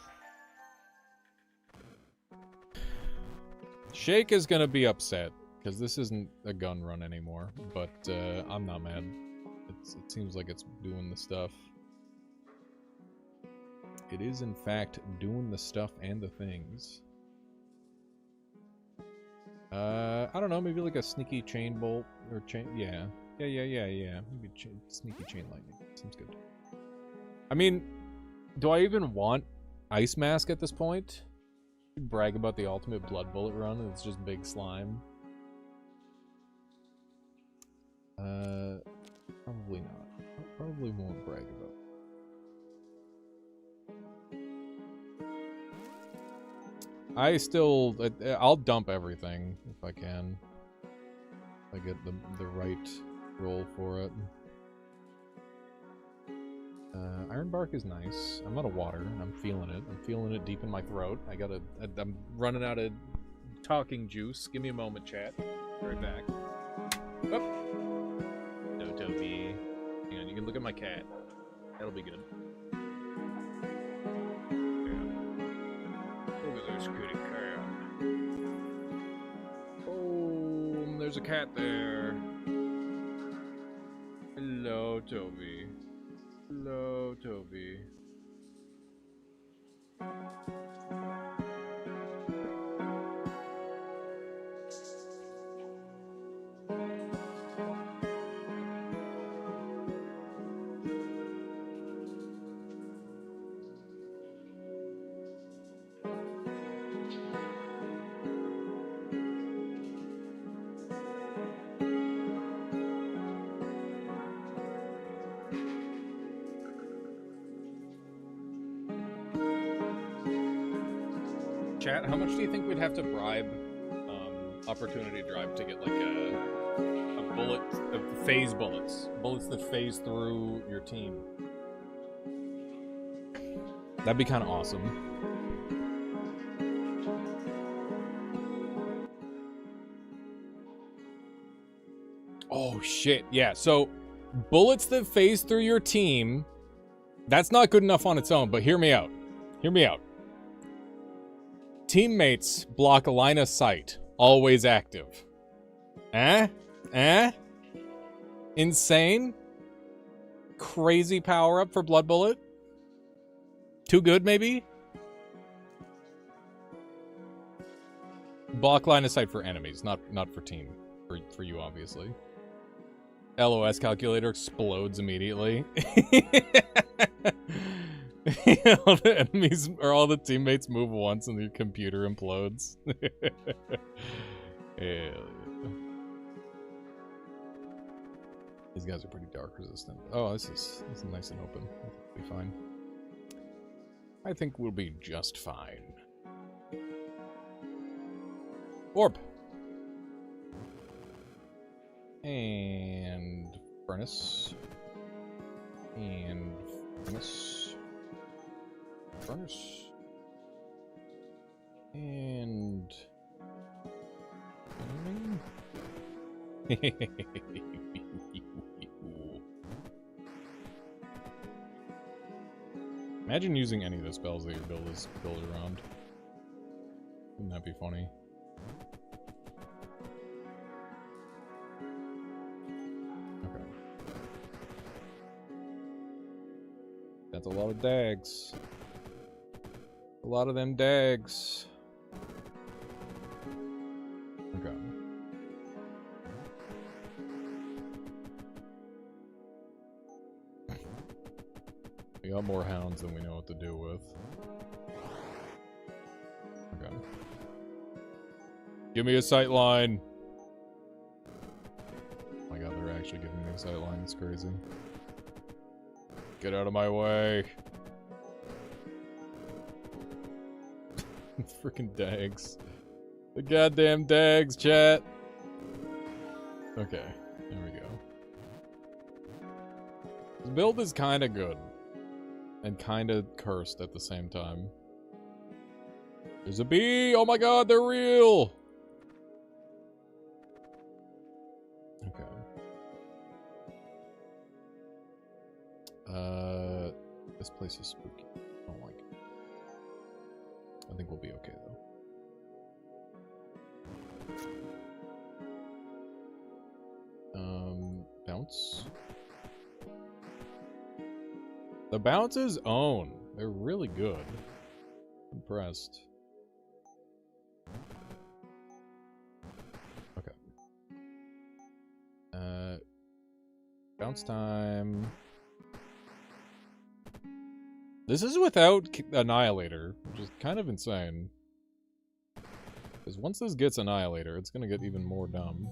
Shake is gonna be upset, because this isn't a gun run anymore, but I'm not mad. It seems like it's doing the stuff. It is, in fact, doing the stuff and the things. I don't know, maybe like a sneaky chain bolt, or chain, yeah. Yeah. Maybe sneaky chain lightning. Seems good. I mean, do I even want Ice Mask at this point? Brag about the ultimate blood bullet run, and it's just big slime. Probably not. I probably won't brag about it. I'll dump everything if I can. If I get the right roll for it. Iron Bark is nice. I'm out of water. I'm feeling it. I'm feeling it deep in my throat. I'm running out of talking juice. Give me a moment, chat. Right back. Oh. No, Toby. Hang on, you can look at my cat. That'll be good. Yeah. Look at this kitty cat. Oh, there's a cat there. Hello, Toby. Hello, Toby. Chat, how much do you think we'd have to bribe Opportunity Drive to get like a bullet, phase bullets that phase through your team? That'd be kind of awesome. Oh shit, yeah, so bullets that phase through your team, that's not good enough on its own, but hear me out. Hear me out. Teammates block a line of sight. Always active. Insane? Crazy power up for Blood Bullet? Too good, maybe? Block line of sight for enemies, not for team. For you, obviously. LOS calculator explodes immediately. All the enemies or all the teammates move once and the computer implodes. Yeah. These guys are pretty dark resistant. Oh, this is nice and open. I think we'll be fine. I think we'll be just fine. Orb. And furnace. And furnace. Furnace. And... Imagine using any of the spells that your build is built around. Wouldn't that be funny? Okay. That's a lot of dags. A lot of them dags. Okay. We got more hounds than we know what to do with. Okay. Give me a sight line. Oh my god, they're actually giving me a sight line. It's crazy. Get out of my way. Freaking dags. The goddamn dags, chat. Okay, there we go. This build is kind of good. And kind of cursed at the same time. There's a bee! Oh my god, they're real! Okay. This place is spooky. I don't like it. I think we'll be okay, though. Bounce. The bounces own. They're really good. Impressed. Okay. Bounce time. This is without Annihilator, which is kind of insane. Because once this gets Annihilator, it's gonna get even more dumb.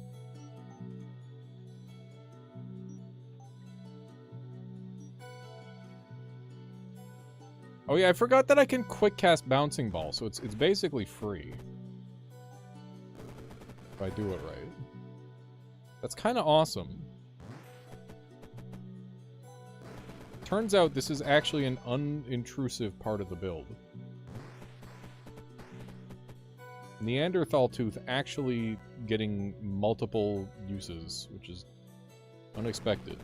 Oh yeah, I forgot that I can quick cast Bouncing Ball, so it's basically free. If I do it right. That's kind of awesome. Turns out this is actually an unintrusive part of the build. Neanderthal Tooth actually getting multiple uses, which is unexpected.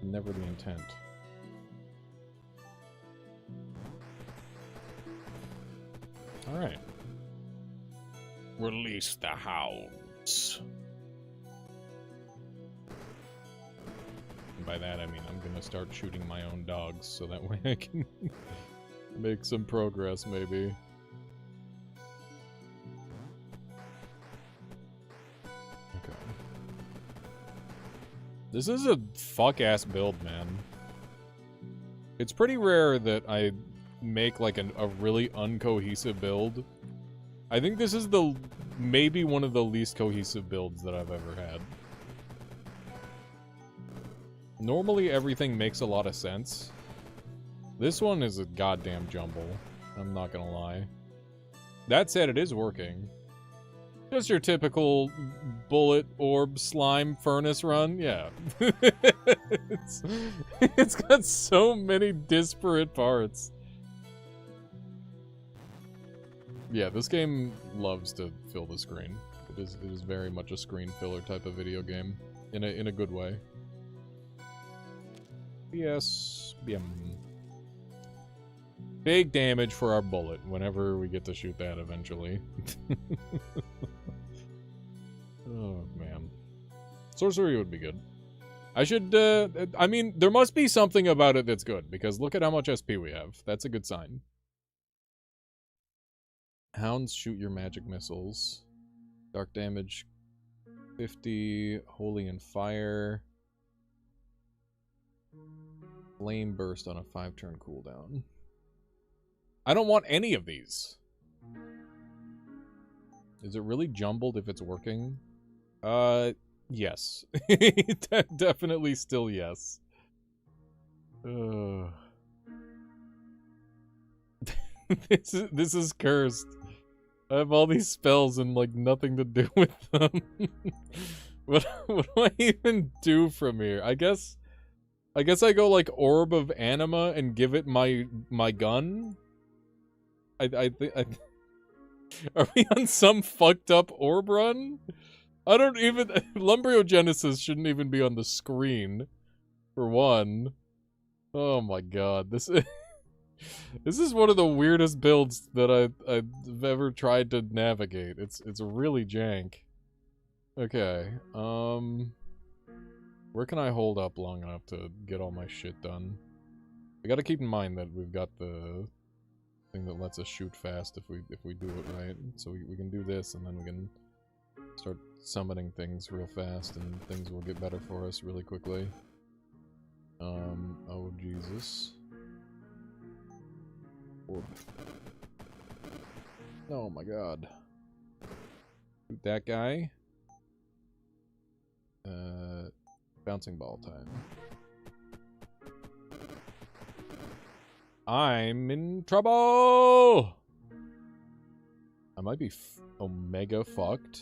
Never the intent. Alright. Release the hounds. And by that I mean I'm gonna start shooting my own dogs so that way I can make some progress, maybe. Okay. This is a fuck-ass build, man. It's pretty rare that I make like a really uncohesive build. I think this is maybe one of the least cohesive builds that I've ever had. Normally everything makes a lot of sense. This one is a goddamn jumble. I'm not gonna lie. That said, it is working. Just your typical bullet orb slime furnace run, yeah. It's got so many disparate parts. Yeah, this game loves to fill the screen. It is very much a screen filler type of video game, in a good way. Yes, big damage for our bullet whenever we get to shoot that eventually. Oh man, sorcery would be good. I should. I mean, there must be something about it that's good because look at how much SP we have. That's a good sign. Hounds shoot your magic missiles. Dark damage 50. Holy and fire. Flame burst on a 5-turn cooldown. I don't want any of these. Is it really jumbled if it's working? Yes. Definitely still yes. This is cursed. I have all these spells and like nothing to do with them. What do I even do from here? I guess I go like Orb of Anima and give it my gun. I are we on some fucked up orb run? I don't even Lumbriogenesis shouldn't even be on the screen. For one. Oh my god, this is one of the weirdest builds that I've ever tried to navigate. It's really jank. Okay, where can I hold up long enough to get all my shit done? I gotta keep in mind that we've got the thing that lets us shoot fast if we do it right. So we can do this and then we can start summoning things real fast and things will get better for us really quickly. Oh Jesus. Orb. Oh my god. Shoot that guy. Bouncing ball time. I'm in trouble! I might be omega fucked.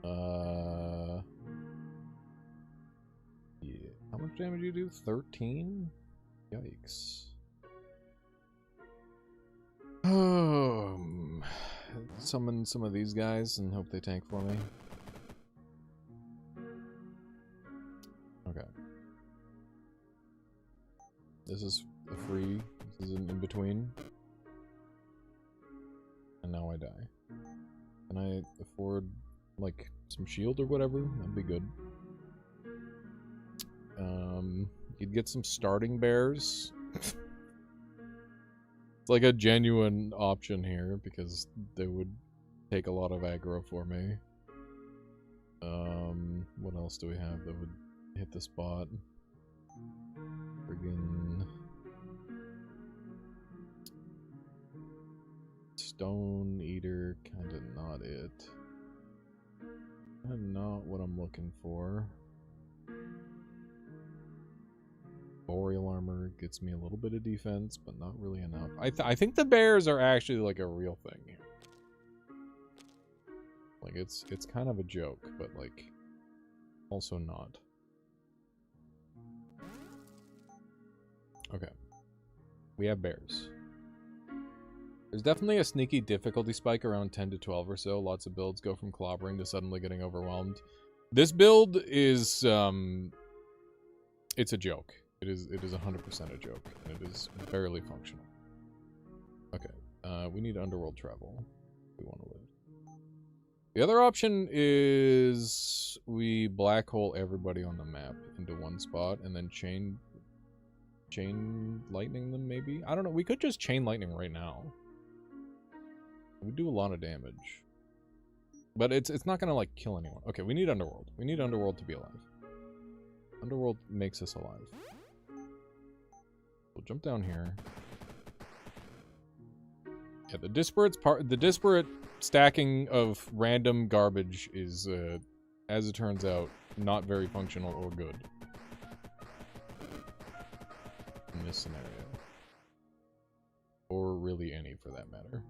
Yeah. How much damage do you do? 13? Yikes. Summon some of these guys and hope they tank for me. Okay. This is a free. This is an in-between. And now I die. Can I afford, like, some shield or whatever? That'd be good. You'd get some starting bears. It's like a genuine option here, because they would take a lot of aggro for me. What else do we have that would hit the spot? Friggin' Stone Eater, kinda not it. Kinda not what I'm looking for. Boreal armor gets me a little bit of defense, but not really enough. I think the bears are actually like a real thing here. Like it's kind of a joke, but like also not. Okay. We have bears. There's definitely a sneaky difficulty spike around 10 to 12 or so. Lots of builds go from clobbering to suddenly getting overwhelmed. This build is it's a joke. It is 100% a joke, and it is barely functional. Okay, we need underworld travel. We want to live. The other option is we black hole everybody on the map into one spot, and then chain lightning them, maybe? I don't know, we could just chain lightning right now. It would do a lot of damage. But it's not gonna, like, kill anyone. Okay, we need underworld. We need underworld to be alive. Underworld makes us alive. We'll jump down here. Yeah, the disparate stacking of random garbage is, as it turns out, not very functional or good in this scenario. Or really any, for that matter.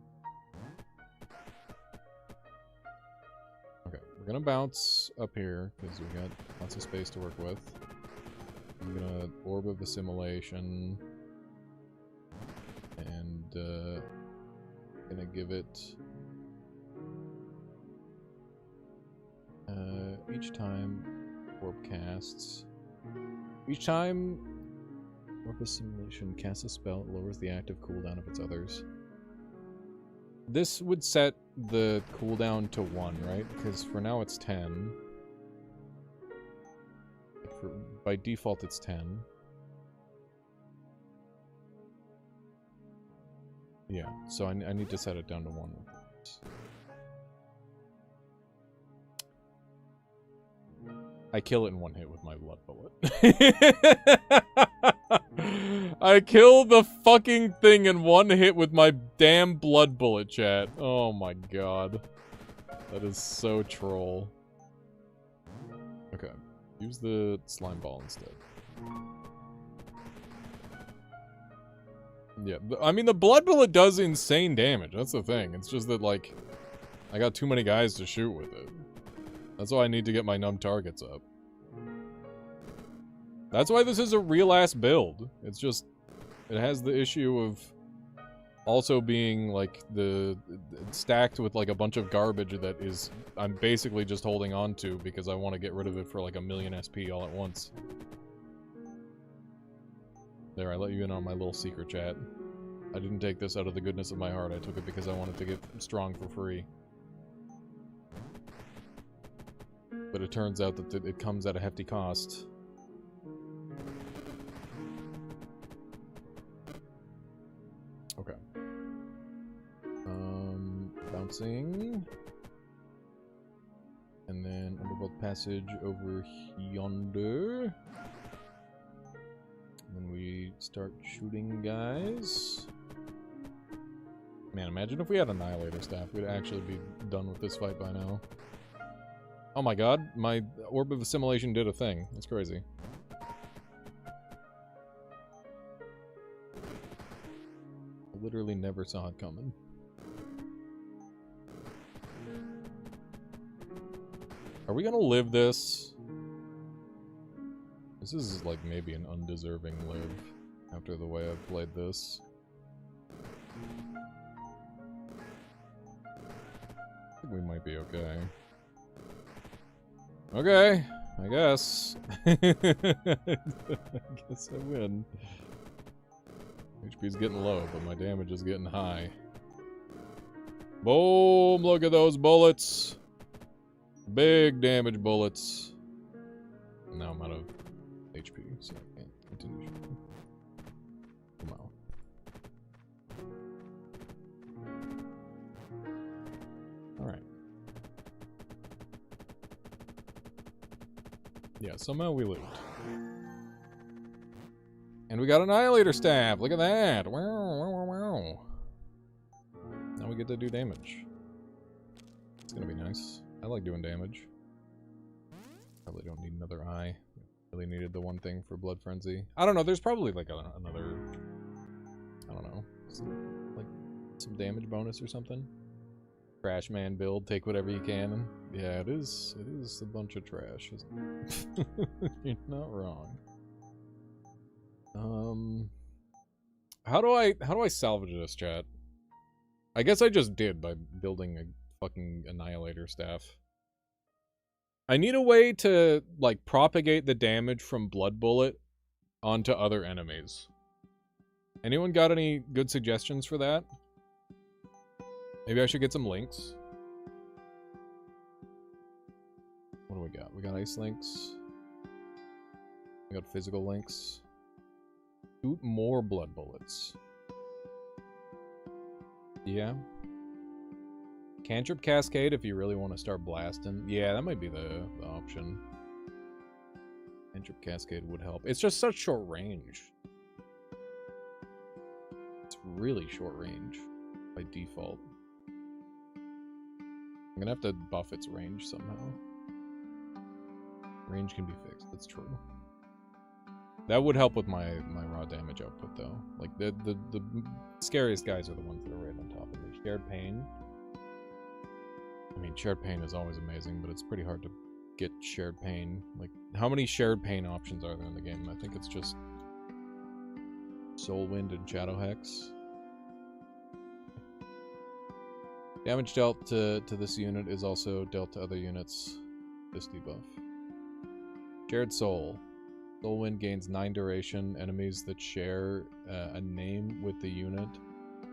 Okay, we're gonna bounce up here, because we got lots of space to work with. I'm gonna Orb of Assimilation, and gonna give it each time Orb casts. Each time Orb Assimilation casts a spell, it lowers the active cooldown of its others. This would set the cooldown to 1, right? Because for now it's 10. By default, it's 10. Yeah, so I need to set it down to 1. I kill it in 1 hit with my blood bullet. I kill the fucking thing in 1 hit with my damn blood bullet, chat. Oh my god. That is so troll. Okay. Use the slime ball instead. Yeah, I mean, the blood bullet does insane damage. That's the thing. It's just that, like, I got too many guys to shoot with it. That's why I need to get my numb targets up. That's why this is a real-ass build. It's just, it has the issue of also being, like, stacked with, like, a bunch of garbage that is, I'm basically just holding on to because I want to get rid of it for, like, 1,000,000 SP all at once. There, I let you in on my little secret, chat. I didn't take this out of the goodness of my heart. I took it because I wanted to get strong for free. But it turns out that it comes at a hefty cost. Okay. Bouncing. And then underworld passage over yonder. And then we start shooting guys. Man, imagine if we had Annihilator Staff. We'd actually be done with this fight by now. Oh my god, my Orb of Assimilation did a thing. That's crazy. I literally never saw it coming. Are we gonna live this? This is like maybe an undeserving live after the way I've played this. I think we might be okay. Okay, I guess. I guess I win. HP's getting low, but my damage is getting high. Boom! Look at those bullets! Big damage bullets. And now I'm out of HP, so I can't continue shooting. Come on. Alright. Yeah, somehow we lived. And we got Annihilator Staff! Look at that! Wow, wow, wow, wow. Now we get to do damage. It's gonna be nice. I like doing damage. Probably don't need another eye. Really needed the one thing for Blood Frenzy. I don't know, there's probably like another... I don't know. Some damage bonus or something. Trash man build, take whatever you can. Yeah, it is a bunch of trash, isn't it? You're not wrong. How do I salvage this, chat? I guess I just did by building a fucking Annihilator Staff. I need a way to, like, propagate the damage from Blood Bullet onto other enemies. Anyone got any good suggestions for that? Maybe I should get some links. What do we got? We got ice links. We got physical links. Shoot more blood bullets. Yeah. Cantrip Cascade if you really want to start blasting. Yeah, that might be the option. Cantrip Cascade would help. It's just such short range. It's really short range by default. I'm gonna have to buff its range somehow. Range can be fixed, that's true. That would help with my raw damage output though. Like the scariest guys are the ones that are right on top of me. Shared Pain. I mean, Shared Pain is always amazing, but it's pretty hard to get Shared Pain. Like, how many Shared Pain options are there in the game? I think it's just Soul Wind and Shadow Hex. Damage dealt to this unit is also dealt to other units. This debuff. Shared Soul. Soul Wind gains 9 duration. Enemies that share a name with the unit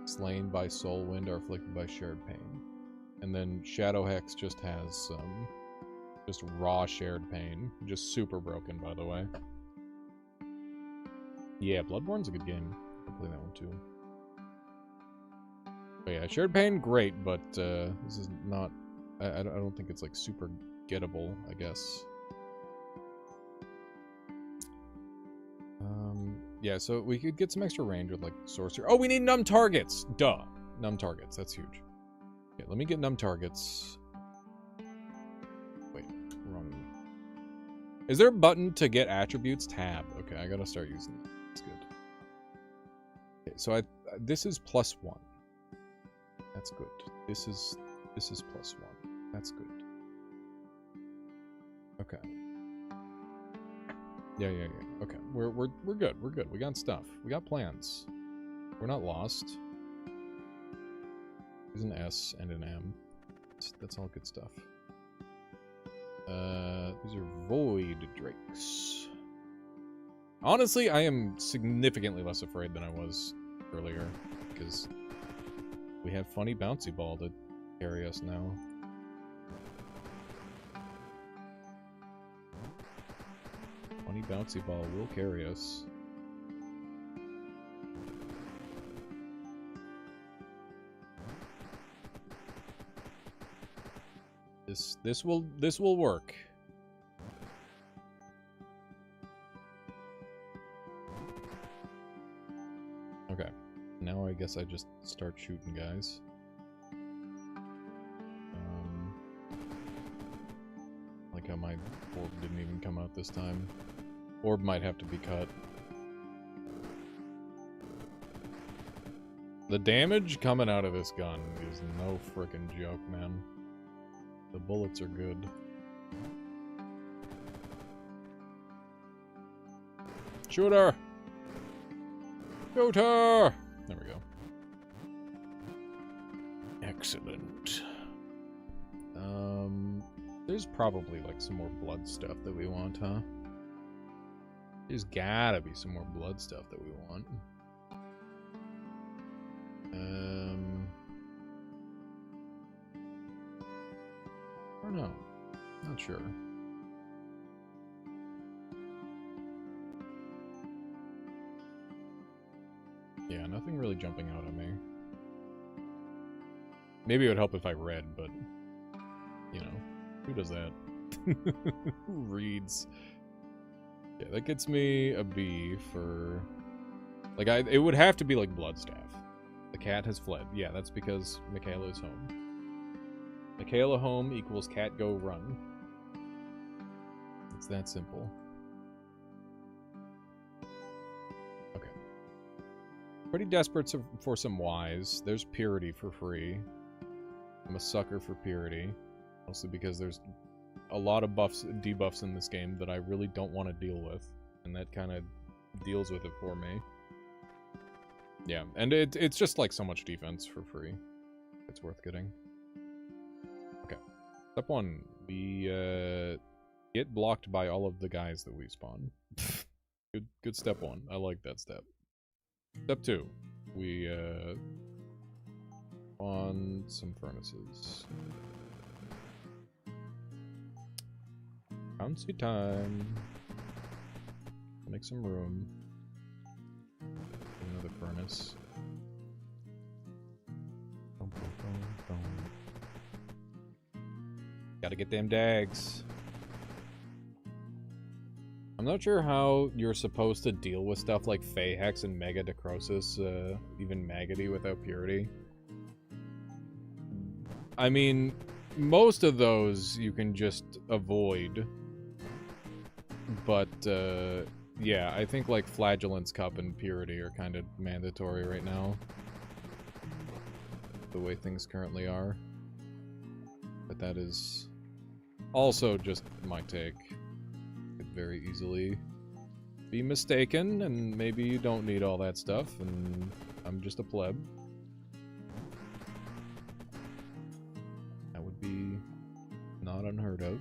slain by Soul Wind are afflicted by Shared Pain. And then Shadow Hex just has just raw Shared Pain. Just super broken, by the way. Yeah, Bloodborne's a good game. I'll play that one too. But yeah, Shared Pain, great, but this is not... I don't think it's like super gettable, I guess. Yeah, so we could get some extra range with like Sorcerer. Oh, we need numb targets! Duh! Numb targets, that's huge. Okay, let me get numb targets. Wait, wrong. Is there a button to get attributes? Tab. Okay, I gotta start using that. That's good. Okay, so this is +1. That's good. This is +1. That's good. Okay. Yeah. Okay, we're good. We're good. We got stuff. We got plans. We're not lost. There's an S and an M. That's all good stuff. These are Void Drakes. Honestly, I am significantly less afraid than I was earlier, because we have Funny Bouncy Ball to carry us now. Funny Bouncy Ball will carry us. This will work. Okay. Now I guess I just start shooting guys. Like how my orb didn't even come out this time. Orb might have to be cut. The damage coming out of this gun is no frickin' joke, man. The bullets are good. Shoot her! Shoot her! There we go. Excellent. There's probably like some more blood stuff that we want, huh? There's gotta be some more blood stuff that we want. I don't know. Not sure. Yeah, nothing really jumping out at me. Maybe it would help if I read, but you know, who does that? Who reads? Yeah, that gets me a B for like it would have to be like Bloodstaff. The cat has fled. Yeah, that's because Michaela is home. Michaela home equals cat go run. It's that simple. Okay. Pretty desperate for some Ys. There's Purity for free. I'm a sucker for Purity. Mostly because there's a lot of buffs and debuffs in this game that I really don't want to deal with. And that kind of deals with it for me. Yeah, and it's just like so much defense for free. It's worth getting. Okay. Step 1. We get blocked by all of the guys that we spawn. Good step 1. I like that step. Step 2. We on some furnaces. Bouncy time. Make some room. Another furnace. Gotta get them dags. I'm not sure how you're supposed to deal with stuff like Phaehex and Mega Necrosis, even Maggoty without Purity. I mean, most of those you can just avoid. But, yeah, I think like Flagellant's Cup and Purity are kind of mandatory right now. The way things currently are. But that is also just my take. Could very easily be mistaken, and maybe you don't need all that stuff, and I'm just a pleb. That would be not unheard of.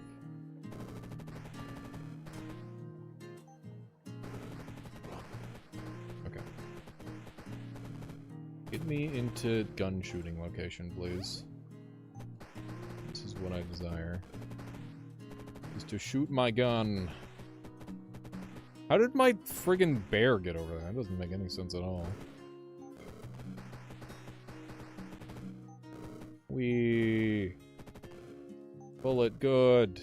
Get me into gun shooting location, please. This is what I desire. Is to shoot my gun. How did my friggin' bear get over there? That doesn't make any sense at all. Wee. Bullet good.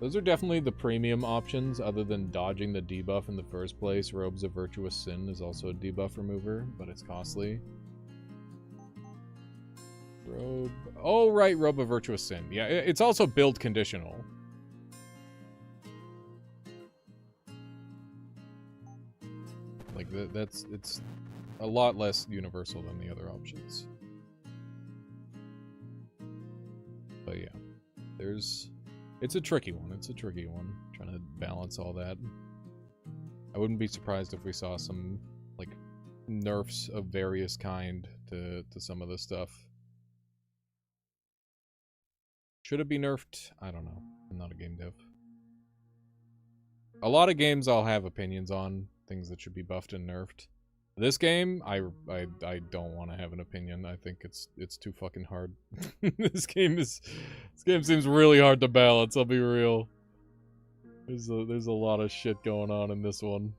Those are definitely the premium options, other than dodging the debuff in the first place. Robes of Virtuous Sin is also a debuff remover, but it's costly. Robe... Oh, right, Robe of Virtuous Sin. Yeah, it's also build conditional. Like, it's a lot less universal than the other options. But yeah, it's a tricky one. It's a tricky one, trying to balance all that. I wouldn't be surprised if we saw some, like, nerfs of various kind to some of this stuff. Should it be nerfed? I don't know. I'm not a game dev. A lot of games I'll have opinions on, things that should be buffed and nerfed. This game, I don't want to have an opinion. I think it's too fucking hard. This game seems really hard to balance. I'll be real. There's a lot of shit going on in this one.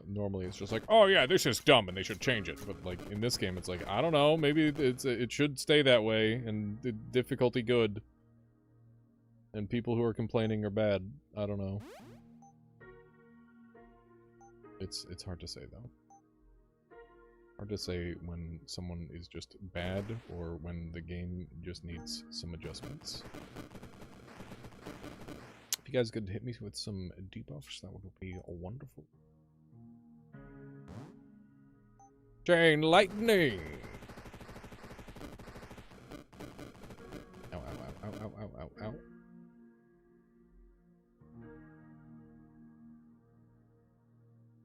Normally it's just like, oh yeah, this is dumb and they should change it. But like in this game, it's like, I don't know, maybe it should stay that way and the difficulty good. And people who are complaining are bad. I don't know. It's hard to say though. Hard to say when someone is just bad or when the game just needs some adjustments. If you guys could hit me with some debuffs, that would be wonderful. Chain lightning! Ow, ow, ow, ow, ow, ow, ow, ow.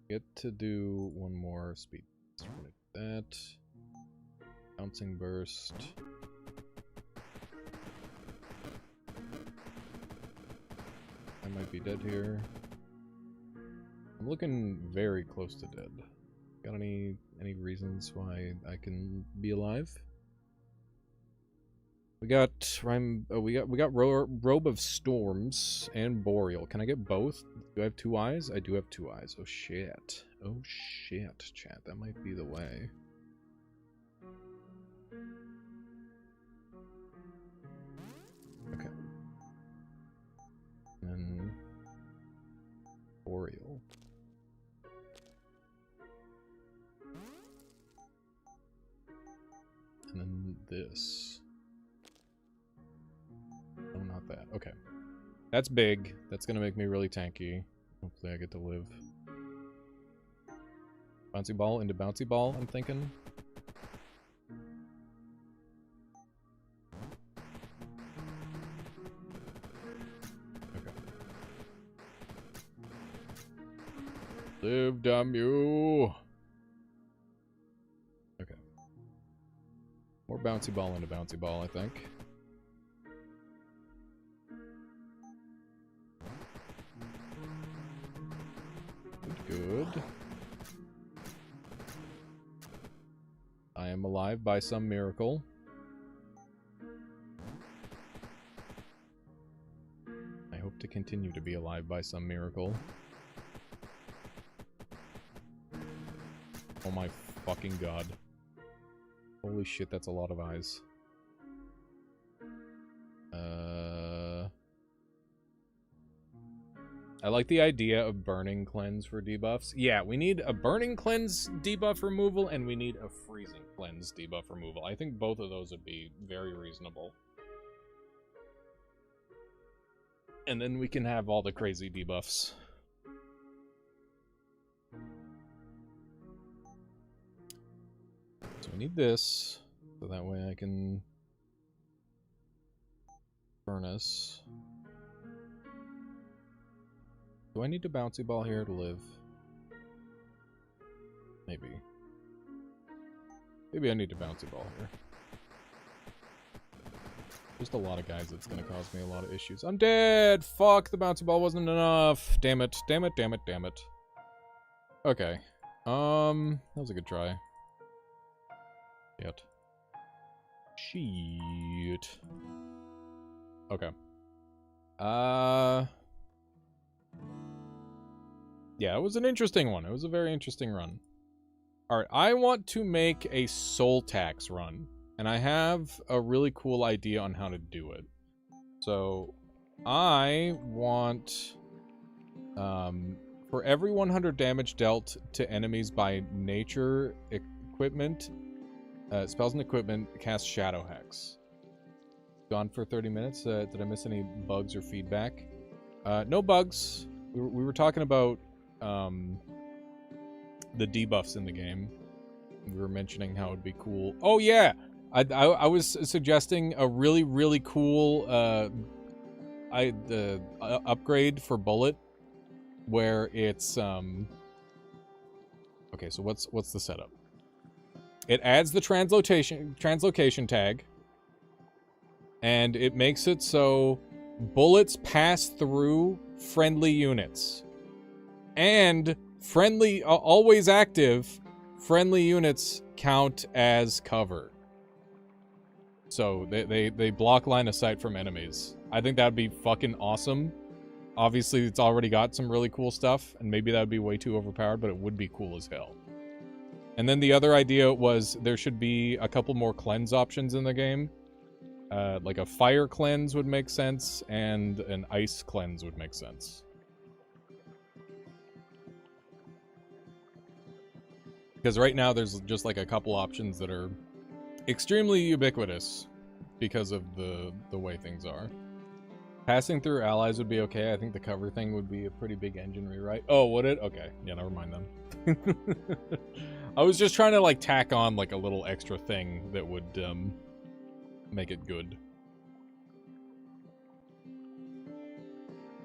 Get to do one more speed. That. Bouncing burst. I might be dead here. I'm looking very close to dead. Got any reasons why I can be alive? We got Robe of Storms and Boreal. Can I get both? Do I have 2 eyes? I do have 2 eyes. Oh shit. Oh shit, chat. That might be the way. Okay. And Boreal. And then this. Oh, not that. Okay. That's big. That's gonna make me really tanky. Hopefully I get to live. Bouncy ball into bouncy ball, I'm thinking. Okay. Live, damn you! Okay. More bouncy ball into bouncy ball, I think. Good. I am alive by some miracle. I hope to continue to be alive by some miracle. Oh my fucking god. Holy shit, that's a lot of eyes. I like the idea of burning cleanse for debuffs. Yeah, we need a burning cleanse debuff removal, and we need a freezing cleanse debuff removal. I think both of those would be very reasonable. And then we can have all the crazy debuffs. So we need this, so that way I can furnace. Do I need to bouncy ball here to live? Maybe. Maybe I need to bouncy ball here. Just a lot of guys that's gonna cause me a lot of issues. I'm dead! Fuck, the bouncy ball wasn't enough! Damn it, damn it, damn it, damn it. Okay. That was a good try. Shit. Shit. Okay. Yeah, it was an interesting one. It was a very interesting run. Alright, I want to make a soul tax run. And I have a really cool idea on how to do it. So, I want... for every 100 damage dealt to enemies by nature equipment, spells and equipment, cast Shadow Hex. Gone for 30 minutes. Did I miss any bugs or feedback? No bugs. We were talking about the debuffs in the game. We were mentioning how it'd be cool. Oh yeah, I was suggesting a really, really cool upgrade for Bullet, where it's okay. So what's the setup? It adds the translocation tag, and it makes it so bullets pass through friendly units, and friendly always active friendly units count as cover. So they block line of sight from enemies. I think that'd be fucking awesome. Obviously, it's already got some really cool stuff, and maybe that would be way too overpowered, but it would be cool as hell. And then the other idea was there should be a couple more cleanse options in the game. Like a fire cleanse would make sense, and an ice cleanse would make sense. Because right now there's just like a couple options that are extremely ubiquitous because of the way things are. Passing through allies would be okay. I think the cover thing would be a pretty big engine rewrite. Oh, would it? Okay. Yeah, never mind then. I was just trying to like tack on like a little extra thing that would make it good.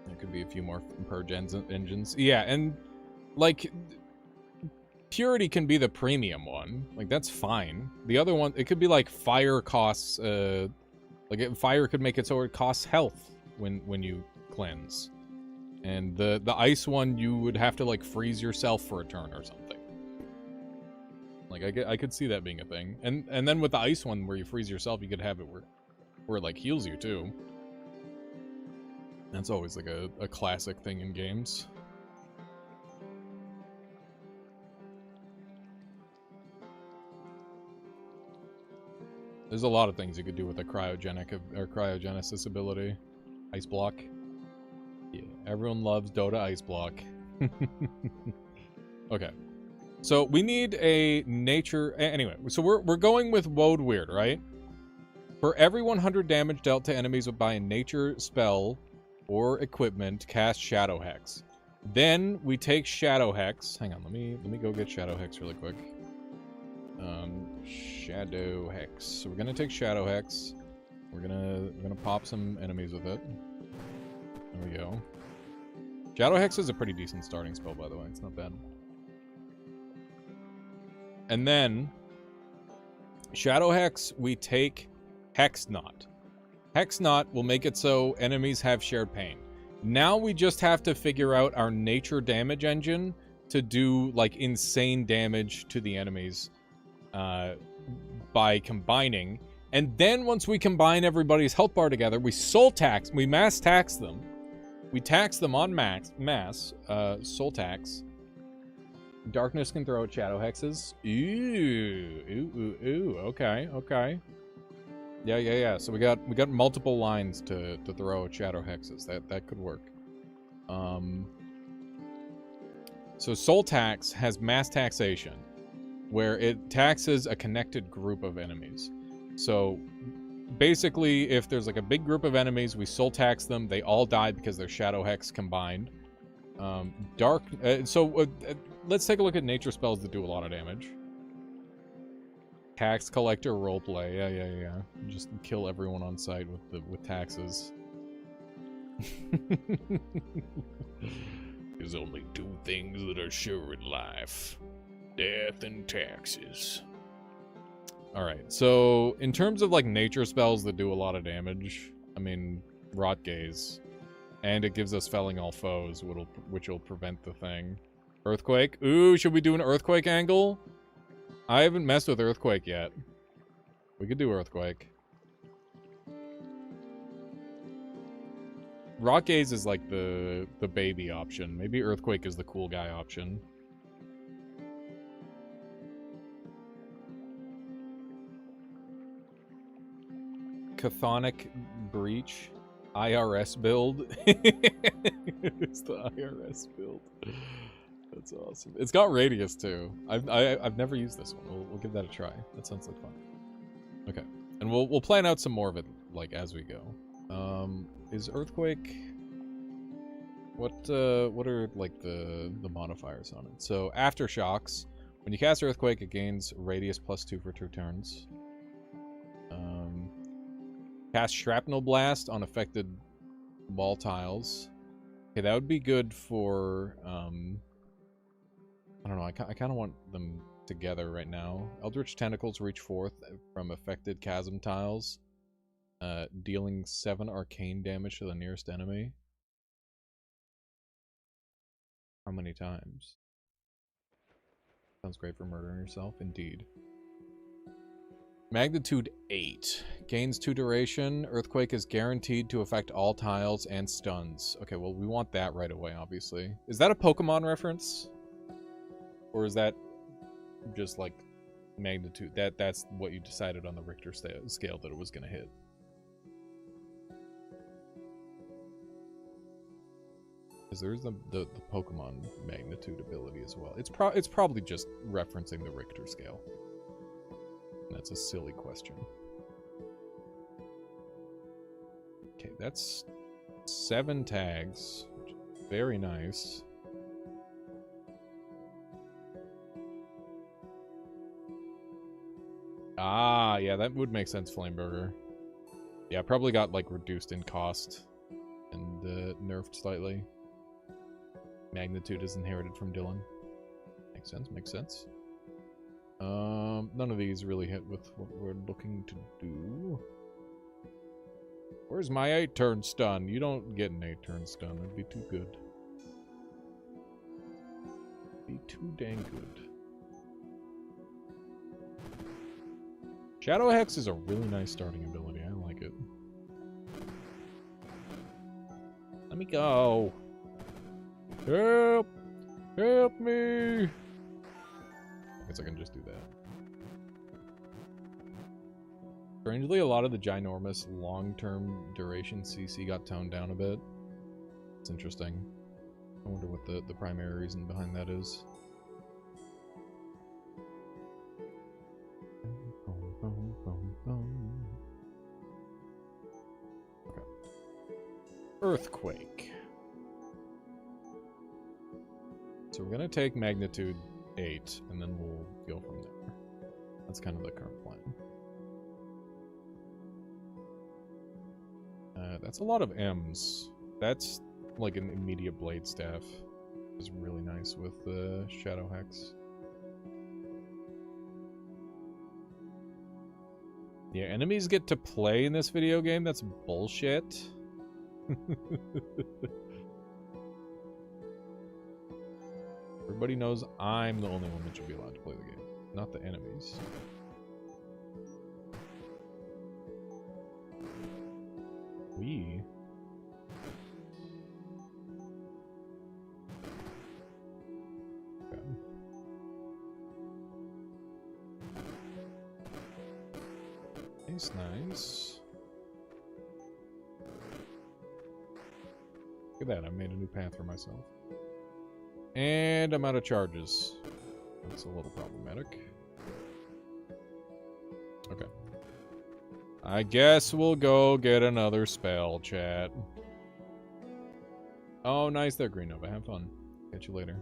There could be a few more purge engines. Yeah, and like purity can be the premium one. Like that's fine. The other one, it could be like fire costs fire could make it so it costs health when you cleanse. And the ice one, you would have to like freeze yourself for a turn or something. Like I could see that being a thing. And then with the ice one where you freeze yourself, you could have it where it like heals you too. That's always like a classic thing in games. There's a lot of things you could do with a cryogenesis ability. Ice block. Yeah, everyone loves Dota ice block. Okay. So we need a nature... Anyway, so we're going with Woad Weird, right? For every 100 damage dealt to enemies by a nature spell or equipment, cast Shadow Hex. Then we take Shadow Hex. Hang on, let me go get Shadow Hex really quick. Shadow Hex. So we're gonna take Shadow Hex. We're gonna pop some enemies with it. There we go. Shadow Hex is a pretty decent starting spell, by the way. It's not bad. And then Shadow Hex, we take Hex Knot. Hex Knot will make it so enemies have shared pain. Now we just have to figure out our nature damage engine to do like insane damage to the enemies by combining. And then once we combine everybody's health bar together, we mass tax them. We tax them on mass, soul tax. Darkness can throw out shadow hexes. Ooh, okay. Yeah. So we got multiple lines to throw out shadow hexes. That could work. So soul tax has mass taxation, where it taxes a connected group of enemies. So basically, if there's like a big group of enemies, we soul tax them. They all die because they're shadow hex combined. Let's take a look at nature spells that do a lot of damage. Tax collector roleplay. Yeah. Just kill everyone on sight with taxes. There's only two things that are sure in life: death and taxes. Alright, so in terms of like nature spells that do a lot of damage, I mean, Rot Gaze. And it gives us Felling All Foes, which will prevent the thing. Earthquake? Ooh, should we do an Earthquake angle? I haven't messed with Earthquake yet. We could do Earthquake. Rot Gaze is like the baby option. Maybe Earthquake is the cool guy option. Chthonic Breach. IRS build. It's the IRS build. That's awesome. It's got radius too. I've never used this one. We'll give that a try. That sounds like fun. Okay, and we'll plan out some more of it like as we go. Is Earthquake? What are like the modifiers on it? So Aftershocks. When you cast Earthquake, it gains radius +2 for 2 turns. Cast Shrapnel Blast on affected wall tiles. Okay, that would be good for, I don't know, I kind of want them together right now. Eldritch Tentacles reach forth from affected chasm tiles, dealing 7 arcane damage to the nearest enemy. How many times? Sounds great for murdering yourself, indeed. Magnitude 8. Gains 2 duration. Earthquake is guaranteed to affect all tiles and stuns. Okay, well, we want that right away, obviously. Is that a Pokemon reference? Or is that just, like, magnitude? That's what you decided on the Richter scale that it was going to hit. Because there's the Pokemon magnitude ability as well. It's probably just referencing the Richter scale. That's a silly question. Okay, that's 7 tags. Very nice. Ah, yeah, that would make sense, Flameburger. Yeah, probably got, like, reduced in cost and nerfed slightly. Magnitude is inherited from Dylan. Makes sense, makes sense. None of these really hit with what we're looking to do. Where's my 8-turn stun? You don't get an 8-turn stun. That'd be too good. Be too dang good. Shadow Hex is a really nice starting ability. I like it. Let me go. Help! Help me! I guess I can just do that. Strangely, a lot of the ginormous long-term duration CC got toned down a bit. It's interesting. I wonder what the primary reason behind that is. Okay. Earthquake. So we're gonna take magnitude 8, and then we'll go from there. That's kind of the current plan. That's a lot of M's. That's like an immediate blade staff. It's really nice with the Shadow Hex. Yeah, enemies get to play in this video game? That's bullshit. Everybody knows I'm the only one that should be allowed to play the game, not the enemies. We. Okay. Nice, nice. Look at that, I made a new path for myself. And I'm out of charges. That's a little problematic. Okay. I guess we'll go get another spell, chat. Oh, nice there, Green Nova. Have fun. Catch you later.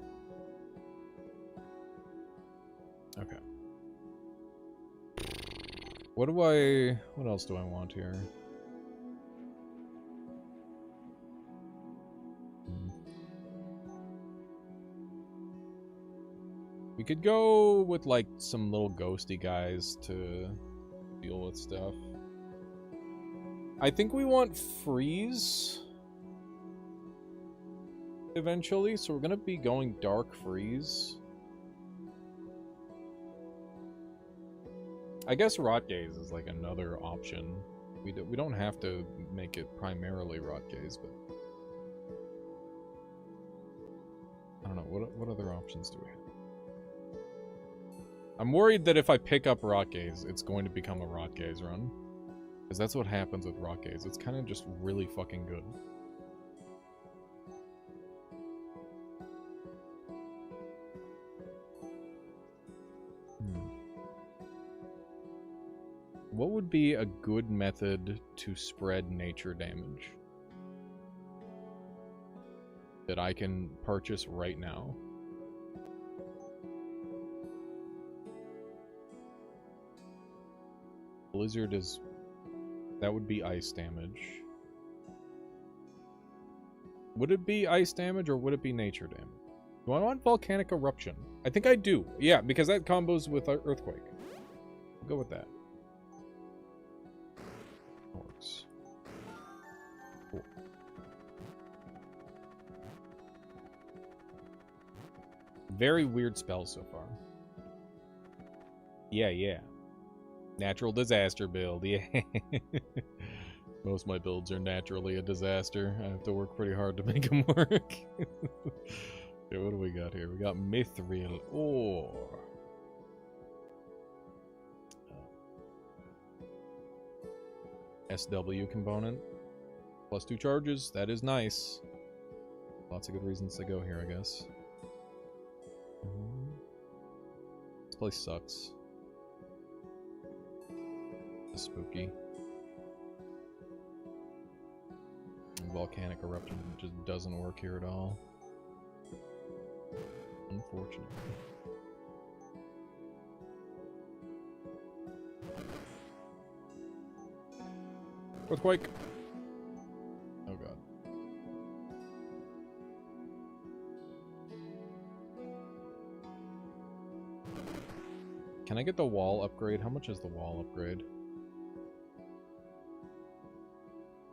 Okay. What else do I want here? We could go with, like, some little ghosty guys to deal with stuff. I think we want freeze eventually, so we're gonna be going dark freeze. I guess rot gaze is like another option. We don't have to make it primarily rot gaze, but I don't know. What other options do we have? I'm worried that if I pick up rot gaze, it's going to become a rot gaze run. Because that's what happens with rot gaze. It's kind of just really fucking good. What would be a good method to spread nature damage that I can purchase right now? Blizzard is... that would be ice damage. Would it be ice damage or would it be nature damage? Do I want volcanic eruption? I think I do. Yeah, because that combos with earthquake. I'll go with that. Works. Cool. Very weird spell so far. Yeah, yeah. Natural disaster build, yeah. Most of my builds are naturally a disaster. I have to work pretty hard to make them work. Okay, what do we got here? We got mithril ore. SW component. Plus 2 charges. That is nice. Lots of good reasons to go here, I guess. This place sucks. It's spooky. And volcanic eruption just doesn't work here at all. Unfortunately. Earthquake! Oh god. Can I get the wall upgrade? How much is the wall upgrade?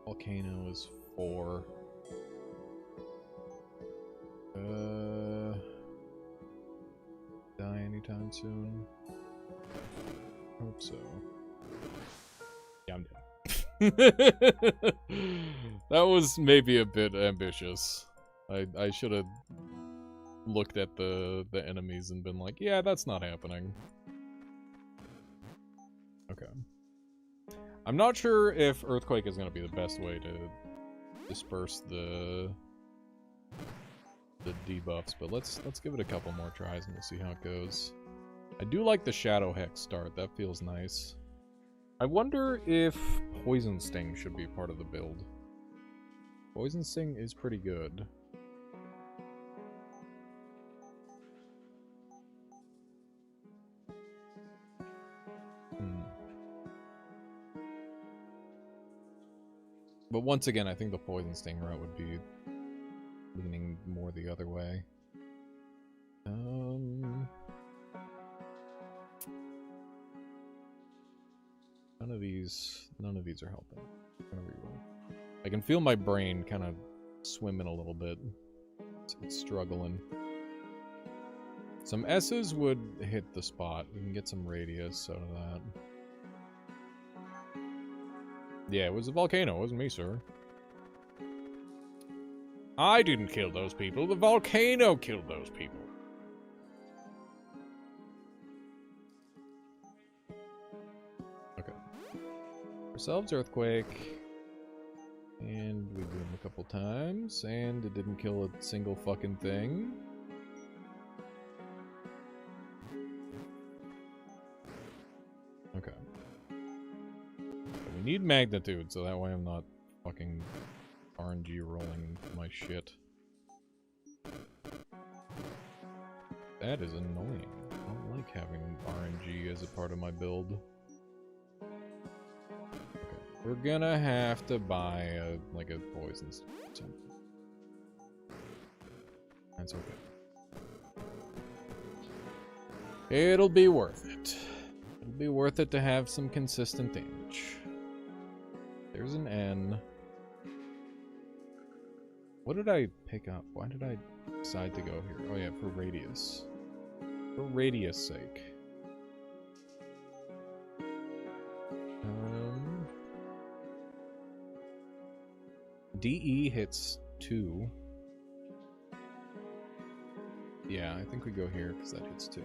Volcano is 4. Die anytime soon? Hope so. Yeah, I'm dead. That was maybe a bit ambitious. I should have looked at the enemies and been like, yeah, that's not happening. Okay. I'm not sure if Earthquake is going to be the best way to disperse the debuffs, but let's give it a couple more tries and we'll see how it goes. I do like the Shadow Hex start. That feels nice. I wonder if Poison Sting should be part of the build. Poison Sting is pretty good. But once again, I think the Poison Sting route would be leaning more the other way. None of these are helping. I can feel my brain kind of swimming a little bit. It's struggling. Some S's would hit the spot. We can get some radius out of that. Yeah, it was a volcano. It wasn't me, sir. I didn't kill those people. The volcano killed those people. Okay. Ourselves Earthquake. And we did him a couple times. And it didn't kill a single fucking thing. Okay. We need magnitude, so that way I'm not fucking RNG rolling my shit. That is annoying. I don't like having RNG as a part of my build. Okay, we're gonna have to buy a poison something. That's okay. It'll be worth it. It'll be worth it to have some consistent damage. There's an N. What did I pick up? Why did I decide to go here? Oh yeah, for radius. For radius sake. DE hits 2. Yeah, I think we go here because that hits 2.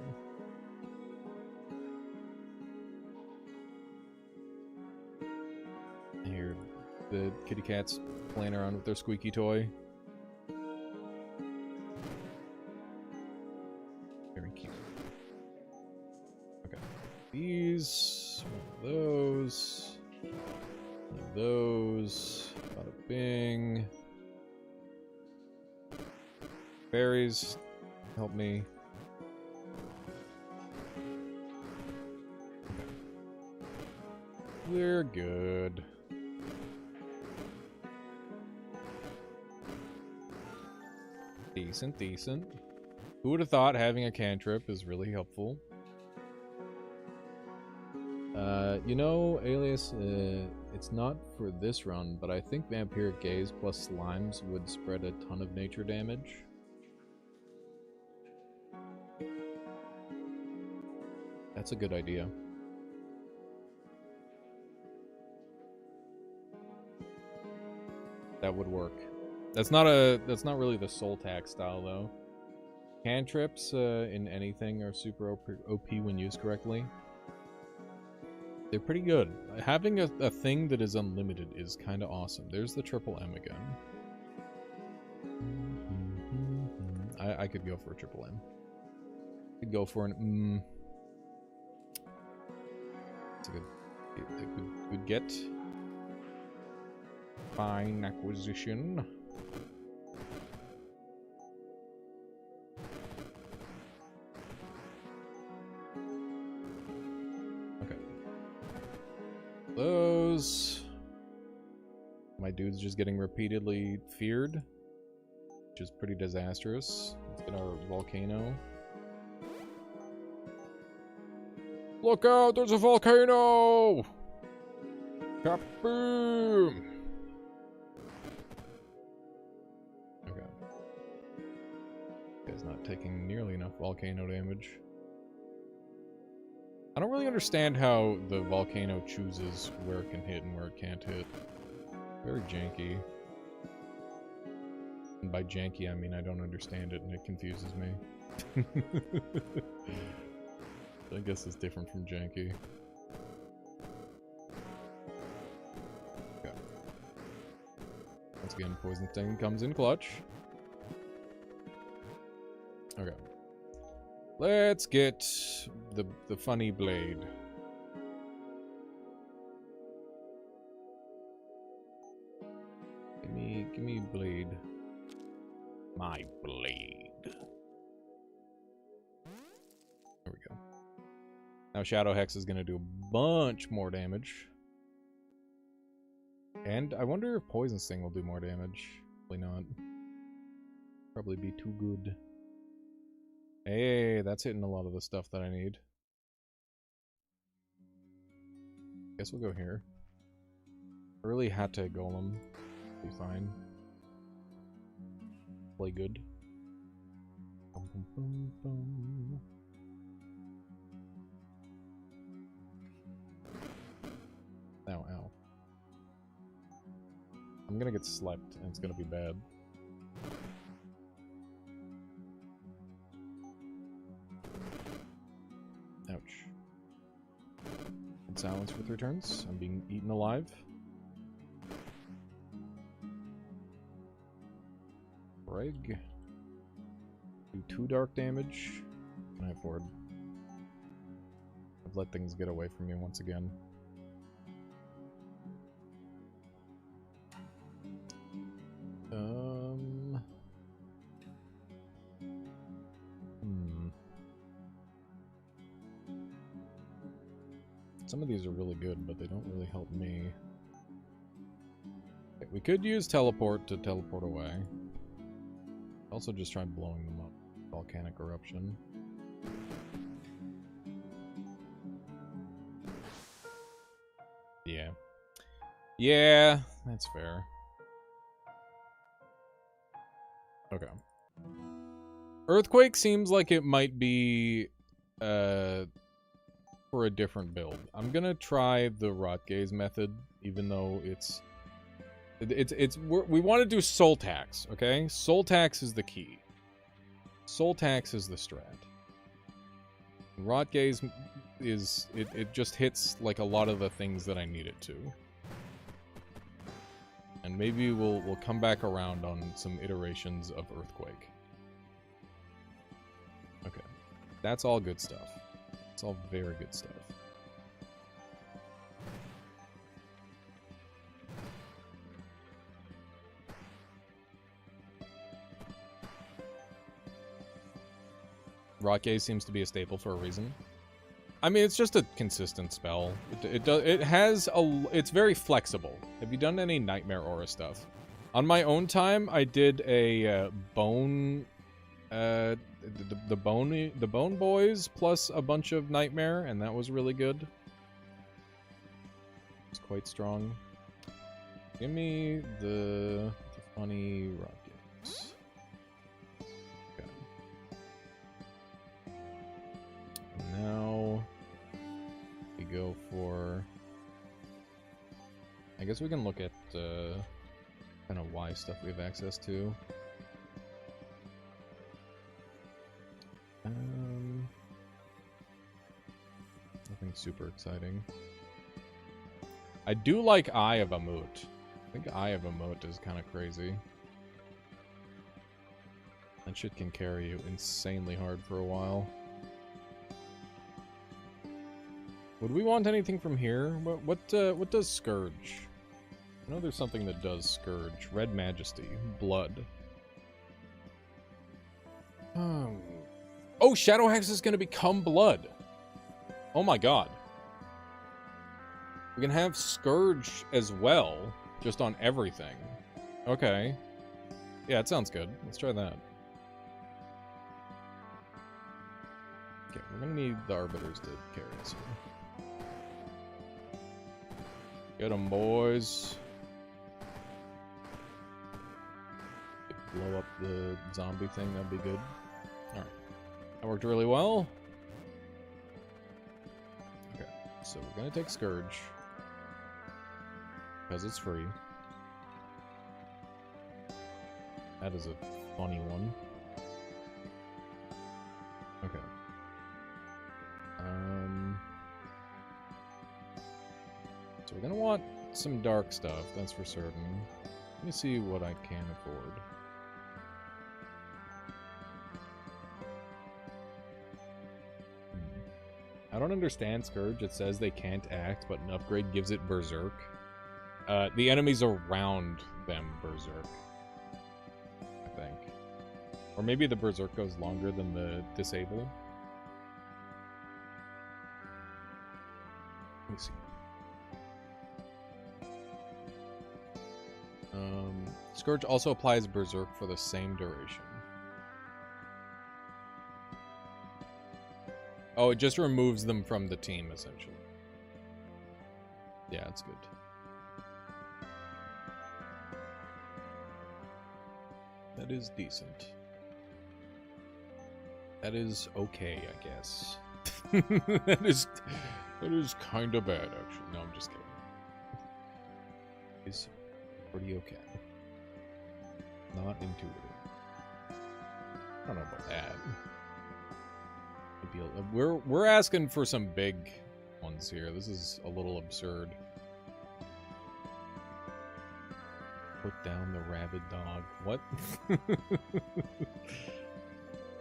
Here, the kitty cat's playing around with their squeaky toy. Very cute. Okay. These, one of those, one of those, bada bing. Berries, help me. We're good. Decent, decent. Who would have thought having a cantrip is really helpful? You know, Alias, it's not for this run, but I think Vampiric Gaze plus Slimes would spread a ton of nature damage. That's a good idea. That would work. That's not really the soul tax style though. Cantrips in anything are super OP when used correctly. They're pretty good. Having a thing that is unlimited is kind of awesome. There's the triple M again. I could go for a triple M. Could go for an It's a good get. Fine acquisition. Okay. Those. My dude's just getting repeatedly feared, which is pretty disastrous. Let's get our volcano. Look out! There's a volcano! Kaboom! Okay. Guy's not taking nearly enough volcano damage. I don't really understand how the volcano chooses where it can hit and where it can't hit. Very janky. And by janky, I mean I don't understand it and it confuses me. I guess it's different from janky. Okay. Once again, Poison Sting comes in clutch. Okay. Let's get the funny blade. Give me blade. My blade. There we go. Now Shadow Hex is gonna do a bunch more damage. And I wonder if Poison Sting will do more damage. Probably not. Probably be too good. Hey, that's hitting a lot of the stuff that I need. Guess we'll go here. Early Hatte Golem. Be fine. Play good. Bum, bum, bum, bum. Ow, ow. I'm gonna get slept, and it's gonna be bad. Ouch. And silence with returns. I'm being eaten alive. Reg. Do 2 dark damage. Can I afford? I've let things get away from me once again. Some of these are really good, but they don't really help me. Okay, we could use teleport to teleport away. Also just try blowing them up. Volcanic eruption. Yeah. Yeah, that's fair. Okay. Earthquake seems like it might be for a different build. I'm gonna try the rot gaze method, even though we want to do soul tax, okay? Soul tax is the key. Soul tax is the strat. Rot gaze is it just hits like a lot of the things that I need it to. And maybe we'll come back around on some iterations of Earthquake. Okay. That's all good stuff. It's all very good stuff. Rot Gaze seems to be a staple for a reason. I mean, it's just a consistent spell. It's very flexible. Have you done any Nightmare Aura stuff? On my own time, I did a bone, the bone boys plus a bunch of Nightmare, and that was really good. It's quite strong. Give me the funny Rot Gaze. Now we go for. I guess we can look at Kind of Y stuff we have access to. Nothing super exciting. I do like Eye of Amut. I think Eye of Amut is kind of crazy. That shit can carry you insanely hard for a while. Would we want anything from here? What does Scourge? I know there's something that does Scourge. Red Majesty. Blood. Oh, Shadow Hex is going to become Blood. Oh my god. We can have Scourge as well, just on everything. Okay. Yeah, it sounds good. Let's try that. Okay, we're going to need the Arbiters to carry us here. Get them, boys. Blow up the zombie thing, that'd be good. Alright. That worked really well. Okay, so we're gonna take Scourge. Because it's free. That is a funny one. Okay. So we're gonna want some dark stuff, that's for certain. Let me see what I can afford. I don't understand Scourge. It says they can't act, but an upgrade gives it Berserk. The enemies around them Berserk, I think. Or maybe the Berserk goes longer than the Disable. Let me see. Scourge also applies Berserk for the same duration. Oh, it just removes them from the team, essentially. Yeah, it's good. That is decent. That is okay, I guess. that is kind of bad, actually. No, I'm just kidding. It's pretty okay. Not intuitive. I don't know about that. We're asking for some big ones here. This is a little absurd. Put down the rabid dog. What?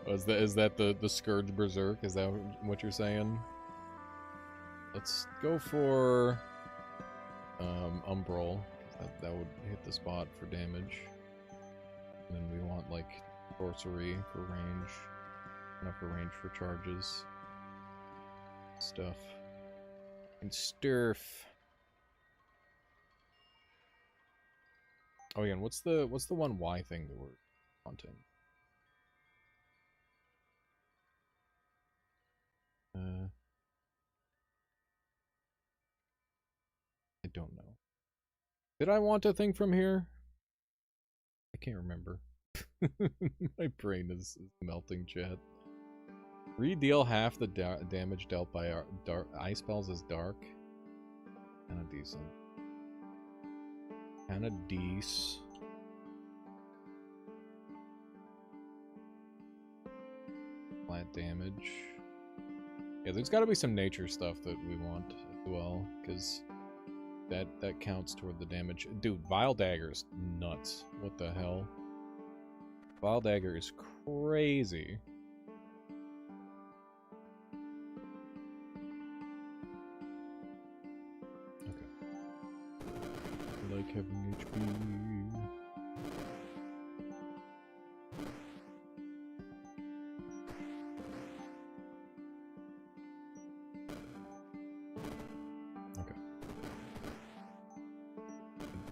Is that the Scourge Berserk? Is that what you're saying? Let's go for Umbral. That would hit the spot for damage. And then we want like sorcery for range. Enough for range for charges. Stuff. And Sturf. Oh yeah, and what's the one Y thing that we're wanting? I don't know. Did I want a thing from here? I can't remember. My brain is melting, chat. Redeal half the damage dealt by our ice spells as dark. Kinda decent. Kinda decent. Flat damage. Yeah, there's gotta be some nature stuff that we want as well, because that counts toward the damage. Dude, Vile Dagger's nuts. What the hell? Vile Dagger is crazy. Okay. I like having HP. Okay.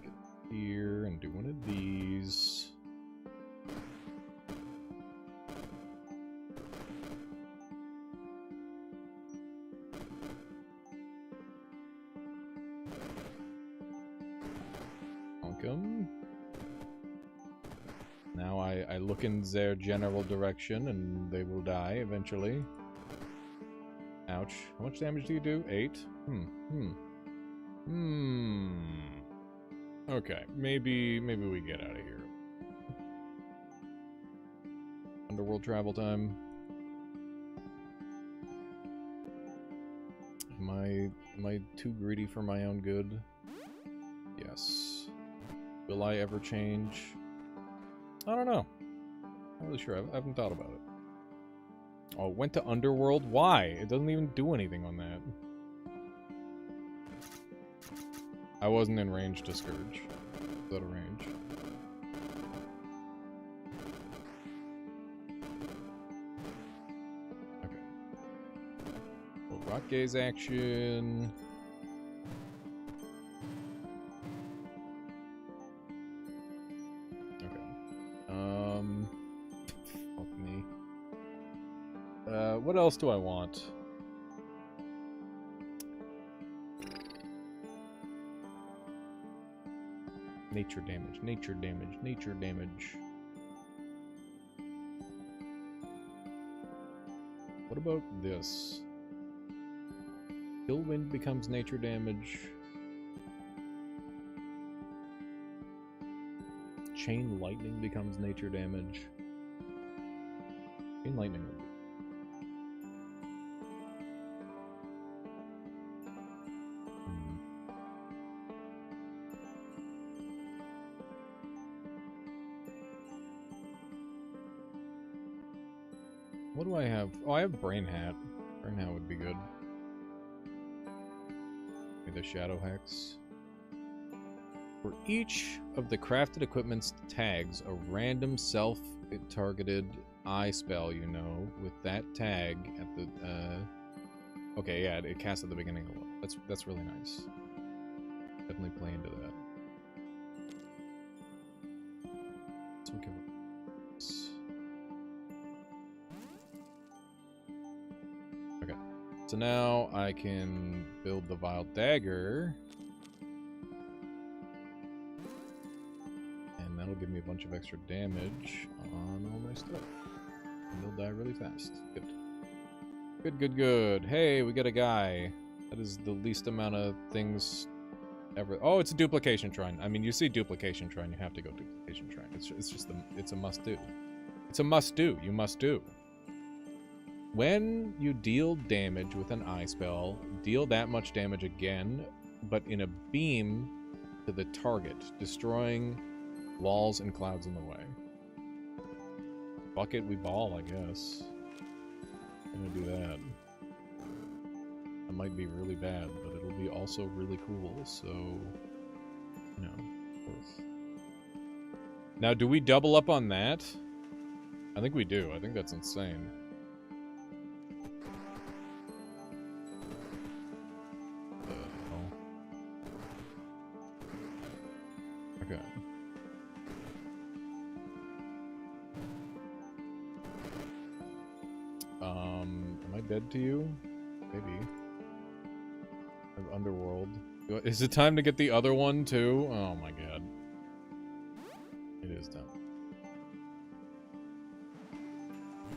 Get here and do one of these. Now I look in their general direction and they will die eventually. Ouch. How much damage do you do? 8? Okay, maybe we get out of here. Underworld travel time. Am I too greedy for my own good? Yes. Will I ever change? I don't know. Not really sure. I haven't thought about it. Oh, went to Underworld? Why? It doesn't even do anything on that. I wasn't in range to Scourge. Out of range. Okay. Well, Rock Gaze action. Fuck me. What else do I want? Nature damage, nature damage, nature damage. What about this? Chill wind becomes nature damage. Chain lightning becomes nature damage. Chain lightning would be. What do I have? Oh, I have Brain Hat. Brain Hat would be good. Maybe the Shadow Hex. For each of the crafted equipment's tags, a random self-targeted eye spell, you know, with that tag at the, okay, yeah, it casts at the beginning of the level. That's really nice. Definitely play into that. So we can... Okay. So now I can build the Vile Dagger. And that'll give me a bunch of extra damage on all my stuff. And they'll die really fast. Good. Good, good, good. Hey, we got a guy. That is the least amount of things ever. Oh, it's a duplication shrine. I mean, you see duplication shrine, you have to go duplication shrine. It's just it's a must do. It's a must do. You must do. When you deal damage with an eye spell, deal that much damage again, but in a beam to the target, destroying walls and clouds in the way. Fuck it, we ball, I guess. I'm gonna do that. That might be really bad, but it'll be also really cool, so... You know, worth. Now, do we double up on that? I think we do. I think that's insane. Okay. Am I dead to you? Maybe. I have Underworld. Is it time to get the other one too? Oh my god. It is time.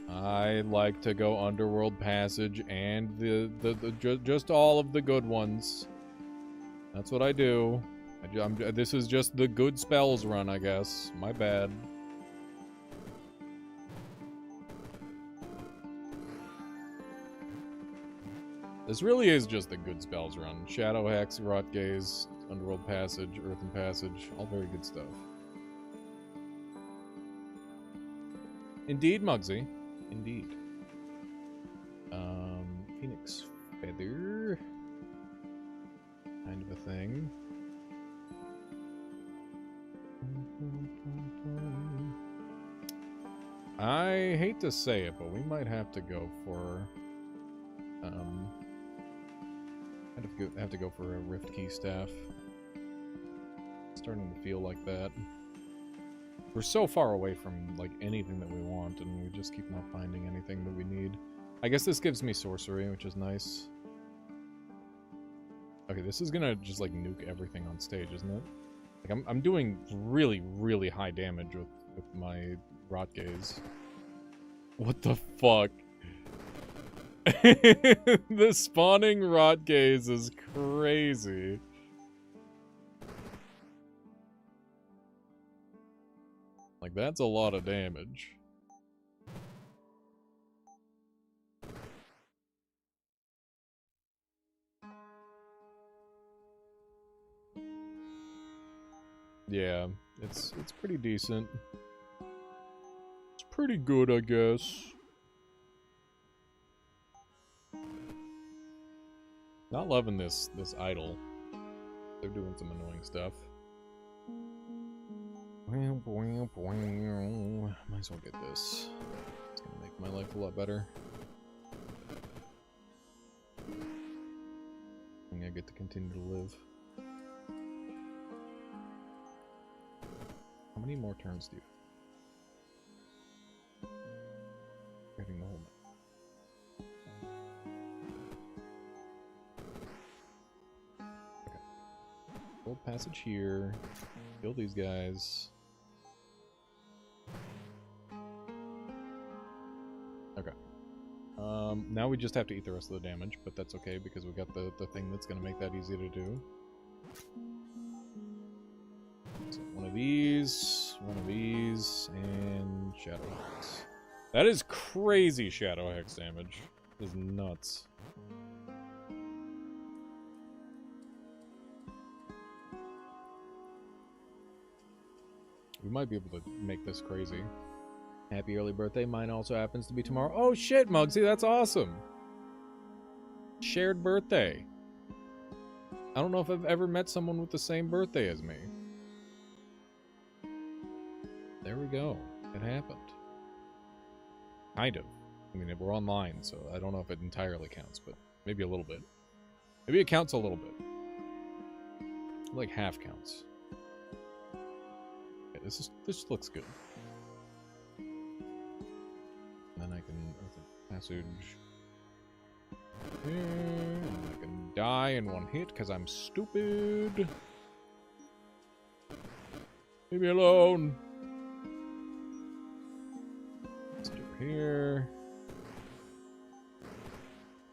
I like to go Underworld Passage and just all of the good ones. That's what I do. This is just the good spells run, I guess. My bad. This really is just the good spells run. Shadow Hex, Rot Gaze, Underworld Passage, Earthen Passage. All very good stuff. Indeed, Muggsy. Indeed. Phoenix Feather. Kind of a thing. I hate to say it, but we might have to go for have to go for a Rift Key Staff. It's starting to feel like that. We're so far away from like anything that we want, and we just keep not finding anything that we need. I guess this gives me sorcery, which is nice. Okay, this is gonna just like nuke everything on stage, isn't it? Like I'm doing really, really high damage with my Rot Gaze. What the fuck? The spawning Rot Gaze is crazy. Like, that's a lot of damage. Yeah, it's pretty decent. It's pretty good, I guess. Not loving this idol. They're doing some annoying stuff. Might as well get this. It's gonna make my life a lot better. And I get to continue to live. How many more turns do you have? Getting the whole map. Okay. Gold passage here. Kill these guys. Okay. Now we just have to eat the rest of the damage, but that's okay because we got the thing that's gonna make that easy to do. So one of these, and Shadow Hex. That is crazy Shadow Hex damage. That is nuts. We might be able to make this crazy. Happy early birthday. Mine also happens to be tomorrow. Oh shit, Muggsy, that's awesome. Shared birthday. I don't know if I've ever met someone with the same birthday as me. There we go. It happened. Kind of. I mean, we're online, so I don't know if it entirely counts, but maybe a little bit. Maybe it counts a little bit. Like half counts. Okay, this looks good. And then I can passage here, and I can die in one hit because I'm stupid. Leave me alone. Let's do here.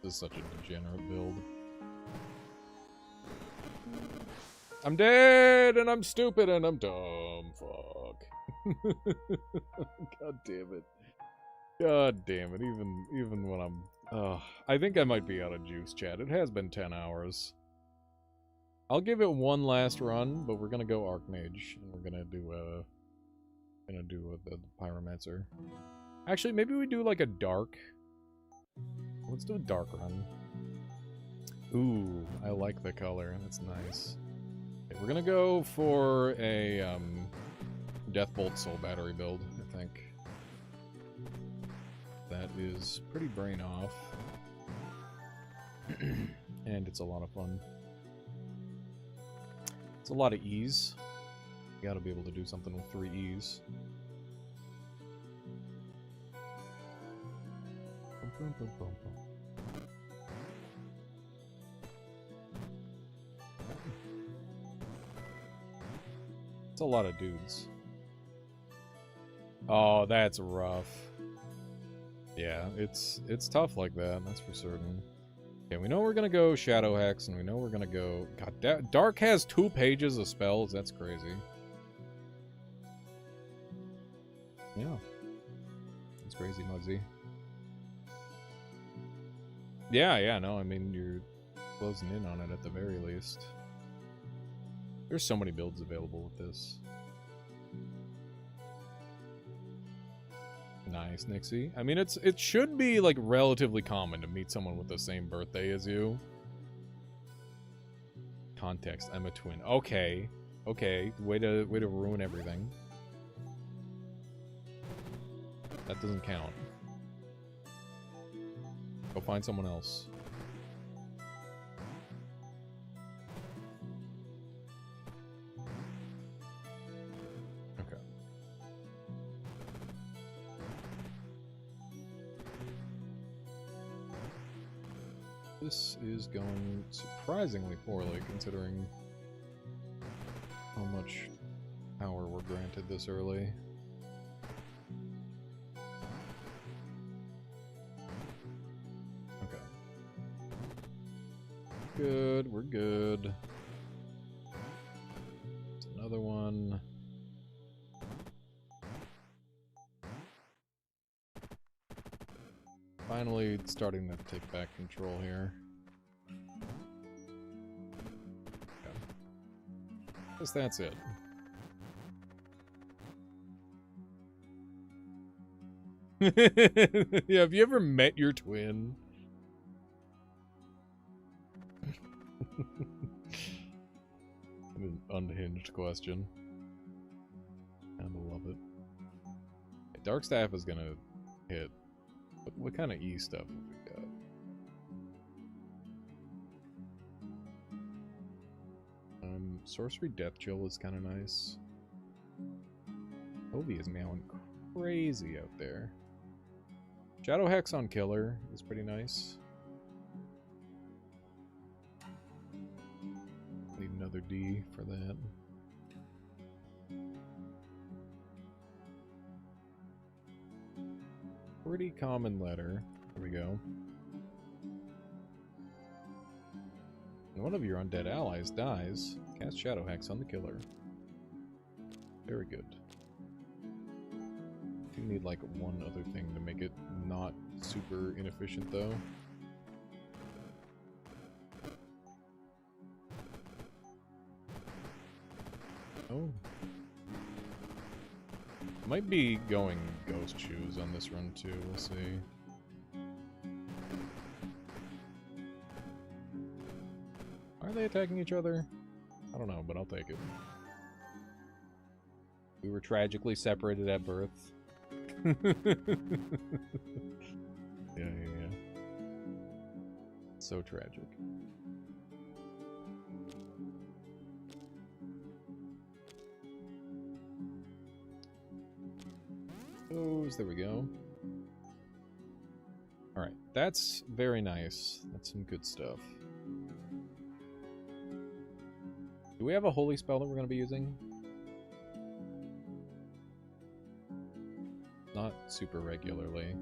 This is such a degenerate build. I'm dead, and I'm stupid, and I'm dumb. Fuck. God damn it. God damn it. Even when I'm... I think I might be out of juice, chat. It has been 10 hours. I'll give it one last run, but we're gonna go Archmage, and we're gonna do the Pyromancer. Actually, maybe we do like a dark. Let's do a dark run. Ooh, I like the color. That's nice. Okay, we're gonna go for a Deathbolt Soul Battery build, I think. That is pretty brain off. And it's a lot of fun. It's a lot of ease. You gotta be able to do something with 3 E's. It's a lot of dudes. Oh, that's rough. Yeah, it's tough like that, that's for certain. Okay, we know we're gonna go Shadow Hex, and we know we're gonna go... God, Dark has 2 pages of spells, that's crazy. Yeah. That's crazy, Muggsy. Yeah, no, I mean, you're closing in on it at the very least. There's so many builds available with this. Nice, Nixie. I mean, it should be, like, relatively common to meet someone with the same birthday as you. Context, I'm a twin. Okay. Okay, way to ruin everything. That doesn't count. Go find someone else. Okay. This is going surprisingly poorly, considering how much power we're granted this early. Okay. Good, we're good. It's another one. Finally starting to take back control here. I guess that's it. Yeah, have you ever met your twin? An unhinged question. Kinda love it. Dark Staff is gonna hit. What kind of E stuff have we got? Sorcery Death Chill is kind of nice. Ovi is meowing crazy out there. Shadow Hex on Killer is pretty nice. Need another D for that. Pretty common letter. There we go. When one of your undead allies dies, cast Shadow Hex on the killer. Very good. Do need like one other thing to make it not super inefficient though. Oh. Might be going Ghost Shoes on this run too, we'll see. Are they attacking each other? I don't know, but I'll take it. We were tragically separated at birth. Yeah. So tragic. There we go. Alright, that's very nice. That's some good stuff. Do we have a holy spell that we're going to be using? Not super regularly.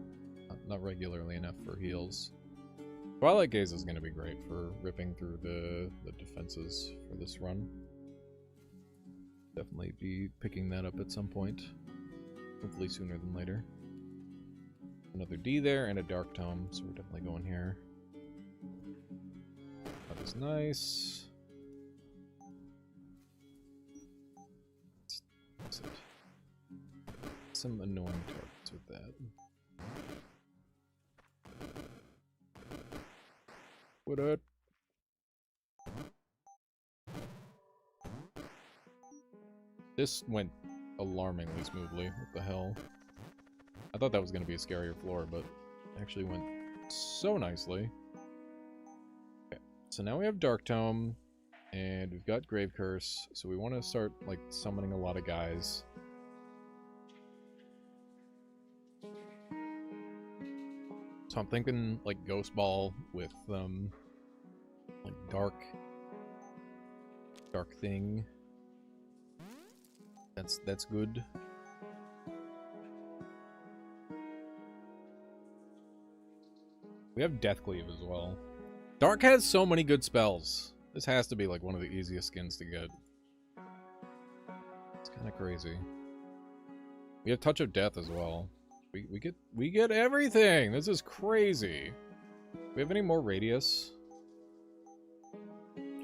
Not regularly enough for heals. Twilight Gaze is going to be great for ripping through the defenses for this run. Definitely be picking that up at some point. Hopefully sooner than later. Another D there and a Dark Tome, so we're definitely going here. That was nice. That's it. Some annoying targets with that. What up? This went alarmingly smoothly. What the hell? I thought that was going to be a scarier floor, but it actually went so nicely. Okay, so now we have Dark Tome, and we've got Grave Curse, so we want to start, like, summoning a lot of guys. So I'm thinking, like, Ghost Ball with, like, Dark Thing. That's good. We have Deathcleave as well. Dark has so many good spells. This has to be like one of the easiest skins to get. It's kind of crazy. We have Touch of Death as well. We get everything. This is crazy. We have any more Radius?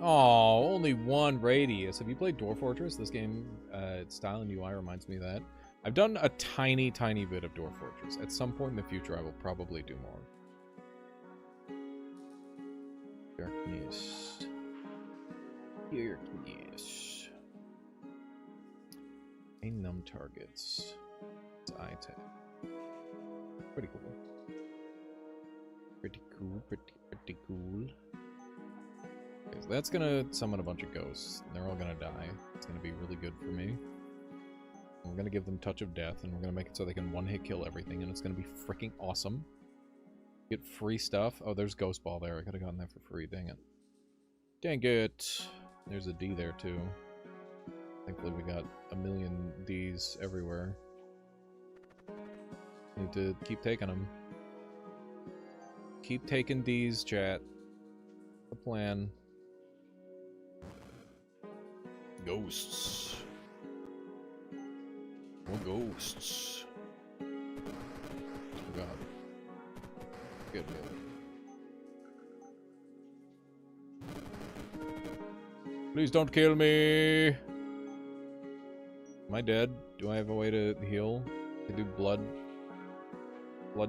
Oh, only one Radius. Have you played Dwarf Fortress? This game, style and UI reminds me of that. I've done a tiny bit of Dwarf Fortress. At some point in the future, I will probably do more. Darkness. Darkness. A numb targets. It's eye tag. Pretty cool. Pretty cool. Okay, so that's gonna summon a bunch of ghosts, and they're all gonna die. It's gonna be really good for me. And we're gonna give them Touch of Death, and we're gonna make it so they can one-hit kill everything, and it's gonna be freaking awesome. Get free stuff. Oh, there's Ghost Ball there. I could have gotten that for free. Dang it. Dang it. There's a D there, too. Thankfully, we got a million Ds everywhere. Need to keep taking them. Keep taking Ds, chat. The plan. Ghosts. More ghosts. Oh god. Good, good. Please don't kill me! Am I dead? Do I have a way to heal? To do blood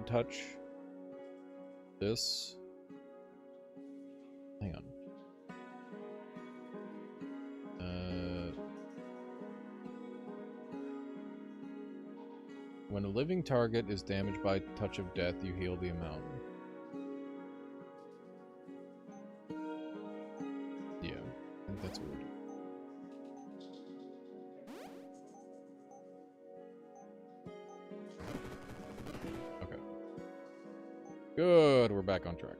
touch? This? Hang on. When a living target is damaged by touch of death, you heal the amount. Yeah, I think that's weird. Okay. Good, we're back on track.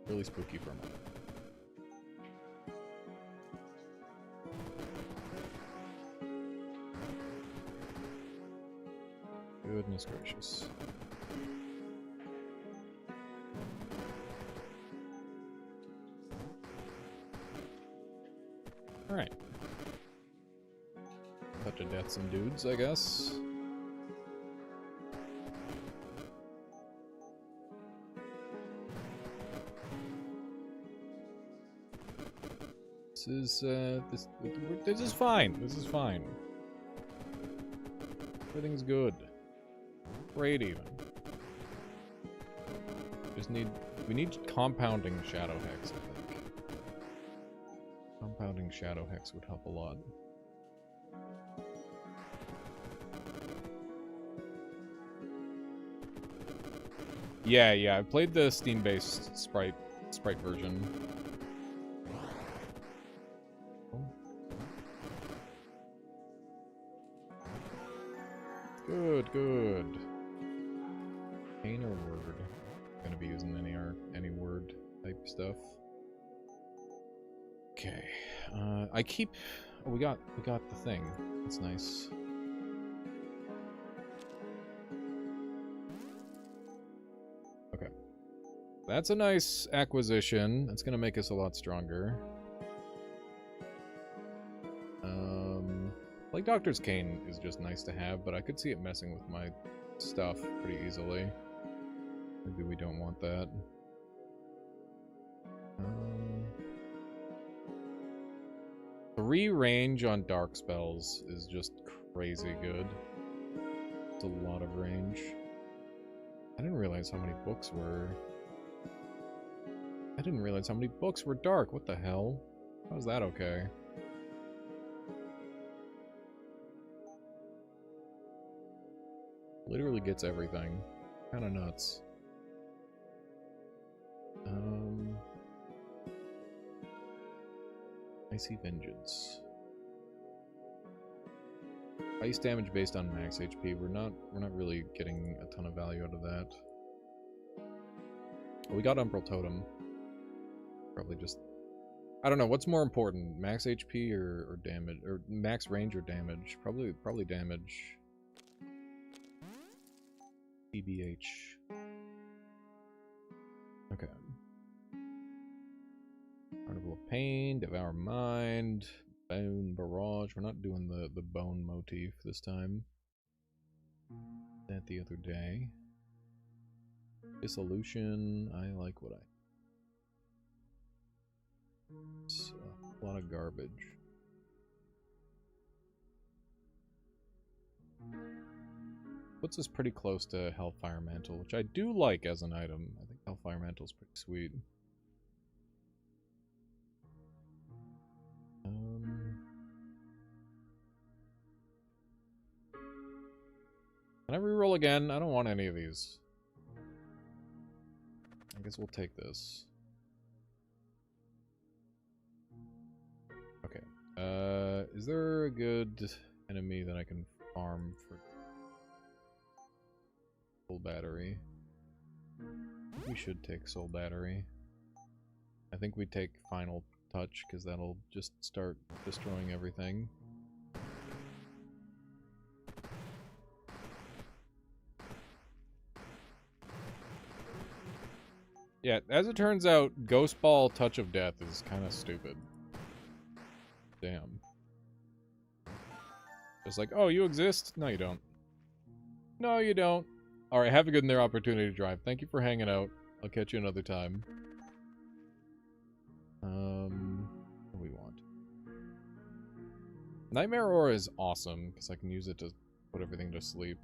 Really spooky for a moment. Goodness gracious. Alright. Touch of death some dudes, I guess. This is fine. This is fine. Everything's good. Great even. We need compounding Shadow Hex, I think. Compounding Shadow Hex would help a lot. Yeah, I played the Steam-based sprite version. Good. Pain or word? Gonna be using any word type stuff. Okay. I keep. Oh, we got the thing. That's nice. Okay. That's a nice acquisition. That's gonna make us a lot stronger. Like Doctor's Cane is just nice to have, but I could see it messing with my stuff pretty easily. Maybe we don't want that. 3 range on dark spells is just crazy good. It's a lot of range. I didn't realize how many books were... I didn't realize how many books were dark. What the hell? How's that okay? Literally gets everything. Kinda nuts. Icy Vengeance. Ice damage based on max HP. We're not really getting a ton of value out of that. Well, we got Umbral Totem. Probably just... I don't know, what's more important? Max HP or damage? Or max range or damage? Probably damage. TBH. Okay. Carnival of Pain, Devour Mind, Bone Barrage. We're not doing the bone motif this time. That the other day. Dissolution. I like what it's a lot of garbage. Puts us pretty close to Hellfire Mantle, which I do like as an item. I think Hellfire Mantle is pretty sweet. Can I reroll again? I don't want any of these. I guess we'll take this. Okay. Is there a good enemy that I can farm for Soul Battery? We should take Soul Battery. I think we take Final Touch, because that'll just start destroying everything. Yeah, as it turns out, Ghost Ball Touch of Death is kind of stupid. Damn. It's like, oh, you exist? No, you don't. No, you don't. Alright, have a good in their opportunity drive. Thank you for hanging out. I'll catch you another time. What do we want? Nightmare Aura is awesome, because I can use it to put everything to sleep.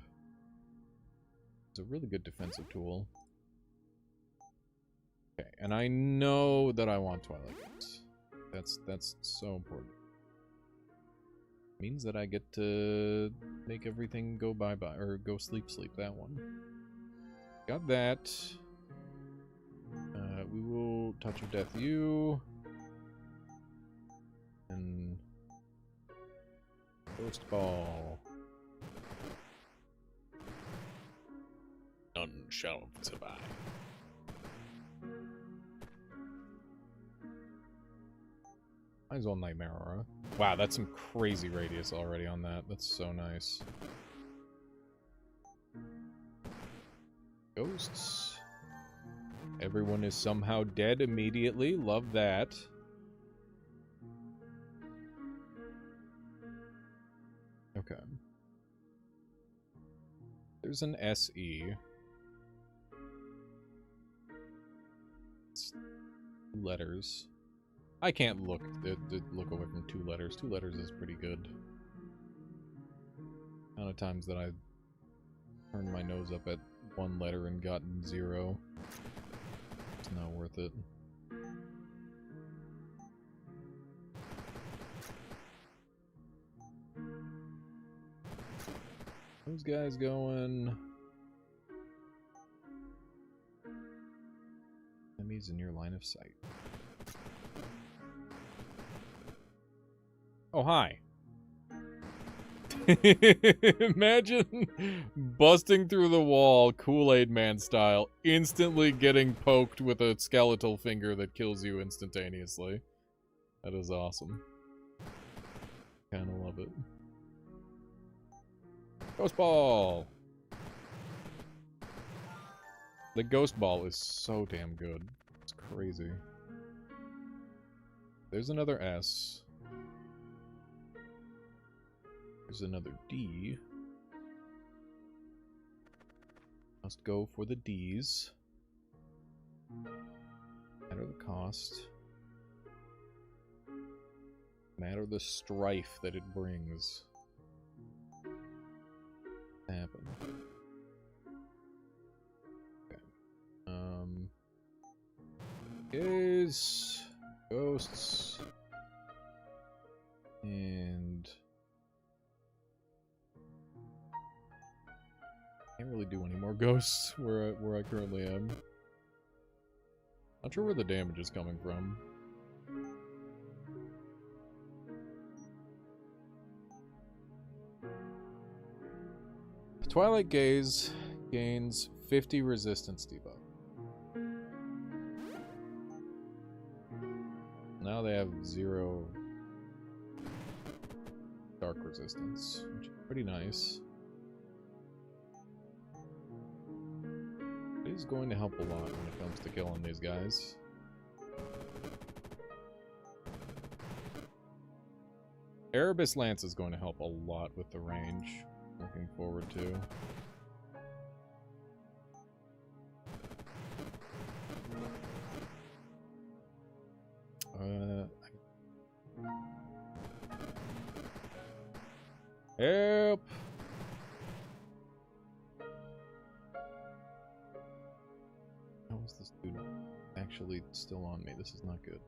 It's a really good defensive tool. Okay, and I know that I want Twilight Gates. That's so important. Means that I get to make everything go bye-bye, or go sleep, that one. Got that. We will Touch of Death you. And... Ghost Ball. None shall survive. Might as well Nightmare Aura. Wow, that's some crazy radius already on that. That's so nice. Ghosts. Everyone is somehow dead immediately. Love that. Okay. There's an SE. It's 2 letters. I can't look away from 2 letters. 2 letters is pretty good. The amount of times that I turned my nose up at 1 letter and gotten 0. It's not worth it. Those guys going. Enemies in your line of sight. Oh, hi. Imagine busting through the wall, Kool-Aid Man style, instantly getting poked with a skeletal finger that kills you instantaneously. That is awesome. Kinda love it. Ghost Ball! The Ghost Ball is so damn good. It's crazy. There's another S. There's another D. Must go for the D's. Matter the cost. Matter the strife that it brings. Happen. Okay. Is ghosts and can't really do any more ghosts where I currently am. Not sure where the damage is coming from. Twilight Gaze gains 50 resistance debuff. Now they have 0 dark resistance, which is pretty nice. It is going to help a lot when it comes to killing these guys. Erebus Lance is going to help a lot with the range. Looking forward to. Help! How is this dude actually still on me? This is not good.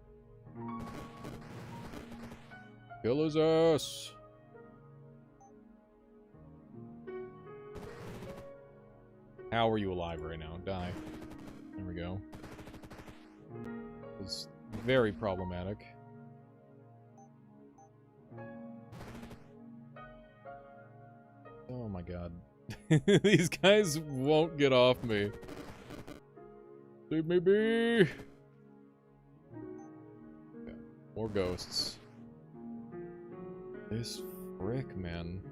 Kill his ass! How are you alive right now? Die. There we go. It's very problematic. Oh my god. These guys won't get off me. Leave me be! Okay. More ghosts. This frick, man.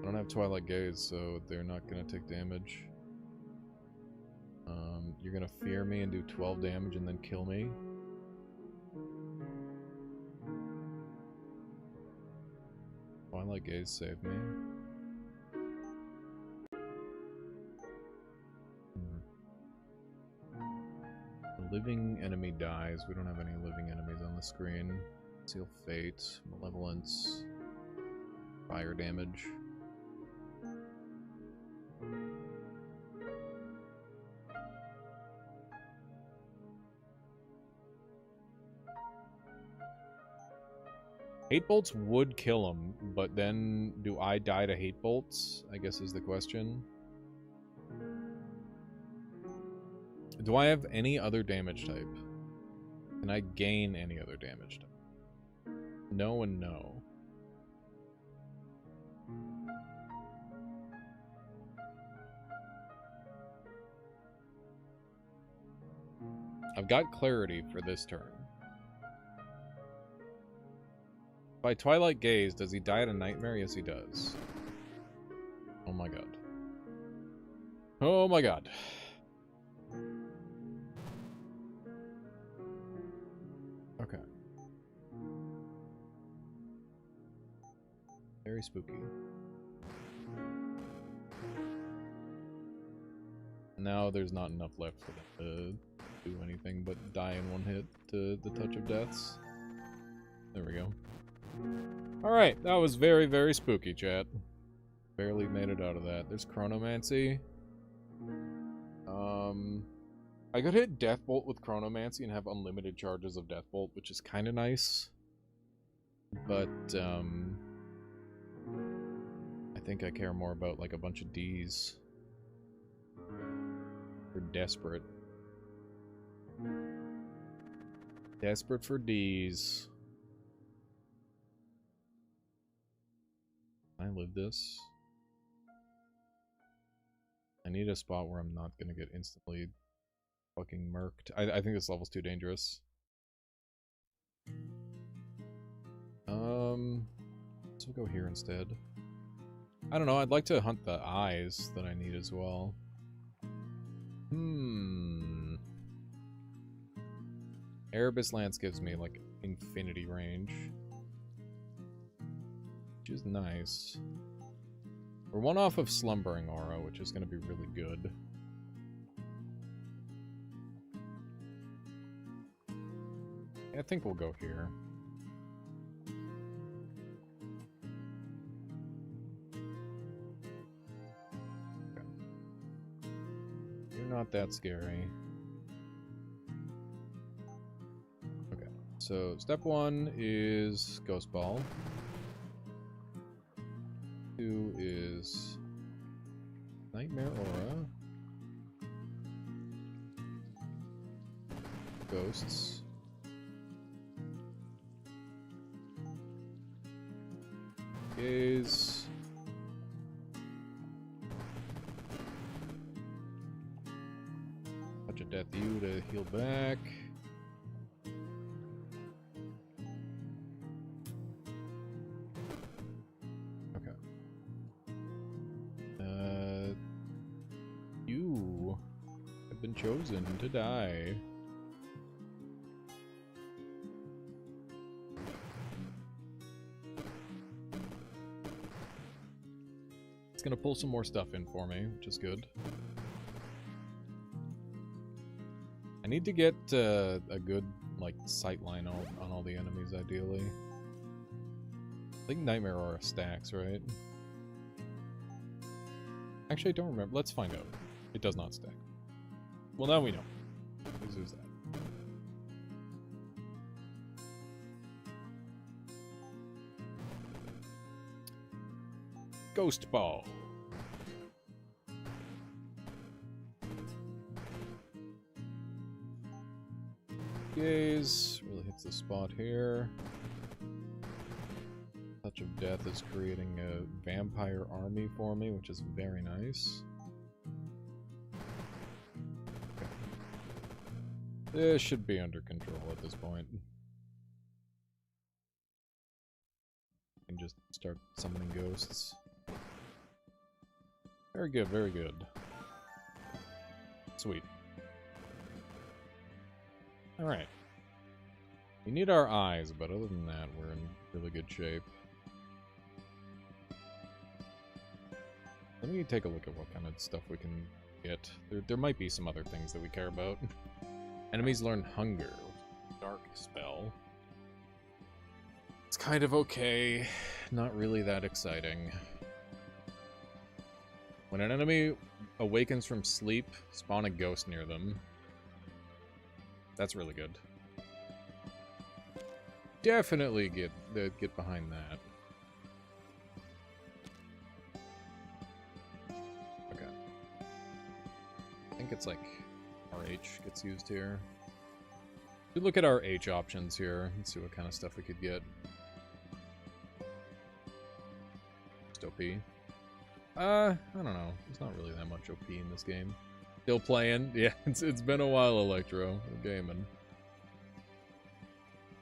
I don't have Twilight Gaze, so they're not gonna take damage. You're gonna fear me and do 12 damage and then kill me? Twilight Gaze save me. Living enemy dies. We don't have any living enemies on the screen. Seal Fate, Malevolence, Fire damage. Hate bolts would kill him, but then do I die to hate bolts? I guess is the question. Do I have any other damage type? Can I gain any other damage type? No and no. I've got clarity for this turn. By Twilight Gaze, does he die at a nightmare? Yes, he does. Oh my god. Oh my god. Okay. Very spooky. Now there's not enough left for them to do anything but die in one hit to the Touch of Deaths. There we go. Alright, that was very, very spooky, chat. Barely made it out of that. There's Chronomancy. I could hit Deathbolt with Chronomancy and have unlimited charges of Deathbolt, which is kind of nice. But, I think I care more about, like, a bunch of Ds. We're desperate. Desperate for Ds. Can I live this? I need a spot where I'm not gonna get instantly fucking murked. I think this level's too dangerous. So we'll go here instead. I don't know, I'd like to hunt the eyes that I need as well. Erebus Lance gives me, like, infinity range. Which is nice. We're one off of Slumbering Aura, which is going to be really good. I think we'll go here. Okay. You're not that scary. Okay, so step 1 is Ghost Ball. 2 is Nightmare Aura. Ghosts. Gaze. Touch of Death you to heal back. You have been chosen to die. It's gonna pull some more stuff in for me, which is good. I need to get a good, like, sight line on all the enemies, ideally. I think Nightmare Aura stacks, right? Actually, I don't remember. Let's find out. It does not stack. Well, now we know. Who's that? Ghost Ball. Gaze really hits the spot here. Touch of Death is creating a vampire army for me, which is very nice. Okay. This should be under control at this point. I can just start summoning ghosts. Very good, very good. Sweet. Alright. We need our eyes, but other than that, we're in really good shape. Let me take a look at what kind of stuff we can get. There might be some other things that we care about. Enemies learn hunger. Dark spell. It's kind of okay. Not really that exciting. When an enemy awakens from sleep, spawn a ghost near them. That's really good. Definitely get behind that. Okay. I think it's like RH gets used here. We look at our H options here and see what kind of stuff we could get. Just OP. I don't know. There's not really that much OP in this game. Still playing? Yeah, it's been a while, Electro. We're gaming.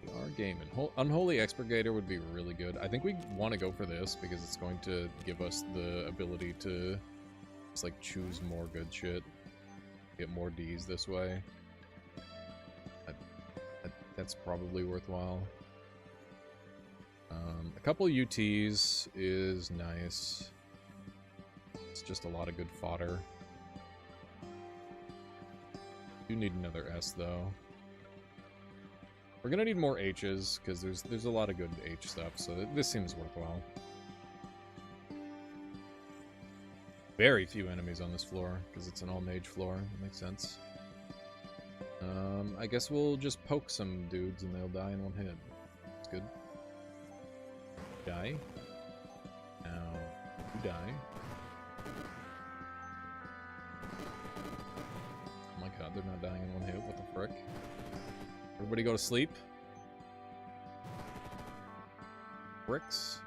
We are gaming. Unholy Expurgator would be really good. I think we want to go for this because it's going to give us the ability to just like choose more good shit. Get more Ds this way. That's probably worthwhile. A couple UTs is nice. It's just a lot of good fodder. Do need another S though. We're gonna need more H's because there's a lot of good H stuff, so this seems worthwhile. Very few enemies on this floor because it's an all mage floor. That makes sense. I guess we'll just poke some dudes and they'll die in one hit. That's good. Die. Now you die. Oh my god, they're not dying in one hit. What the frick? Everybody go to sleep. Bricks.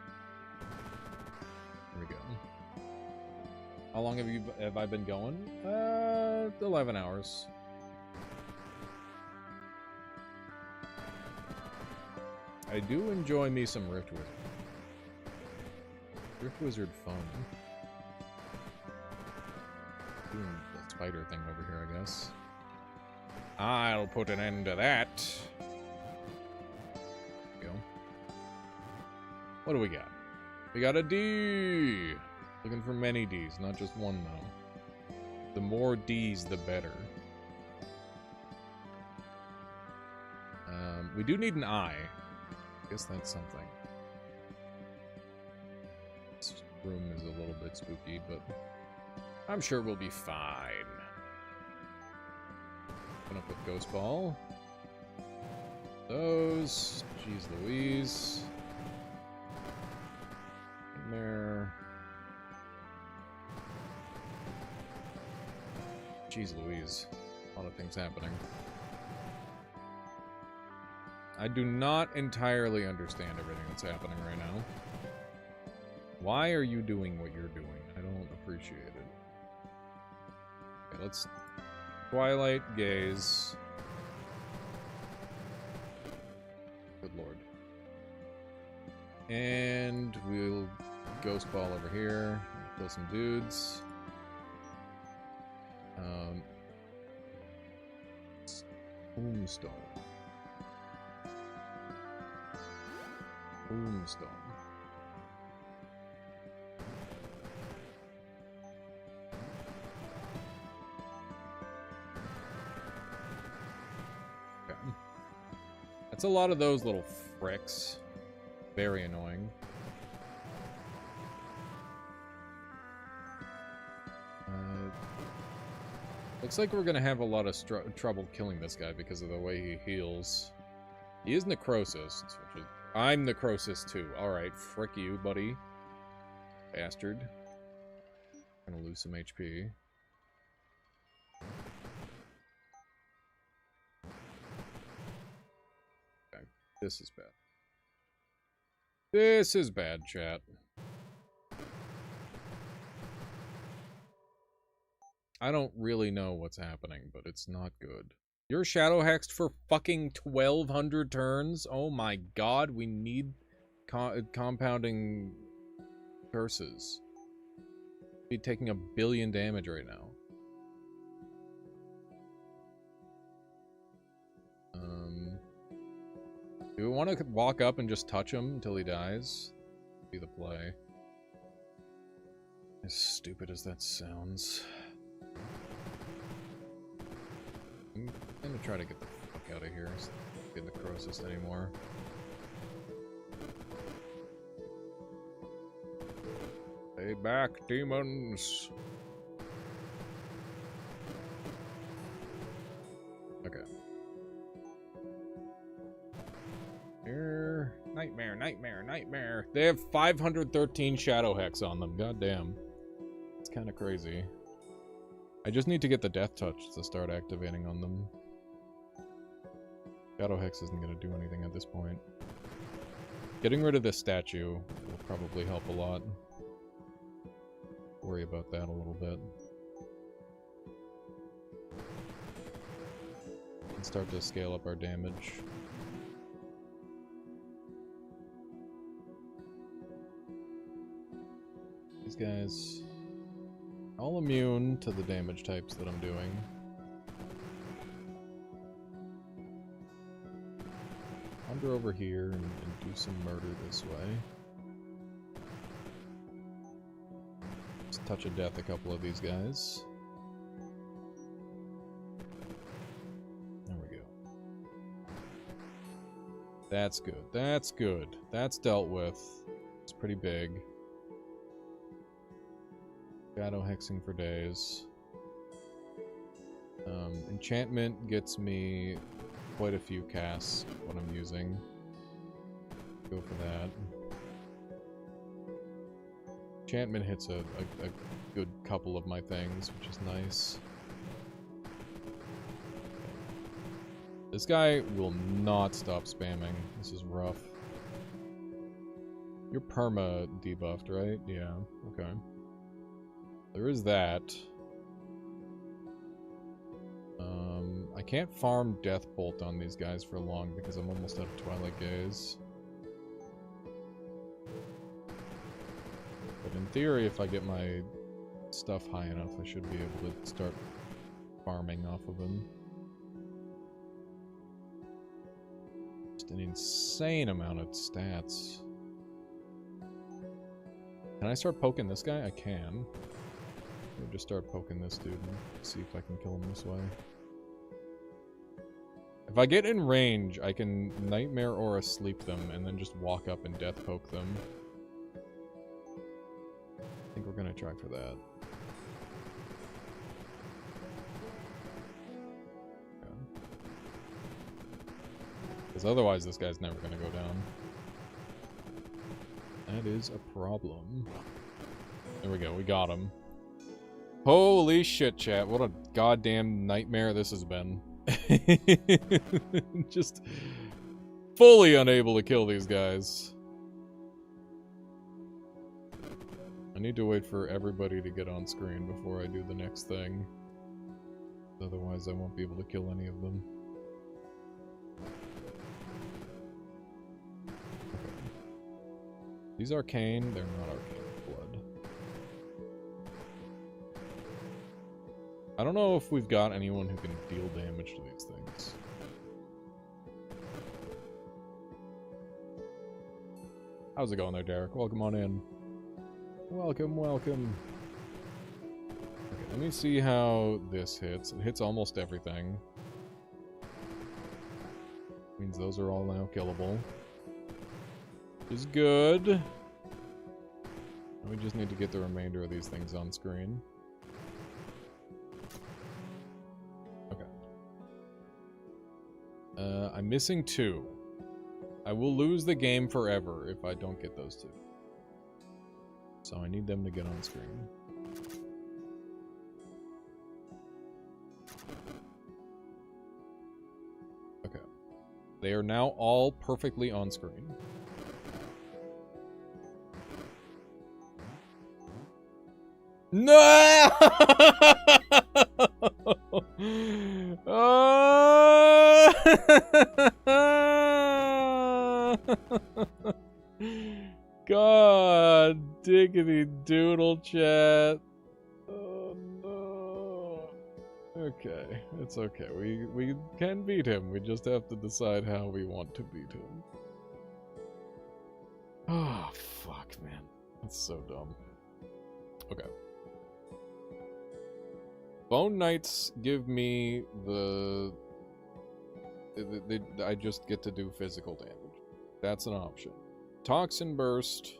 Here we go. How long have I been going? 11 hours. I do enjoy me some Rift Wizard. Rift Wizard fun. Doing the spider thing over here, I guess. I'll put an end to that. There we go. What do we got? We got a D! Looking for many Ds, not just one, though. The more Ds, the better. We do need an I. I guess that's something. This room is a little bit spooky, but I'm sure we'll be fine. Open up with Ghost Ball. Those. Jeez Louise. In there. Jeez Louise. A lot of things happening. I do not entirely understand everything that's happening right now. Why are you doing what you're doing? I don't appreciate it. Okay, let's... Twilight Gaze. Good lord. And we'll Ghost Ball over here. Kill some dudes. Tombstone. Tombstone. Okay. That's a lot of those little fricks. Very annoying. Looks like we're gonna have a lot of trouble killing this guy because of the way he heals. He is Necrosis, which is... I'm Necrosis too. Alright, frick you, buddy. Bastard. Gonna lose some HP. Okay, this is bad. This is bad, chat. I don't really know what's happening, but it's not good. You're shadow hexed for fucking 1,200 turns? Oh my god, we need compounding curses. Be taking 1 billion damage right now. Do we want to walk up and just touch him until he dies? Be the play. As stupid as that sounds. I'm gonna try to get the fuck out of here. So I don't get necrosis anymore. Stay back, demons! Okay. Here. Nightmare, nightmare, nightmare. They have 513 Shadow Hex on them. Goddamn. It's kind of crazy. I just need to get the Death Touch to start activating on them. Shadow Hex isn't going to do anything at this point. Getting rid of this statue will probably help a lot. Worry about that a little bit. And start to scale up our damage. These guys all immune to the damage types that I'm doing. Wander over here and do some murder this way. Just touch of death a couple of these guys. There we go. That's good. That's good. That's dealt with. It's pretty big. Shadow hexing for days. Enchantment gets me quite a few casts what I'm using. Go for that. Enchantment hits a good couple of my things, which is nice. This guy will not stop spamming. This is rough. You're perma debuffed, right? Yeah, okay. There is that. I can't farm Death Bolt on these guys for long because I'm almost out of Twilight Gaze. But in theory, if I get my stuff high enough, I should be able to start farming off of him. Just an insane amount of stats. Can I start poking this guy? I can. I'll just start poking this dude and see if I can kill him this way. If I get in range, I can Nightmare Aura sleep them and then just walk up and death poke them. I think we're gonna try for that. Because otherwise this guy's never gonna go down. That is a problem. There we go, we got him. Holy shit, chat. What a goddamn nightmare this has been. Just fully unable to kill these guys. I need to wait for everybody to get on screen before I do the next thing. Otherwise I won't be able to kill any of them. Okay. These arcane, they're not arcane blood. I don't know if we've got anyone who can deal damage to these things. How's it going there, Derek? Welcome on in. Welcome, welcome. Okay, let me see how this hits. It hits almost everything. Means those are all now killable. Which is good. We just need to get the remainder of these things on screen. I'm missing 2. I will lose the game forever if I don't get those 2. So I need them to get on screen. Okay. They are now all perfectly on screen. No! God diggity doodle, chat. Oh no. Okay, it's okay. We can beat him. We just have to decide how we want to beat him. Oh fuck, man. That's so dumb. Okay. Bone Knights give me I just get to do physical damage. That's an option. Toxin Burst.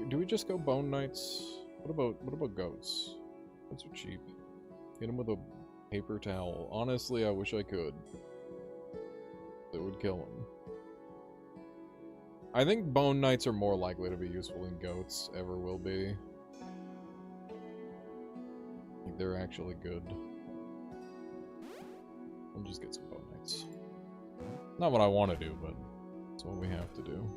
Do we just go Bone Knights? What about goats? Goats are cheap. Hit them with a paper towel. Honestly, I wish I could. That would kill him. I think Bone Knights are more likely to be useful than goats ever will be. I think they're actually good. We'll just get some Bone Knights. Not what I want to do, but it's what we have to do.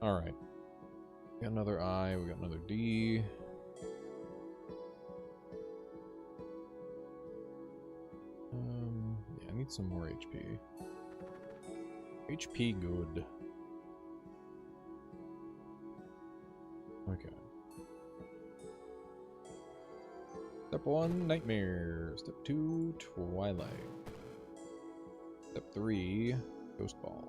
Alright. We got another I, we got another D. Yeah, I need some more HP. HP good. Okay. Step 1, Nightmare. Step 2, Twilight. Step 3, Ghost Ball.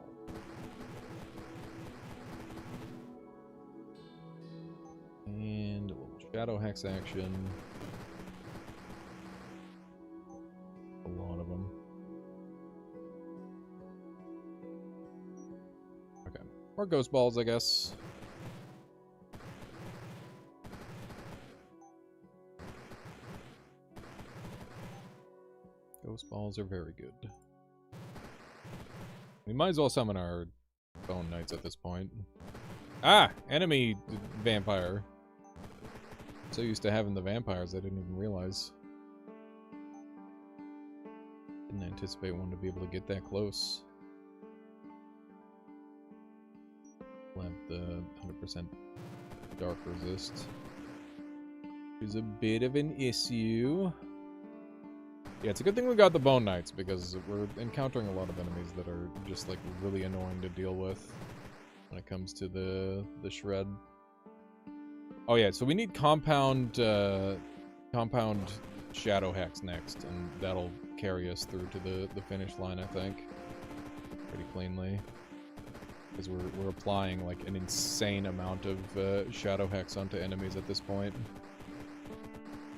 And a little Shadow Hex action. A lot of them. Okay. Or Ghost Balls, I guess. Ghost Balls are very good. We might as well summon our Bone Knights at this point. Ah! Enemy vampire. So used to having the vampires, I didn't even realize. Didn't anticipate one to be able to get that close. We'll have the 100% dark resist. Which is a bit of an issue. Yeah, it's a good thing we got the Bone Knights, because we're encountering a lot of enemies that are just, like, really annoying to deal with when it comes to the shred. Oh yeah, so we need compound Shadow Hex next, and that'll carry us through to the finish line, I think. Pretty cleanly. Because we're applying, like, an insane amount of Shadow Hex onto enemies at this point.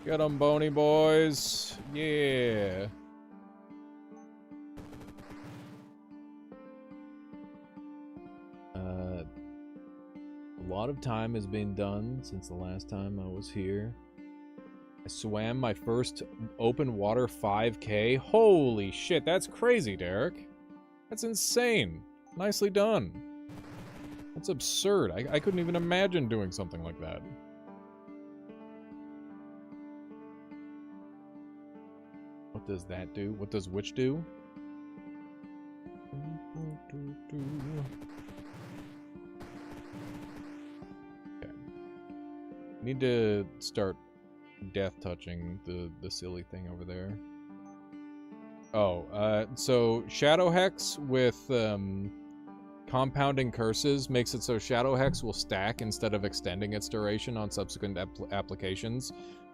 Get 'em, bony boys! Yeah! A lot of time has been done since the last time I was here. I swam my first open water 5K. Holy shit, that's crazy, Derek. That's insane. Nicely done. That's absurd. I couldn't even imagine doing something like that. What does that do? What does which do? Okay. Need to start death touching the silly thing over there. Oh, so Shadow Hex with compounding curses makes it so Shadow Hex will stack instead of extending its duration on subsequent applications,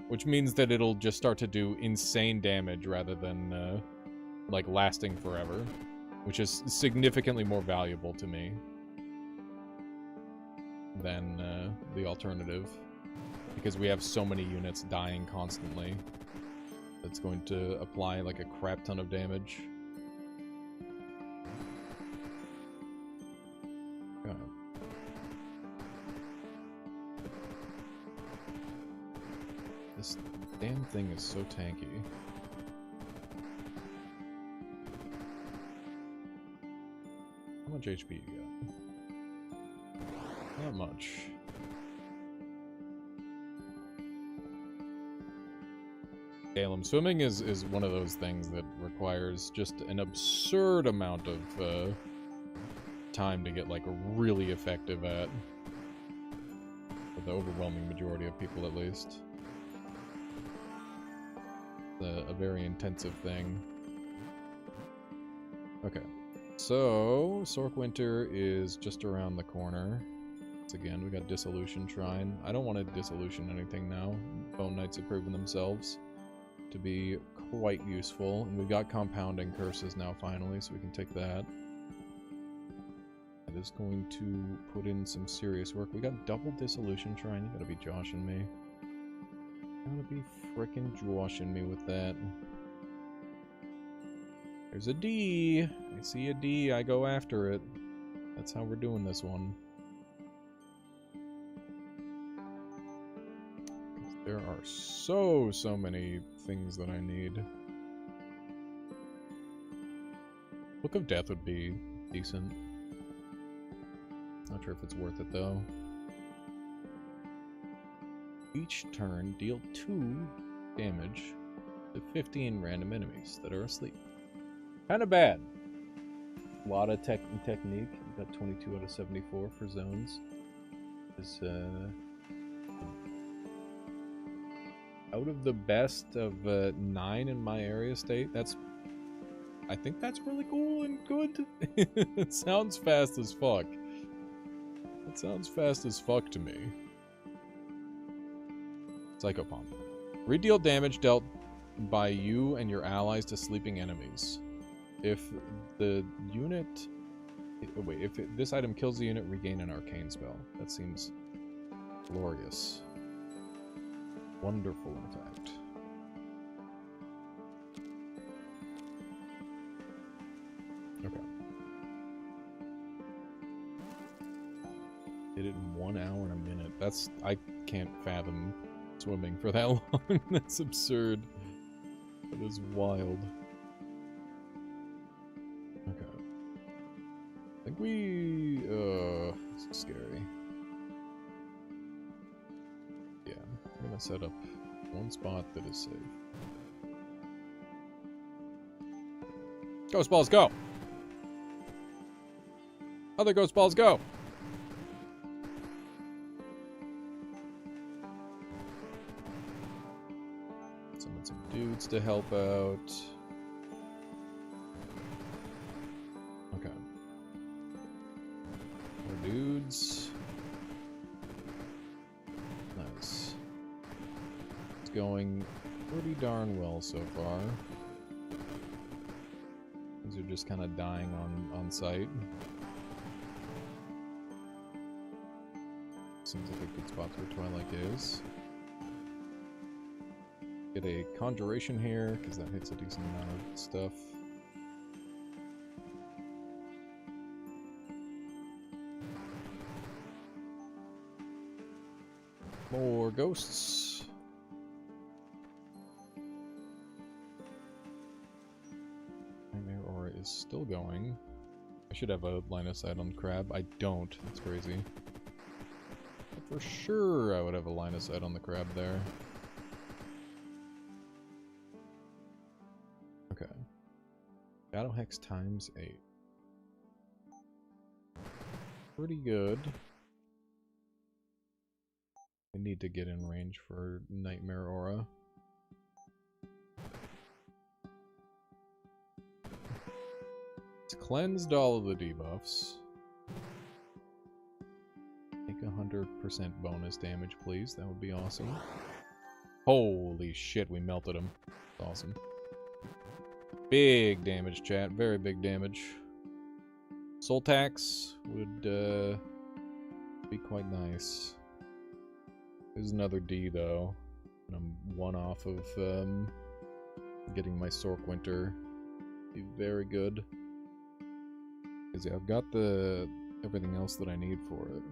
which means that it'll just start to do insane damage rather than like lasting forever, which is significantly more valuable to me than the alternative, because we have so many units dying constantly. That's going to apply like a crap ton of damage. Okay. This damn thing is so tanky. How much HP you got? Not much. Salem, swimming is one of those things that requires just an absurd amount of time to get like really effective at. For the overwhelming majority of people, at least. It's a very intensive thing. Okay. So, Sork Winter is just around the corner. Once again, we got Dissolution Shrine. I don't want to dissolution anything now. Bone Knights have proven themselves to be quite useful. And we've got Compounding Curses now, finally, so we can take that. That is going to put in some serious work. We got double dissolution shrine. You gotta be joshing me. Gotta be frickin' joshing me with that. There's a D. I see a D. I go after it. That's how we're doing this one. There are so many things that I need. Book of Death would be decent. Not sure if it's worth it though. Each turn, deal 2 damage to 15 random enemies that are asleep. Kinda bad. A lot of technique. You got 22 out of 74 for zones. Is out of the best of 9 in my area state. I think that's really cool and good. It sounds fast as fuck. It sounds fast as fuck to me. Psychopomp. Redeal damage dealt by you and your allies to sleeping enemies. If the unit... Wait, if this item kills the unit, regain an arcane spell. That seems glorious. Wonderful, in fact. Okay. Did it in 1 hour and a minute. I can't fathom swimming for that long. That's absurd. That is wild. Okay. I think we... this is scary. Yeah, I'm gonna set up one spot that is safe. Ghost balls, go! Other ghost balls, go! Summon some dudes to help out. Okay. More dudes. Nice. It's going pretty darn well so far. These are just kind of dying on sight. Seems like a good spot for Twilight Gaze. Get a Conjuration here, because that hits a decent amount of stuff. More ghosts. Nightmare Aura is still going. I should have a line of sight on Crab. I don't. That's crazy. But for sure I would have a line of sight on the Crab there. Okay. Shadow Hex times 8. Pretty good. I need to get in range for Nightmare Aura. It's cleansed all of the debuffs. Make 100% bonus damage, please. That would be awesome. Holy shit, we melted him. That's awesome. Big damage, chat. Very big damage. Soul Tax would be quite nice. There's another D, though. And I'm 1 off of getting my Sork Winter. Be very good. Because yeah, I've got everything else that I need for it.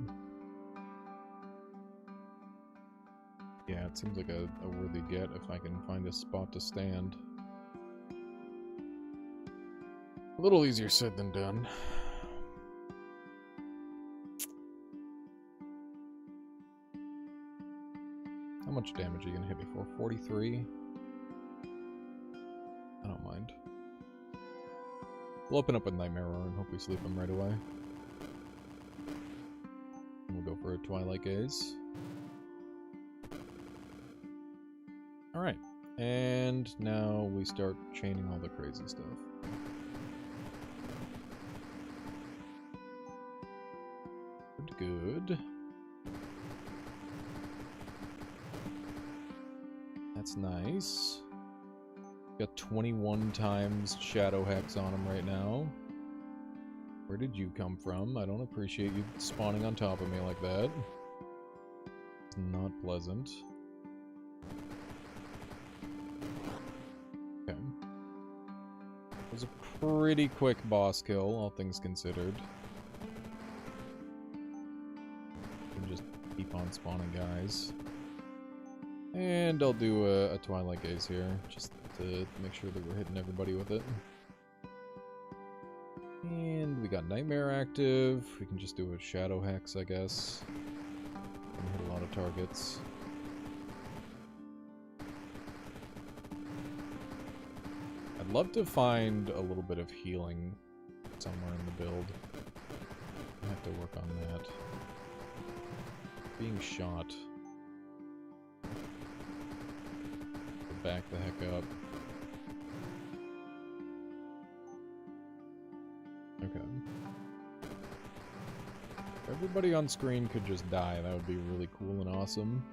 Yeah, it seems like a worthy get if I can find a spot to stand. A little easier said than done. How much damage are you gonna hit me for? 43? I don't mind. We'll open up with Nightmare Aura and hope we sleep him right away. And we'll go for a Twilight Gaze. Alright. And now we start chaining all the crazy stuff. Good. That's nice. Got 21 times Shadow Hex on him right now. Where did you come from? I don't appreciate you spawning on top of me like that. It's not pleasant. Okay. It was a pretty quick boss kill, all things considered. You can just keep on spawning guys. And I'll do a Twilight Gaze here, just to make sure that we're hitting everybody with it. And we got Nightmare active. We can just do a Shadow Hex, I guess. Gonna hit a lot of targets. I'd love to find a little bit of healing somewhere in the build. I have to work on that. Being shot. Back the heck up. Okay. If everybody on screen could just die, that would be really cool and awesome.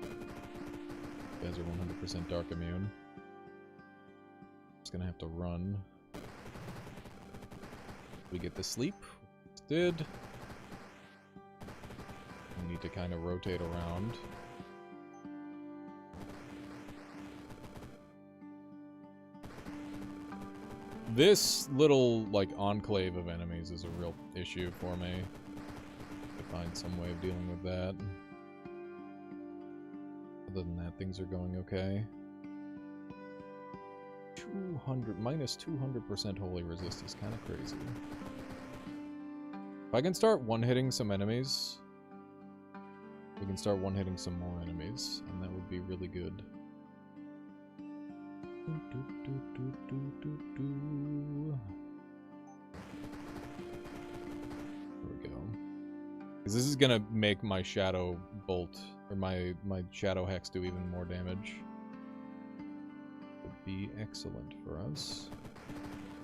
You guys are 100% dark immune. Just gonna have to run. We get to sleep. Did. We need to kind of rotate around. This little, like, enclave of enemies is a real issue for me. To find some way of dealing with that. Other than that, things are going okay. 200, minus 200% holy resist is kind of crazy. If I can start one-hitting some enemies, we can start one-hitting some more enemies, and that would be really good. There we go. Because this is gonna make my shadow bolt, or my shadow hex do even more damage. Would be excellent for us.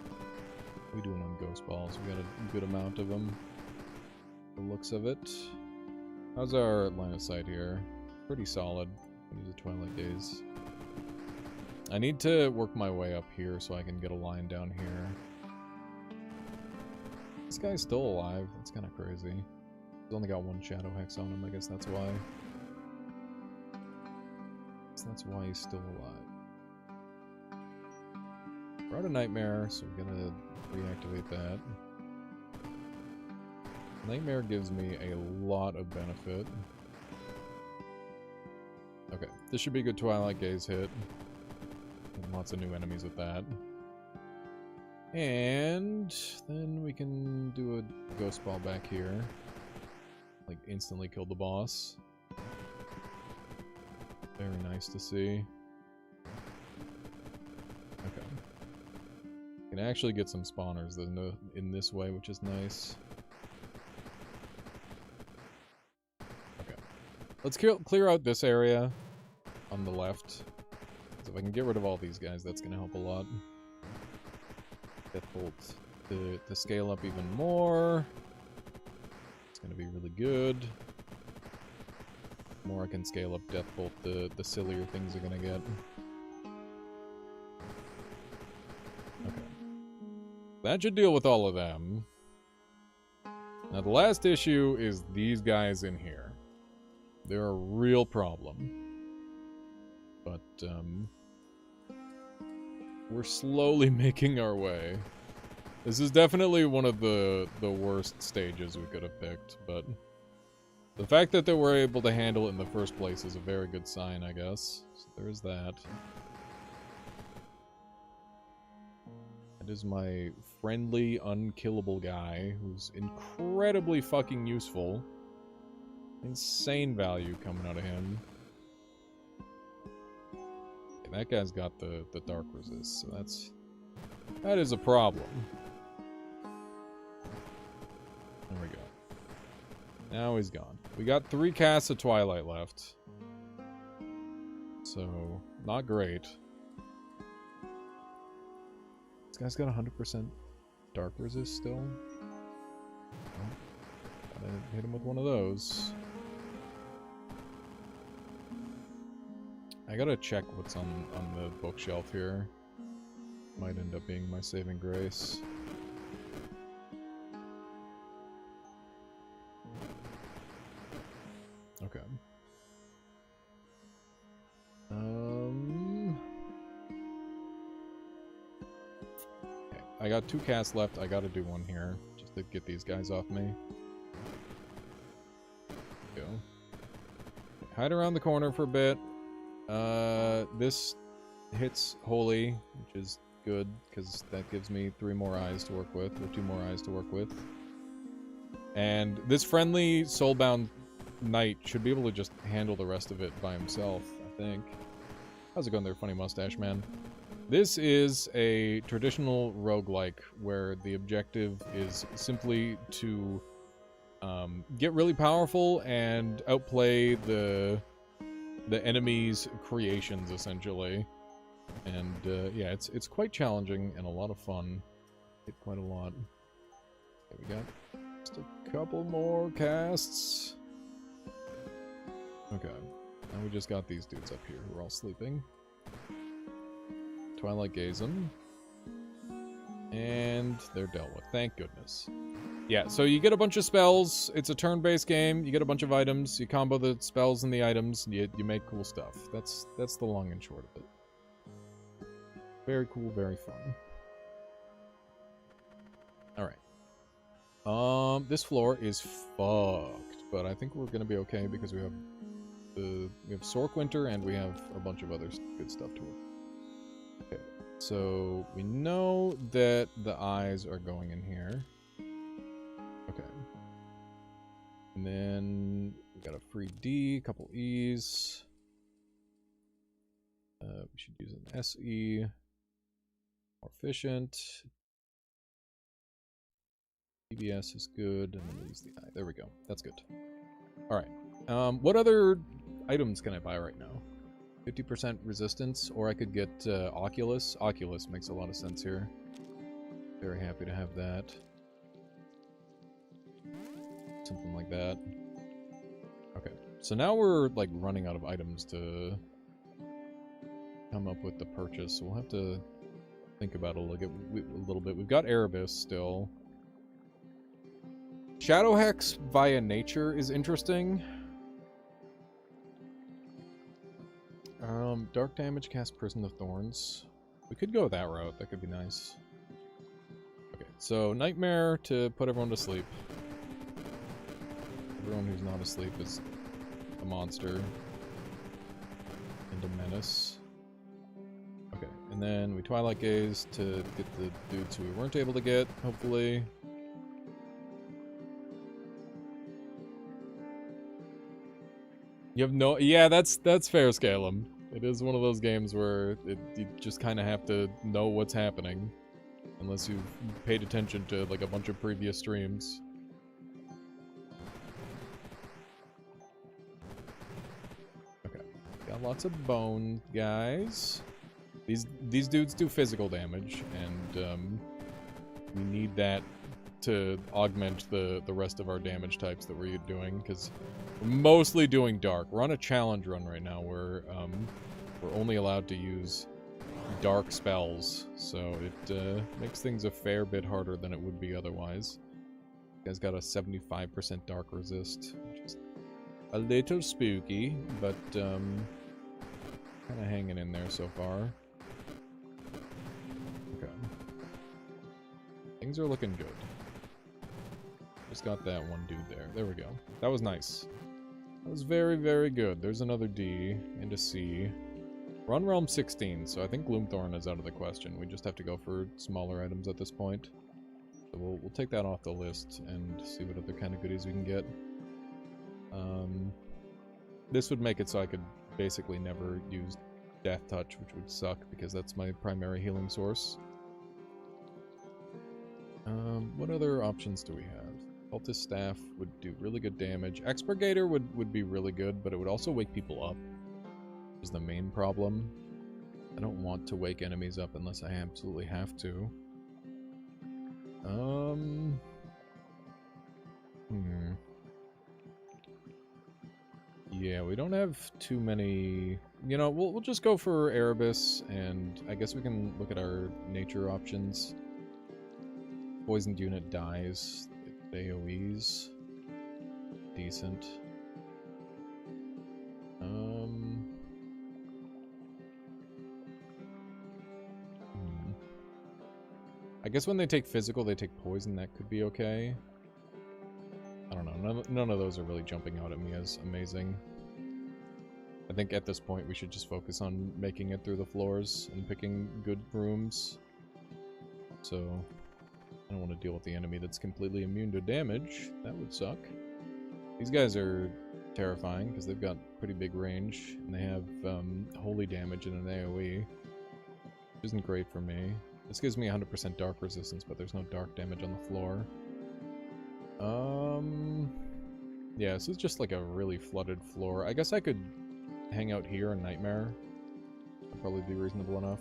What are we doing on ghost balls? We got a good amount of them. The looks of it. How's our line of sight here? Pretty solid. Use a Twilight Gaze. I need to work my way up here so I can get a line down here. This guy's still alive. That's kind of crazy. He's only got one Shadow Hex on him. I guess that's why. That's why he's still alive. We're out of Nightmare, so we're gonna reactivate that. Nightmare gives me a lot of benefit. Okay, this should be a good Twilight Gaze hit. Lots of new enemies with that. And then we can do a ghost ball back here. Like, instantly kill the boss. Very nice to see. Okay. Can actually get some spawners in this way, which is nice. Okay. Let's clear out this area on the left. So if I can get rid of all these guys, that's going to help a lot. Deathbolt to scale up even more. It's going to be really good. The more I can scale up Deathbolt, the sillier things are going to get. Okay. That should deal with all of them. Now the last issue is these guys in here. They're a real problem. But, we're slowly making our way. This is definitely one of the worst stages we could have picked, but the fact that they were able to handle it in the first place is a very good sign, I guess. So there is that. That is my friendly, unkillable guy, who's incredibly fucking useful. Insane value coming out of him. That guy's got the dark resist, so that is a problem. There we go. Now he's gone. We got 3 casts of Twilight left. So, not great. This guy's got 100% dark resist still. Oh, gotta hit him with one of those. I gotta check what's on the bookshelf here. might end up being my saving grace. Okay. Okay. I got 2 casts left. I gotta do one here just to get these guys off me. Go. Hide around the corner for a bit. This hits Holy, which is good, because that gives me 3 more eyes to work with, or 2 more eyes to work with. And this friendly Soulbound Knight should be able to just handle the rest of it by himself, I think. How's it going there, funny mustache man? This is a traditional roguelike, where the objective is simply to get really powerful and outplay the enemy's creations, essentially. And yeah, it's quite challenging and a lot of fun. Hit quite a lot. Okay, we got just a couple more casts. Okay, and we just got these dudes up here who are all sleeping. Twilight Gaze them. And they're dealt with, thank goodness. Yeah, so you get a bunch of spells. It's a turn-based game. You get a bunch of items. You combo the spells and the items. And you make cool stuff. That's the long and short of it. Very cool, very fun. Alright. This floor is fucked, but I think we're gonna be okay because we have Sork Winter and we have a bunch of other good stuff to work. Okay, so we know that the eyes are going in here. Okay. And then we got a free D, a couple E's. We should use an SE. More efficient. PBS is good, and then we use the eye. There we go. That's good. Alright. What other items can I buy right now? 50% resistance, or I could get Oculus. Oculus makes a lot of sense here. Very happy to have that. Something like that. Okay. So now we're, like, running out of items to come up with the purchase. So we'll have to think about it a little bit. We've got Erebus still. Shadow Hex via nature is interesting. Dark damage, cast Prison of Thorns. We could go that route. That could be nice. Okay, so Nightmare to put everyone to sleep. Everyone who's not asleep is a monster. And a menace. Okay, and then we Twilight Gaze to get the dudes who we weren't able to get, hopefully. You have no... Yeah, that's fair, Scalum. It is one of those games where you just kind of have to know what's happening. Unless you've paid attention to, like, a bunch of previous streams. Okay. Got lots of bone, guys. These dudes do physical damage, and we need that to augment the rest of our damage types that we're doing, because we're mostly doing dark. We're on a challenge run right now where we're only allowed to use dark spells, so it makes things a fair bit harder than it would be otherwise. You guys got a 75% dark resist, which is a little spooky, but kind of hanging in there so far. Okay. Things are looking good. Just got that one dude there. There we go. That was nice. That was very, very good. There's another D and a C. We're on Realm 16, so I think Gloomthorn is out of the question. We just have to go for smaller items at this point. So we'll take that off the list and see what other kind of goodies we can get. This would make it so I could basically never use Death Touch, which would suck because that's my primary healing source. What other options do we have? Cultist Staff would do really good damage. Expurgator would be really good, but it would also wake people up, which is the main problem. I don't want to wake enemies up unless I absolutely have to. Yeah, we don't have too many you know, we'll just go for Erebus, and I guess we can look at our nature options. Poisoned unit dies. AoEs. Decent. I guess when they take physical, they take poison. That could be okay. I don't know. None of those are really jumping out at me as amazing. I think at this point we should just focus on making it through the floors and picking good rooms. So, I don't want to deal with the enemy that's completely immune to damage. That would suck. These guys are terrifying because they've got pretty big range, and they have holy damage and an AoE, which isn't great for me. This gives me 100% dark resistance, but there's no dark damage on the floor. Yeah, this is just like a really flooded floor. I guess I could hang out here in Nightmare. Would probably be reasonable enough.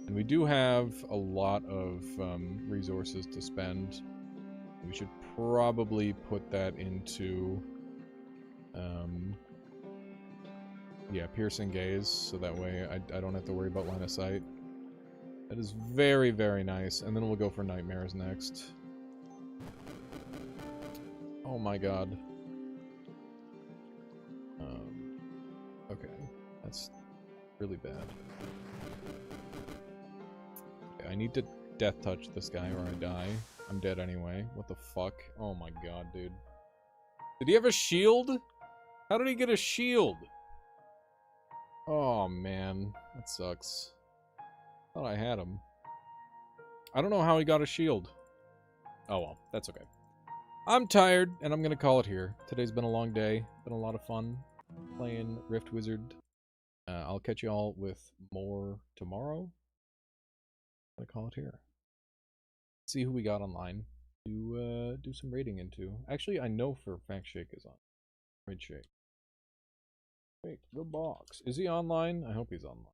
And we do have a lot of resources to spend. We should probably put that into yeah, Piercing Gaze, so that way I don't have to worry about line of sight. That is very, very nice. And then we'll go for Nightmares next. Oh my god. Okay. That's really bad. Okay, I need to death touch this guy or I die. I'm dead anyway. What the fuck? Oh my god, dude. Did he have a shield? How did he get a shield? Oh man. That sucks. Thought I had him. I don't know how he got a shield. Oh well, that's okay. I'm tired, and I'm gonna call it here. Today's been a long day. Been a lot of fun playing Rift Wizard. I'll catch y'all with more tomorrow. I'm gonna call it here. See who we got online. Do some raiding into. Actually, I know for a fact Shake is on. Raid Shake. Shake the box. Is he online? I hope he's online.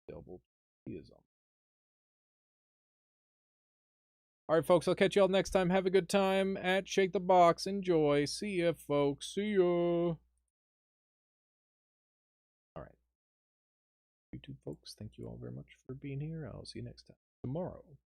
Double. He is on. Alright, folks, I'll catch y'all next time. Have a good time at Shake the Box. Enjoy. See ya, folks. See ya. Alright. YouTube folks, thank you all very much for being here. I'll see you next time. Tomorrow.